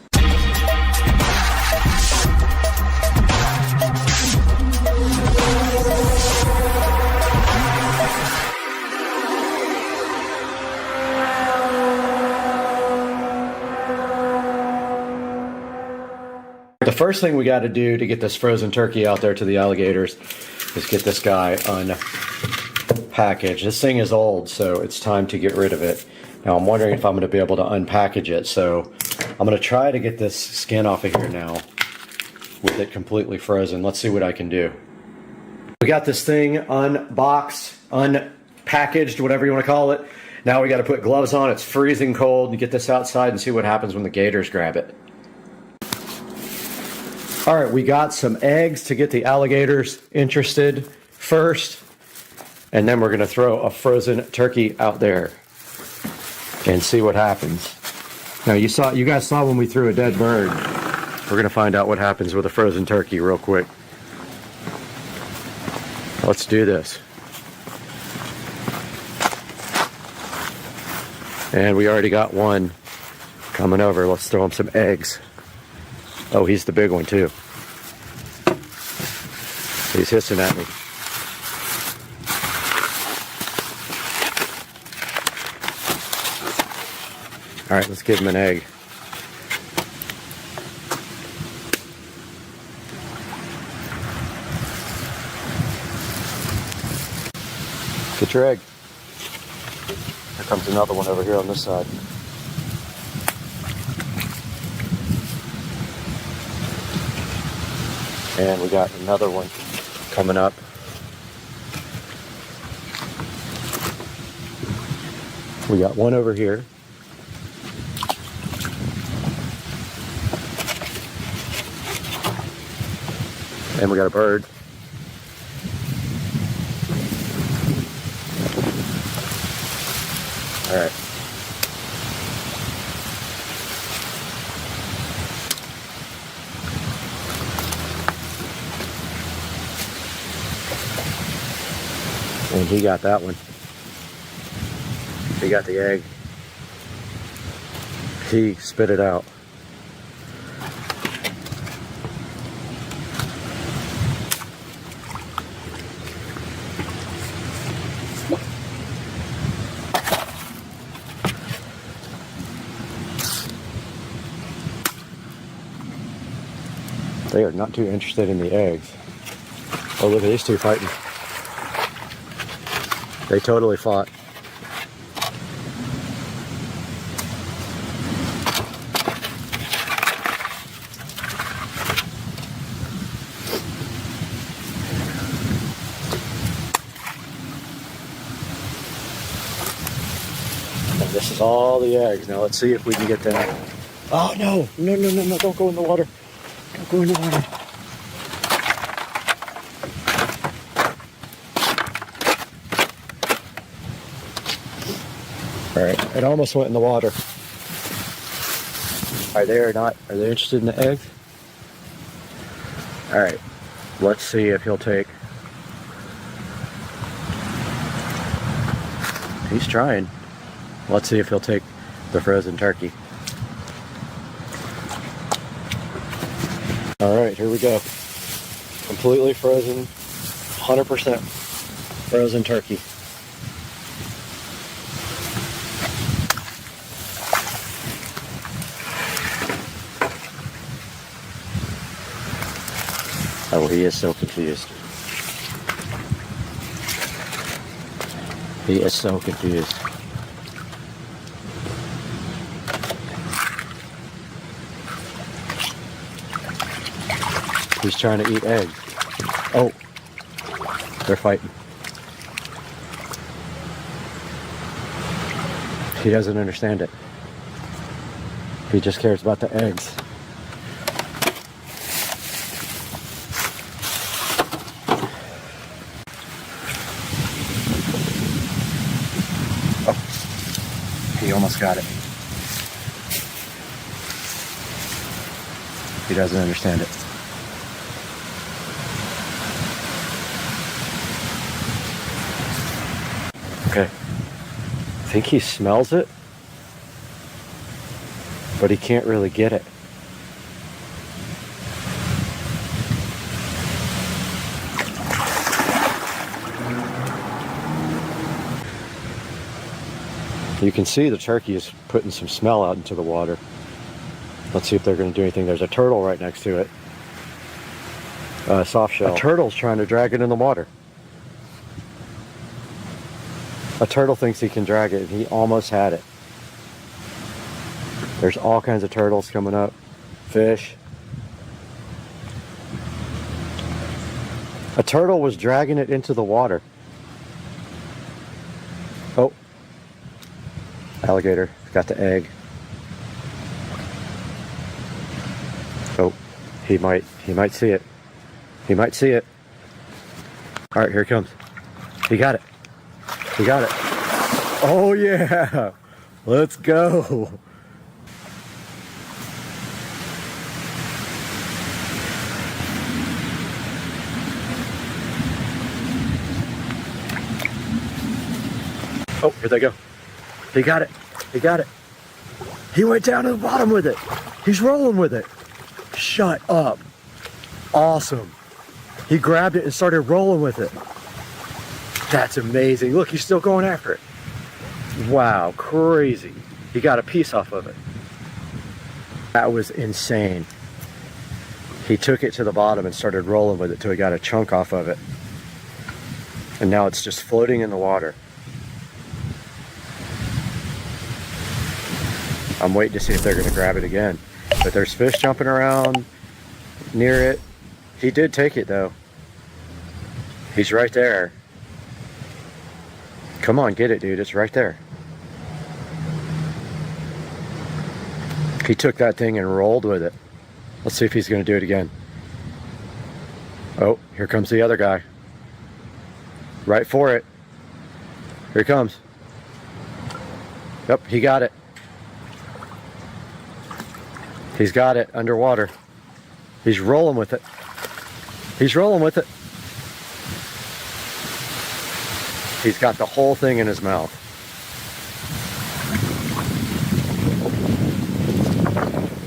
The first thing we got to do to get this frozen turkey out there to the alligators is get this guy unpackaged. This thing is old, so it's time to get rid of it. Now I'm wondering if I'm going to be able to unpackage it, so I'm going to try to get this skin off of here now with it completely frozen. Let's see what I can do. We got this thing unboxed, unpackaged, whatever you want to call it. Now we got to put gloves on. It's freezing cold. And get this outside and see what happens when the gators grab it. All right, we got some eggs to get the alligators interested first, and then we're going to throw a frozen turkey out there and see what happens. Now you guys saw when we threw a dead bird. We're going to find out what happens with a frozen turkey real quick. Let's do this. And we already got one coming over. Let's throw him some eggs. Oh, he's the big one too. He's hissing at me. All right, let's give him an egg. Get your egg. Here comes another one over here on this side. And we got another one coming up. We got one over here. And we got a bird. All right. And he got that one. He got the egg. He spit it out. They are not too interested in the eggs. Oh, look at these two fighting. They totally fought. And this is all the eggs. Now let's see if we can get that. Oh no, no, no, no, no, don't go in the water. Don't go in the water. All right, it almost went in the water. Are they interested in the eggs? All right, let's see if he'll take. He's trying. Let's see if he'll take the frozen turkey. All right, here we go. Completely frozen, 100% frozen turkey. Oh, he is so confused. He is so confused. He's trying to eat eggs. Oh, they're fighting. He doesn't understand it. He just cares about the eggs. almost got it. He doesn't understand it. Okay. I think he smells it, but he can't really get it. You can see the turkey is putting some smell out into the water. Let's see if they're going to do anything. There's a turtle right next to it. Soft shell. A turtle's trying to drag it in the water. A turtle thinks he can drag it, and he almost had it. There's all kinds of turtles coming up. Fish. A turtle was dragging it into the water. Oh. Alligator got the egg. Oh, he might see it. He might see it. All right, here it comes. He got it. He got it. Oh yeah, let's go. Oh, here they go. He got it. He got it. He went down to the bottom with it. He's rolling with it. Shut up. Awesome. He grabbed it and started rolling with it. That's amazing. Look, he's still going after it. Wow, crazy. He got a piece off of it. That was insane. He took it to the bottom and started rolling with it till he got a chunk off of it. And now it's just floating in the water. I'm waiting to see if they're going to grab it again. But there's fish jumping around near it. He did take it though. He's right there. Come on, get it, dude. It's right there. He took that thing and rolled with it. Let's see if he's going to do it again. Oh, here comes the other guy. Right for it. Here he comes. Yep, he got it. He's got it underwater. He's rolling with it. He's rolling with it. He's got the whole thing in his mouth.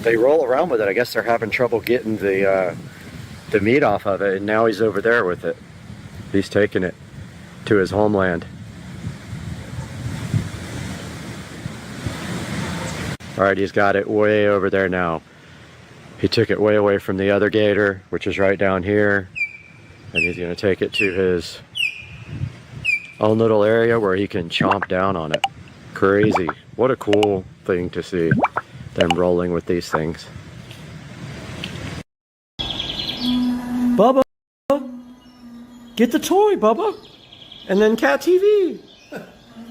They roll around with it. I guess they're having trouble getting the meat off of it, and now he's over there with it. He's taking it to his homeland. All right, he's got it way over there now. He took it way away from the other gator, which is right down here, and he's going to take it to his own little area where he can chomp down on it. Crazy. What a cool thing to see, them rolling with these things. Bubba, get the toy, Bubba. And then Cat TV.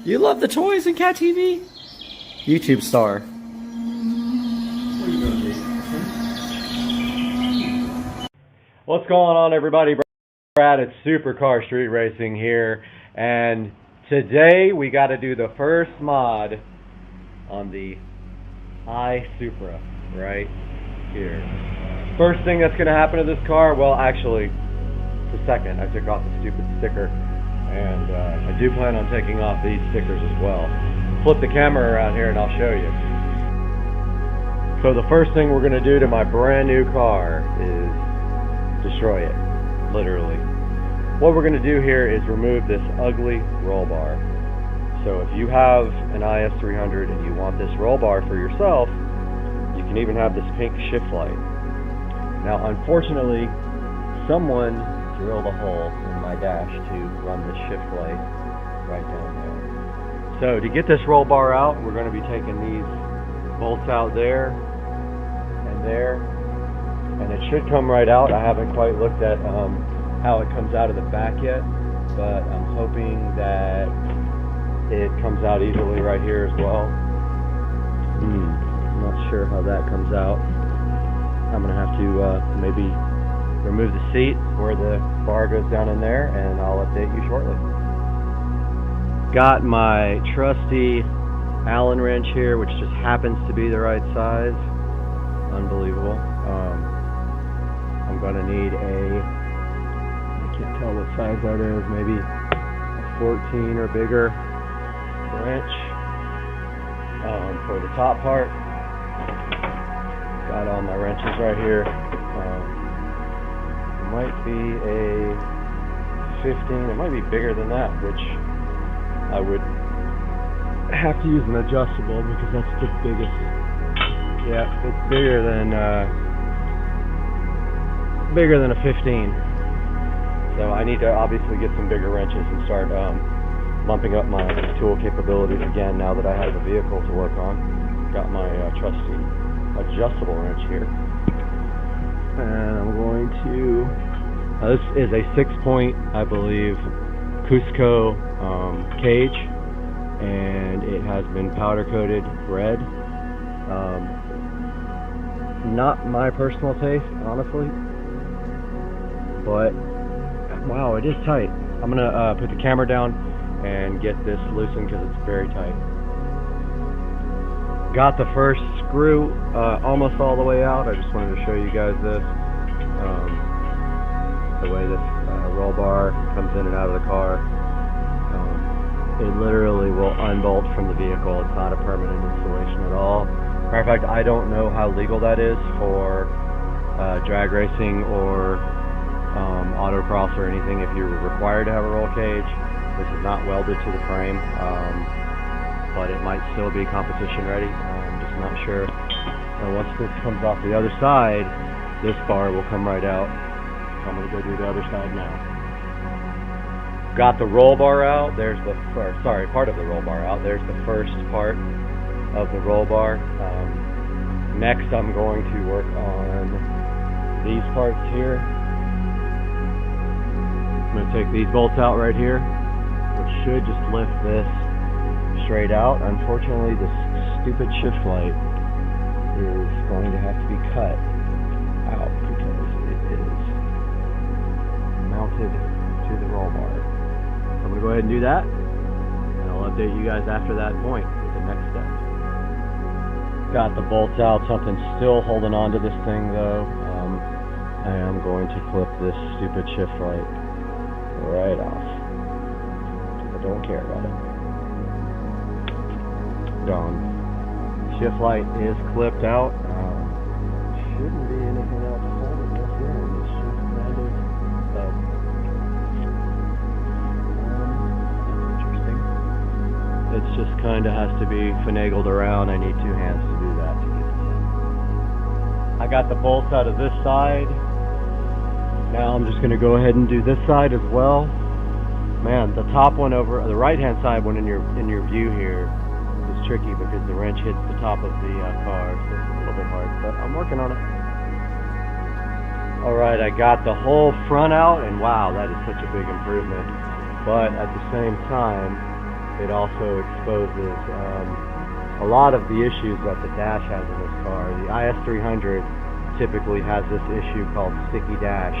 You love the toys in Cat TV? YouTube star. What's going on, everybody? Brad at Supercar Street Racing here, and today we got to do the first mod on the iSupra right here. First thing that's going to happen to this car, well, actually, the second. I took off the stupid sticker, and I do plan on taking off these stickers as well. Flip the camera around here and I'll show you. So the first thing we're going to do to my brand new car is destroy it, literally. What we're going to do here is remove this ugly roll bar. So if you have an IS300 and you want this roll bar for yourself, you can even have this pink shift light. Now, unfortunately, someone drilled a hole in my dash to run the shift light right down there. So to get this roll bar out, we're going to be taking these bolts out there and there, and it should come right out. I haven't quite looked at how it comes out of the back yet, but I'm hoping that it comes out easily right here as well. I'm not sure how that comes out. I'm going to have to maybe remove the seat where the bar goes down in there, and I'll update you shortly. Got my trusty Allen wrench here, which just happens to be the right size. Unbelievable. I'm gonna need I can't tell what size that is, maybe a 14 or bigger wrench for the top part. Got all my wrenches right here. It might be a 15, it might be bigger than that, which I would have to use an adjustable because that's the biggest. Yeah, it's bigger than a 15. So I need to obviously get some bigger wrenches and start lumping up my tool capabilities again now that I have a vehicle to work on. Got my trusty adjustable wrench here. And I'm going to, this is a 6-point, I believe, Cusco cage, and it has been powder coated red. Not my personal taste, honestly, but wow, it is tight. I'm gonna put the camera down and get this loosened because it's very tight. Got the first screw almost all the way out. I just wanted to show you guys this. The way this roll bar comes in and out of the car. It literally will unbolt from the vehicle. It's not a permanent installation at all. Matter of fact, I don't know how legal that is for drag racing or autocross or anything if you're required to have a roll cage. This is not welded to the frame, but it might still be competition ready. I'm just not sure. And once this comes off the other side, this bar will come right out. So I'm going to go do the other side now. Got the roll bar out. There's the part of the roll bar out. There's the first part of the roll bar. Next, I'm going to work on these parts here. I'm going to take these bolts out right here, which should just lift this straight out. Unfortunately, this stupid shift light is going to have to be cut out because it is mounted to the roll bar. So I'm going to go ahead and do that, and I'll update you guys after that point with the next step. Got the bolts out. Something's still holding on to this thing though. I am going to clip this stupid shift light right off. I don't care about it. Done. Shift light is clipped out. Shouldn't be anything else holding this in. It's just kind of interesting. It just kind of has to be finagled around. I need 2 hands to do that to get this in. I got the bolts out of this side. Now I'm just going to go ahead and do this side as well. Man, the top one over the right-hand side one in your view here is tricky because the wrench hits the top of the car, so it's a little bit hard, but I'm working on it. Alright, I got the whole front out, and wow, that is such a big improvement. But at the same time, it also exposes a lot of the issues that the dash has in this car. The IS300 typically has this issue called sticky dash,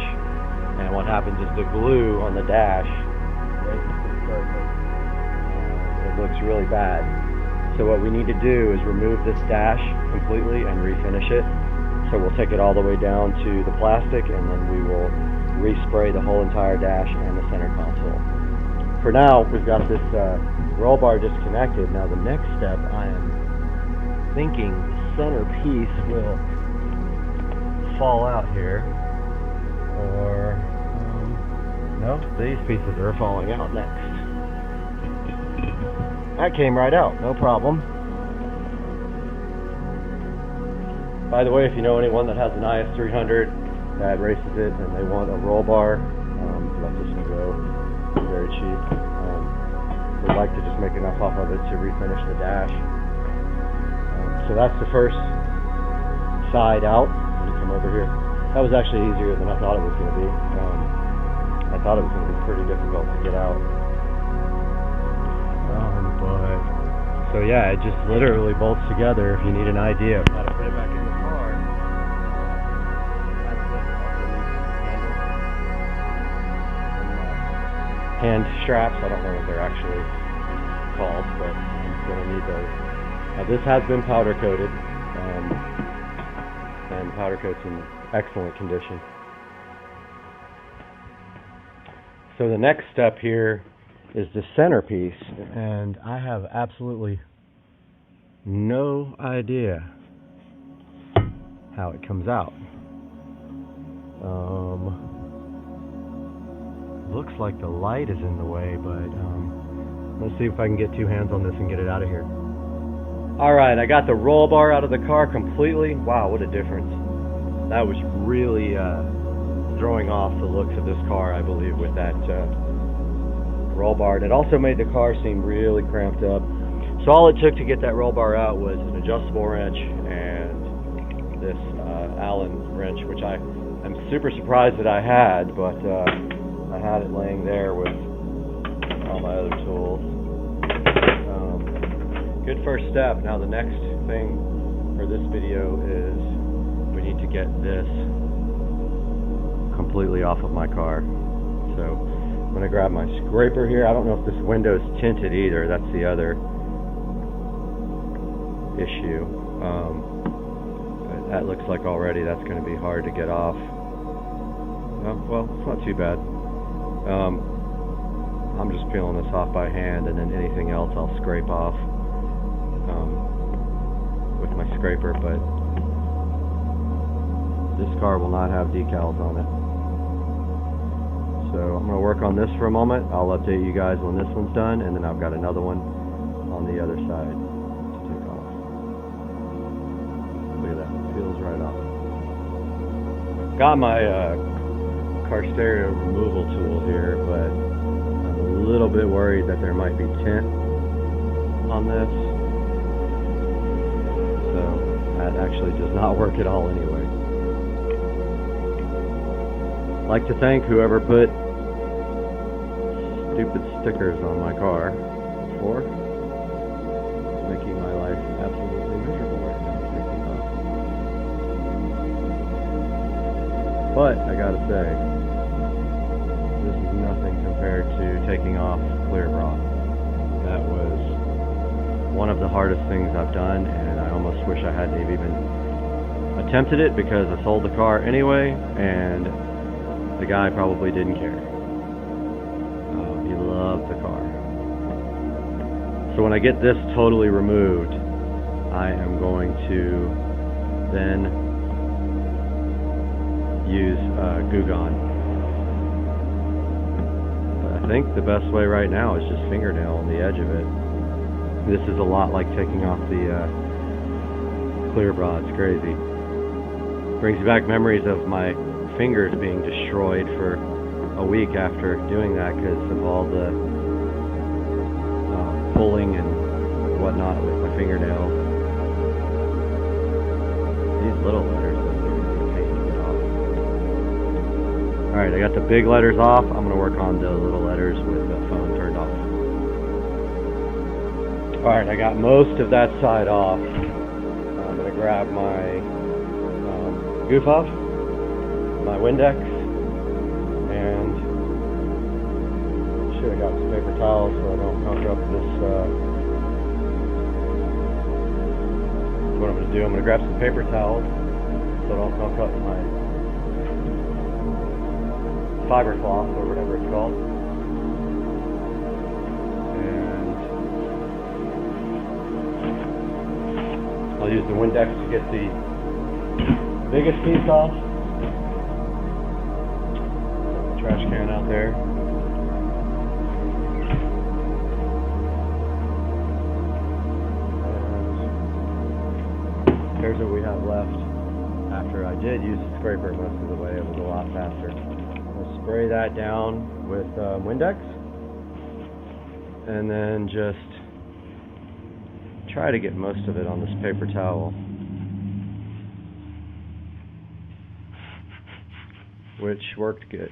and what happens is the glue on the dash breaks the surface. It looks really bad. So what we need to do is remove this dash completely and refinish it. So we'll take it all the way down to the plastic, and then we will respray the whole entire dash and the center console. For now, we've got this roll bar disconnected. Now the next step, I am thinking the center piece will fall out here, or no, these pieces are falling out next. That came right out, no problem. By the way, if you know anyone that has an IS300 that races it and they want a roll bar, let this one go. It's very cheap. We'd like to just make enough off of it to refinish the dash. So that's the first side out. Let me come over here. That was actually easier than I thought it was going to be. I thought it was going to be pretty difficult to get out. So yeah, it just literally bolts together. If you need an idea of how to put it back in the car, that's it. Also needs some hand straps. I don't know what they're actually called, but I'm going to need those. Now this has been powder coated, and powder coat's in excellent condition. So the next step here is the centerpiece, and I have absolutely no idea how it comes out. Looks like the light is in the way, but let's see if I can get two hands on this and get it out of here. Alright, I got the roll bar out of the car completely. Wow, what a difference. That was really throwing off the looks of this car, I believe, with that roll bar. And it also made the car seem really cramped up. So all it took to get that roll bar out was an adjustable wrench and this Allen wrench, which I'm super surprised that I had, but I had it laying there with all my other tools. Good first step. Now the next thing for this video is we need to get this completely off of my car. So I'm going to grab my scraper here. I don't know if this window's tinted either. That's the other issue. That looks like already that's going to be hard to get off. Well, it's not too bad. I'm just peeling this off by hand, and then anything else I'll scrape off with my scraper, but this car will not have decals on it. So I'm going to work on this for a moment. I'll update you guys when this one's done, and then I've got another one on the other side to take off. Look at that, it peels right off. Got my car stereo removal tool here, but I'm a little bit worried that there might be tint on this. So that actually does not work at all anyway. I'd like to thank whoever put stupid stickers on my car for making my life absolutely miserable right now. But I gotta say, this is nothing compared to taking off clear bra. That was one of the hardest things I've done, and I almost wish I hadn't even attempted it because I sold the car anyway, and the guy probably didn't care. He loved the car. So when I get this totally removed, I am going to then use Goo Gone. But I think the best way right now is just fingernail on the edge of it. This is a lot like taking off the clear bra. It's crazy. Brings back memories of my fingers being destroyed for a week after doing that because of all the pulling and whatnot with my fingernails. These little letters, are going to be a pain to get off. Alright, I got the big letters off. I'm going to work on the little letters with the phone turned off. Alright, I got most of that side off. I'm going to grab my goof off, my Windex, and should have got some paper towels so I don't knock up this. What I'm going to do, I'm going to grab some paper towels so I don't knock up my fiber cloth or whatever it's called. And I'll use the Windex to get the biggest piece off. Trash can out there. And here's what we have left after I did use the scraper most of the way. It was a lot faster. I'll spray that down with Windex and then just try to get most of it on this paper towel, which worked good.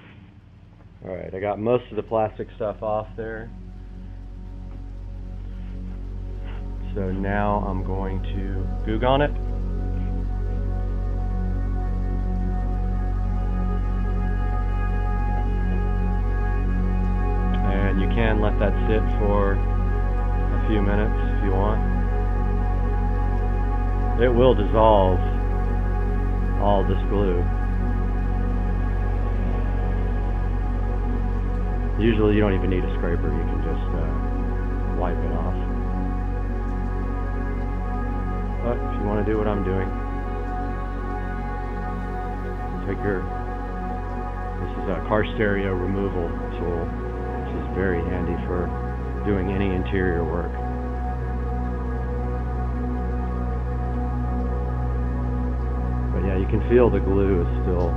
Alright, I got most of the plastic stuff off there. So now I'm going to Goo Gone it. And you can let that sit for a few minutes if you want. it will dissolve all this glue. Usually you don't even need a scraper, you can just wipe it off. But if you want to do what I'm doing, take this is a car stereo removal tool, which is very handy for doing any interior work. But yeah, you can feel the glue is still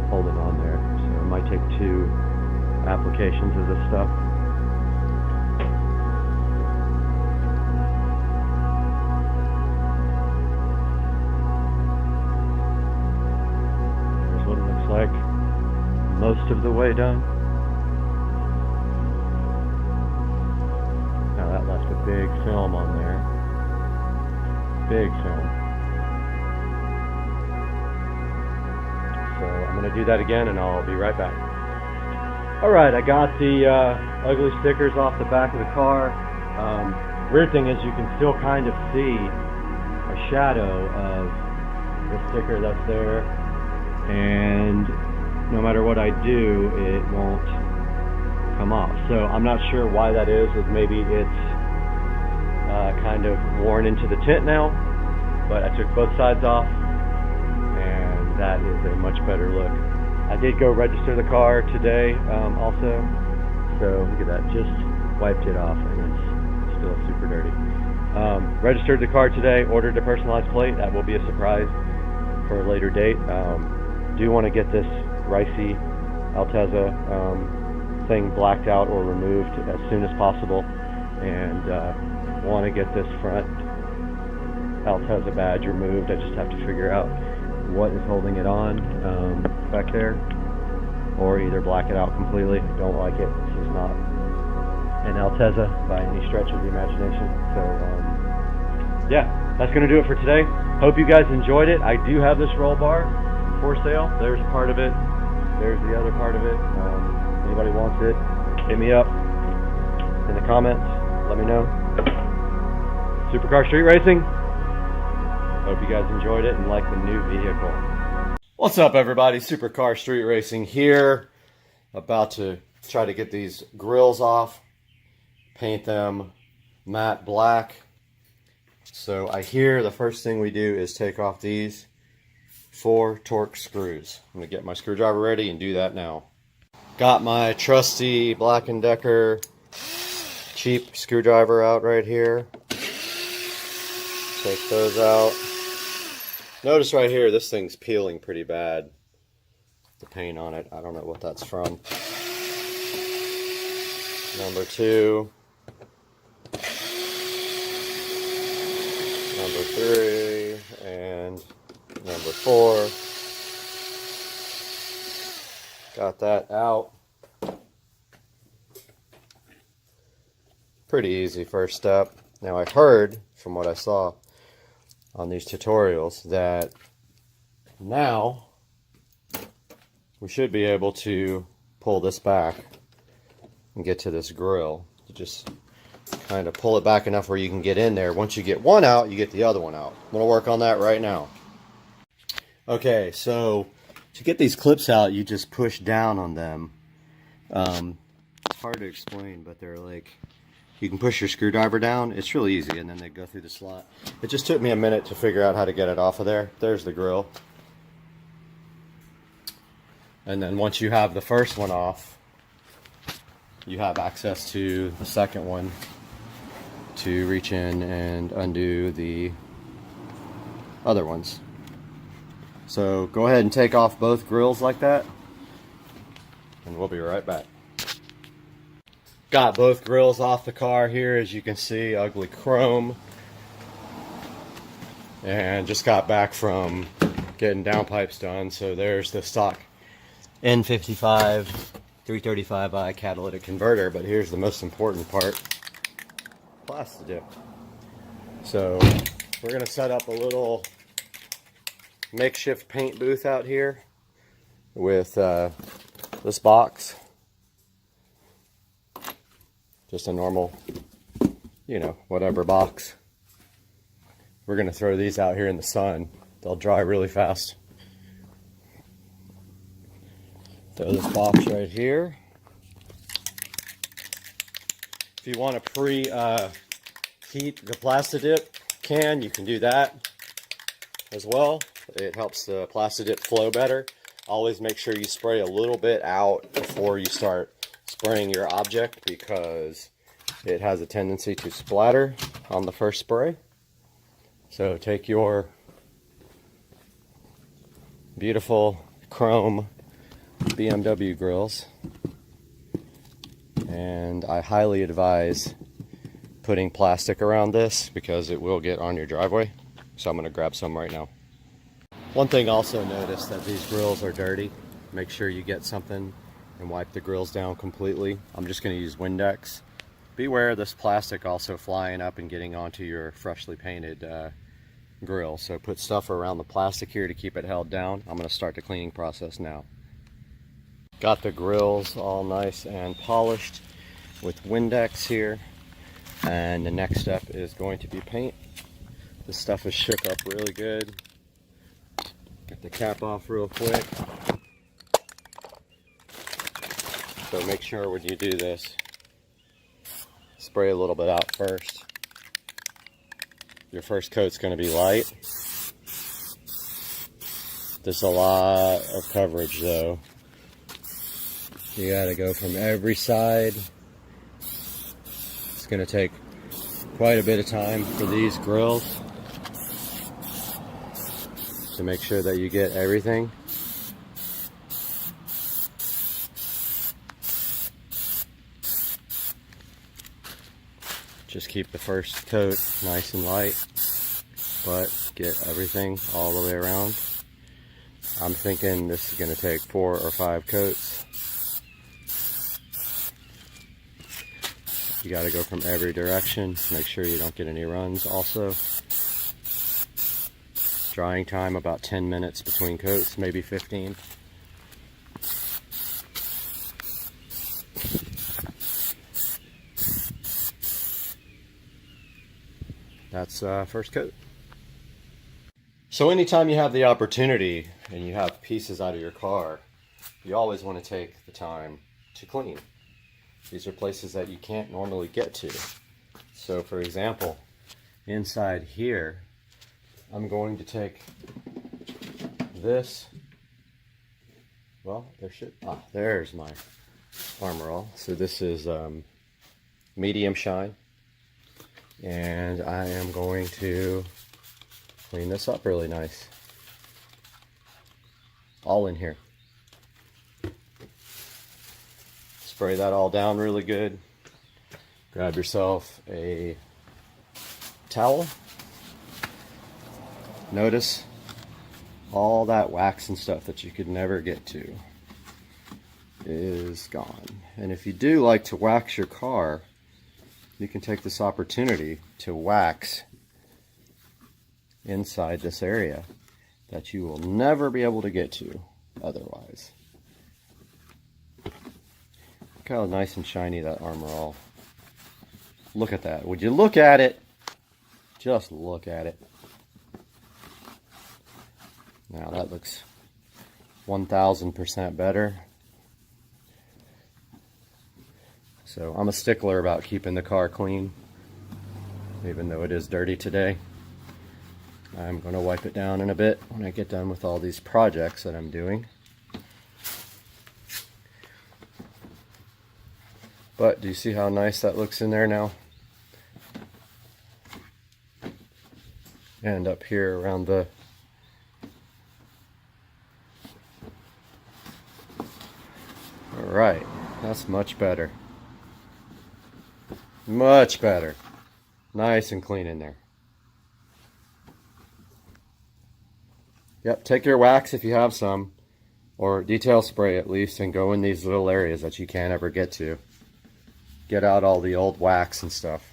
holding on there, so it might take 2 applications of this stuff. Here's what it looks like most of the way done. Now that left a big film on there. Big film. So I'm going to do that again and I'll be right back. Alright, I got the ugly stickers off the back of the car. Weird thing is you can still kind of see a shadow of the sticker that's there, and no matter what I do, it won't come off. So I'm not sure why that is. Maybe it's kind of worn into the tint now, but I took both sides off, and that is a much better look. I did go register the car today also, so look at that, just wiped it off and it's still super dirty. Registered the car today, ordered a personalized plate. That will be a surprise for a later date. Do want to get this Ryzen Altezza thing blacked out or removed as soon as possible, and want to get this front Altezza badge removed. I just have to figure out what is holding it on back there, or either black it out completely. I don't like it. This is not an Altezza by any stretch of the imagination. So yeah, that's gonna do it for today. Hope you guys enjoyed it. I do have this roll bar for sale. There's part of it, there's the other part of it. Anybody wants it, hit me up in the comments, let me know. Supercar Street Racing, hope you guys enjoyed it and like the new vehicle. What's up everybody, Supercar Street Racing here. About to try to get these grills off, paint them matte black. So I hear the first thing we do is take off these 4 Torx screws. I'm going to get my screwdriver ready and do that now. Got my trusty Black & Decker cheap screwdriver out right here. Take those out. Notice right here, this thing's peeling pretty bad. The paint on it, I don't know what that's from. Number 2. Number 3. And number 4. Got that out. Pretty easy first step. Now I heard, from what I saw on these tutorials, that now we should be able to pull this back and get to this grill. You just kind of pull it back enough where you can get in there. Once you get one out, you get the other one out. I'm going to work on that right now. Okay, so to get these clips out, you just push down on them. It's hard to explain, but they're like, you can push your screwdriver down. It's really easy, and then they go through the slot. It just took me a minute to figure out how to get it off of there. There's the grill. And then once you have the first one off, you have access to the second one to reach in and undo the other ones. So go ahead and take off both grills like that, and we'll be right back. Got both grills off the car here, as you can see, ugly chrome. And just got back from getting downpipes done. So there's the stock N55 335i catalytic converter, but here's the most important part, plastic dip. So we're gonna set up a little makeshift paint booth out here with this box. Just a normal, you know, whatever box. We're going to throw these out here in the sun. They'll dry really fast. Throw this box right here. If you want to pre-heat the Plastidip can, you can do that as well. It helps the Plastidip flow better. Always make sure you spray a little bit out before you start spraying your object, because it has a tendency to splatter on the first spray. So take your beautiful chrome BMW grills, and I highly advise putting plastic around this because it will get on your driveway. So I'm going to grab some right now. One thing also, notice that these grills are dirty. Make sure you get something and wipe the grills down completely. I'm just going to use Windex. Beware of this plastic also flying up and getting onto your freshly painted grill. So put stuff around the plastic here to keep it held down. I'm going to start the cleaning process now. Got the grills all nice and polished with Windex here, and the next step is going to be paint. This stuff is shook up really good. Get the cap off real quick. So make sure when you do this, spray a little bit out first. Your first coat's going to be light. There's a lot of coverage though. You gotta go from every side. It's gonna take quite a bit of time for these grills to make sure that you get everything. Just keep the first coat nice and light, but get everything all the way around. I'm thinking this is gonna take 4 or 5 coats. You got to go from every direction. Make sure you don't get any runs also. Drying time about 10 minutes between coats, maybe 15. That's first coat. So anytime you have the opportunity and you have pieces out of your car, you always want to take the time to clean. These are places that you can't normally get to. So for example, inside here, I'm going to take this. Well, there's my Armor All. So this is medium shine. And I am going to clean this up really nice. All in here. Spray that all down really good. Grab yourself a towel. Notice all that wax and stuff that you could never get to is gone. And if you do like to wax your car, you can take this opportunity to wax inside this area that you will never be able to get to otherwise. Look how nice and shiny that Armor All. Look at that. Would you look at it? Just look at it. Now that looks 1000% better. So I'm a stickler about keeping the car clean, even though it is dirty today. I'm going to wipe it down in a bit when I get done with all these projects that I'm doing. But do you see how nice that looks in there now? And up here around the Alright, that's much better. Much better. Nice and clean in there. Yep, take your wax if you have some, or detail spray at least, and go in these little areas that you can't ever get to. Get out all the old wax and stuff.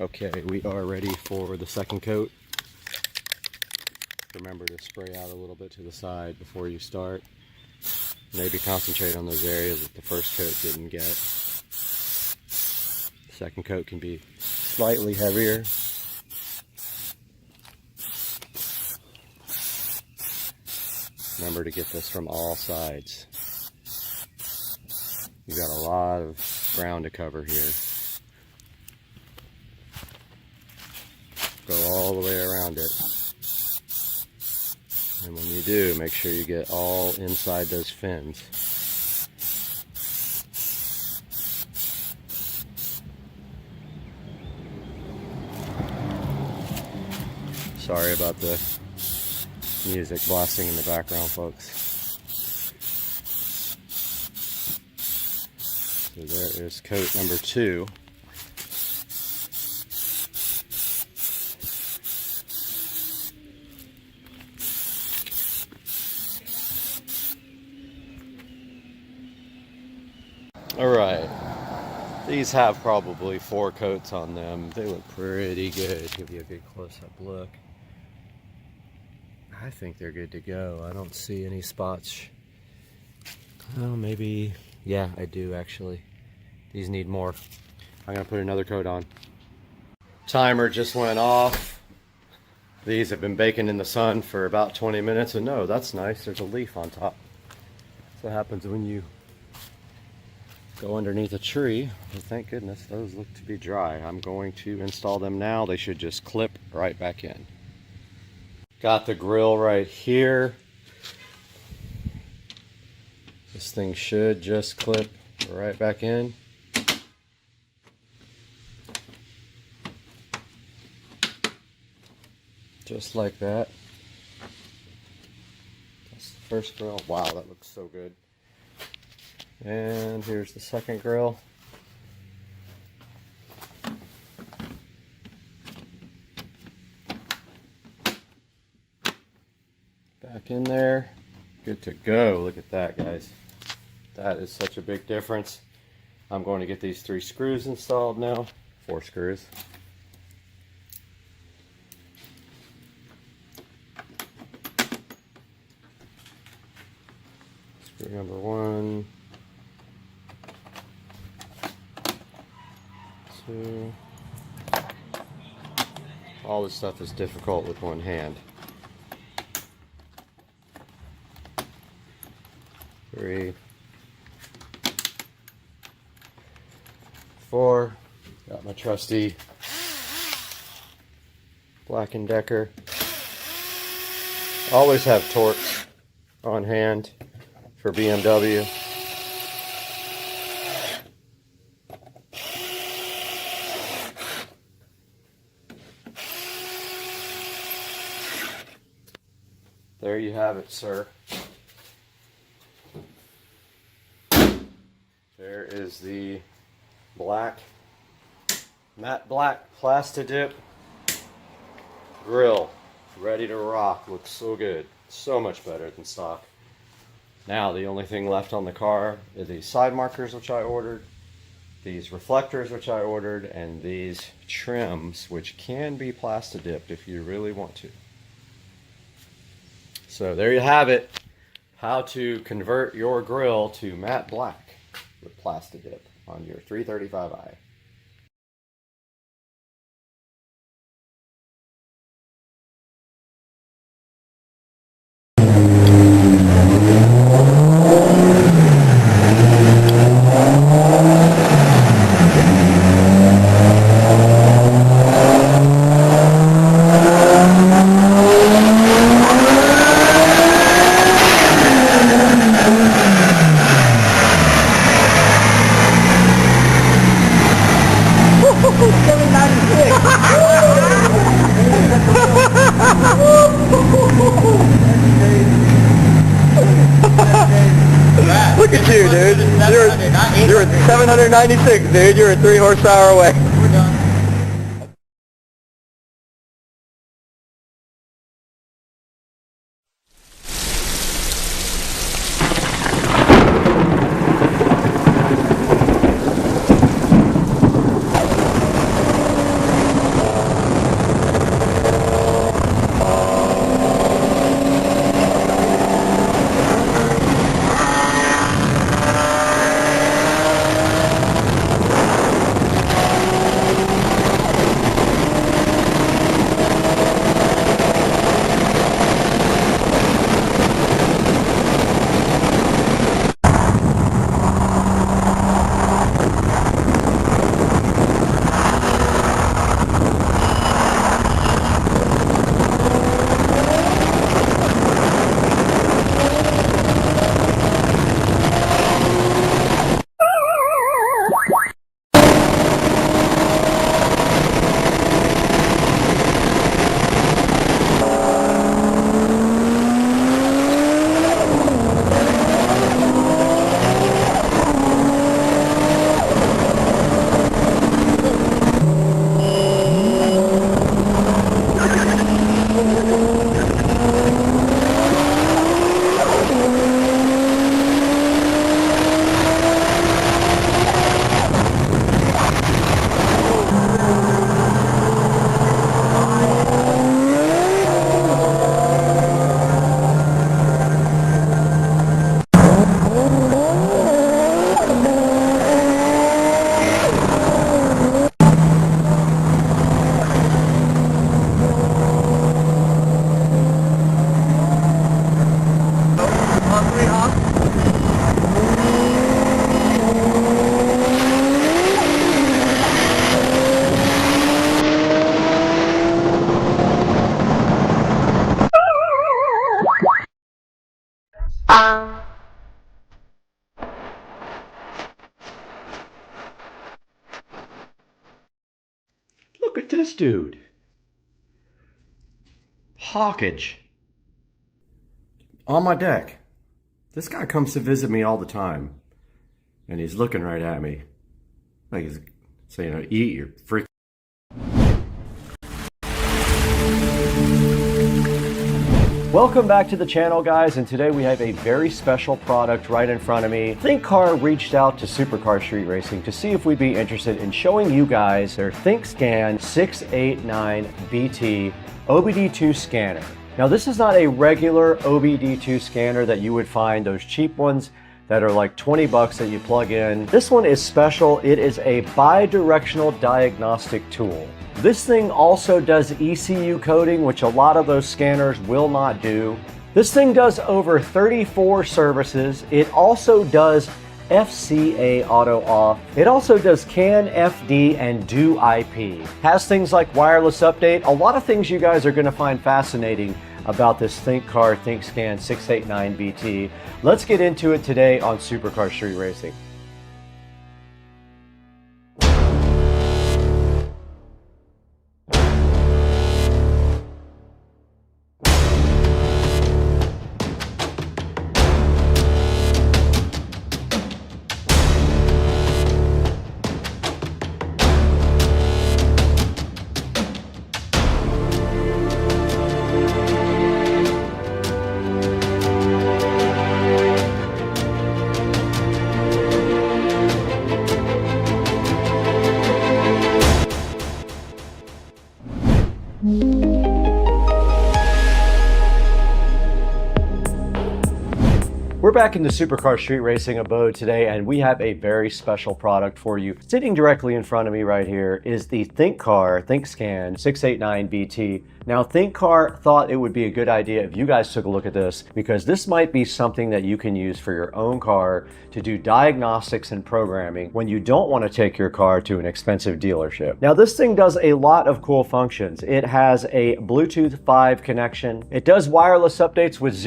Okay, we are ready for the second coat. Remember to spray out a little bit to the side before you start. Maybe concentrate on those areas that the first coat didn't get. Second coat can be slightly heavier. Remember to get this from all sides. You've got a lot of ground to cover here. Go all the way around it. And when you do, make sure you get all inside those fins. Sorry about the music blasting in the background, folks. So there is coat number 2. Alright, these have probably 4 coats on them. They look pretty good. Give you a good close-up look. I think they're good to go. I don't see any spots. Oh, maybe, yeah, I do actually. These need more. I'm gonna put another coat on. Timer just went off. These have been baking in the sun for about 20 minutes, and no, that's nice. There's a leaf on top. That's what happens when you go underneath a tree. But thank goodness those look to be dry. I'm going to install them now. They should just clip right back in. Got the grill right here. This thing should just clip right back in. Just like that. That's the first grill. Wow, that looks so good. And here's the second grill. Back in there. Good to go. Look at that, guys. That is such a big difference. I'm going to get these 3 screws installed now. 4 screws. Screw number 1. 2. All this stuff is difficult with one hand. 3. 4. Got my trusty Black & Decker. Always have Torx on hand for BMW. There you have it, sir. There is the matte black Plastidip grill, ready to rock. Looks so good, so much better than stock. Now the only thing left on the car are these side markers, which I ordered, these reflectors, which I ordered, and these trims, which can be Plastidipped if you really want to. So there you have it, how to convert your grill to matte black with Plastidip on your 335i. Look at you, dude. You're at 796, dude. You're at 3 horsepower away. We're done. this dude? Hawkage. On my deck. This guy comes to visit me all the time. And he's looking right at me. Like he's saying, eat your freaking... Welcome back to the channel, guys, and today we have a very special product right in front of me. ThinkCar reached out to Supercar Street Racing to see if we'd be interested in showing you guys their ThinkScan 689BT OBD2 scanner. Now, this is not a regular OBD2 scanner that you would find, those cheap ones that are like 20 bucks that you plug in. This one is special. It is a bi-directional diagnostic tool. This thing also does ECU coding, which a lot of those scanners will not do. This thing does over 34 services. It also does FCA auto off. It also does CAN, FD, and do IP. Has things like wireless update. A lot of things you guys are going to find fascinating about this ThinkCar ThinkScan 689BT. Let's get into it today on Supercar Street Racing. We're back in the Supercar Street Racing abode today, and we have a very special product for you. Sitting directly in front of me right here is the ThinkCar ThinkScan 689BT. Now, ThinkCar thought it would be a good idea if you guys took a look at this, because this might be something that you can use for your own car to do diagnostics and programming when you don't want to take your car to an expensive dealership. Now, this thing does a lot of cool functions. It has a Bluetooth 5 connection. It does wireless updates with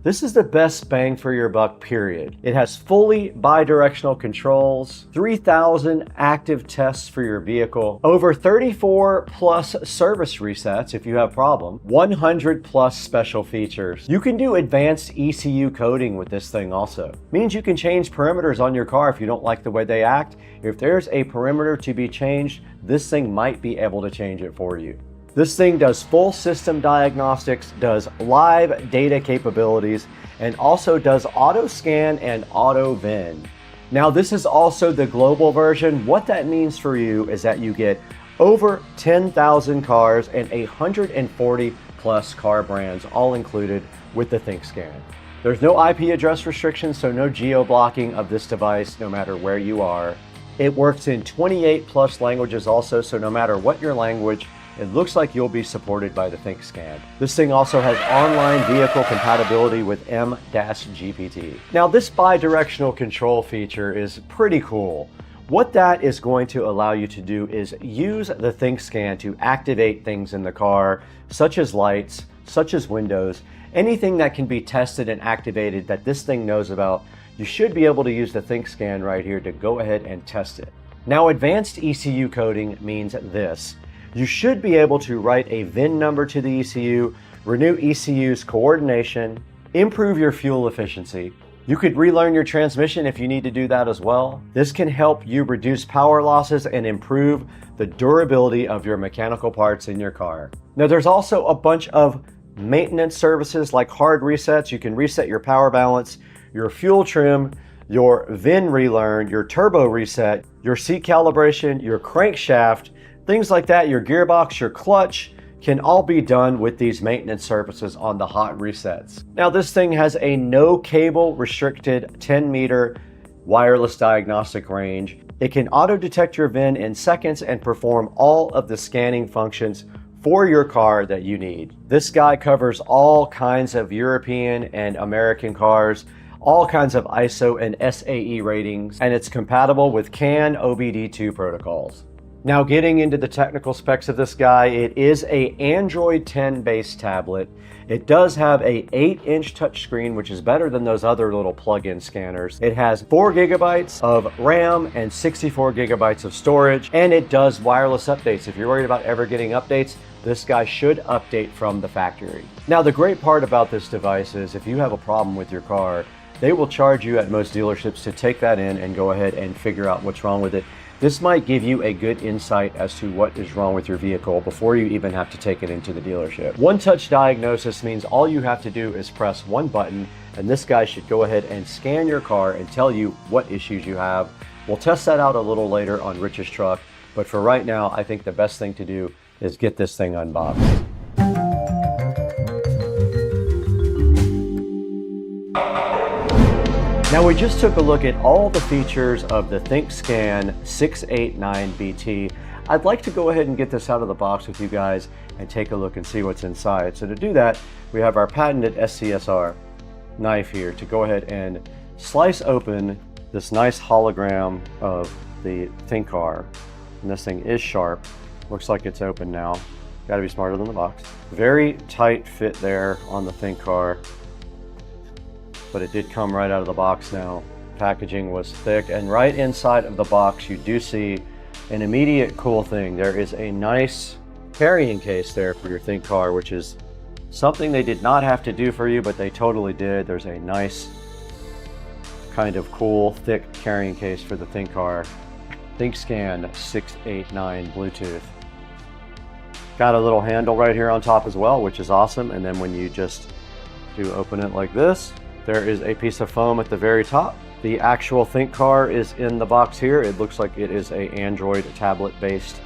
This is the best bang for your buck, period. It has fully bi-directional controls, 3,000 active tests for your vehicle, over 34 plus service resets if you have a problem, 100 plus special features. You can do advanced ECU coding with this thing also. Means you can change perimeters on your car if you don't like the way they act. If there's a perimeter to be changed, this thing might be able to change it for you. This thing does full system diagnostics, does live data capabilities, and also does auto scan and auto VIN. Now, this is also the global version. What that means for you is that you get over 10,000 cars and 140 plus car brands all included with the ThinkScan. There's no IP address restrictions, so no geo-blocking of this device no matter where you are. It works in 28 plus languages also, so no matter what your language, it looks like you'll be supported by the ThinkScan. This thing also has online vehicle compatibility with M-GPT. Now, this bi-directional control feature is pretty cool. What that is going to allow you to do is use the ThinkScan to activate things in the car, such as lights, such as windows, anything that can be tested and activated that this thing knows about. You should be able to use the ThinkScan right here to go ahead and test it. Now, advanced ECU coding means this. You should be able to write a VIN number to the ECU, renew ECU's coordination, improve your fuel efficiency. You could relearn your transmission if you need to do that as well. This can help you reduce power losses and improve the durability of your mechanical parts in your car. Now, there's also a bunch of maintenance services like hard resets. You can reset your power balance, your fuel trim, your VIN relearn, your turbo reset, your seat calibration, your crankshaft, things like that, your gearbox, your clutch, can all be done with these maintenance services on the hot resets. Now, this thing has a no cable restricted 10-meter wireless diagnostic range. It can auto detect your VIN in seconds and perform all of the scanning functions for your car that you need. This guy covers all kinds of European and American cars, all kinds of ISO and SAE ratings, and it's compatible with CAN OBD2 protocols. Now getting into the technical specs of this guy, it is a Android 10 based tablet. It does have a 8-inch touchscreen, which is better than those other little plug-in scanners. It has 4 gigabytes of RAM and 64 gigabytes of storage, and it does wireless updates. If you're worried about ever getting updates, this guy should update from the factory. Now the great part about this device is if you have a problem with your car, they will charge you at most dealerships to take that in and go ahead and figure out what's wrong with it. This might give you a good insight as to what is wrong with your vehicle before you even have to take it into the dealership. One-touch diagnosis means all you have to do is press one button, and this guy should go ahead and scan your car and tell you what issues you have. We'll test that out a little later on Rich's truck, but for right now, I think the best thing to do is get this thing unboxed. Now we just took a look at all the features of the ThinkScan 689BT. I'd like to go ahead and get this out of the box with you guys and take a look and see what's inside. So to do that, we have our patented SCSR knife here to go ahead and slice open this nice hologram of the ThinkCar. And this thing is sharp. Looks like it's open now. Got to be smarter than the box. Very tight fit there on the ThinkCar, but it did come right out of the box now. Packaging was thick, and right inside of the box you do see an immediate cool thing. There is a nice carrying case there for your ThinkCar, which is something they did not have to do for you, but they totally did. There's a nice kind of cool thick carrying case for the ThinkCar. ThinkScan 689 Bluetooth. Got a little handle right here on top as well, which is awesome. And then when you just do open it like this, there is a piece of foam at the very top. The actual ThinkCar is in the box here. It looks like it is a Android tablet-based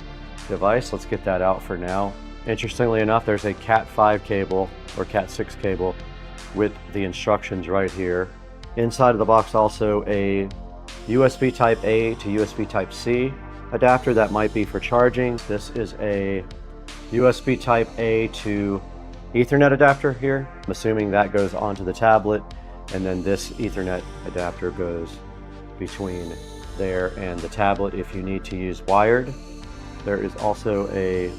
device. Let's get that out for now. Interestingly enough, there's a Cat 5 cable or Cat 6 cable with the instructions right here. Inside of the box also a USB Type A to USB Type C adapter that might be for charging. This is a USB Type A to Ethernet adapter here. I'm assuming that goes onto the tablet, and then this Ethernet adapter goes between there and the tablet if you need to use wired. There is also a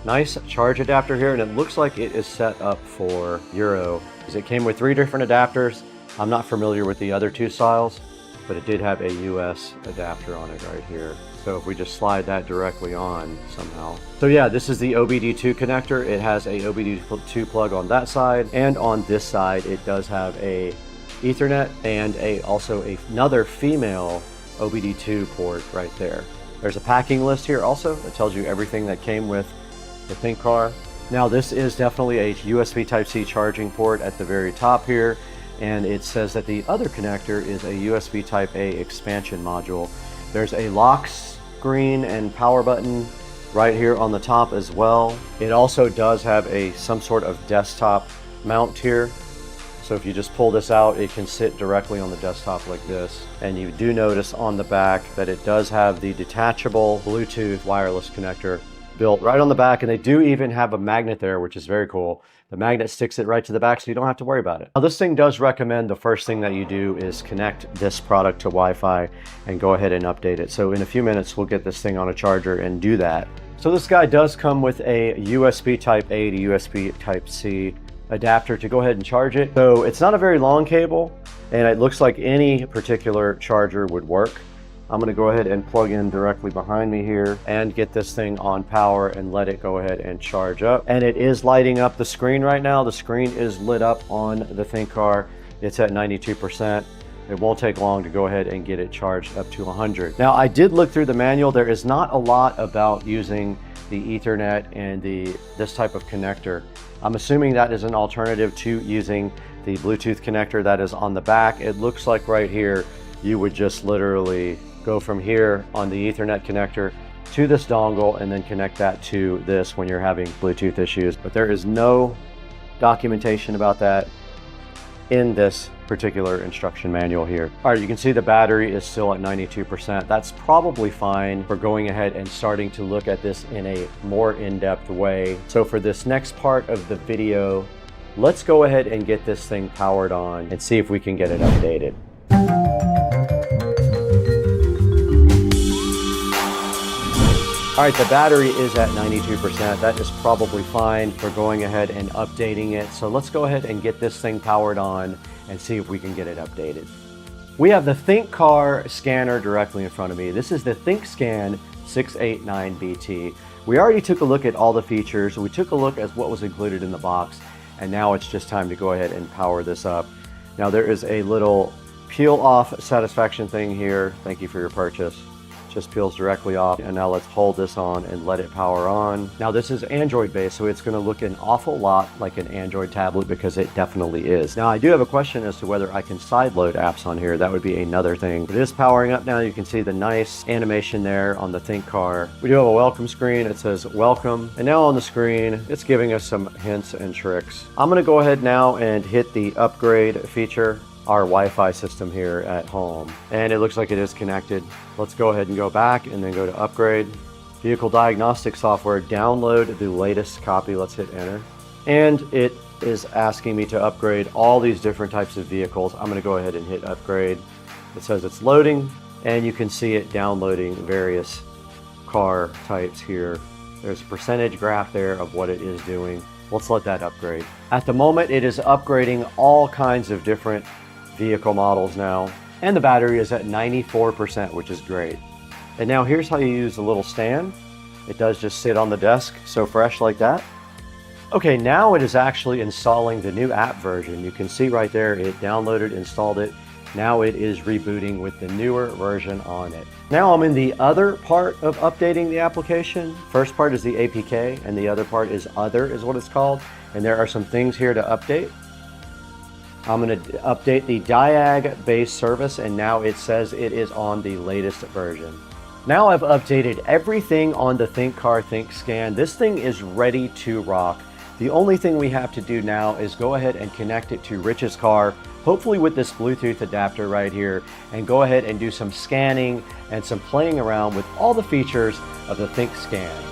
nice charge adapter here, and it looks like it is set up for Euro. It came with 3 different adapters. I'm not familiar with the other 2 styles, but it did have a US adapter on it right here. So if we just slide that directly on somehow. So yeah, this is the OBD2 connector. It has a OBD2 plug on that side, and on this side it does have a Ethernet and also another female OBD2 port right there. There's a packing list here also that tells you everything that came with the ThinkCar. Now this is definitely a USB Type-C charging port at the very top here, and it says that the other connector is a USB Type-A expansion module. There's a lock screen and power button right here on the top as well. It also does have some sort of desktop mount here. So if you just pull this out, it can sit directly on the desktop like this. And you do notice on the back that it does have the detachable Bluetooth wireless connector built right on the back, and they do even have a magnet there, which is very cool. The magnet sticks it right to the back, so you don't have to worry about it. Now this thing does recommend the first thing that you do is connect this product to Wi-Fi and go ahead and update it. So in a few minutes, we'll get this thing on a charger and do that. So this guy does come with a USB Type-A to USB Type-C adapter to go ahead and charge it. So it's not a very long cable, and it looks like any particular charger would work. I'm going to go ahead and plug in directly behind me here and get this thing on power and let it go ahead and charge up. And it is lighting up the screen right now. The screen is lit up on the ThinkCar. It's at 92%. It won't take long to go ahead and get it charged up to 100. Now I did look through the manual. There is not a lot about using the Ethernet and this type of connector. I'm assuming that is an alternative to using the Bluetooth connector that is on the back. It looks like right here you would just literally go from here on the Ethernet connector to this dongle and then connect that to this when you're having Bluetooth issues. But there is no documentation about that in this particular instruction manual here. All right, you can see the battery is still at 92%. That's probably fine for going ahead and starting to look at this in a more in-depth way. So for this next part of the video, let's go ahead and get this thing powered on and see if we can get it updated. All right, the battery is at 92%. That is probably fine for going ahead and updating it. So let's go ahead and get this thing powered on and see if we can get it updated. We have the ThinkCar scanner directly in front of me. This is the ThinkScan 689BT. We already took a look at all the features. We took a look at what was included in the box, and now it's just time to go ahead and power this up. Now there is a little peel off satisfaction thing here. Thank you for your purchase. Just peels directly off, and now let's hold this on and let it power on. Now this is Android based, so it's going to look an awful lot like an Android tablet, because it definitely is. Now I do have a question as to whether I can sideload apps on here. That would be another thing. But it is powering up now. You can see the nice animation there on the ThinkCar. We do have a welcome screen. It says welcome, and now on the screen it's giving us some hints and tricks. I'm going to go ahead now and hit the upgrade feature, our Wi-Fi system here at home, and it looks like it is connected. Let's go ahead and go back and then go to upgrade. Vehicle diagnostic software, download the latest copy. Let's hit enter. And it is asking me to upgrade all these different types of vehicles. I'm going to go ahead and hit upgrade. It says it's loading, and you can see it downloading various car types here. There's a percentage graph there of what it is doing. Let's let that upgrade. At the moment, it is upgrading all kinds of different vehicle models now, and the battery is at 94%, which is great. And now here's how you use the little stand. It does just sit on the desk, so fresh like that. Okay, now it is actually installing the new app version. You can see right there, it downloaded, installed it. Now it is rebooting with the newer version on it. Now I'm in the other part of updating the application. First part is the APK, and the other part is other, is what it's called. And there are some things here to update. I'm going to update the Diag base service, and now it says it is on the latest version. Now I've updated everything on the ThinkCar ThinkScan. This thing is ready to rock. The only thing we have to do now is go ahead and connect it to Rich's car, hopefully with this Bluetooth adapter right here, and go ahead and do some scanning and some playing around with all the features of the ThinkScan.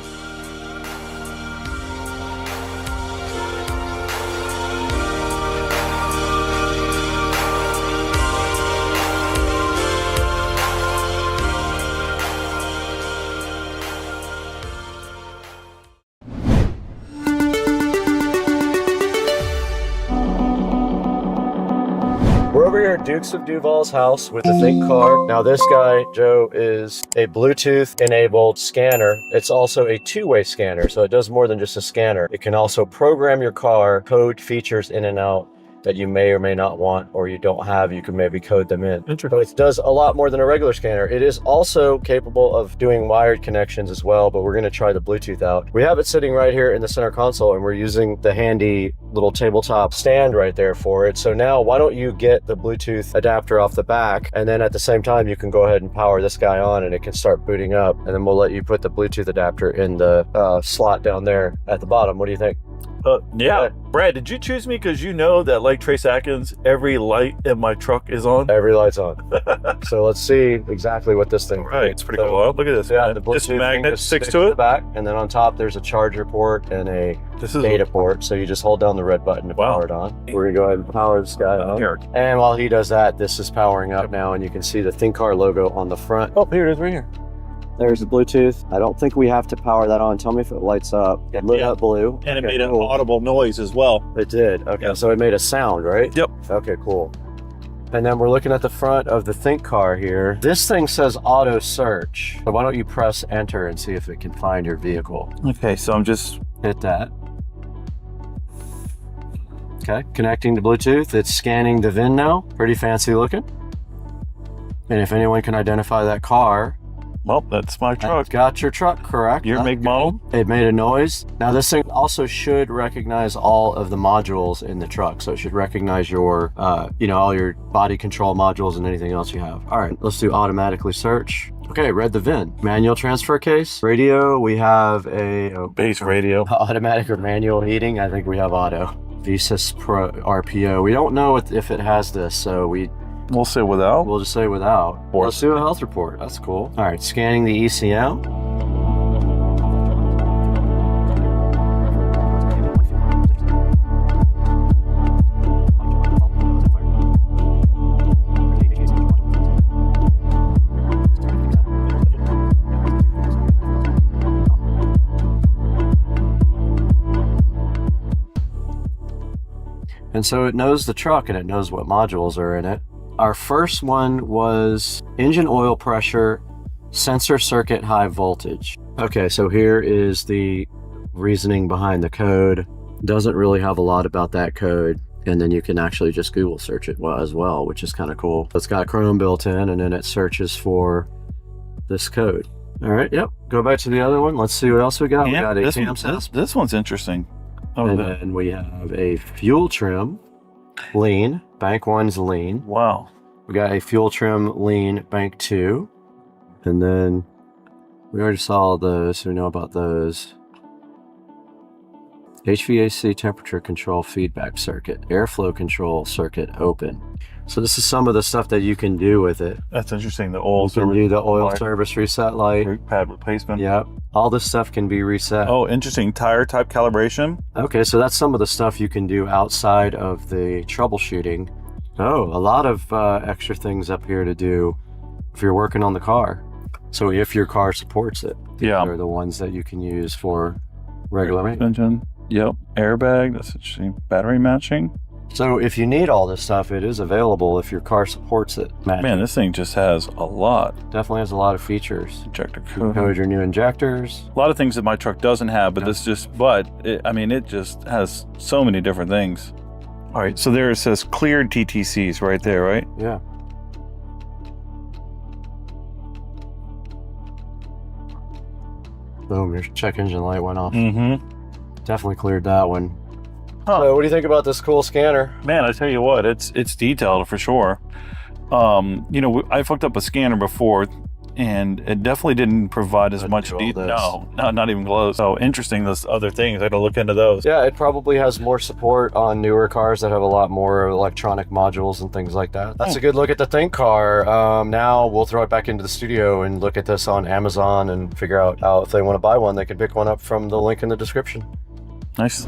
We're over here at Dukes of Duval's house with the ThinkCar. Now this guy, Joe, is a Bluetooth enabled scanner. It's also a two-way scanner, so it does more than just a scanner. It can also program your car, code features in and out that you may or may not want, or you don't have. You can maybe code them in. So it does a lot more than a regular scanner. It is also capable of doing wired connections as well, but we're going to try the Bluetooth out. We have it sitting right here in the center console, and we're using the handy little tabletop stand right there for it. So now why don't you get the Bluetooth adapter off the back, and then at the same time you can go ahead and power this guy on, and it can start booting up, and then we'll let you put the Bluetooth adapter in the slot down there at the bottom. What do you think? Yeah. Brad, did you choose me because you know that, like Trace Atkins, every light in my truck is on? Every light's on. So let's see exactly what this thing Right, it's pretty cool. Look at this. Yeah, the Bluetooth this magnet sticks to the it. back, and then on top there's a charger port and a data port. So you just hold down the red button to power it on. We're gonna go ahead and power this guy on. Here. And while he does that, this is powering up now, and you can see the ThinkCar logo on the front. Oh, here it is right here. There's the Bluetooth. I don't think we have to power that on. Tell me if it lights up. It lit up blue. And it made an audible noise as well. It did. Okay, so it made a sound, right? Yep. Okay, cool. And then we're looking at the front of the ThinkCar here. This thing says auto search. So why don't you press enter and see if it can find your vehicle? Okay, so I'm just... Hit that. Okay, connecting to Bluetooth. It's scanning the VIN now. Pretty fancy looking. And if anyone can identify that car... Well, that's my truck. Got your truck, correct. Your make model. It made a noise. Now this thing also should recognize all of the modules in the truck. So it should recognize your, all your body control modules and anything else you have. All right, let's do automatically search. Okay, read the VIN. Manual transfer case. Radio, we have a... base radio. Automatic or manual heating. I think we have auto. VESA Pro RPO. We don't know if it has this, so we'll say without. We'll just say without. Let's do a health report. That's cool. All right, scanning the ECM. And so it knows the truck and it knows what modules are in it. Our first one was engine oil pressure, sensor circuit high voltage. Okay, so here is the reasoning behind the code. Doesn't really have a lot about that code. And then you can actually just Google search it as well, which is kind of cool. It's got Chrome built in, and then it searches for this code. All right, yep. Go back to the other one. Let's see what else we got. Yeah, We got a cam this one's interesting. Oh, and then we have a fuel trim lean. Bank 1's lean. Wow. We got a fuel trim lean bank 2. And then we already saw those, so we know about those. HVAC temperature control feedback circuit, airflow control circuit open. So this is some of the stuff that you can do with it. That's interesting. The oil You can do the oil service reset light. Brake pad replacement. Yep. All this stuff can be reset. Oh, interesting. Tire type calibration. Okay, so that's some of the stuff you can do outside of the troubleshooting. Oh, a lot of extra things up here to do if you're working on the car. So if your car supports it, yeah, they're the ones that you can use for regular maintenance. Engine. Yep. Airbag. That's interesting. Battery matching. So if you need all this stuff, it is available if your car supports it. Man, this thing just has a lot. Definitely has a lot of features. Injector code. You can code your new injectors. A lot of things that my truck doesn't have, but this just, it just has so many different things. All right, so there it says cleared TTCs right there, right? Yeah. Boom, your check engine light went off. Mm-hmm. Definitely cleared that one. Huh. So what do you think about this cool scanner? Man, I tell you what, it's detailed for sure. I hooked up a scanner before, and it definitely didn't provide as much detail. No, not even close. So interesting, those other things. I had to look into those. Yeah, it probably has more support on newer cars that have a lot more electronic modules and things like that. That's a good look at the Think car. Now we'll throw it back into the studio and look at this on Amazon and figure out how, if they want to buy one, they can pick one up from the link in the description. Nice.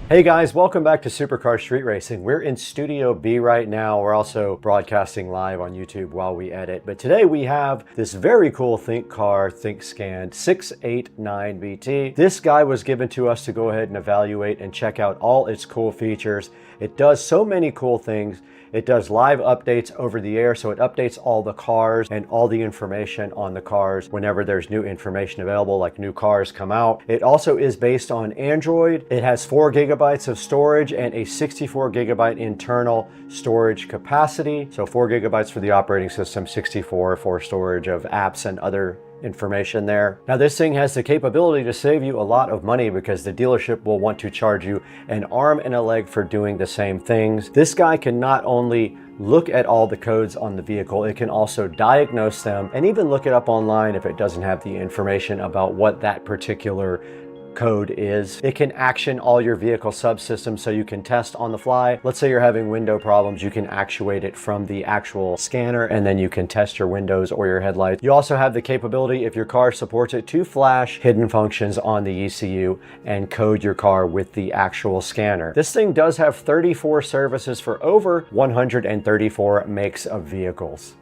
Hey guys, welcome back to Supercar Street Racing. We're in Studio B right now. We're also broadcasting live on YouTube while we edit. But today we have this very cool Think car, ThinkScan 689BT. This guy was given to us to go ahead and evaluate and check out all its cool features. It does so many cool things. It does live updates over the air, so it updates all the cars and all the information on the cars whenever there's new information available, like new cars come out. It also is based on Android. It has 4 gigabytes of storage and a 64 gigabyte internal storage capacity. So 4 gigabytes for the operating system, 64 for storage of apps and other information there. Now this thing has the capability to save you a lot of money because the dealership will want to charge you an arm and a leg for doing the same things. This guy can not only look at all the codes on the vehicle, it can also diagnose them and even look it up online if it doesn't have the information about what that particular code is. It can action all your vehicle subsystems so you can test on the fly. Let's say you're having window problems, you can actuate it from the actual scanner and then you can test your windows or your headlights. You also have the capability, if your car supports it, to flash hidden functions on the ECU and code your car with the actual scanner. This thing does have 34 services for over 134 makes of vehicles.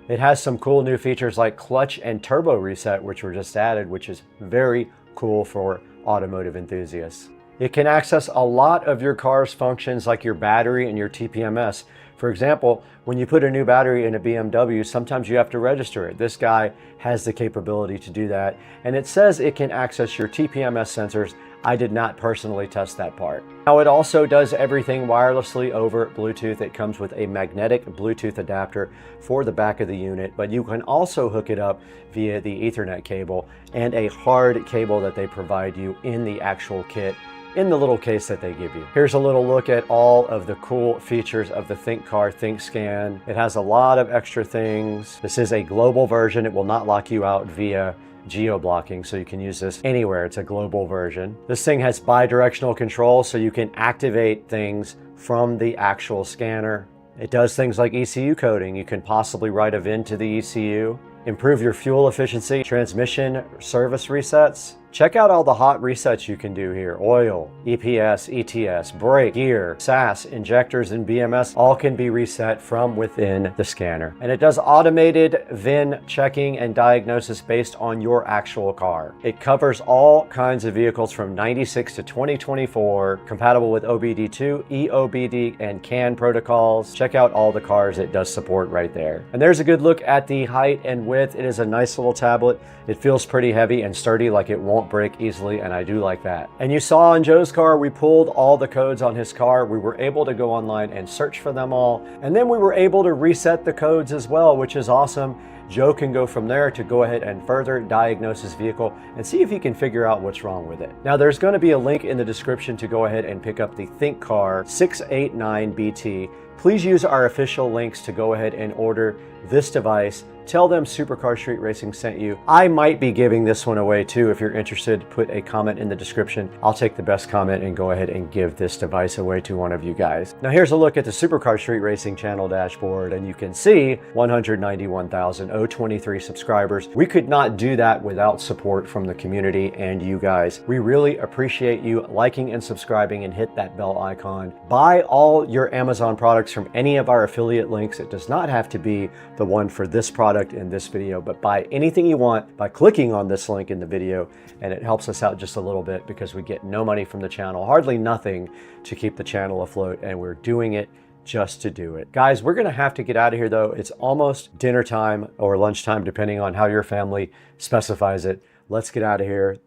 It has some cool new features like clutch and turbo reset, which were just added, which is very cool for automotive enthusiasts. It can access a lot of your car's functions like your battery and your TPMS. For example, when you put a new battery in a BMW, sometimes you have to register it. This guy has the capability to do that. And it says it can access your TPMS sensors. I did not personally test that part. Now it also does everything wirelessly over Bluetooth. It comes with a magnetic Bluetooth adapter for the back of the unit, but you can also hook it up via the Ethernet cable and a hard cable that they provide you in the actual kit in the little case that they give you. Here's a little look at all of the cool features of the Think car, ThinkScan. It has a lot of extra things. This is a global version. It will not lock you out via geo-blocking, so you can use this anywhere. It's a global version. This thing has bi-directional control, so you can activate things from the actual scanner. It does things like ECU coding. You can possibly write a VIN to the ECU, improve your fuel efficiency, transmission service resets, Check out all the hot resets you can do here. Oil, EPS, ETS, brake, gear, SAS, injectors, and BMS all can be reset from within the scanner. And it does automated VIN checking and diagnosis based on your actual car. It covers all kinds of vehicles from 96 to 2024, compatible with OBD2, EOBD, and CAN protocols. Check out all the cars it does support right there. And there's a good look at the height and width. It is a nice little tablet. It feels pretty heavy and sturdy, like it won't break easily, and I do like that. And you saw on Joe's car, we pulled all the codes on his car. We were able to go online and search for them all. And then we were able to reset the codes as well, which is awesome. Joe can go from there to go ahead and further diagnose his vehicle and see if he can figure out what's wrong with it. Now, there's going to be a link in the description to go ahead and pick up the ThinkCar 689BT. Please use our official links to go ahead and order this device. Tell them Supercar Street Racing sent you. I might be giving this one away too. If you're interested, put a comment in the description. I'll take the best comment and go ahead and give this device away to one of you guys. Now here's a look at the Supercar Street Racing channel dashboard, and you can see 191,023 subscribers. We could not do that without support from the community and you guys. We really appreciate you liking and subscribing, and hit that bell icon. Buy all your Amazon products from any of our affiliate links. It does not have to be the one for this product in this video, but buy anything you want by clicking on this link in the video, and it helps us out just a little bit because we get no money from the channel, hardly nothing, to keep the channel afloat, and we're doing it just to do it. Guys, we're gonna have to get out of here though. It's almost dinner time or lunchtime, depending on how your family specifies it. Let's get out of here,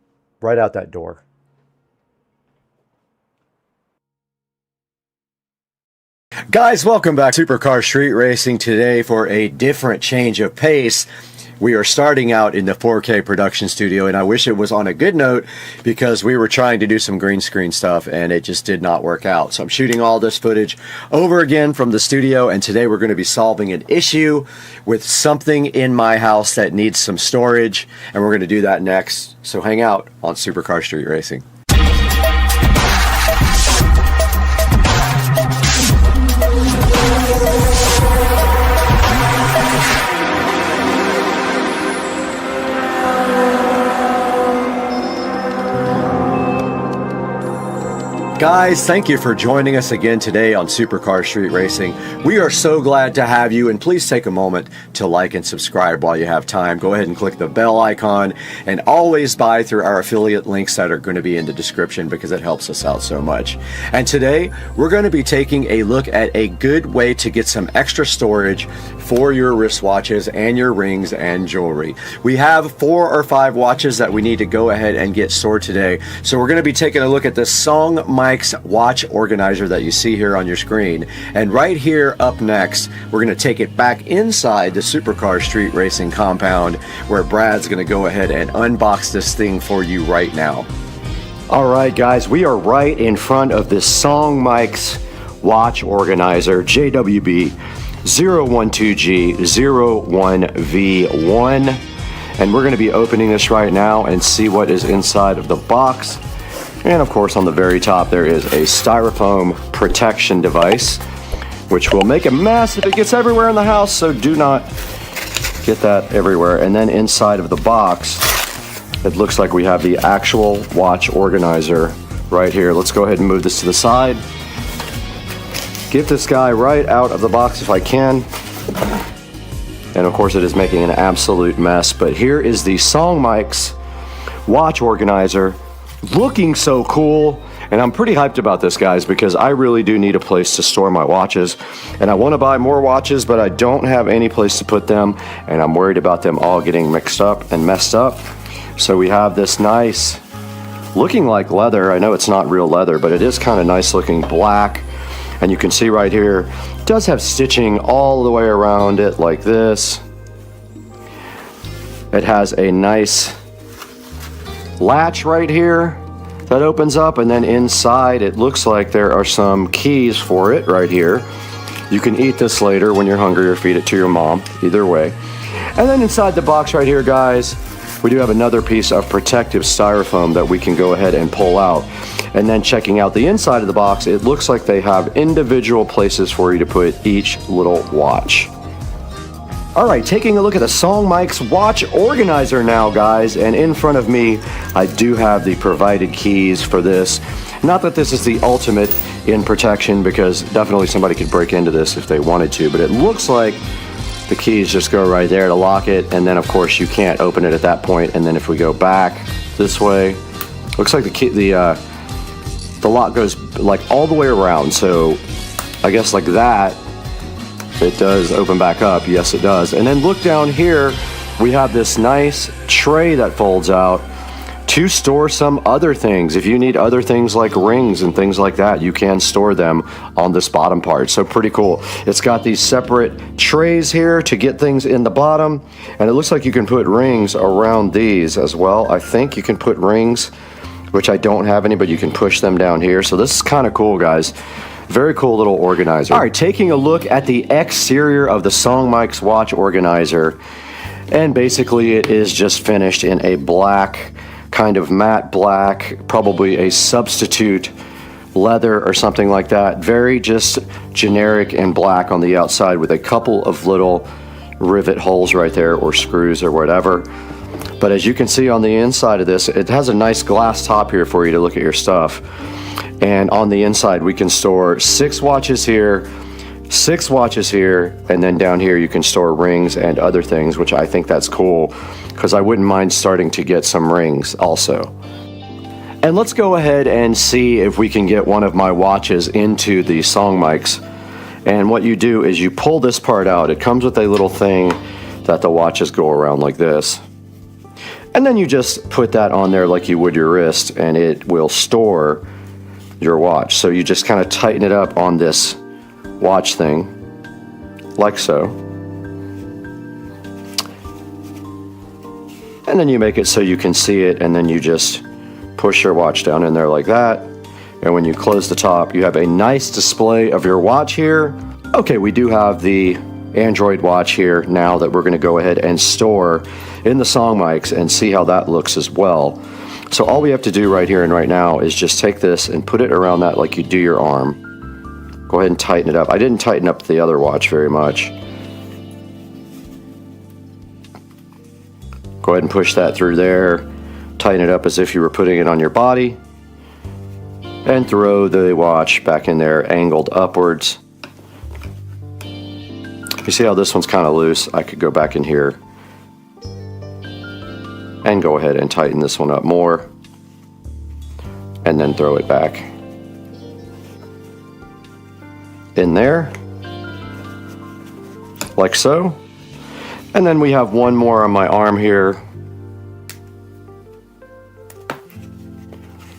right out that door. Guys, welcome back to Supercar Street Racing. Today, for a different change of pace, we are starting out in the 4K production studio, and I wish it was on a good note because we were trying to do some green screen stuff and it just did not work out. So I'm shooting all this footage over again from the studio, and today we're going to be solving an issue with something in my house that needs some storage, and we're going to do that next. So hang out on Supercar Street Racing. Guys, thank you for joining us again today on Supercar Street Racing. We are so glad to have you, and please take a moment to like and subscribe while you have time. Go ahead and click the bell icon, and always buy through our affiliate links that are going to be in the description because it helps us out so much. And today, we're going to be taking a look at a good way to get some extra storage for your wristwatches and your rings and jewelry. We have 4 or 5 watches that we need to go ahead and get stored today. So we're going to be taking a look at the Song Mike's watch organizer that you see here on your screen. And right here up next, we're going to take it back inside the Supercar Street Racing compound, where Brad's going to go ahead and unbox this thing for you right now. All right, guys, we are right in front of this Song Mike's watch organizer, JWB 012G01V1, and we're going to be opening this right now and see what is inside of the box. And of course, on the very top there is a styrofoam protection device, which will make a mess if it gets everywhere in the house, so do not get that everywhere. And then inside of the box, it looks like we have the actual watch organizer right here. Let's go ahead and move this to the side. Get this guy right out of the box if I can. And of course it is making an absolute mess, but here is the Song Mike's watch organizer, looking so cool. And I'm pretty hyped about this, guys, because I really do need a place to store my watches, and I want to buy more watches, but I don't have any place to put them, and I'm worried about them all getting mixed up and messed up. So we have this nice, looking like leather. I know it's not real leather, but it is kind of nice looking black. And you can see right here, it does have stitching all the way around it like this. It has a nice latch right here that opens up, and then inside it looks like there are some keys for it right here. You can eat this later when you're hungry, or feed it to your mom, either way. And then inside the box right here, guys, we do have another piece of protective styrofoam that we can go ahead and pull out. And then checking out the inside of the box, it looks like they have individual places for you to put each little watch. Alright, taking a look at the SODIMM's watch organizer now, guys, and in front of me I do have the provided keys for this. Not that this is the ultimate in protection, because definitely somebody could break into this if they wanted to, but it looks like the keys just go right there to lock it, and then of course you can't open it at that point. And then if we go back this way, looks like the lock goes like all the way around, so I guess like that it does open back up. Yes, it does. And then look down here, we have this nice tray that folds out to store some other things. If you need other things like rings and things like that, you can store them on this bottom part. So pretty cool. It's got these separate trays here to get things in the bottom, and it looks like you can put rings around these as well. I think you can put rings, which I don't have any, but you can push them down here. So this is kind of cool, guys. Very cool little organizer. All right, taking a look at the exterior of the SODIMM's watch organizer, and basically it is just finished in a black, kind of matte black, probably a substitute leather or something like that. Very just generic and black on the outside with a couple of little rivet holes right there, or screws or whatever. But as you can see on the inside of this, it has a nice glass top here for you to look at your stuff. And on the inside we can store 6 watches here, 6 watches here, and then down here you can store rings and other things, which I think that's cool, because I wouldn't mind starting to get some rings also. And let's go ahead and see if we can get one of my watches into the SODIMM's. And what you do is you pull this part out. It comes with a little thing that the watches go around like this. And then you just put that on there like you would your wrist, and it will store your watch. So you just kind of tighten it up on this watch thing, like so. And then you make it so you can see it, and then you just push your watch down in there like that. And when you close the top, you have a nice display of your watch here. Okay, we do have the Android watch here now that we're going to go ahead and store in the SODIMM's and see how that looks as well. So all we have to do right here and right now is just take this and put it around that like you do your arm. Go ahead and tighten it up. I didn't tighten up the other watch very much. Go ahead and push that through there. Tighten it up as if you were putting it on your body. And throw the watch back in there, angled upwards. You see how this one's kind of loose? I could go back in here and go ahead and tighten this one up more, and then throw it back in there, like so. And then we have one more on my arm here.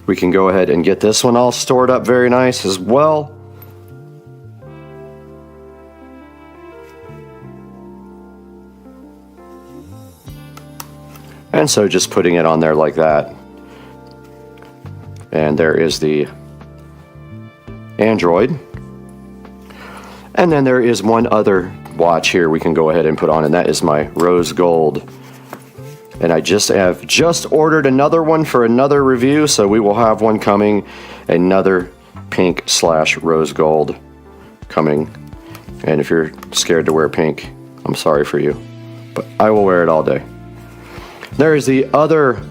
We can go ahead and get this one all stored up very nice as well. And so just putting it on there like that. And there is the Android. And then there is one other watch here we can go ahead and put on, and that is my rose gold. And I have just ordered another one for another review, so we will have one coming, another pink / rose gold coming. And if you're scared to wear pink, I'm sorry for you, but I will wear it all day. There is the other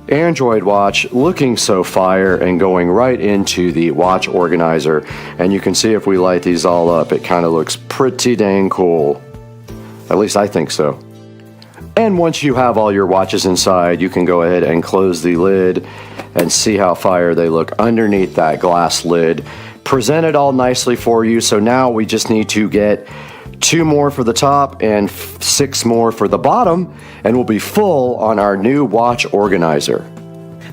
Android watch, looking so fire and going right into the watch organizer. And you can see if we light these all up, it kind of looks pretty dang cool. At least I think so. And once you have all your watches inside, you can go ahead and close the lid and see how fire they look underneath that glass lid. Presented all nicely for you. So now we just need to get 2 more for the top and 6 more for the bottom, and we'll be full on our new watch organizer.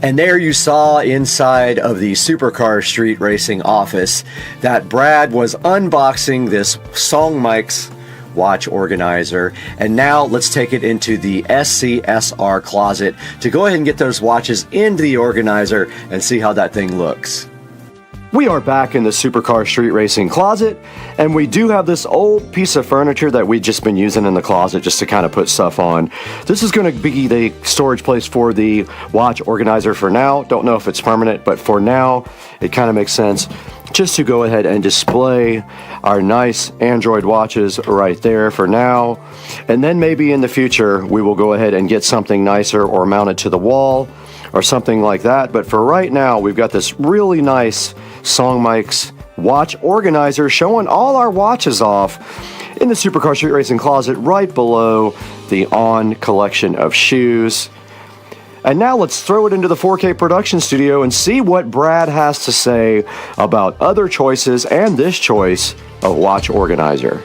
And there you saw inside of the Supercar Street Racing office that Brad was unboxing this SODIMM's watch organizer. And now let's take it into the SCSR closet to go ahead and get those watches into the organizer and see how that thing looks. We are back in the Supercar Street Racing closet, and we do have this old piece of furniture that we've just been using in the closet just to kind of put stuff on. This is going to be the storage place for the watch organizer for now. Don't know if it's permanent, but for now, it kind of makes sense just to go ahead and display our nice Android watches right there for now. And then maybe in the future, we will go ahead and get something nicer or mount it to the wall or something like that. But for right now, we've got this really nice SONGMIC's watch organizer showing all our watches off in the Supercar Street Racing closet right below the On collection of shoes. And now let's throw it into the 4K production studio and see what Brad has to say about other choices and this choice of watch organizer.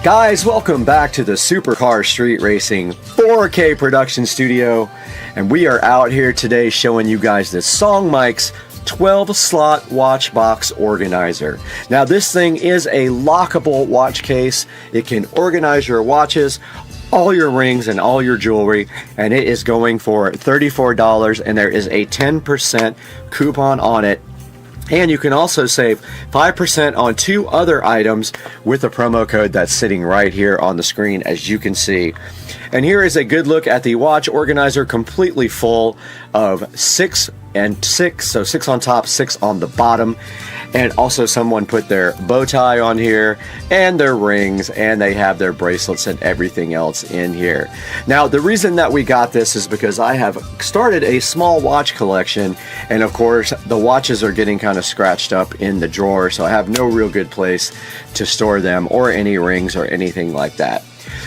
Guys, welcome back to the Supercar Street Racing 4K production studio. And we are out here today showing you guys this SONGMIC's 12-slot watch box organizer. Now this thing is a lockable watch case. It can organize your watches, all your rings, and all your jewelry, and it is going for $34, and there is a 10% coupon on it. And you can also save 5% on 2 other items with a promo code that's sitting right here on the screen, as you can see. And here is a good look at the watch organizer, completely full of 6 and 6, so 6 on top, 6 on the bottom. And also someone put their bow tie on here and their rings, and they have their bracelets and everything else in here. Now the reason that we got this is because I have started a small watch collection, and of course the watches are getting kind of scratched up in the drawer, so I have no real good place to store them or any rings or anything like that.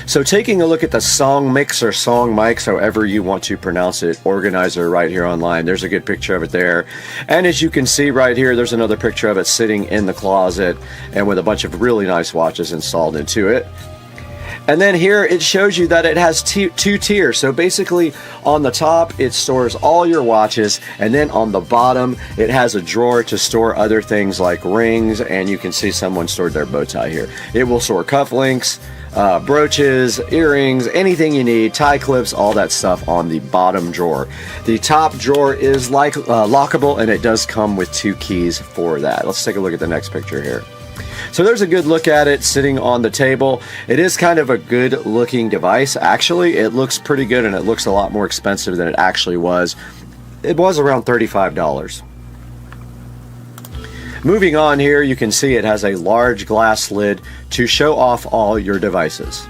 So taking a look at the SONGMIC or SONGMIC, however you want to pronounce it, organizer right here online. There's a good picture of it there. And as you can see right here, there's another picture of it sitting in the closet and with a bunch of really nice watches installed into it. And then here it shows you that it has 2 tiers. So basically on the top it stores all your watches, and then on the bottom it has a drawer to store other things like rings, and you can see someone stored their bow tie here. It will store cufflinks, brooches, earrings, anything you need, tie clips, all that stuff on the bottom drawer. The top drawer is like lockable, and it does come with 2 keys for that. Let's take a look at the next picture here. So there's a good look at it sitting on the table. It is kind of a good looking device. Actually, it looks pretty good, and it looks a lot more expensive than it actually was. It was around $35. Moving on here, you can see it has a large glass lid to show off all your devices.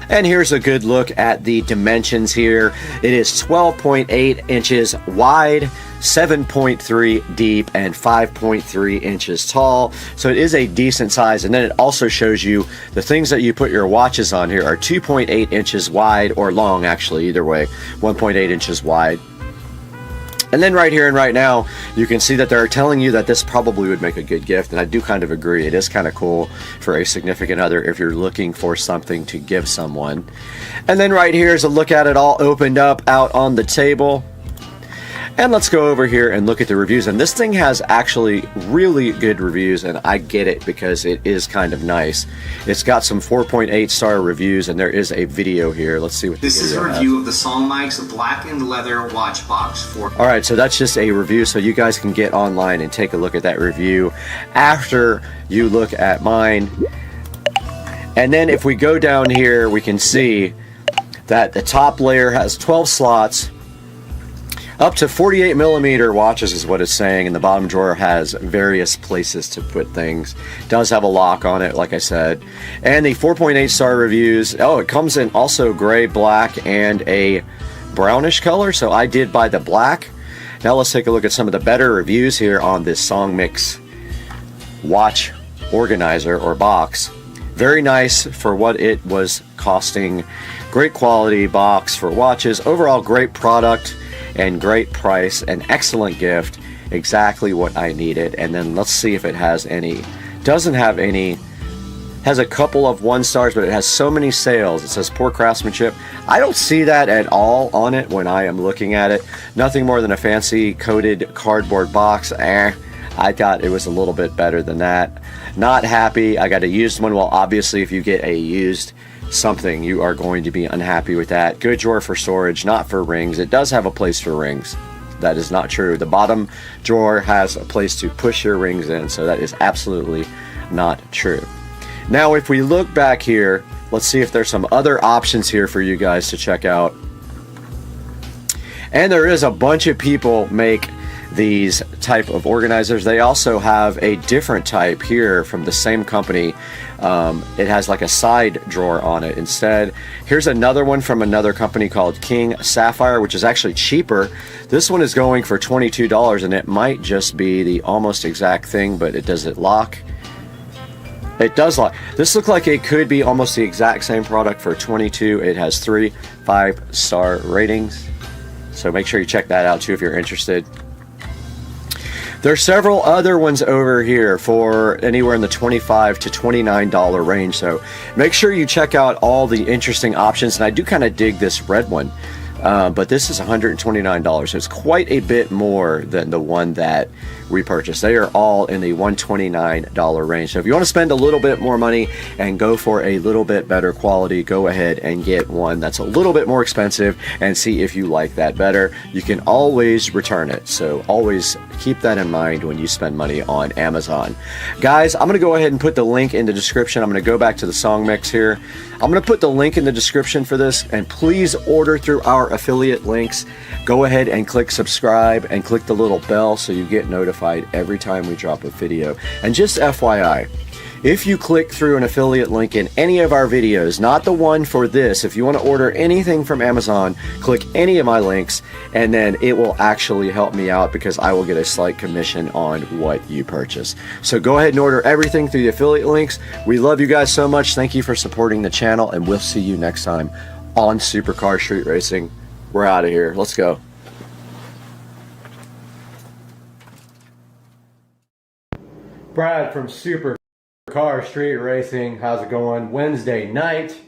And here's a good look at the dimensions here. It is 12.8 inches wide, 7.3 deep, and 5.3 inches tall. So it is a decent size. And then it also shows you the things that you put your watches on here are 2.8 inches wide, or long actually, either way, 1.8 inches wide. And then right here and right now, you can see that they're telling you that this probably would make a good gift, and I do kind of agree. It is kind of cool for a significant other if you're looking for something to give someone. And then right here is a look at it all opened up out on the table. And let's go over here and look at the reviews. And this thing has actually really good reviews, and I get it because it is kind of nice. It's got some 4.8 star reviews, and there is a video here. Let's see what this is a review of the SONGMIC's blackened leather watch box for. All right, so that's just a review, so you guys can get online and take a look at that review after you look at mine. And then if we go down here, we can see that the top layer has 12 slots. Up to 48 millimeter watches is what it's saying, and the bottom drawer has various places to put things. It does have a lock on it, like I said. And the 4.8 star reviews, oh, it comes in also gray, black, and a brownish color, so I did buy the black. Now let's take a look at some of the better reviews here on this SONGMIC watch organizer or box. Very nice for what it was costing. Great quality box for watches. Overall, great product and great price, an excellent gift, exactly what I needed. And then let's see if it has any. Doesn't have any. Has a couple of 1 stars, but it has so many sales. It says poor craftsmanship. I don't see that at all on it when I am looking at it. Nothing more than a fancy coated cardboard box. I thought it was a little bit better than that. Not happy. I got a used one. Well, obviously if you get a used something, you are going to be unhappy with that. Good drawer for storage, not for rings. It does have a place for rings. That is not true. The bottom drawer has a place to push your rings in, so that is absolutely not true. Now if we look back here, let's see if there's some other options here for you guys to check out. And there is a bunch of people make these type of organizers. They also have a different type here from the same company. It has like a side drawer on it instead. Here's another one from another company called King Sapphire, which is actually cheaper. This one is going for $22, and it might just be the almost exact thing, but does it lock? It does lock. This looks like it could be almost the exact same product for $22. It has 3 5-star ratings, so make sure you check that out too if you're interested. There's several other ones over here for anywhere in the $25 to $29 range, so make sure you check out all the interesting options. And I do kind of dig this red one, but this is $129, so it's quite a bit more than the one that we purchased. They are all in the $129 range. So if you want to spend a little bit more money and go for a little bit better quality, go ahead and get one that's a little bit more expensive and see if you like that better. You can always return it, so always keep that in mind when you spend money on Amazon. Guys, I'm going to go ahead and put the link in the description. I'm going to go back to the song mix here. I'm going to put the link in the description for this, and please order through our affiliate links. Go ahead and click subscribe and click the little bell so you get notified every time we drop a video. And just FYI, if you click through an affiliate link in any of our videos, not the one for this, if you want to order anything from Amazon, click any of my links, and then it will actually help me out because I will get a slight commission on what you purchase. So go ahead and order everything through the affiliate links. We love you guys so much. Thank you for supporting the channel, and we'll see you next time on Supercar Street Racing. We're out of here. Let's go. Brad from Supercar Street Racing. How's it going? Wednesday night,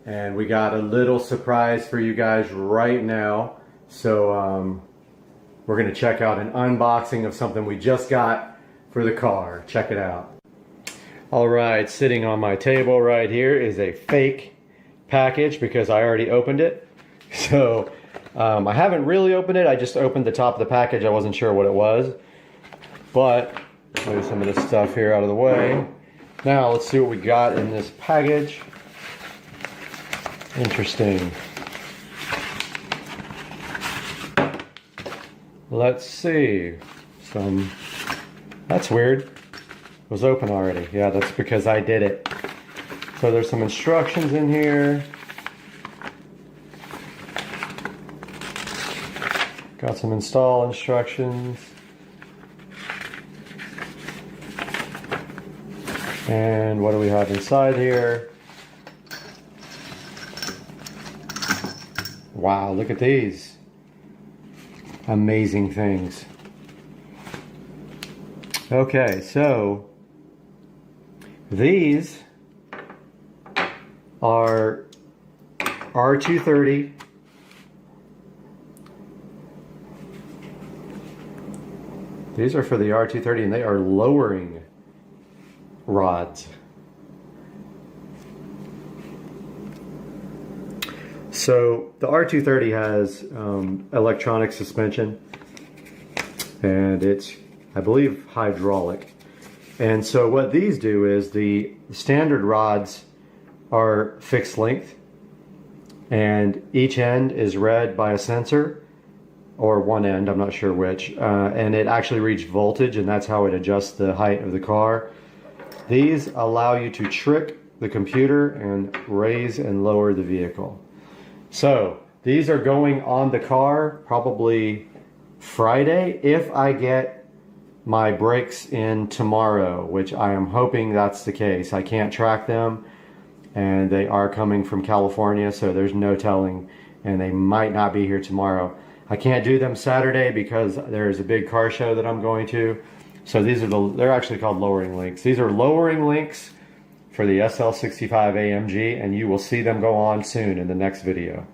and we got a little surprise for you guys right now. So we're going to check out an unboxing of something we just got for the car. Check it out. All right, sitting on my table right here is a fake package because I already opened it. So I haven't really opened it. I just opened the top of the package. I wasn't sure what it was, but move some of this stuff here out of the way. Now let's see what we got in this package. Interesting. Let's see. That's weird. It was open already. Yeah, that's because I did it. So there's some instructions in here. Got some install instructions. And what do we have inside here? Wow, look at these. Amazing things. Okay, so these are R230 These are for the R230, and they are lowering rods. So the R230 has electronic suspension, and it's, I believe, hydraulic. And so what these do is the standard rods are fixed length, and each end is read by a sensor, or one end, I'm not sure which, and it actually reads voltage, and that's how it adjusts the height of the car. These allow you to trick the computer and raise and lower the vehicle. So these are going on the car probably Friday if I get my brakes in tomorrow, which I am hoping that's the case. I can't track them, and they are coming from California, so there's no telling, and they might not be here tomorrow. I can't do them Saturday because there's a big car show that I'm going to. So these are they're actually called lowering links. These are lowering links for the SL65 AMG, and you will see them go on soon in the next video.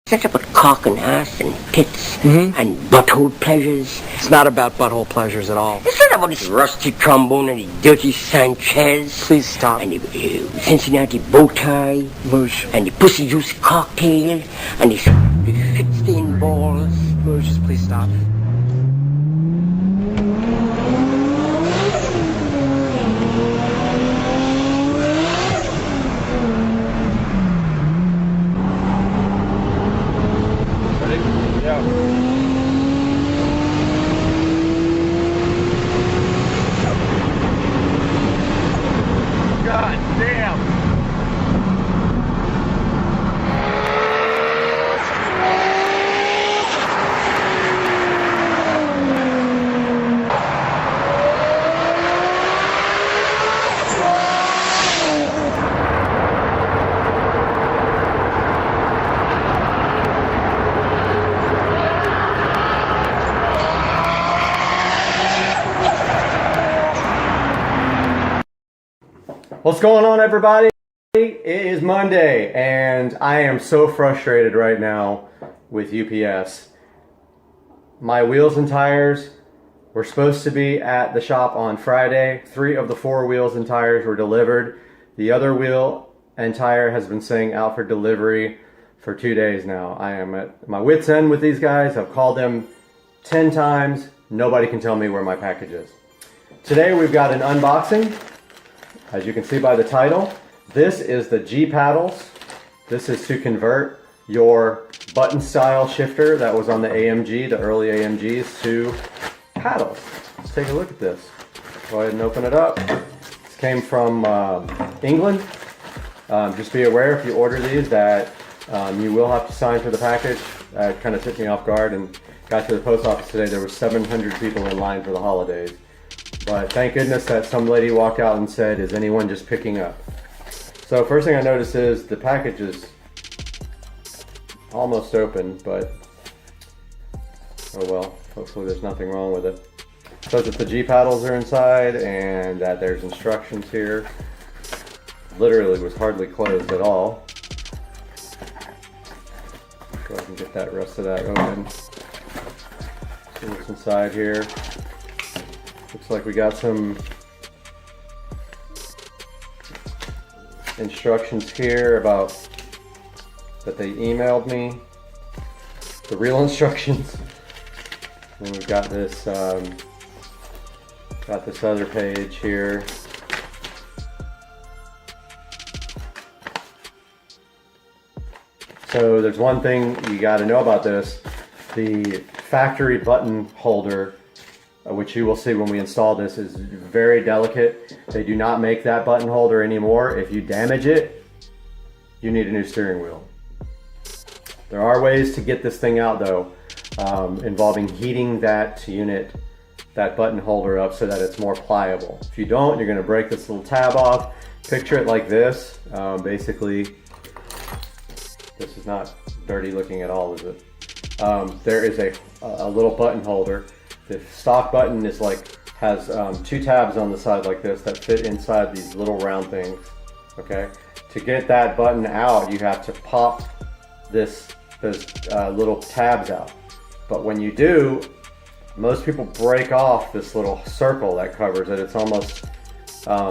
It's about cock and ass and tits and butthole pleasures. It's not about butthole pleasures at all. It's not about this rusty trombone and the dirty Sanchez. Please stop. And the Cincinnati bow tie. Moosh. And the pussy juice cocktail. And the shit-stained balls. Moosh, just please stop. What's going on, everybody? It is Monday, and I am so frustrated right now with UPS. My wheels and tires were supposed to be at the shop on Friday. 3 of the 4 wheels and tires were delivered. The other wheel and tire has been saying out for delivery for 2 days now. I am at my wit's end with these guys. I've called them 10 times. Nobody can tell me where my package is. Today we've got an unboxing. As you can see by the title, this is the G paddles. This is to convert your button style shifter that was on the AMG, the early AMGs, to paddles. Let's take a look at this. Go ahead and open it up. This came from England. Just be aware if you order these that you will have to sign for the package. It kind of took me off guard, and got to the post office today. There were 700 people in line for the holidays. But thank goodness that some lady walked out and said, "Is anyone just picking up?" So first thing I noticed is the package is almost open, but oh well, hopefully there's nothing wrong with it. It says that the G paddles are inside and that there's instructions here. Literally was hardly closed at all. Go ahead and get that rest of that open. See what's inside here. Looks like we got some instructions here about that they emailed me. The real instructions. And we've got this other page here. So there's one thing you got to know about this. The factory button holder, which you will see when we install this, is very delicate. They do not make that button holder anymore. If you damage it, you need a new steering wheel. There are ways to get this thing out though, involving heating that unit, that button holder up so that it's more pliable. If you don't, you're gonna break this little tab off. Picture it like this. Basically, this is not dirty looking at all, is it? There is a little button holder. The stock button is has 2 tabs on the side like this that fit inside these little round things. Okay, to get that button out, you have to pop those little tabs out. But when you do, most people break off this little circle that covers it. It's almost I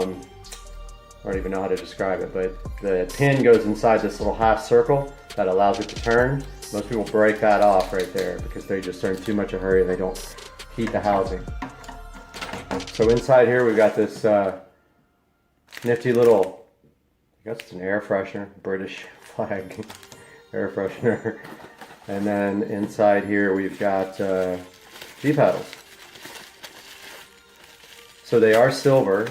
don't even know how to describe it, but the pin goes inside this little half circle that allows it to turn. Most people break that off right there because they just are in too much of a hurry and they don't heat the housing. So inside here we've got this nifty little, I guess it's an air freshener, British flag air freshener. And then inside here we've got G paddles. So they are silver.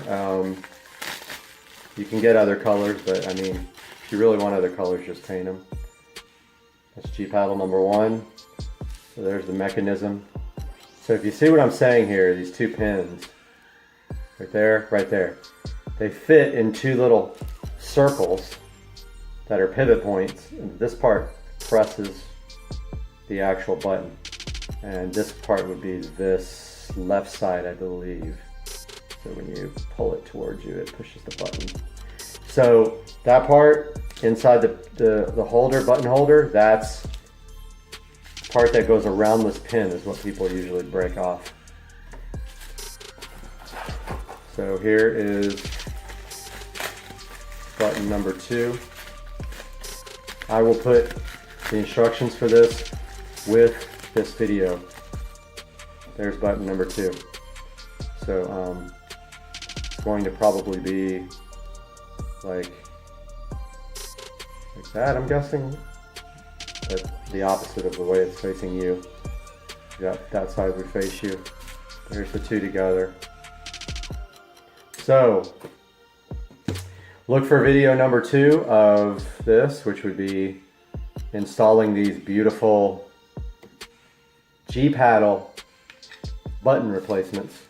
You can get other colors, but I mean, if you really want other colors, just paint them. That's G paddle number 1. So there's the mechanism. So if you see what I'm saying here, these 2 pins, right there, they fit in 2 little circles that are pivot points. And this part presses the actual button. And this part would be this left side, I believe. So when you pull it towards you, it pushes the button. So that part inside the holder, button holder, that's part that goes around this pin is what people usually break off. So here is button number 2. I will put the instructions for this with this video. There's button number 2. So it's going to probably be like that, I'm guessing. But the opposite of the way it's facing you. That side would face you. There's the 2 together. So look for video number 2 of this, which would be installing these beautiful G paddle button replacements.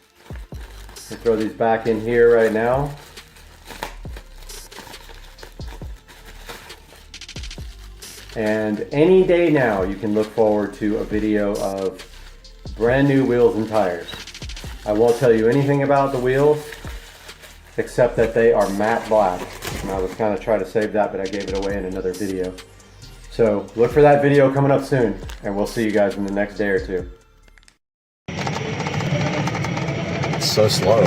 We'll throw these back in here right now. And any day now you can look forward to a video of brand new wheels and tires. I won't tell you anything about the wheels except that they are matte black. And I was kind of trying to save that, but I gave it away in another video. So look for that video coming up soon, and we'll see you guys in the next day or two. It's so slow.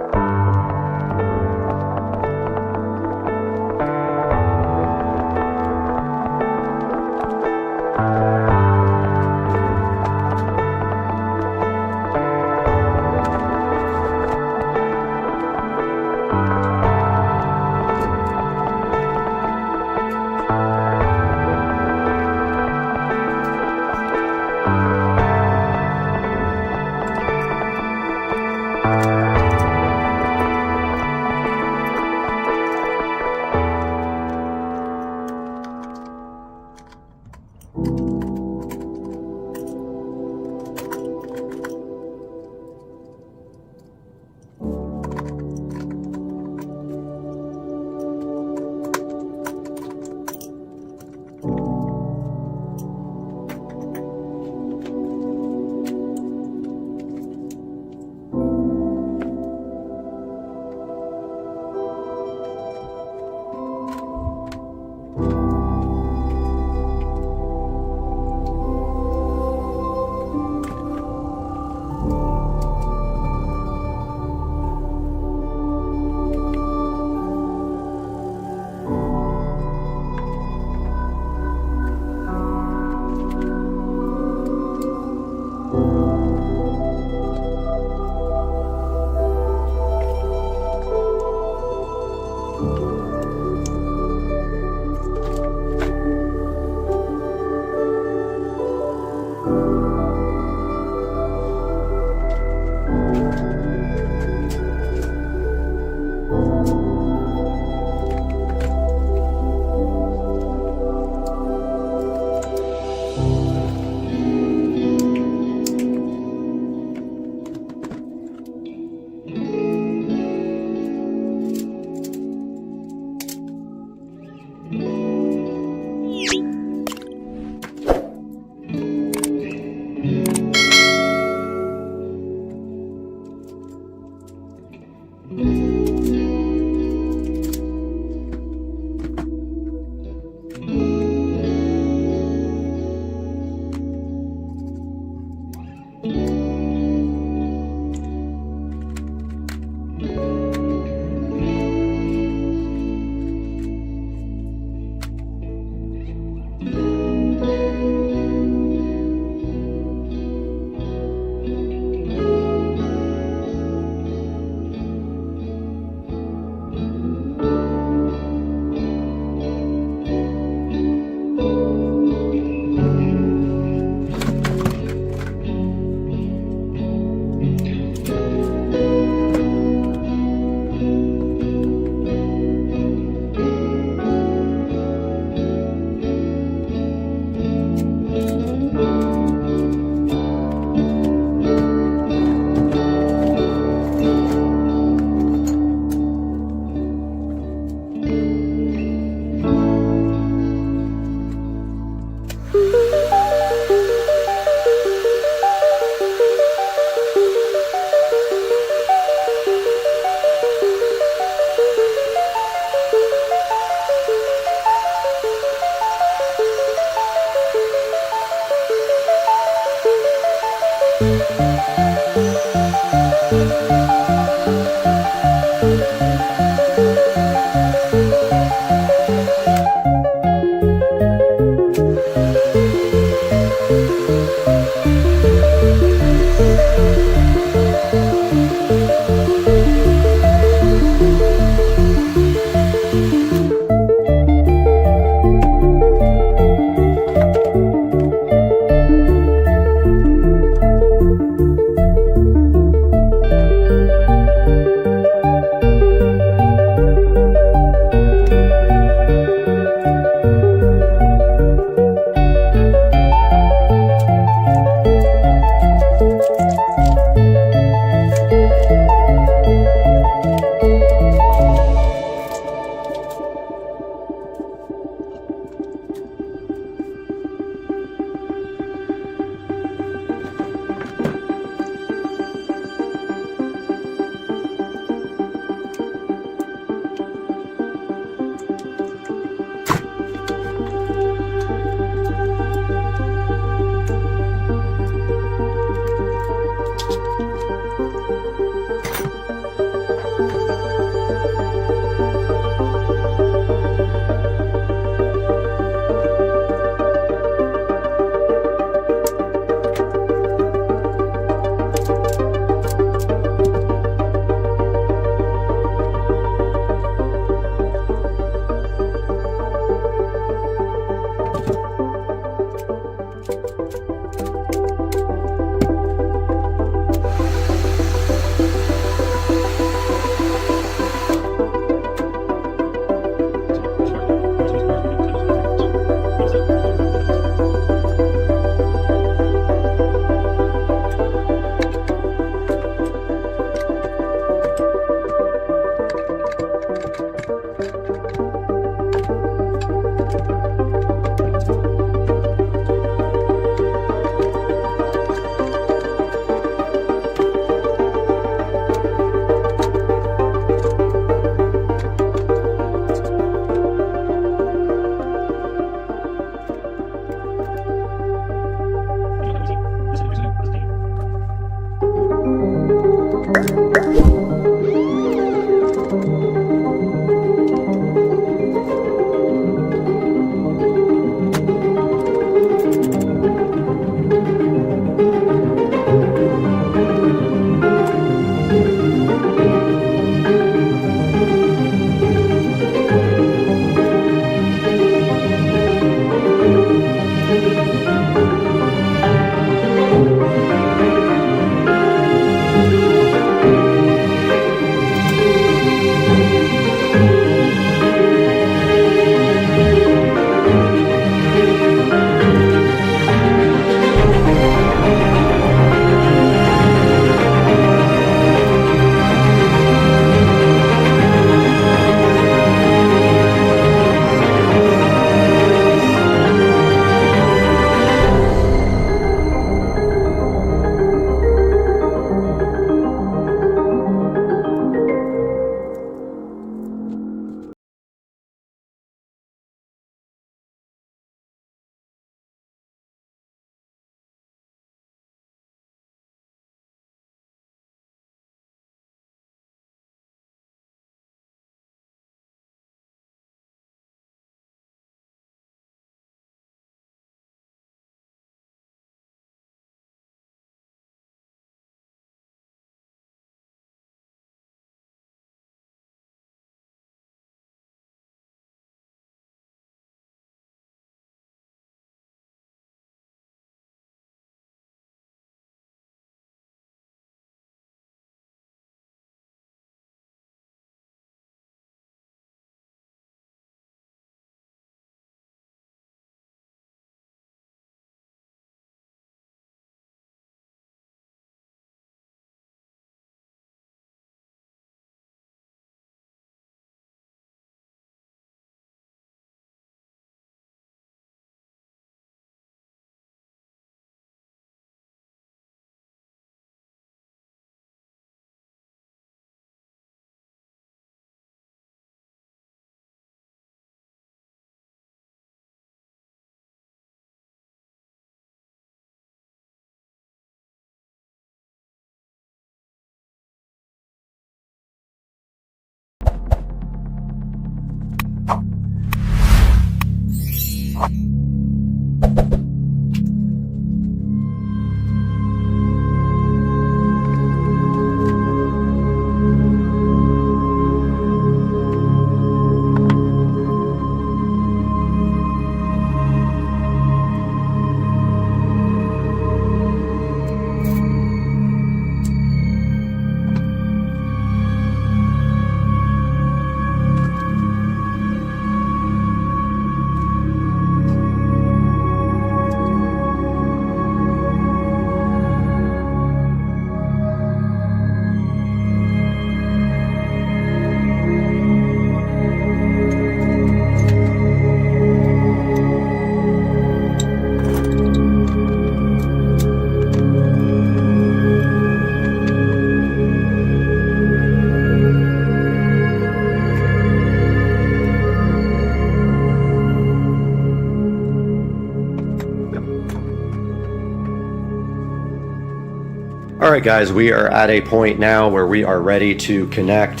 Alright guys, we are at a point now where we are ready to connect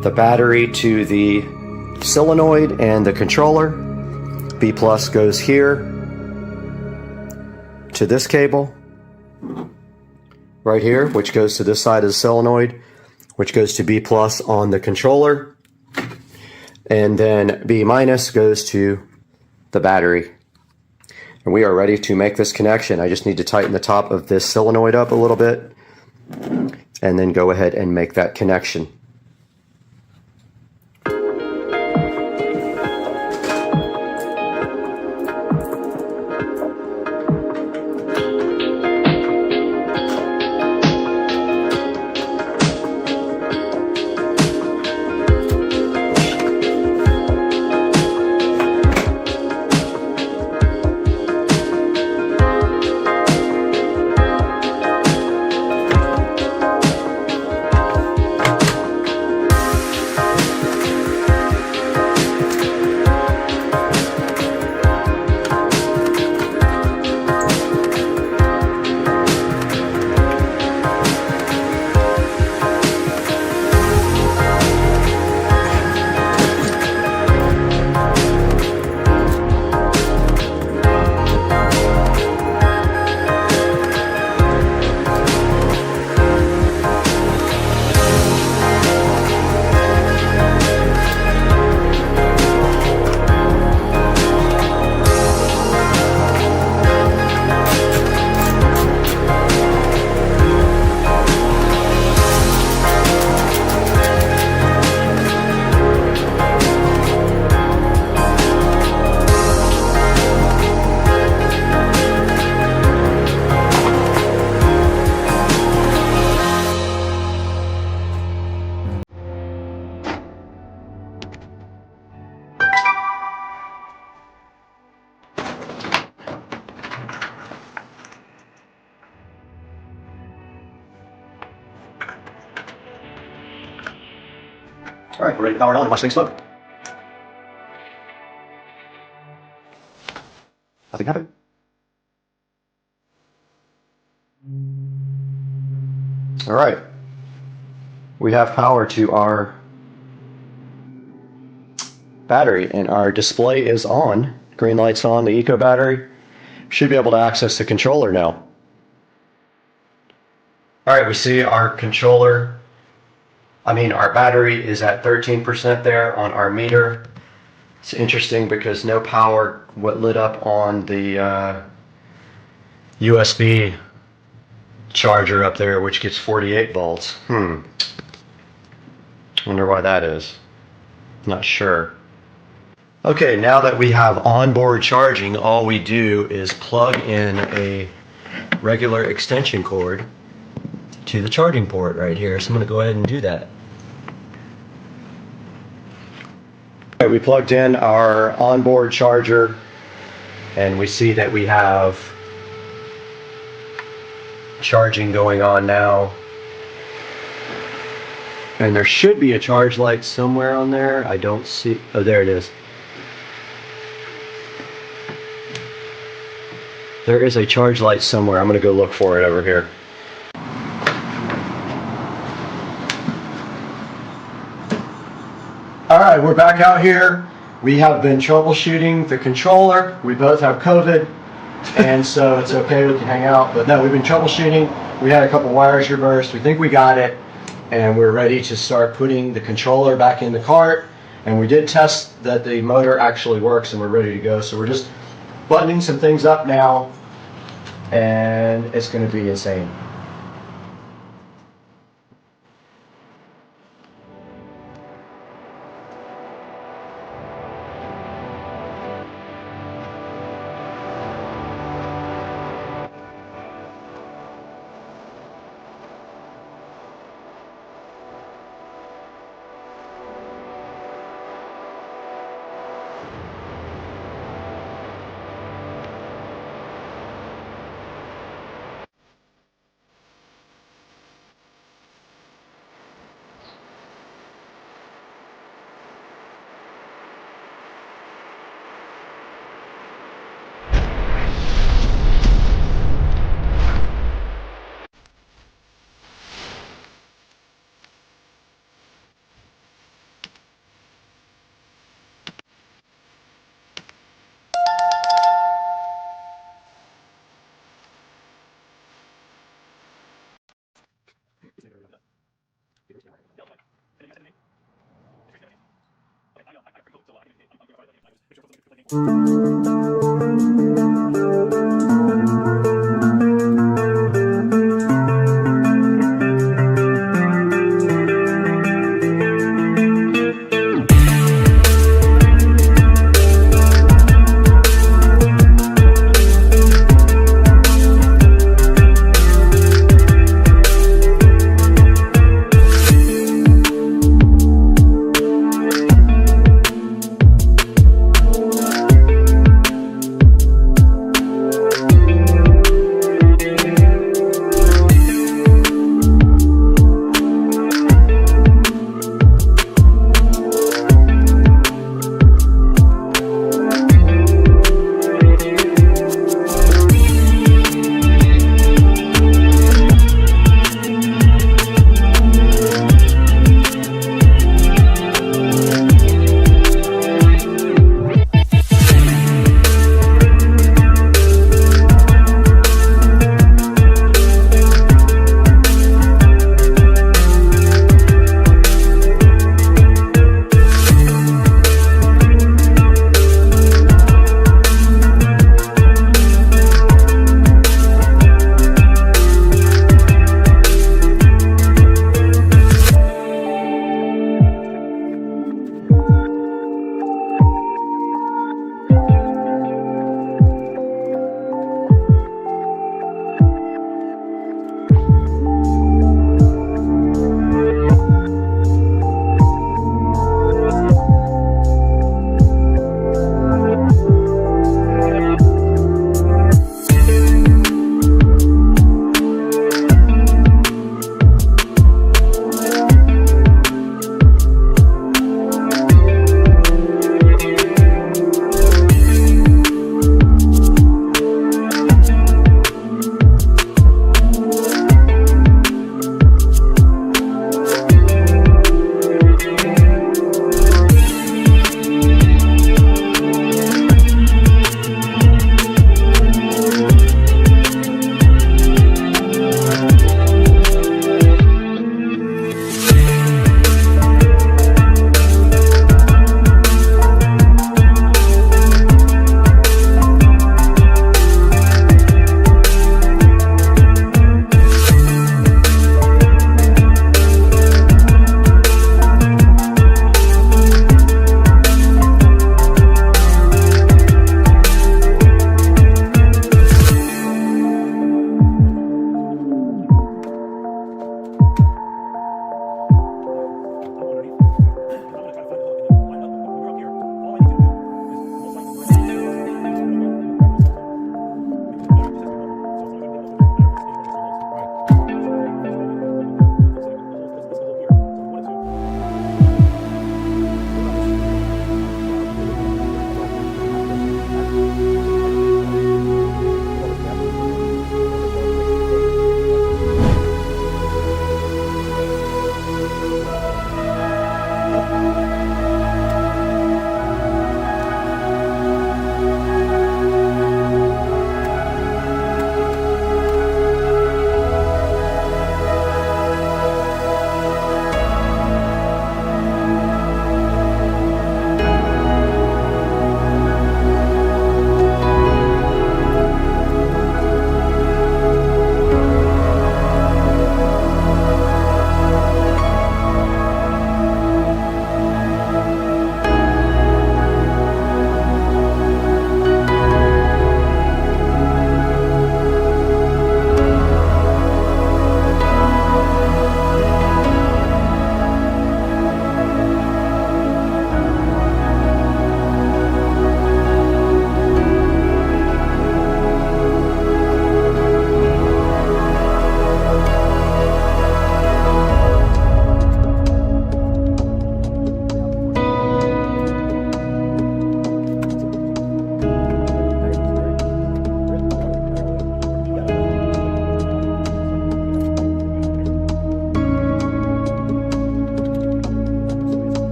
the battery to the solenoid and the controller. B plus goes here to this cable right here, which goes to this side of the solenoid, which goes to B plus on the controller, and then B minus goes to the battery. And we are ready to make this connection. I just need to tighten the top of this solenoid up a little bit and then go ahead and make that connection. Alright, we're ready to power it on and watch things float. Nothing happened. Alright. We have power to our battery and our display is on. Green light's on, the eco battery. Should be able to access the controller now. Alright, we see our controller. Our battery is at 13% there on our meter. It's interesting because no power lit up on the USB charger up there, which gets 48 volts. Wonder why that is. Not sure. Okay, now that we have onboard charging, all we do is plug in a regular extension cord to the charging port right here. So I'm going to go ahead and do that. All right, we plugged in our onboard charger and we see that we have charging going on now. And there should be a charge light somewhere on there. I don't see. Oh, there it is. There is a charge light somewhere. I'm going to go look for it over here. Alright, we're back out here. We have been troubleshooting the controller. We both have COVID, and so it's okay, we can hang out. But no, we've been troubleshooting. We had a couple wires reversed. We think we got it, and we're ready to start putting the controller back in the cart. And we did test that the motor actually works, and we're ready to go. So we're just buttoning some things up now, and it's going to be insane.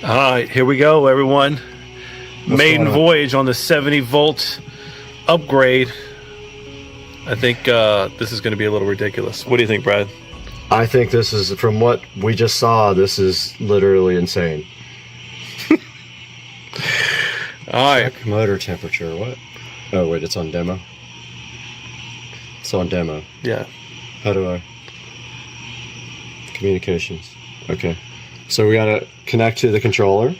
All right, here we go, everyone. Maiden voyage on the 70 volt upgrade. I think this is going to be a little ridiculous. What do you think, Brad? I think this is, from what we just saw, this is literally insane. All right. Check motor temperature. What? Oh, wait, it's on demo. It's on demo. Yeah. How do I? Communications. Okay. So we gotta connect to the controller.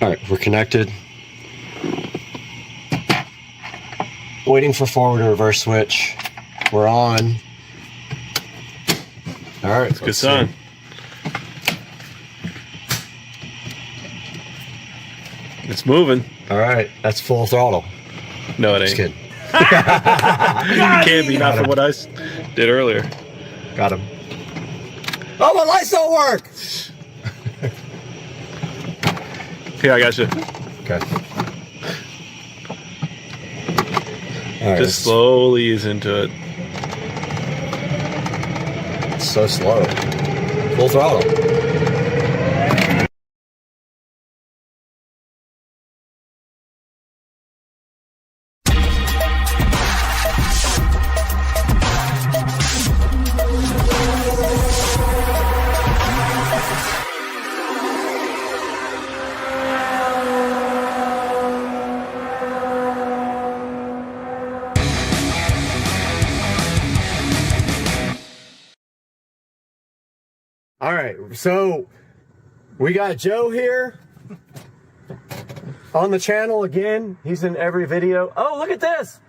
Alright, we're connected. Waiting for forward and reverse switch. We're on. Alright. It's a good sign. It's moving. Alright, that's full throttle. No, it ain't. Just kidding. Can't be, not from what I did earlier. Got him. Oh, my lights don't work! Here, I got you. Okay. All right, just slowly ease into it. It's so slow. Full throttle. All right, so we got Joe here on the channel again. He's in every video. Oh, look at this.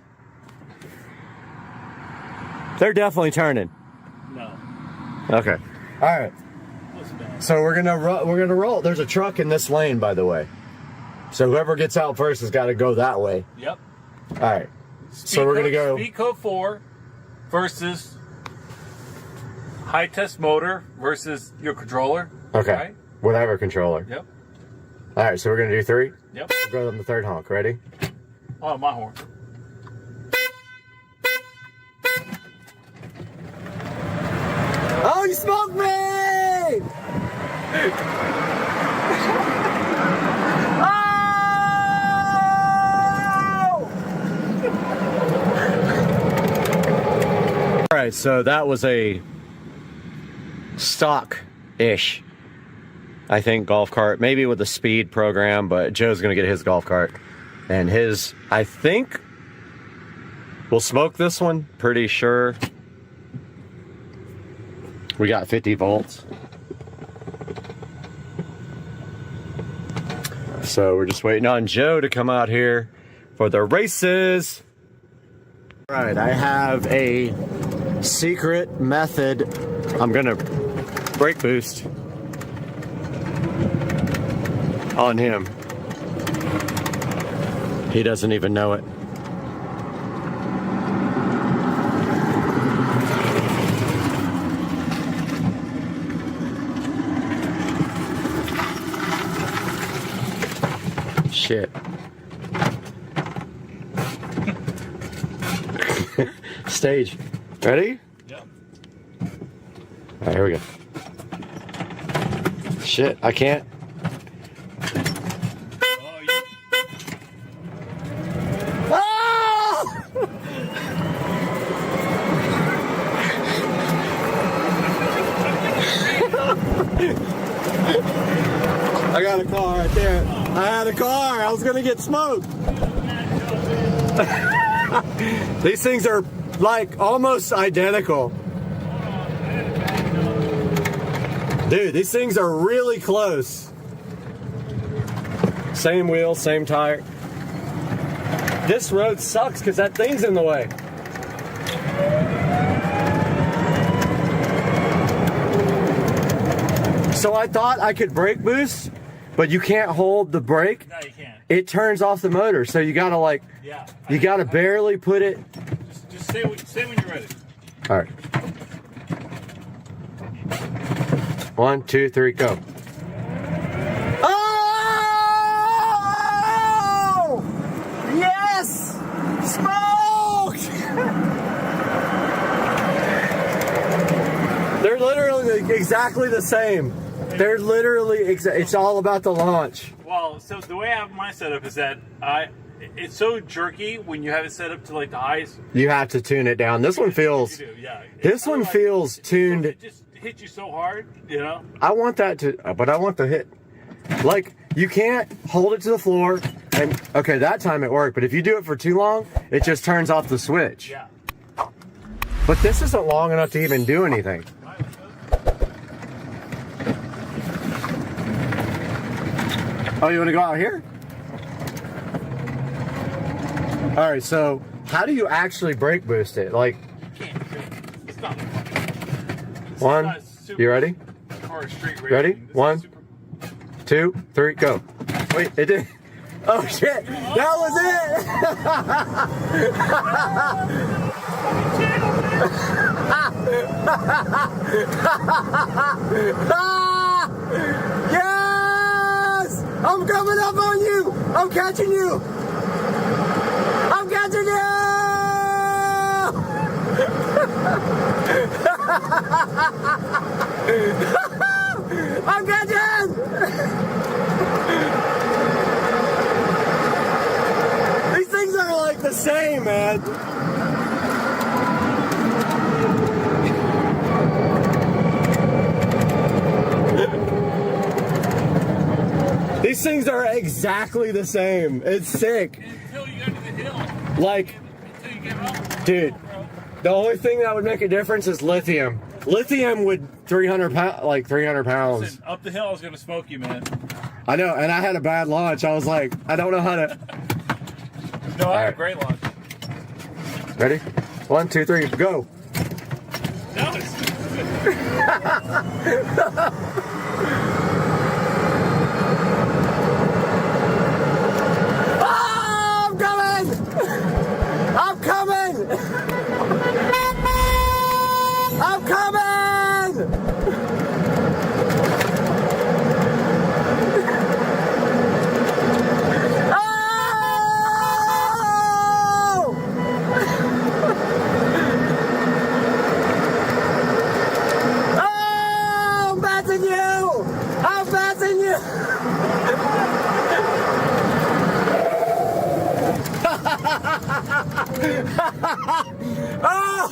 They're definitely turning. No. Okay. All right. So we're gonna roll. There's a truck in this lane, by the way. So whoever gets out first has got to go that way. Yep. All right. So we're gonna go. Speed code 4 versus high test motor versus your controller. Okay. Right? Whatever controller. Yep. All right. So we're gonna do 3. Yep. We'll go on the third honk. Ready? Oh, my horn. Oh, you smoked me! All right, so that was a stock-ish, I think, golf cart. Maybe with a speed program, but Joe's gonna get his golf cart. And his, I think, we'll smoke this one, pretty sure. We got 50 volts. So we're just waiting on Joe to come out here for the races. All right, I have a secret method. I'm gonna brake boost on him. He doesn't even know it. Shit. Stage. Ready? Yep. All right, here we go. Shit, I can't. I got a car right there. I had a car. I was gonna get smoked. These things are like almost identical. Dude, these things are really close. Same wheel, same tire. This road sucks because that thing's in the way. So I thought I could brake boost, but you can't hold the brake. No, you can't. It turns off the motor, so you gotta like, Yeah. you gotta barely put it. Just say when you're ready. All right. 1, 2, 3, go. Oh! Yes! Smoked! They're literally exactly the same. They're literally, it's all about the launch. Well, so the way I have my setup is that it's so jerky when you have it set up to like the highest. You have to tune it down. This one feels, this one feels tuned. It just hits you so hard, you know? I want that to, but I want the hit. Like, you can't hold it to the floor, and, okay, that time it worked, but if you do it for too long, it just turns off the switch. Yeah. But this isn't long enough to even do anything. Oh, you want to go out here? All right, so how do you actually brake boost it? Like, It's not one, you ready? Ready? 1, 2, 3, go. Wait, it did. Oh shit, that was it! Yes! I'm coming up on you! I'm catching you! I'm catching you! I'm catching! These things are like the same, man. These things are exactly the same. It's sick. Until you go to the hill. Like, Until you get up. dude, the only thing that would make a difference is lithium. Lithium would 300 pounds. Listen, up the hill, I was going to smoke you, man. I know, and I had a bad launch. I was like, I don't know how to. No, I had a great launch. Ready? 1, 2, 3, go. No, it's... Oh, I'm coming! I'm coming! I'm coming! Oh! Oh, I'm passing you! I'm passing you! Oh!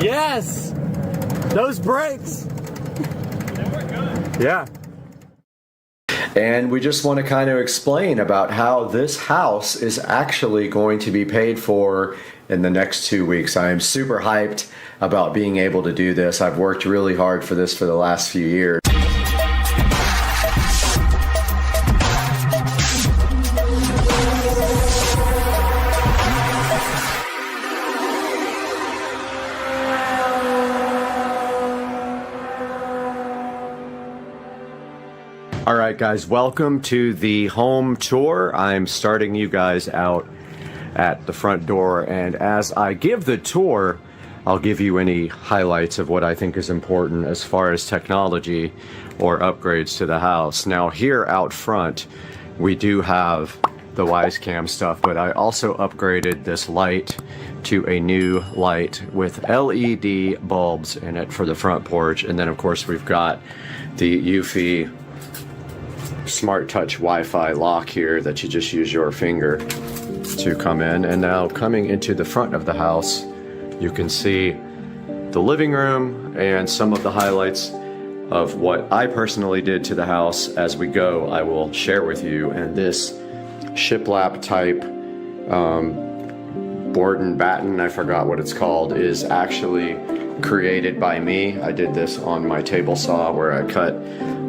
Yes! Those brakes! They were good. Yeah. And we just want to kind of explain about how this house is actually going to be paid for in the next 2 weeks. I am super hyped about being able to do this. I've worked really hard for this for the last few years. All right, guys, welcome to the home tour. I'm starting you guys out at the front door, and as I give the tour, I'll give you any highlights of what I think is important as far as technology or upgrades to the house. Now, here out front, we do have the Wisecam stuff, but I also upgraded this light to a new light with LED bulbs in it for the front porch. And then, of course, we've got the Eufy Smart Touch Wi-Fi lock here that you just use your finger to come in. And now coming into the front of the house, you can see the living room and some of the highlights of what I personally did to the house. As we go, I will share with you. And this shiplap type board and batten, I forgot what it's called, is actually created by me. I did this on my table saw where I cut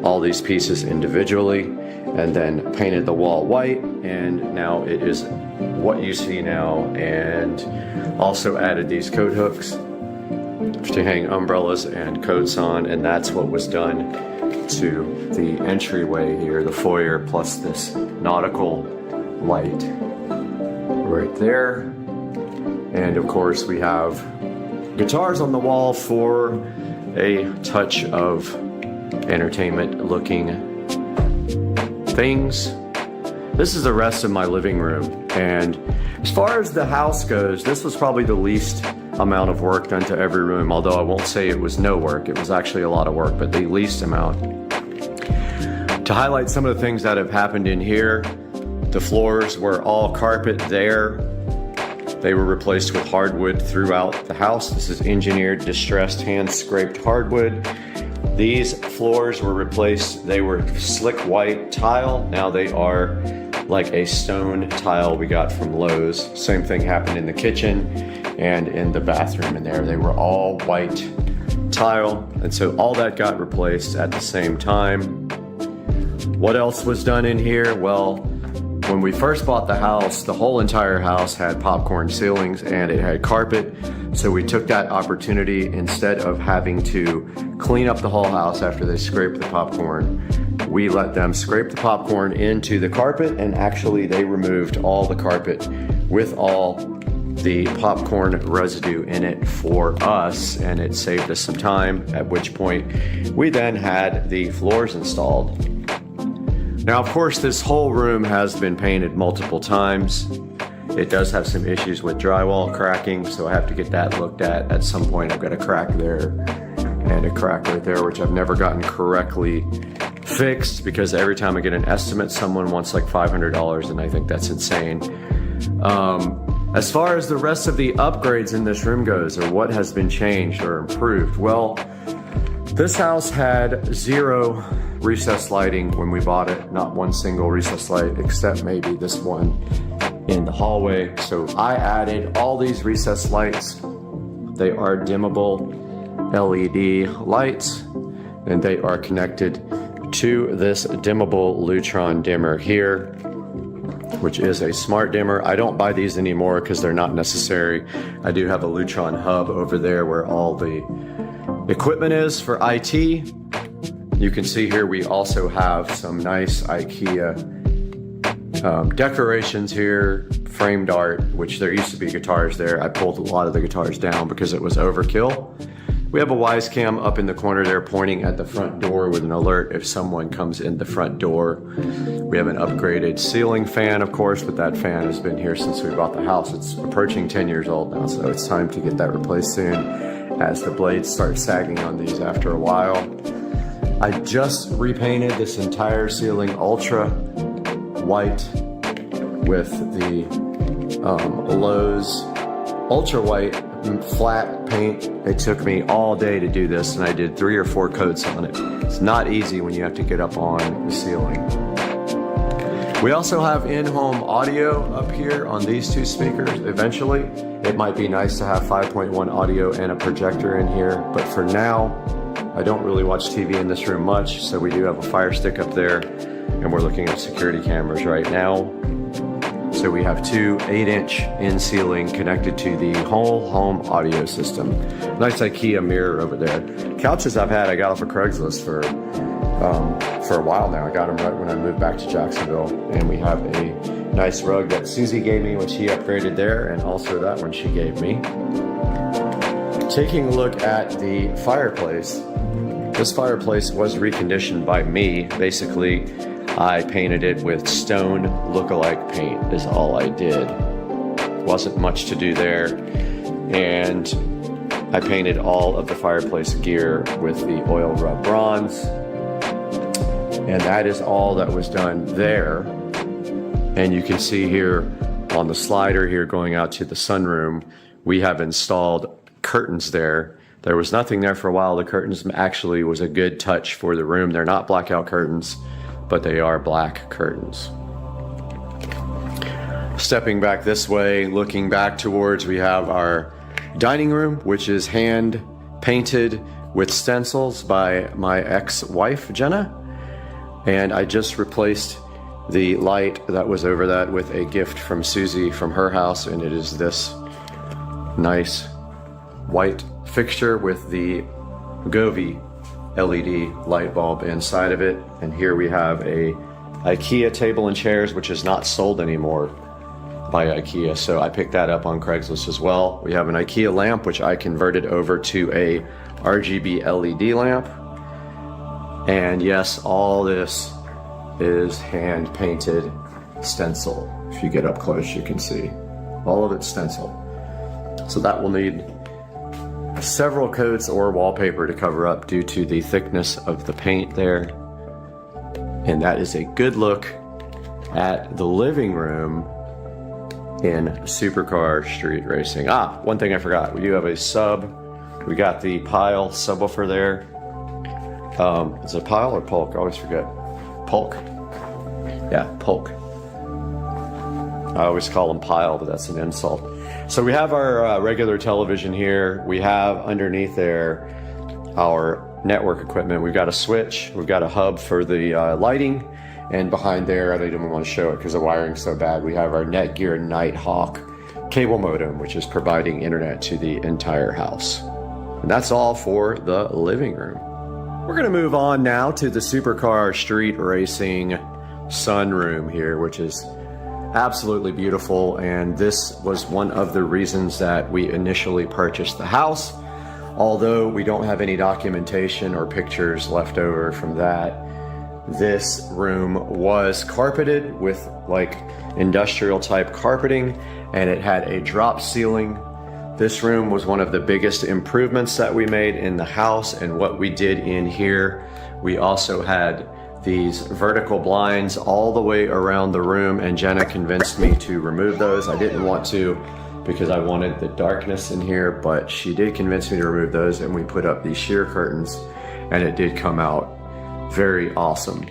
all these pieces individually and then painted the wall white, and now it is what you see now. And also added these coat hooks to hang umbrellas and coats on, and that's what was done to the entryway here, the foyer, plus this nautical light right there. And of course we have guitars on the wall for a touch of entertainment looking things. This is the rest of my living room, and As far as the house goes, this was probably the least amount of work done to every room, although I won't say it was no work. It was actually a lot of work, but the least amount. To highlight some of the things that have happened in here, the floors were all carpet there. They were replaced with hardwood throughout the house. This is engineered, distressed, hand-scraped hardwood. These floors were replaced. They were slick white tile. Now they are like a stone tile we got from Lowe's. Same thing happened in the kitchen and in the bathroom in there. They were all white tile, and so all that got replaced at the same time. What else was done in here? Well, when we first bought the house, the whole entire house had popcorn ceilings and it had carpet. So we took that opportunity, instead of having to clean up the whole house after they scraped the popcorn, we let them scrape the popcorn into the carpet, and actually they removed all the carpet with all the popcorn residue in it for us, and it saved us some time, at which point we then had the floors installed. Now, of course, this whole room has been painted multiple times. It does have some issues with drywall cracking, so I have to get that looked at some point. I've got a crack there and a crack right there, which I've never gotten correctly fixed, because every time I get an estimate, someone wants like $500, and I think that's insane. As far as the rest of the upgrades in this room goes, or what has been changed or improved, well, this house had 0 recessed lighting when we bought it. Not one single recessed light, except maybe this one in the hallway. So I added all these recessed lights. They are dimmable LED lights, and they are connected to this dimmable Lutron dimmer here, which is a smart dimmer. I don't buy these anymore because they're not necessary. I do have a Lutron hub over there where all the equipment is for IT. You can see here we also have some nice IKEA decorations here, framed art, which there used to be guitars there. I pulled a lot of the guitars down because it was overkill. We have a Wise Cam up in the corner there pointing at the front door with an alert if someone comes in the front door. We have an upgraded ceiling fan, of course, but that fan has been here since we bought the house. It's approaching 10 years old now, so it's time to get that replaced soon, as the blades start sagging on these after a while. I just repainted this entire ceiling ultra white with the Lowe's ultra white flat paint. It took me all day to do this, and I did 3 or 4 coats on it. It's not easy when you have to get up on the ceiling. We also have in-home audio up here on these 2 speakers. Eventually, it might be nice to have 5.1 audio and a projector in here, but for now, I don't really watch TV in this room much, so we do have a Fire Stick up there, and we're looking at security cameras right now. So we have 2 8-inch in-ceiling connected to the whole home audio system. Nice IKEA mirror over there. Couches I got off of Craigslist for a while now. I got them right when I moved back to Jacksonville. And we have a nice rug that Susie gave me, which she upgraded there, and also that one she gave me. Taking a look at the fireplace. This fireplace was reconditioned by me. Basically, I painted it with stone look-alike paint is all I did. Wasn't much to do there. And I painted all of the fireplace gear with the oil rub bronze. And that is all that was done there. And you can see here on the slider here going out to the sunroom, we have installed curtains there. There was nothing there for a while. The curtains actually was a good touch for the room. They're not blackout curtains, but they are black curtains. Stepping back this way, looking back towards, we have our dining room, which is hand painted with stencils by my ex-wife, Jenna. And I just replaced the light that was over that with a gift from Susie from her house, and it is this nice white fixture with the Govee LED light bulb inside of it. And here we have a IKEA table and chairs, which is not sold anymore by IKEA, so I picked that up on Craigslist as well. We have an IKEA lamp, which I converted over to a RGB LED lamp. And yes, all this is hand painted stencil. If you get up close, you can see all of it stencil. So that will need several coats or wallpaper to cover up due to the thickness of the paint there. And that is a good look at the living room in Supercar Street Racing. One thing I forgot, we do have a sub. We got the Pile subwoofer there. Is it Pile or Polk? I always forget. Polk. Yeah, Polk. I always call them Pile, but that's an insult. So we have our regular television here. We have underneath there our network equipment. We've got a switch. We've got a hub for the lighting. And behind there, I don't even want to show it because the wiring's so bad, we have our Netgear Nighthawk cable modem, which is providing internet to the entire house. And that's all for the living room. We're going to move on now to the Supercar Street Racing sunroom here, which is absolutely beautiful. And this was one of the reasons that we initially purchased the house. Although we don't have any documentation or pictures left over from that, this room was carpeted with like industrial type carpeting, and it had a drop ceiling. This room was one of the biggest improvements that we made in the house. And what we did in here, we also had these vertical blinds all the way around the room, and Jenna convinced me to remove those. I didn't want to because I wanted the darkness in here, but she did convince me to remove those, and we put up these sheer curtains, and it did come out very awesome.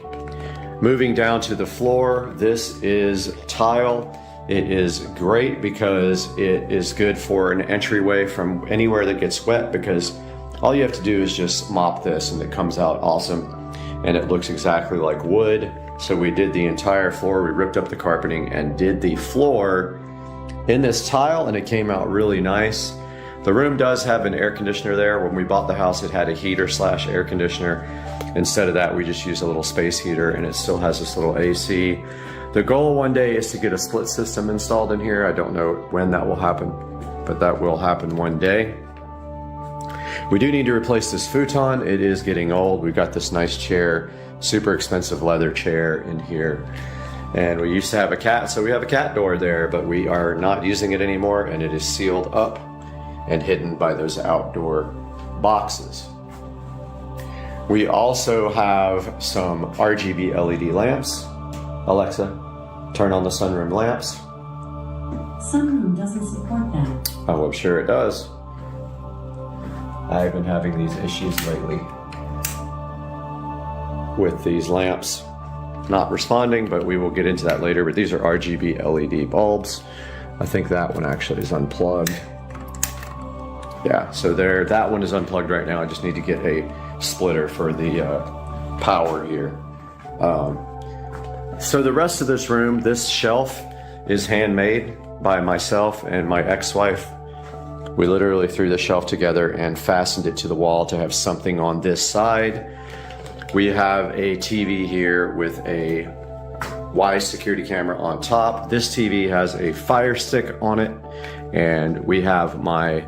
Moving down to the floor, this is tile. It is great because it is good for an entryway from anywhere that gets wet, because all you have to do is just mop this and it comes out awesome. And it looks exactly like wood. So we did the entire floor. We ripped up the carpeting and did the floor in this tile, and it came out really nice. The room does have an air conditioner there. When we bought the house, it had a heater / air conditioner. Instead of that, we just used a little space heater, and it still has this little AC. The goal one day is to get a split system installed in here. I don't know when that will happen, but that will happen one day. We do need to replace this futon. It is getting old. We've got this nice chair, super expensive leather chair in here. And we used to have a cat, so we have a cat door there, but we are not using it anymore, and it is sealed up and hidden by those outdoor boxes. We also have some RGB LED lamps. Alexa, turn on the sunroom lamps. Sunroom doesn't support that. Oh, I'm sure it does. I've been having these issues lately with these lamps not responding, but we will get into that later. But these are RGB LED bulbs. I think that one actually is unplugged. Yeah, so there, that one is unplugged right now. I just need to get a splitter for the power here. So the rest of this room, this shelf is handmade by myself and my ex-wife. We literally threw the shelf together and fastened it to the wall to have something on this side. We have a TV here with a Wise security camera on top. This TV has a Fire Stick on it, and we have my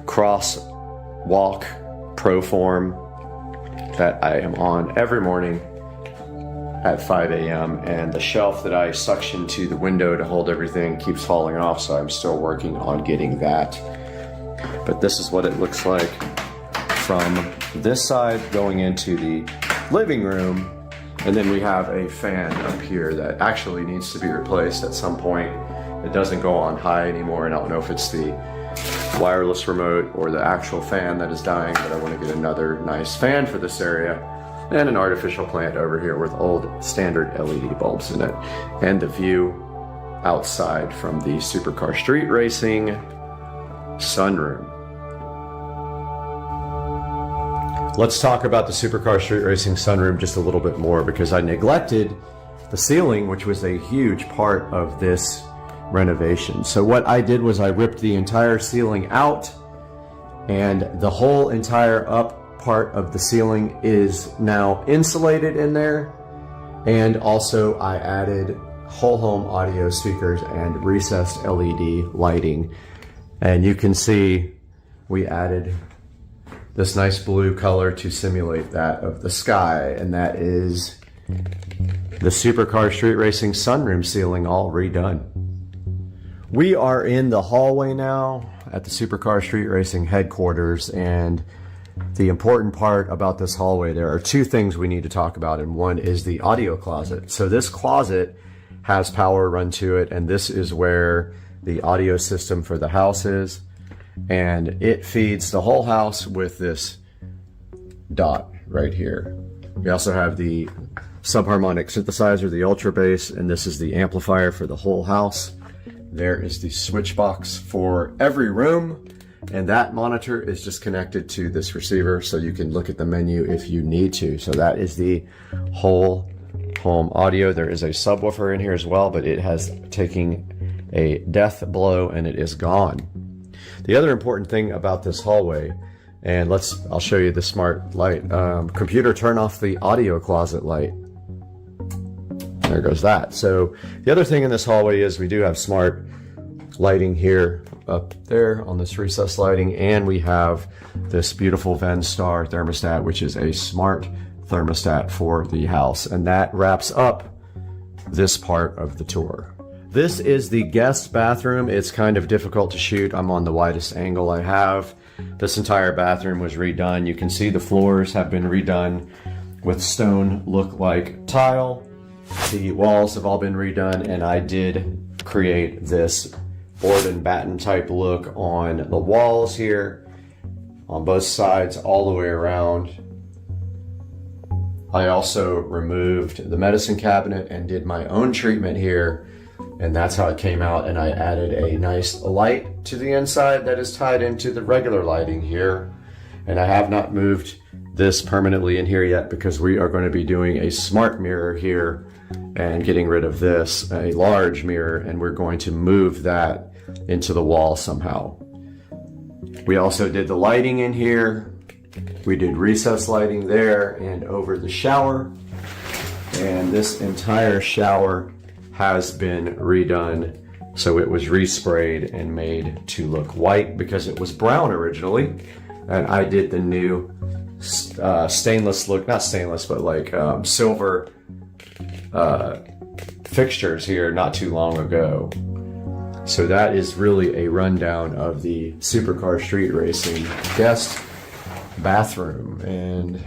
Crosswalk Proform that I am on every morning at 5 a.m. and the shelf that I suction to the window to hold everything keeps falling off, so I'm still working on getting that. But this is what it looks like from this side going into the living room. And then we have a fan up here that actually needs to be replaced at some point. It doesn't go on high anymore, and I don't know if it's the wireless remote or the actual fan that is dying, but I want to get another nice fan for this area. And an artificial plant over here with old standard LED bulbs in it. And the view outside from the Supercar Street Racing sunroom. Let's talk about the Supercar Street Racing sunroom just a little bit more, because I neglected the ceiling, which was a huge part of this renovation. So what I did was I ripped the entire ceiling out, and the whole entire up part of the ceiling is now insulated in there. And also I added whole home audio speakers and recessed LED lighting. And you can see we added this nice blue color to simulate that of the sky, and that is the Supercar Street Racing sunroom ceiling all redone. We are in the hallway now at the Supercar Street Racing headquarters, and the important part about this hallway, there are two things we need to talk about, and one is the audio closet. So this closet has power run to it, and this is where the audio system for the house is, and it feeds the whole house with this dot right here. We also have the subharmonic synthesizer, the ultra bass, and this is the amplifier for the whole house. There is the switch box for every room, and that monitor is just connected to this receiver, so you can look at the menu if you need to. So that is the whole home audio. There is a subwoofer in here as well, but it has taken a death blow and it is gone. The other important thing about this hallway, and I'll show you the smart light. Computer, turn off the audio closet light. There goes that. So the other thing in this hallway is we do have smart lighting here up there on this recessed lighting, and we have this beautiful Venstar thermostat, which is a smart thermostat for the house. And that wraps up this part of the tour. This is the guest bathroom. It's kind of difficult to shoot. I'm on the widest angle I have. This entire bathroom was redone. You can see the floors have been redone with stone look-like tile. The walls have all been redone, and I did create this board and batten type look on the walls here, on both sides, all the way around. I also removed the medicine cabinet and did my own treatment here, and that's how it came out. And I added a nice light to the inside that is tied into the regular lighting here. And I have not moved this permanently in here yet because we are going to be doing a smart mirror here and getting rid of this, a large mirror, and we're going to move that into the wall somehow. We also did the lighting in here. We did recessed lighting there and over the shower. And this entire shower has been redone. So it was resprayed and made to look white because it was brown originally. And I did the new stainless look, not stainless, but like silver fixtures here not too long ago. So that is really a rundown of the Supercar Street Racing guest bathroom, and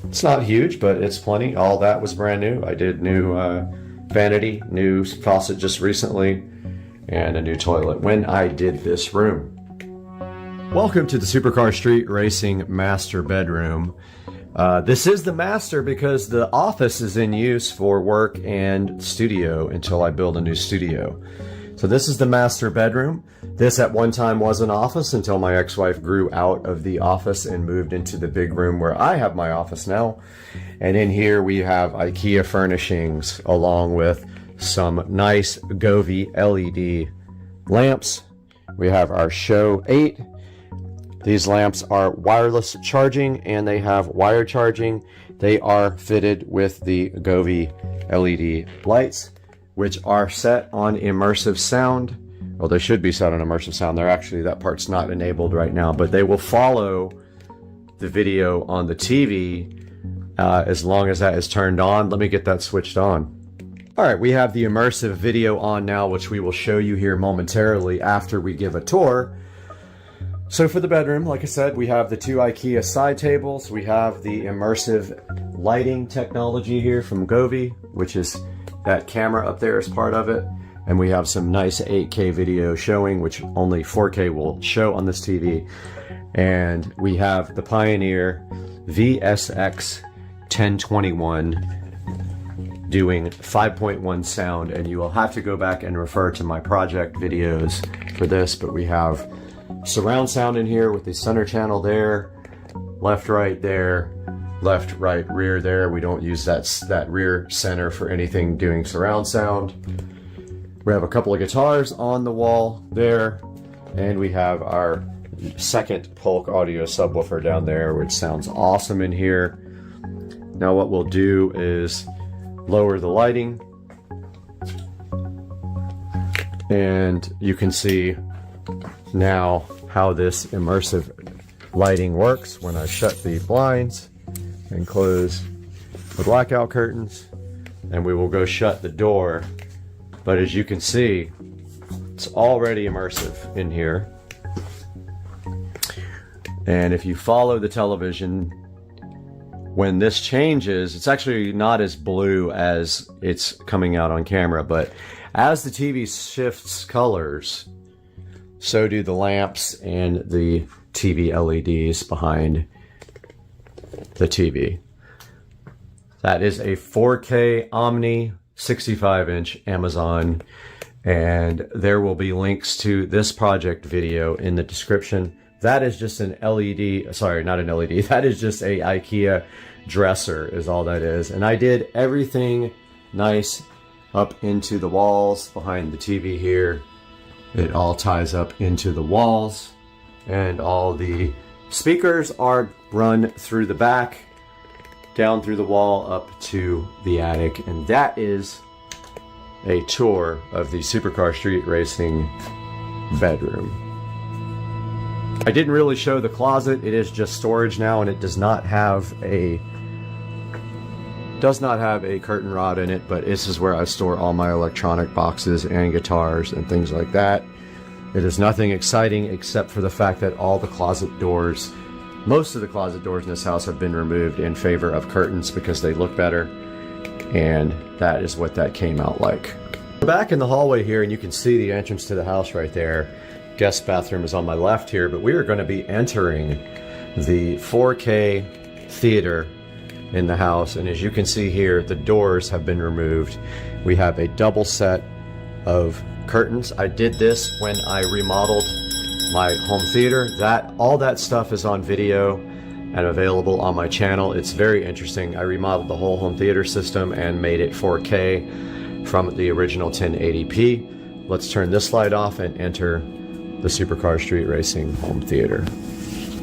it's not huge, but it's plenty. All that was brand new. I did new vanity, new faucet just recently, and a new toilet when I did this room. Welcome to the Supercar Street Racing master bedroom. This is the master because the office is in use for work and studio until I build a new studio. So this is the master bedroom. This at one time was an office until my ex-wife grew out of the office and moved into the big room where I have my office now. And in here we have IKEA furnishings along with some nice Govee LED lamps. We have our Show 8. These lamps are wireless charging and they have wire charging. They are fitted with the Govee LED lights, which are set on immersive sound. Well, they should be set on immersive sound. They're actually, that part's not enabled right now, but they will follow the video on the TV as long as that is turned on. Let me get that switched on. All right, we have the immersive video on now, which we will show you here momentarily after we give a tour. So for the bedroom, like I said, we have the two IKEA side tables. We have the immersive lighting technology here from Govee, which is that camera up there as part of it. And we have some nice 8K video showing, which only 4K will show on this TV. And we have the Pioneer VSX 1021 doing 5.1 sound. And you will have to go back and refer to my project videos for this, but we have surround sound in here with the center channel there, left, right there, left, right, rear there. We don't use that rear center for anything doing surround sound. We have a couple of guitars on the wall there, and we have our second Polk audio subwoofer down there, which sounds awesome in here. Now what we'll do is lower the lighting, and you can see now how this immersive lighting works when I shut the blinds and close the blackout curtains, and we will go shut the door. But as you can see, It's already immersive in here. And if you follow the television, when this changes, it's actually not as blue as it's coming out on camera, but as the TV shifts colors, so do the lamps and the TV LEDs behind the TV. That is a 4K Omni 65-inch Amazon, and there will be links to this project video in the description. That is just an LED, sorry, not an LED, that is just a IKEA dresser is all that is. And I did everything nice up into the walls behind the TV here. It all ties up into the walls, and all the speakers are run through the back, down through the wall, up to the attic. And that is a tour of the Supercar Street Racing bedroom. I didn't really show the closet. It is just storage now, and it does not have a curtain rod in it, but this is where I store all my electronic boxes and guitars and things like that. It is nothing exciting except for the fact that all the closet doors, most of the closet doors in this house have been removed in favor of curtains because they look better, and that is what that came out like. We're back in the hallway here, and you can see the entrance to the house right there. Guest bathroom is on my left here, but we are going to be entering the 4K theater in the house, and as you can see here, the doors have been removed. We have a double set of curtains. I did this when I remodeled my home theater. All that stuff is on video and available on my channel. It's very interesting. I remodeled the whole home theater system and made it 4K from the original 1080p. Let's turn this light off and enter the Supercar Street Racing home theater.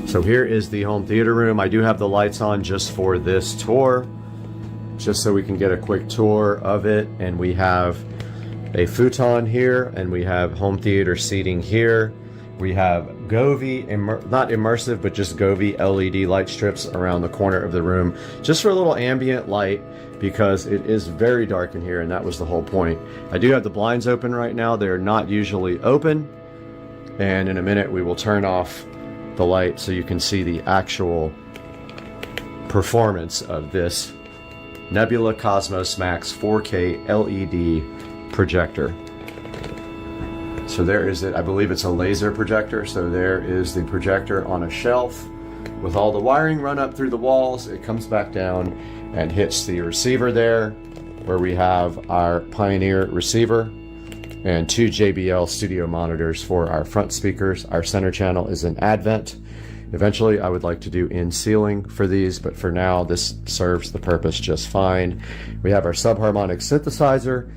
So here is the home theater room. I do have the lights on just for this tour, just so we can get a quick tour of it. And we have a futon here, and we have home theater seating here. We have Govee, not immersive, but just Govee LED light strips around the corner of the room, just for a little ambient light, because it is very dark in here, and that was the whole point. I do have the blinds open right now. They're not usually open, and in a minute we will turn off the light so you can see the actual performance of this Nebula Cosmos Max 4K LED projector. So there is it. I believe it's a laser projector. So there is the projector on a shelf with all the wiring run up through the walls. It comes back down and hits the receiver there, where we have our Pioneer receiver and 2 JBL studio monitors for our front speakers. Our center channel is an Advent. Eventually I would like to do in ceiling for these, but for now this serves the purpose just fine. We have our subharmonic synthesizer,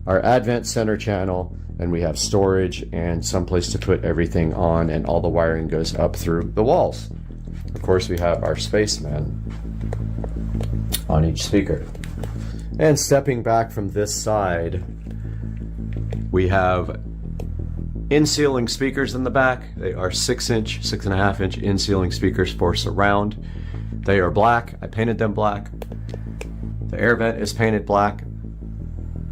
our Advent center channel, and we have storage and some place to put everything on, and all the wiring goes up through the walls. Of course, we have our Spaceman on each speaker. And stepping back from this side, we have in-ceiling speakers in the back. They are 6-inch, 6.5-inch in-ceiling speakers for surround. They are black. I painted them black. The air vent is painted black.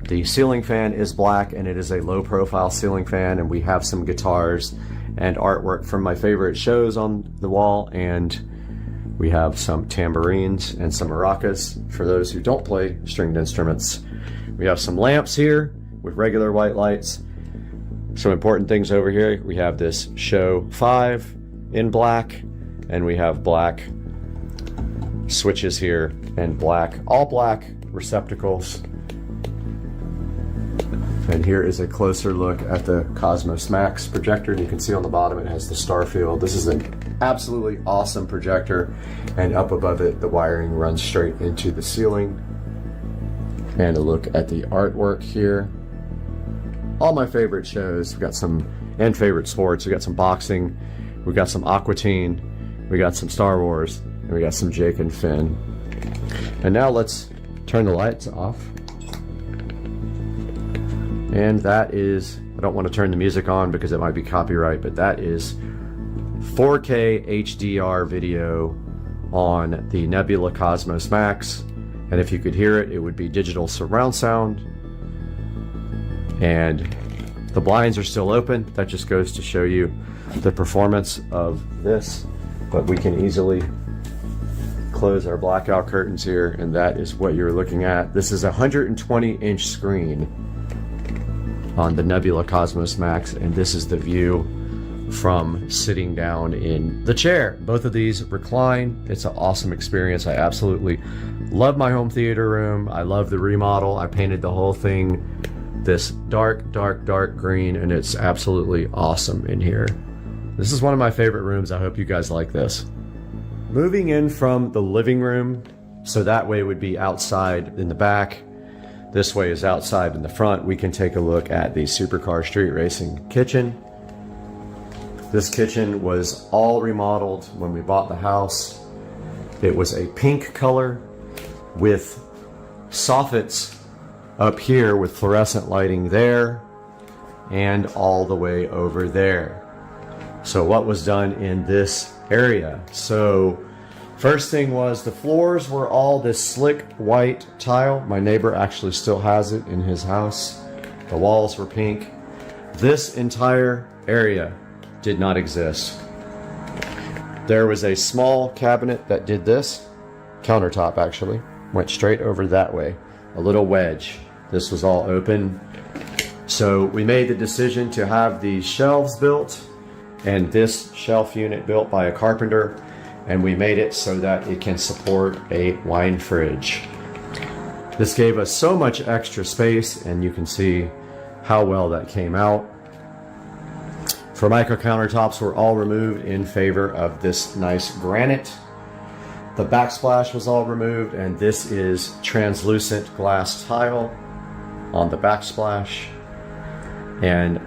The ceiling fan is black, and it is a low-profile ceiling fan, and we have some guitars and artwork from my favorite shows on the wall, and we have some tambourines and some maracas for those who don't play stringed instruments. We have some lamps here with regular white lights. Some important things over here. We have this Show 5 in black, and we have black switches here and black, all black receptacles. And here is a closer look at the Cosmos Max projector. And you can see on the bottom it has the star field. This is an absolutely awesome projector, and up above it the wiring runs straight into the ceiling. And a look at the artwork here. All my favorite shows. We got some, and favorite sports. We got some boxing, we got some Aqua Teen, we got some Star Wars, and we got some Jake and Finn. And now let's turn the lights off. And that is, I don't want to turn the music on because it might be copyright, but that is 4K HDR video on the Nebula Cosmos Max. And if you could hear it, it would be digital surround sound. And The blinds are still open. That just goes to show you the performance of this, but we can easily close our blackout curtains here, and that is what you're looking at. This is a 120-inch screen on the Nebula Cosmos Max, and this is the view from sitting down in the chair. Both of these recline. It's an awesome experience. I absolutely love my home theater room. I love the remodel. I painted the whole thing this dark green, and it's absolutely awesome in here. This is one of my favorite rooms. I hope you guys like this. Moving in from the living room, so that way would be outside in the back. This way is outside in the front. We can take a look at the Supercar Street Racing kitchen. This kitchen was all remodeled when we bought the house. It was a pink color with soffits up here with fluorescent lighting there and all the way over there. So what was done in this area? So first thing was the floors were all this slick white tile. My neighbor actually still has it in his house. The walls were pink. This entire area did not exist. There was a small cabinet that did this. Countertop actually went straight over that way. A little wedge. This was all open. So we made the decision to have these shelves built and this shelf unit built by a carpenter, and we made it so that it can support a wine fridge. This gave us so much extra space, and you can see how well that came out. Formica countertops were all removed in favor of this nice granite. The backsplash was all removed, and this is translucent glass tile on the backsplash. And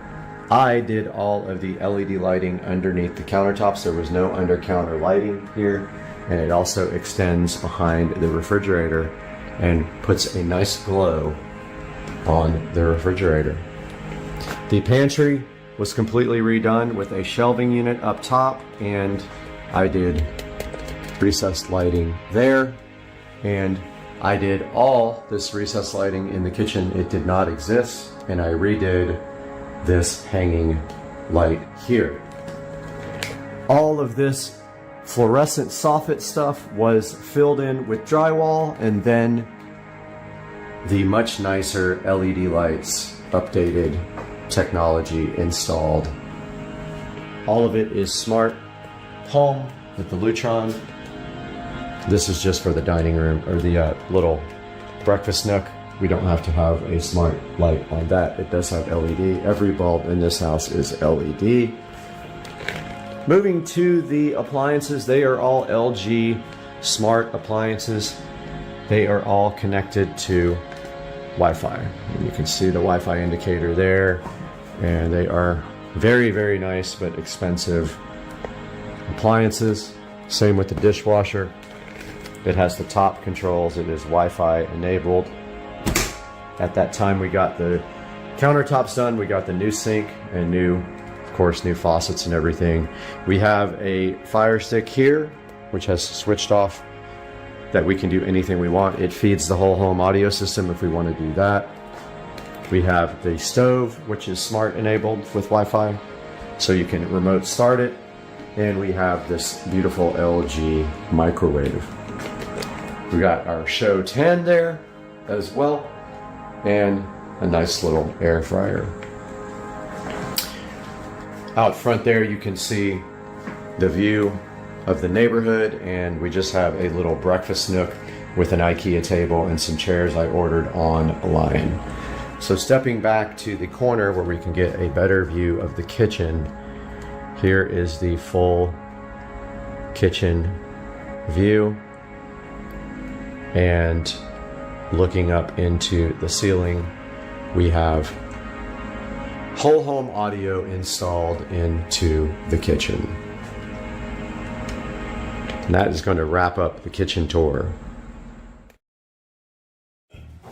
I did all of the LED lighting underneath the countertops. There was no under counter lighting here, and it also extends behind the refrigerator and puts a nice glow on the refrigerator. The pantry was completely redone with a shelving unit up top, and I did recessed lighting there, and I did all this recessed lighting in the kitchen. It did not exist, and I redid this hanging light here. All of this fluorescent soffit stuff was filled in with drywall, and then the much nicer LED lights, updated technology installed. All of it is smart home with the Lutron. This is just for the dining room, or the little breakfast nook. We don't have to have a smart light on that. It does have LED. Every bulb in this house is LED. Moving to the appliances, they are all LG smart appliances. They are all connected to Wi-Fi. And you can see the Wi-Fi indicator there, and they are very, very nice but expensive appliances. Same with the dishwasher. It has the top controls. It is Wi-Fi enabled. At that time we got the countertops done, we got the new sink and new, of course, new faucets and everything. We have a Fire Stick here, which has switched off, that we can do anything we want. It feeds the whole home audio system if we want to do that. We have the stove, which is smart enabled with Wi-Fi, so you can remote start it. And we have this beautiful LG microwave. We got our Show 10 there as well, and a nice little air fryer. Out front there you can see the view of the neighborhood, and we just have a little breakfast nook with an IKEA table and some chairs I ordered online. So stepping back to the corner where we can get a better view of the kitchen, here is the full kitchen view, and looking up into the ceiling, we have whole home audio installed into the kitchen. And that is going to wrap up the kitchen tour.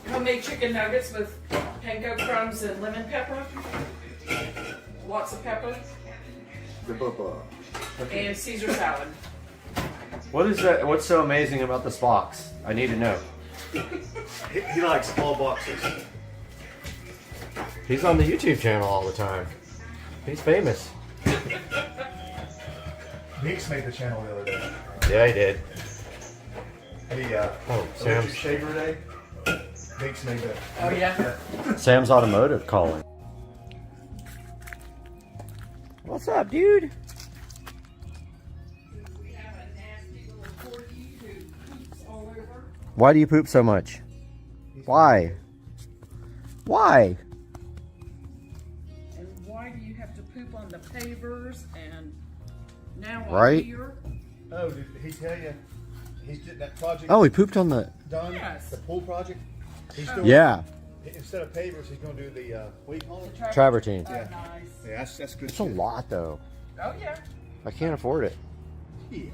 Homemade chicken nuggets with panko crumbs and lemon pepper. Lots of pepper. And Caesar salad. What is that? What's so amazing about this box? I need to know. He likes small boxes. He's on the YouTube channel all the time. He's famous. Meeks made the channel the other day. Yeah, he did. Sam's Shaver Day. Meeks made that. Oh, yeah? Sam's Automotive calling. What's up, dude? Why do you poop so much? Why? Why? And why do you have to poop on the pavers and now Right? here? Oh, did he tell you he's getting that project? Oh, he pooped on the... Done? Yes. The pool project? He's doing, Yeah. Instead of pavers, he's going to do the, what do you call it? Travertine. Oh, Yeah. nice. Yeah, that's good It's a shit. lot, though. Oh, yeah. I can't afford it. Yeah.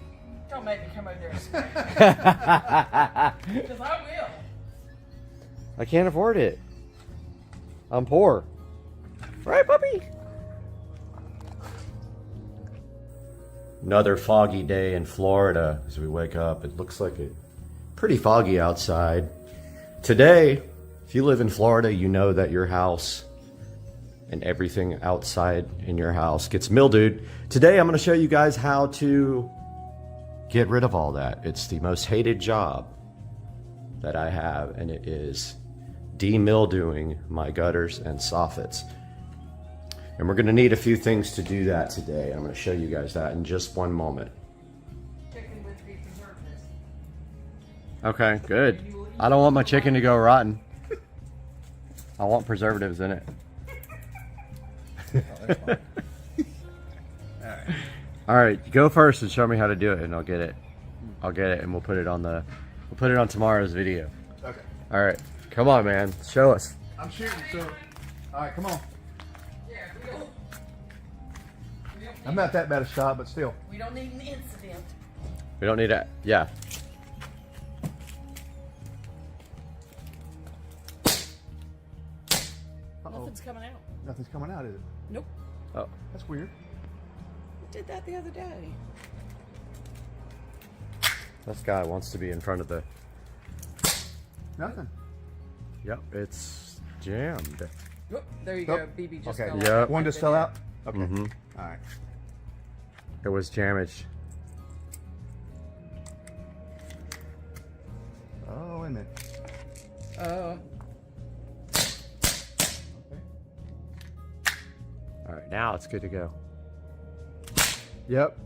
Don't make me come over there and scream. Because I will. I can't afford it. I'm poor. Right, puppy? Another foggy day in Florida as we wake up. It looks like it pretty foggy outside. Today, if you live in Florida, you know that your house and everything outside in your house gets mildewed. Today, I'm going to show you guys how to get rid of all that. It's the most hated job that I have, and it is demildewing my gutters and soffits. And we're going to need a few things to do that today. I'm going to show you guys that in just one moment. Chicken with beef preservatives. Okay, good. I don't want my chicken to go rotten. I want preservatives in it. All right, go first and show me how to do it, and I'll get it. I'll get it, and we'll put it on tomorrow's video. Okay. All right, come on, man, show us. I'm shooting, so. All right, come on. Yeah, we don't I'm not that bad a shot, but still. We don't need an incident. We don't need that. Yeah. Nothing's coming out. Nothing's coming out, is it? Nope. Oh. That's weird. We did that the other day. This guy wants to be in front of the... Nothing. Yep, it's jammed. Whoop, there you go. BB just okay. fell Yep. out. One just fell out? Okay. Mm-hmm. All right. It was damaged. Oh, wait a minute. Oh. All right, now it's good to go. Yep.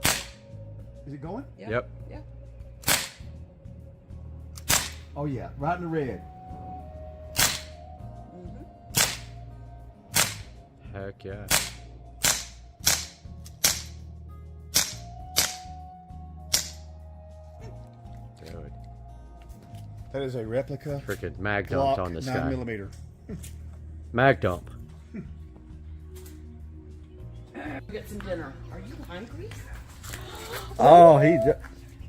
Is it going? Yeah. Yep. Yeah. Oh, yeah. Right in the red. Heck yeah. Dude. That is a replica. Freaking mag dumped Glock on this 9mm. guy. Mag dump. Get some dinner. Are you hungry? Oh, he.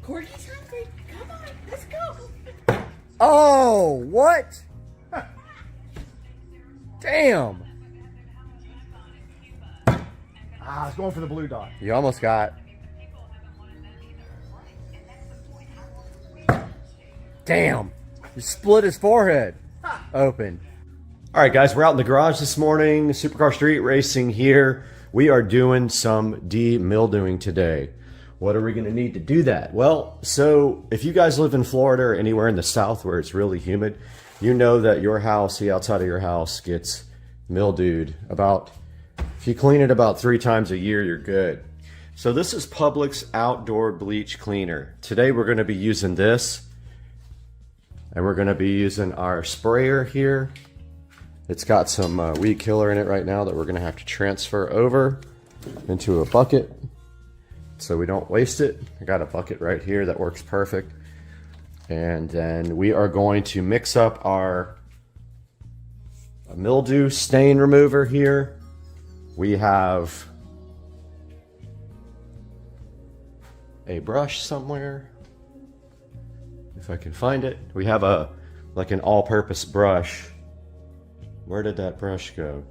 Corky's hungry. Come on, let's go. Oh, what? Damn. Ah, it's going for the blue dot. You almost got. Damn. You split his forehead open. All right, guys, we're out in the garage this morning. Supercar Street Racing here. We are doing some demildewing today. What are we going to need to do that? Well, so if you guys live in Florida or anywhere in the South where it's really humid, you know that your house, the outside of your house, gets mildewed. If you clean it about 3 times a year, you're good. So this is Publix Outdoor Bleach Cleaner. Today we're going to be using this, and we're going to be using our sprayer here. It's got some weed killer in it right now that we're going to have to transfer over into a bucket so we don't waste it. I got a bucket right here that works perfect. And then we are going to mix up our mildew stain remover here. We have a brush somewhere, if I can find it. We have like an all-purpose brush. Where did that brush go?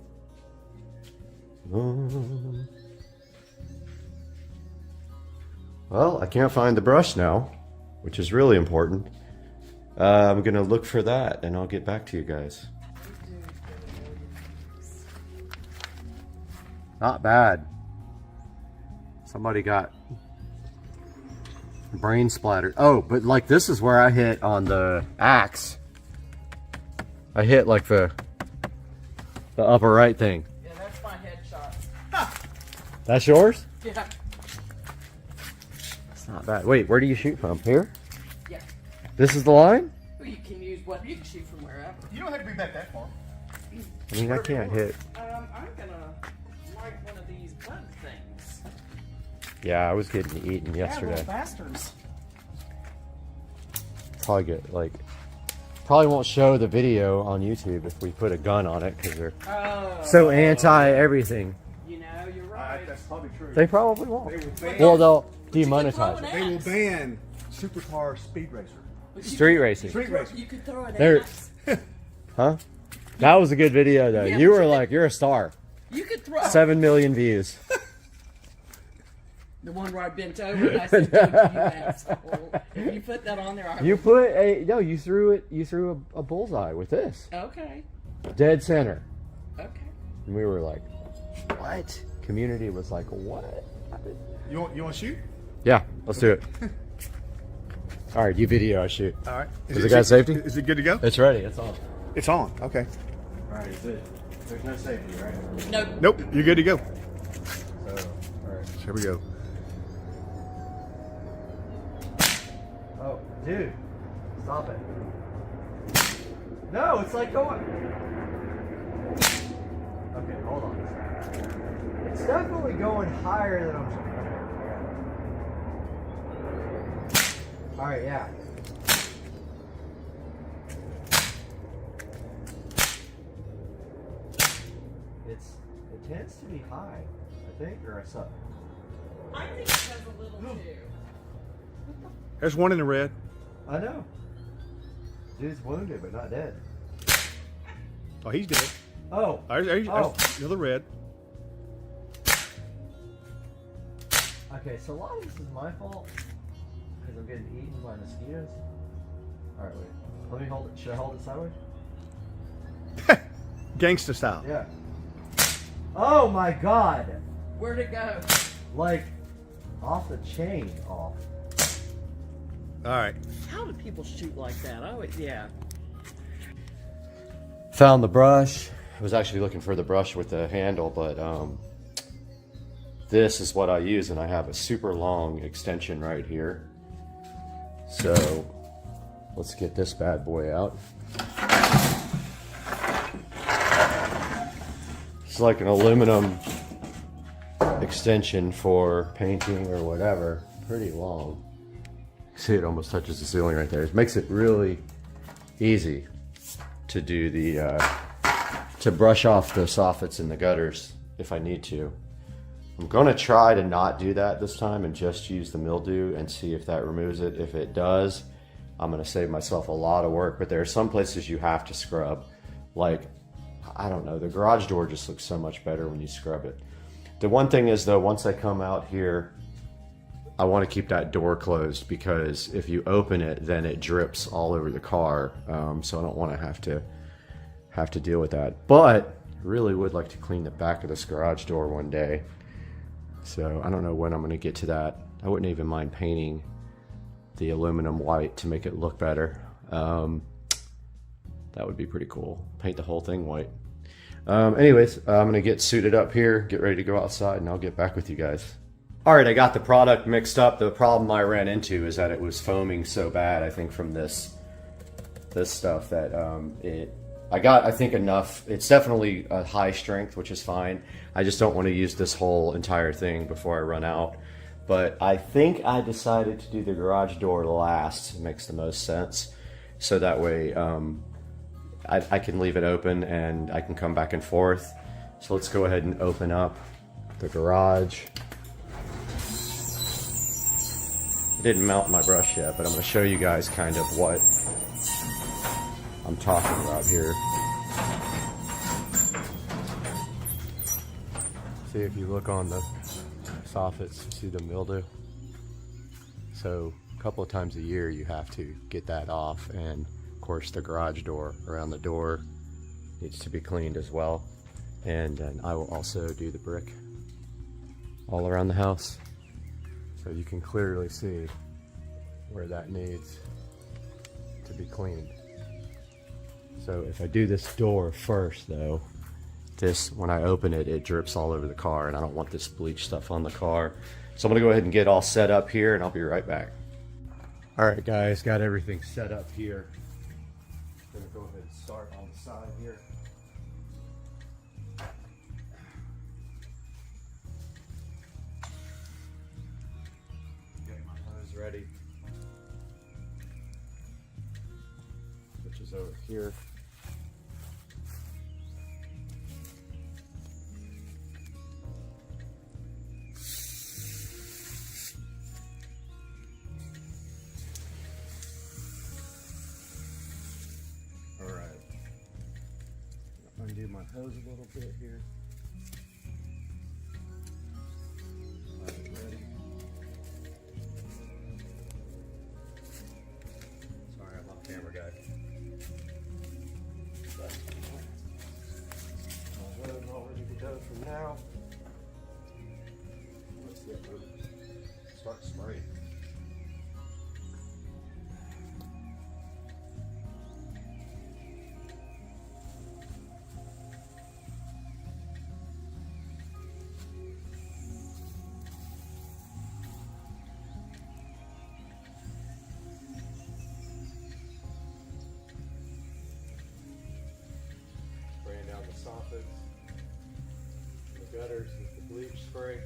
Well, I can't find the brush now, which is really important. I'm gonna look for that and I'll get back to you guys. Not bad. Somebody got brain splattered. Oh, but like this is where I hit on the axe. I hit like the upper right thing. Yeah, that's my headshot. That's yours? Yeah. It's not bad. Wait, where do you shoot from? Here? Yeah. This is the line? Well, you can use what you can shoot from wherever. You don't have to be back that far. I mean, I can't hit. I'm gonna light one of these bug things. Yeah, I was getting eaten yesterday. Yeah, bastards. Probably get like, probably won't show the video on YouTube if we put a gun on it because they're so anti everything. You know, you're right. That's probably true. They probably won't. They will ban, Well, they'll demonetize it. they will ban supercar speed racer. Street racing. Street racing. You could throw an There- axe. Huh? That was a good video though. Yeah, You were but like, you're a star. You could throw 7 million views. the one where I bent over and I said, "Dude, you asshole." If you put that on there, I You would. put a no. You threw it. You threw a bullseye with this. Okay. Dead center. Okay. And we were like, what? Community was like, what? You want to shoot? Yeah, let's do it. All right, you video, I shoot. All right. Is it got safety? Is it good to go? It's ready. It's on. It's on. Okay. All right, is it? There's no safety, right? Nope. Nope. You're good to go. So, all right. Here we go. Oh, dude, stop it. No, it's like going. Okay, hold on. It's definitely going higher than I'm. All right, yeah. It tends to be high, I think, or I suck. I think it has a little too. There's one in the red. I know. Dude's wounded, but not dead. Oh, he's dead. Oh. There's Oh. another red. Okay, so a lot of this is my fault because I'm getting eaten by mosquitoes. All right, wait. Let me hold it. Should I hold it sideways? Gangsta style. Yeah. Oh my God! Where'd it go? Like off the chain, off. All right. How do people shoot like that? Oh, yeah. Found the brush. I was actually looking for the brush with the handle, but this is what I use, and I have a super long extension right here. So let's get this bad boy out. It's like an aluminum extension for painting or whatever. Pretty long. See, it almost touches the ceiling right there. It makes it really easy to do the to brush off the soffits and the gutters if I need to. I'm gonna try to not do that this time and just use the mildew and see if that removes it. If it does, I'm gonna save myself a lot of work, but there are some places you have to scrub. Like, I don't know, the garage door just looks so much better when you scrub it. The one thing is though, once I come out here, I want to keep that door closed because if you open it, then it drips all over the car. So I don't want to have to deal with that. But I really would like to clean the back of this garage door one day. So I don't know when I'm going to get to that. I wouldn't even mind painting the aluminum white to make it look better. That would be pretty cool. Paint the whole thing white. Anyways, I'm going to get suited up here, get ready to go outside, and I'll get back with you guys. All right, I got the product mixed up. The problem I ran into is that it was foaming so bad, I think, from this stuff that I got, I think, enough. It's definitely a high strength, which is fine. I just don't want to use this whole entire thing before I run out. But I think I decided to do the garage door last. It makes the most sense. So that way I can leave it open and I can come back and forth. So let's go ahead and open up the garage. I didn't mount my brush yet, but I'm going to show you guys kind of what I'm talking about here. See, if you look on the soffits, you see the mildew. So a couple of times a year you have to get that off, and of course the garage door around the door needs to be cleaned as well. And I will also do the brick all around the house. So you can clearly see where that needs to be cleaned. So if I do this door first though, this, when I open it, it drips all over the car, and I don't want this bleach stuff on the car. So I'm gonna go ahead and get all set up here, and I'll be right back. All right guys, got everything set up here. Gonna go ahead and start on the side here. Get my hose ready. Which is over here. Undo my hose a little bit here. Got it ready. Sorry, I'm not a camera guy. But my hose all ready to go for now. Let's get moving. Start spraying. Spraying down the soffits, the gutters with the bleach spray.